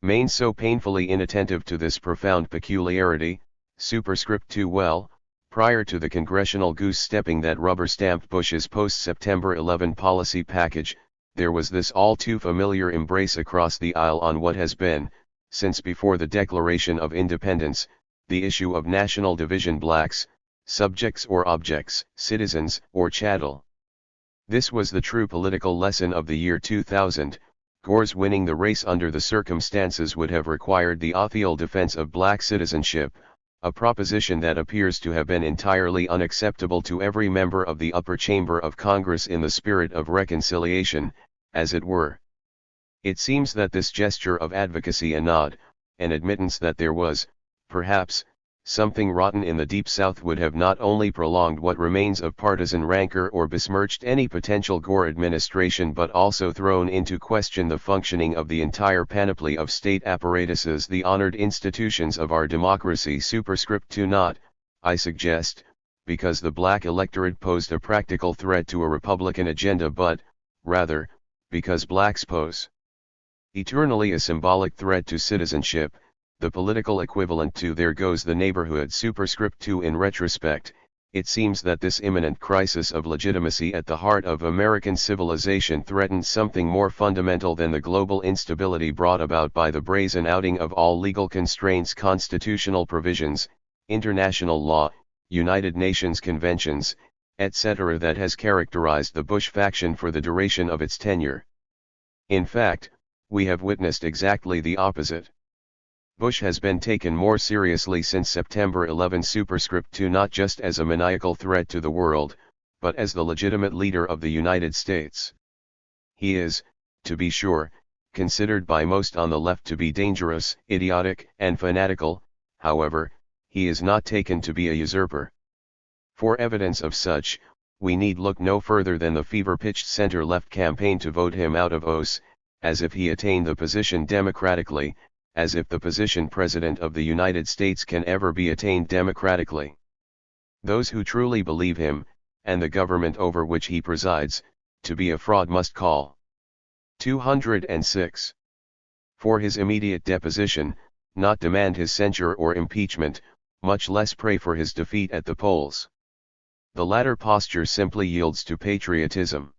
[SPEAKER 1] remain so painfully inattentive to this profound peculiarity? Superscript 2 Well, prior to the congressional goose-stepping that rubber-stamped Bush's post-September 11 policy package, there was this all-too-familiar embrace across the aisle on what has been, since before the Declaration of Independence, the issue of national division: blacks, subjects or objects, citizens or chattel. This was the true political lesson of the year 2000. Gore's winning the race under the circumstances would have required the Othiel defense of black citizenship, a proposition that appears to have been entirely unacceptable to every member of the upper chamber of Congress in the spirit of reconciliation, as it were. It seems that this gesture of advocacy, a nod, an admittance that there was, perhaps, something rotten in the Deep South, would have not only prolonged what remains of partisan rancor or besmirched any potential Gore administration, but also thrown into question the functioning of the entire panoply of state apparatuses, the honored institutions of our democracy. Superscript 2 Not, I suggest, because the black electorate posed a practical threat to a Republican agenda, but, rather, because blacks pose eternally a symbolic threat to citizenship, the political equivalent to "there goes the neighborhood." Superscript 2 In retrospect, it seems that this imminent crisis of legitimacy at the heart of American civilization threatened something more fundamental than the global instability brought about by the brazen outing of all legal constraints, constitutional provisions, international law, United Nations conventions, etc. that has characterized the Bush faction for the duration of its tenure. In fact, we have witnessed exactly the opposite. Bush has been taken more seriously since September 11. Superscript 2 Not just as a maniacal threat to the world, but as the legitimate leader of the United States. He is, to be sure, considered by most on the left to be dangerous, idiotic, and fanatical. However, he is not taken to be a usurper. For evidence of such, we need look no further than the fever-pitched center-left campaign to vote him out of office, as if he attained the position democratically, as if the position President of the United States can ever be attained democratically. Those who truly believe him, and the government over which he presides, to be a fraud must call 206 for his immediate deposition, not demand his censure or impeachment, much less pray for his defeat at the polls. The latter posture simply yields to patriotism.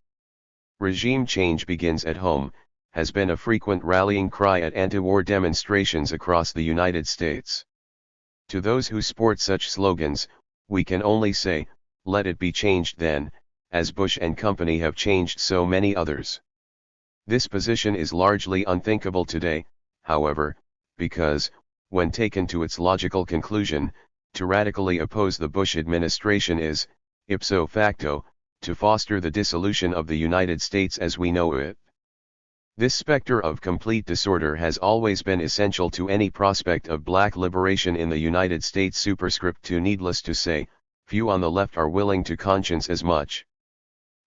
[SPEAKER 1] Regime change begins at home has been a frequent rallying cry at anti-war demonstrations across the United States. To those who sport such slogans, we can only say, let it be changed then, as Bush and company have changed so many others. This position is largely unthinkable today, however, because, when taken to its logical conclusion, to radically oppose the Bush administration is, ipso facto, to foster the dissolution of the United States as we know it. This specter of complete disorder has always been essential to any prospect of black liberation in the United States. Superscript 2 Needless to say, few on the left are willing to conscience as much.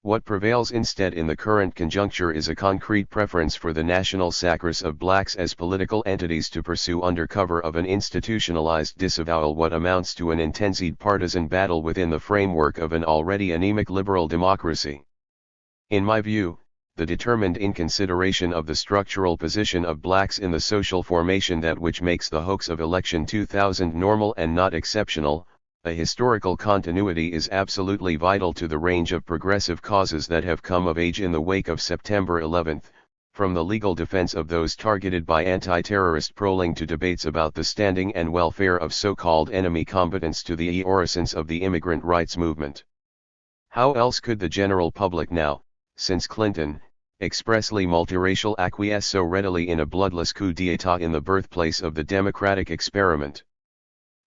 [SPEAKER 1] What prevails instead in the current conjuncture is a concrete preference for the national sacrifice of blacks as political entities to pursue under cover of an institutionalized disavowal what amounts to an intensive partisan battle within the framework of an already anemic liberal democracy. In my view, the determined inconsideration of the structural position of blacks in the social formation that which makes the hoax of election 2000 normal and not exceptional, a historical continuity is absolutely vital to the range of progressive causes that have come of age in the wake of September 11, from the legal defense of those targeted by anti-terrorist proling to debates about the standing and welfare of so-called enemy combatants to the orisons of the immigrant rights movement. How else could the general public now, since Clinton, expressly multiracial acquiesce so readily in a bloodless coup d'état in the birthplace of the democratic experiment.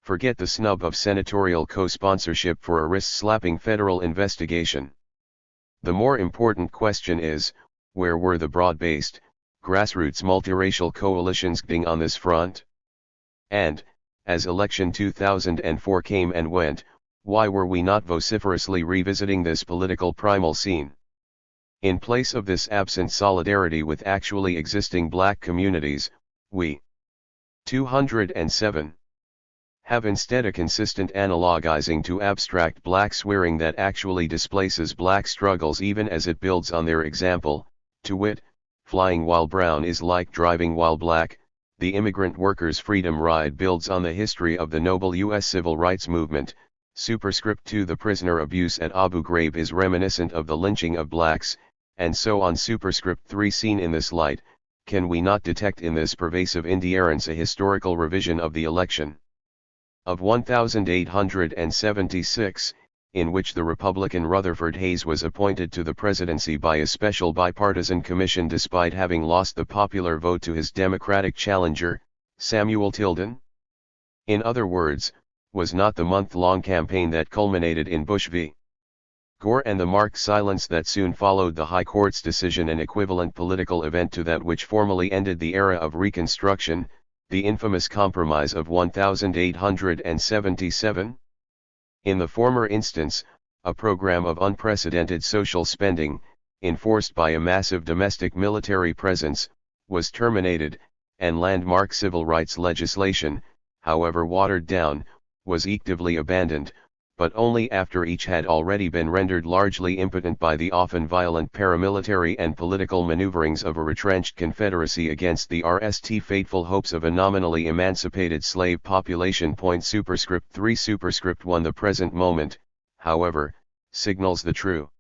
[SPEAKER 1] Forget the snub of senatorial co-sponsorship for a wrist-slapping federal investigation. The more important question is, where were the broad-based, grassroots multiracial coalitions acting on this front? And, as election 2004 came and went, why were we not vociferously revisiting this political primal scene? In place of this absent solidarity with actually existing black communities, we 207 have instead a consistent analogizing to abstract black swearing that actually displaces black struggles even as it builds on their example, to wit, flying while brown is like driving while black. The immigrant workers' freedom ride builds on the history of the noble U.S. civil rights movement. Superscript 2 The prisoner abuse at Abu Ghraib is reminiscent of the lynching of blacks, and so on. Superscript 3 Seen in this light, can we not detect in this pervasive indifference a historical revision of the election of 1876, in which the Republican Rutherford Hayes was appointed to the presidency by a special bipartisan commission despite having lost the popular vote to his Democratic challenger, Samuel Tilden? In other words, was not the month-long campaign that culminated in Bush v. Gore and the marked silence that soon followed the High Court's decision an equivalent political event to that which formally ended the era of Reconstruction, the infamous Compromise of 1877? In the former instance, a program of unprecedented social spending, enforced by a massive domestic military presence, was terminated, and landmark civil rights legislation, however watered down, was actively abandoned, but only after each had already been rendered largely impotent by the often violent paramilitary and political maneuverings of a retrenched Confederacy against the fateful hopes of a nominally emancipated slave population. Superscript 3 Superscript 1 The present moment, however, signals the true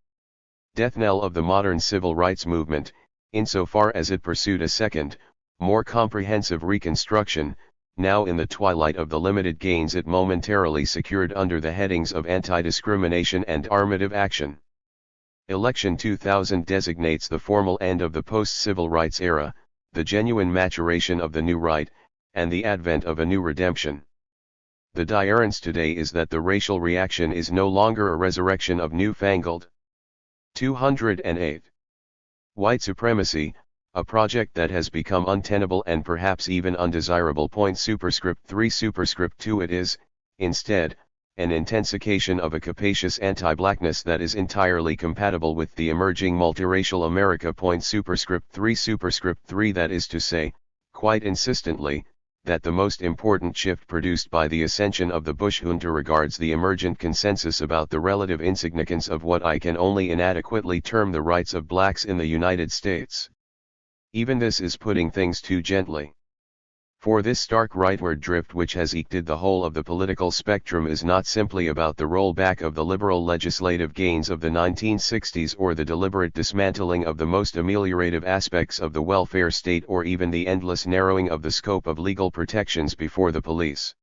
[SPEAKER 1] death knell of the modern civil rights movement, insofar as it pursued a second, more comprehensive reconstruction, now in the twilight of the limited gains it momentarily secured under the headings of anti-discrimination and armative action. Election 2000 designates the formal end of the post-civil rights era, the genuine maturation of the new right, and the advent of a new redemption. The difference today is that the racial reaction is no longer a resurrection of newfangled 208 white supremacy, a project that has become untenable and perhaps even undesirable. Superscript 3 Superscript 2 It is, instead, an intensification of a capacious anti-blackness that is entirely compatible with the emerging multiracial America. Superscript 3 Superscript 3 That is to say, quite insistently, that the most important shift produced by the ascension of the Bush junta regards the emergent consensus about the relative insignificance of what I can only inadequately term the rights of blacks in the United States. Even this is putting things too gently. For this stark rightward drift which has eked the whole of the political spectrum is not simply about the rollback of the liberal legislative gains of the 1960s or the deliberate dismantling of the most ameliorative aspects of the welfare state or even the endless narrowing of the scope of legal protections before the police.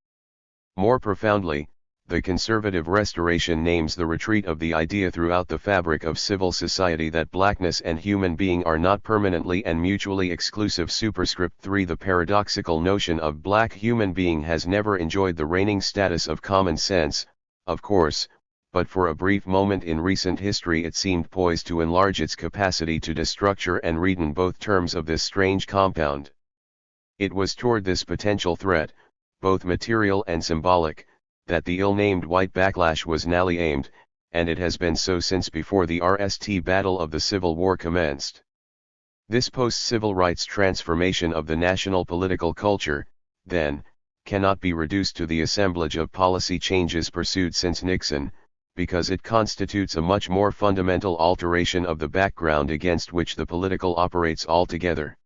[SPEAKER 1] More profoundly, the conservative restoration names the retreat of the idea throughout the fabric of civil society that blackness and human being are not permanently and mutually exclusive. Superscript 3 The paradoxical notion of black human being has never enjoyed the reigning status of common sense, of course, but for a brief moment in recent history it seemed poised to enlarge its capacity to destructure and read in both terms of this strange compound. It was toward this potential threat, both material and symbolic, that the ill-named white backlash was nally aimed, and it has been so since before the battle of the Civil War commenced. This post-civil rights transformation of the national political culture, then, cannot be reduced to the assemblage of policy changes pursued since Nixon, because it constitutes a much more fundamental alteration of the background against which the political operates altogether.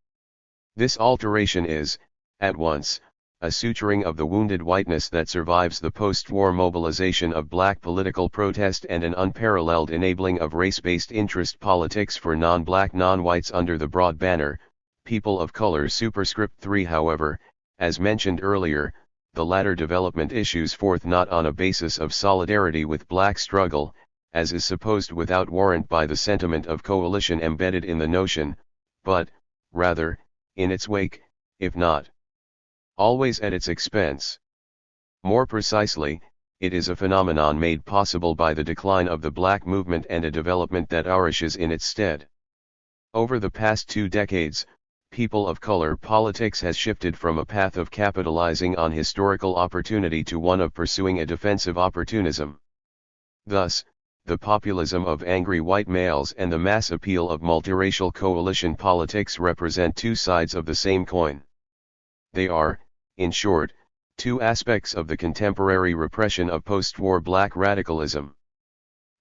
[SPEAKER 1] This alteration is, at once, a suturing of the wounded whiteness that survives the post-war mobilization of black political protest and an unparalleled enabling of race-based interest politics for non-black non-whites under the broad banner, people of color. Superscript 3 However, as mentioned earlier, the latter development issues forth not on a basis of solidarity with black struggle, as is supposed without warrant by the sentiment of coalition embedded in the notion, but, rather, in its wake, if not always at its expense. More precisely, it is a phenomenon made possible by the decline of the black movement and a development that nourishes in its stead. Over the past 2 decades, people of color politics has shifted from a path of capitalizing on historical opportunity to one of pursuing a defensive opportunism. Thus, the populism of angry white males and the mass appeal of multiracial coalition politics represent 2 sides of the same coin. They are, in short, 2 aspects of the contemporary repression of post-war black radicalism.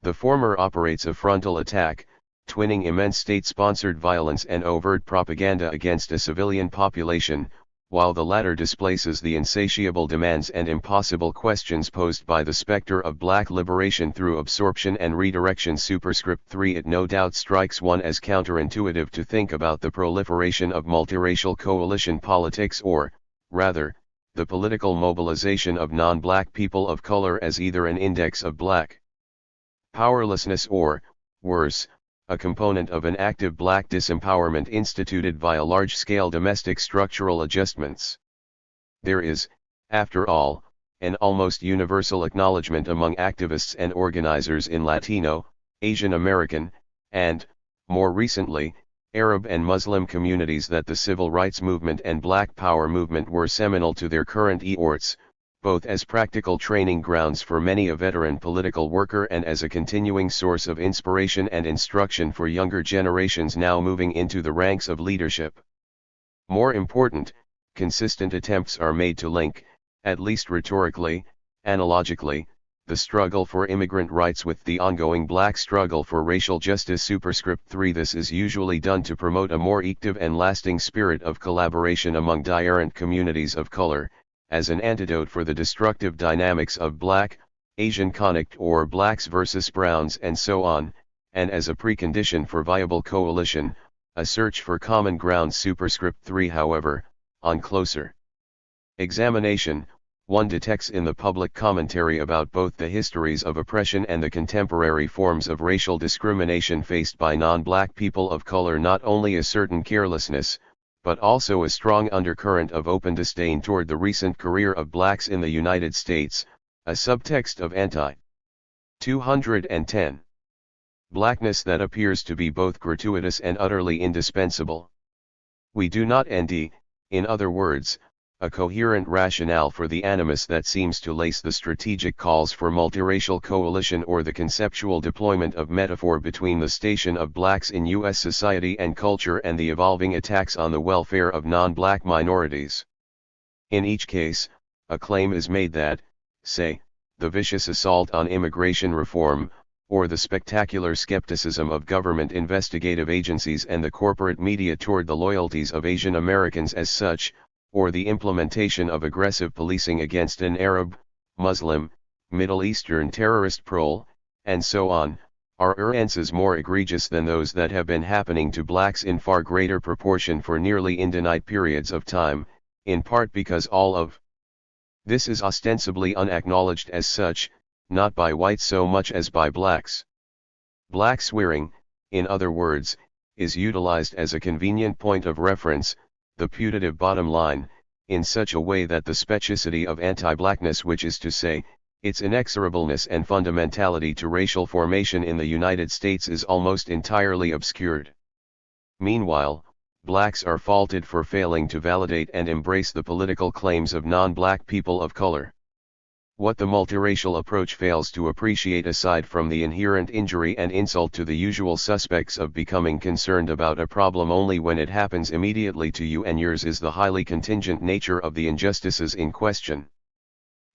[SPEAKER 1] The former operates a frontal attack, twinning immense state-sponsored violence and overt propaganda against a civilian population, while the latter displaces the insatiable demands and impossible questions posed by the specter of black liberation through absorption and redirection. Superscript 3. It no doubt strikes one as counterintuitive to think about the proliferation of multiracial coalition politics or, rather, the political mobilization of non-black people of color as either an index of black powerlessness or, worse, a component of an active black disempowerment instituted via large-scale domestic structural adjustments. There is, after all, an almost universal acknowledgement among activists and organizers in Latino, Asian American, and, more recently, Arab and Muslim communities that the civil rights movement and Black Power movement were seminal to their current epochs, both as practical training grounds for many a veteran political worker and as a continuing source of inspiration and instruction for younger generations now moving into the ranks of leadership. More important, consistent attempts are made to link, at least rhetorically, analogically, the struggle for immigrant rights with the ongoing black struggle for racial justice. Superscript 3. This is usually done to promote a more active and lasting spirit of collaboration among different communities of color, as an antidote for the destructive dynamics of black, Asian conflict or blacks versus browns and so on, and as a precondition for viable coalition, a search for common ground. Superscript 3. However, on closer examination, one detects in the public commentary about both the histories of oppression and the contemporary forms of racial discrimination faced by non-black people of color not only a certain carelessness, but also a strong undercurrent of open disdain toward the recent career of blacks in the United States, a subtext of anti-210 blackness that appears to be both gratuitous and utterly indispensable. We do not in other words, a coherent rationale for the animus that seems to lace the strategic calls for multiracial coalition or the conceptual deployment of metaphor between the station of blacks in U.S. society and culture and the evolving attacks on the welfare of non-black minorities. In each case, a claim is made that, say, the vicious assault on immigration reform, or the spectacular skepticism of government investigative agencies and the corporate media toward the loyalties of Asian Americans as such, or the implementation of aggressive policing against an Arab, Muslim, Middle Eastern terrorist prole, and so on, are offenses more egregious than those that have been happening to blacks in far greater proportion for nearly indefinite periods of time, in part because all of this is ostensibly unacknowledged as such, not by whites so much as by blacks. Black swearing, in other words, is utilized as a convenient point of reference, the putative bottom line, in such a way that the specificity of anti-blackness, which is to say, its inexorableness and fundamentality to racial formation in the United States, is almost entirely obscured. Meanwhile, blacks are faulted for failing to validate and embrace the political claims of non-black people of color. What the multiracial approach fails to appreciate, aside from the inherent injury and insult to the usual suspects of becoming concerned about a problem only when it happens immediately to you and yours, is the highly contingent nature of the injustices in question.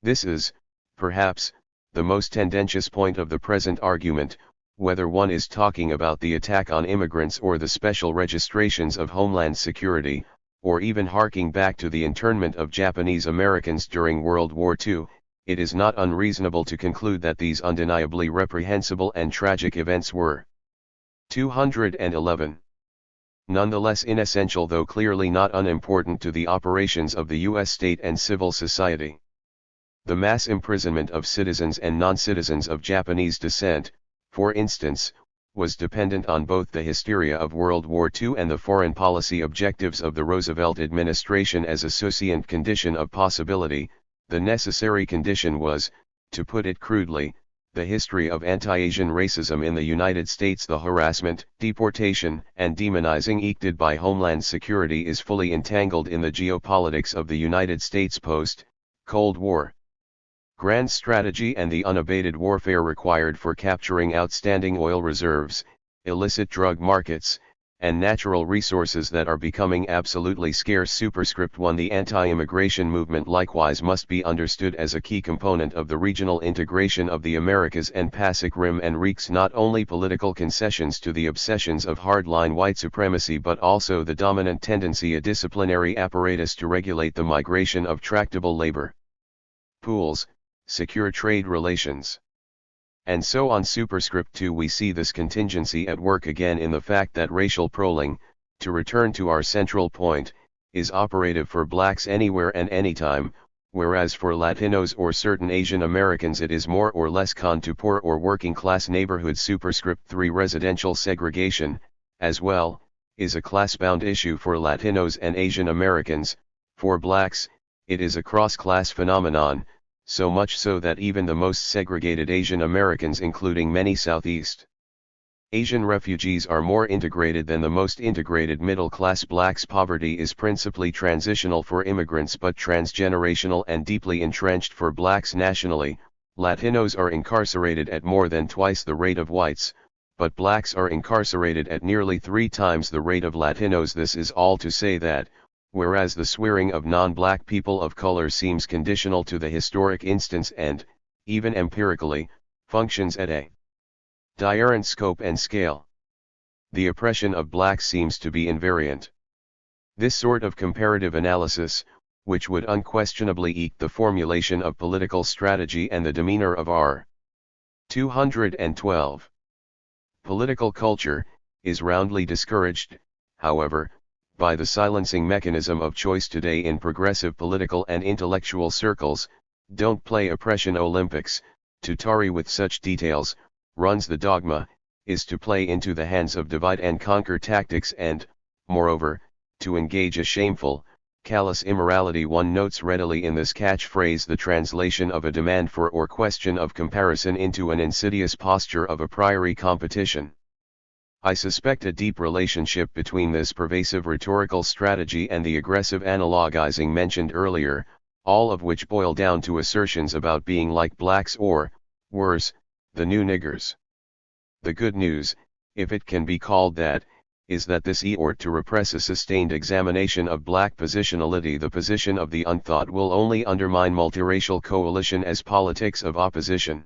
[SPEAKER 1] This is, perhaps, the most tendentious point of the present argument, whether one is talking about the attack on immigrants or the special registrations of Homeland Security, or even harking back to the internment of Japanese Americans during World War II. It is not unreasonable to conclude that these undeniably reprehensible and tragic events were 211. Nonetheless inessential, though clearly not unimportant to the operations of the U.S. state and civil society. The mass imprisonment of citizens and non-citizens of Japanese descent, for instance, was dependent on both the hysteria of World War II and the foreign policy objectives of the Roosevelt administration as a souciant condition of possibility. The necessary condition was, to put it crudely, the history of anti-Asian racism in the United States. The harassment, deportation, and demonizing eked by Homeland Security is fully entangled in the geopolitics of the United States post-Cold War grand strategy and the unabated warfare required for capturing outstanding oil reserves, illicit drug markets, and natural resources that are becoming absolutely scarce. Superscript 1. The anti-immigration movement likewise must be understood as a key component of the regional integration of the Americas and Pacific Rim, and wreaks not only political concessions to the obsessions of hardline white supremacy but also the dominant tendency a disciplinary apparatus to regulate the migration of tractable labor pools, secure trade relations, and so on. Superscript 2. We see this contingency at work again in the fact that racial proling, to return to our central point, is operative for blacks anywhere and anytime, whereas for Latinos or certain Asian Americans it is more or less confined to poor or working class neighborhoods. Superscript 3. Residential segregation, as well, is a class-bound issue for Latinos and Asian Americans. For blacks, it is a cross-class phenomenon, so much so that even the most segregated Asian Americans, including many Southeast Asian refugees, are more integrated than the most integrated middle-class blacks. Poverty is principally transitional for immigrants but transgenerational and deeply entrenched for blacks nationally. Latinos are incarcerated at more than twice the rate of whites, but blacks are incarcerated at nearly 3 times the rate of Latinos. This is all to say that, whereas the swearing of non-black people of color seems conditional to the historic instance and, even empirically, functions at a diurent scope and scale, the oppression of blacks seems to be invariant. This sort of comparative analysis, which would unquestionably eke the formulation of political strategy and the demeanor of our 212 political culture, is roundly discouraged, however, by the silencing mechanism of choice today in progressive political and intellectual circles. Don't play oppression Olympics, to tarry with such details, runs the dogma, is to play into the hands of divide and conquer tactics and, moreover, to engage a shameful, callous immorality. One notes readily in this catchphrase the translation of a demand for or question of comparison into an insidious posture of a priori competition. I suspect a deep relationship between this pervasive rhetorical strategy and the aggressive analogizing mentioned earlier, all of which boil down to assertions about being like blacks or, worse, the new niggers. The good news, if it can be called that, is that this effort to repress a sustained examination of black positionality, the position of the unthought, will only undermine multiracial coalition as politics of opposition.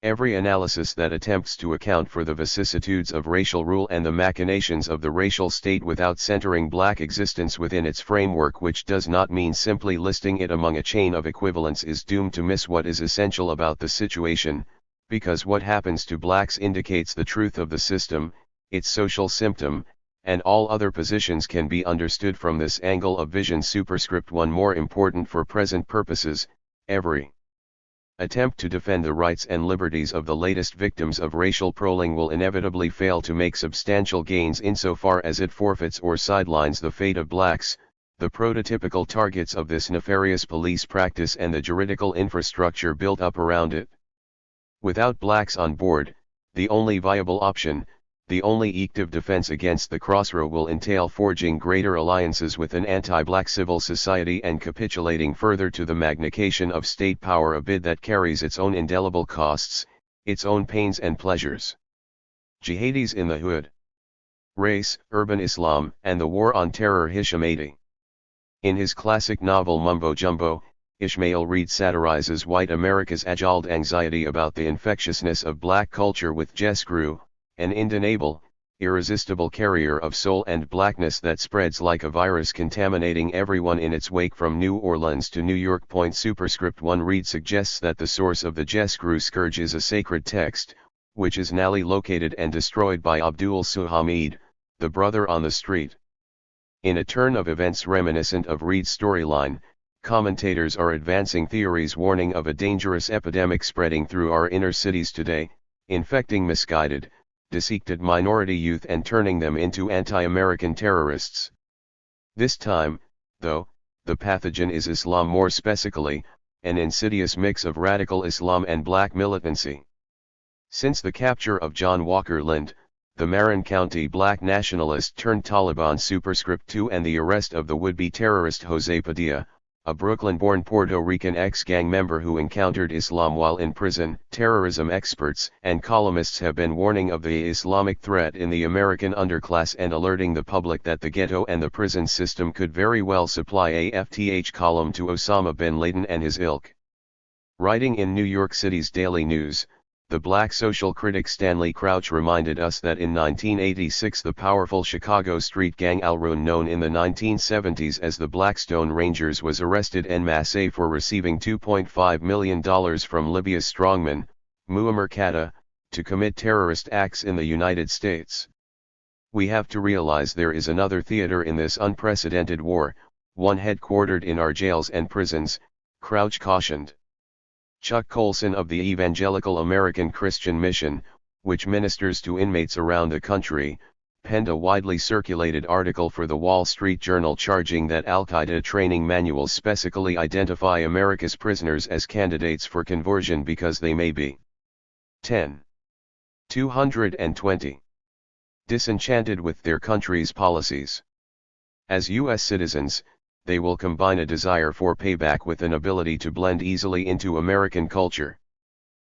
[SPEAKER 1] Every analysis that attempts to account for the vicissitudes of racial rule and the machinations of the racial state without centering black existence within its framework, which does not mean simply listing it among a chain of equivalents, is doomed to miss what is essential about the situation, because what happens to blacks indicates the truth of the system, its social symptom, and all other positions can be understood from this angle of vision. Superscript 1. More important for present purposes, every attempt to defend the rights and liberties of the latest victims of racial proling will inevitably fail to make substantial gains insofar as it forfeits or sidelines the fate of blacks, the prototypical targets of this nefarious police practice and the juridical infrastructure built up around it. Without blacks on board, the only viable option, the only effective defense against the crossroad, will entail forging greater alliances with an anti-black civil society and capitulating further to the magnification of state power, a bid that carries its own indelible costs, its own pains and pleasures. Jihadis in the Hood. Race, Urban Islam, and the War on Terror. Hishamati. In his classic novel Mumbo Jumbo, Ishmael Reed satirizes white America's age-old anxiety about the infectiousness of black culture with Jescrew, an undeniable, irresistible carrier of soul and blackness that spreads like a virus, contaminating everyone in its wake from New Orleans to New York. Superscript 1. Reed suggests that the source of the Jescrew scourge is a sacred text, which is nally located and destroyed by Abdul Suhamid, the brother on the street. In a turn of events reminiscent of Reed's storyline, commentators are advancing theories warning of a dangerous epidemic spreading through our inner cities today, infecting misguided, deceived minority youth and turning them into anti-American terrorists. This time, though, the pathogen is Islam, more specifically, an insidious mix of radical Islam and black militancy. Since the capture of John Walker Lind, the Marin County black nationalist turned Taliban superscript 2, and the arrest of the would-be terrorist Jose Padilla, a Brooklyn-born Puerto Rican ex-gang member who encountered Islam while in prison, terrorism experts and columnists have been warning of the Islamic threat in the American underclass and alerting the public that the ghetto and the prison system could very well supply a FTH column to Osama bin Laden and his ilk. Writing in New York City's Daily News, the black social critic Stanley Crouch reminded us that in 1986 the powerful Chicago street gang Al Roon, known in the 1970s as the Blackstone Rangers, was arrested en masse for receiving $2.5 million from Libya's strongman, Muammar Gaddafi, to commit terrorist acts in the United States. We have to realize there is another theater in this unprecedented war, one headquartered in our jails and prisons, Crouch cautioned. Chuck Colson of the Evangelical American Christian Mission, which ministers to inmates around the country, penned a widely circulated article for the Wall Street Journal charging that Al-Qaeda training manuals specifically identify America's prisoners as candidates for conversion because they may be 220 disenchanted with their country's policies. As U.S. citizens, they will combine a desire for payback with an ability to blend easily into American culture.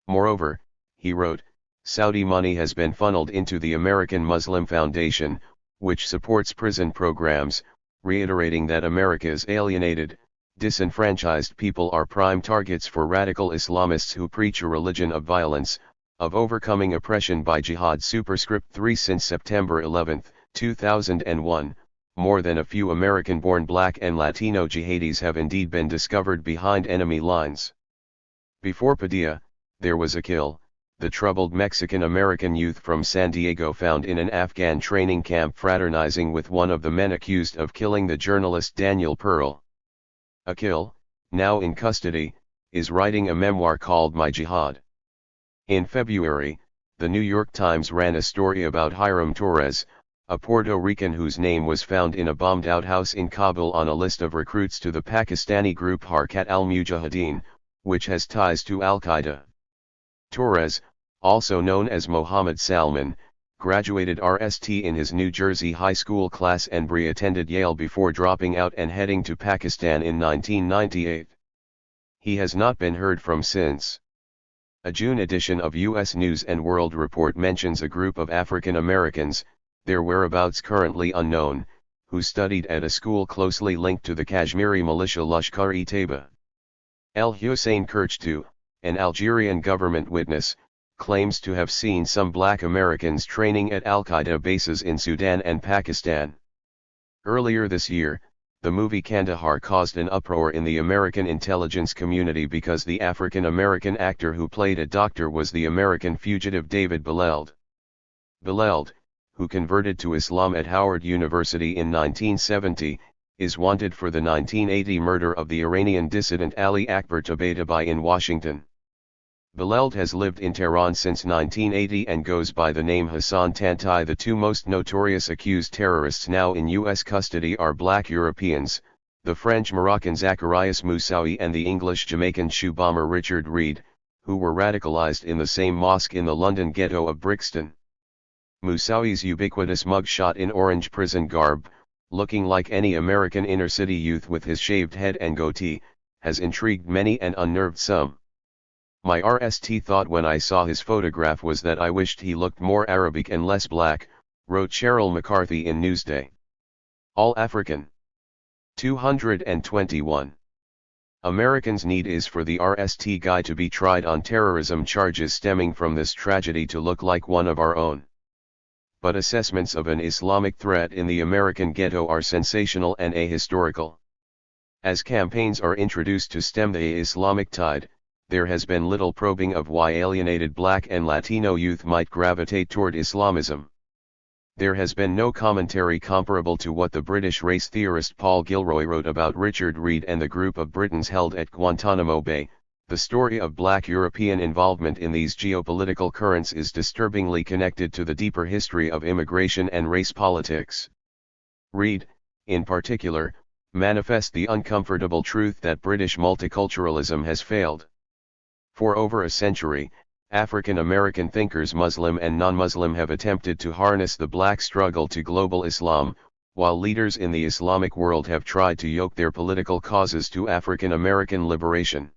[SPEAKER 1] Moreover, he wrote, Saudi money has been funneled into the American Muslim Foundation, which supports prison programs, reiterating that America's alienated, disenfranchised people are prime targets for radical Islamists who preach a religion of violence, of overcoming oppression by jihad. Superscript 3. Since September 11, 2001, more than a few American-born black and Latino jihadis have indeed been discovered behind enemy lines. Before Padilla, there was Akil, the troubled Mexican-American youth from San Diego found in an Afghan training camp fraternizing with one of the men accused of killing the journalist Daniel Pearl. Akil, now in custody, is writing a memoir called My Jihad. In February, the New York Times ran a story about Hiram Torres, a Puerto Rican whose name was found in a bombed-out house in Kabul on a list of recruits to the Pakistani group Harkat al-Mujahideen, which has ties to Al-Qaeda. Torres, also known as Mohammed Salman, graduated RST in his New Jersey high school class and attended Yale before dropping out and heading to Pakistan in 1998. He has not been heard from since. A June edition of U.S. News & World Report mentions a group of African Americans, their whereabouts currently unknown, who studied at a school closely linked to the Kashmiri militia Lashkar-e-Taiba. El Hussein Kerchtu, an Algerian government witness, claims to have seen some black Americans training at Al-Qaeda bases in Sudan and Pakistan. Earlier this year, the movie Kandahar caused an uproar in the American intelligence community because the African American actor who played a doctor was the American fugitive David Beleld. Beleld, who converted to Islam at Howard University in 1970, is wanted for the 1980 murder of the Iranian dissident Ali Akbar Tabatabai in Washington. Beleld has lived in Tehran since 1980 and goes by the name Hassan Tantai. The two most notorious accused terrorists now in U.S. custody are black Europeans, the French-Moroccan Zacharias Moussaoui and the English-Jamaican shoe bomber Richard Reed, who were radicalized in the same mosque in the London ghetto of Brixton. Moussaoui's ubiquitous mugshot in orange prison garb, looking like any American inner-city youth with his shaved head and goatee, has intrigued many and unnerved some. My RST thought when I saw his photograph was that I wished he looked more Arabic and less black, wrote Cheryl McCarthy in Newsday. All African. 221. Americans' need is for the RST guy to be tried on terrorism charges stemming from this tragedy to look like one of our own. But assessments of an Islamic threat in the American ghetto are sensational and ahistorical. As campaigns are introduced to stem the Islamic tide, there has been little probing of why alienated black and Latino youth might gravitate toward Islamism. There has been no commentary comparable to what the British race theorist Paul Gilroy wrote about Richard Reed and the group of Britons held at Guantanamo Bay, The story of Black European involvement in these geopolitical currents is disturbingly connected to the deeper history of immigration and race politics. Reed, in particular, manifests the uncomfortable truth that British multiculturalism has failed. For over a century, African American thinkers, Muslim and non-Muslim, have attempted to harness the black struggle to global Islam, while leaders in the Islamic world have tried to yoke their political causes to African American liberation.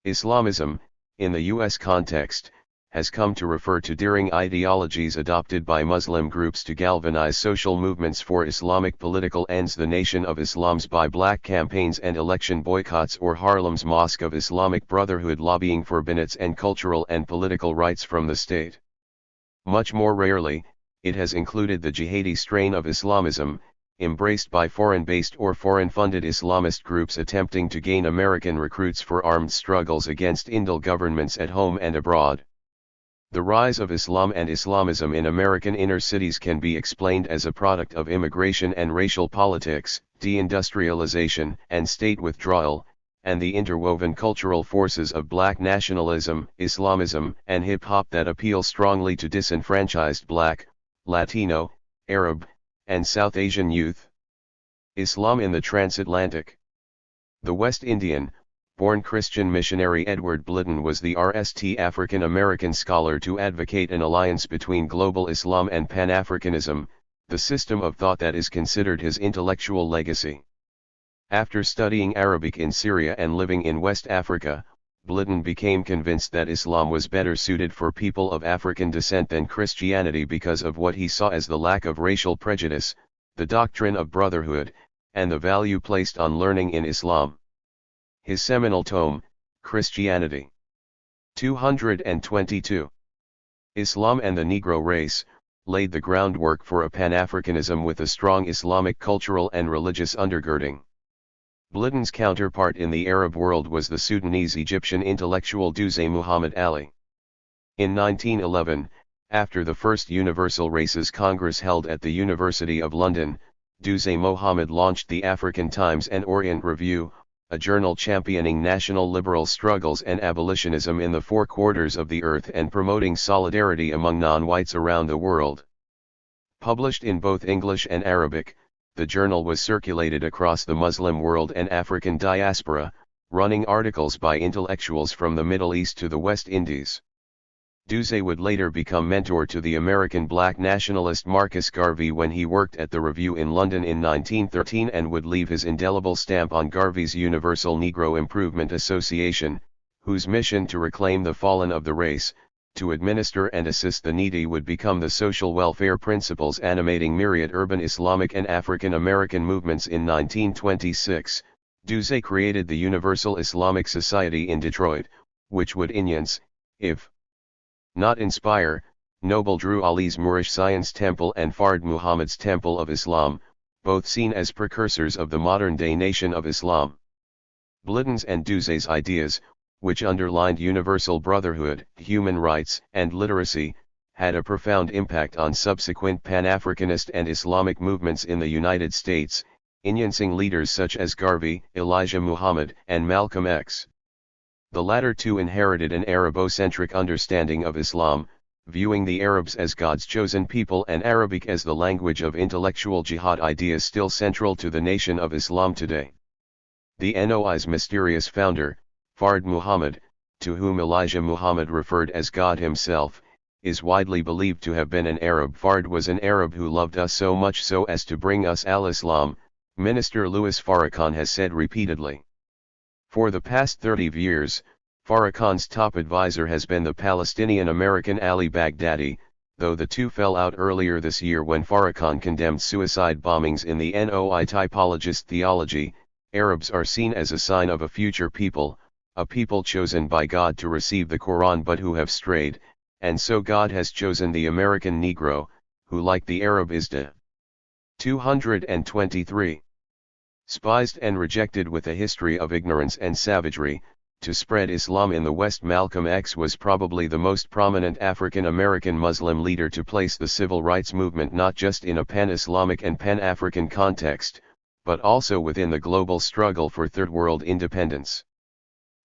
[SPEAKER 1] Islamism, in the U.S. context, has come to refer to daring ideologies adopted by Muslim groups to galvanize social movements for Islamic political ends. The Nation of Islam's Buy Black campaigns and election boycotts, or Harlem's Mosque of Islamic Brotherhood lobbying for bennets and cultural and political rights from the state. Much more rarely, it has included the jihadi strain of Islamism, embraced by foreign-based or foreign-funded Islamist groups attempting to gain American recruits for armed struggles against indel governments at home and abroad. The rise of Islam and Islamism in American inner cities can be explained as a product of immigration and racial politics, deindustrialization and state withdrawal, and the interwoven cultural forces of black nationalism, Islamism, and hip-hop that appeal strongly to disenfranchised Black, Latino, Arab, and South Asian youth. Islam in the transatlantic. The West Indian, born Christian missionary Edward Blitten was the RST African American scholar to advocate an alliance between global Islam and Pan-Africanism, the system of thought that is considered his intellectual legacy. After studying Arabic in Syria and living in West Africa, Blitten became convinced that Islam was better suited for people of African descent than Christianity because of what he saw as the lack of racial prejudice, the doctrine of brotherhood, and the value placed on learning in Islam. His seminal tome, Christianity. 222. Islam and the Negro Race, laid the groundwork for a Pan-Africanism with a strong Islamic cultural and religious undergirding. Blitten's counterpart in the Arab world was the Sudanese-Egyptian intellectual Dusay Muhammad Ali. In 1911, after the first Universal Races Congress held at the University of London, Dusay Muhammad launched the African Times and Orient Review, a journal championing national liberal struggles and abolitionism in the four quarters of the earth and promoting solidarity among non-whites around the world. Published in both English and Arabic, the journal was circulated across the Muslim world and African diaspora, running articles by intellectuals from the Middle East to the West Indies. Dusay would later become mentor to the American black nationalist Marcus Garvey when he worked at the Review in London in 1913 and would leave his indelible stamp on Garvey's Universal Negro Improvement Association, whose mission to reclaim the fallen of the race, to administer and assist the needy would become the social welfare principles animating myriad urban Islamic and African American movements. In 1926, Dusay created the Universal Islamic Society in Detroit, which would enhance, if not inspire, Noble Drew Ali's Moorish Science Temple and Fard Muhammad's Temple of Islam, both seen as precursors of the modern-day Nation of Islam. Blitten's and Dusay's ideas, which underlined universal brotherhood, human rights, and literacy, had a profound impact on subsequent Pan-Africanist and Islamic movements in the United States, enhancing leaders such as Garvey, Elijah Muhammad, and Malcolm X. The latter two inherited an Arabo-centric understanding of Islam, viewing the Arabs as God's chosen people and Arabic as the language of intellectual jihad, ideas still central to the Nation of Islam today. The NOI's mysterious founder, Fard Muhammad, to whom Elijah Muhammad referred as God himself, is widely believed to have been an Arab. Fard was an Arab who loved us so much so as to bring us al-Islam, Minister Louis Farrakhan has said repeatedly. For the past 30 years, Farrakhan's top advisor has been the Palestinian-American Ali Baghdadi, though the two fell out earlier this year when Farrakhan condemned suicide bombings in the NOI typologist theology. Arabs are seen as a sign of a future people, a people chosen by God to receive the Quran but who have strayed, and so God has chosen the American Negro, who like the Arab is dead. 223. Despised and rejected with a history of ignorance and savagery, to spread Islam in the West. Malcolm X was probably the most prominent African American Muslim leader to place the civil rights movement not just in a pan-Islamic and pan-African context, but also within the global struggle for Third World independence.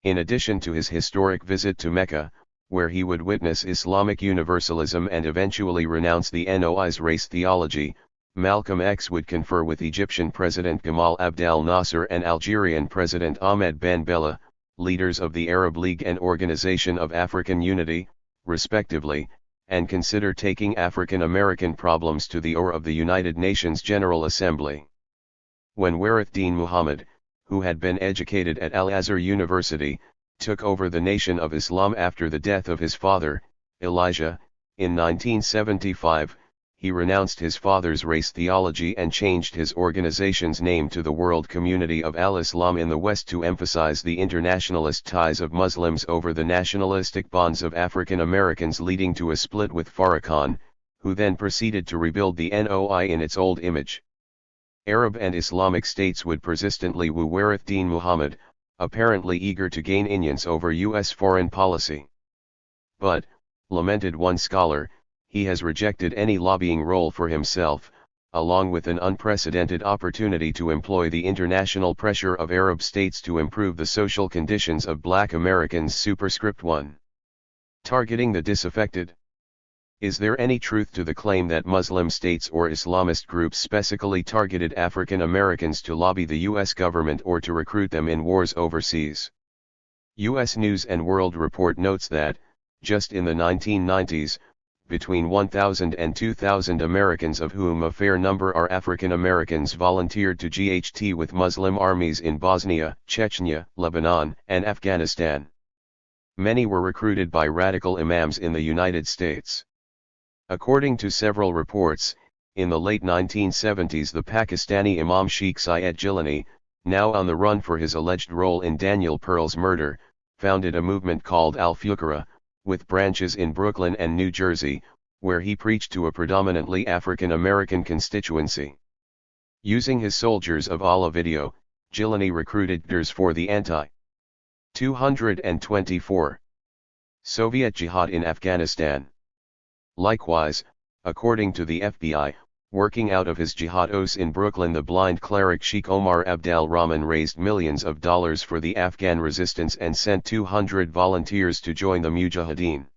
[SPEAKER 1] In addition to his historic visit to Mecca, where he would witness Islamic universalism and eventually renounce the NOI's race theology, Malcolm X would confer with Egyptian President Gamal Abdel Nasser and Algerian President Ahmed Ben Bella, leaders of the Arab League and Organization of African Unity, respectively, and consider taking African American problems to the OR of the United Nations General Assembly. When Warithdin Muhammad, who had been educated at Al-Azhar University, took over the Nation of Islam after the death of his father, Elijah, in 1975, he renounced his father's race theology and changed his organization's name to the World Community of Al-Islam in the West to emphasize the internationalist ties of Muslims over the nationalistic bonds of African Americans, leading to a split with Farrakhan, who then proceeded to rebuild the NOI in its old image. Arab and Islamic states would persistently woo Warithdin Muhammad, apparently eager to gain influence over U.S. foreign policy. But, lamented one scholar, he has rejected any lobbying role for himself, along with an unprecedented opportunity to employ the international pressure of Arab states to improve the social conditions of Black Americans. Superscript 1. Targeting the disaffected. Is there any truth to the claim that Muslim states or Islamist groups specifically targeted African Americans to lobby the U.S. government or to recruit them in wars overseas? U.S. News and World Report notes that, just in the 1990s, between 1,000 and 2,000 Americans, of whom a fair number are African Americans, volunteered to GHT with Muslim armies in Bosnia, Chechnya, Lebanon, and Afghanistan. Many were recruited by radical imams in the United States. According to several reports, in the late 1970s the Pakistani Imam Sheikh Syed Jilani, now on the run for his alleged role in Daniel Pearl's murder, founded a movement called Al-Fuqara, with branches in Brooklyn and New Jersey, where he preached to a predominantly African American constituency. Using his Soldiers of Allah video, Jilani recruited leaders for the anti-224 Soviet jihad in Afghanistan. Likewise, according to the FBI, working out of his jihad-os in Brooklyn, the blind cleric Sheikh Omar Abdel Rahman raised millions of dollars for the Afghan resistance and sent 200 volunteers to join the Mujahideen.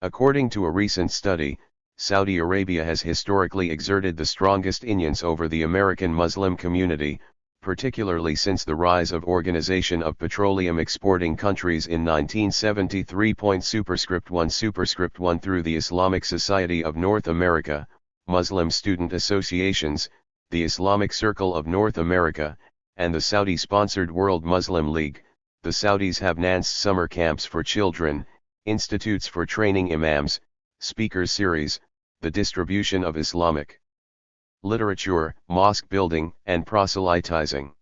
[SPEAKER 1] According to a recent study, Saudi Arabia has historically exerted the strongest influence over the American Muslim community, particularly since the rise of Organization of Petroleum Exporting Countries in 1973. Superscript 1 through the Islamic Society of North America, Muslim Student Associations, the Islamic Circle of North America, and the Saudi-sponsored World Muslim League, the Saudis have announced summer camps for children, institutes for training imams, speakers series, the distribution of Islamic literature, mosque building, and proselytizing.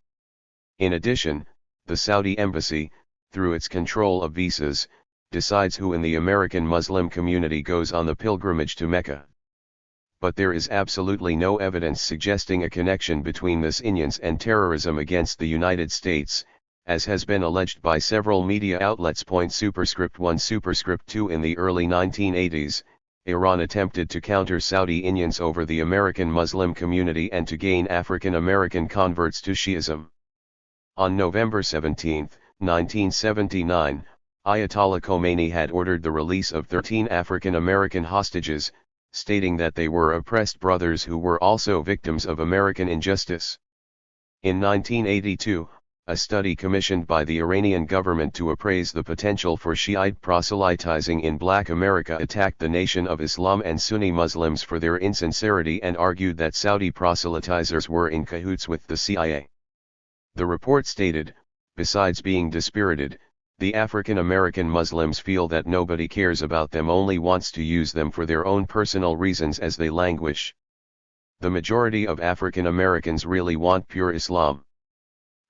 [SPEAKER 1] In addition, the Saudi embassy, through its control of visas, decides who in the American Muslim community goes on the pilgrimage to Mecca. But there is absolutely no evidence suggesting a connection between this influence and terrorism against the United States, as has been alleged by several media outlets. Superscript 1 Superscript 2 In the early 1980s, Iran attempted to counter Saudi influence over the American Muslim community and to gain African American converts to Shi'ism. On November 17, 1979, Ayatollah Khomeini had ordered the release of 13 African American hostages, stating that they were oppressed brothers who were also victims of American injustice. In 1982, a study commissioned by the Iranian government to appraise the potential for Shiite proselytizing in Black America attacked the Nation of Islam and Sunni Muslims for their insincerity and argued that Saudi proselytizers were in cahoots with the CIA. The report stated, besides being dispirited, the African American Muslims feel that nobody cares about them, only wants to use them for their own personal reasons as they languish. The majority of African Americans really want pure Islam.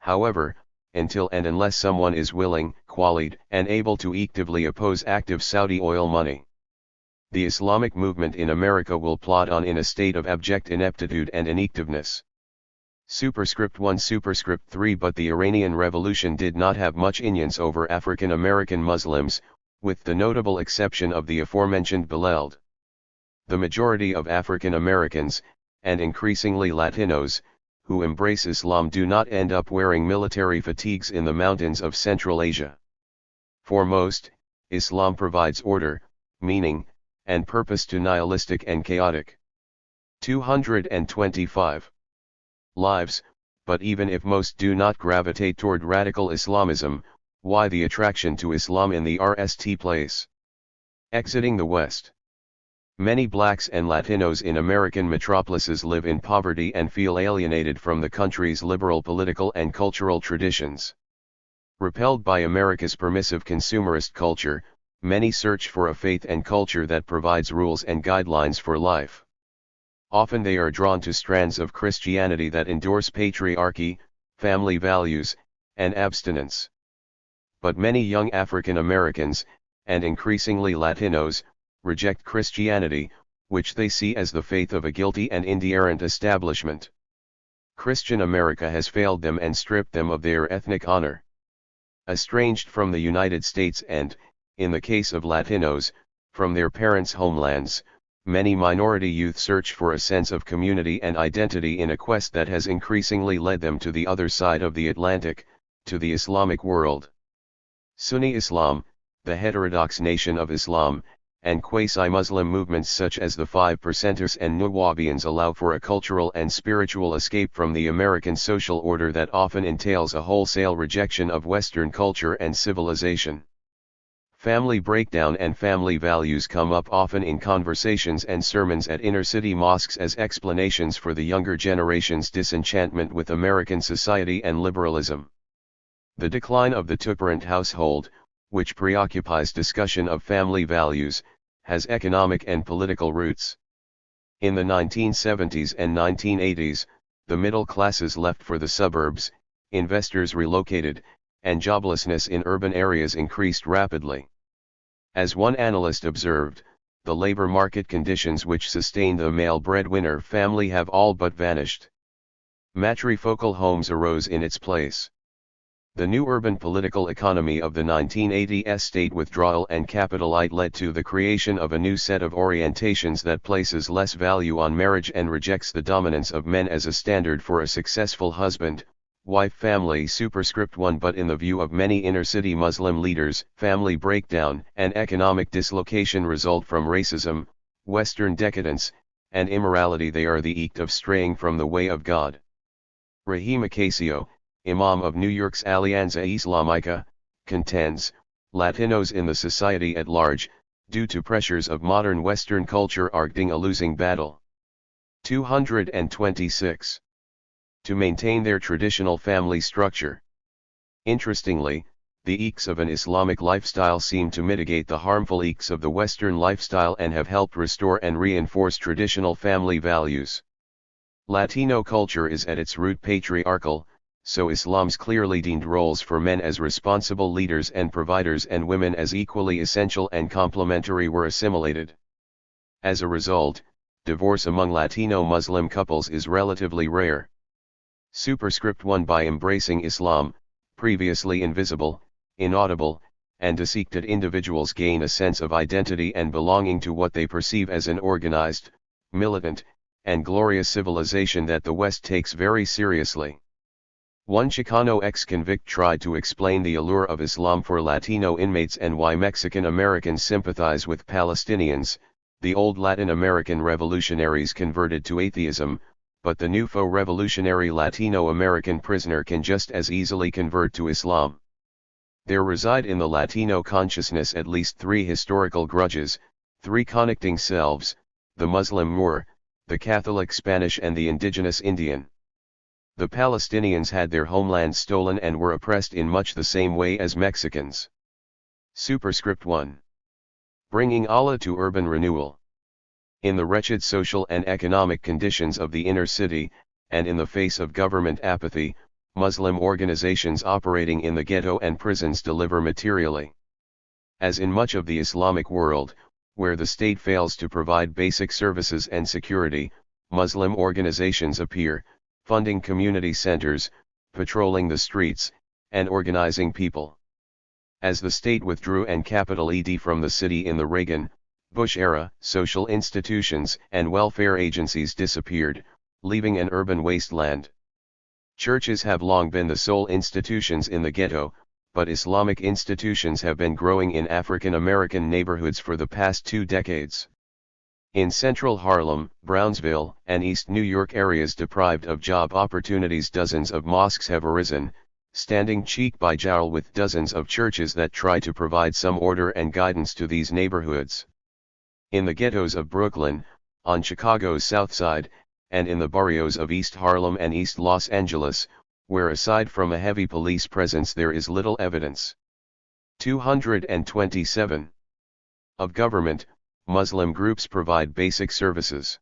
[SPEAKER 1] However, until and unless someone is willing, qualified, and able to actively oppose active Saudi oil money, the Islamic movement in America will plod on in a state of abject ineptitude and inactiveness. Superscript 1 Superscript 3 But the Iranian Revolution did not have much influence over African American Muslims, with the notable exception of the aforementioned Baleld. The majority of African Americans, and increasingly Latinos, who embrace Islam do not end up wearing military fatigues in the mountains of Central Asia. For most, Islam provides order, meaning, and purpose to nihilistic and chaotic 225 lives, but even if most do not gravitate toward radical Islamism, why the attraction to Islam in the first place? Exiting the West. Many blacks and Latinos in American metropolises live in poverty and feel alienated from the country's liberal political and cultural traditions. Repelled by America's permissive consumerist culture, many search for a faith and culture that provides rules and guidelines for life. Often they are drawn to strands of Christianity that endorse patriarchy, family values, and abstinence. But many young African Americans, and increasingly Latinos, reject Christianity, which they see as the faith of a guilty and inerrant establishment. Christian America has failed them and stripped them of their ethnic honor. Estranged from the United States and, in the case of Latinos, from their parents' homelands, many minority youth search for a sense of community and identity in a quest that has increasingly led them to the other side of the Atlantic, to the Islamic world. Sunni Islam, the heterodox nation of Islam, and quasi-Muslim movements such as the Five Percenters and Nuwaubians allow for a cultural and spiritual escape from the American social order that often entails a wholesale rejection of Western culture and civilization. Family breakdown and family values come up often in conversations and sermons at inner-city mosques as explanations for the younger generation's disenchantment with American society and liberalism. The decline of the two-parent household, which preoccupies discussion of family values, has economic and political roots. In the 1970s and 1980s, the middle classes left for the suburbs, investors relocated, and joblessness in urban areas increased rapidly. As one analyst observed, the labor market conditions which sustain the male breadwinner family have all but vanished. Matrifocal homes arose in its place. The new urban political economy of the 1980s state withdrawal and capitalite led to the creation of a new set of orientations that places less value on marriage and rejects the dominance of men as a standard for a successful husband-wife family superscript 1. But in the view of many inner-city Muslim leaders, family breakdown and economic dislocation result from racism, Western decadence, and immorality. They are the act of straying from the way of God. Rahim Acacio, Imam of New York's Alianza Islamica, contends, Latinos in the society at large, due to pressures of modern Western culture are fighting a losing battle. 226. To maintain their traditional family structure. Interestingly, the aches of an Islamic lifestyle seem to mitigate the harmful aches of the Western lifestyle and have helped restore and reinforce traditional family values. Latino culture is at its root patriarchal, so Islam's clearly deemed roles for men as responsible leaders and providers and women as equally essential and complementary were assimilated. As a result, divorce among Latino Muslim couples is relatively rare. Superscript 1. By embracing Islam, previously invisible, inaudible, and dissected individuals gain a sense of identity and belonging to what they perceive as an organized, militant, and glorious civilization that the West takes very seriously. One Chicano ex-convict tried to explain the allure of Islam for Latino inmates and why Mexican Americans sympathize with Palestinians. The old Latin American revolutionaries converted to atheism, but the new faux revolutionary Latino American prisoner can just as easily convert to Islam. There reside in the Latino consciousness at least three historical grudges, three connecting selves: the Muslim Moor, the Catholic Spanish and the indigenous Indian. The Palestinians had their homeland stolen and were oppressed in much the same way as Mexicans. Superscript 1. Bringing Allah to urban renewal. In the wretched social and economic conditions of the inner city, and in the face of government apathy, Muslim organizations operating in the ghetto and prisons deliver materially. As in much of the Islamic world, where the state fails to provide basic services and security, Muslim organizations appear, funding community centers, patrolling the streets, and organizing people. As the state withdrew and capital ED from the city in the Reagan-Bush era, social institutions and welfare agencies disappeared, leaving an urban wasteland. Churches have long been the sole institutions in the ghetto, but Islamic institutions have been growing in African American neighborhoods for the past 2 decades. In central Harlem, Brownsville, and East New York areas deprived of job opportunities, dozens of mosques have arisen, standing cheek by jowl with dozens of churches that try to provide some order and guidance to these neighborhoods. In the ghettos of Brooklyn, on Chicago's South Side, and in the barrios of East Harlem and East Los Angeles, where aside from a heavy police presence there is little evidence. 227. Of government, Muslim groups provide basic services.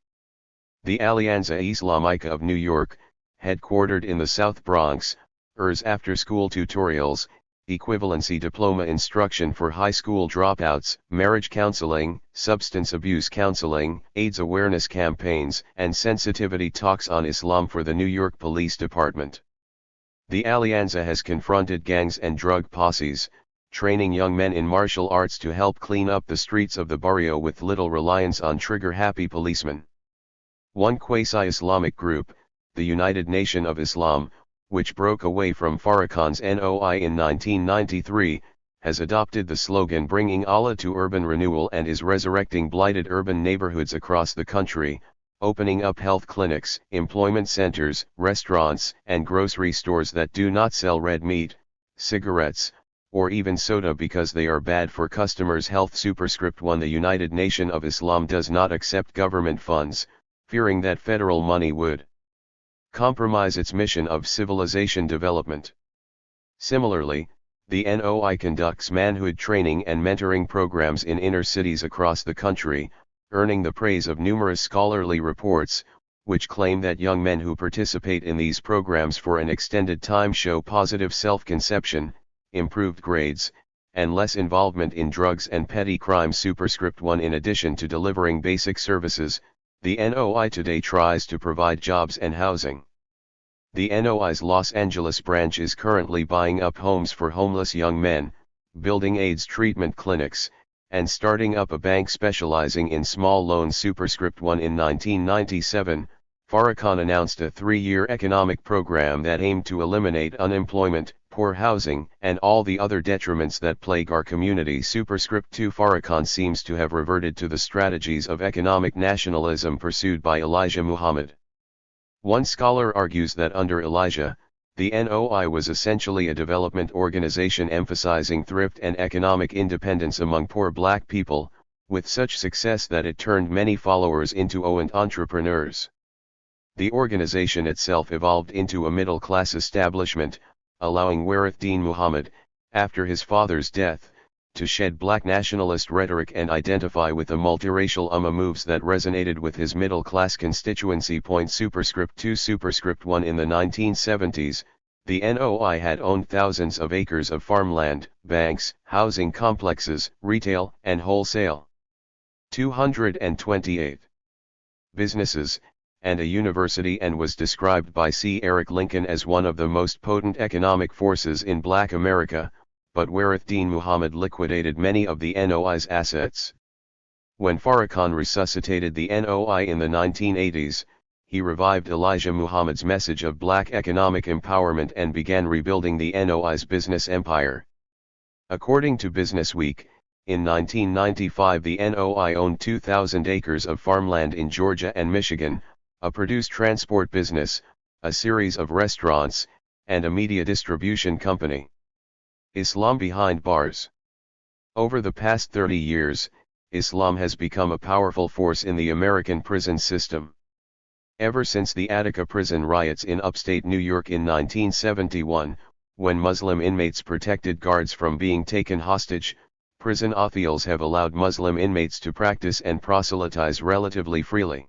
[SPEAKER 1] The Alianza Islamica of New York, headquartered in the South Bronx, offers after-school tutorials, equivalency diploma instruction for high school dropouts, marriage counseling, substance abuse counseling, AIDS awareness campaigns, and sensitivity talks on Islam for the New York Police Department. The Alianza has confronted gangs and drug posses, training young men in martial arts to help clean up the streets of the barrio with little reliance on trigger-happy policemen. One quasi-Islamic group, the United Nation of Islam, which broke away from Farrakhan's NOI in 1993, has adopted the slogan "Bringing Allah to Urban Renewal" and is resurrecting blighted urban neighborhoods across the country, opening up health clinics, employment centers, restaurants, and grocery stores that do not sell red meat, cigarettes, or even soda because they are bad for customers' health. Superscript 1. The United Nation of Islam does not accept government funds, fearing that federal money would compromise its mission of civilization development. Similarly, the NOI conducts manhood training and mentoring programs in inner cities across the country, earning the praise of numerous scholarly reports, which claim that young men who participate in these programs for an extended time show positive self-conception, improved grades, and less involvement in drugs and petty crimes. Superscript 1. In addition to delivering basic services, the NOI today tries to provide jobs and housing. The NOI's Los Angeles branch is currently buying up homes for homeless young men, building AIDS treatment clinics, and starting up a bank specializing in small loans. Superscript 1. In 1997, Farrakhan announced a 3-year economic program that aimed to eliminate unemployment, poor housing, and all the other detriments that plague our community. Superscript 2. Farrakhan seems to have reverted to the strategies of economic nationalism pursued by Elijah Muhammad. One scholar argues that under Elijah, the NOI was essentially a development organization emphasizing thrift and economic independence among poor black people, with such success that it turned many followers into entrepreneurs. The organization itself evolved into a middle-class establishment, allowing Warithdin Muhammad, after his father's death, to shed black nationalist rhetoric and identify with the multiracial moves that resonated with his middle-class constituency. Superscript 2. Superscript 1. In the 1970s, the NOI had owned thousands of acres of farmland, banks, housing complexes, retail, and wholesale. 228. Businesses, and a university, and was described by C. Eric Lincoln as one of the most potent economic forces in Black America, but Warithdin Muhammad liquidated many of the NOI's assets. When Farrakhan resuscitated the NOI in the 1980s, he revived Elijah Muhammad's message of black economic empowerment and began rebuilding the NOI's business empire. According to Businessweek, in 1995 the NOI owned 2,000 acres of farmland in Georgia and Michigan, a produce transport business, a series of restaurants, and a media distribution company. Islam behind bars. Over the past 30 years, Islam has become a powerful force in the American prison system. Ever since the Attica prison riots in upstate New York in 1971, when Muslim inmates protected guards from being taken hostage, prison officials have allowed Muslim inmates to practice and proselytize relatively freely.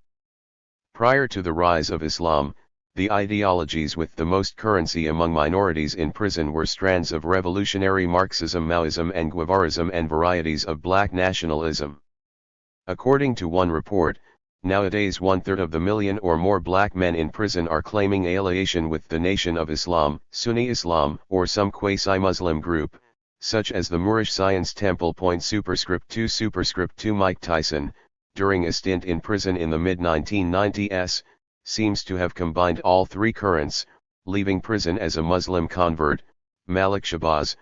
[SPEAKER 1] Prior to the rise of Islam, the ideologies with the most currency among minorities in prison were strands of revolutionary Marxism, Maoism, and Guevarism, and varieties of black nationalism. According to one report, nowadays 1/3 of the million or more black men in prison are claiming affiliation with the Nation of Islam, Sunni Islam, or some quasi-Muslim group, such as the Moorish Science Temple. Superscript 2. Superscript 2. Mike Tyson, during a stint in prison in the mid-1990s, seems to have combined all three currents, leaving prison as a Muslim convert. Malik Shabazz,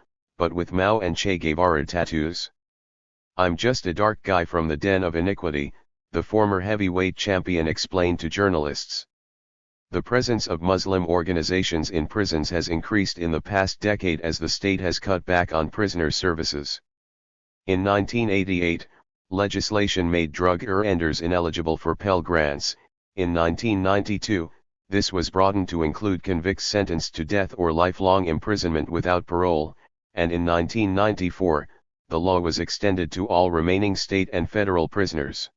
[SPEAKER 1] but with Mao and Che Guevara tattoos. I'm just a dark guy from the den of iniquity, the former heavyweight champion explained to journalists. The presence of Muslim organizations in prisons has increased in the past decade as the state has cut back on prisoner services. In 1988, legislation made drug offenders ineligible for Pell Grants. In 1992, this was broadened to include convicts sentenced to death or lifelong imprisonment without parole, and in 1994, the law was extended to all remaining state and federal prisoners.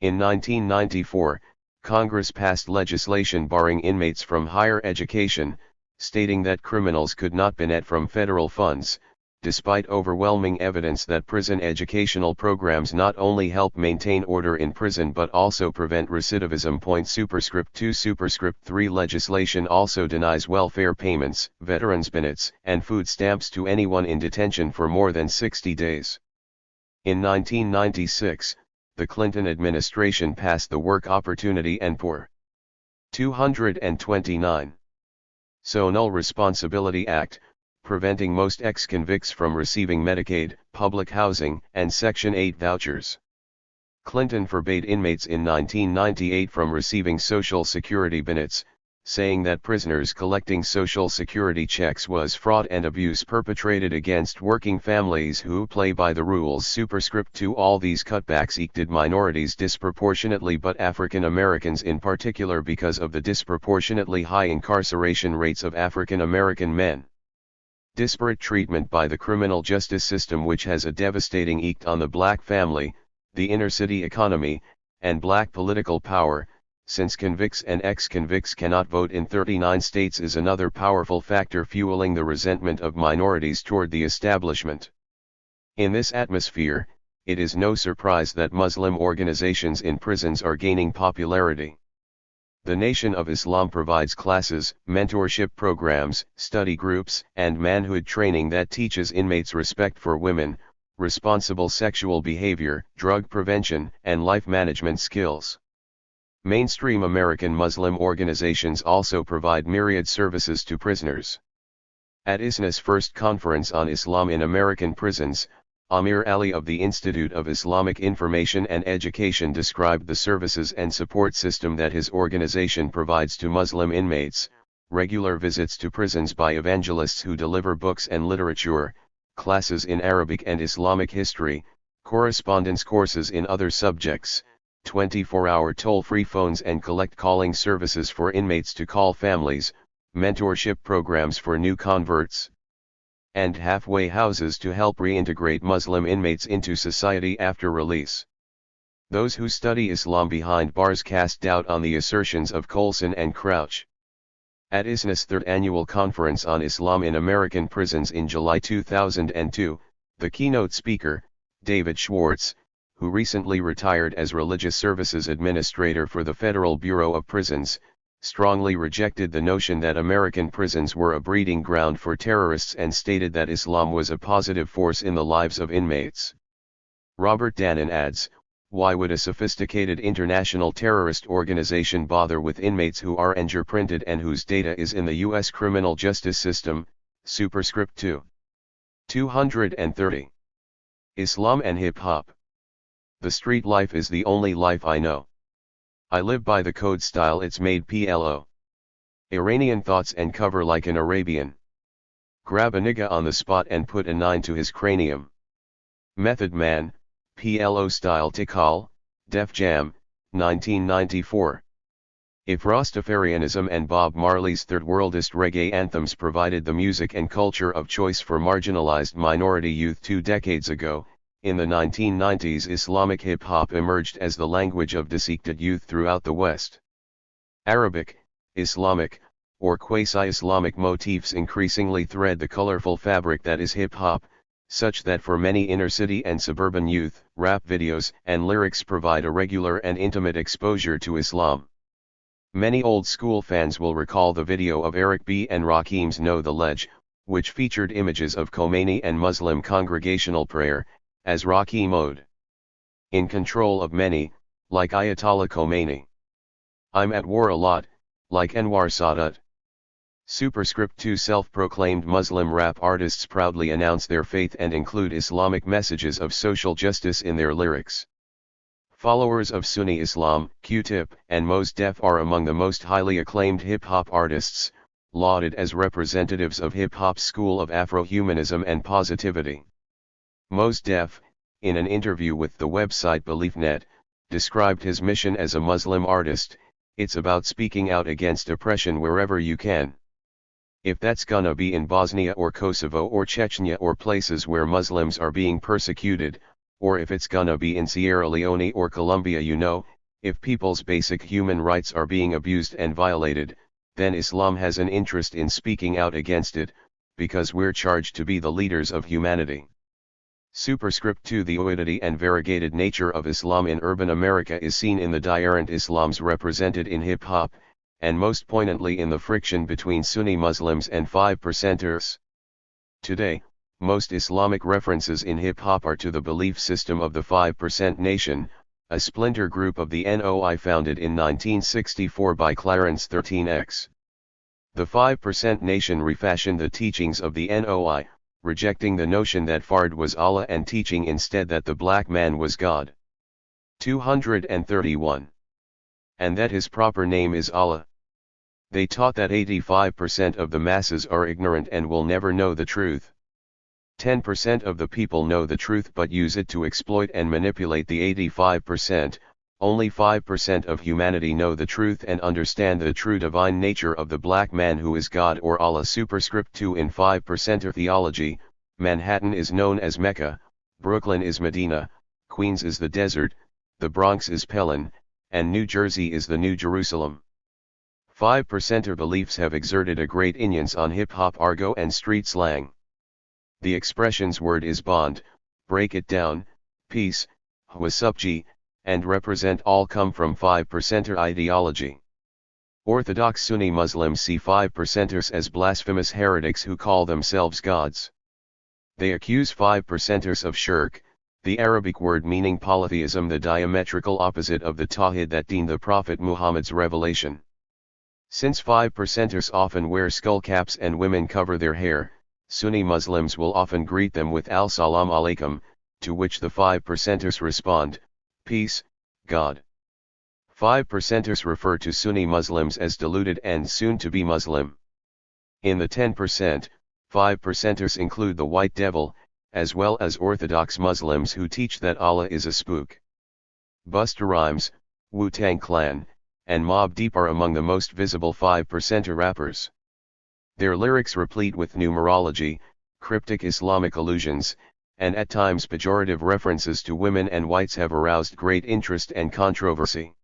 [SPEAKER 1] In 1994, Congress passed legislation barring inmates from higher education, stating that criminals could not benefit from federal funds, despite overwhelming evidence that prison educational programs not only help maintain order in prison but also prevent recidivism. Superscript 2 Superscript 3 legislation also denies welfare payments, veterans benefits, and food stamps to anyone in detention for more than 60 days. In 1996, the Clinton administration passed the Work Opportunity and Poor 229. So Null Responsibility Act, preventing most ex-convicts from receiving Medicaid, public housing, and Section 8 vouchers. Clinton forbade inmates in 1998 from receiving Social Security benefits, saying that prisoners collecting Social Security checks was fraud and abuse perpetrated against working families who play by the rules. Superscript 2 All these cutbacks affected minorities disproportionately, but African Americans in particular, because of the disproportionately high incarceration rates of African American men. Disparate treatment by the criminal justice system, which has a devastating effect on the black family, the inner-city economy, and black political power, since convicts and ex-convicts cannot vote in 39 states, is another powerful factor fueling the resentment of minorities toward the establishment. In this atmosphere, it is no surprise that Muslim organizations in prisons are gaining popularity. The Nation of Islam provides classes, mentorship programs, study groups, and manhood training that teaches inmates respect for women, responsible sexual behavior, drug prevention, and life management skills. Mainstream American Muslim organizations also provide myriad services to prisoners. At ISNA's first conference on Islam in American prisons, Amir Ali of the Institute of Islamic Information and Education described the services and support system that his organization provides to Muslim inmates: regular visits to prisons by evangelists who deliver books and literature, classes in Arabic and Islamic history, correspondence courses in other subjects, 24-hour toll-free phones and collect calling services for inmates to call families, mentorship programs for new converts, and halfway houses to help reintegrate Muslim inmates into society after release. Those who study Islam behind bars cast doubt on the assertions of Colson and Crouch. At ISNA's third annual conference on Islam in American prisons in July 2002, the keynote speaker, David Schwartz, who recently retired as Religious Services Administrator for the Federal Bureau of Prisons, strongly rejected the notion that American prisons were a breeding ground for terrorists and stated that Islam was a positive force in the lives of inmates. Robert Dannon adds, "Why would a sophisticated international terrorist organization bother with inmates who are fingerprinted and whose data is in the U.S. criminal justice system?" Superscript 2. 230. Islam and Hip-Hop. The street life is the only life I know. I live by the code style it's made PLO. Iranian thoughts and cover like an Arabian. Grab a nigga on the spot and put a 9 to his cranium. Method Man, PLO style Tikal, Def Jam, 1994. If Rastafarianism and Bob Marley's third worldist reggae anthems provided the music and culture of choice for marginalized minority youth 2 decades ago, in the 1990s Islamic hip-hop emerged as the language of disaffected youth throughout the West. Arabic, Islamic, or quasi-Islamic motifs increasingly thread the colorful fabric that is hip-hop, such that for many inner-city and suburban youth, rap videos and lyrics provide a regular and intimate exposure to Islam. Many old-school fans will recall the video of Eric B. and Rakim's Know the Ledge, which featured images of Khomeini and Muslim congregational prayer, as Rakim ode. In control of many, like Ayatollah Khomeini. I'm at war a lot, like Anwar Sadat. Superscript 2 self-proclaimed Muslim rap artists proudly announce their faith and include Islamic messages of social justice in their lyrics. Followers of Sunni Islam, Q-Tip, and Mos Def are among the most highly acclaimed hip-hop artists, lauded as representatives of hip-hop's school of Afro-humanism and positivity. Mos Def, in an interview with the website BeliefNet, described his mission as a Muslim artist: "It's about speaking out against oppression wherever you can. If that's gonna be in Bosnia or Kosovo or Chechnya or places where Muslims are being persecuted, or if it's gonna be in Sierra Leone or Colombia, if people's basic human rights are being abused and violated, then Islam has an interest in speaking out against it, because we're charged to be the leaders of humanity." Superscript 2 the oddity and variegated nature of Islam in urban America is seen in the different Islams represented in hip-hop, and most poignantly in the friction between Sunni Muslims and 5%ers. Today, most Islamic references in hip-hop are to the belief system of the 5% Nation, a splinter group of the NOI founded in 1964 by Clarence 13X. The 5% Nation refashioned the teachings of the NOI, rejecting the notion that Fard was Allah and teaching instead that the black man was God. 231. And that his proper name is Allah. They taught that 85% of the masses are ignorant and will never know the truth. 10% of the people know the truth but use it to exploit and manipulate the 85%, only 5% of humanity know the truth and understand the true divine nature of the black man who is God or Allah. Superscript 2 in 5%er theology, Manhattan is known as Mecca, Brooklyn is Medina, Queens is the desert, the Bronx is Pelin, and New Jersey is the New Jerusalem. 5%er beliefs have exerted a great influence on hip-hop argot and street slang. The expressions "word is bond," "break it down," "peace," "wasupji," and "represent" all come from 5%er ideology. Orthodox Sunni Muslims see 5%ers as blasphemous heretics who call themselves gods. They accuse 5%ers of shirk, the Arabic word meaning polytheism, the diametrical opposite of the Tawhid that deen the Prophet Muhammad's revelation. Since 5%ers often wear skullcaps and women cover their hair, Sunni Muslims will often greet them with Al-Salam Alaikum, to which the 5%ers respond, "Peace, God." 5%ers refer to Sunni Muslims as deluded and soon-to-be Muslim. In the 10%, 5%ers include the White Devil, as well as Orthodox Muslims who teach that Allah is a spook. Busta Rhymes, Wu-Tang Clan, and Mobb Deep are among the most visible 5%er rappers. Their lyrics replete with numerology, cryptic Islamic allusions, and at times pejorative references to women and whites have aroused great interest and controversy.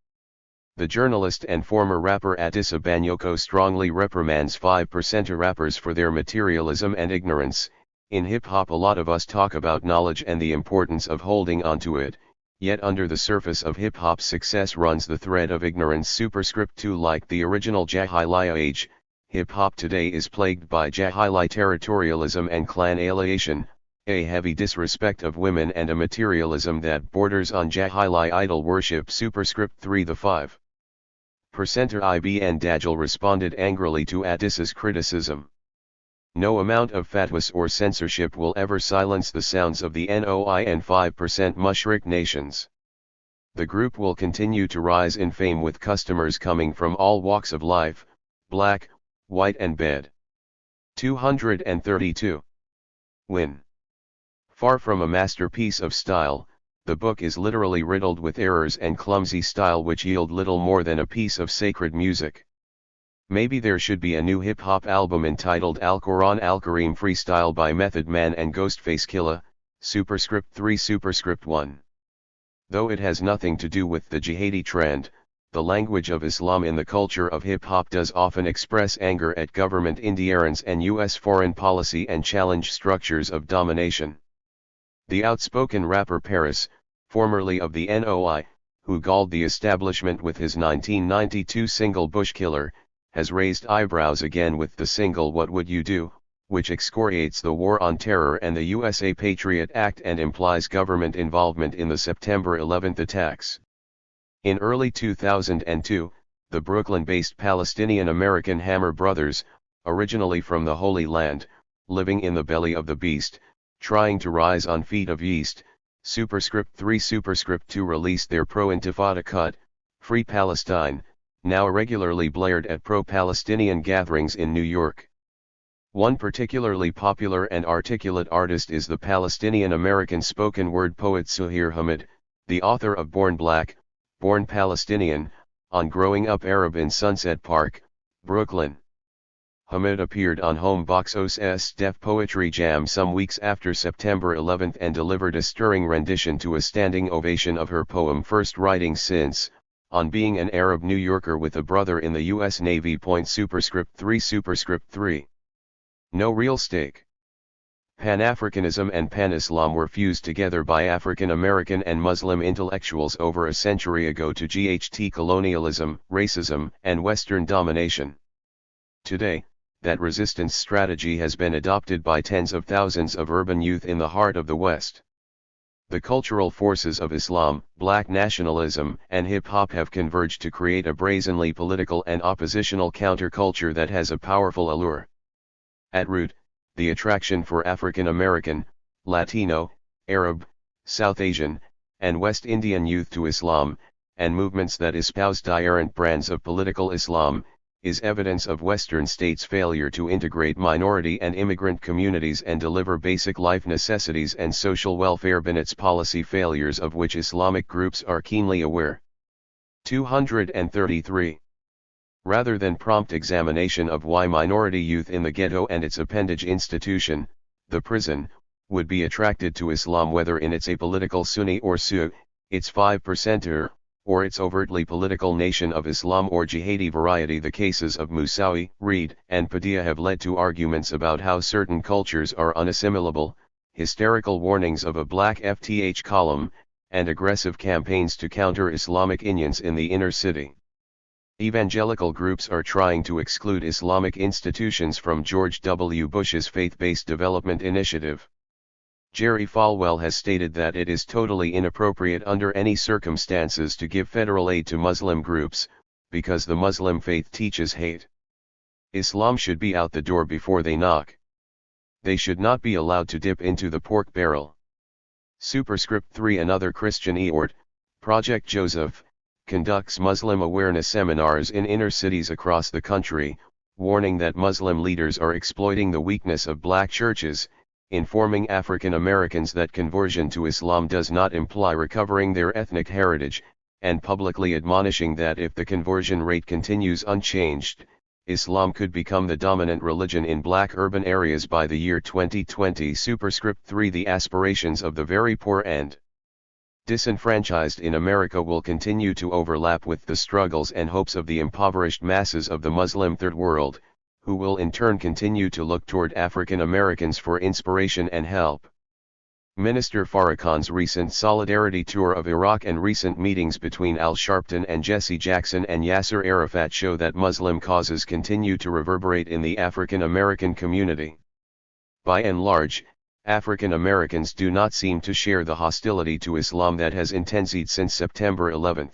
[SPEAKER 1] The journalist and former rapper Atissa Banyoko strongly reprimands 5%er rappers for their materialism and ignorance. In hip-hop a lot of us talk about knowledge and the importance of holding on to it, yet under the surface of hip-hop's success runs the thread of ignorance. Superscript 2 like the original Jahiliya age, hip-hop today is plagued by Jahili territorialism and clan alienation, a heavy disrespect of women and a materialism that borders on Jahili idol worship. Superscript 3 the 5%er Ibn Dajjal responded angrily to Atissa's criticism. No amount of fatwas or censorship will ever silence the sounds of the NOI and 5% Mushrik nations. The group will continue to rise in fame with customers coming from all walks of life, black, white and bed. 232. Win. Far from a masterpiece of style, the book is literally riddled with errors and clumsy style which yield little more than a piece of sacred music. Maybe there should be a new hip-hop album entitled Al-Quran Al-Kareem Freestyle by Method Man and Ghostface Killah. Superscript 3 Superscript 1. Though it has nothing to do with the jihadi trend, the language of Islam in the culture of hip-hop does often express anger at government interference and U.S. foreign policy and challenge structures of domination. The outspoken rapper Paris, formerly of the NOI, who galled the establishment with his 1992 single Bush Killer, has raised eyebrows again with the single What Would You Do, which excoriates the war on terror and the USA Patriot Act and implies government involvement in the September 11 attacks. In early 2002, the Brooklyn-based Palestinian-American Hammer Brothers, originally from the Holy Land, living in the belly of the beast, trying to rise on feet of yeast. Superscript 3 Superscript 2 released their pro-Intifada cut, Free Palestine, now irregularly blared at pro-Palestinian gatherings in New York. One particularly popular and articulate artist is the Palestinian-American spoken word poet Suhair Hamid, the author of Born Black, Born Palestinian, on Growing Up Arab in Sunset Park, Brooklyn. Hamid appeared on Homebox's Def Poetry Jam some weeks after September 11 and delivered a stirring rendition to a standing ovation of her poem First Writing Since, on being an Arab New Yorker with a brother in the U.S. Navy. Superscript 3 Superscript 3 No real stake. Pan-Africanism and Pan-Islam were fused together by African American and Muslim intellectuals over a century ago to GHT colonialism, racism, and Western domination. Today, that resistance strategy has been adopted by tens of thousands of urban youth in the heart of the West. The cultural forces of Islam, black nationalism, and hip-hop have converged to create a brazenly political and oppositional counterculture that has a powerful allure. At root, the attraction for African American, Latino, Arab, South Asian, and West Indian youth to Islam, and movements that espouse errant brands of political Islam, is evidence of Western states' failure to integrate minority and immigrant communities and deliver basic life necessities and social welfare. Bennett's policy failures of which Islamic groups are keenly aware. 233. Rather than prompt examination of why minority youth in the ghetto and its appendage institution, the prison, would be attracted to Islam, whether in its apolitical Sunni or Shia, its 5%er, or its overtly political Nation of Islam or jihadi variety, the cases of Moussaoui, Reed, and Padilla have led to arguments about how certain cultures are unassimilable, hysterical warnings of a black FTH column, and aggressive campaigns to counter Islamic Indians in the inner city. Evangelical groups are trying to exclude Islamic institutions from George W. Bush's faith-based development initiative. Jerry Falwell has stated that it is totally inappropriate under any circumstances to give federal aid to Muslim groups, because the Muslim faith teaches hate. Islam should be out the door before they knock. They should not be allowed to dip into the pork barrel. Superscript 3 Another Christian eort, Project Joseph, conducts Muslim awareness seminars in inner cities across the country, warning that Muslim leaders are exploiting the weakness of black churches, informing African Americans that conversion to Islam does not imply recovering their ethnic heritage, and publicly admonishing that if the conversion rate continues unchanged, Islam could become the dominant religion in black urban areas by the year 2020. Superscript 3 The aspirations of the very poor and disenfranchised in America will continue to overlap with the struggles and hopes of the impoverished masses of the Muslim Third World, who will in turn continue to look toward African Americans for inspiration and help. Minister Farrakhan's recent solidarity tour of Iraq and recent meetings between Al Sharpton and Jesse Jackson and Yasser Arafat show that Muslim causes continue to reverberate in the African American community. By and large, African Americans do not seem to share the hostility to Islam that has intensified since September 11.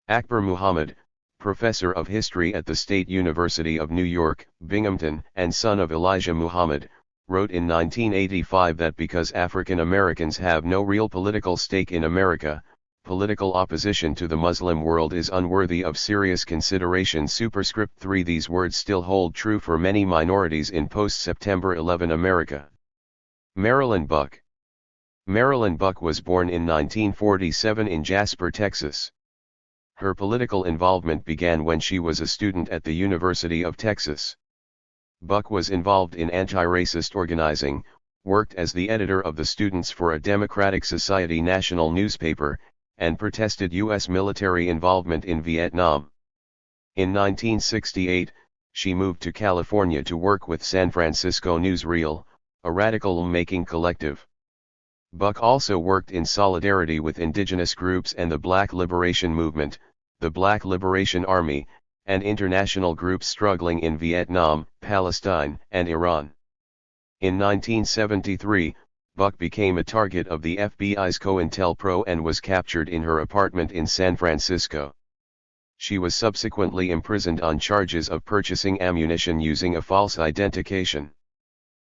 [SPEAKER 1] Akbar Muhammad, professor of history at the State University of New York, Binghamton, and son of Elijah Muhammad, wrote in 1985 that because African Americans have no real political stake in America, political opposition to the Muslim world is unworthy of serious consideration. Superscript 3 These words still hold true for many minorities in post-September 11 America. Marilyn Buck. Marilyn Buck was born in 1947 in Jasper, Texas. Her political involvement began when she was a student at the University of Texas. Buck was involved in anti-racist organizing, worked as the editor of the Students for a Democratic Society national newspaper, and protested U.S. military involvement in Vietnam. In 1968, she moved to California to work with San Francisco Newsreel, a radical-making collective. Buck also worked in solidarity with indigenous groups and the Black Liberation Movement, the Black Liberation Army, and international groups struggling in Vietnam, Palestine, and Iran. In 1973, Buck became a target of the FBI's COINTELPRO and was captured in her apartment in San Francisco. She was subsequently imprisoned on charges of purchasing ammunition using a false identification.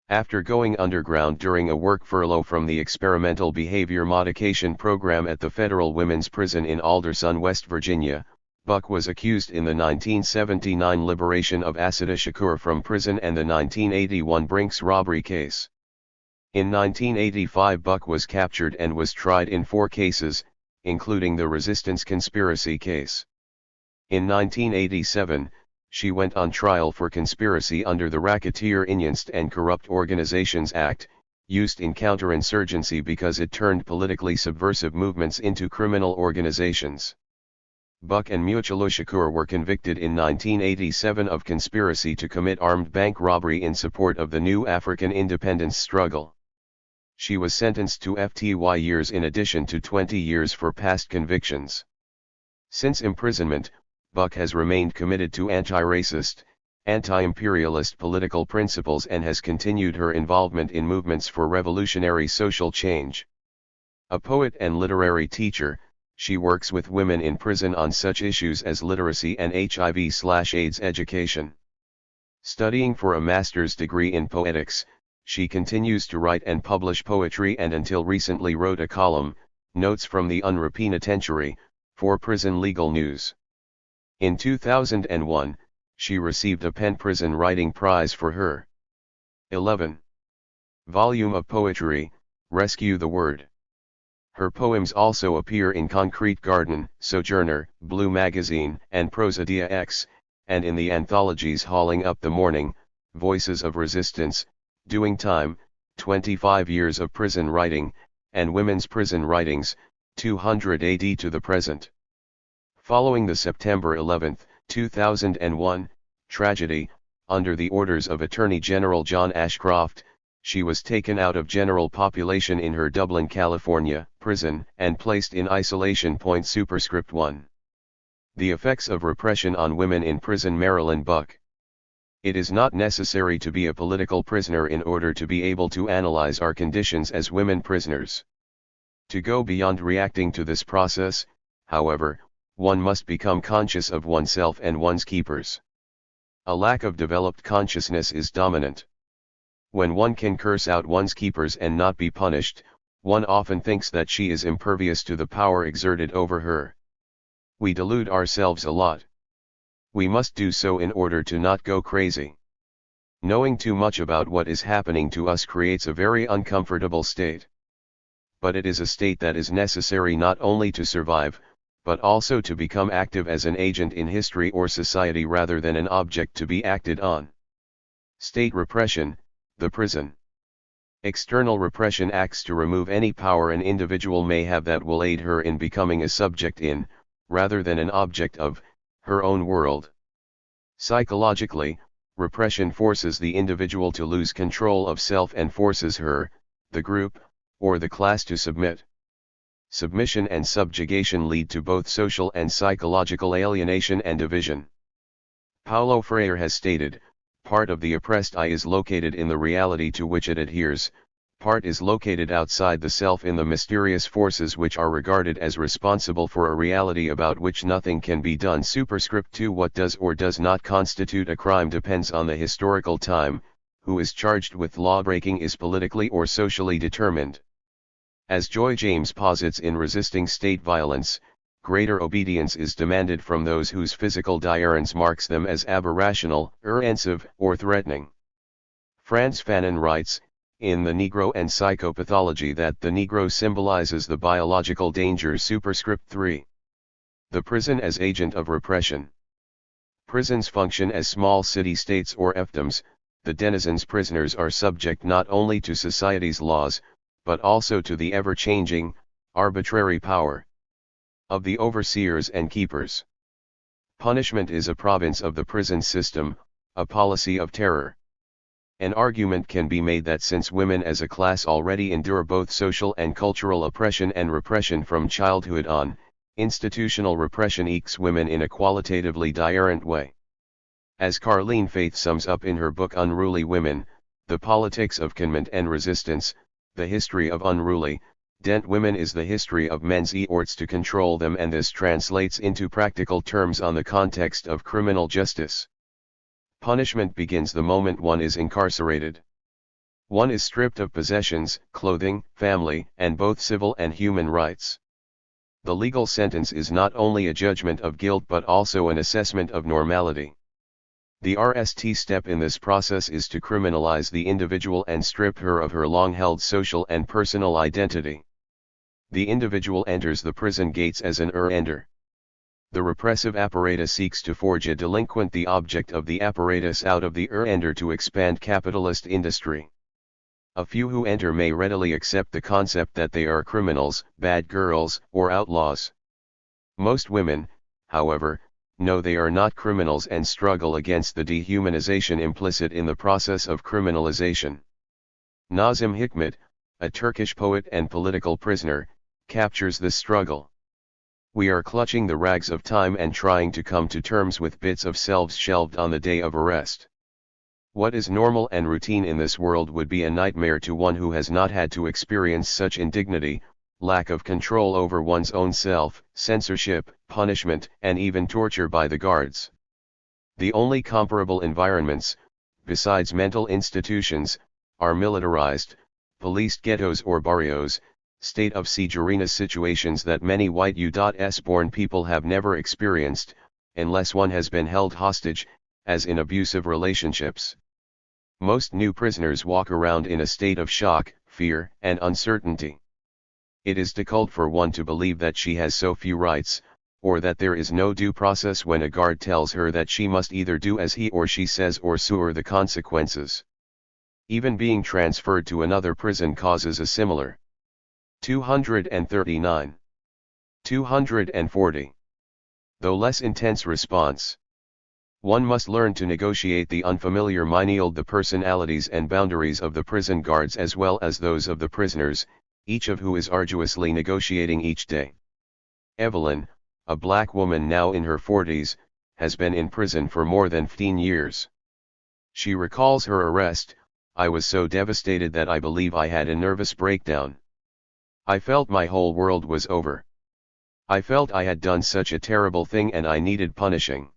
[SPEAKER 1] After going underground during a work furlough from the Experimental Behavior Modification Program at the Federal Women's Prison in Alderson, West Virginia, Buck was accused in the 1979 liberation of Assata Shakur from prison and the 1981 Brinks robbery case. In 1985 Buck was captured and was tried in 4 cases, including the resistance conspiracy case. In 1987, she went on trial for conspiracy under the Racketeer Against and Corrupt Organizations Act, used in counterinsurgency because it turned politically subversive movements into criminal organizations. Buck and Mutulu Shakur were convicted in 1987 of conspiracy to commit armed bank robbery in support of the new African independence struggle. She was sentenced to FTY years in addition to 20 years for past convictions. Since imprisonment, Buck has remained committed to anti-racist, anti-imperialist political principles and has continued her involvement in movements for revolutionary social change. A poet and literary teacher, she works with women in prison on such issues as literacy and HIV/AIDS education. Studying for a master's degree in poetics, she continues to write and publish poetry and until recently wrote a column, Notes from the Unra Penitentiary, for Prison Legal News. In 2001, she received a Penn Prison Writing Prize for her 11th volume of poetry, Rescue the Word. Her poems also appear in Concrete Garden, Sojourner, Blue Magazine, and Prosodia X, and in the anthologies Hauling Up the Morning, Voices of Resistance, Doing Time, 25 Years of Prison Writing, and Women's Prison Writings, 200 AD to the Present. Following the September 11, 2001, tragedy, under the orders of Attorney General John Ashcroft, she was taken out of general population in her Dublin, California, prison and placed in isolation. Superscript 1. The effects of repression on women in prison. Marilyn Buck. It is not necessary to be a political prisoner in order to be able to analyze our conditions as women prisoners. To go beyond reacting to this process, however, one must become conscious of oneself and one's keepers. A lack of developed consciousness is dominant. When one can curse out one's keepers and not be punished, one often thinks that she is impervious to the power exerted over her. We delude ourselves a lot. We must do so in order to not go crazy. Knowing too much about what is happening to us creates a very uncomfortable state. But it is a state that is necessary not only to survive, but also to become active as an agent in history or society rather than an object to be acted on. State repression, the prison. External repression acts to remove any power an individual may have that will aid her in becoming a subject in, rather than an object of, her own world. Psychologically, repression forces the individual to lose control of self and forces her, the group, or the class to submit. Submission and subjugation lead to both social and psychological alienation and division. Paulo Freire has stated, part of the oppressed I is located in the reality to which it adheres, part is located outside the self in the mysterious forces which are regarded as responsible for a reality about which nothing can be done. Superscript 2. What does or does not constitute a crime depends on the historical time. Who is charged with lawbreaking is politically or socially determined. As Joy James posits in Resisting State Violence, greater obedience is demanded from those whose physical diurence marks them as aberrational, offensive, or threatening. Franz Fanon writes, in The Negro and Psychopathology, that the Negro symbolizes the biological danger. Superscript 3. The prison as agent of repression. Prisons function as small city-states or fiefdoms. The denizens' prisoners are subject not only to society's laws, but also to the ever-changing, arbitrary power of the overseers and keepers. Punishment is a province of the prison system, a policy of terror. An argument can be made that since women as a class already endure both social and cultural oppression and repression from childhood on, institutional repression ekes women in a qualitatively diurent way. As Carleen Faith sums up in her book Unruly Women, The Politics of Conment and Resistance, The History of Unruly, Dent women is the history of men's efforts to control them, and this translates into practical terms on the context of criminal justice. Punishment begins the moment one is incarcerated. One is stripped of possessions, clothing, family, and both civil and human rights. The legal sentence is not only a judgment of guilt but also an assessment of normality. The first step in this process is to criminalize the individual and strip her of her long-held social and personal identity. The individual enters the prison gates as an ender. The repressive apparatus seeks to forge a delinquent, the object of the apparatus, out of the ender to expand capitalist industry. A few who enter may readily accept the concept that they are criminals, bad girls, or outlaws. Most women, however, know they are not criminals and struggle against the dehumanization implicit in the process of criminalization. Nazım Hikmet, a Turkish poet and political prisoner, captures this struggle. We are clutching the rags of time and trying to come to terms with bits of selves shelved on the day of arrest. What is normal and routine in this world would be a nightmare to one who has not had to experience such indignity, lack of control over one's own self, censorship, punishment, and even torture by the guards. The only comparable environments, besides mental institutions, are militarized, policed ghettos or barrios, state of siege arena situations that many white U.S.-born people have never experienced, unless one has been held hostage, as in abusive relationships. Most new prisoners walk around in a state of shock, fear, and uncertainty. It is difficult for one to believe that she has so few rights, or that there is no due process when a guard tells her that she must either do as he or she says or suffer the consequences. Even being transferred to another prison causes a similar 239. 240. Though less intense response. One must learn to negotiate the unfamiliar minefield, the personalities and boundaries of the prison guards as well as those of the prisoners, each of who is arduously negotiating each day. Evelyn, a black woman now in her 40s, has been in prison for more than 15 years. She recalls her arrest. "I was so devastated that I believe I had a nervous breakdown. I felt my whole world was over. I felt I had done such a terrible thing and I needed punishing.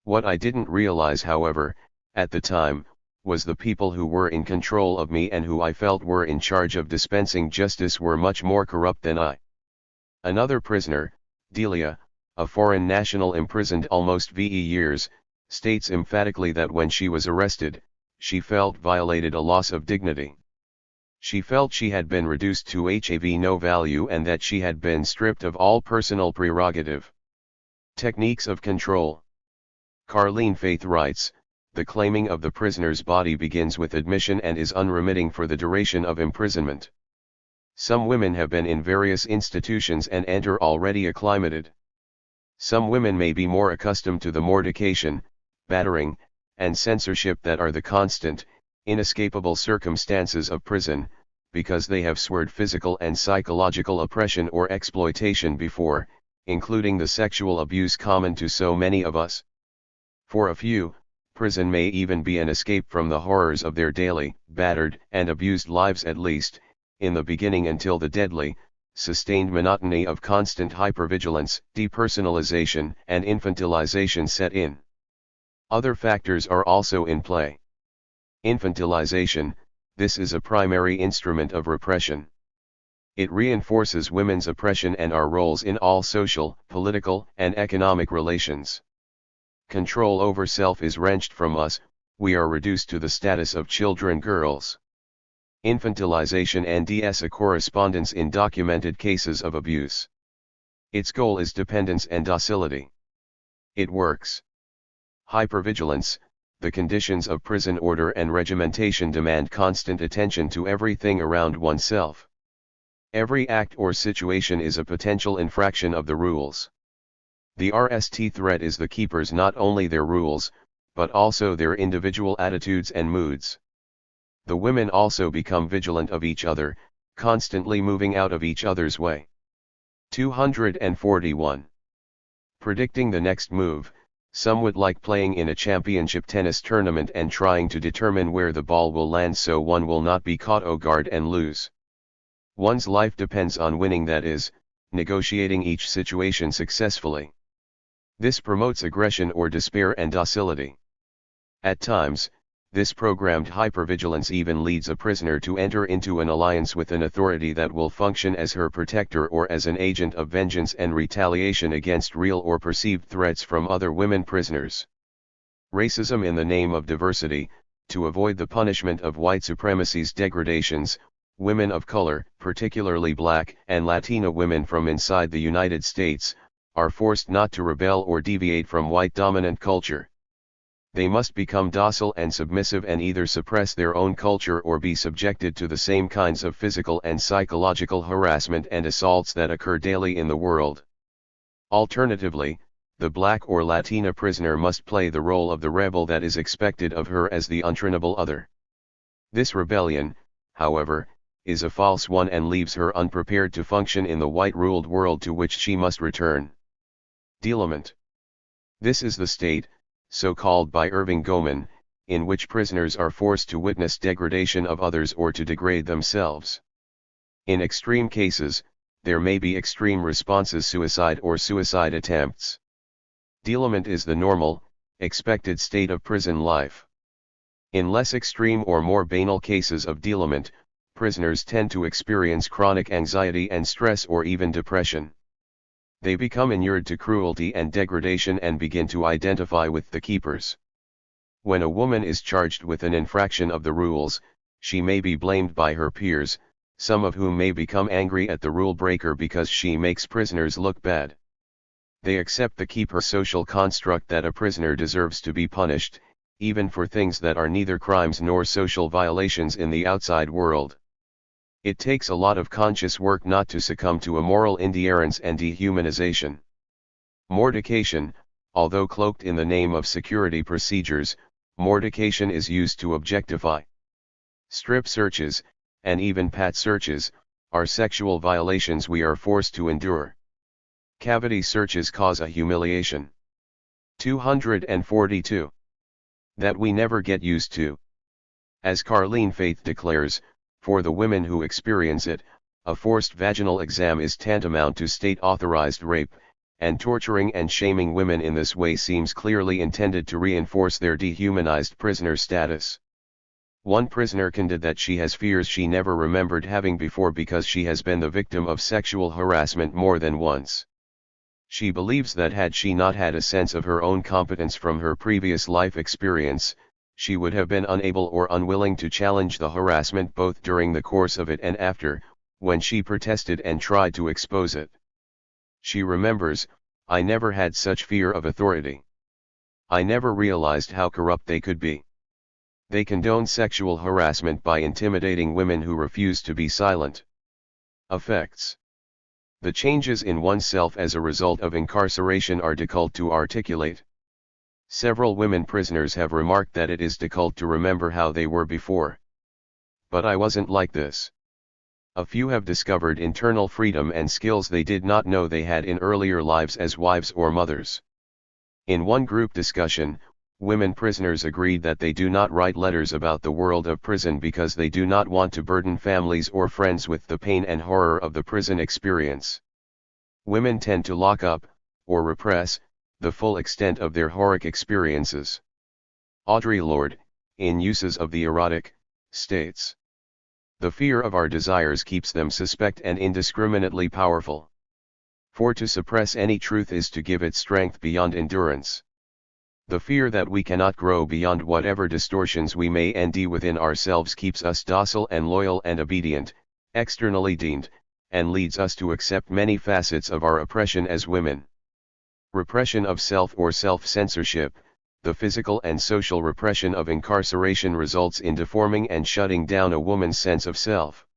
[SPEAKER 1] What I didn't realize, however, at the time, was the people who were in control of me and who I felt were in charge of dispensing justice were much more corrupt than I." Another prisoner, Delia, a foreign national imprisoned almost 20 years, states emphatically that when she was arrested, she felt violated, a loss of dignity. She felt she had been reduced to have no value and that she had been stripped of all personal prerogative. Techniques of control. Carlene Faith writes, "The claiming of the prisoner's body begins with admission and is unremitting for the duration of imprisonment. Some women have been in various institutions and enter already acclimated. Some women may be more accustomed to the mortification, battering, and censorship that are the constant, inescapable circumstances of prison, because they have suffered physical and psychological oppression or exploitation before, including the sexual abuse common to so many of us. For a few, prison may even be an escape from the horrors of their daily, battered, and abused lives, at least, in the beginning, until the deadly, sustained monotony of constant hypervigilance, depersonalization, and infantilization set in. Other factors are also in play. Infantilization, this is a primary instrument of repression. It reinforces women's oppression and our roles in all social, political, and economic relations. Control over self is wrenched from us, we are reduced to the status of children, girls. Infantilization and a correspondence in documented cases of abuse. Its goal is dependence and docility. It works. Hypervigilance, the conditions of prison order and regimentation demand constant attention to everything around oneself. Every act or situation is a potential infraction of the rules. The RST threat is the keepers not only their rules, but also their individual attitudes and moods. The women also become vigilant of each other, constantly moving out of each other's way. 241. Predicting the next move. Some would like playing in a championship tennis tournament and trying to determine where the ball will land so one will not be caught off guard and lose. One's life depends on winning, that is, negotiating each situation successfully. This promotes aggression or despair and docility. At times, this programmed hypervigilance even leads a prisoner to enter into an alliance with an authority that will function as her protector or as an agent of vengeance and retaliation against real or perceived threats from other women prisoners. Racism in the name of diversity. To avoid the punishment of white supremacy's degradations, women of color, particularly Black and Latina women from inside the United States, are forced not to rebel or deviate from white dominant culture. They must become docile and submissive and either suppress their own culture or be subjected to the same kinds of physical and psychological harassment and assaults that occur daily in the world. Alternatively, the Black or Latina prisoner must play the role of the rebel that is expected of her as the untrainable other. This rebellion, however, is a false one and leaves her unprepared to function in the white-ruled world to which she must return. Delement. This is the state, so called by Irving Goman, in which prisoners are forced to witness degradation of others or to degrade themselves. In extreme cases, there may be extreme responses, suicide or suicide attempts. Delement is the normal, expected state of prison life. In less extreme or more banal cases of delement, prisoners tend to experience chronic anxiety and stress or even depression. They become inured to cruelty and degradation and begin to identify with the keepers. When a woman is charged with an infraction of the rules, she may be blamed by her peers, some of whom may become angry at the rule breaker because she makes prisoners look bad. They accept the keeper social construct that a prisoner deserves to be punished, even for things that are neither crimes nor social violations in the outside world. It takes a lot of conscious work not to succumb to a moral indifference and dehumanization. Mortification, although cloaked in the name of security procedures, mortification is used to objectify. Strip searches, and even pat searches, are sexual violations we are forced to endure. Cavity searches cause a humiliation. 242. That we never get used to. As Carleen Faith declares, for the women who experience it, a forced vaginal exam is tantamount to state-authorized rape, and torturing and shaming women in this way seems clearly intended to reinforce their dehumanized prisoner status. One prisoner contended that she has fears she never remembered having before because she has been the victim of sexual harassment more than once. She believes that had she not had a sense of her own competence from her previous life experience, she would have been unable or unwilling to challenge the harassment both during the course of it and after, when she protested and tried to expose it. She remembers, "I never had such fear of authority. I never realized how corrupt they could be. They condone sexual harassment by intimidating women who refuse to be silent." Effects. The changes in oneself as a result of incarceration are difficult to articulate. Several women prisoners have remarked that it is difficult to remember how they were before. But I wasn't like this. A few have discovered internal freedom and skills they did not know they had in earlier lives as wives or mothers. In one group discussion, women prisoners agreed that they do not write letters about the world of prison because they do not want to burden families or friends with the pain and horror of the prison experience. Women tend to lock up, or repress, the full extent of their horrific experiences. Audre Lorde, in Uses of the Erotic, states, "The fear of our desires keeps them suspect and indiscriminately powerful. For to suppress any truth is to give it strength beyond endurance. The fear that we cannot grow beyond whatever distortions we may endure within ourselves keeps us docile and loyal and obedient, externally deemed, and leads us to accept many facets of our oppression as women. Repression of self or self-censorship, the physical and social repression of incarceration results in deforming and shutting down a woman's sense of self.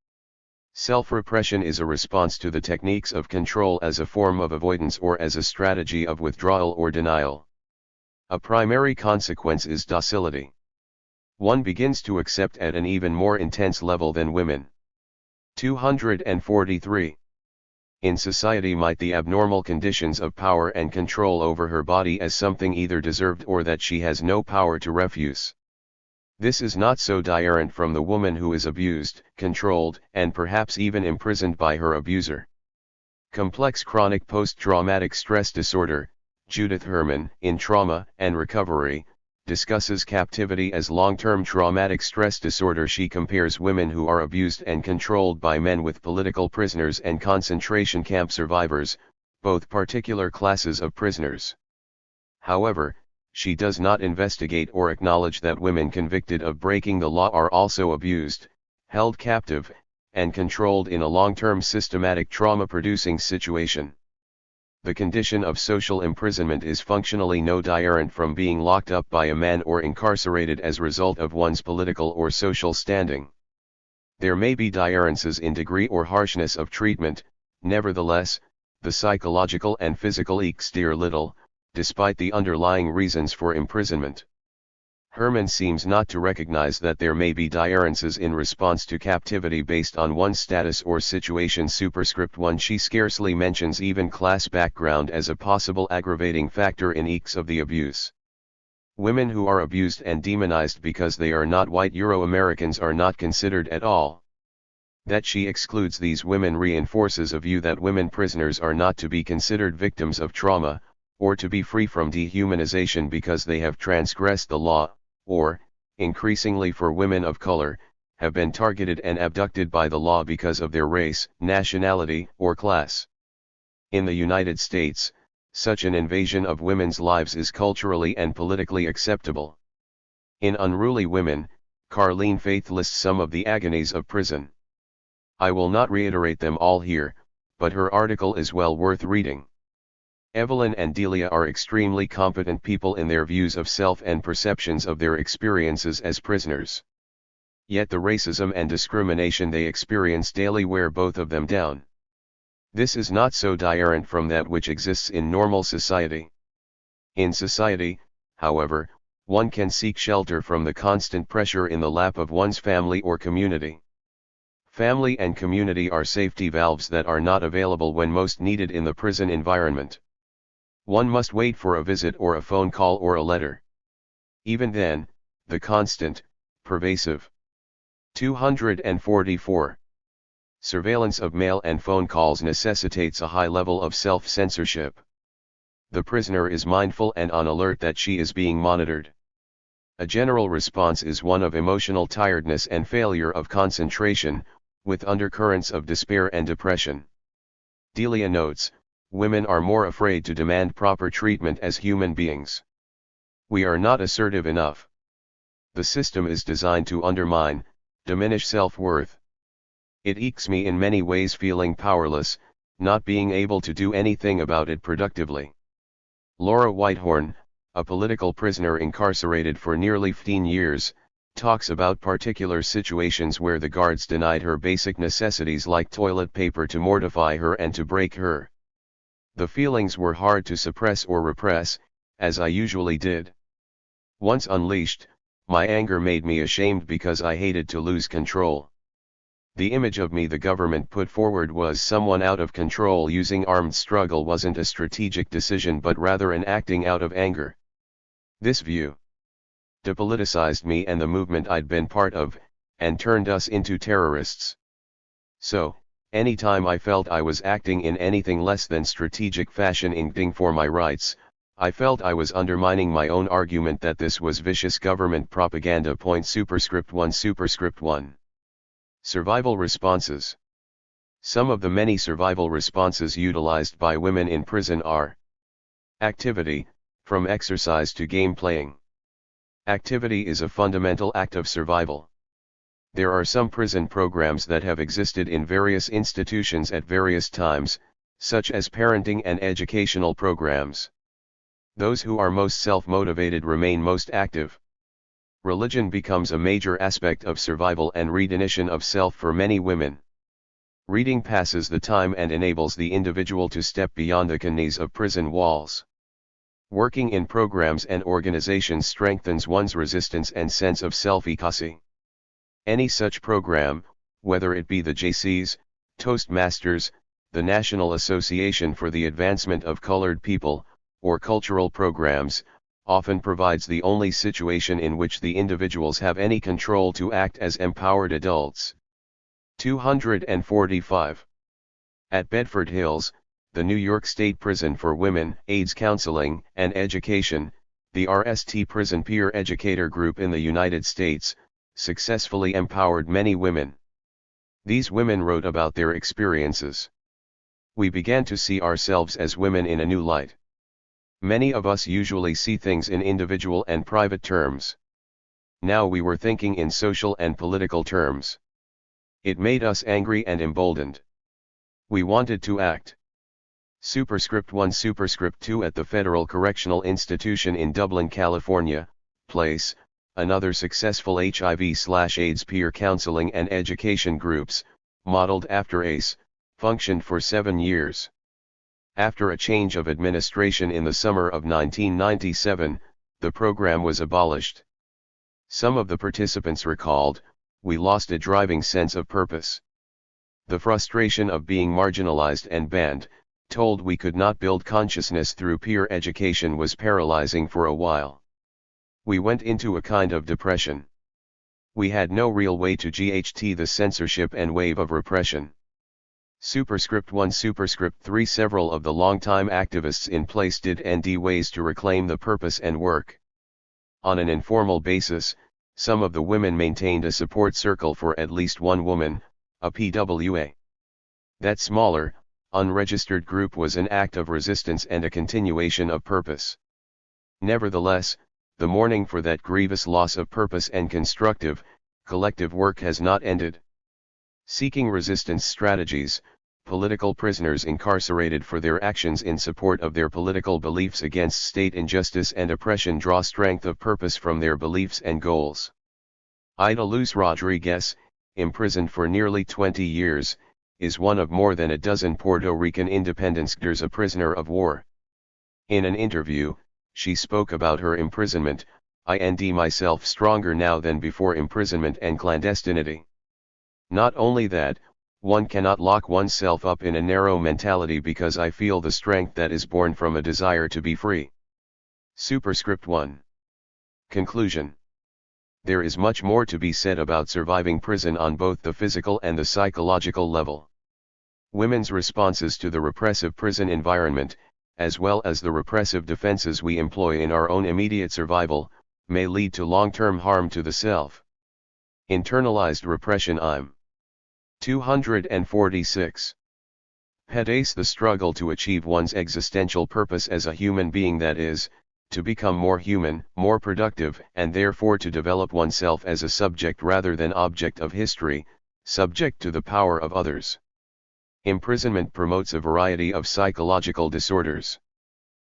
[SPEAKER 1] Self-repression is a response to the techniques of control as a form of avoidance or as a strategy of withdrawal or denial. A primary consequence is docility. One begins to accept at an even more intense level than women. 243. In society might the abnormal conditions of power and control over her body as something either deserved or that she has no power to refuse. This is not so different from the woman who is abused, controlled, and perhaps even imprisoned by her abuser. Complex chronic post-traumatic stress disorder. Judith Herman, in Trauma and Recovery, discusses captivity as long-term traumatic stress disorder. She compares women who are abused and controlled by men with political prisoners and concentration camp survivors, both particular classes of prisoners. However, she does not investigate or acknowledge that women convicted of breaking the law are also abused, held captive, and controlled in a long-term systematic trauma-producing situation. The condition of social imprisonment is functionally no different from being locked up by a man or incarcerated as a result of one's political or social standing. There may be differences in degree or harshness of treatment, nevertheless, the psychological and physical effects differ little, despite the underlying reasons for imprisonment. Herman seems not to recognize that there may be differences in response to captivity based on one's status or situation. Superscript 1. She scarcely mentions even class background as a possible aggravating factor in effects of the abuse. Women who are abused and demonized because they are not white Euro-Americans are not considered at all. That she excludes these women reinforces a view that women prisoners are not to be considered victims of trauma, or to be free from dehumanization because they have transgressed the law, or, increasingly for women of color, have been targeted and abducted by the law because of their race, nationality, or class. In the United States, such an invasion of women's lives is culturally and politically acceptable. In Unruly Women, Carleen Faith lists some of the agonies of prison. I will not reiterate them all here, but her article is well worth reading. Evelyn and Delia are extremely competent people in their views of self and perceptions of their experiences as prisoners. Yet the racism and discrimination they experience daily wear both of them down. This is not so different from that which exists in normal society. In society, however, one can seek shelter from the constant pressure in the lap of one's family or community. Family and community are safety valves that are not available when most needed in the prison environment. One must wait for a visit or a phone call or a letter. Even then, the constant, pervasive 244 surveillance of mail and phone calls necessitates a high level of self-censorship. The prisoner is mindful and on alert that she is being monitored. A general response is one of emotional tiredness and failure of concentration, with undercurrents of despair and depression. Delia notes, women are more afraid to demand proper treatment as human beings. We are not assertive enough. The system is designed to undermine, diminish self-worth. It ekes me in many ways feeling powerless, not being able to do anything about it productively. Laura Whitehorn, a political prisoner incarcerated for nearly 15 years, talks about particular situations where the guards denied her basic necessities like toilet paper to mortify her and to break her. The feelings were hard to suppress or repress, as I usually did. Once unleashed, my anger made me ashamed because I hated to lose control. The image of me the government put forward was someone out of control. Using armed struggle wasn't a strategic decision but rather an acting out of anger. This view depoliticized me and the movement I'd been part of, and turned us into terrorists. So, anytime I felt I was acting in anything less than strategic fashion in for my rights, I felt I was undermining my own argument that this was vicious government propaganda. Superscript 1 Superscript 1 Survival responses. Some of the many survival responses utilized by women in prison are activity, from exercise to game playing. Activity is a fundamental act of survival. There are some prison programs that have existed in various institutions at various times, such as parenting and educational programs. Those who are most self-motivated remain most active. Religion becomes a major aspect of survival and redefinition of self for many women. Reading passes the time and enables the individual to step beyond the canons of prison walls. Working in programs and organizations strengthens one's resistance and sense of self-efficacy. Any such program, whether it be the JCs, Toastmasters, the National Association for the Advancement of Colored People, or cultural programs, often provides the only situation in which the individuals have any control to act as empowered adults. 245. At Bedford Hills, the New York State Prison for Women, AIDS Counseling and Education, the RST Prison Peer Educator Group in the United States, successfully empowered many women. These women wrote about their experiences. We began to see ourselves as women in a new light. Many of us usually see things in individual and private terms. Now we were thinking in social and political terms. It made us angry and emboldened. We wanted to act. Superscript 1 Superscript 2 At the Federal Correctional Institution in Dublin, California, place, another successful HIV/AIDS peer counseling and education groups, modeled after ACE, functioned for 7 years. After a change of administration in the summer of 1997, the program was abolished. Some of the participants recalled, "We lost a driving sense of purpose. The frustration of being marginalized and banned, told we could not build consciousness through peer education was paralyzing for a while. We went into a kind of depression. We had no real way to GHT the censorship and wave of repression." Superscript 1 Superscript 3 Several of the longtime activists in place did ND ways to reclaim the purpose and work. On an informal basis, some of the women maintained a support circle for at least one woman, a PWA. That smaller, unregistered group was an act of resistance and a continuation of purpose. Nevertheless, the mourning for that grievous loss of purpose and constructive, collective work has not ended. Seeking resistance strategies, political prisoners incarcerated for their actions in support of their political beliefs against state injustice and oppression draw strength of purpose from their beliefs and goals. Ida Luz Rodriguez, imprisoned for nearly 20 years, is one of more than a dozen Puerto Rican independencers a prisoner of war. In an interview, she spoke about her imprisonment. "I find myself stronger now than before imprisonment and clandestinity. Not only that, one cannot lock oneself up in a narrow mentality because I feel the strength that is born from a desire to be free." Superscript 1. Conclusion. There is much more to be said about surviving prison on both the physical and the psychological level. Women's responses to the repressive prison environment, as well as the repressive defenses we employ in our own immediate survival, may lead to long-term harm to the self. Internalized repression. 246. Pedace the struggle to achieve one's existential purpose as a human being, that is, to become more human, more productive, and therefore to develop oneself as a subject rather than object of history, subject to the power of others. Imprisonment promotes a variety of psychological disorders.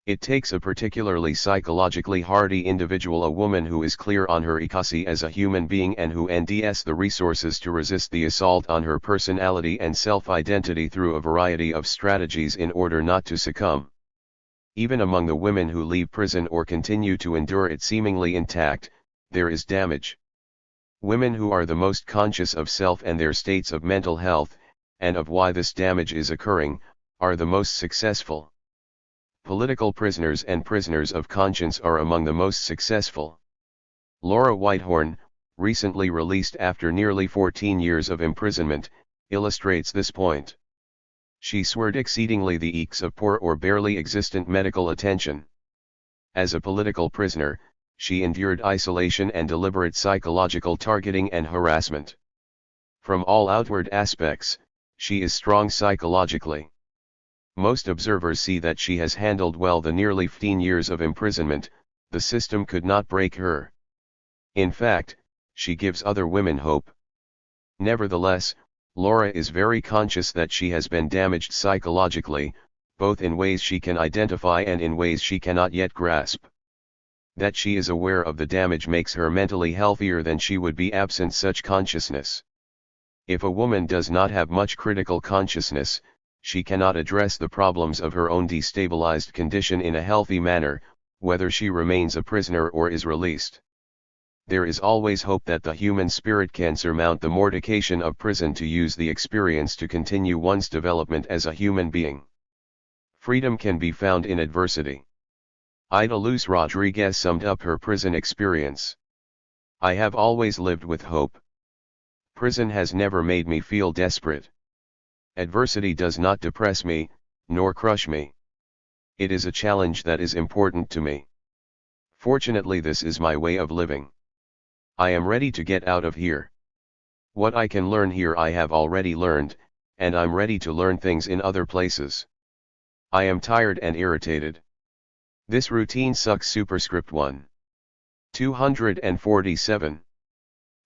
[SPEAKER 1] It takes a particularly psychologically hardy individual, a woman who is clear on her ikasi as a human being and who NDS the resources to resist the assault on her personality and self-identity through a variety of strategies in order not to succumb. Even among the women who leave prison or continue to endure it seemingly intact, there is damage. Women who are the most conscious of self and their states of mental health, and of why this damage is occurring, are the most successful. Political prisoners and prisoners of conscience are among the most successful. Laura Whitehorn, recently released after nearly 14 years of imprisonment, illustrates this point. She sweared exceedingly the eeks of poor or barely existent medical attention. As a political prisoner, she endured isolation and deliberate psychological targeting and harassment. From all outward aspects, she is strong psychologically. Most observers see that she has handled well the nearly 15 years of imprisonment. The system could not break her. In fact, she gives other women hope. Nevertheless, Laura is very conscious that she has been damaged psychologically, both in ways she can identify and in ways she cannot yet grasp. That she is aware of the damage makes her mentally healthier than she would be absent such consciousness. If a woman does not have much critical consciousness, she cannot address the problems of her own destabilized condition in a healthy manner, whether she remains a prisoner or is released. There is always hope that the human spirit can surmount the mortification of prison to use the experience to continue one's development as a human being. Freedom can be found in adversity. Ida Luz Rodriguez summed up her prison experience. I have always lived with hope. Prison has never made me feel desperate. Adversity does not depress me, nor crush me. It is a challenge that is important to me. Fortunately, this is my way of living. I am ready to get out of here. What I can learn here I have already learned, and I'm ready to learn things in other places. I am tired and irritated. This routine sucks. Superscript 1. 247.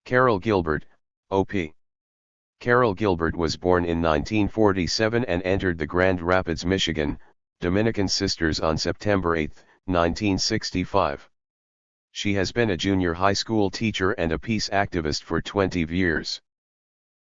[SPEAKER 1] Carol Gilbert, O.P. Carol Gilbert was born in 1947 and entered the Grand Rapids, Michigan, Dominican Sisters on September 8, 1965. She has been a junior high school teacher and a peace activist for 20 years.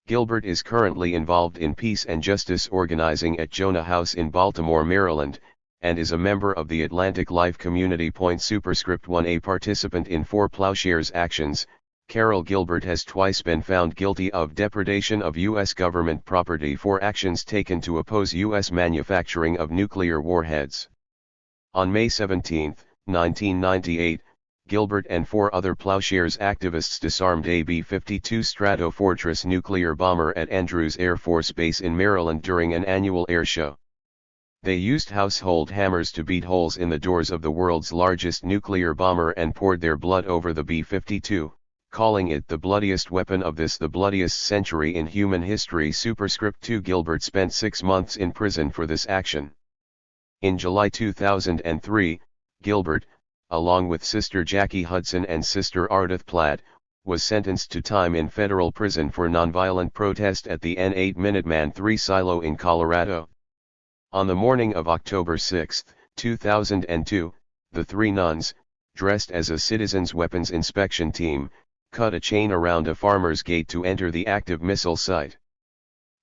[SPEAKER 1] Gilbert is currently involved in peace and justice organizing at Jonah House in Baltimore, Maryland, and is a member of the Atlantic Life Community. Superscript 1. A participant in 4 Plowshares actions, Carol Gilbert has twice been found guilty of depredation of U.S. government property for actions taken to oppose U.S. manufacturing of nuclear warheads. On May 17, 1998, Gilbert and 4 other Plowshares activists disarmed a B-52 Stratofortress nuclear bomber at Andrews Air Force Base in Maryland during an annual air show. They used household hammers to beat holes in the doors of the world's largest nuclear bomber and poured their blood over the B-52, calling it the bloodiest weapon of the bloodiest century in human history. Superscript 2. Gilbert spent 6 months in prison for this action. In July 2003, Gilbert, along with Sister Jackie Hudson and Sister Ardith Platt, was sentenced to time in federal prison for nonviolent protest at the N8 Minuteman III silo in Colorado. On the morning of October 6, 2002, the 3 nuns, dressed as a citizens' weapons inspection team, cut a chain around a farmer's gate to enter the active missile site.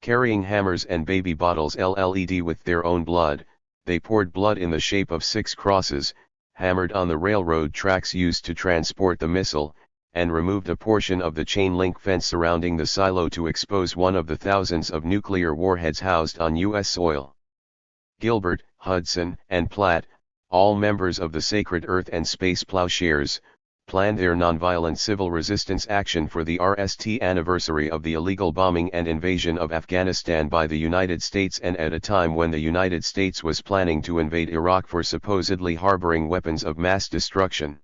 [SPEAKER 1] Carrying hammers and baby bottles LED with their own blood, they poured blood in the shape of 6 crosses, hammered on the railroad tracks used to transport the missile, and removed a portion of the chain-link fence surrounding the silo to expose one of the thousands of nuclear warheads housed on U.S. soil. Gilbert, Hudson, and Platt, all members of the Sacred Earth and Space Plowshares, planned their nonviolent civil resistance action for the RST anniversary of the illegal bombing and invasion of Afghanistan by the United States, and at a time when the United States was planning to invade Iraq for supposedly harboring weapons of mass destruction.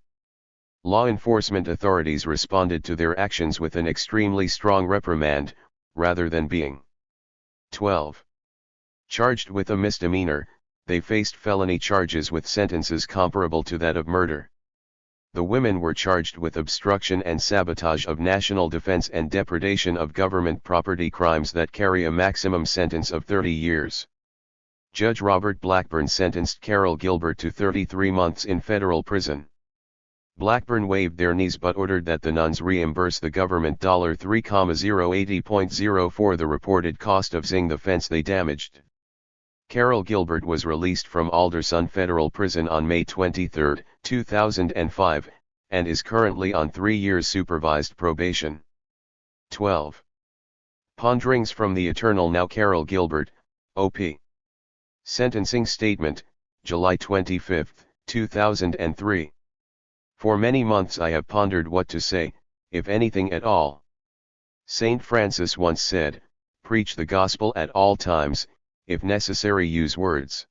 [SPEAKER 1] Law enforcement authorities responded to their actions with an extremely strong reprimand, rather than being 12. Charged with a misdemeanor, they faced felony charges with sentences comparable to that of murder. The women were charged with obstruction and sabotage of national defense and depredation of government property, crimes that carry a maximum sentence of 30 years. Judge Robert Blackburn sentenced Carol Gilbert to 33 months in federal prison. Blackburn waived their knees but ordered that the nuns reimburse the government $3,080.0 for the reported cost of the fence they damaged. Carol Gilbert was released from Alderson Federal Prison on May 23, 2005, and is currently on 3 years supervised probation. 12. Ponderings from the Eternal Now. Carol Gilbert, O.P. Sentencing Statement, July 25, 2003. For many months I have pondered what to say, if anything at all. Saint Francis once said, "Preach the gospel at all times, if necessary use words."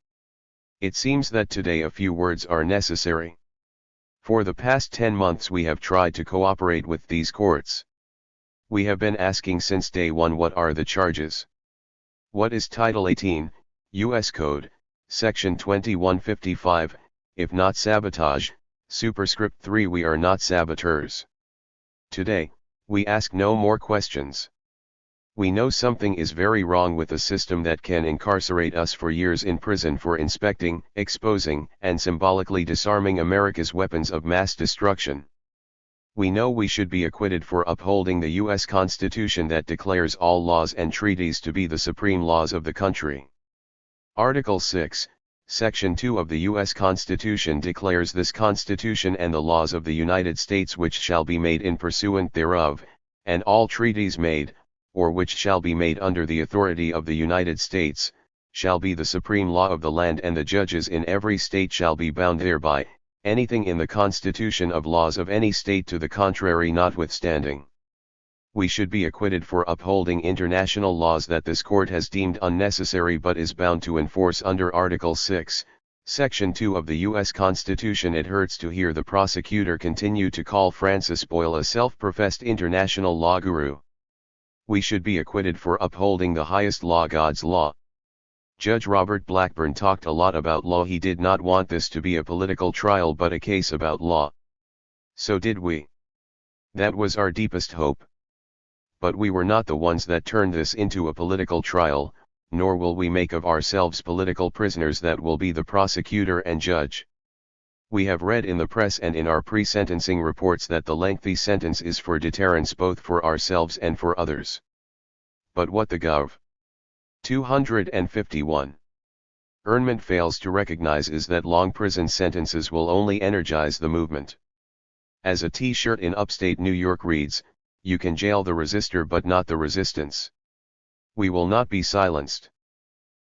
[SPEAKER 1] It seems that today a few words are necessary. For the past 10 months we have tried to cooperate with these courts. We have been asking since day one, what are the charges? What is Title 18, U.S. Code, Section 2155, if not sabotage? Superscript 3. We are not saboteurs. Today, we ask no more questions. We know something is very wrong with a system that can incarcerate us for years in prison for inspecting, exposing, and symbolically disarming America's weapons of mass destruction. We know we should be acquitted for upholding the U.S. Constitution that declares all laws and treaties to be the supreme laws of the country. Article 6, Section 2 of the U.S. Constitution declares this Constitution and the laws of the United States which shall be made in pursuant thereof, and all treaties made, or which shall be made under the authority of the United States, shall be the supreme law of the land, and the judges in every state shall be bound thereby, anything in the constitution of laws of any state to the contrary notwithstanding. We should be acquitted for upholding international laws that this court has deemed unnecessary but is bound to enforce under Article 6, Section 2 of the U.S. Constitution. It hurts to hear the prosecutor continue to call Francis Boyle a self-professed international law guru. We should be acquitted for upholding the highest law, God's law. Judge Robert Blackburn talked a lot about law. He did not want this to be a political trial but a case about law. So did we. That was our deepest hope. But we were not the ones that turned this into a political trial, nor will we make of ourselves political prisoners that will be the prosecutor and judge. We have read in the press and in our pre-sentencing reports that the lengthy sentence is for deterrence both for ourselves and for others. But what the Gov. 251. Ernment fails to recognize is that long prison sentences will only energize the movement. As a t-shirt in upstate New York reads, "You can jail the resistor but not the resistance." We will not be silenced.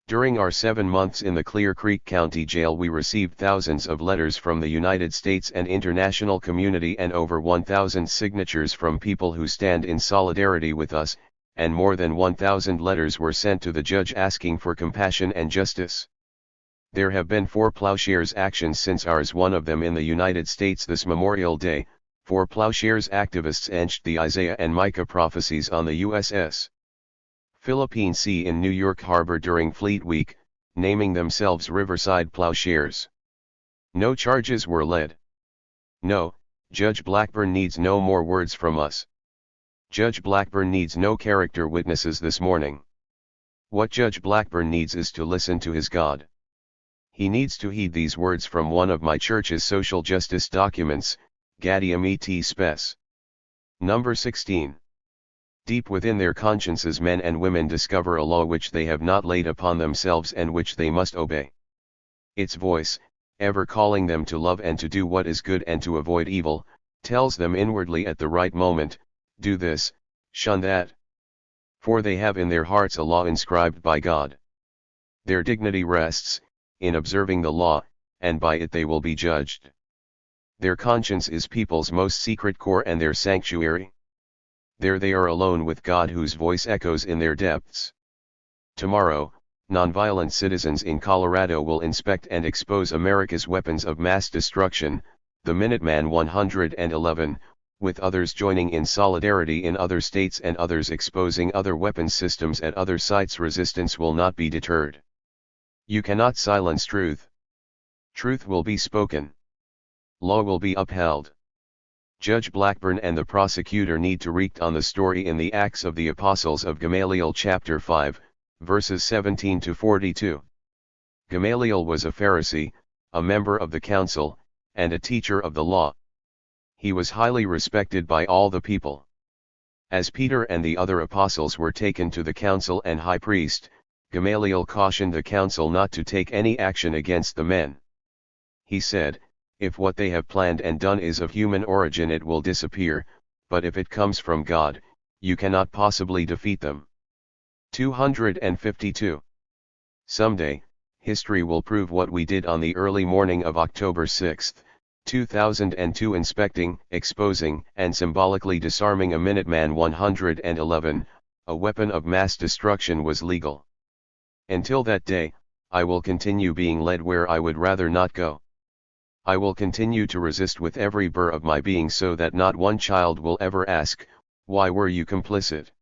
[SPEAKER 1] During our 7 months in the Clear Creek County Jail we received thousands of letters from the United States and international community and over 1,000 signatures from people who stand in solidarity with us, and more than 1,000 letters were sent to the judge asking for compassion and justice. There have been 4 Plowshares actions since ours, one of them in the United States this Memorial Day. 4 Plowshares activists etched the Isaiah and Micah prophecies on the USS Philippine Sea in New York Harbor during Fleet Week, naming themselves Riverside Plowshares. No charges were led. No, Judge Blackburn needs no more words from us. Judge Blackburn needs no character witnesses this morning. What Judge Blackburn needs is to listen to his God. He needs to heed these words from one of my church's social justice documents, Gaudium et Spes. Number 16. Deep within their consciences men and women discover a law which they have not laid upon themselves and which they must obey. Its voice, ever calling them to love and to do what is good and to avoid evil, tells them inwardly at the right moment, do this, shun that. For they have in their hearts a law inscribed by God. Their dignity rests in observing the law, and by it they will be judged. Their conscience is people's most secret core and their sanctuary. There they are alone with God whose voice echoes in their depths. Tomorrow, nonviolent citizens in Colorado will inspect and expose America's weapons of mass destruction, the Minuteman 111, with others joining in solidarity in other states and others exposing other weapons systems at other sites. Resistance will not be deterred. You cannot silence truth. Truth will be spoken. Law will be upheld. Judge Blackburn and the prosecutor need to react on the story in the Acts of the Apostles of Gamaliel chapter 5, verses 17 to 42. Gamaliel was a Pharisee, a member of the council, and a teacher of the law. He was highly respected by all the people. As Peter and the other apostles were taken to the council and high priest, Gamaliel cautioned the council not to take any action against the men. He said, if what they have planned and done is of human origin it will disappear, but if it comes from God, you cannot possibly defeat them. 252. Someday, history will prove what we did on the early morning of October 6, 2002 inspecting, exposing, and symbolically disarming a Minuteman 111, a weapon of mass destruction was legal. Until that day, I will continue being led where I would rather not go. I will continue to resist with every burr of my being so that not one child will ever ask, why were you complicit?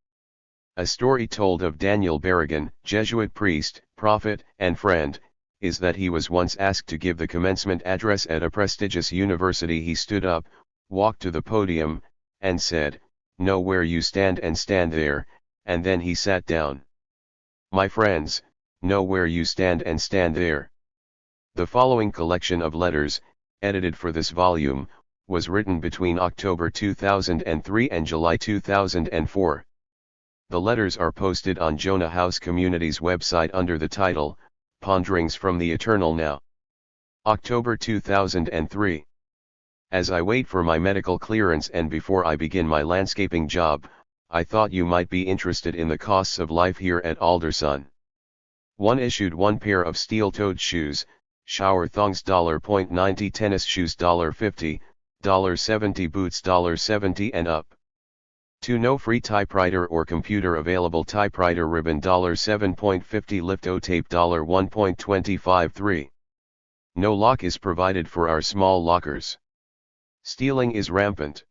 [SPEAKER 1] A story told of Daniel Berrigan, Jesuit priest, prophet, and friend, is that he was once asked to give the commencement address at a prestigious university. He stood up, walked to the podium, and said, "Know where you stand and stand there," and then he sat down. My friends, know where you stand and stand there. The following collection of letters, edited for this volume, was written between October 2003 and July 2004. The letters are posted on Jonah House Community's website under the title, Ponderings from the Eternal Now. October 2003. As I wait for my medical clearance and before I begin my landscaping job, I thought you might be interested in the costs of life here at Alderson. 1 issued 1 pair of steel-toed shoes, shower thongs $0.90, tennis shoes $50, $70, boots $70 and up. 2 No free typewriter or computer available, typewriter ribbon $7.50, litho tape $1.25. 3. No lock is provided for our small lockers. Stealing is rampant.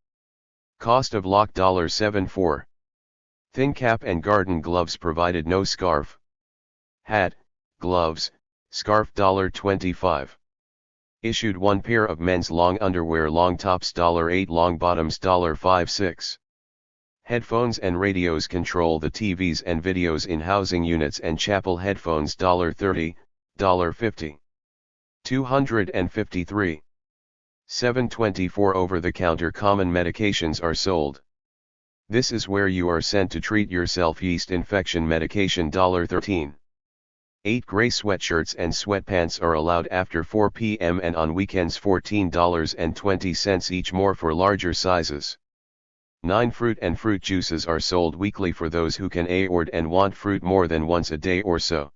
[SPEAKER 1] Cost of lock $7.4. Thin cap and garden gloves provided, no scarf. Hat, gloves, scarf $25. Issued 1 pair of men's long underwear, long tops $8, long bottoms $5.6. Headphones and radios control the TVs and videos in housing units and chapel, headphones $30, $50. 253. 724 Over-the-counter common medications are sold. This is where you are sent to treat yourself. Yeast infection medication $13. 8 gray sweatshirts and sweatpants are allowed after 4 p.m. and on weekends $14.20 each, more for larger sizes. 9 fruit and fruit juices are sold weekly for those who can afford and want fruit more than once a day or so.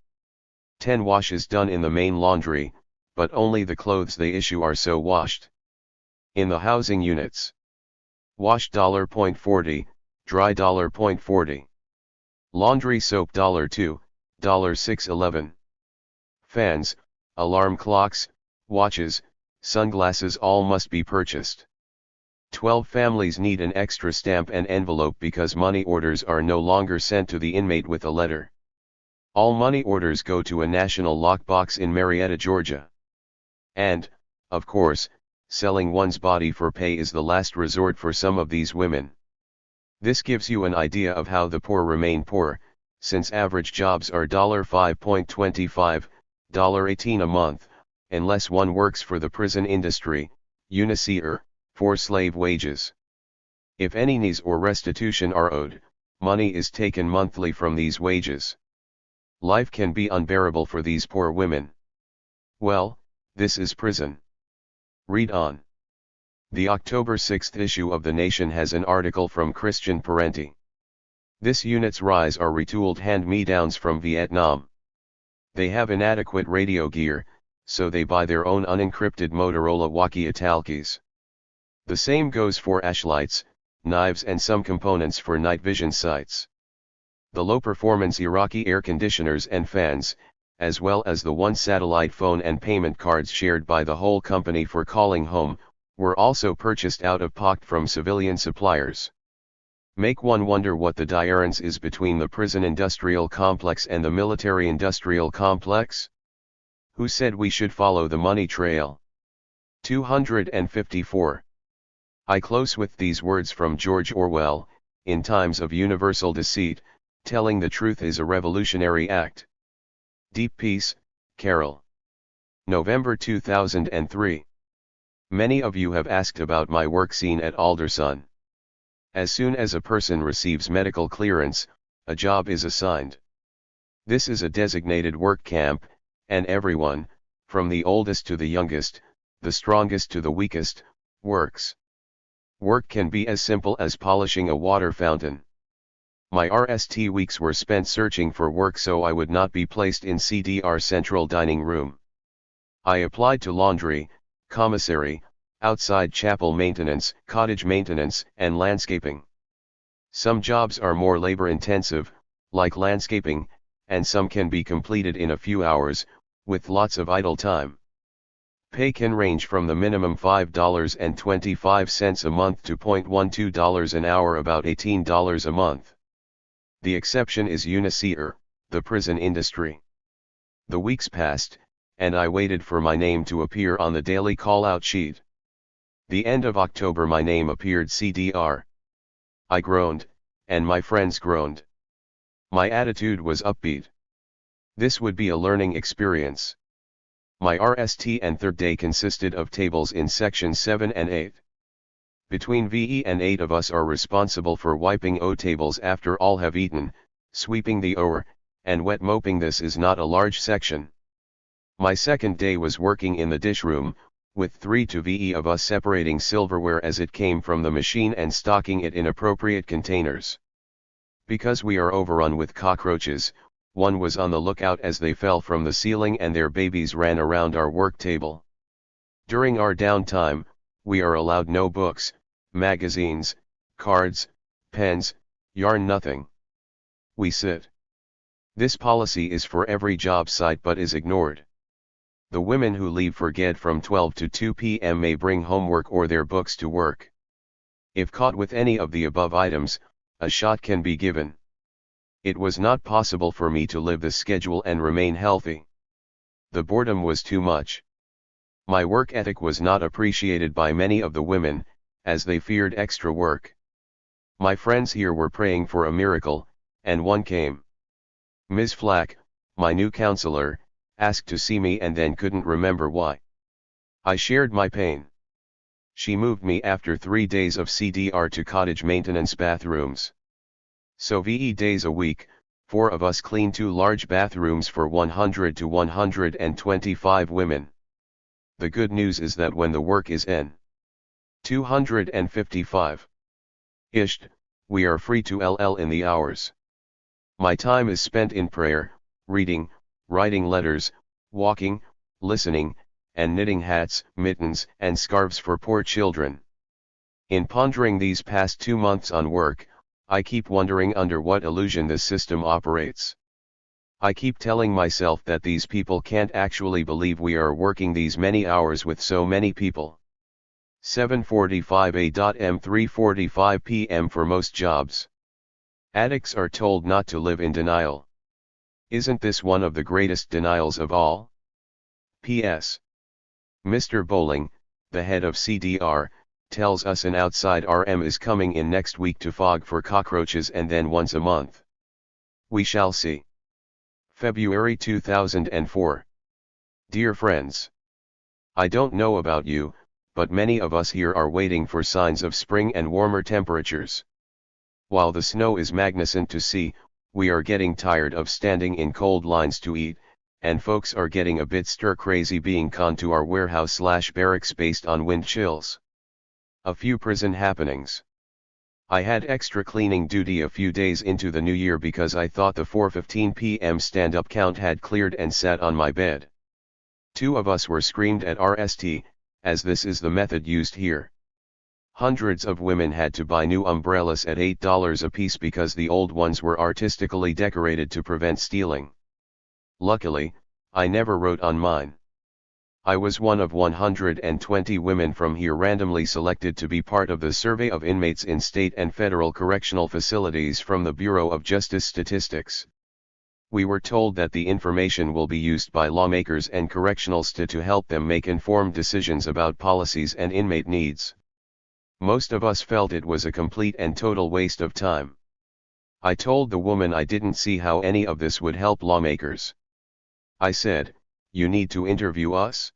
[SPEAKER 1] 10 washes done in the main laundry, but only the clothes they issue are so washed. In the housing units, wash $0.40, dry $0.40. Laundry soap $2, $6.11. Fans, alarm clocks, watches, sunglasses all must be purchased. 12 families need an extra stamp and envelope because money orders are no longer sent to the inmate with a letter. All money orders go to a national lockbox in Marietta, Georgia. And, of course, selling one's body for pay is the last resort for some of these women. This gives you an idea of how the poor remain poor, since average jobs are $5.25, $18 a month, unless one works for the prison industry, UNICEF, for slave wages. If any needs or restitution are owed, money is taken monthly from these wages. Life can be unbearable for these poor women. Well, this is prison. Read on. The October 6th issue of The Nation has an article from Christian Parenti. This unit's rise are retooled hand-me-downs from Vietnam. They have inadequate radio gear, so they buy their own unencrypted Motorola walkie-talkies. The same goes for ashlights, knives and some components for night vision sights. The low-performance Iraqi air conditioners and fans, as well as the one satellite phone and payment cards shared by the whole company for calling home, were also purchased out of pocket from civilian suppliers. Make one wonder what the difference is between the prison industrial complex and the military industrial complex? Who said we should follow the money trail? 254. I close with these words from George Orwell, in times of universal deceit, telling the truth is a revolutionary act. Deep Peace, Carol. November 2003. Many of you have asked about my work scene at Alderson. As soon as a person receives medical clearance, a job is assigned. This is a designated work camp, and everyone, from the oldest to the youngest, the strongest to the weakest, works. Work can be as simple as polishing a water fountain. My RST weeks were spent searching for work so I would not be placed in CDR central dining room. I applied to laundry, commissary, outside chapel maintenance, cottage maintenance, and landscaping. Some jobs are more labor-intensive, like landscaping, and some can be completed in a few hours, with lots of idle time. Pay can range from the minimum $5.25 a month to $0.12 an hour, about $18 a month. The exception is UNICEF, the prison industry. The weeks passed, and I waited for my name to appear on the daily call-out sheet. The end of October my name appeared CDR. I groaned, and my friends groaned. My attitude was upbeat. This would be a learning experience. My RST and third day consisted of tables in sections 7 and 8. Between VE and 8 of us are responsible for wiping O tables after all have eaten, sweeping the OR, and wet mopping. This is not a large section. My second day was working in the dish room, with 3 to VE of us separating silverware as it came from the machine and stocking it in appropriate containers. Because we are overrun with cockroaches, one was on the lookout as they fell from the ceiling and their babies ran around our work table. During our downtime, we are allowed no books, magazines, cards, pens, yarn, nothing. We sit. This policy is for every job site but is ignored. The women who leave for GED from 12 to 2 p.m. may bring homework or their books to work. If caught with any of the above items, a shot can be given. It was not possible for me to live this schedule and remain healthy. The boredom was too much. My work ethic was not appreciated by many of the women, as they feared extra work. My friends here were praying for a miracle, and one came. Ms. Flack, my new counselor, asked to see me and then couldn't remember why. I shared my pain. She moved me after 3 days of CDR to cottage maintenance bathrooms. So VE days a week, 4 of us clean 2 large bathrooms for 100 to 125 women. The good news is that when the work is in 255-ish, we are free to LL in the hours. My time is spent in prayer, reading, writing letters, walking, listening, and knitting hats, mittens, and scarves for poor children. In pondering these past 2 months on work, I keep wondering under what illusion this system operates. I keep telling myself that these people can't actually believe we are working these many hours with so many people. 7:45 a.m. 3:45 p.m. for most jobs. Addicts are told not to live in denial. Isn't this one of the greatest denials of all? P.S. Mr. Bowling, the head of CDR, tells us an outside RM is coming in next week to fog for cockroaches and then once a month. We shall see. February 2004. Dear friends, I don't know about you, but many of us here are waiting for signs of spring and warmer temperatures. While the snow is magnificent to see, we are getting tired of standing in cold lines to eat, and folks are getting a bit stir-crazy being conned to our warehouse/barracks based on wind chills. A few prison happenings. I had extra cleaning duty a few days into the new year because I thought the 4:15 p.m. stand-up count had cleared and sat on my bed. 2 of us were screamed at RST, as this is the method used here. Hundreds of women had to buy new umbrellas at $8 apiece because the old ones were artistically decorated to prevent stealing. Luckily, I never wrote on mine. I was one of 120 women from here randomly selected to be part of the survey of inmates in state and federal correctional facilities from the Bureau of Justice Statistics. We were told that the information will be used by lawmakers and correctional staff to help them make informed decisions about policies and inmate needs. Most of us felt it was a complete and total waste of time. I told the woman I didn't see how any of this would help lawmakers. I said, "You need to interview us?"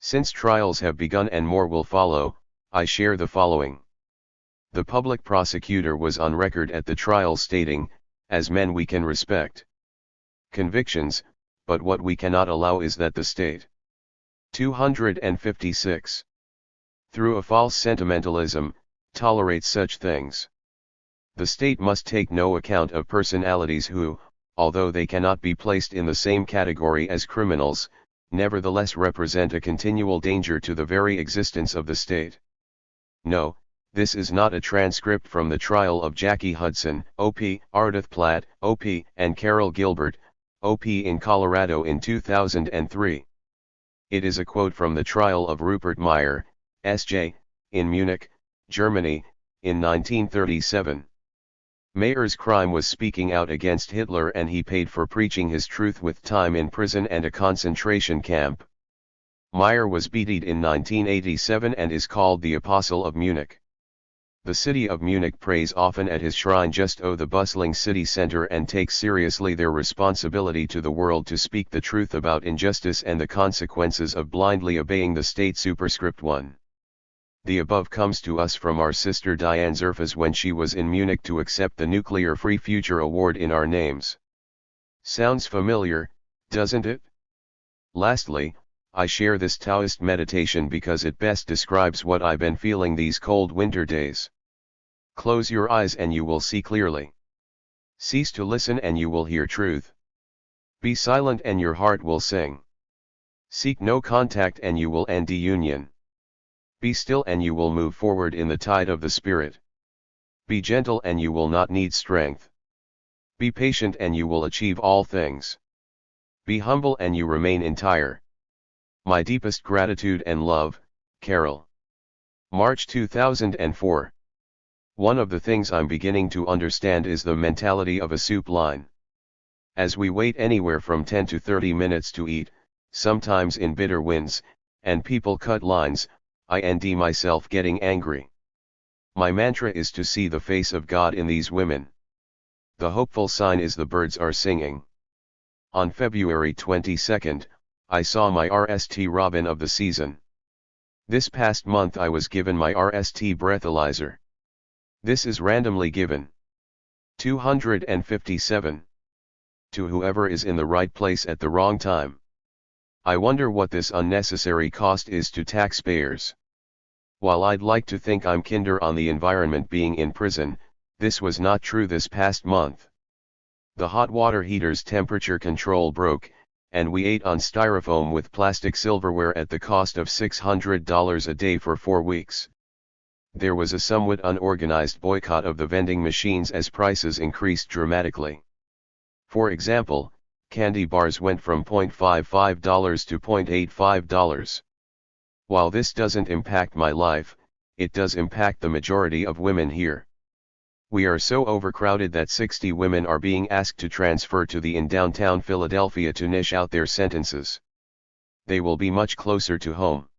[SPEAKER 1] Since trials have begun and more will follow, I share the following. The public prosecutor was on record at the trial stating, "As men we can respect convictions, but what we cannot allow is that the state 256 through a false sentimentalism, tolerates such things. The state must take no account of personalities who, although they cannot be placed in the same category as criminals, nevertheless represent a continual danger to the very existence of the state." No, this is not a transcript from the trial of Jackie Hudson, OP, Ardith Platt, OP, and Carol Gilbert, OP in Colorado in 2003. It is a quote from the trial of Rupert Meyer, S.J., in Munich, Germany, in 1937. Mayer's crime was speaking out against Hitler, and he paid for preaching his truth with time in prison and a concentration camp. Meyer was beheaded in 1987 and is called the Apostle of Munich. The city of Munich prays often at his shrine just o the bustling city center and takes seriously their responsibility to the world to speak the truth about injustice and the consequences of blindly obeying the state superscript 1. The above comes to us from our sister Diane Zerfas when she was in Munich to accept the Nuclear Free Future Award in our names. Sounds familiar, doesn't it? Lastly, I share this Taoist meditation because it best describes what I've been feeling these cold winter days. Close your eyes and you will see clearly. Cease to listen and you will hear truth. Be silent and your heart will sing. Seek no contact and you will end the union. Be still and you will move forward in the tide of the Spirit. Be gentle and you will not need strength. Be patient and you will achieve all things. Be humble and you remain entire. My deepest gratitude and love, Carol. March 2004. One of the things I'm beginning to understand is the mentality of a soup line. As we wait anywhere from 10 to 30 minutes to eat, sometimes in bitter winds, and people cut lines, I find myself getting angry. My mantra is to see the face of God in these women. The hopeful sign is the birds are singing. On February 22, I saw my RST robin of the season. This past month I was given my RST breathalyzer. This is randomly given. 257. To whoever is in the right place at the wrong time. I wonder what this unnecessary cost is to taxpayers. While I'd like to think I'm kinder on the environment being in prison, this was not true this past month. The hot water heater's temperature control broke, and we ate on styrofoam with plastic silverware at the cost of $600 a day for 4 weeks. There was a somewhat unorganized boycott of the vending machines as prices increased dramatically. For example, candy bars went from $0.55 to $0.85. While this doesn't impact my life, it does impact the majority of women here. We are so overcrowded that 60 women are being asked to transfer to the inn downtown Philadelphia to finish out their sentences. They will be much closer to home.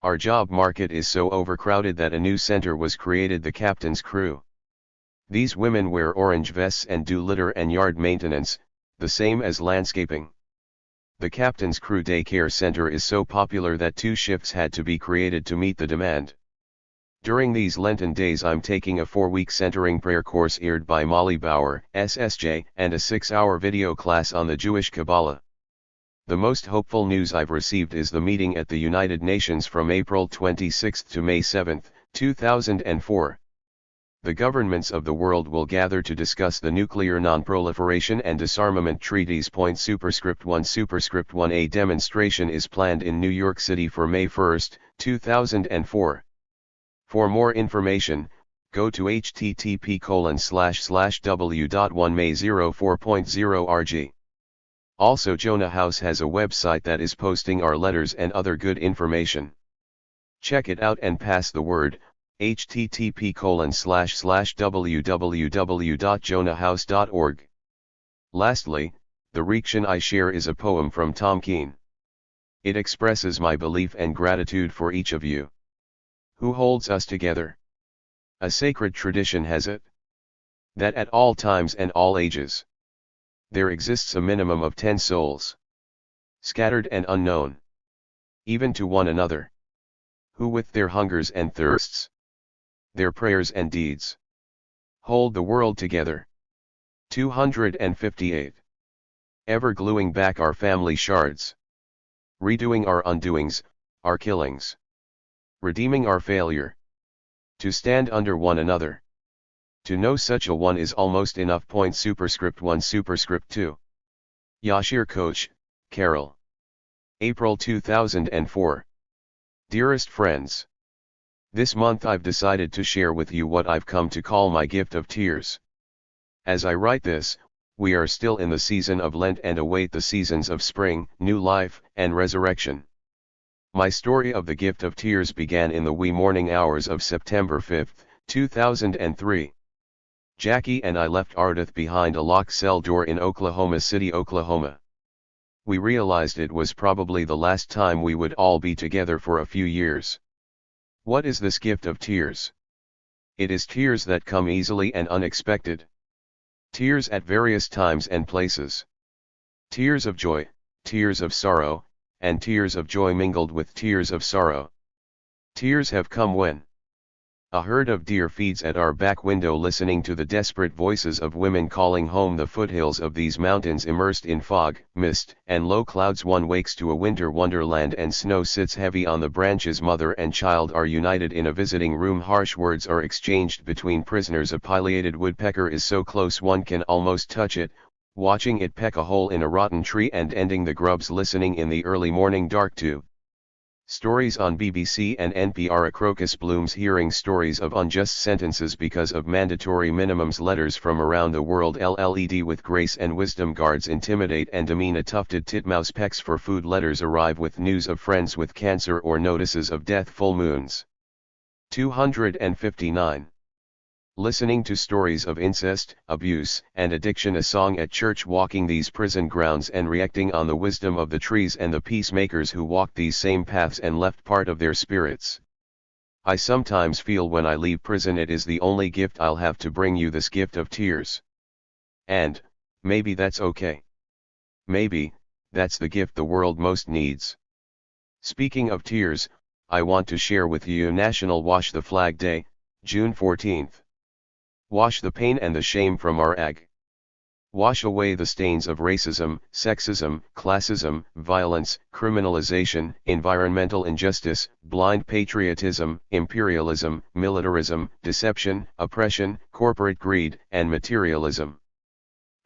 [SPEAKER 1] Our job market is so overcrowded that a new center was created, the captain's crew. These women wear orange vests and do litter and yard maintenance, the same as landscaping. The captain's crew daycare center is so popular that 2 shifts had to be created to meet the demand. During these Lenten days I'm taking a 4-week centering prayer course aired by Molly Bauer, SSJ, and a 6-hour video class on the Jewish Kabbalah. The most hopeful news I've received is the meeting at the United Nations from April 26 to May 7, 2004. The governments of the world will gather to discuss the Nuclear Non-Proliferation and Disarmament Treaties. Superscript 1 Superscript 1 A demonstration is planned in New York City for May 1, 2004. For more information, go to http://w.1may04.0rg. Also, Jonah House has a website that is posting our letters and other good information. Check it out and pass the word, http://www.jonahhouse.org. Lastly, the Reaction I share is a poem from Tom Keene. It expresses my belief and gratitude for each of you. Who holds us together? A sacred tradition has it that at all times and all ages, there exists a minimum of 10 souls, scattered and unknown, even to one another, who with their hungers and thirsts, their prayers and deeds, hold the world together. 258. Ever gluing back our family shards, redoing our undoings, our killings, redeeming our failure, to stand under one another. To know such a one is almost enough. Superscript 1 Superscript 2. Yashir Coach, Carol. April 2004. Dearest friends, this month I've decided to share with you what I've come to call my gift of tears. As I write this, we are still in the season of Lent and await the seasons of spring, new life, and resurrection. My story of the gift of tears began in the wee morning hours of September 5, 2003. Jackie and I left Ardith behind a locked cell door in Oklahoma City, Oklahoma. We realized it was probably the last time we would all be together for a few years. What is this gift of tears? It is tears that come easily and unexpected. Tears at various times and places. Tears of joy, tears of sorrow, and tears of joy mingled with tears of sorrow. Tears have come when a herd of deer feeds at our back window, listening to the desperate voices of women calling home. The foothills of these mountains immersed in fog, mist, and low clouds. One wakes to a winter wonderland and snow sits heavy on the branches. Mother and child are united in a visiting room. Harsh words are exchanged between prisoners. A pileated woodpecker is so close one can almost touch it. watching it peck a hole in a rotten tree and ending the grubs listening in the early morning dark to stories on BBC and NPR. A crocus blooms hearing stories of unjust sentences because of mandatory minimums. Letters from around the world. LLED with grace and wisdom. Guards intimidate and demean a tufted titmouse. Pecks for food. Letters arrive with news of friends with cancer or notices of death. Full moons. 259. Listening to stories of incest, abuse, and addiction. A song at church. Walking these prison grounds and reacting on the wisdom of the trees and the peacemakers who walked these same paths and left part of their spirits. I sometimes feel when I leave prison it is the only gift I'll have to bring you, this gift of tears. And, maybe that's okay. Maybe, that's the gift the world most needs. Speaking of tears, I want to share with you National Wash the Flag Day, June 14th. Wash the pain and the shame from our ag. Wash away the stains of racism, sexism, classism, violence, criminalization, environmental injustice, blind patriotism, imperialism, militarism, deception, oppression, corporate greed, and materialism.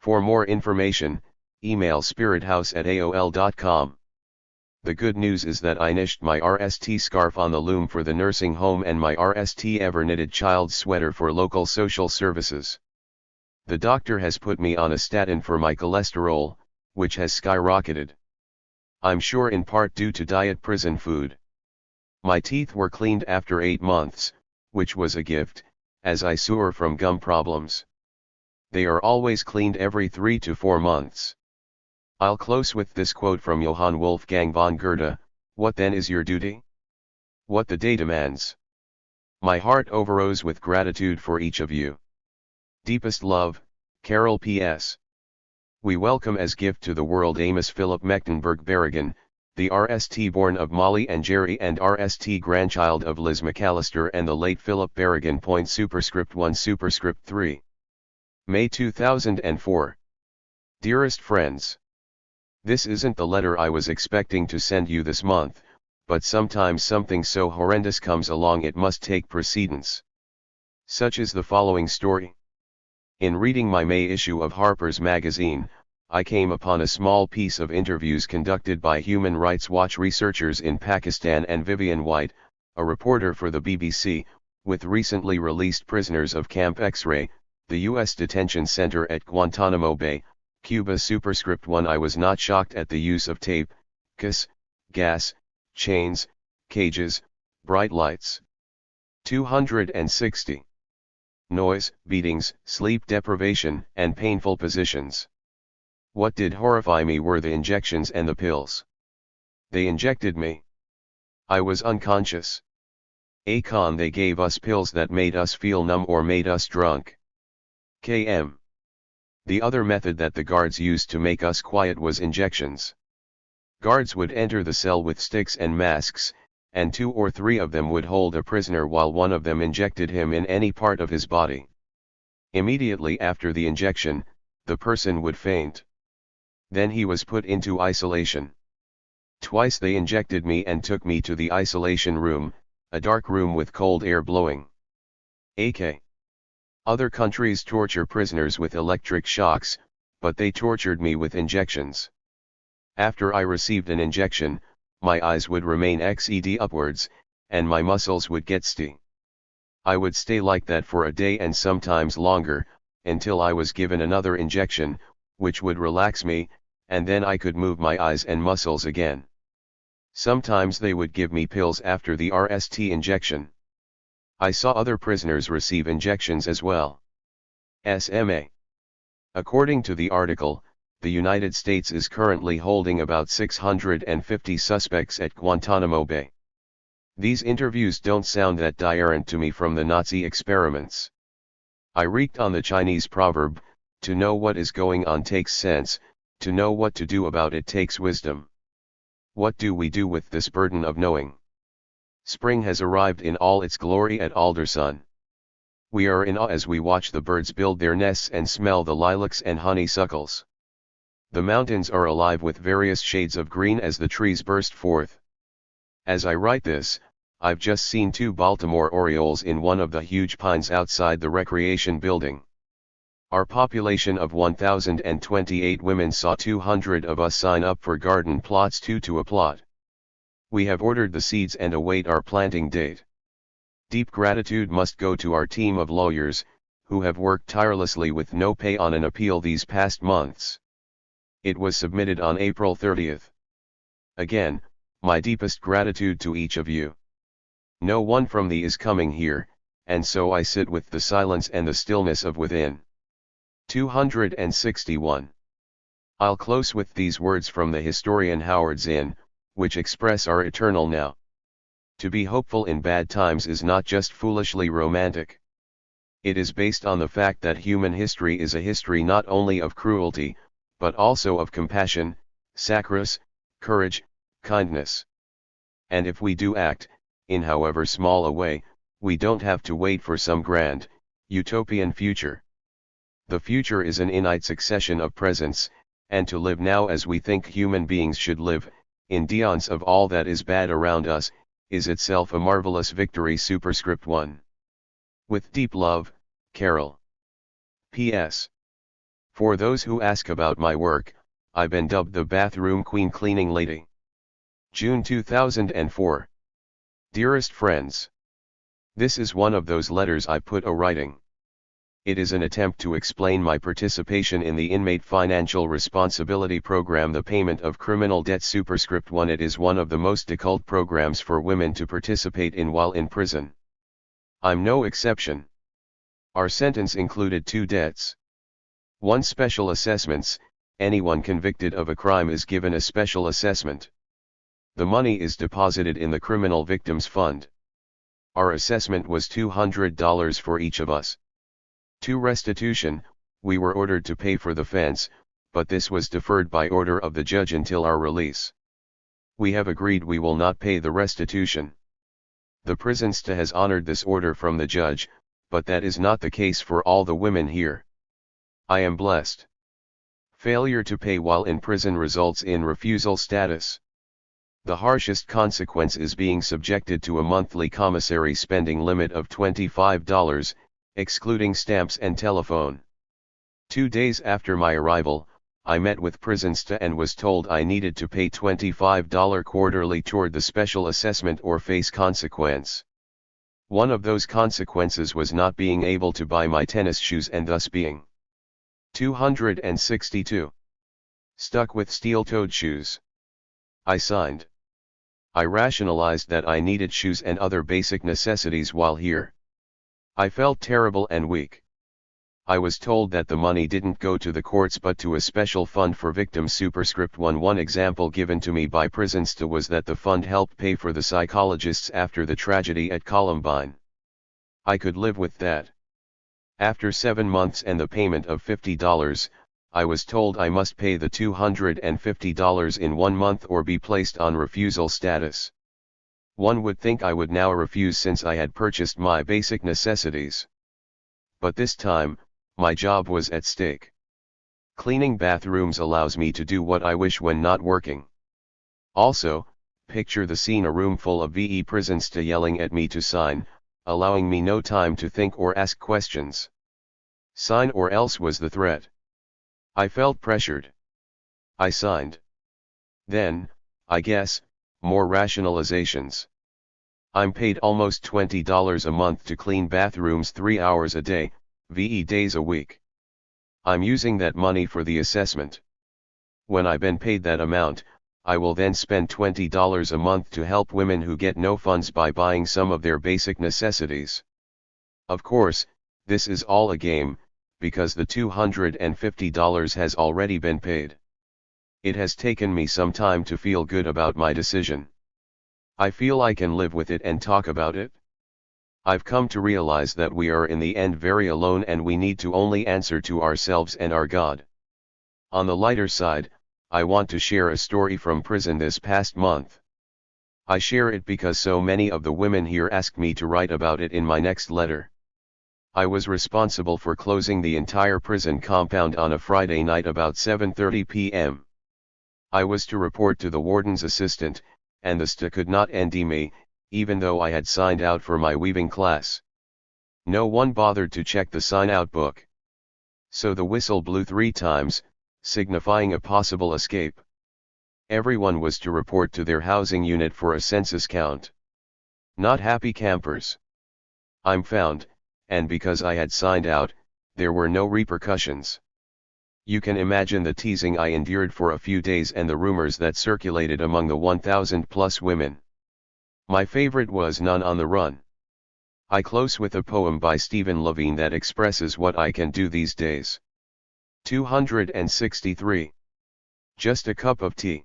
[SPEAKER 1] For more information, email spirithouse@aol.com. The good news is that I nished my RST scarf on the loom for the nursing home and my RST ever knitted child's sweater for local social services. The doctor has put me on a statin for my cholesterol, which has skyrocketed. I'm sure in part due to diet prison food. My teeth were cleaned after 8 months, which was a gift, as I suffer from gum problems. They are always cleaned every 3 to 4 months. I'll close with this quote from Johann Wolfgang von Goethe: "What then is your duty? What the day demands." My heart overflows with gratitude for each of you. Deepest love, Carol P.S. We welcome as gift to the world Amos Philip Mechtenberg Berrigan, the RST born of Molly and Jerry and RST grandchild of Liz McAllister and the late Philip Berrigan. Point superscript 1 superscript 3. May 2004. Dearest friends. This isn't the letter I was expecting to send you this month, but sometimes something so horrendous comes along it must take precedence. Such is the following story. In reading my May issue of Harper's Magazine, I came upon a small piece of interviews conducted by Human Rights Watch researchers in Pakistan and Vivian White, a reporter for the BBC, with recently released prisoners of Camp X-Ray, the U.S. detention center at Guantanamo Bay, Cuba. Superscript 1. I was not shocked at the use of tape, gas, chains, cages, bright lights. 260. Noise, beatings, sleep deprivation, and painful positions. What did horrify me were the injections and the pills. They injected me. I was unconscious. They gave us pills that made us feel numb or made us drunk. km. The other method that the guards used to make us quiet was injections. Guards would enter the cell with sticks and masks, and 2 or 3 of them would hold a prisoner while one of them injected him in any part of his body. Immediately after the injection, the person would faint. Then he was put into isolation. Twice they injected me and took me to the isolation room, a dark room with cold air blowing. Other countries torture prisoners with electric shocks, but they tortured me with injections. After I received an injection, my eyes would remain XED upwards, and my muscles would get stiff. I would stay like that for a day and sometimes longer, until I was given another injection, which would relax me, and then I could move my eyes and muscles again. Sometimes they would give me pills after the RST injection. I saw other prisoners receive injections as well. SMA. According to the article, the United States is currently holding about 650 suspects at Guantanamo Bay. These interviews don't sound that different to me from the Nazi experiments. I reeked on the Chinese proverb, to know what is going on takes sense, to know what to do about it takes wisdom. What do we do with this burden of knowing? Spring has arrived in all its glory at Alderson. We are in awe as we watch the birds build their nests and smell the lilacs and honeysuckles. The mountains are alive with various shades of green as the trees burst forth. As I write this, I've just seen 2 Baltimore Orioles in one of the huge pines outside the recreation building. Our population of 1,028 women saw 200 of us sign up for garden plots 2 to a plot. We have ordered the seeds and await our planting date. Deep gratitude must go to our team of lawyers, who have worked tirelessly with no pay on an appeal these past months. It was submitted on April 30th. Again, my deepest gratitude to each of you. No one from thee is coming here, and so I sit with the silence and the stillness of within. 261. I'll close with these words from the historian Howard Zinn, which express our eternal now. To be hopeful in bad times is not just foolishly romantic. It is based on the fact that human history is a history not only of cruelty, but also of compassion, sacrifice, courage, kindness. And if we do act, in however small a way, we don't have to wait for some grand, utopian future. The future is an innate succession of presents, and to live now as we think human beings should live, in defiance of all that is bad around us, is itself a marvelous victory. Superscript 1. With deep love, Carol. P.S. For those who ask about my work, I've been dubbed the bathroom queen cleaning lady. June 2004. Dearest friends. This is one of those letters I put a-writing. It is an attempt to explain my participation in the Inmate Financial Responsibility Program, the payment of criminal debt. Superscript 1. It is one of the most difficult programs for women to participate in while in prison. I'm no exception. Our sentence included 2 debts. 1. Special assessments. Anyone convicted of a crime is given a special assessment. The money is deposited in the Criminal Victims Fund. Our assessment was $200 for each of us. 2. Restitution. We were ordered to pay for the fence, but this was deferred by order of the judge until our release. We have agreed we will not pay the restitution. The prison staff has honored this order from the judge, but that is not the case for all the women here. I am blessed. Failure to pay while in prison results in refusal status. The harshest consequence is being subjected to a monthly commissary spending limit of $25, excluding stamps and telephone. 2 days after my arrival, I met with prison staff and was told I needed to pay $25 quarterly toward the special assessment or face consequence. One of those consequences was not being able to buy my tennis shoes and thus being 262. Stuck with steel-toed shoes. I signed. I rationalized that I needed shoes and other basic necessities while here. I felt terrible and weak. I was told that the money didn't go to the courts but to a special fund for victims. Superscript 1. One example given to me by prison staff was that the fund helped pay for the psychologists after the tragedy at Columbine. I could live with that. After 7 months and the payment of $50, I was told I must pay the $250 in 1 month or be placed on refusal status. One would think I would now refuse since I had purchased my basic necessities. But this time, my job was at stake. Cleaning bathrooms allows me to do what I wish when not working. Also, picture the scene: a room full of VE prison staff yelling at me to sign, allowing me no time to think or ask questions. Sign or else was the threat. I felt pressured. I signed. Then, I guess, more rationalizations. I'm paid almost $20 a month to clean bathrooms 3 hours a day, VE days a week. I'm using that money for the assessment. When I've been paid that amount, I will then spend $20 a month to help women who get no funds by buying some of their basic necessities. Of course, this is all a game, because the $250 has already been paid. It has taken me some time to feel good about my decision. I feel I can live with it and talk about it. I've come to realize that we are in the end very alone and we need to only answer to ourselves and our God. On the lighter side, I want to share a story from prison this past month. I share it because so many of the women here asked me to write about it in my next letter. I was responsible for closing the entire prison compound on a Friday night about 7:30 p.m. I was to report to the warden's assistant, and the staff could not ND me, even though I had signed out for my weaving class. No one bothered to check the sign-out book. So the whistle blew 3 times, signifying a possible escape. Everyone was to report to their housing unit for a census count. Not happy campers. I'm found, and because I had signed out, there were no repercussions. You can imagine the teasing I endured for a few days and the rumors that circulated among the 1,000 plus women. My favorite was None on the Run. I close with a poem by Stephen Levine that expresses what I can do these days. 263. Just a cup of tea.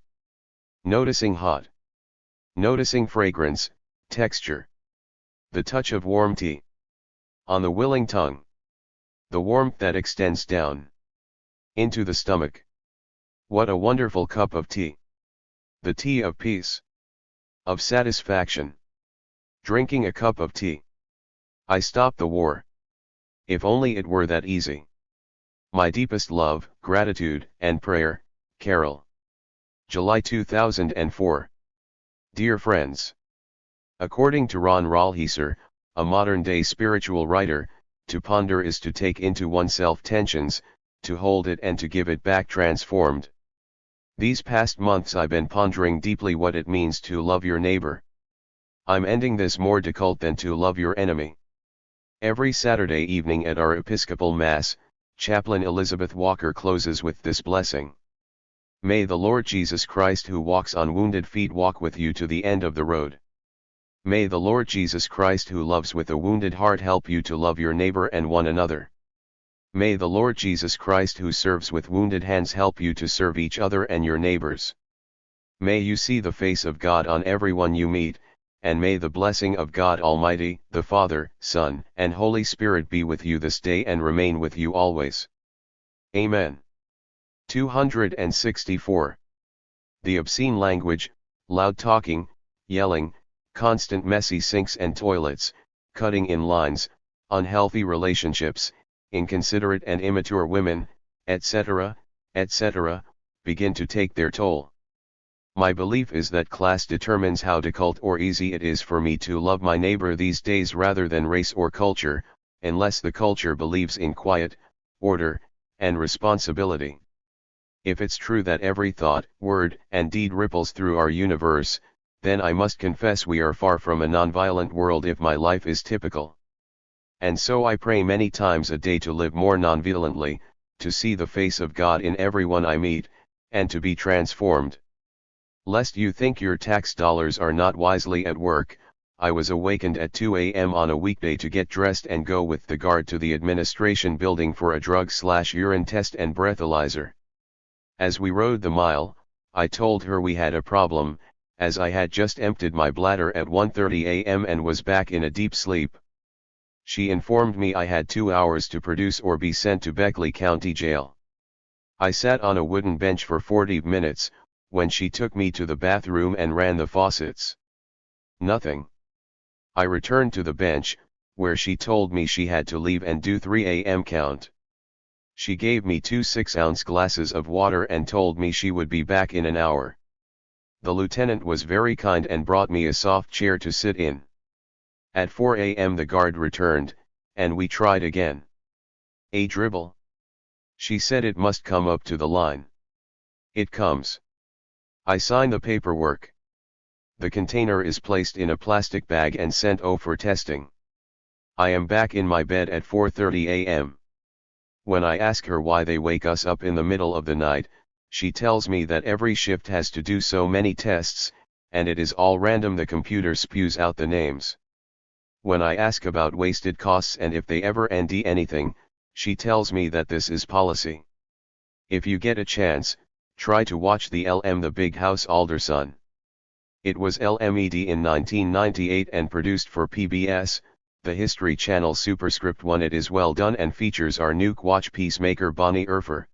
[SPEAKER 1] Noticing hot. Noticing fragrance, texture. The touch of warm tea. On the willing tongue. The warmth that extends down. Into the stomach. What a wonderful cup of tea. The tea of peace. Of satisfaction. Drinking a cup of tea. I stopped the war. If only it were that easy. My deepest love, gratitude, and prayer, Carol. July 2004. Dear friends. According to Ron Rolheiser, a modern-day spiritual writer, to ponder is to take into oneself tensions, to hold it and to give it back transformed. These past months I've been pondering deeply what it means to love your neighbor. I'm ending this more difficult than to love your enemy. Every Saturday evening at our Episcopal Mass, Chaplain Elizabeth Walker closes with this blessing. May the Lord Jesus Christ who walks on wounded feet walk with you to the end of the road. May the Lord Jesus Christ who loves with a wounded heart help you to love your neighbor and one another. May the Lord Jesus Christ who serves with wounded hands help you to serve each other and your neighbors. May you see the face of God on everyone you meet, and may the blessing of God Almighty, the Father, Son, and Holy Spirit be with you this day and remain with you always. Amen. 264. The obscene language, loud talking, yelling, constant messy sinks and toilets, cutting in lines, unhealthy relationships, inconsiderate and immature women, etc., etc., begin to take their toll. My belief is that class determines how difficult or easy it is for me to love my neighbor these days rather than race or culture, unless the culture believes in quiet, order, and responsibility. If it's true that every thought, word, and deed ripples through our universe, then I must confess we are far from a nonviolent world if my life is typical. And so I pray many times a day to live more nonviolently, to see the face of God in everyone I meet, and to be transformed. Lest you think your tax dollars are not wisely at work, I was awakened at 2 a.m. on a weekday to get dressed and go with the guard to the administration building for a drug/urine test and breathalyzer. As we rode the mile, I told her we had a problem, as I had just emptied my bladder at 1:30 a.m. and was back in a deep sleep. She informed me I had 2 hours to produce or be sent to Beckley County Jail. I sat on a wooden bench for 40 minutes, when she took me to the bathroom and ran the faucets. Nothing. I returned to the bench, where she told me she had to leave and do 3 a.m. count. She gave me 2 6-ounce glasses of water and told me she would be back in an hour. The lieutenant was very kind and brought me a soft chair to sit in. At 4 a.m. the guard returned, and we tried again. A dribble. She said it must come up to the line. It comes. I sign the paperwork. The container is placed in a plastic bag and sent off for testing. I am back in my bed at 4:30 a.m. When I ask her why they wake us up in the middle of the night, she tells me that every shift has to do so many tests, and it is all random. The computer spews out the names. When I ask about wasted costs and if they ever ND anything, she tells me that this is policy. If you get a chance, try to watch the LM The Big House Alderson. It was LMED in 1998 and produced for PBS, the History Channel. Superscript 1. It is well done and features our new Quatch peacemaker Bonnie Urfer.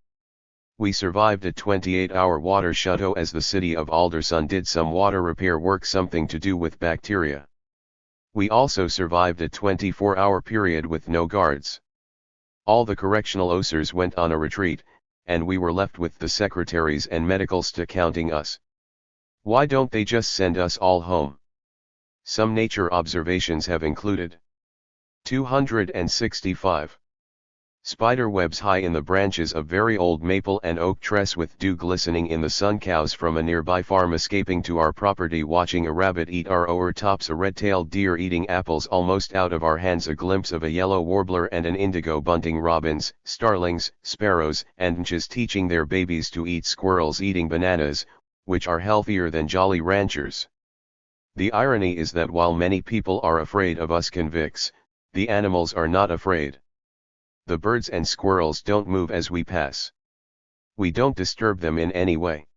[SPEAKER 1] We survived a 28-hour water shutoff as the city of Alderson did some water repair work, something to do with bacteria. We also survived a 24-hour period with no guards. All the correctional officers went on a retreat, and we were left with the secretaries and medical staff counting us. Why don't they just send us all home? Some nature observations have included 265 Spider webs high in the branches of very old maple and oak tress with dew glistening in the sun, cows from a nearby farm escaping to our property, watching a rabbit eat our overtops, a red-tailed deer eating apples almost out of our hands, a glimpse of a yellow warbler and an indigo bunting, robins, starlings, sparrows, and nches teaching their babies to eat, squirrels eating bananas, which are healthier than Jolly Ranchers. The irony is that while many people are afraid of us convicts, the animals are not afraid. The birds and squirrels don't move as we pass. We don't disturb them in any way.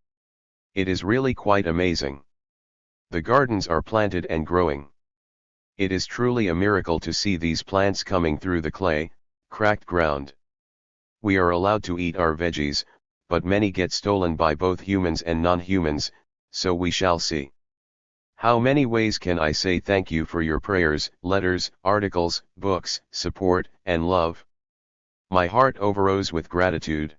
[SPEAKER 1] It is really quite amazing. The gardens are planted and growing. It is truly a miracle to see these plants coming through the clay, cracked ground. We are allowed to eat our veggies, but many get stolen by both humans and non-humans, so we shall see. How many ways can I say thank you for your prayers, letters, articles, books, support, and love? My heart overflows with gratitude.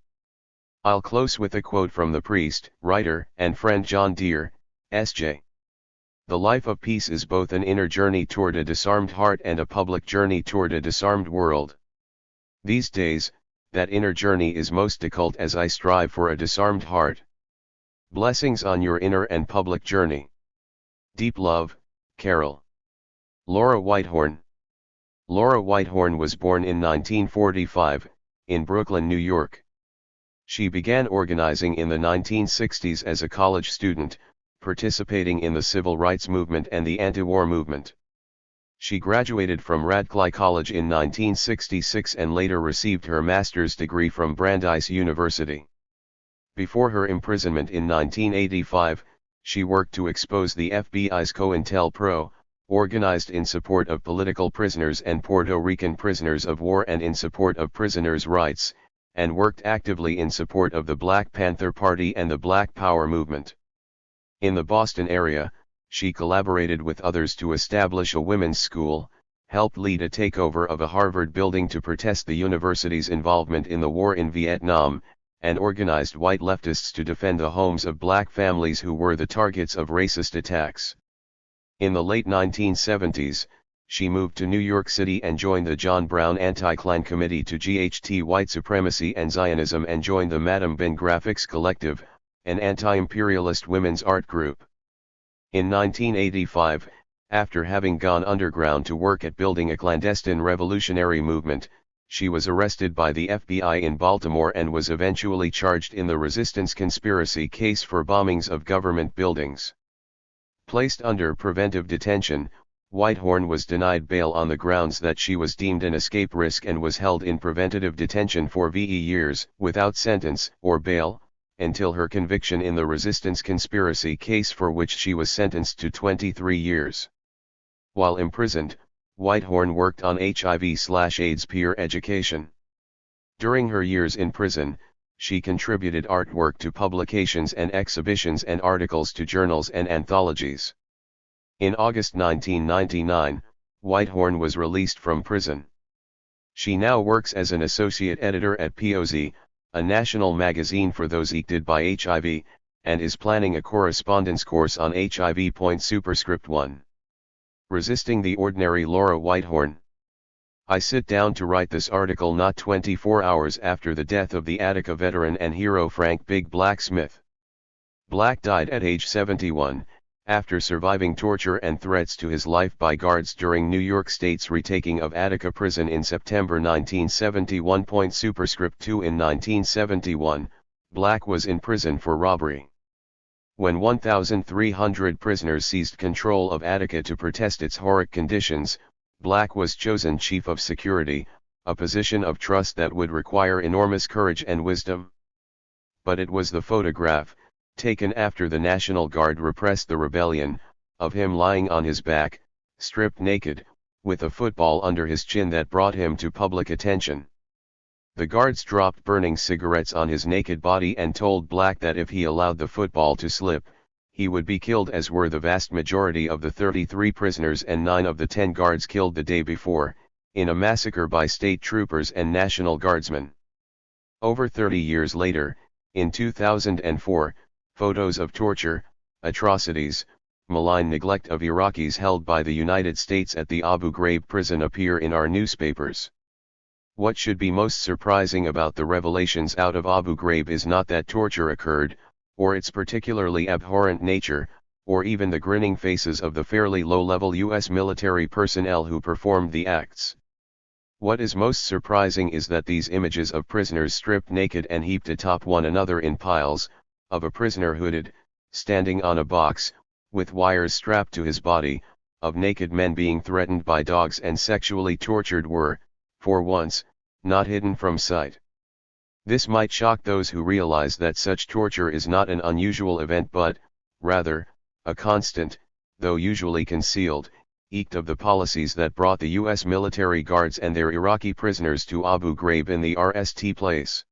[SPEAKER 1] I'll close with a quote from the priest, writer, and friend John Deere, S.J. The life of peace is both an inner journey toward a disarmed heart and a public journey toward a disarmed world. These days, that inner journey is most difficult as I strive for a disarmed heart. Blessings on your inner and public journey. Deep love, Carol. Laura Whitehorn. Laura Whitehorn was born in 1945, in Brooklyn, New York. She began organizing in the 1960s as a college student, participating in the civil rights movement and the anti-war movement. She graduated from Radcliffe College in 1966 and later received her master's degree from Brandeis University. Before her imprisonment in 1985, she worked to expose the FBI's COINTELPRO, organized in support of political prisoners and Puerto Rican prisoners of war and in support of prisoners' rights, and worked actively in support of the Black Panther Party and the Black Power movement. In the Boston area, she collaborated with others to establish a women's school, helped lead a takeover of a Harvard building to protest the university's involvement in the war in Vietnam, and organized white leftists to defend the homes of black families who were the targets of racist attacks. In the late 1970s, she moved to New York City and joined the John Brown Anti-Klan Committee to GHT White Supremacy and Zionism and joined the Madam Bin Graphics Collective, an anti-imperialist women's art group. In 1985, after having gone underground to work at building a clandestine revolutionary movement, she was arrested by the FBI in Baltimore and was eventually charged in the resistance conspiracy case for bombings of government buildings. Placed under preventive detention, Whitehorn was denied bail on the grounds that she was deemed an escape risk and was held in preventative detention for VE years, without sentence or bail, until her conviction in the resistance conspiracy case, for which she was sentenced to 23 years. While imprisoned, Whitehorn worked on HIV/AIDS peer education. During her years in prison, she contributed artwork to publications and exhibitions and articles to journals and anthologies. In August 1999, Whitehorn was released from prison. She now works as an associate editor at POZ, a national magazine for those affected by HIV, and is planning a correspondence course on HIV. Superscript 1. Resisting the Ordinary. Laura Whitehorn. I sit down to write this article not 24 hours after the death of the Attica veteran and hero Frank Big Black Smith. Black died at age 71, after surviving torture and threats to his life by guards during New York State's retaking of Attica Prison in September 1971. Superscript 2. In 1971, Black was in prison for robbery. When 1,300 prisoners seized control of Attica to protest its horrific conditions, Black was chosen chief of security, a position of trust that would require enormous courage and wisdom. But it was the photograph, taken after the National Guard repressed the rebellion, of him lying on his back, stripped naked, with a football under his chin that brought him to public attention. The guards dropped burning cigarettes on his naked body and told Black that if he allowed the football to slip, he would be killed, as were the vast majority of the 33 prisoners and 9 of the 10 guards killed the day before, in a massacre by state troopers and National Guardsmen. Over 30 years later, in 2004, photos of torture, atrocities, malign neglect of Iraqis held by the United States at the Abu Ghraib prison appear in our newspapers. What should be most surprising about the revelations out of Abu Ghraib is not that torture occurred, or its particularly abhorrent nature, or even the grinning faces of the fairly low-level US military personnel who performed the acts. What is most surprising is that these images of prisoners stripped naked and heaped atop one another in piles, of a prisoner hooded, standing on a box, with wires strapped to his body, of naked men being threatened by dogs and sexually tortured were, for once, not hidden from sight. This might shock those who realize that such torture is not an unusual event but, rather, a constant, though usually concealed, act of the policies that brought the US military guards and their Iraqi prisoners to Abu Ghraib in the RST place.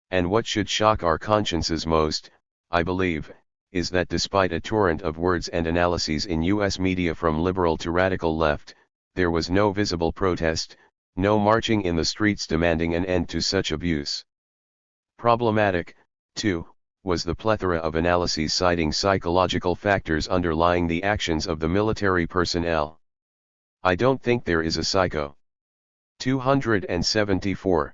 [SPEAKER 1] And what should shock our consciences most, I believe, is that despite a torrent of words and analyses in US media from liberal to radical left, there was no visible protest, no marching in the streets demanding an end to such abuse. Problematic, too, was the plethora of analyses citing psychological factors underlying the actions of the military personnel. I don't think there is a psycho. 274.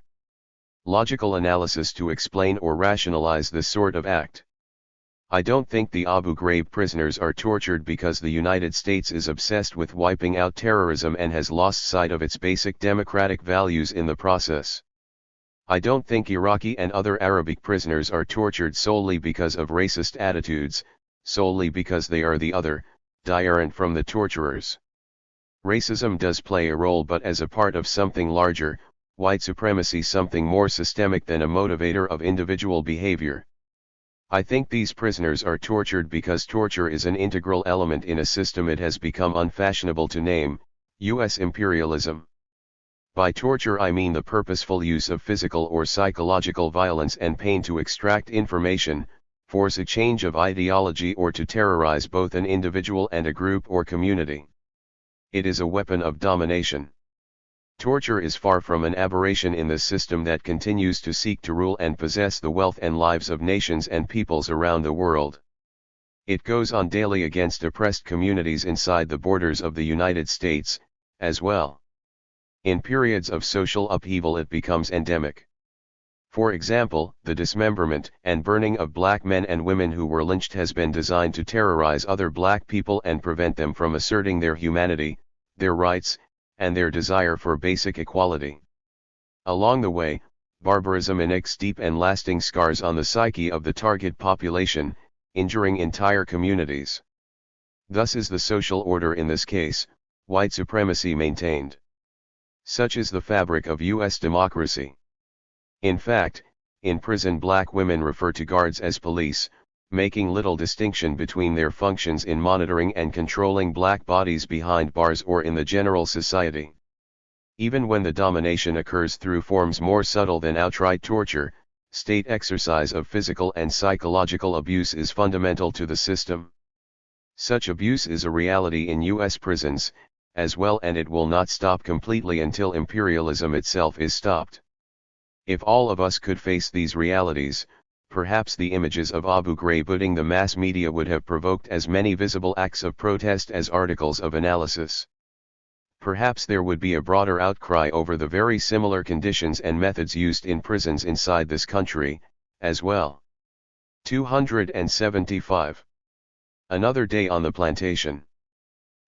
[SPEAKER 1] Logical analysis to explain or rationalize this sort of act. I don't think the Abu Ghraib prisoners are tortured because the United States is obsessed with wiping out terrorism and has lost sight of its basic democratic values in the process. I don't think Iraqi and other Arabic prisoners are tortured solely because of racist attitudes, solely because they are the other, different from the torturers. Racism does play a role, but as a part of something larger, white supremacy something more systemic than a motivator of individual behavior. I think these prisoners are tortured because torture is an integral element in a system it has become unfashionable to name, US imperialism. By torture I mean the purposeful use of physical or psychological violence and pain to extract information, force a change of ideology, or to terrorize both an individual and a group or community. It is a weapon of domination. Torture is far from an aberration in the system that continues to seek to rule and possess the wealth and lives of nations and peoples around the world. It goes on daily against oppressed communities inside the borders of the United States, as well. In periods of social upheaval it becomes endemic. For example, the dismemberment and burning of black men and women who were lynched has been designed to terrorize other black people and prevent them from asserting their humanity, their rights, and their desire for basic equality. Along the way, barbarism inflicts deep and lasting scars on the psyche of the target population, injuring entire communities. Thus is the social order in this case, white supremacy maintained. Such is the fabric of US democracy. In fact, in prison black women refer to guards as police, making little distinction between their functions in monitoring and controlling black bodies behind bars or in the general society. Even when the domination occurs through forms more subtle than outright torture, state exercise of physical and psychological abuse is fundamental to the system. Such abuse is a reality in US prisons, as well, and it will not stop completely until imperialism itself is stopped. If all of us could face these realities, perhaps the images of Abu Ghraib hitting the mass media would have provoked as many visible acts of protest as articles of analysis. Perhaps there would be a broader outcry over the very similar conditions and methods used in prisons inside this country, as well. 275. Another day on the plantation.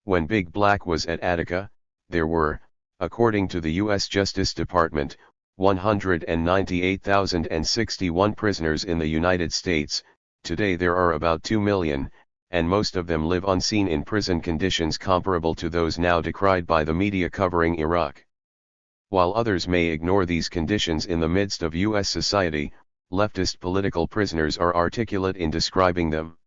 [SPEAKER 1] When Big Black was at Attica, there were, according to the U.S. Justice Department, 198,061 prisoners in the United States. Today there are about 2 million, and most of them live unseen in prison conditions comparable to those now decried by the media covering Iraq. While others may ignore these conditions in the midst of U.S. society, leftist political prisoners are articulate in describing them.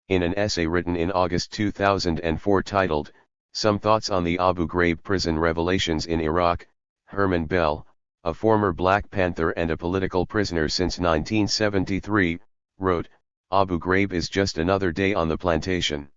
[SPEAKER 1] In an essay written in August 2004 titled, "Some Thoughts on the Abu Ghraib Prison Revelations in Iraq," Herman Bell, a former Black Panther and a political prisoner since 1973, wrote, "Abu Ghraib is just another day on the plantation."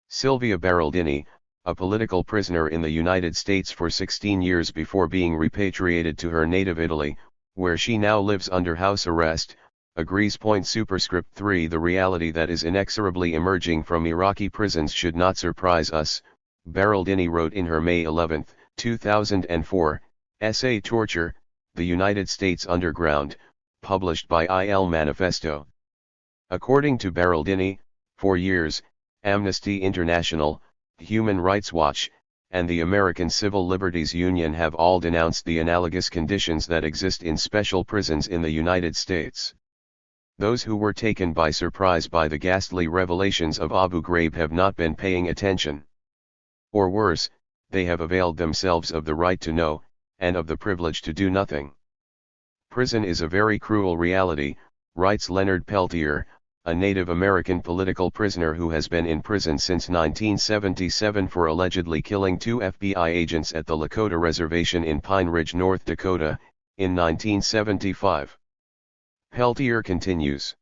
[SPEAKER 1] Sylvia Beraldini, a political prisoner in the United States for 16 years before being repatriated to her native Italy, where she now lives under house arrest, agrees. Superscript 3 The reality that is inexorably emerging from Iraqi prisons should not surprise us, Beraldini wrote in her May 11, 2004, Essay Torture, the United States Underground, published by Il Manifesto. According to Beraldini, for years, Amnesty International, Human Rights Watch, and the American Civil Liberties Union have all denounced the analogous conditions that exist in special prisons in the United States. Those who were taken by surprise by the ghastly revelations of Abu Ghraib have not been paying attention. Or worse, they have availed themselves of the right to know, and of the privilege to do nothing. Prison is a very cruel reality, writes Leonard Peltier, a Native American political prisoner who has been in prison since 1977 for allegedly killing 2 FBI agents at the Lakota Reservation in Pine Ridge, North Dakota, in 1975. Peltier continues.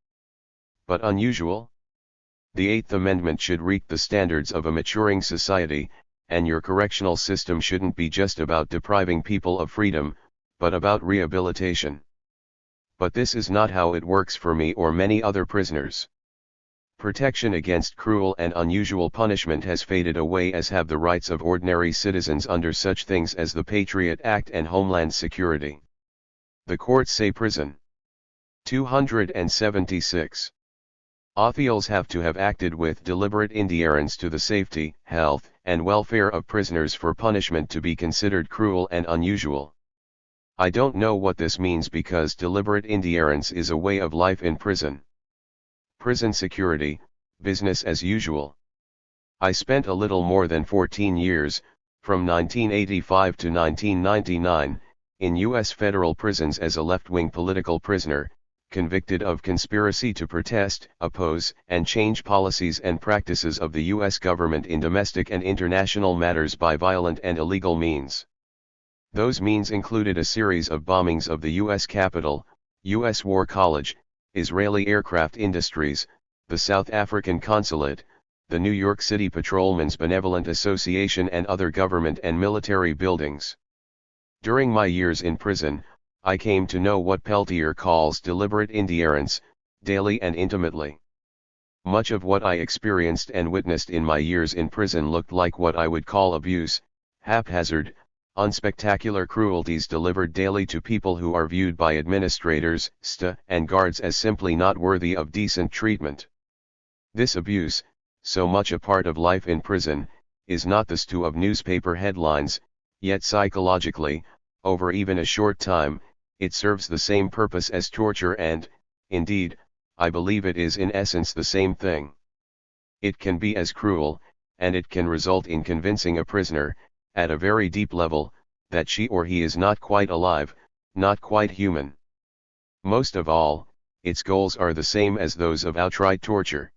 [SPEAKER 1] But unusual? The Eighth Amendment should reach the standards of a maturing society, and your correctional system shouldn't be just about depriving people of freedom, but about rehabilitation. But this is not how it works for me or many other prisoners. Protection against cruel and unusual punishment has faded away, as have the rights of ordinary citizens under such things as the Patriot Act and Homeland Security. The courts say prison. 276. Officials have to have acted with deliberate indifference to the safety, health, and welfare of prisoners for punishment to be considered cruel and unusual. I don't know what this means, because deliberate indifference is a way of life in prison. Prison security, business as usual. I spent a little more than 14 years, from 1985 to 1999, in U.S. federal prisons as a left-wing political prisoner, convicted of conspiracy to protest, oppose, and change policies and practices of the U.S. government in domestic and international matters by violent and illegal means. Those means included a series of bombings of the U.S. Capitol, U.S. War College, Israeli aircraft industries, the South African Consulate, the New York City Patrolmen's Benevolent Association, and other government and military buildings. During my years in prison, I came to know what Peltier calls deliberate indifference, daily and intimately. Much of what I experienced and witnessed in my years in prison looked like what I would call abuse, haphazard, unspectacular cruelties delivered daily to people who are viewed by administrators, and guards as simply not worthy of decent treatment. This abuse, so much a part of life in prison, is not the stew of newspaper headlines, yet psychologically, over even a short time, it serves the same purpose as torture, and, indeed, I believe it is in essence the same thing. It can be as cruel, and it can result in convincing a prisoner, at a very deep level, that she or he is not quite alive, not quite human. Most of all, its goals are the same as those of outright torture.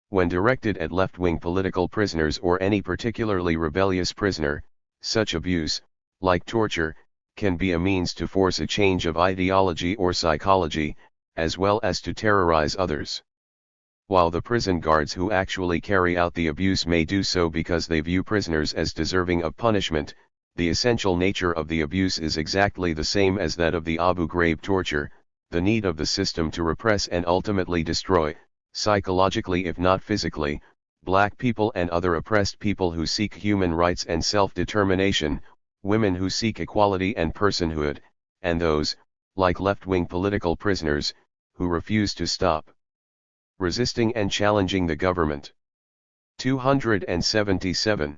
[SPEAKER 1] When directed at left-wing political prisoners or any particularly rebellious prisoner, such abuse, like torture, can be a means to force a change of ideology or psychology, as well as to terrorize others. While the prison guards who actually carry out the abuse may do so because they view prisoners as deserving of punishment, the essential nature of the abuse is exactly the same as that of the Abu Ghraib torture, the need of the system to repress and ultimately destroy, psychologically if not physically, black people and other oppressed people who seek human rights and self-determination, women who seek equality and personhood, and those, like left-wing political prisoners, who refuse to stop resisting and challenging the government. 277.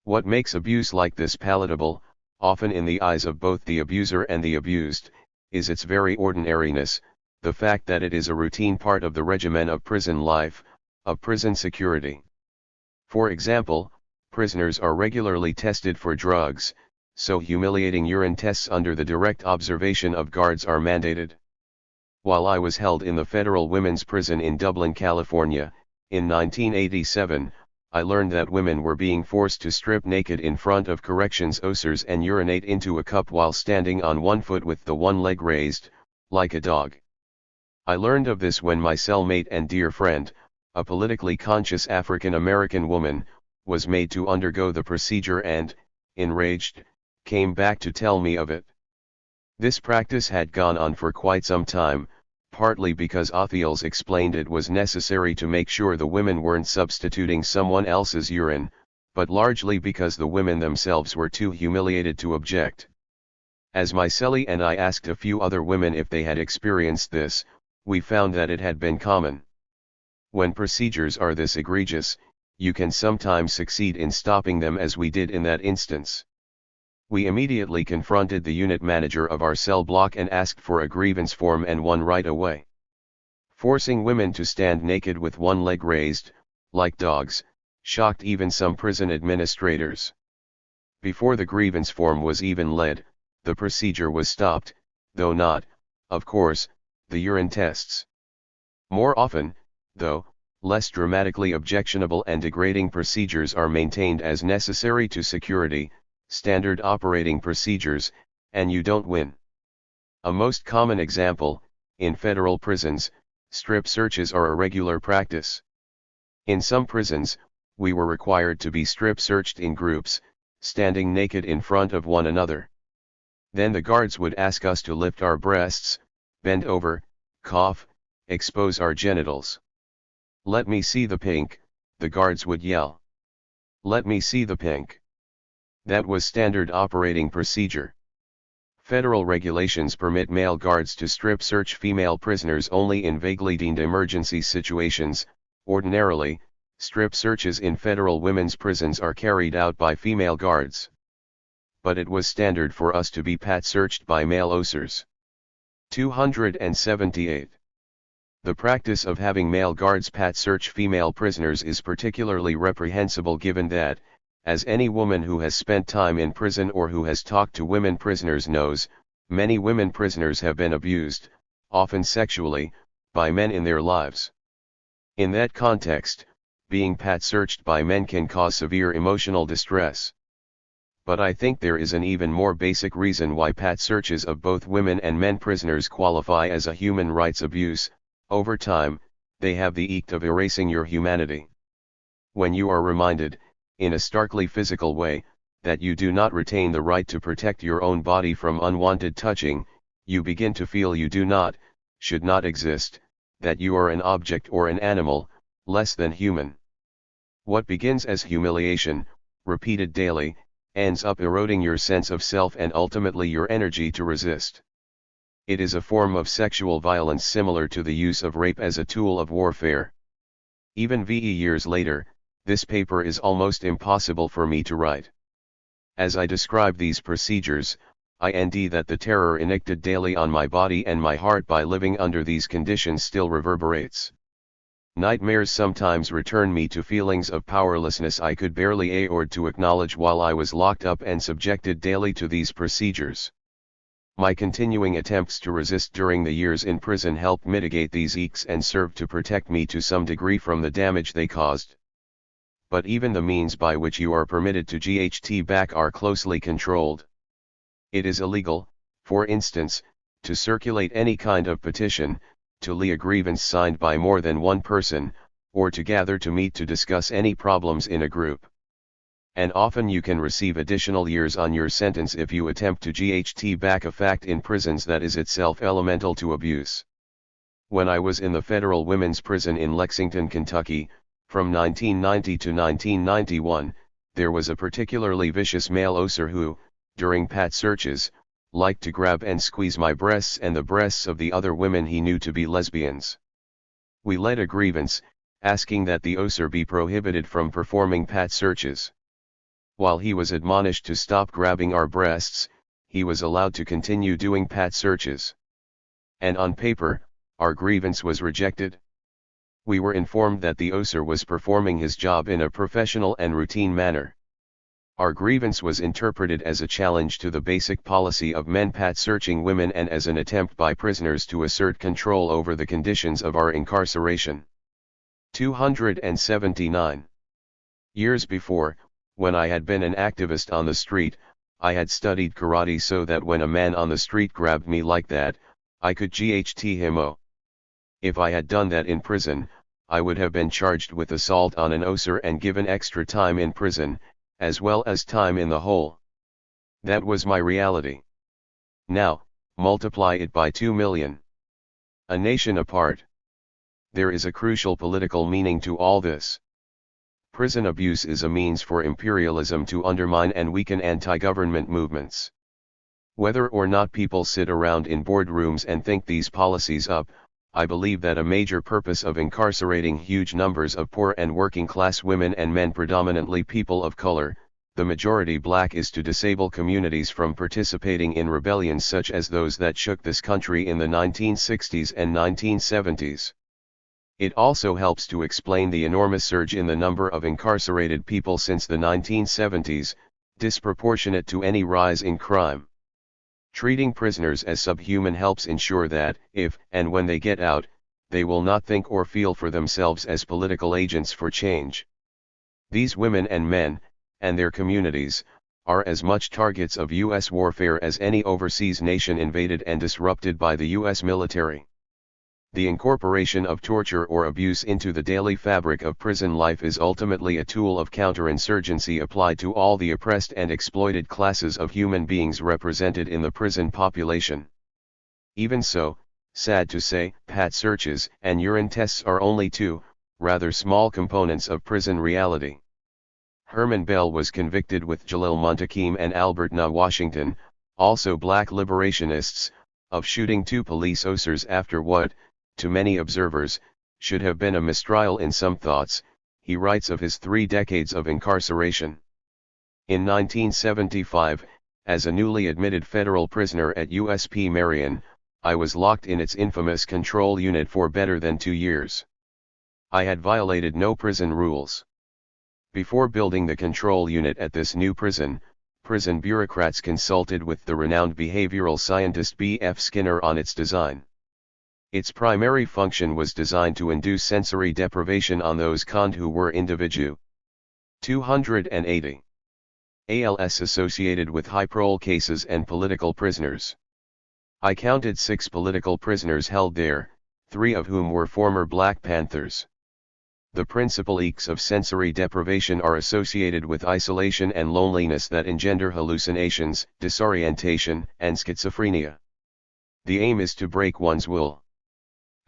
[SPEAKER 1] What makes abuse like this palatable, often in the eyes of both the abuser and the abused, is its very ordinariness, the fact that it is a routine part of the regimen of prison life, of prison security. For example, prisoners are regularly tested for drugs, so humiliating urine tests under the direct observation of guards are mandated. While I was held in the federal women's prison in Dublin, California, in 1987, I learned that women were being forced to strip naked in front of corrections officers and urinate into a cup while standing on one foot with the one leg raised, like a dog. I learned of this when my cellmate and dear friend, a politically conscious African American woman, was made to undergo the procedure and, enraged, came back to tell me of it. This practice had gone on for quite some time, partly because officials explained it was necessary to make sure the women weren't substituting someone else's urine, but largely because the women themselves were too humiliated to object. As Myceli and I asked a few other women if they had experienced this, we found that it had been common. When procedures are this egregious, you can sometimes succeed in stopping them, as we did in that instance. We immediately confronted the unit manager of our cell block and asked for a grievance form, and one right away. Forcing women to stand naked with one leg raised, like dogs, shocked even some prison administrators. Before the grievance form was even led, the procedure was stopped, though not, of course, the urine tests. More often, though, less dramatically objectionable and degrading procedures are maintained as necessary to security, standard operating procedures, and you don't win. A most common example, in federal prisons, strip searches are a regular practice. In some prisons, we were required to be strip searched in groups, standing naked in front of one another. Then the guards would ask us to lift our breasts, bend over, cough, expose our genitals. "Let me see the pink," the guards would yell. "Let me see the pink." That was standard operating procedure. Federal regulations permit male guards to strip search female prisoners only in vaguely deemed emergency situations. Ordinarily, strip searches in federal women's prisons are carried out by female guards. But it was standard for us to be pat searched by male officers. 278. The practice of having male guards pat search female prisoners is particularly reprehensible, given that, as any woman who has spent time in prison or who has talked to women prisoners knows, many women prisoners have been abused, often sexually, by men in their lives. In that context, being pat searched by men can cause severe emotional distress. But I think there is an even more basic reason why pat searches of both women and men prisoners qualify as a human rights abuse. Over time, they have the effect of erasing your humanity. When you are reminded, in a starkly physical way, that you do not retain the right to protect your own body from unwanted touching, you begin to feel you do not, should not exist, that you are an object or an animal, less than human. What begins as humiliation, repeated daily, ends up eroding your sense of self and ultimately your energy to resist. It is a form of sexual violence similar to the use of rape as a tool of warfare. Even years later, this paper is almost impossible for me to write. As I describe these procedures, I find that the terror inflicted daily on my body and my heart by living under these conditions still reverberates. Nightmares sometimes return me to feelings of powerlessness I could barely afford to acknowledge while I was locked up and subjected daily to these procedures. My continuing attempts to resist during the years in prison helped mitigate these aches and served to protect me to some degree from the damage they caused. But even the means by which you are permitted to get back are closely controlled. It is illegal, for instance, to circulate any kind of petition, to lay a grievance signed by more than one person, or to gather to meet to discuss any problems in a group. And often you can receive additional years on your sentence if you attempt to get back, a fact in prisons that is itself elemental to abuse. When I was in the federal women's prison in Lexington, Kentucky, from 1990 to 1991, there was a particularly vicious male officer who, during pat searches, liked to grab and squeeze my breasts and the breasts of the other women he knew to be lesbians. We led a grievance, asking that the officer be prohibited from performing pat searches. While he was admonished to stop grabbing our breasts, he was allowed to continue doing pat searches. And on paper, our grievance was rejected. We were informed that the officer was performing his job in a professional and routine manner. Our grievance was interpreted as a challenge to the basic policy of men pat searching women and as an attempt by prisoners to assert control over the conditions of our incarceration. 279. Years before, when I had been an activist on the street, I had studied karate so that when a man on the street grabbed me like that, I could get him. If I had done that in prison, I would have been charged with assault on an officer and given extra time in prison, as well as time in the hole. That was my reality. Now, multiply it by 2 million. A nation apart. There is a crucial political meaning to all this. Prison abuse is a means for imperialism to undermine and weaken anti-government movements. Whether or not people sit around in boardrooms and think these policies up, I believe that a major purpose of incarcerating huge numbers of poor and working class women and men, predominantly people of color, the majority black, is to disable communities from participating in rebellions such as those that shook this country in the 1960s and 1970s. It also helps to explain the enormous surge in the number of incarcerated people since the 1970s, disproportionate to any rise in crime. Treating prisoners as subhuman helps ensure that, if and when they get out, they will not think or feel for themselves as political agents for change. These women and men, and their communities, are as much targets of U.S. warfare as any overseas nation invaded and disrupted by the U.S. military. The incorporation of torture or abuse into the daily fabric of prison life is ultimately a tool of counterinsurgency applied to all the oppressed and exploited classes of human beings represented in the prison population. Even so, sad to say, pat searches and urine tests are only two, rather small components of prison reality. Herman Bell was convicted with Jalil Muntakim and Albert Na Washington, also black liberationists, of shooting two police officers after what, to many observers, should have been a mistrial in some thoughts. He writes of his 3 decades of incarceration. In 1975, as a newly admitted federal prisoner at USP Marion, I was locked in its infamous control unit for better than 2 years. I had violated no prison rules. Before building the control unit at this new prison bureaucrats consulted with the renowned behavioral scientist B.F. Skinner on its design. Its primary function was designed to induce sensory deprivation on those conned who were individu. 280. ALS associated with high parole cases and political prisoners. I counted 6 political prisoners held there, 3 of whom were former Black Panthers. The principal aches of sensory deprivation are associated with isolation and loneliness that engender hallucinations, disorientation, and schizophrenia. The aim is to break one's will.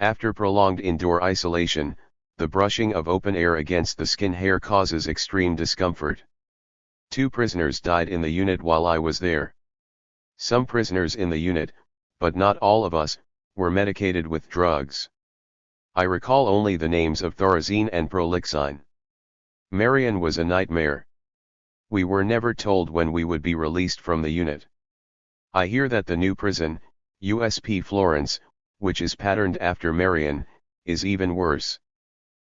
[SPEAKER 1] After prolonged indoor isolation, the brushing of open air against the skin hair causes extreme discomfort. 2 prisoners died in the unit while I was there. Some prisoners in the unit, but not all of us, were medicated with drugs. I recall only the names of Thorazine and Prolixine. Marion was a nightmare. We were never told when we would be released from the unit. I hear that the new prison, USP Florence, which is patterned after Marion, is even worse.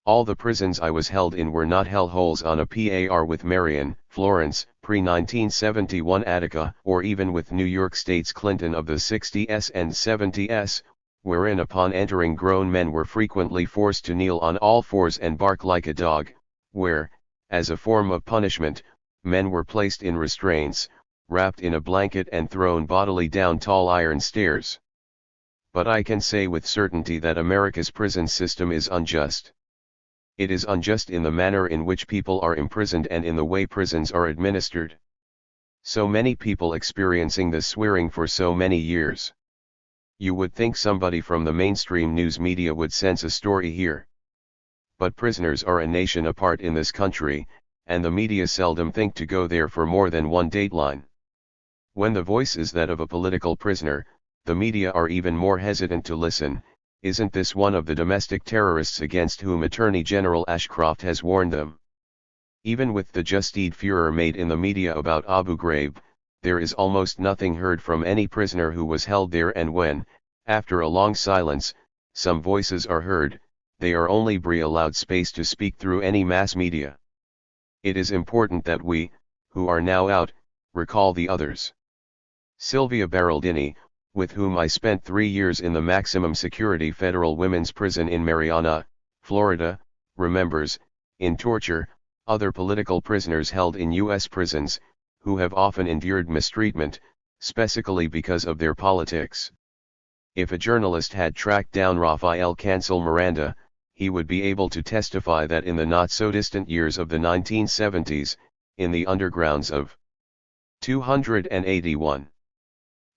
[SPEAKER 1] All the prisons I was held in were not hellholes on a par with Marion, Florence, pre-1971 Attica, or even with New York State's Clinton of the 60s and 70s, wherein upon entering grown men were frequently forced to kneel on all fours and bark like a dog, where, as a form of punishment, men were placed in restraints, wrapped in a blanket and thrown bodily down tall iron stairs. But I can say with certainty that America's prison system is unjust. It is unjust in the manner in which people are imprisoned and in the way prisons are administered. So many people experiencing this swearing for so many years. You would think somebody from the mainstream news media would sense a story here. But prisoners are a nation apart in this country, and the media seldom think to go there for more than one dateline. When the voice is that of a political prisoner, the media are even more hesitant to listen. Isn't this one of the domestic terrorists against whom Attorney General Ashcroft has warned them? Even with the just-eat furor made in the media about Abu Ghraib, there is almost nothing heard from any prisoner who was held there, and when, after a long silence, some voices are heard, they are only allowed space to speak through any mass media. It is important that we, who are now out, recall the others. Sylvia Beraldini, with whom I spent 3 years in the maximum security federal women's prison in Marianna, Florida, remembers, in torture, other political prisoners held in U.S. prisons, who have often endured mistreatment, specifically because of their politics. If a journalist had tracked down Rafael Cancel Miranda, he would be able to testify that in the not-so-distant years of the 1970s, in the undergrounds of 281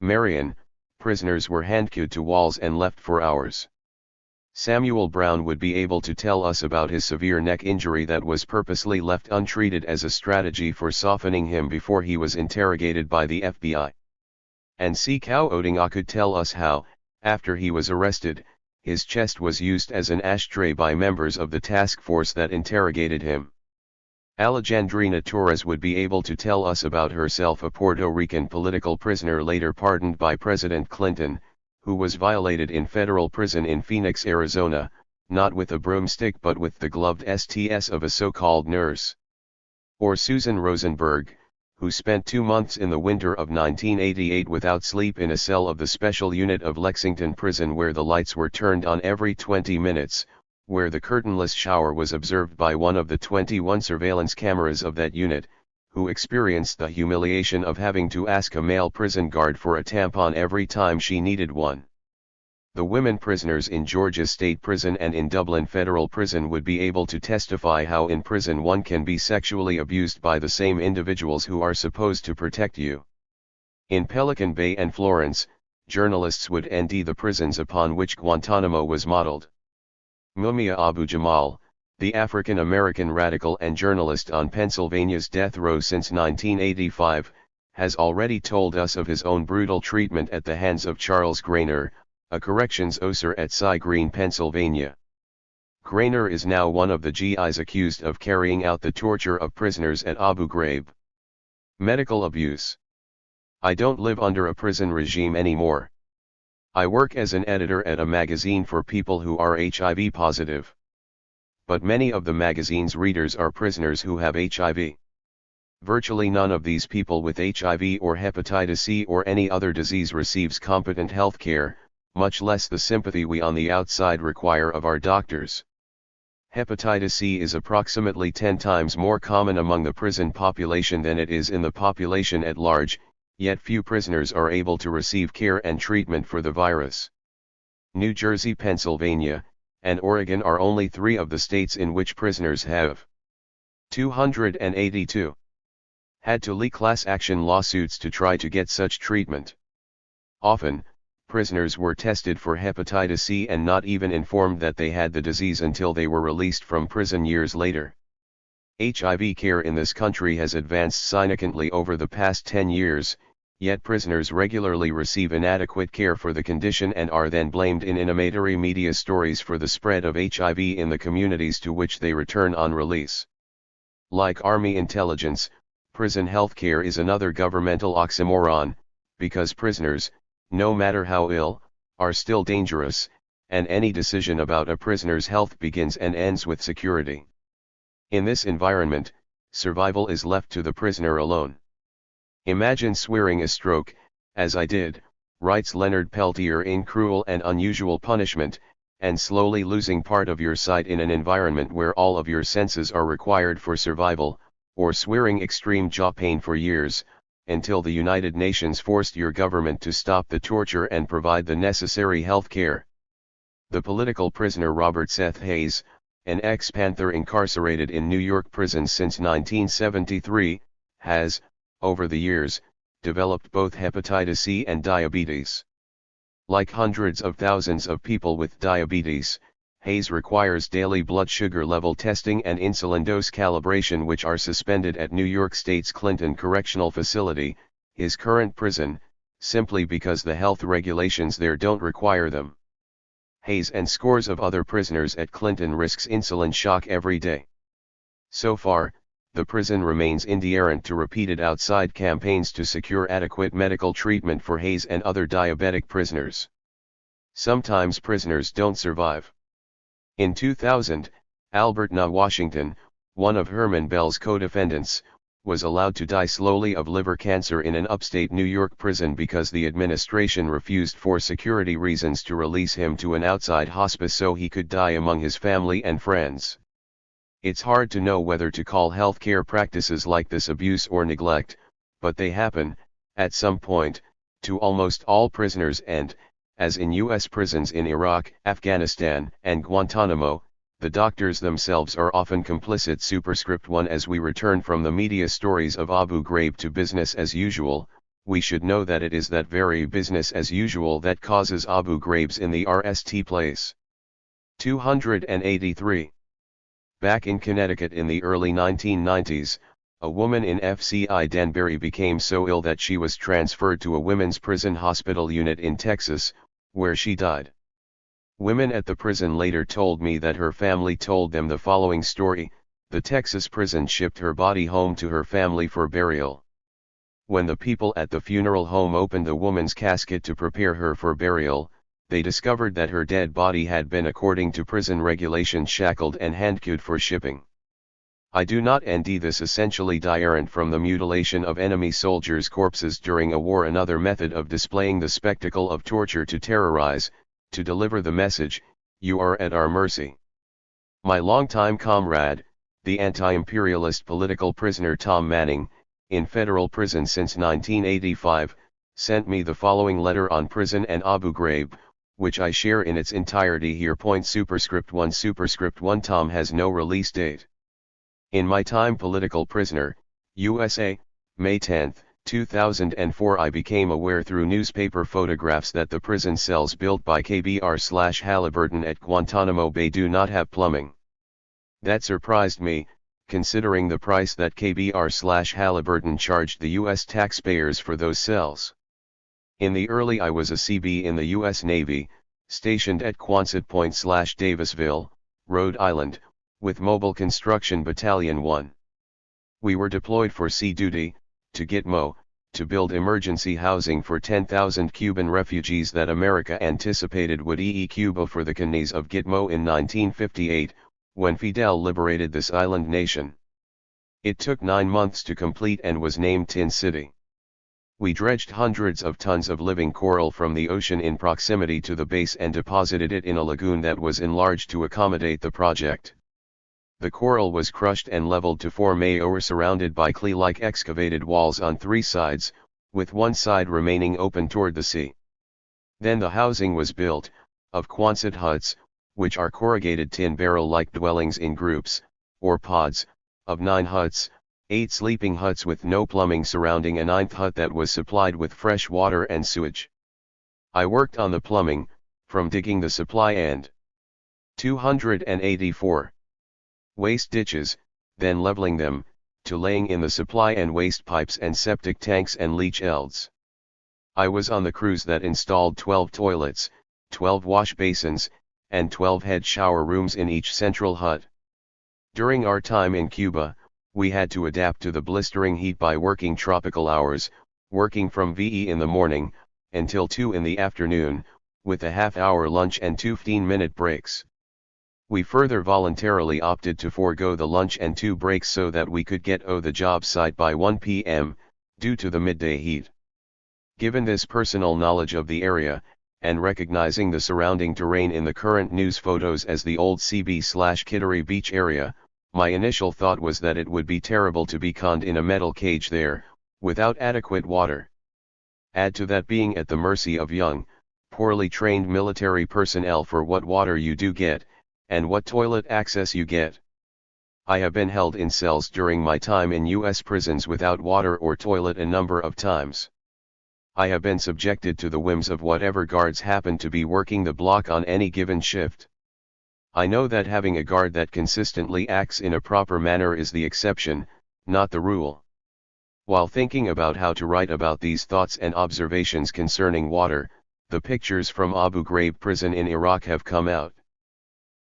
[SPEAKER 1] Marion, prisoners were handcuffed to walls and left for hours. Samuel Brown would be able to tell us about his severe neck injury that was purposely left untreated as a strategy for softening him before he was interrogated by the FBI. And see Cao Odinga could tell us how, after he was arrested, his chest was used as an ashtray by members of the task force that interrogated him. Alejandrina Torres would be able to tell us about herself, a Puerto Rican political prisoner later pardoned by President Clinton, who was violated in federal prison in Phoenix, Arizona, not with a broomstick but with the gloved STS of a so-called nurse. Or Susan Rosenberg, who spent 2 months in the winter of 1988 without sleep in a cell of the special unit of Lexington Prison, where the lights were turned on every 20 minutes, where the curtainless shower was observed by one of the 21 surveillance cameras of that unit, who experienced the humiliation of having to ask a male prison guard for a tampon every time she needed one. The women prisoners in Georgia State Prison and in Dublin Federal Prison would be able to testify how in prison one can be sexually abused by the same individuals who are supposed to protect you. In Pelican Bay and Florence, journalists would envy the prisons upon which Guantanamo was modeled. Mumia Abu-Jamal, the African-American radical and journalist on Pennsylvania's death row since 1985, has already told us of his own brutal treatment at the hands of Charles Grainer, a corrections officer at Cy Green, Pennsylvania. Grainer is now one of the GIs accused of carrying out the torture of prisoners at Abu Ghraib. Medical abuse. I don't live under a prison regime anymore. I work as an editor at a magazine for people who are HIV positive. But many of the magazine's readers are prisoners who have HIV. Virtually none of these people with HIV or hepatitis C or any other disease receives competent health care, much less the sympathy we on the outside require of our doctors. Hepatitis C is approximately 10 times more common among the prison population than it is in the population at large, yet few prisoners are able to receive care and treatment for the virus. New Jersey, Pennsylvania, and Oregon are only 3 of the states in which prisoners have 282 had to leak class action lawsuits to try to get such treatment. Often, prisoners were tested for hepatitis C and not even informed that they had the disease until they were released from prison years later. HIV care in this country has advanced significantly over the past 10 years, yet prisoners regularly receive inadequate care for the condition and are then blamed in animatory media stories for the spread of HIV in the communities to which they return on release. Like Army intelligence, prison health care is another governmental oxymoron, because prisoners, no matter how ill, are still dangerous, and any decision about a prisoner's health begins and ends with security. In this environment, survival is left to the prisoner alone. Imagine swearing a stroke, as I did, writes Leonard Peltier in Cruel and Unusual Punishment, and slowly losing part of your sight in an environment where all of your senses are required for survival, or swearing extreme jaw pain for years, until the United Nations forced your government to stop the torture and provide the necessary health care. The political prisoner Robert Seth Hayes, an ex-Panther incarcerated in New York prisons since 1973, has, over the years, developed both hepatitis C and diabetes. Like hundreds of thousands of people with diabetes, Hayes requires daily blood sugar level testing and insulin dose calibration, which are suspended at New York State's Clinton Correctional Facility, his current prison, simply because the health regulations there don't require them. Hayes and scores of other prisoners at Clinton risks insulin shock every day. So far, the prison remains indifferent to repeated outside campaigns to secure adequate medical treatment for Hayes and other diabetic prisoners. Sometimes prisoners don't survive. In 2000, Albert Na Washington, one of Herman Bell's co-defendants, was allowed to die slowly of liver cancer in an upstate New York prison because the administration refused for security reasons to release him to an outside hospice so he could die among his family and friends. It's hard to know whether to call healthcare practices like this abuse or neglect, but they happen, at some point, to almost all prisoners and, as in U.S. prisons in Iraq, Afghanistan, and Guantanamo, the doctors themselves are often complicit. Superscript 1. As we return from the media stories of Abu Ghraib to business as usual, we should know that it is that very business as usual that causes Abu Ghraibs in the RST place. 283. Back in Connecticut in the early 1990s, a woman in FCI Danbury became so ill that she was transferred to a women's prison hospital unit in Texas, where she died. Women at the prison later told me that her family told them the following story: the Texas prison shipped her body home to her family for burial. When the people at the funeral home opened the woman's casket to prepare her for burial, they discovered that her dead body had been, according to prison regulations, shackled and handcuffed for shipping. I do not envy this essentially different from the mutilation of enemy soldiers' corpses during a war, another method of displaying the spectacle of torture to terrorize, to deliver the message, "You are at our mercy." My longtime comrade, the anti-imperialist political prisoner Tom Manning, in federal prison since 1985, sent me the following letter on prison and Abu Ghraib, which I share in its entirety here. Superscript 1 Tom has no release date. In my time political prisoner, USA, May 10, 2004, I became aware through newspaper photographs that the prison cells built by KBR/Halliburton at Guantanamo Bay do not have plumbing. That surprised me, considering the price that KBR/Halliburton charged the U.S. taxpayers for those cells. In the early I was a CB in the U.S. Navy, stationed at Quonset Point/Davisville, Rhode Island, with Mobile Construction Battalion 1. We were deployed for sea duty, to Gitmo, to build emergency housing for 10,000 Cuban refugees that America anticipated would Cuba for the Canese of Gitmo in 1958, when Fidel liberated this island nation. It took 9 months to complete and was named Tin City. We dredged hundreds of tons of living coral from the ocean in proximity to the base and deposited it in a lagoon that was enlarged to accommodate the project. The coral was crushed and leveled to form a surrounded by clay-like excavated walls on 3 sides, with one side remaining open toward the sea. Then the housing was built, of Quonset huts, which are corrugated tin barrel-like dwellings in groups, or pods, of 9 huts, 8 sleeping huts with no plumbing surrounding a 9th hut that was supplied with fresh water and sewage. I worked on the plumbing, from digging the supply and 284 waste ditches, then leveling them, to laying in the supply and waste pipes and septic tanks and leach elds. I was on the crews that installed 12 toilets, 12 wash basins, and 12 head shower rooms in each central hut. During our time in Cuba, we had to adapt to the blistering heat by working tropical hours, working from VE in the morning, until 2 in the afternoon, with a half-hour lunch and 2 15-minute breaks. We further voluntarily opted to forego the lunch and 2 breaks so that we could get to the job site by 1 p.m., due to the midday heat. Given this personal knowledge of the area, and recognizing the surrounding terrain in the current news photos as the old CB/Kittery Beach area, my initial thought was that it would be terrible to be conned in a metal cage there, without adequate water. Add to that being at the mercy of young, poorly trained military personnel for what water you do get, and what toilet access you get. I have been held in cells during my time in U.S. prisons without water or toilet a number of times. I have been subjected to the whims of whatever guards happen to be working the block on any given shift. I know that having a guard that consistently acts in a proper manner is the exception, not the rule. While thinking about how to write about these thoughts and observations concerning water, the pictures from Abu Ghraib prison in Iraq have come out.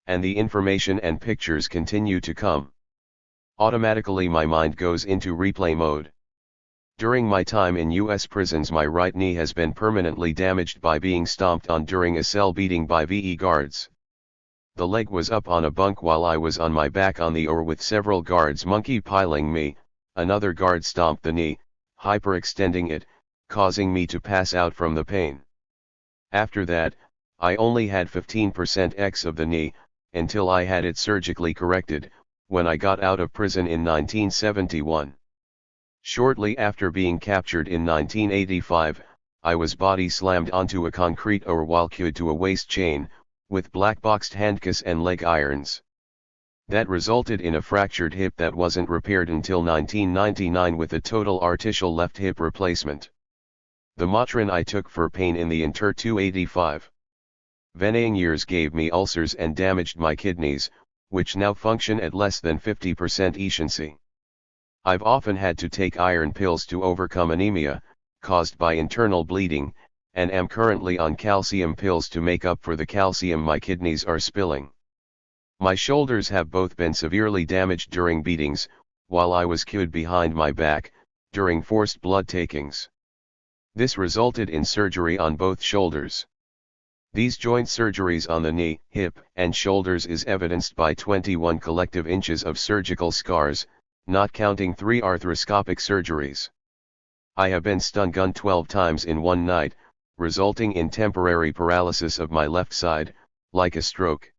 [SPEAKER 1] And the information and pictures continue to come. Automatically my mind goes into replay mode. During my time in U.S. prisons, my right knee has been permanently damaged by being stomped on during a cell beating by VE guards. The leg was up on a bunk while I was on my back on the with several guards monkey piling me. Another guard stomped the knee, hyperextending it, causing me to pass out from the pain. After that, I only had 15% X of the knee, until I had it surgically corrected, when I got out of prison in 1971. Shortly after being captured in 1985, I was body slammed onto a concrete while queued to a waist chain, with black-boxed handcuffs and leg irons. That resulted in a fractured hip that wasn't repaired until 1999 with a total artificial left hip replacement. The Motrin I took for pain in the inter 285 veneering years gave me ulcers and damaged my kidneys, which now function at less than 50% efficiency. I've often had to take iron pills to overcome anemia, caused by internal bleeding, and am currently on calcium pills to make up for the calcium my kidneys are spilling. My shoulders have both been severely damaged during beatings, while I was cued behind my back, during forced blood takings. This resulted in surgery on both shoulders. These joint surgeries on the knee, hip, and shoulders is evidenced by 21 collective inches of surgical scars, not counting 3 arthroscopic surgeries. I have been stun-gunned 12 times in one night, resulting in temporary paralysis of my left side, like a stroke.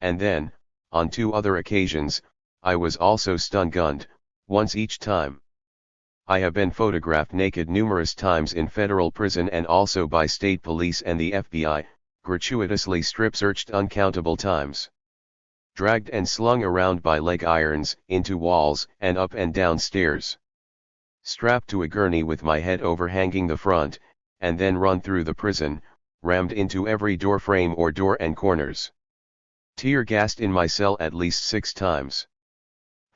[SPEAKER 1] And then, on 2 other occasions, I was also stun-gunned, once each time. I have been photographed naked numerous times in federal prison and also by state police and the FBI, gratuitously strip-searched uncountable times. Dragged and slung around by leg irons, into walls, and up and down stairs. Strapped to a gurney with my head overhanging the front, and then run through the prison, rammed into every door frame or door and corners. Tear gassed in my cell at least 6 times.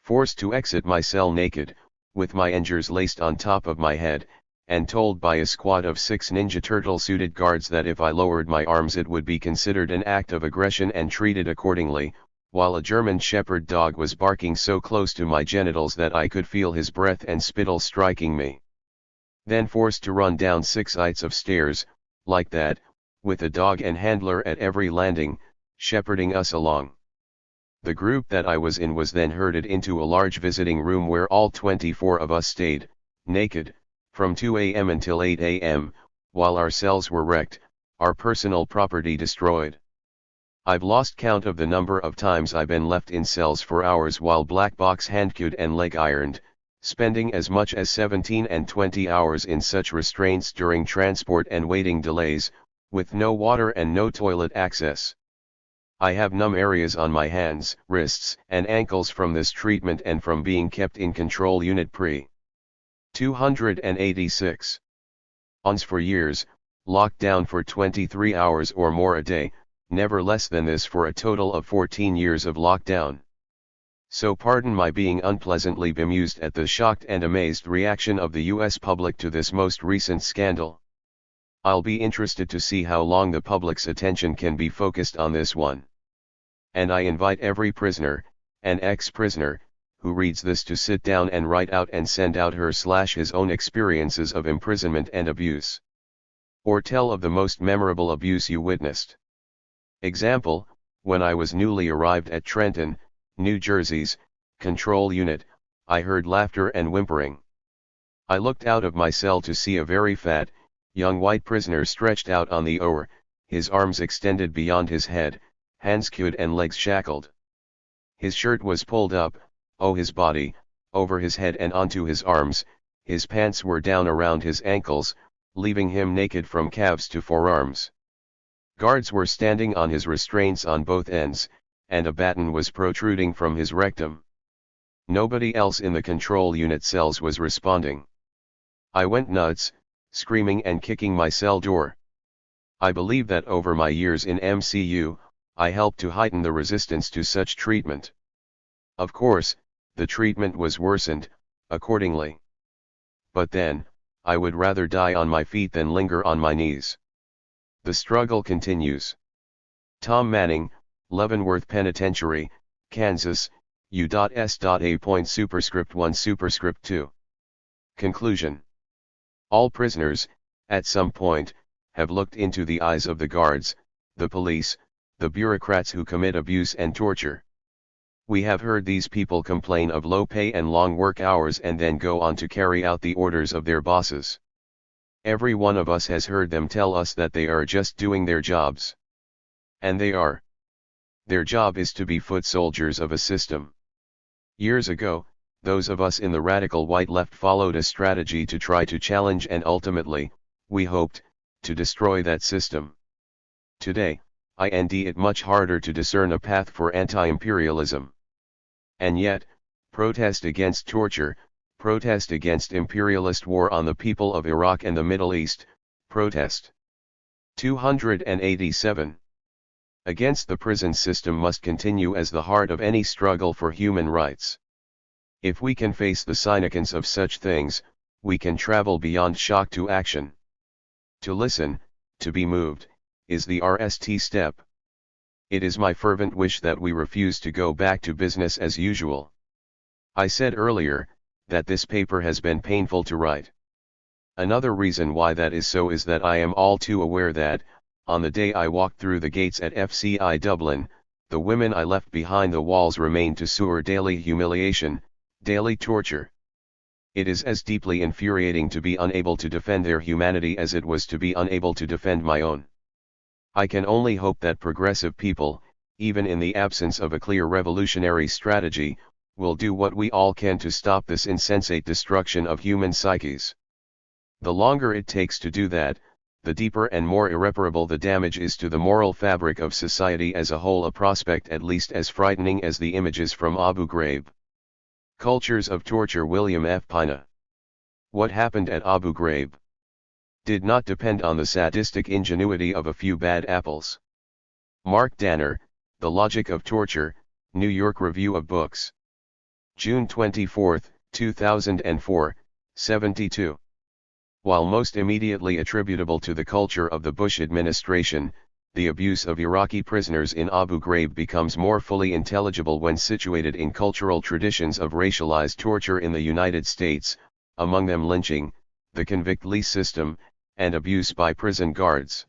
[SPEAKER 1] Forced to exit my cell naked, with my injures laced on top of my head, and told by a squad of 6 Ninja Turtle-suited guards that if I lowered my arms it would be considered an act of aggression and treated accordingly, while a German Shepherd dog was barking so close to my genitals that I could feel his breath and spittle striking me. Then forced to run down 6 flights of stairs, like that, with a dog and handler at every landing, shepherding us along. The group that I was in was then herded into a large visiting room where all 24 of us stayed, naked, from 2 a.m. until 8 a.m., while our cells were wrecked, our personal property destroyed. I've lost count of the number of times I've been left in cells for hours while black box handcuffed and leg ironed, spending as much as 17 and 20 hours in such restraints during transport and waiting delays, with no water and no toilet access. I have numb areas on my hands, wrists, and ankles from this treatment and from being kept in control unit pre. 286. Ons for years, locked down for 23 hours or more a day, never less than this for a total of 14 years of lockdown. So pardon my being unpleasantly bemused at the shocked and amazed reaction of the US public to this most recent scandal. I'll be interested to see how long the public's attention can be focused on this one. And I invite every prisoner, and ex-prisoner, who reads this to sit down and write out and send out her/his own experiences of imprisonment and abuse. Or tell of the most memorable abuse you witnessed. Example, when I was newly arrived at Trenton, New Jersey's control unit, I heard laughter and whimpering. I looked out of my cell to see a very fat, young white prisoner stretched out on the oar, his arms extended beyond his head, hands cued and legs shackled. His shirt was pulled up, his body, over his head and onto his arms, his pants were down around his ankles, leaving him naked from calves to forearms. Guards were standing on his restraints on both ends, and a baton was protruding from his rectum. Nobody else in the control unit cells was responding. I went nuts, screaming and kicking my cell door. I believe that over my years in MCU, I helped to heighten the resistance to such treatment. Of course, the treatment was worsened, accordingly. But then, I would rather die on my feet than linger on my knees. The struggle continues. Tom Manning, Leavenworth Penitentiary, Kansas, U.S.A.1 Conclusion. All prisoners, at some point, have looked into the eyes of the guards, the police, the bureaucrats who commit abuse and torture. We have heard these people complain of low pay and long work hours and then go on to carry out the orders of their bosses. Every one of us has heard them tell us that they are just doing their jobs. And they are. Their job is to be foot soldiers of a system. Years ago, those of us in the radical white left followed a strategy to try to challenge and ultimately, we hoped, to destroy that system. Today, I find it much harder to discern a path for anti-imperialism. And yet, protest against torture, protest against imperialist war on the people of Iraq and the Middle East, protest. 287. Against the prison system must continue as the heart of any struggle for human rights. If we can face the significance of such things, we can travel beyond shock to action. To listen, to be moved, is the RST step. It is my fervent wish that we refuse to go back to business as usual. I said earlier, that this paper has been painful to write. Another reason why that is so is that I am all too aware that, on the day I walked through the gates at FCI Dublin, the women I left behind the walls remained to suffer daily humiliation, daily torture. It is as deeply infuriating to be unable to defend their humanity as it was to be unable to defend my own. I can only hope that progressive people, even in the absence of a clear revolutionary strategy, will do what we all can to stop this insensate destruction of human psyches. The longer it takes to do that, the deeper and more irreparable the damage is to the moral fabric of society as a whole, a prospect at least as frightening as the images from Abu Ghraib. Cultures of Torture. William F. Pina. What happened at Abu Ghraib did not depend on the sadistic ingenuity of a few bad apples. Mark Danner, The Logic of Torture, New York Review of Books. June 24, 2004, 72. While most immediately attributable to the culture of the Bush administration, the abuse of Iraqi prisoners in Abu Ghraib becomes more fully intelligible when situated in cultural traditions of racialized torture in the United States, among them lynching, the convict lease system, and abuse by prison guards.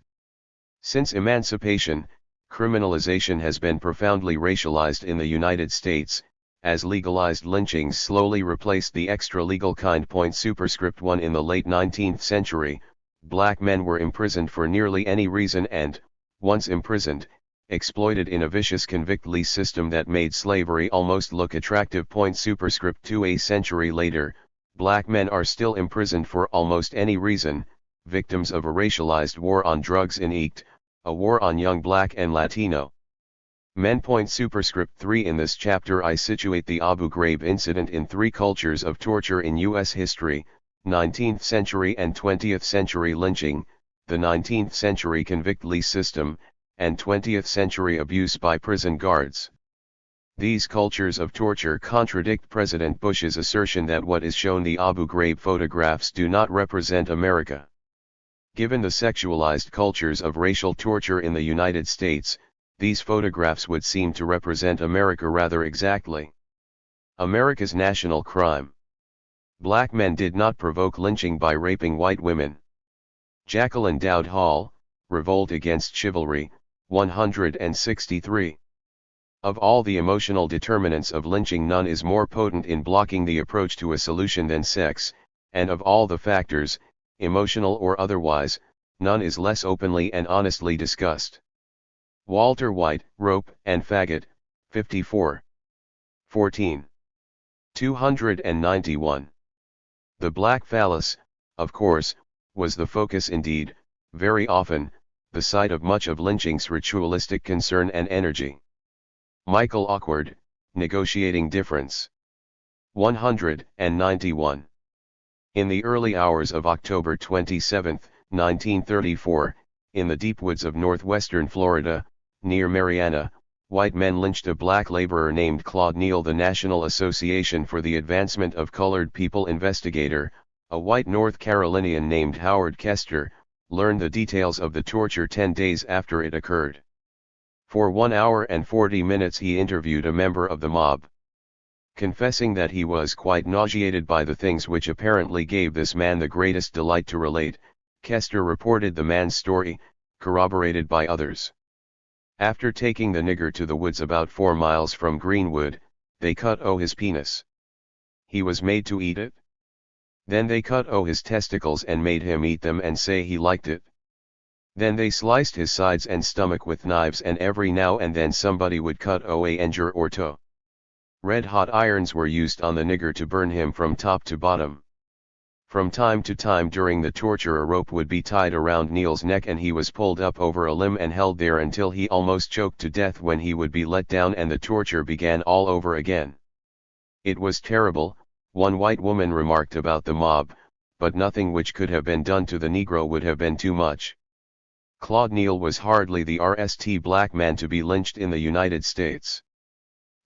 [SPEAKER 1] Since emancipation, criminalization has been profoundly racialized in the United States, as legalized lynchings slowly replaced the extra-legal kind. Superscript 1. In the late 19th century, black men were imprisoned for nearly any reason and, once imprisoned, exploited in a vicious convict lease system that made slavery almost look attractive. Superscript 2. A century later, black men are still imprisoned for almost any reason, victims of a racialized war on drugs in EACT, a war on young black and Latino men. Superscript 3. In this chapter I situate the Abu Ghraib incident in three cultures of torture in U.S. history: 19th century and 20th century lynching, the 19th century convict lease system, and 20th century abuse by prison guards. These cultures of torture contradict President Bush's assertion that what is shown the Abu Ghraib photographs do not represent America. Given the sexualized cultures of racial torture in the United States, these photographs would seem to represent America rather exactly. America's national crime. Black men did not provoke lynching by raping white women. Jacqueline Dowd Hall, Revolt Against Chivalry, 163. Of all the emotional determinants of lynching, none is more potent in blocking the approach to a solution than sex, and of all the factors, emotional or otherwise, none is less openly and honestly discussed. Walter White, Rope and Faggot, 54. 14. 291. The black phallus, of course, was the focus indeed, very often, the site of much of lynching's ritualistic concern and energy. Michael Awkward, Negotiating Difference. 191. In the early hours of October 27, 1934, in the deep woods of northwestern Florida, near Marianna, white men lynched a black laborer named Claude Neal. The National Association for the Advancement of Colored People investigator, a white North Carolinian named Howard Kester, learned the details of the torture 10 days after it occurred. For 1 hour and 40 minutes he interviewed a member of the mob. Confessing that he was quite nauseated by the things which apparently gave this man the greatest delight to relate, Kester reported the man's story, corroborated by others. After taking the nigger to the woods about 4 miles from Greenwood, they cut his penis. He was made to eat it. Then they cut his testicles and made him eat them and say he liked it. Then they sliced his sides and stomach with knives, and every now and then somebody would cut a enger or toe. Red-hot irons were used on the nigger to burn him from top to bottom. From time to time during the torture a rope would be tied around Neal's neck and he was pulled up over a limb and held there until he almost choked to death, when he would be let down and the torture began all over again. It was terrible, one white woman remarked about the mob, but nothing which could have been done to the Negro would have been too much. Claude Neal was hardly the first black man to be lynched in the United States.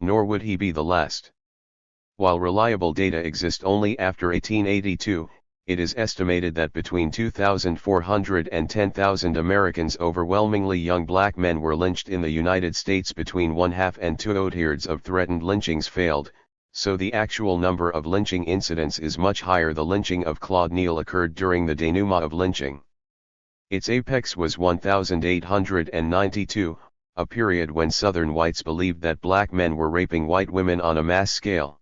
[SPEAKER 1] Nor would he be the last. While reliable data exist only after 1882, it is estimated that between 2,400 and 10,000 Americans, overwhelmingly young black men, were lynched in the United States. Between 1/2 and 2/3 of threatened lynchings failed, so the actual number of lynching incidents is much higher. The lynching of Claude Neal occurred during the denouement of lynching. Its apex was 1892, a period when Southern whites believed that black men were raping white women on a mass scale.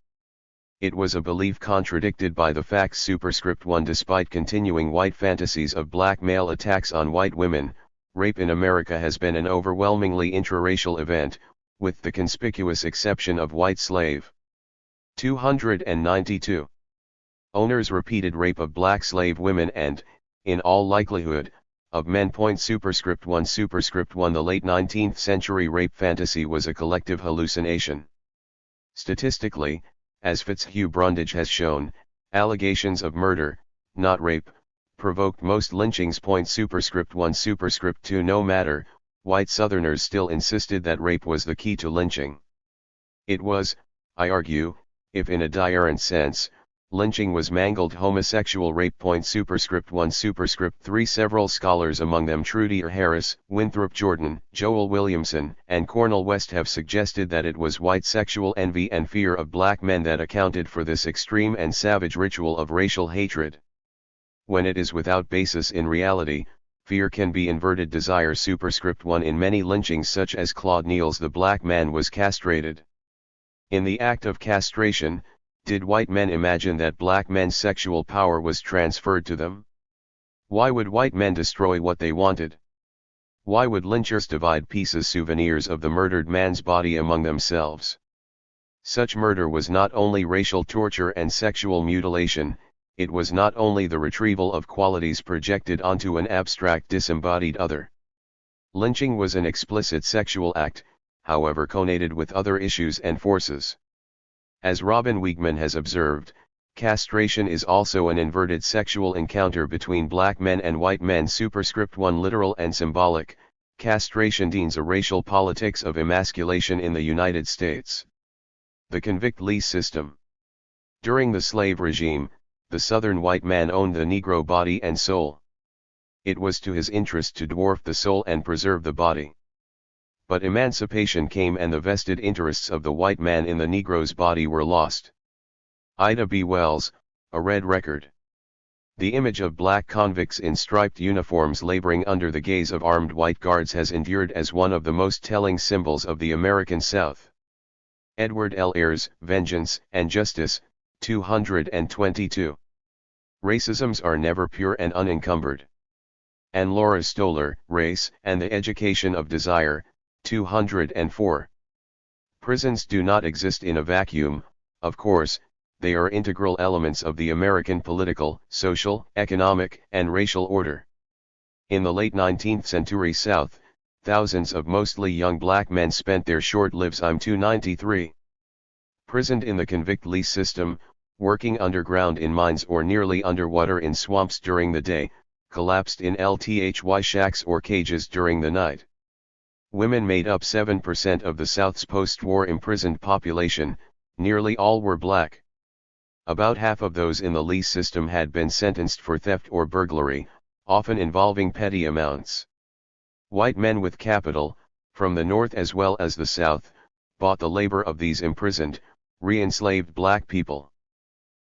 [SPEAKER 1] It was a belief contradicted by the facts. Superscript 1. Despite continuing white fantasies of black male attacks on white women, rape in America has been an overwhelmingly intraracial event, with the conspicuous exception of white slave. 292. Owners repeated rape of black slave women and, in all likelihood, of men. Superscript 1. Superscript 1. The late 19th century rape fantasy was a collective hallucination. Statistically, as Fitzhugh Brundage has shown, allegations of murder, not rape, provoked most lynchings. Superscript 1. Superscript 2. No matter, white Southerners still insisted that rape was the key to lynching. It was, I argue, if in a direct sense, lynching was mangled homosexual rape. Superscript 1. Superscript 3. Several scholars, among them Trudy Harris, Winthrop Jordan, Joel Williamson, and Cornel West, have suggested that it was white sexual envy and fear of black men that accounted for this extreme and savage ritual of racial hatred. When it is without basis in reality, fear can be inverted desire. Superscript 1. In many lynchings such as Claude Neal's, the black man was castrated. In the act of castration, did white men imagine that black men's sexual power was transferred to them? Why would white men destroy what they wanted? Why would lynchers divide pieces, souvenirs of the murdered man's body among themselves? Such murder was not only racial torture and sexual mutilation, it was not only the retrieval of qualities projected onto an abstract disembodied other. Lynching was an explicit sexual act, however connotated with other issues and forces. As Robin Wiegman has observed, castration is also an inverted sexual encounter between black men and white men. Superscript 1. Literal and symbolic, castration means a racial politics of emasculation in the United States. The convict lease system. During the slave regime, the Southern white man owned the Negro body and soul. It was to his interest to dwarf the soul and preserve the body. But emancipation came and the vested interests of the white man in the Negro's body were lost. Ida B. Wells, A Red Record. The image of black convicts in striped uniforms laboring under the gaze of armed white guards has endured as one of the most telling symbols of the American South. Edward L. Ayers, Vengeance and Justice, 222. Racisms are never pure and unencumbered. And Laura Stoller, Race and the Education of Desire, 204. Prisons do not exist in a vacuum, of course, they are integral elements of the American political, social, economic, and racial order. In the late 19th century South, thousands of mostly young black men spent their short lives 293. Prisoned in the convict lease system, working underground in mines or nearly underwater in swamps during the day, collapsed in LTHY shacks or cages during the night. Women made up 7% of the South's post-war imprisoned population, nearly all were black. About half of those in the lease system had been sentenced for theft or burglary, often involving petty amounts. White men with capital, from the North as well as the South, bought the labor of these imprisoned, re-enslaved black people.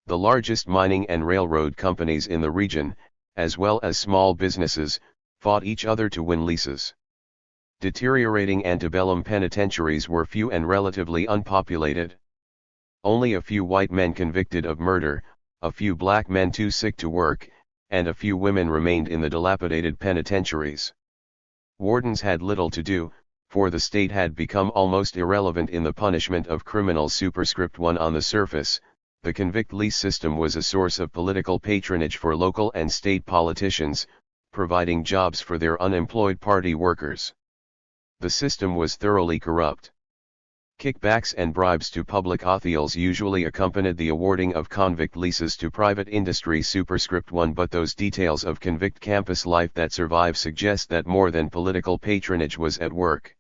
[SPEAKER 1] The largest mining and railroad companies in the region, as well as small businesses, fought each other to win leases. Deteriorating antebellum penitentiaries were few and relatively unpopulated. Only a few white men convicted of murder, a few black men too sick to work, and a few women remained in the dilapidated penitentiaries. Wardens had little to do, for the state had become almost irrelevant in the punishment of criminals. Superscript 1. On the surface, the convict lease system was a source of political patronage for local and state politicians, providing jobs for their unemployed party workers. The system was thoroughly corrupt. Kickbacks and bribes to public officials usually accompanied the awarding of convict leases to private industry. Superscript 1. But those details of convict campus life that survive suggest that more than political patronage was at work.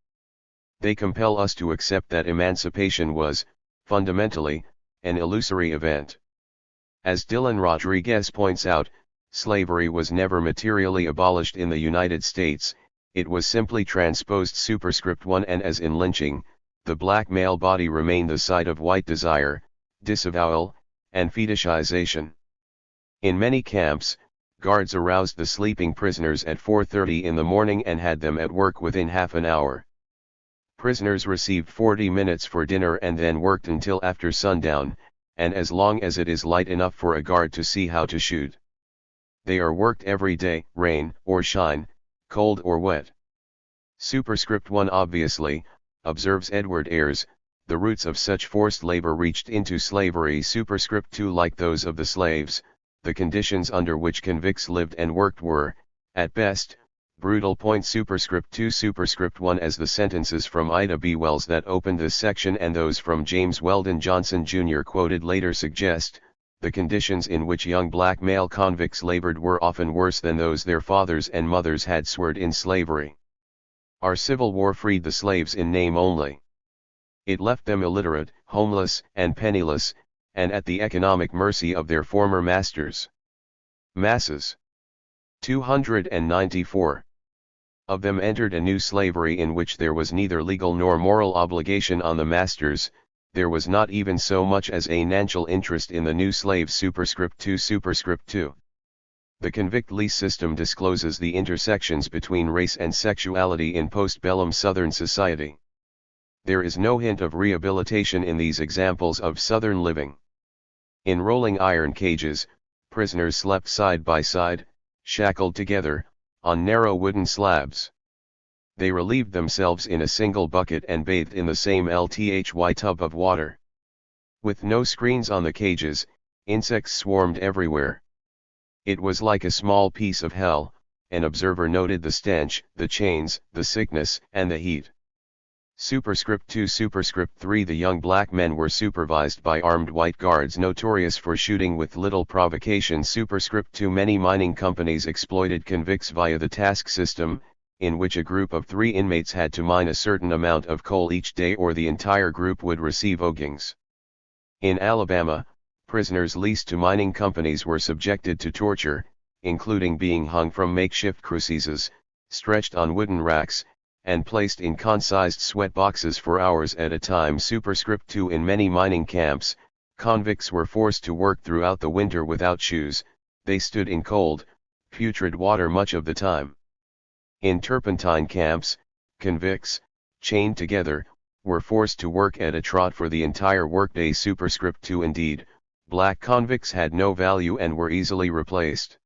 [SPEAKER 1] They compel us to accept that emancipation was, fundamentally, an illusory event. As Dylan Rodriguez points out, slavery was never materially abolished in the United States, it was simply transposed superscript 1, and as in lynching, the black male body remained the site of white desire, disavowal, and fetishization. In many camps, guards aroused the sleeping prisoners at 4:30 in the morning and had them at work within half an hour. Prisoners received 40 minutes for dinner and then worked until after sundown, and as long as it is light enough for a guard to see how to shoot. They are worked every day, rain or shine, cold or wet. Superscript 1 obviously, observes Edward Ayres, the roots of such forced labor reached into slavery. Superscript 2, like those of the slaves, the conditions under which convicts lived and worked were, at best, brutal. Superscript 2 Superscript 1, as the sentences from Ida B. Wells that opened this section and those from James Weldon Johnson Jr. quoted later suggest, the conditions in which young black male convicts labored were often worse than those their fathers and mothers had suffered in slavery. Our Civil War freed the slaves in name only. It left them illiterate, homeless, and penniless, and at the economic mercy of their former masters. Masses. 294. Of them entered a new slavery in which there was neither legal nor moral obligation on the masters, there was not even so much as a financial interest in the new slaves. Superscript 2 Superscript 2. The convict lease system discloses the intersections between race and sexuality in postbellum Southern society. There is no hint of rehabilitation in these examples of Southern living. In rolling iron cages, prisoners slept side by side, shackled together, on narrow wooden slabs. They relieved themselves in a single bucket and bathed in the same LTHY tub of water. With no screens on the cages, insects swarmed everywhere. It was like a small piece of hell. An observer noted the stench, the chains, the sickness, and the heat. Superscript 2 Superscript 3 The young black men were supervised by armed white guards notorious for shooting with little provocation. Superscript 2 Many mining companies exploited convicts via the task system, in which a group of 3 inmates had to mine a certain amount of coal each day or the entire group would receive oggings. In Alabama, prisoners leased to mining companies were subjected to torture, including being hung from makeshift crucifixes, stretched on wooden racks, and placed in concised sweat boxes for hours at a time. Superscript 2 In many mining camps, convicts were forced to work throughout the winter without shoes, they stood in cold, putrid water much of the time. In turpentine camps, convicts, chained together, were forced to work at a trot for the entire workday. Superscript 2 Indeed, black convicts had no value and were easily replaced.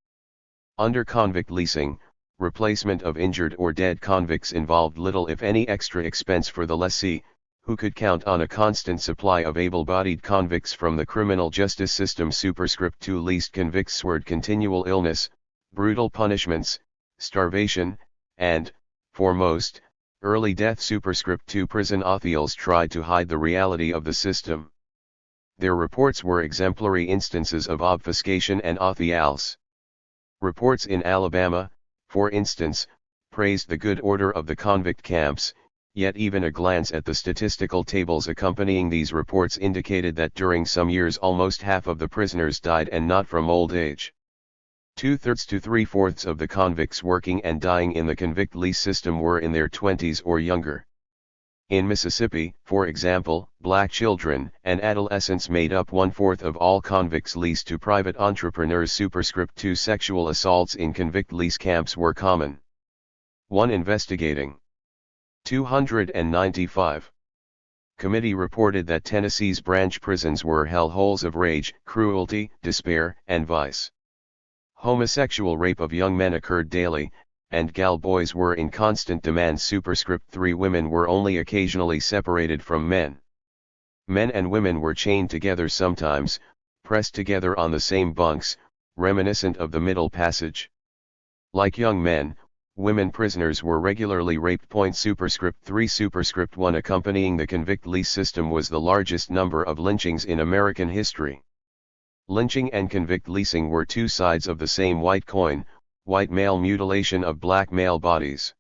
[SPEAKER 1] Under convict leasing, replacement of injured or dead convicts involved little if any extra expense for the lessee, who could count on a constant supply of able-bodied convicts from the criminal justice system. Superscript 2 Leased convicts suffered continual illness, brutal punishments, starvation, and, for most, early death. Superscript 2 Prison officials tried to hide the reality of the system. Their reports were exemplary instances of obfuscation and officials. Reports in Alabama, for instance, praised the good order of the convict camps, yet even a glance at the statistical tables accompanying these reports indicated that during some years almost half of the prisoners died, and not from old age. 2/3 to 3/4 of the convicts working and dying in the convict lease system were in their 20s or younger. In Mississippi, for example, black children and adolescents made up 1/4 of all convicts leased to private entrepreneurs. Superscript 2 Sexual assaults in convict lease camps were common. 1 Investigating. 295. Committee reported that Tennessee's branch prisons were hellholes of rage, cruelty, despair, and vice. Homosexual rape of young men occurred daily, and gal boys were in constant demand. Superscript 3 Women were only occasionally separated from men. Men and women were chained together sometimes, pressed together on the same bunks, reminiscent of the Middle Passage. Like young men, women prisoners were regularly raped. Superscript 3 Superscript 1 Accompanying the convict lease system was the largest number of lynchings in American history. Lynching and convict leasing were two sides of the same white coin, white male mutilation of black male bodies.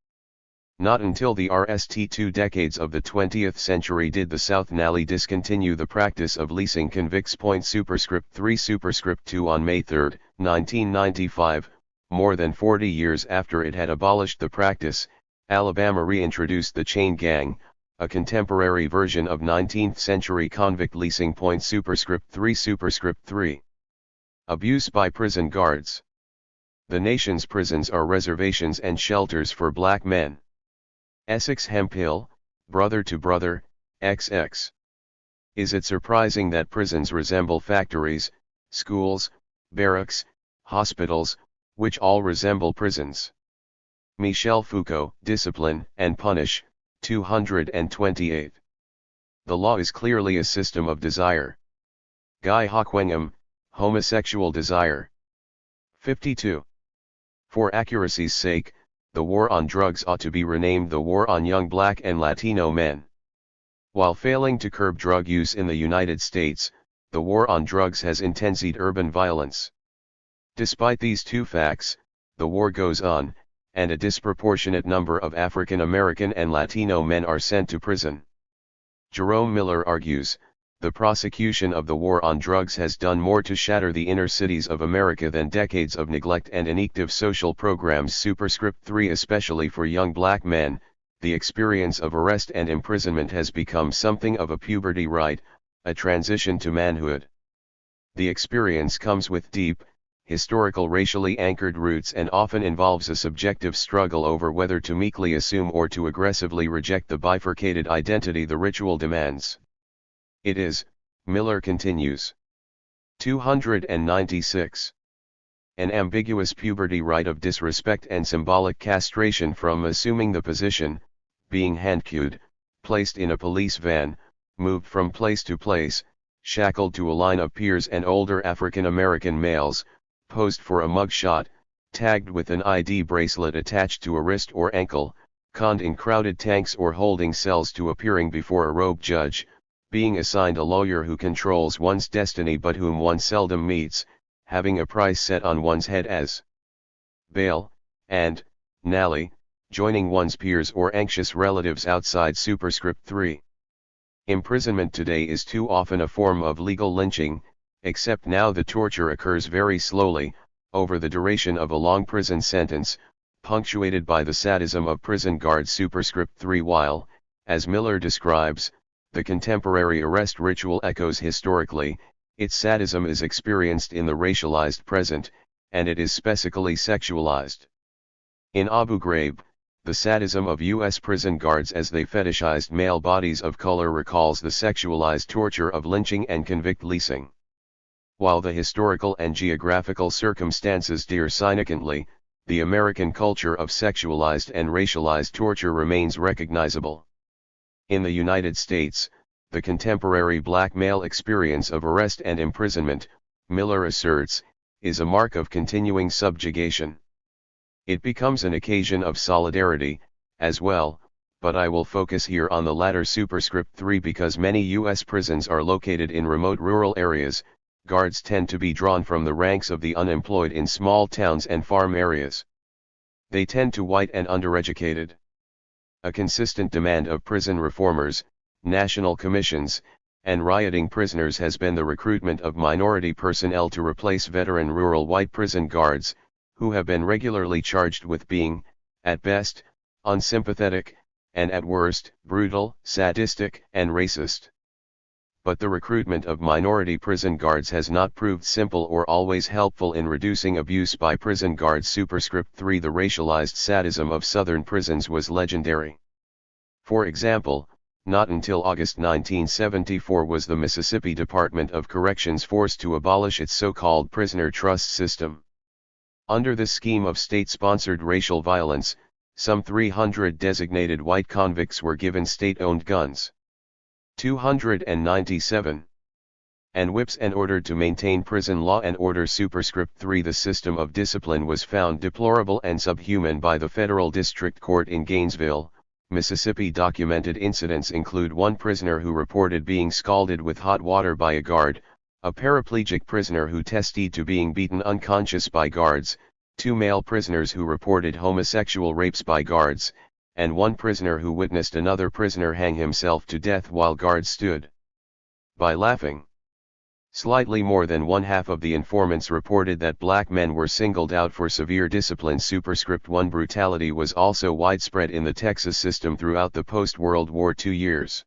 [SPEAKER 1] Not until the RST 2 decades of the 20th century did the South Nally discontinue the practice of leasing convicts. Superscript 3 Superscript 2 On May 3, 1995, more than 40 years after it had abolished the practice, Alabama reintroduced the chain gang, a contemporary version of 19th century convict leasing. Superscript 3 Superscript 3 Abuse by prison guards. The nation's prisons are reservations and shelters for black men. Essex Hemphill, Brother to Brother, XX. Is it surprising that prisons resemble factories, schools, barracks, hospitals, which all resemble prisons? Michel Foucault, Discipline and Punish, 228. The law is clearly a system of desire. Guy Hockenham, Homosexual Desire. 52. For accuracy's sake, the war on drugs ought to be renamed the War on Young Black and Latino Men. While failing to curb drug use in the United States, the war on drugs has intensified urban violence. Despite these two facts, the war goes on, and a disproportionate number of African American and Latino men are sent to prison. Jerome Miller argues, the prosecution of the war on drugs has done more to shatter the inner cities of America than decades of neglect and inactive social programs. Superscript 3 Especially for young black men, the experience of arrest and imprisonment has become something of a puberty rite, a transition to manhood. The experience comes with deep, historical racially anchored roots and often involves a subjective struggle over whether to meekly assume or to aggressively reject the bifurcated identity the ritual demands. It is, Miller continues. 296. An ambiguous puberty rite of disrespect and symbolic castration from assuming the position, being handcuffed, placed in a police van, moved from place to place, shackled to a line of peers and older African American males, posed for a mugshot, tagged with an ID bracelet attached to a wrist or ankle, conned in crowded tanks or holding cells to appearing before a robed judge, being assigned a lawyer who controls one's destiny but whom one seldom meets, having a price set on one's head as bail, and, Nally, joining one's peers or anxious relatives outside. Superscript 3. Imprisonment today is too often a form of legal lynching, except now the torture occurs very slowly, over the duration of a long prison sentence, punctuated by the sadism of prison guards. Superscript 3 While, as Miller describes, the contemporary arrest ritual echoes historically, its sadism is experienced in the racialized present, and it is specifically sexualized. In Abu Ghraib, the sadism of U.S. prison guards as they fetishized male bodies of color recalls the sexualized torture of lynching and convict leasing. While the historical and geographical circumstances differ significantly, the American culture of sexualized and racialized torture remains recognizable. In the United States, the contemporary black male experience of arrest and imprisonment, Miller asserts, is a mark of continuing subjugation. It becomes an occasion of solidarity, as well, but I will focus here on the latter. Superscript 3 Because many U.S. prisons are located in remote rural areas, guards tend to be drawn from the ranks of the unemployed in small towns and farm areas. They tend to white and undereducated. A consistent demand of prison reformers, national commissions, and rioting prisoners has been the recruitment of minority personnel to replace veteran rural white prison guards, who have been regularly charged with being, at best, unsympathetic, and at worst, brutal, sadistic, and racist. But the recruitment of minority prison guards has not proved simple or always helpful in reducing abuse by prison guards. Superscript 3 The racialized sadism of Southern prisons was legendary. For example, not until August 1974 was the Mississippi Department of Corrections forced to abolish its so-called prisoner trust system. Under this scheme of state-sponsored racial violence, some 300 designated white convicts were given state-owned guns. 297. And whips and ordered to maintain prison law and order. Superscript 3 The system of discipline was found deplorable and subhuman by the Federal District Court in Gainesville, Mississippi. Documented incidents include one prisoner who reported being scalded with hot water by a guard, a paraplegic prisoner who testified to being beaten unconscious by guards, 2 male prisoners who reported homosexual rapes by guards, and one prisoner who witnessed another prisoner hang himself to death while guards stood by laughing. Slightly more than one-half of the informants reported that black men were singled out for severe discipline. Superscript 1 brutality was also widespread in the Texas system throughout the post-World War II years.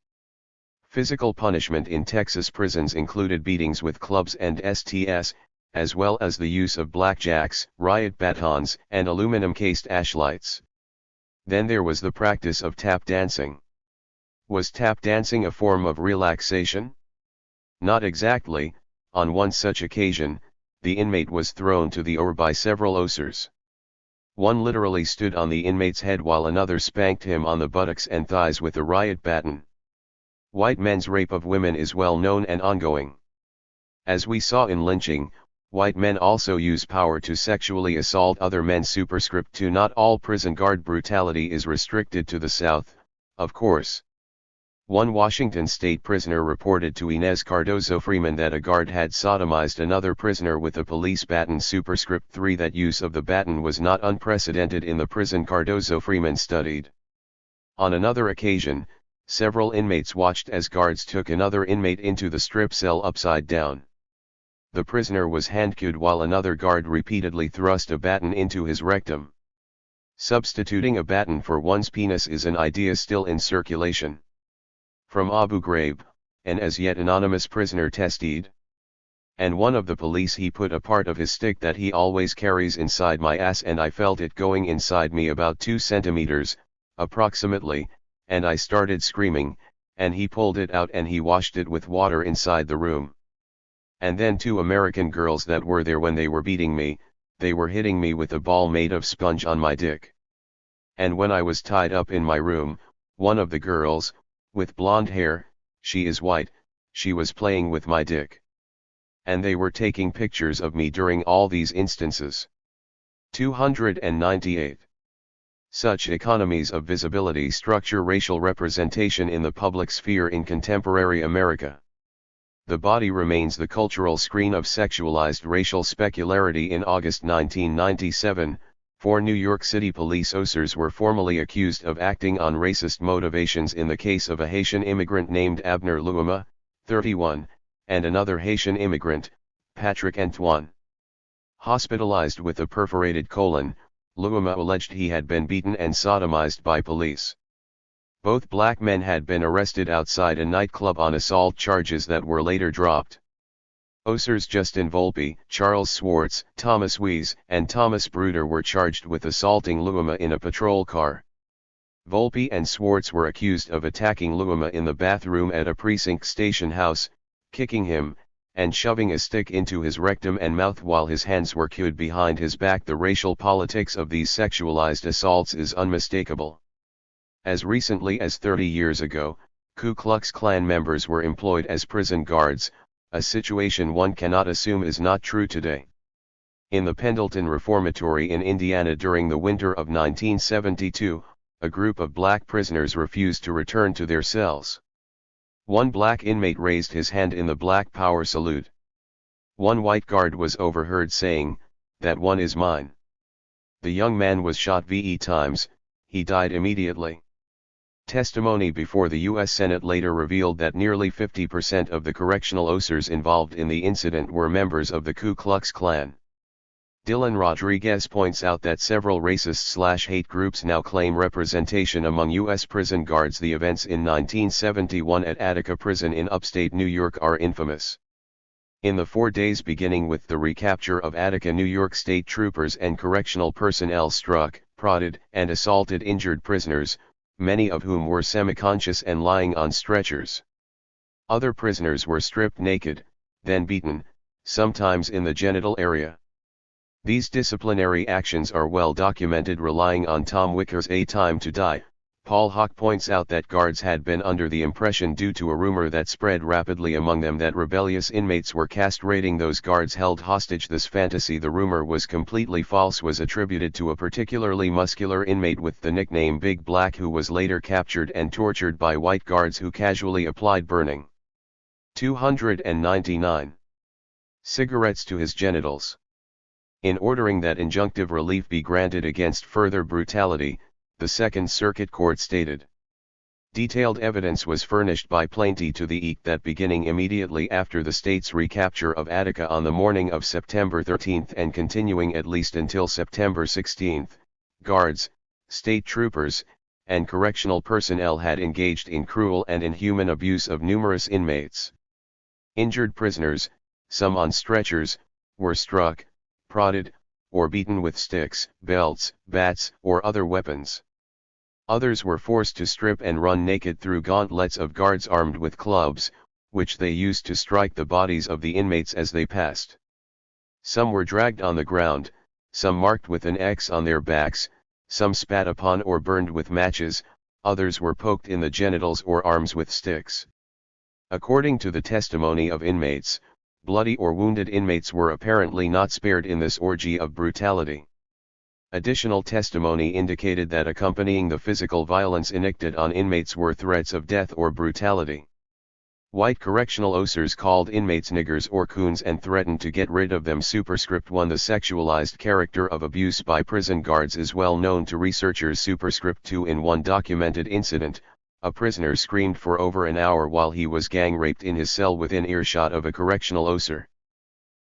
[SPEAKER 1] Physical punishment in Texas prisons included beatings with clubs and STS, as well as the use of blackjacks, riot batons, and aluminum-cased ashlights. Then there was the practice of tap dancing. Was tap dancing a form of relaxation? Not exactly. On one such occasion, the inmate was thrown to the floor by several osers. One literally stood on the inmate's head while another spanked him on the buttocks and thighs with a riot baton. White men's rape of women is well known and ongoing. As we saw in lynching, white men also use power to sexually assault other men. Superscript 2 not all prison guard brutality is restricted to the South, of course. One Washington state prisoner reported to Inez Cardozo Freeman that a guard had sodomized another prisoner with a police baton. Superscript 3 that use of the baton was not unprecedented in the prison Cardozo Freeman studied. On another occasion, several inmates watched as guards took another inmate into the strip cell upside down. The prisoner was handcuffed while another guard repeatedly thrust a baton into his rectum. Substituting a baton for one's penis is an idea still in circulation. From Abu Ghraib, an as yet anonymous prisoner testified. And one of the police he put a part of his stick that he always carries inside my ass and I felt it going inside me about 2 centimeters, approximately, and I started screaming, and he pulled it out and he washed it with water inside the room. And then 2 American girls that were there when they were beating me, they were hitting me with a ball made of sponge on my dick. And when I was tied up in my room, one of the girls, with blonde hair, she is white, she was playing with my dick. And they were taking pictures of me during all these instances. 298. Such economies of visibility structure racial representation in the public sphere in contemporary America. The body remains the cultural screen of sexualized racial specularity. In August 1997, 4 New York City police officers were formally accused of acting on racist motivations in the case of a Haitian immigrant named Abner Luema, 31, and another Haitian immigrant, Patrick Antoine. Hospitalized with a perforated colon, Luema alleged he had been beaten and sodomized by police. Both black men had been arrested outside a nightclub on assault charges that were later dropped. Officers Justin Volpe, Charles Swartz, Thomas Weiss, and Thomas Bruder were charged with assaulting Luema in a patrol car. Volpe and Swartz were accused of attacking Luema in the bathroom at a precinct station house, kicking him, and shoving a stick into his rectum and mouth while his hands were cued behind his back. The racial politics of these sexualized assaults is unmistakable. As recently as 30 years ago, Ku Klux Klan members were employed as prison guards, a situation one cannot assume is not true today. In the Pendleton Reformatory in Indiana during the winter of 1972, a group of black prisoners refused to return to their cells. One black inmate raised his hand in the Black Power salute. One white guard was overheard saying, "That one is mine." The young man was shot VE times, he died immediately. Testimony before the U.S. Senate later revealed that nearly 50% of the correctional officers involved in the incident were members of the Ku Klux Klan. Dylan Rodriguez points out that several racist/hate groups now claim representation among U.S. prison guards. The events in 1971 at Attica Prison in upstate New York are infamous. In the 4 days beginning with the recapture of Attica, New York state troopers and correctional personnel struck, prodded, and assaulted injured prisoners, many of whom were semi-conscious and lying on stretchers. Other prisoners were stripped naked, then beaten, sometimes in the genital area. These disciplinary actions are well documented. Relying on Tom Wicker's A Time to Die, Paul Hawk points out that guards had been under the impression due to a rumor that spread rapidly among them that rebellious inmates were castrating those guards held hostage. This fantasy, the rumor was completely false, was attributed to a particularly muscular inmate with the nickname Big Black who was later captured and tortured by white guards who casually applied burning 299 cigarettes to his genitals. In ordering that injunctive relief be granted against further brutality, the Second Circuit Court stated. Detailed evidence was furnished by plaintiff to the EEC that beginning immediately after the state's recapture of Attica on the morning of September 13 and continuing at least until September 16, guards, state troopers, and correctional personnel had engaged in cruel and inhuman abuse of numerous inmates. Injured prisoners, some on stretchers, were struck, prodded, or beaten with sticks, belts, bats, or other weapons. Others were forced to strip and run naked through gauntlets of guards armed with clubs, which they used to strike the bodies of the inmates as they passed. Some were dragged on the ground, some marked with an X on their backs, some spat upon or burned with matches, others were poked in the genitals or arms with sticks. According to the testimony of inmates, bloody or wounded inmates were apparently not spared in this orgy of brutality. Additional testimony indicated that accompanying the physical violence enacted on inmates were threats of death or brutality. White correctional officers called inmates niggers or coons and threatened to get rid of them. Superscript 1. The sexualized character of abuse by prison guards is well known to researchers. Superscript 2. In one documented incident, a prisoner screamed for over an hour while he was gang raped in his cell within earshot of a correctional officer.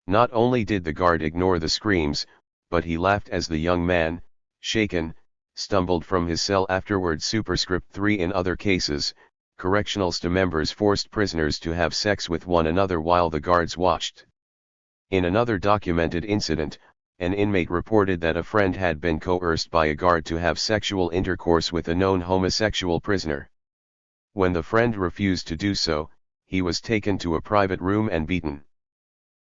[SPEAKER 1] Not only did the guard ignore the screams, but he laughed as the young man, shaken, stumbled from his cell afterwards. Superscript 3. In other cases, correctional staff members forced prisoners to have sex with one another while the guards watched. In another documented incident, an inmate reported that a friend had been coerced by a guard to have sexual intercourse with a known homosexual prisoner. When the friend refused to do so, he was taken to a private room and beaten.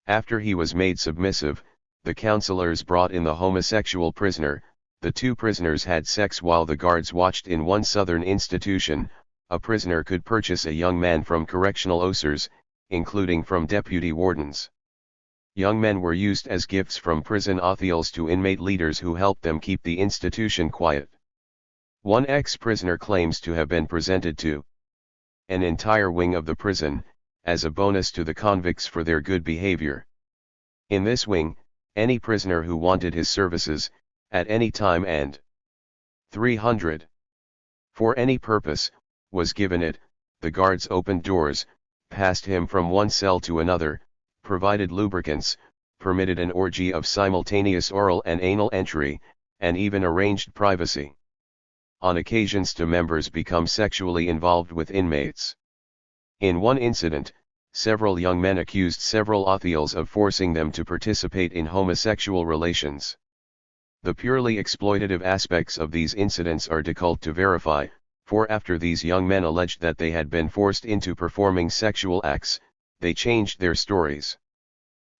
[SPEAKER 1] After he was made submissive, the counselors brought in the homosexual prisoner. The two prisoners had sex while the guards watched. In one southern institution, a prisoner could purchase a young man from correctional officers, including from deputy wardens. Young men were used as gifts from prison officials to inmate leaders who helped them keep the institution quiet. One ex-prisoner claims to have been presented to an entire wing of the prison, as a bonus to the convicts for their good behavior. In this wing, any prisoner who wanted his services, at any time and 300 for any purpose, was given it. The guards opened doors, passed him from one cell to another, provided lubricants, permitted an orgy of simultaneous oral and anal entry, and even arranged privacy. On occasions, staff members become sexually involved with inmates. In one incident, several young men accused several officials of forcing them to participate in homosexual relations. The purely exploitative aspects of these incidents are difficult to verify, for after these young men alleged that they had been forced into performing sexual acts, they changed their stories.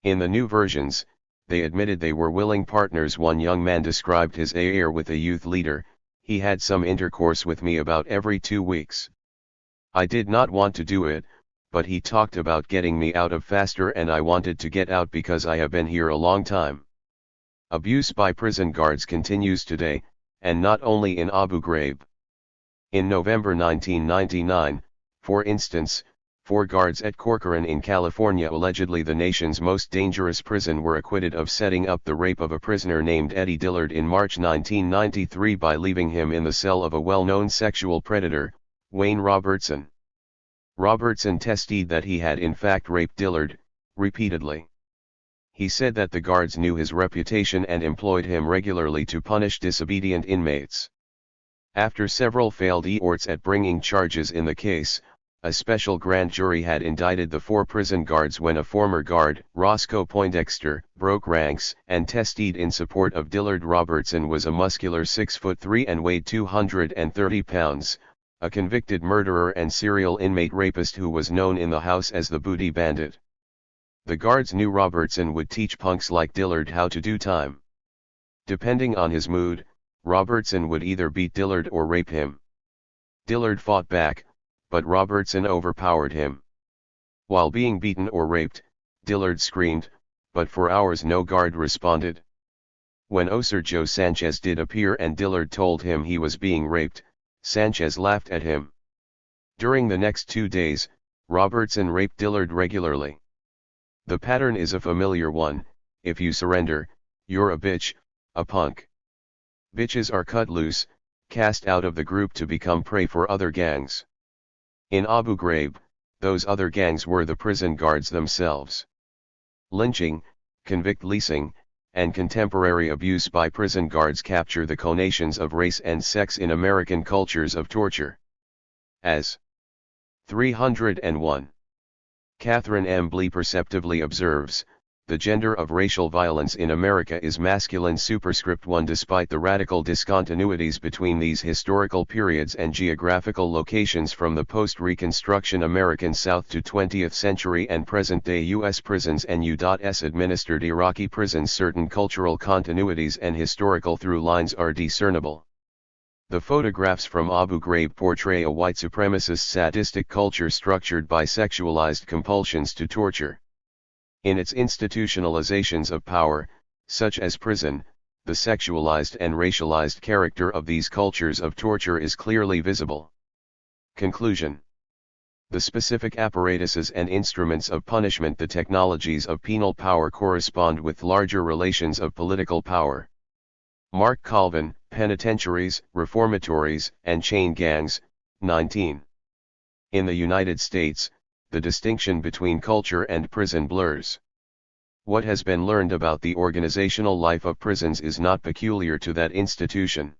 [SPEAKER 1] In the new versions, they admitted they were willing partners. One young man described his affair with a youth leader. He had some intercourse with me about every 2 weeks. I did not want to do it, but he talked about getting me out of faster and I wanted to get out because I have been here a long time. Abuse by prison guards continues today, and not only in Abu Ghraib. In November 1999, for instance, 4 guards at Corcoran in California, allegedly the nation's most dangerous prison, were acquitted of setting up the rape of a prisoner named Eddie Dillard in March 1993 by leaving him in the cell of a well-known sexual predator, Wayne Robertson. Robertson testified that he had in fact raped Dillard, repeatedly. He said that the guards knew his reputation and employed him regularly to punish disobedient inmates. After several failed efforts at bringing charges in the case, a special grand jury had indicted the 4 prison guards when a former guard, Roscoe Poindexter, broke ranks and testified in support of Dillard. Robertson was a muscular 6'3" and weighed 230 pounds, a convicted murderer and serial inmate rapist who was known in the house as the Booty Bandit. The guards knew Robertson would teach punks like Dillard how to do time. Depending on his mood, Robertson would either beat Dillard or rape him. Dillard fought back, but Robertson overpowered him. While being beaten or raped, Dillard screamed, but for hours no guard responded. When Officer Joe Sanchez did appear and Dillard told him he was being raped, Sanchez laughed at him. During the next 2 days, Robertson raped Dillard regularly. The pattern is a familiar one: if you surrender, you're a bitch, a punk. Bitches are cut loose, cast out of the group to become prey for other gangs. In Abu Ghraib, those other gangs were the prison guards themselves. Lynching, convict leasing, and contemporary abuse by prison guards capture the connotations of race and sex in American cultures of torture. As 301. Catherine M. Blee perceptively observes, the gender of racial violence in America is masculine superscript 1 despite the radical discontinuities between these historical periods and geographical locations from the post-Reconstruction American South to 20th century and present-day U.S. prisons and U.S. administered Iraqi prisons certain cultural continuities and historical through lines are discernible. The photographs from Abu Ghraib portray a white supremacist sadistic culture structured by sexualized compulsions to torture. In its institutionalizations of power, such as prison, the sexualized and racialized character of these cultures of torture is clearly visible. Conclusion. The specific apparatuses and instruments of punishment, the technologies of penal power correspond with larger relations of political power. Mark Colvin, Penitentiaries, Reformatories, and Chain Gangs, 19. In the United States, the distinction between culture and prison blurs. What has been learned about the organizational life of prisons is not peculiar to that institution.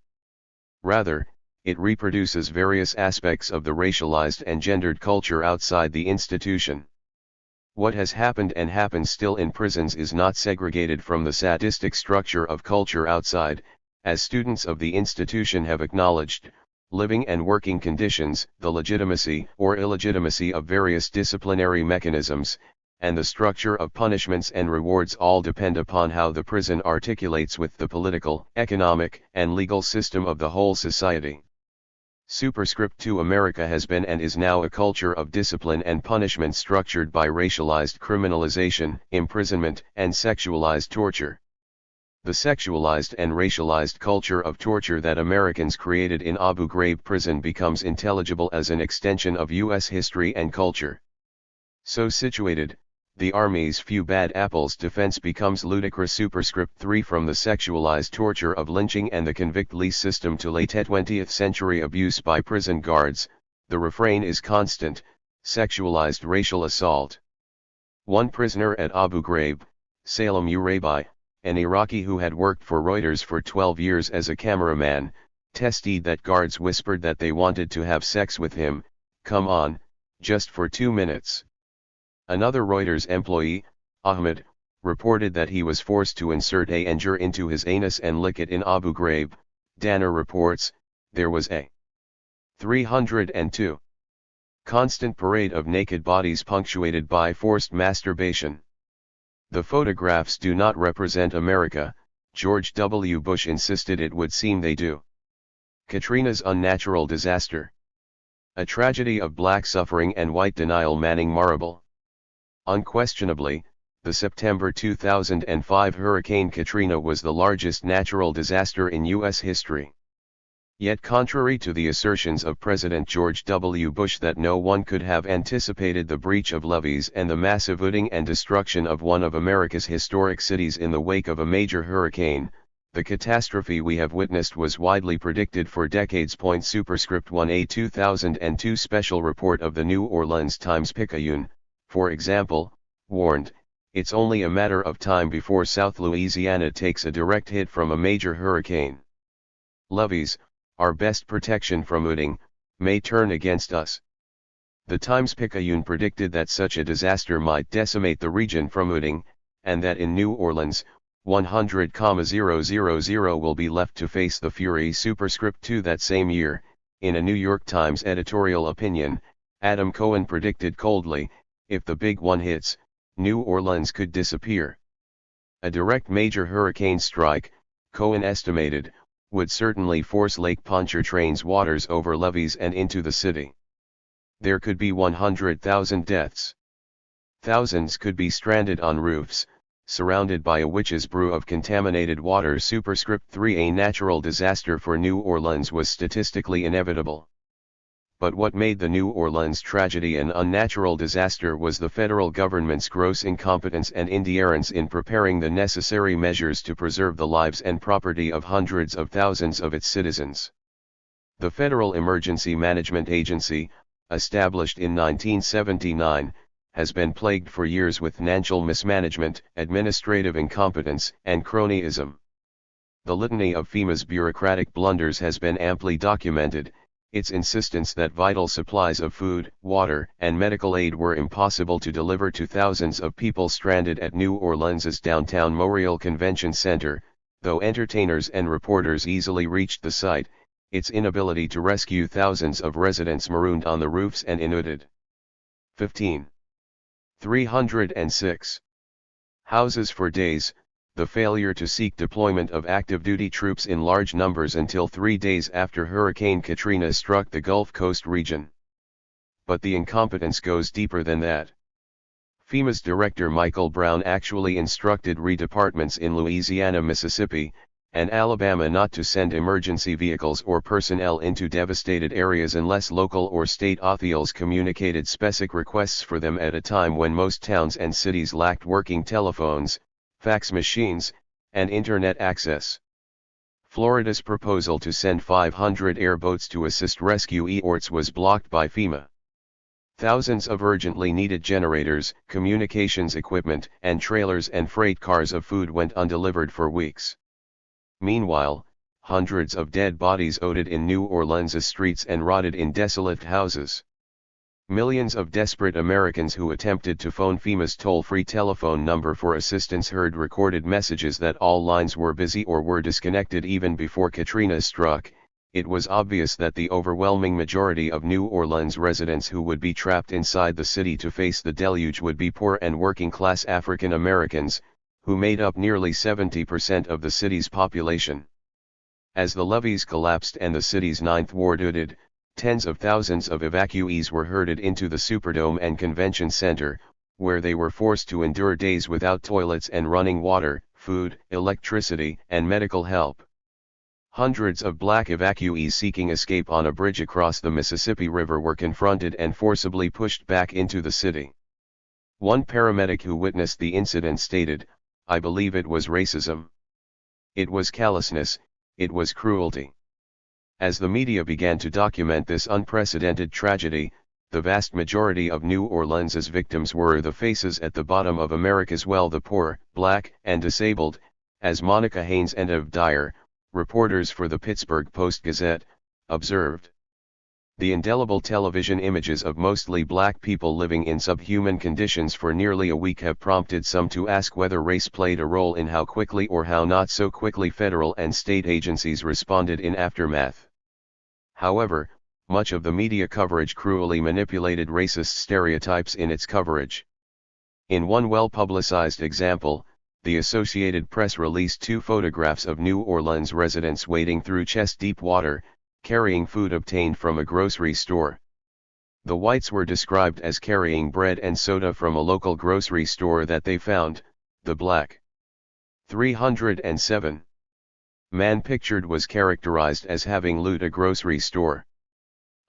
[SPEAKER 1] Rather, it reproduces various aspects of the racialized and gendered culture outside the institution. What has happened and happens still in prisons is not segregated from the sadistic structure of culture outside, as students of the institution have acknowledged. Living and working conditions, the legitimacy or illegitimacy of various disciplinary mechanisms, and the structure of punishments and rewards all depend upon how the prison articulates with the political, economic, and legal system of the whole society. Superscript 2 America has been and is now a culture of discipline and punishment structured by racialized criminalization, imprisonment, and sexualized torture. The sexualized and racialized culture of torture that Americans created in Abu Ghraib prison becomes intelligible as an extension of U.S. history and culture. So situated, the Army's few bad apples defense becomes ludicrous. Superscript 3 From the sexualized torture of lynching and the convict lease system to late 20th century abuse by prison guards, the refrain is constant: sexualized racial assault. One prisoner at Abu Ghraib, Salem Urabi, an Iraqi who had worked for Reuters for 12 years as a cameraman, testified that guards whispered that they wanted to have sex with him, come on, just for 2 minutes. Another Reuters employee, Ahmed, reported that he was forced to insert a anger into his anus and lick it in Abu Ghraib. Danner reports, there was a 302 constant parade of naked bodies punctuated by forced masturbation. The photographs do not represent America, George W. Bush insisted it would seem they do. Katrina's unnatural disaster. A tragedy of black suffering and white denial. Manning Marable. Unquestionably, the September 2005 Hurricane Katrina was the largest natural disaster in U.S. history. Yet contrary to the assertions of President George W. Bush that no one could have anticipated the breach of levees and the massive looting and destruction of one of America's historic cities in the wake of a major hurricane, the catastrophe we have witnessed was widely predicted for decades. Superscript 1 A 2002 special report of the New Orleans Times-Picayune, for example, warned, it's only a matter of time before South Louisiana takes a direct hit from a major hurricane. Levees, our best protection from looting, may turn against us. The Times-Picayune predicted that such a disaster might decimate the region from looting, and that in New Orleans, 100,000 will be left to face the fury. Superscript 2 That same year, in a New York Times editorial opinion, Adam Cohen predicted coldly, if the big one hits, New Orleans could disappear. A direct major hurricane strike, Cohen estimated, would certainly force Lake Pontchartrain's waters over levees and into the city. There could be 100,000 deaths. Thousands could be stranded on roofs, surrounded by a witch's brew of contaminated water. Superscript 3 A natural disaster for New Orleans was statistically inevitable. But what made the New Orleans tragedy an unnatural disaster was the federal government's gross incompetence and indifference in preparing the necessary measures to preserve the lives and property of hundreds of thousands of its citizens. The Federal Emergency Management Agency, established in 1979, has been plagued for years with financial mismanagement, administrative incompetence, and cronyism. The litany of FEMA's bureaucratic blunders has been amply documented. Its insistence that vital supplies of food, water, and medical aid were impossible to deliver to thousands of people stranded at New Orleans's downtown Memorial Convention Center, though entertainers and reporters easily reached the site, its inability to rescue thousands of residents marooned on the roofs and inundated. 15. 306. Houses for days. The failure to seek deployment of active duty troops in large numbers until 3 days after Hurricane Katrina struck the Gulf Coast region. But the incompetence goes deeper than that. FEMA's director Michael Brown actually instructed departments in Louisiana, Mississippi, and Alabama not to send emergency vehicles or personnel into devastated areas unless local or state officials communicated specific requests for them at a time when most towns and cities lacked working telephones, fax machines, and internet access. Florida's proposal to send 500 airboats to assist rescue efforts was blocked by FEMA. Thousands of urgently needed generators, communications equipment, and trailers and freight cars of food went undelivered for weeks. Meanwhile, hundreds of dead bodies oded in New Orleans' streets and rotted in desolate houses. Millions of desperate Americans who attempted to phone FEMA's toll-free telephone number for assistance heard recorded messages that all lines were busy or were disconnected even before Katrina struck. It was obvious that the overwhelming majority of New Orleans residents who would be trapped inside the city to face the deluge would be poor and working-class African Americans, who made up nearly 70% of the city's population. As the levees collapsed and the city's Ninth Ward flooded, tens of thousands of evacuees were herded into the Superdome and Convention Center, where they were forced to endure days without toilets and running water, food, electricity, and medical help. Hundreds of black evacuees seeking escape on a bridge across the Mississippi River were confronted and forcibly pushed back into the city. One paramedic who witnessed the incident stated, "I believe it was racism. It was callousness, it was cruelty." As the media began to document this unprecedented tragedy, the vast majority of New Orleans' victims were the faces at the bottom of America's well, the poor, black, and disabled, as Monica Haynes and Eve Dyer, reporters for the Pittsburgh Post-Gazette, observed. The indelible television images of mostly black people living in subhuman conditions for nearly a week have prompted some to ask whether race played a role in how quickly or how not so quickly federal and state agencies responded in aftermath. However, much of the media coverage cruelly manipulated racist stereotypes in its coverage. In one well-publicized example, the Associated Press released 2 photographs of New Orleans residents wading through chest-deep water, carrying food obtained from a grocery store. The whites were described as carrying bread and soda from a local grocery store that they found, the black. 307. Man pictured was characterized as having looted a grocery store.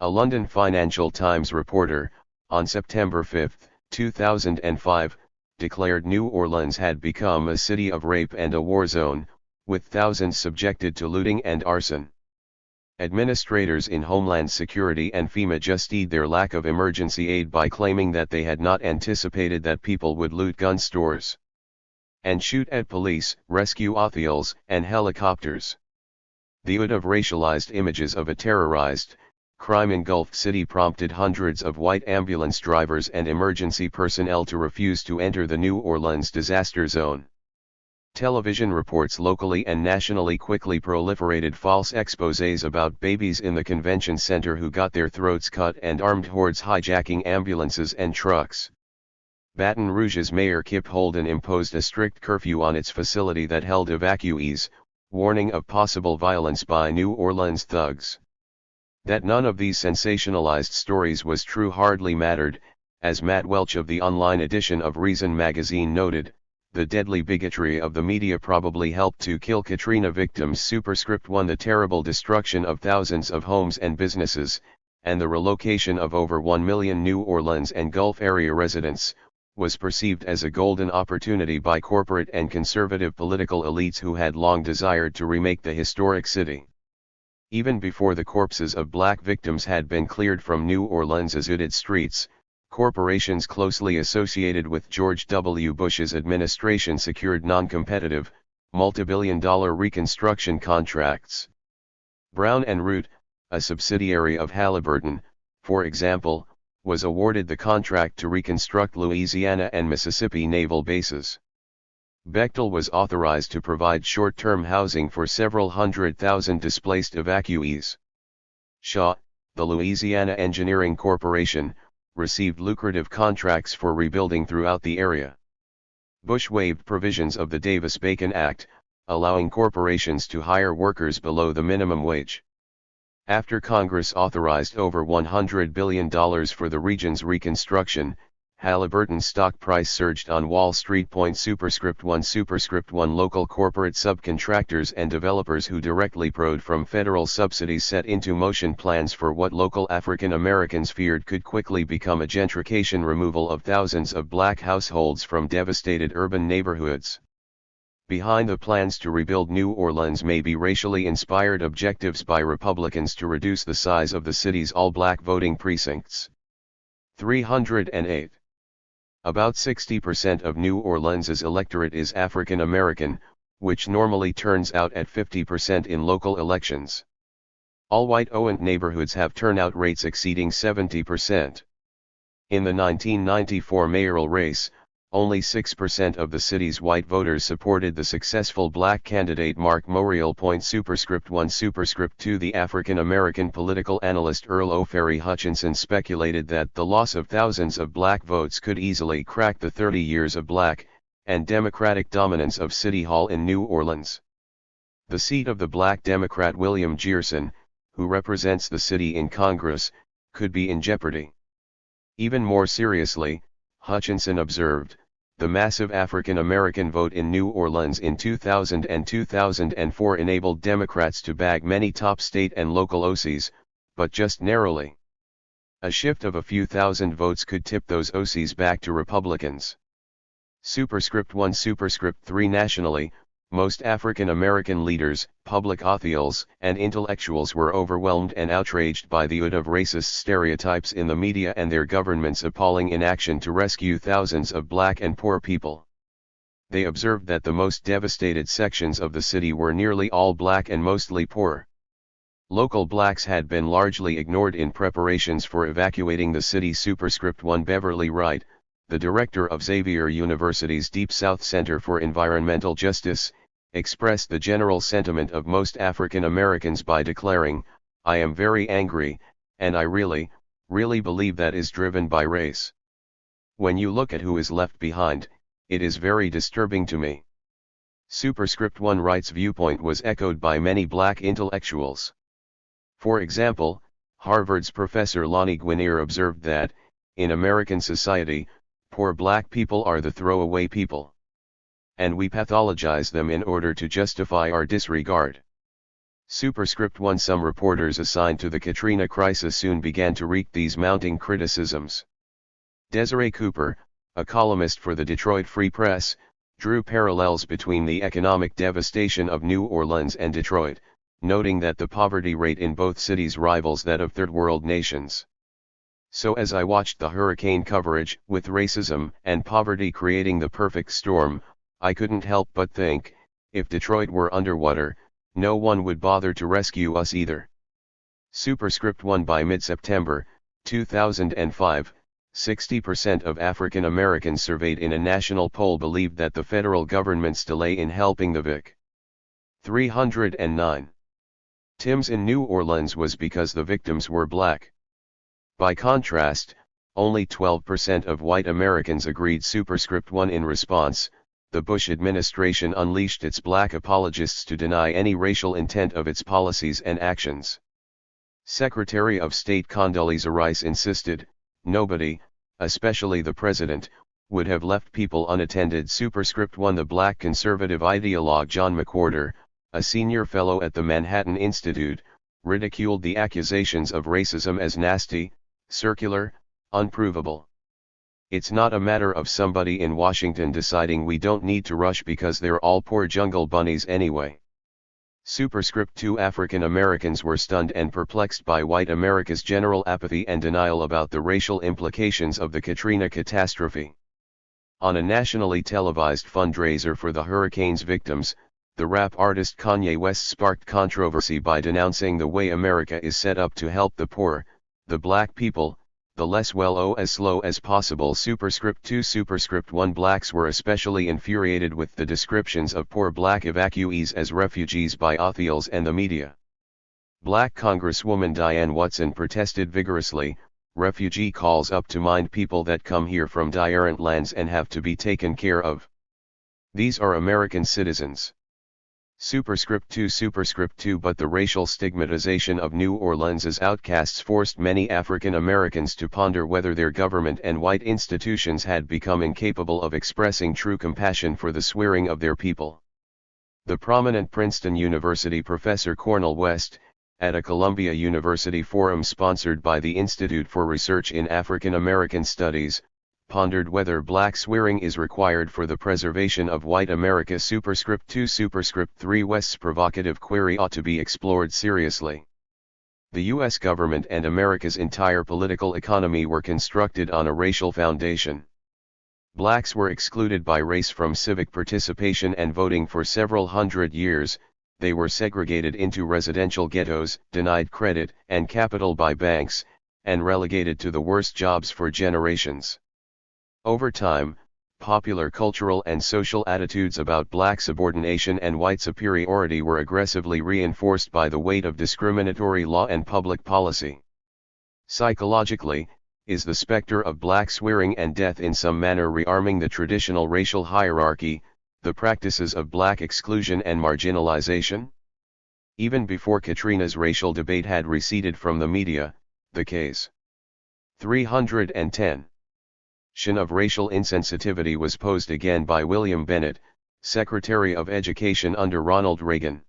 [SPEAKER 1] A London Financial Times reporter, on September 5, 2005, declared New Orleans had become a city of rape and a war zone, with thousands subjected to looting and arson. Administrators in Homeland Security and FEMA justified their lack of emergency aid by claiming that they had not anticipated that people would loot gun stores and shoot at police, rescue officials, and helicopters. The flood of racialized images of a terrorized, crime-engulfed city prompted hundreds of white ambulance drivers and emergency personnel to refuse to enter the New Orleans disaster zone. Television reports locally and nationally quickly proliferated false exposés about babies in the convention center who got their throats cut and armed hordes hijacking ambulances and trucks. Baton Rouge's Mayor Kip Holden imposed a strict curfew on its facility that held evacuees, warning of possible violence by New Orleans thugs. That none of these sensationalized stories was true hardly mattered, as Matt Welch of the online edition of Reason magazine noted. The deadly bigotry of the media probably helped to kill Katrina victims. Superscript 1. The terrible destruction of thousands of homes and businesses, and the relocation of over 1 million New Orleans and Gulf area residents, was perceived as a golden opportunity by corporate and conservative political elites who had long desired to remake the historic city. Even before the corpses of black victims had been cleared from New Orleans' azuded streets, corporations closely associated with George W. Bush's administration secured non-competitive, multi-billion-dollar reconstruction contracts. Brown and Root, a subsidiary of Halliburton, for example, was awarded the contract to reconstruct Louisiana and Mississippi naval bases. Bechtel was authorized to provide short-term housing for several 100,000 displaced evacuees. Shaw, the Louisiana Engineering Corporation, received lucrative contracts for rebuilding throughout the area. Bush waived provisions of the Davis-Bacon Act, allowing corporations to hire workers below the minimum wage. After Congress authorized over $100 billion for the region's reconstruction, Halliburton's stock price surged on Wall Street. Superscript 1 local corporate subcontractors and developers who directly profited from federal subsidies set into motion plans for what local African Americans feared could quickly become a gentrification removal of thousands of black households from devastated urban neighborhoods. Behind the plans to rebuild New Orleans may be racially inspired objectives by Republicans to reduce the size of the city's all-black voting precincts. 308. About 60% of New Orleans' electorate is African American, which normally turns out at 50% in local elections. All white-owned neighborhoods have turnout rates exceeding 70%. In the 1994 mayoral race, only 6% of the city's white voters supported the successful black candidate Mark Morial. Superscript 1 Superscript 2 The African-American political analyst Earl O'Ferry Hutchinson speculated that the loss of thousands of black votes could easily crack the 30 years of black and Democratic dominance of City Hall in New Orleans. The seat of the black Democrat William Gerson, who represents the city in Congress, could be in jeopardy. Even more seriously, Hutchinson observed, the massive African American vote in New Orleans in 2000 and 2004 enabled Democrats to bag many top state and local OCs, but just narrowly. A shift of a few thousand votes could tip those OCs back to Republicans. Superscript 1 Superscript 3 Nationally, most African American leaders, public officials, and intellectuals were overwhelmed and outraged by the ode of racist stereotypes in the media and their government's appalling inaction to rescue thousands of black and poor people. They observed that the most devastated sections of the city were nearly all black and mostly poor. Local blacks had been largely ignored in preparations for evacuating the city. Superscript 1 Beverly Wright, the director of Xavier University's Deep South Center for Environmental Justice, expressed the general sentiment of most African Americans by declaring, "I am very angry, and I really believe that is driven by race. When you look at who is left behind, it is very disturbing to me." Superscript 1 Wright's viewpoint was echoed by many black intellectuals. For example, Harvard's Professor Lonnie Guinier observed that, in American society, poor black people are the throwaway people. And we pathologize them in order to justify our disregard. Superscript 1 Some reporters assigned to the Katrina crisis soon began to wreak these mounting criticisms. Desiree Cooper, a columnist for the Detroit Free Press, drew parallels between the economic devastation of New Orleans and Detroit, noting that the poverty rate in both cities rivals that of third world nations. So as I watched the hurricane coverage, with racism and poverty creating the perfect storm, I couldn't help but think, if Detroit were underwater, no one would bother to rescue us either. Superscript 1 By mid-September, 2005, 60% of African Americans surveyed in a national poll believed that the federal government's delay in helping the Vic. 309. Tims in New Orleans was because the victims were black. By contrast, only 12% of white Americans agreed. Superscript 1 In response, the Bush administration unleashed its black apologists to deny any racial intent of its policies and actions. Secretary of State Condoleezza Rice insisted, nobody, especially the president, would have left people unattended. Superscript 1 The black conservative ideologue John McWhorter, a senior fellow at the Manhattan Institute, ridiculed the accusations of racism as nasty, circular, unprovable. It's not a matter of somebody in Washington deciding we don't need to rush because they're all poor jungle bunnies anyway. Superscript 2 African Americans were stunned and perplexed by white America's general apathy and denial about the racial implications of the Katrina catastrophe. On a nationally televised fundraiser for the hurricane's victims, the rap artist Kanye West sparked controversy by denouncing the way America is set up to help the poor, the black people, the less well-off as slow as possible. Superscript 2 Superscript 1 Blacks were especially infuriated with the descriptions of poor black evacuees as refugees by officials and the media. Black Congresswoman Diane Watson protested vigorously, "Refugee calls up to mind people that come here from different lands and have to be taken care of. These are American citizens." Superscript 2 But the racial stigmatization of New Orleans' outcasts forced many African Americans to ponder whether their government and white institutions had become incapable of expressing true compassion for the suffering of their people. The prominent Princeton University professor Cornel West, at a Columbia University forum sponsored by the Institute for Research in African American Studies, pondered whether black swearing is required for the preservation of white America. Superscript 2 Superscript 3 West's provocative query ought to be explored seriously. The U.S. government and America's entire political economy were constructed on a racial foundation. Blacks were excluded by race from civic participation and voting for several hundred years. They were segregated into residential ghettos, denied credit and capital by banks, and relegated to the worst jobs for generations. Over time, popular cultural and social attitudes about black subordination and white superiority were aggressively reinforced by the weight of discriminatory law and public policy. Psychologically, is the specter of black swearing and death in some manner rearming the traditional racial hierarchy, the practices of black exclusion and marginalization? Even before Katrina's racial debate had receded from the media, the case 310 of racial insensitivity was posed again by William Bennett, Secretary of Education under Ronald Reagan.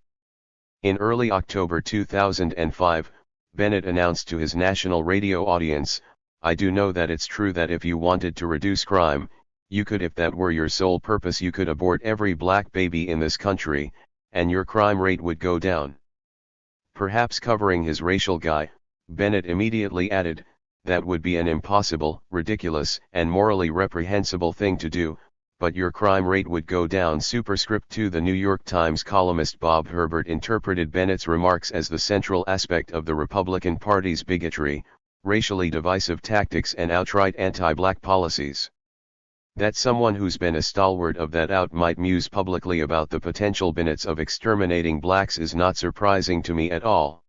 [SPEAKER 1] In early October 2005, Bennett announced to his national radio audience, "I do know that it's true that if you wanted to reduce crime, you could. If that were your sole purpose, you could abort every black baby in this country, and your crime rate would go down." Perhaps covering his racial guy, Bennett immediately added, "That would be an impossible, ridiculous, and morally reprehensible thing to do, but your crime rate would go down." Superscript 2 The New York Times columnist Bob Herbert interpreted Bennett's remarks as the central aspect of the Republican Party's bigotry, racially divisive tactics and outright anti-black policies. That someone who's been a stalwart of that out might muse publicly about the potential benefits of exterminating blacks is not surprising to me at all.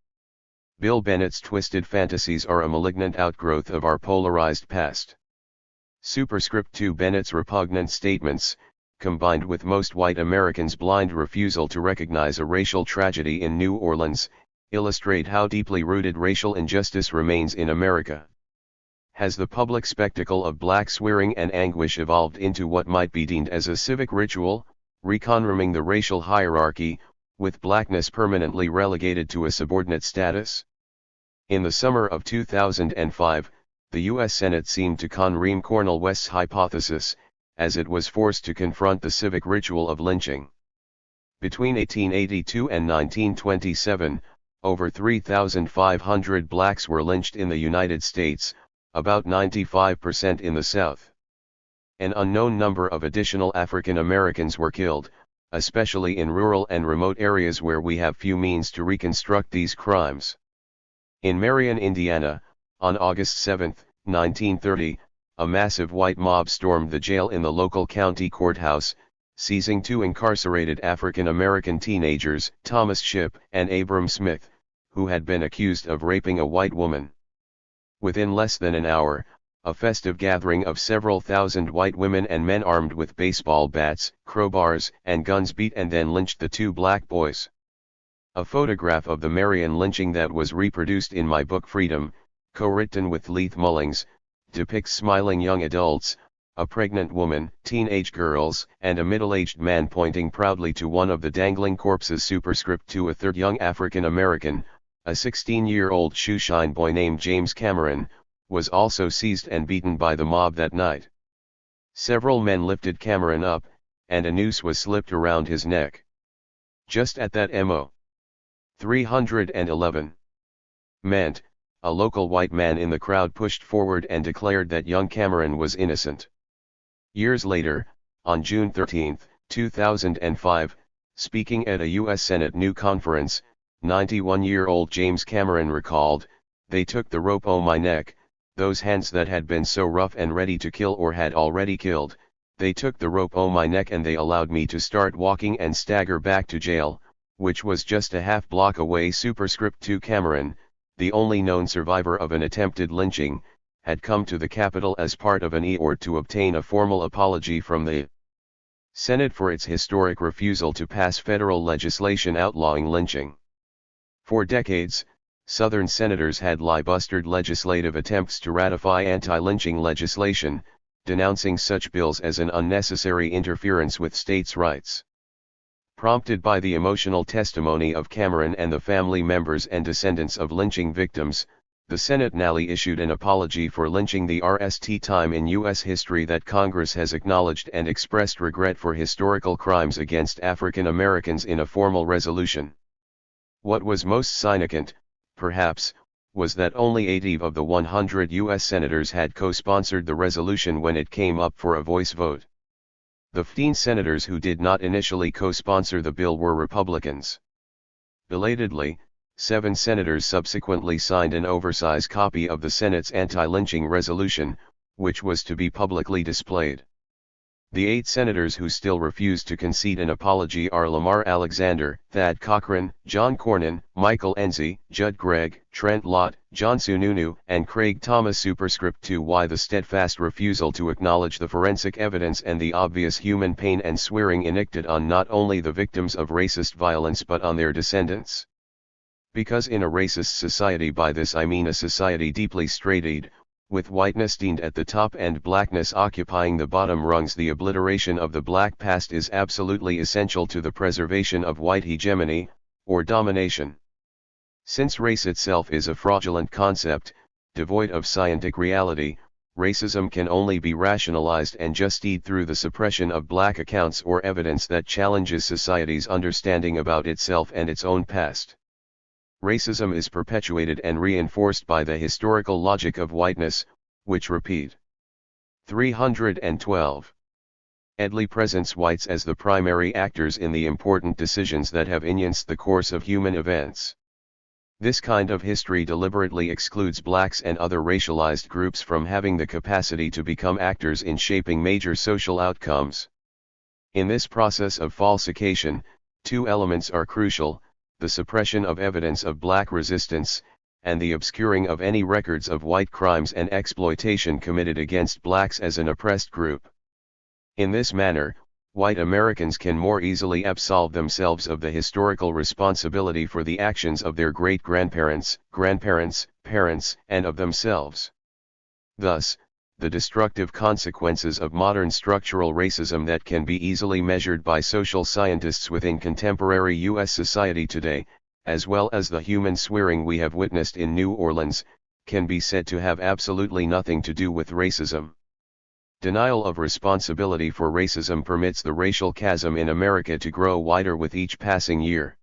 [SPEAKER 1] Bill Bennett's twisted fantasies are a malignant outgrowth of our polarized past. Superscript 2 Bennett's repugnant statements, combined with most white Americans' blind refusal to recognize a racial tragedy in New Orleans, illustrate how deeply rooted racial injustice remains in America. Has the public spectacle of black swearing and anguish evolved into what might be deemed as a civic ritual, reconfirming the racial hierarchy, with blackness permanently relegated to a subordinate status? In the summer of 2005, the U.S. Senate seemed to confirm Cornel West's hypothesis, as it was forced to confront the civic ritual of lynching. Between 1882 and 1927, over 3,500 blacks were lynched in the United States, about 95% in the South. An unknown number of additional African Americans were killed, especially in rural and remote areas where we have few means to reconstruct these crimes. In Marion, Indiana, on August 7, 1930, a massive white mob stormed the jail in the local county courthouse, seizing two incarcerated African American teenagers, Thomas Shipp and Abram Smith, who had been accused of raping a white woman. Within less than an hour, a festive gathering of several thousand white women and men armed with baseball bats, crowbars, and guns beat and then lynched the two black boys. A photograph of the Marion lynching that was reproduced in my book Freedom, co-written with Leith Mullings, depicts smiling young adults, a pregnant woman, teenage girls, and a middle-aged man pointing proudly to one of the dangling corpses. Superscript 2 A third young African American, a 16-year-old shoeshine boy named James Cameron, was also seized and beaten by the mob that night. Several men lifted Cameron up, and a noose was slipped around his neck. Just at that mo. 311. Meant, a local white man in the crowd pushed forward and declared that young Cameron was innocent. Years later, on June 13, 2005, speaking at a U.S. Senate new conference, 91-year-old James Cameron recalled, "They took the rope on my neck, those hands that had been so rough and ready to kill or had already killed, they took the rope on my neck and they allowed me to start walking and stagger back to jail, which was just a half block away." Superscript 2. Cameron, the only known survivor of an attempted lynching, had come to the Capitol as part of an effort to obtain a formal apology from the Senate for its historic refusal to pass federal legislation outlawing lynching. For decades, Southern senators had filibustered legislative attempts to ratify anti-lynching legislation, denouncing such bills as an unnecessary interference with states' rights. Prompted by the emotional testimony of Cameron and the family members and descendants of lynching victims, the Senate now issued an apology for lynching, the first time in U.S. history that Congress has acknowledged and expressed regret for historical crimes against African Americans in a formal resolution. What was most significant, perhaps, was that only 80 of the 100 U.S. senators had co-sponsored the resolution when it came up for a voice vote. The 15 senators who did not initially co-sponsor the bill were Republicans. Belatedly, 7 senators subsequently signed an oversized copy of the Senate's anti-lynching resolution, which was to be publicly displayed. The 8 senators who still refused to concede an apology are Lamar Alexander, Thad Cochran, John Cornyn, Michael Enzi, Judd Gregg, Trent Lott, John Sununu, and Craig Thomas. Superscript 2. Why the steadfast refusal to acknowledge the forensic evidence and the obvious human pain and swearing inflicted on not only the victims of racist violence but on their descendants? Because in a racist society, by this I mean a society deeply straighted, with whiteness deemed at the top and blackness occupying the bottom rungs, the obliteration of the black past is absolutely essential to the preservation of white hegemony, or domination. Since race itself is a fraudulent concept, devoid of scientific reality, racism can only be rationalized and justified through the suppression of black accounts or evidence that challenges society's understanding about itself and its own past. Racism is perpetuated and reinforced by the historical logic of whiteness, which repeat. 312. Edley presents whites as the primary actors in the important decisions that have influenced the course of human events. This kind of history deliberately excludes blacks and other racialized groups from having the capacity to become actors in shaping major social outcomes. In this process of falsification, 2 elements are crucial: the suppression of evidence of black resistance, and the obscuring of any records of white crimes and exploitation committed against blacks as an oppressed group. In this manner, white Americans can more easily absolve themselves of the historical responsibility for the actions of their great-grandparents, grandparents, parents, and of themselves. Thus, the destructive consequences of modern structural racism that can be easily measured by social scientists within contemporary U.S. society today, as well as the human swearing we have witnessed in New Orleans, can be said to have absolutely nothing to do with racism. Denial of responsibility for racism permits the racial chasm in America to grow wider with each passing year.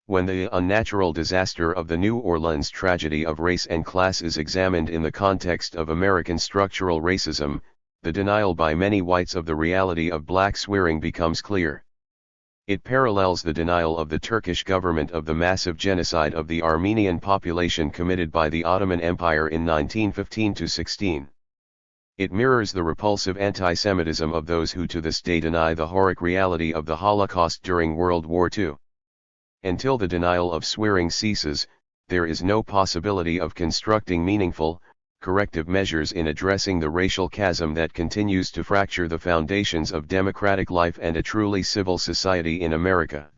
[SPEAKER 1] When the unnatural disaster of the New Orleans tragedy of race and class is examined in the context of American structural racism, the denial by many whites of the reality of black swearing becomes clear. It parallels the denial of the Turkish government of the massive genocide of the Armenian population committed by the Ottoman Empire in 1915-16. It mirrors the repulsive anti-Semitism of those who to this day deny the horrific reality of the Holocaust during World War II. Until the denial of swearing ceases, there is no possibility of constructing meaningful, corrective measures in addressing the racial chasm that continues to fracture the foundations of democratic life and a truly civil society in America.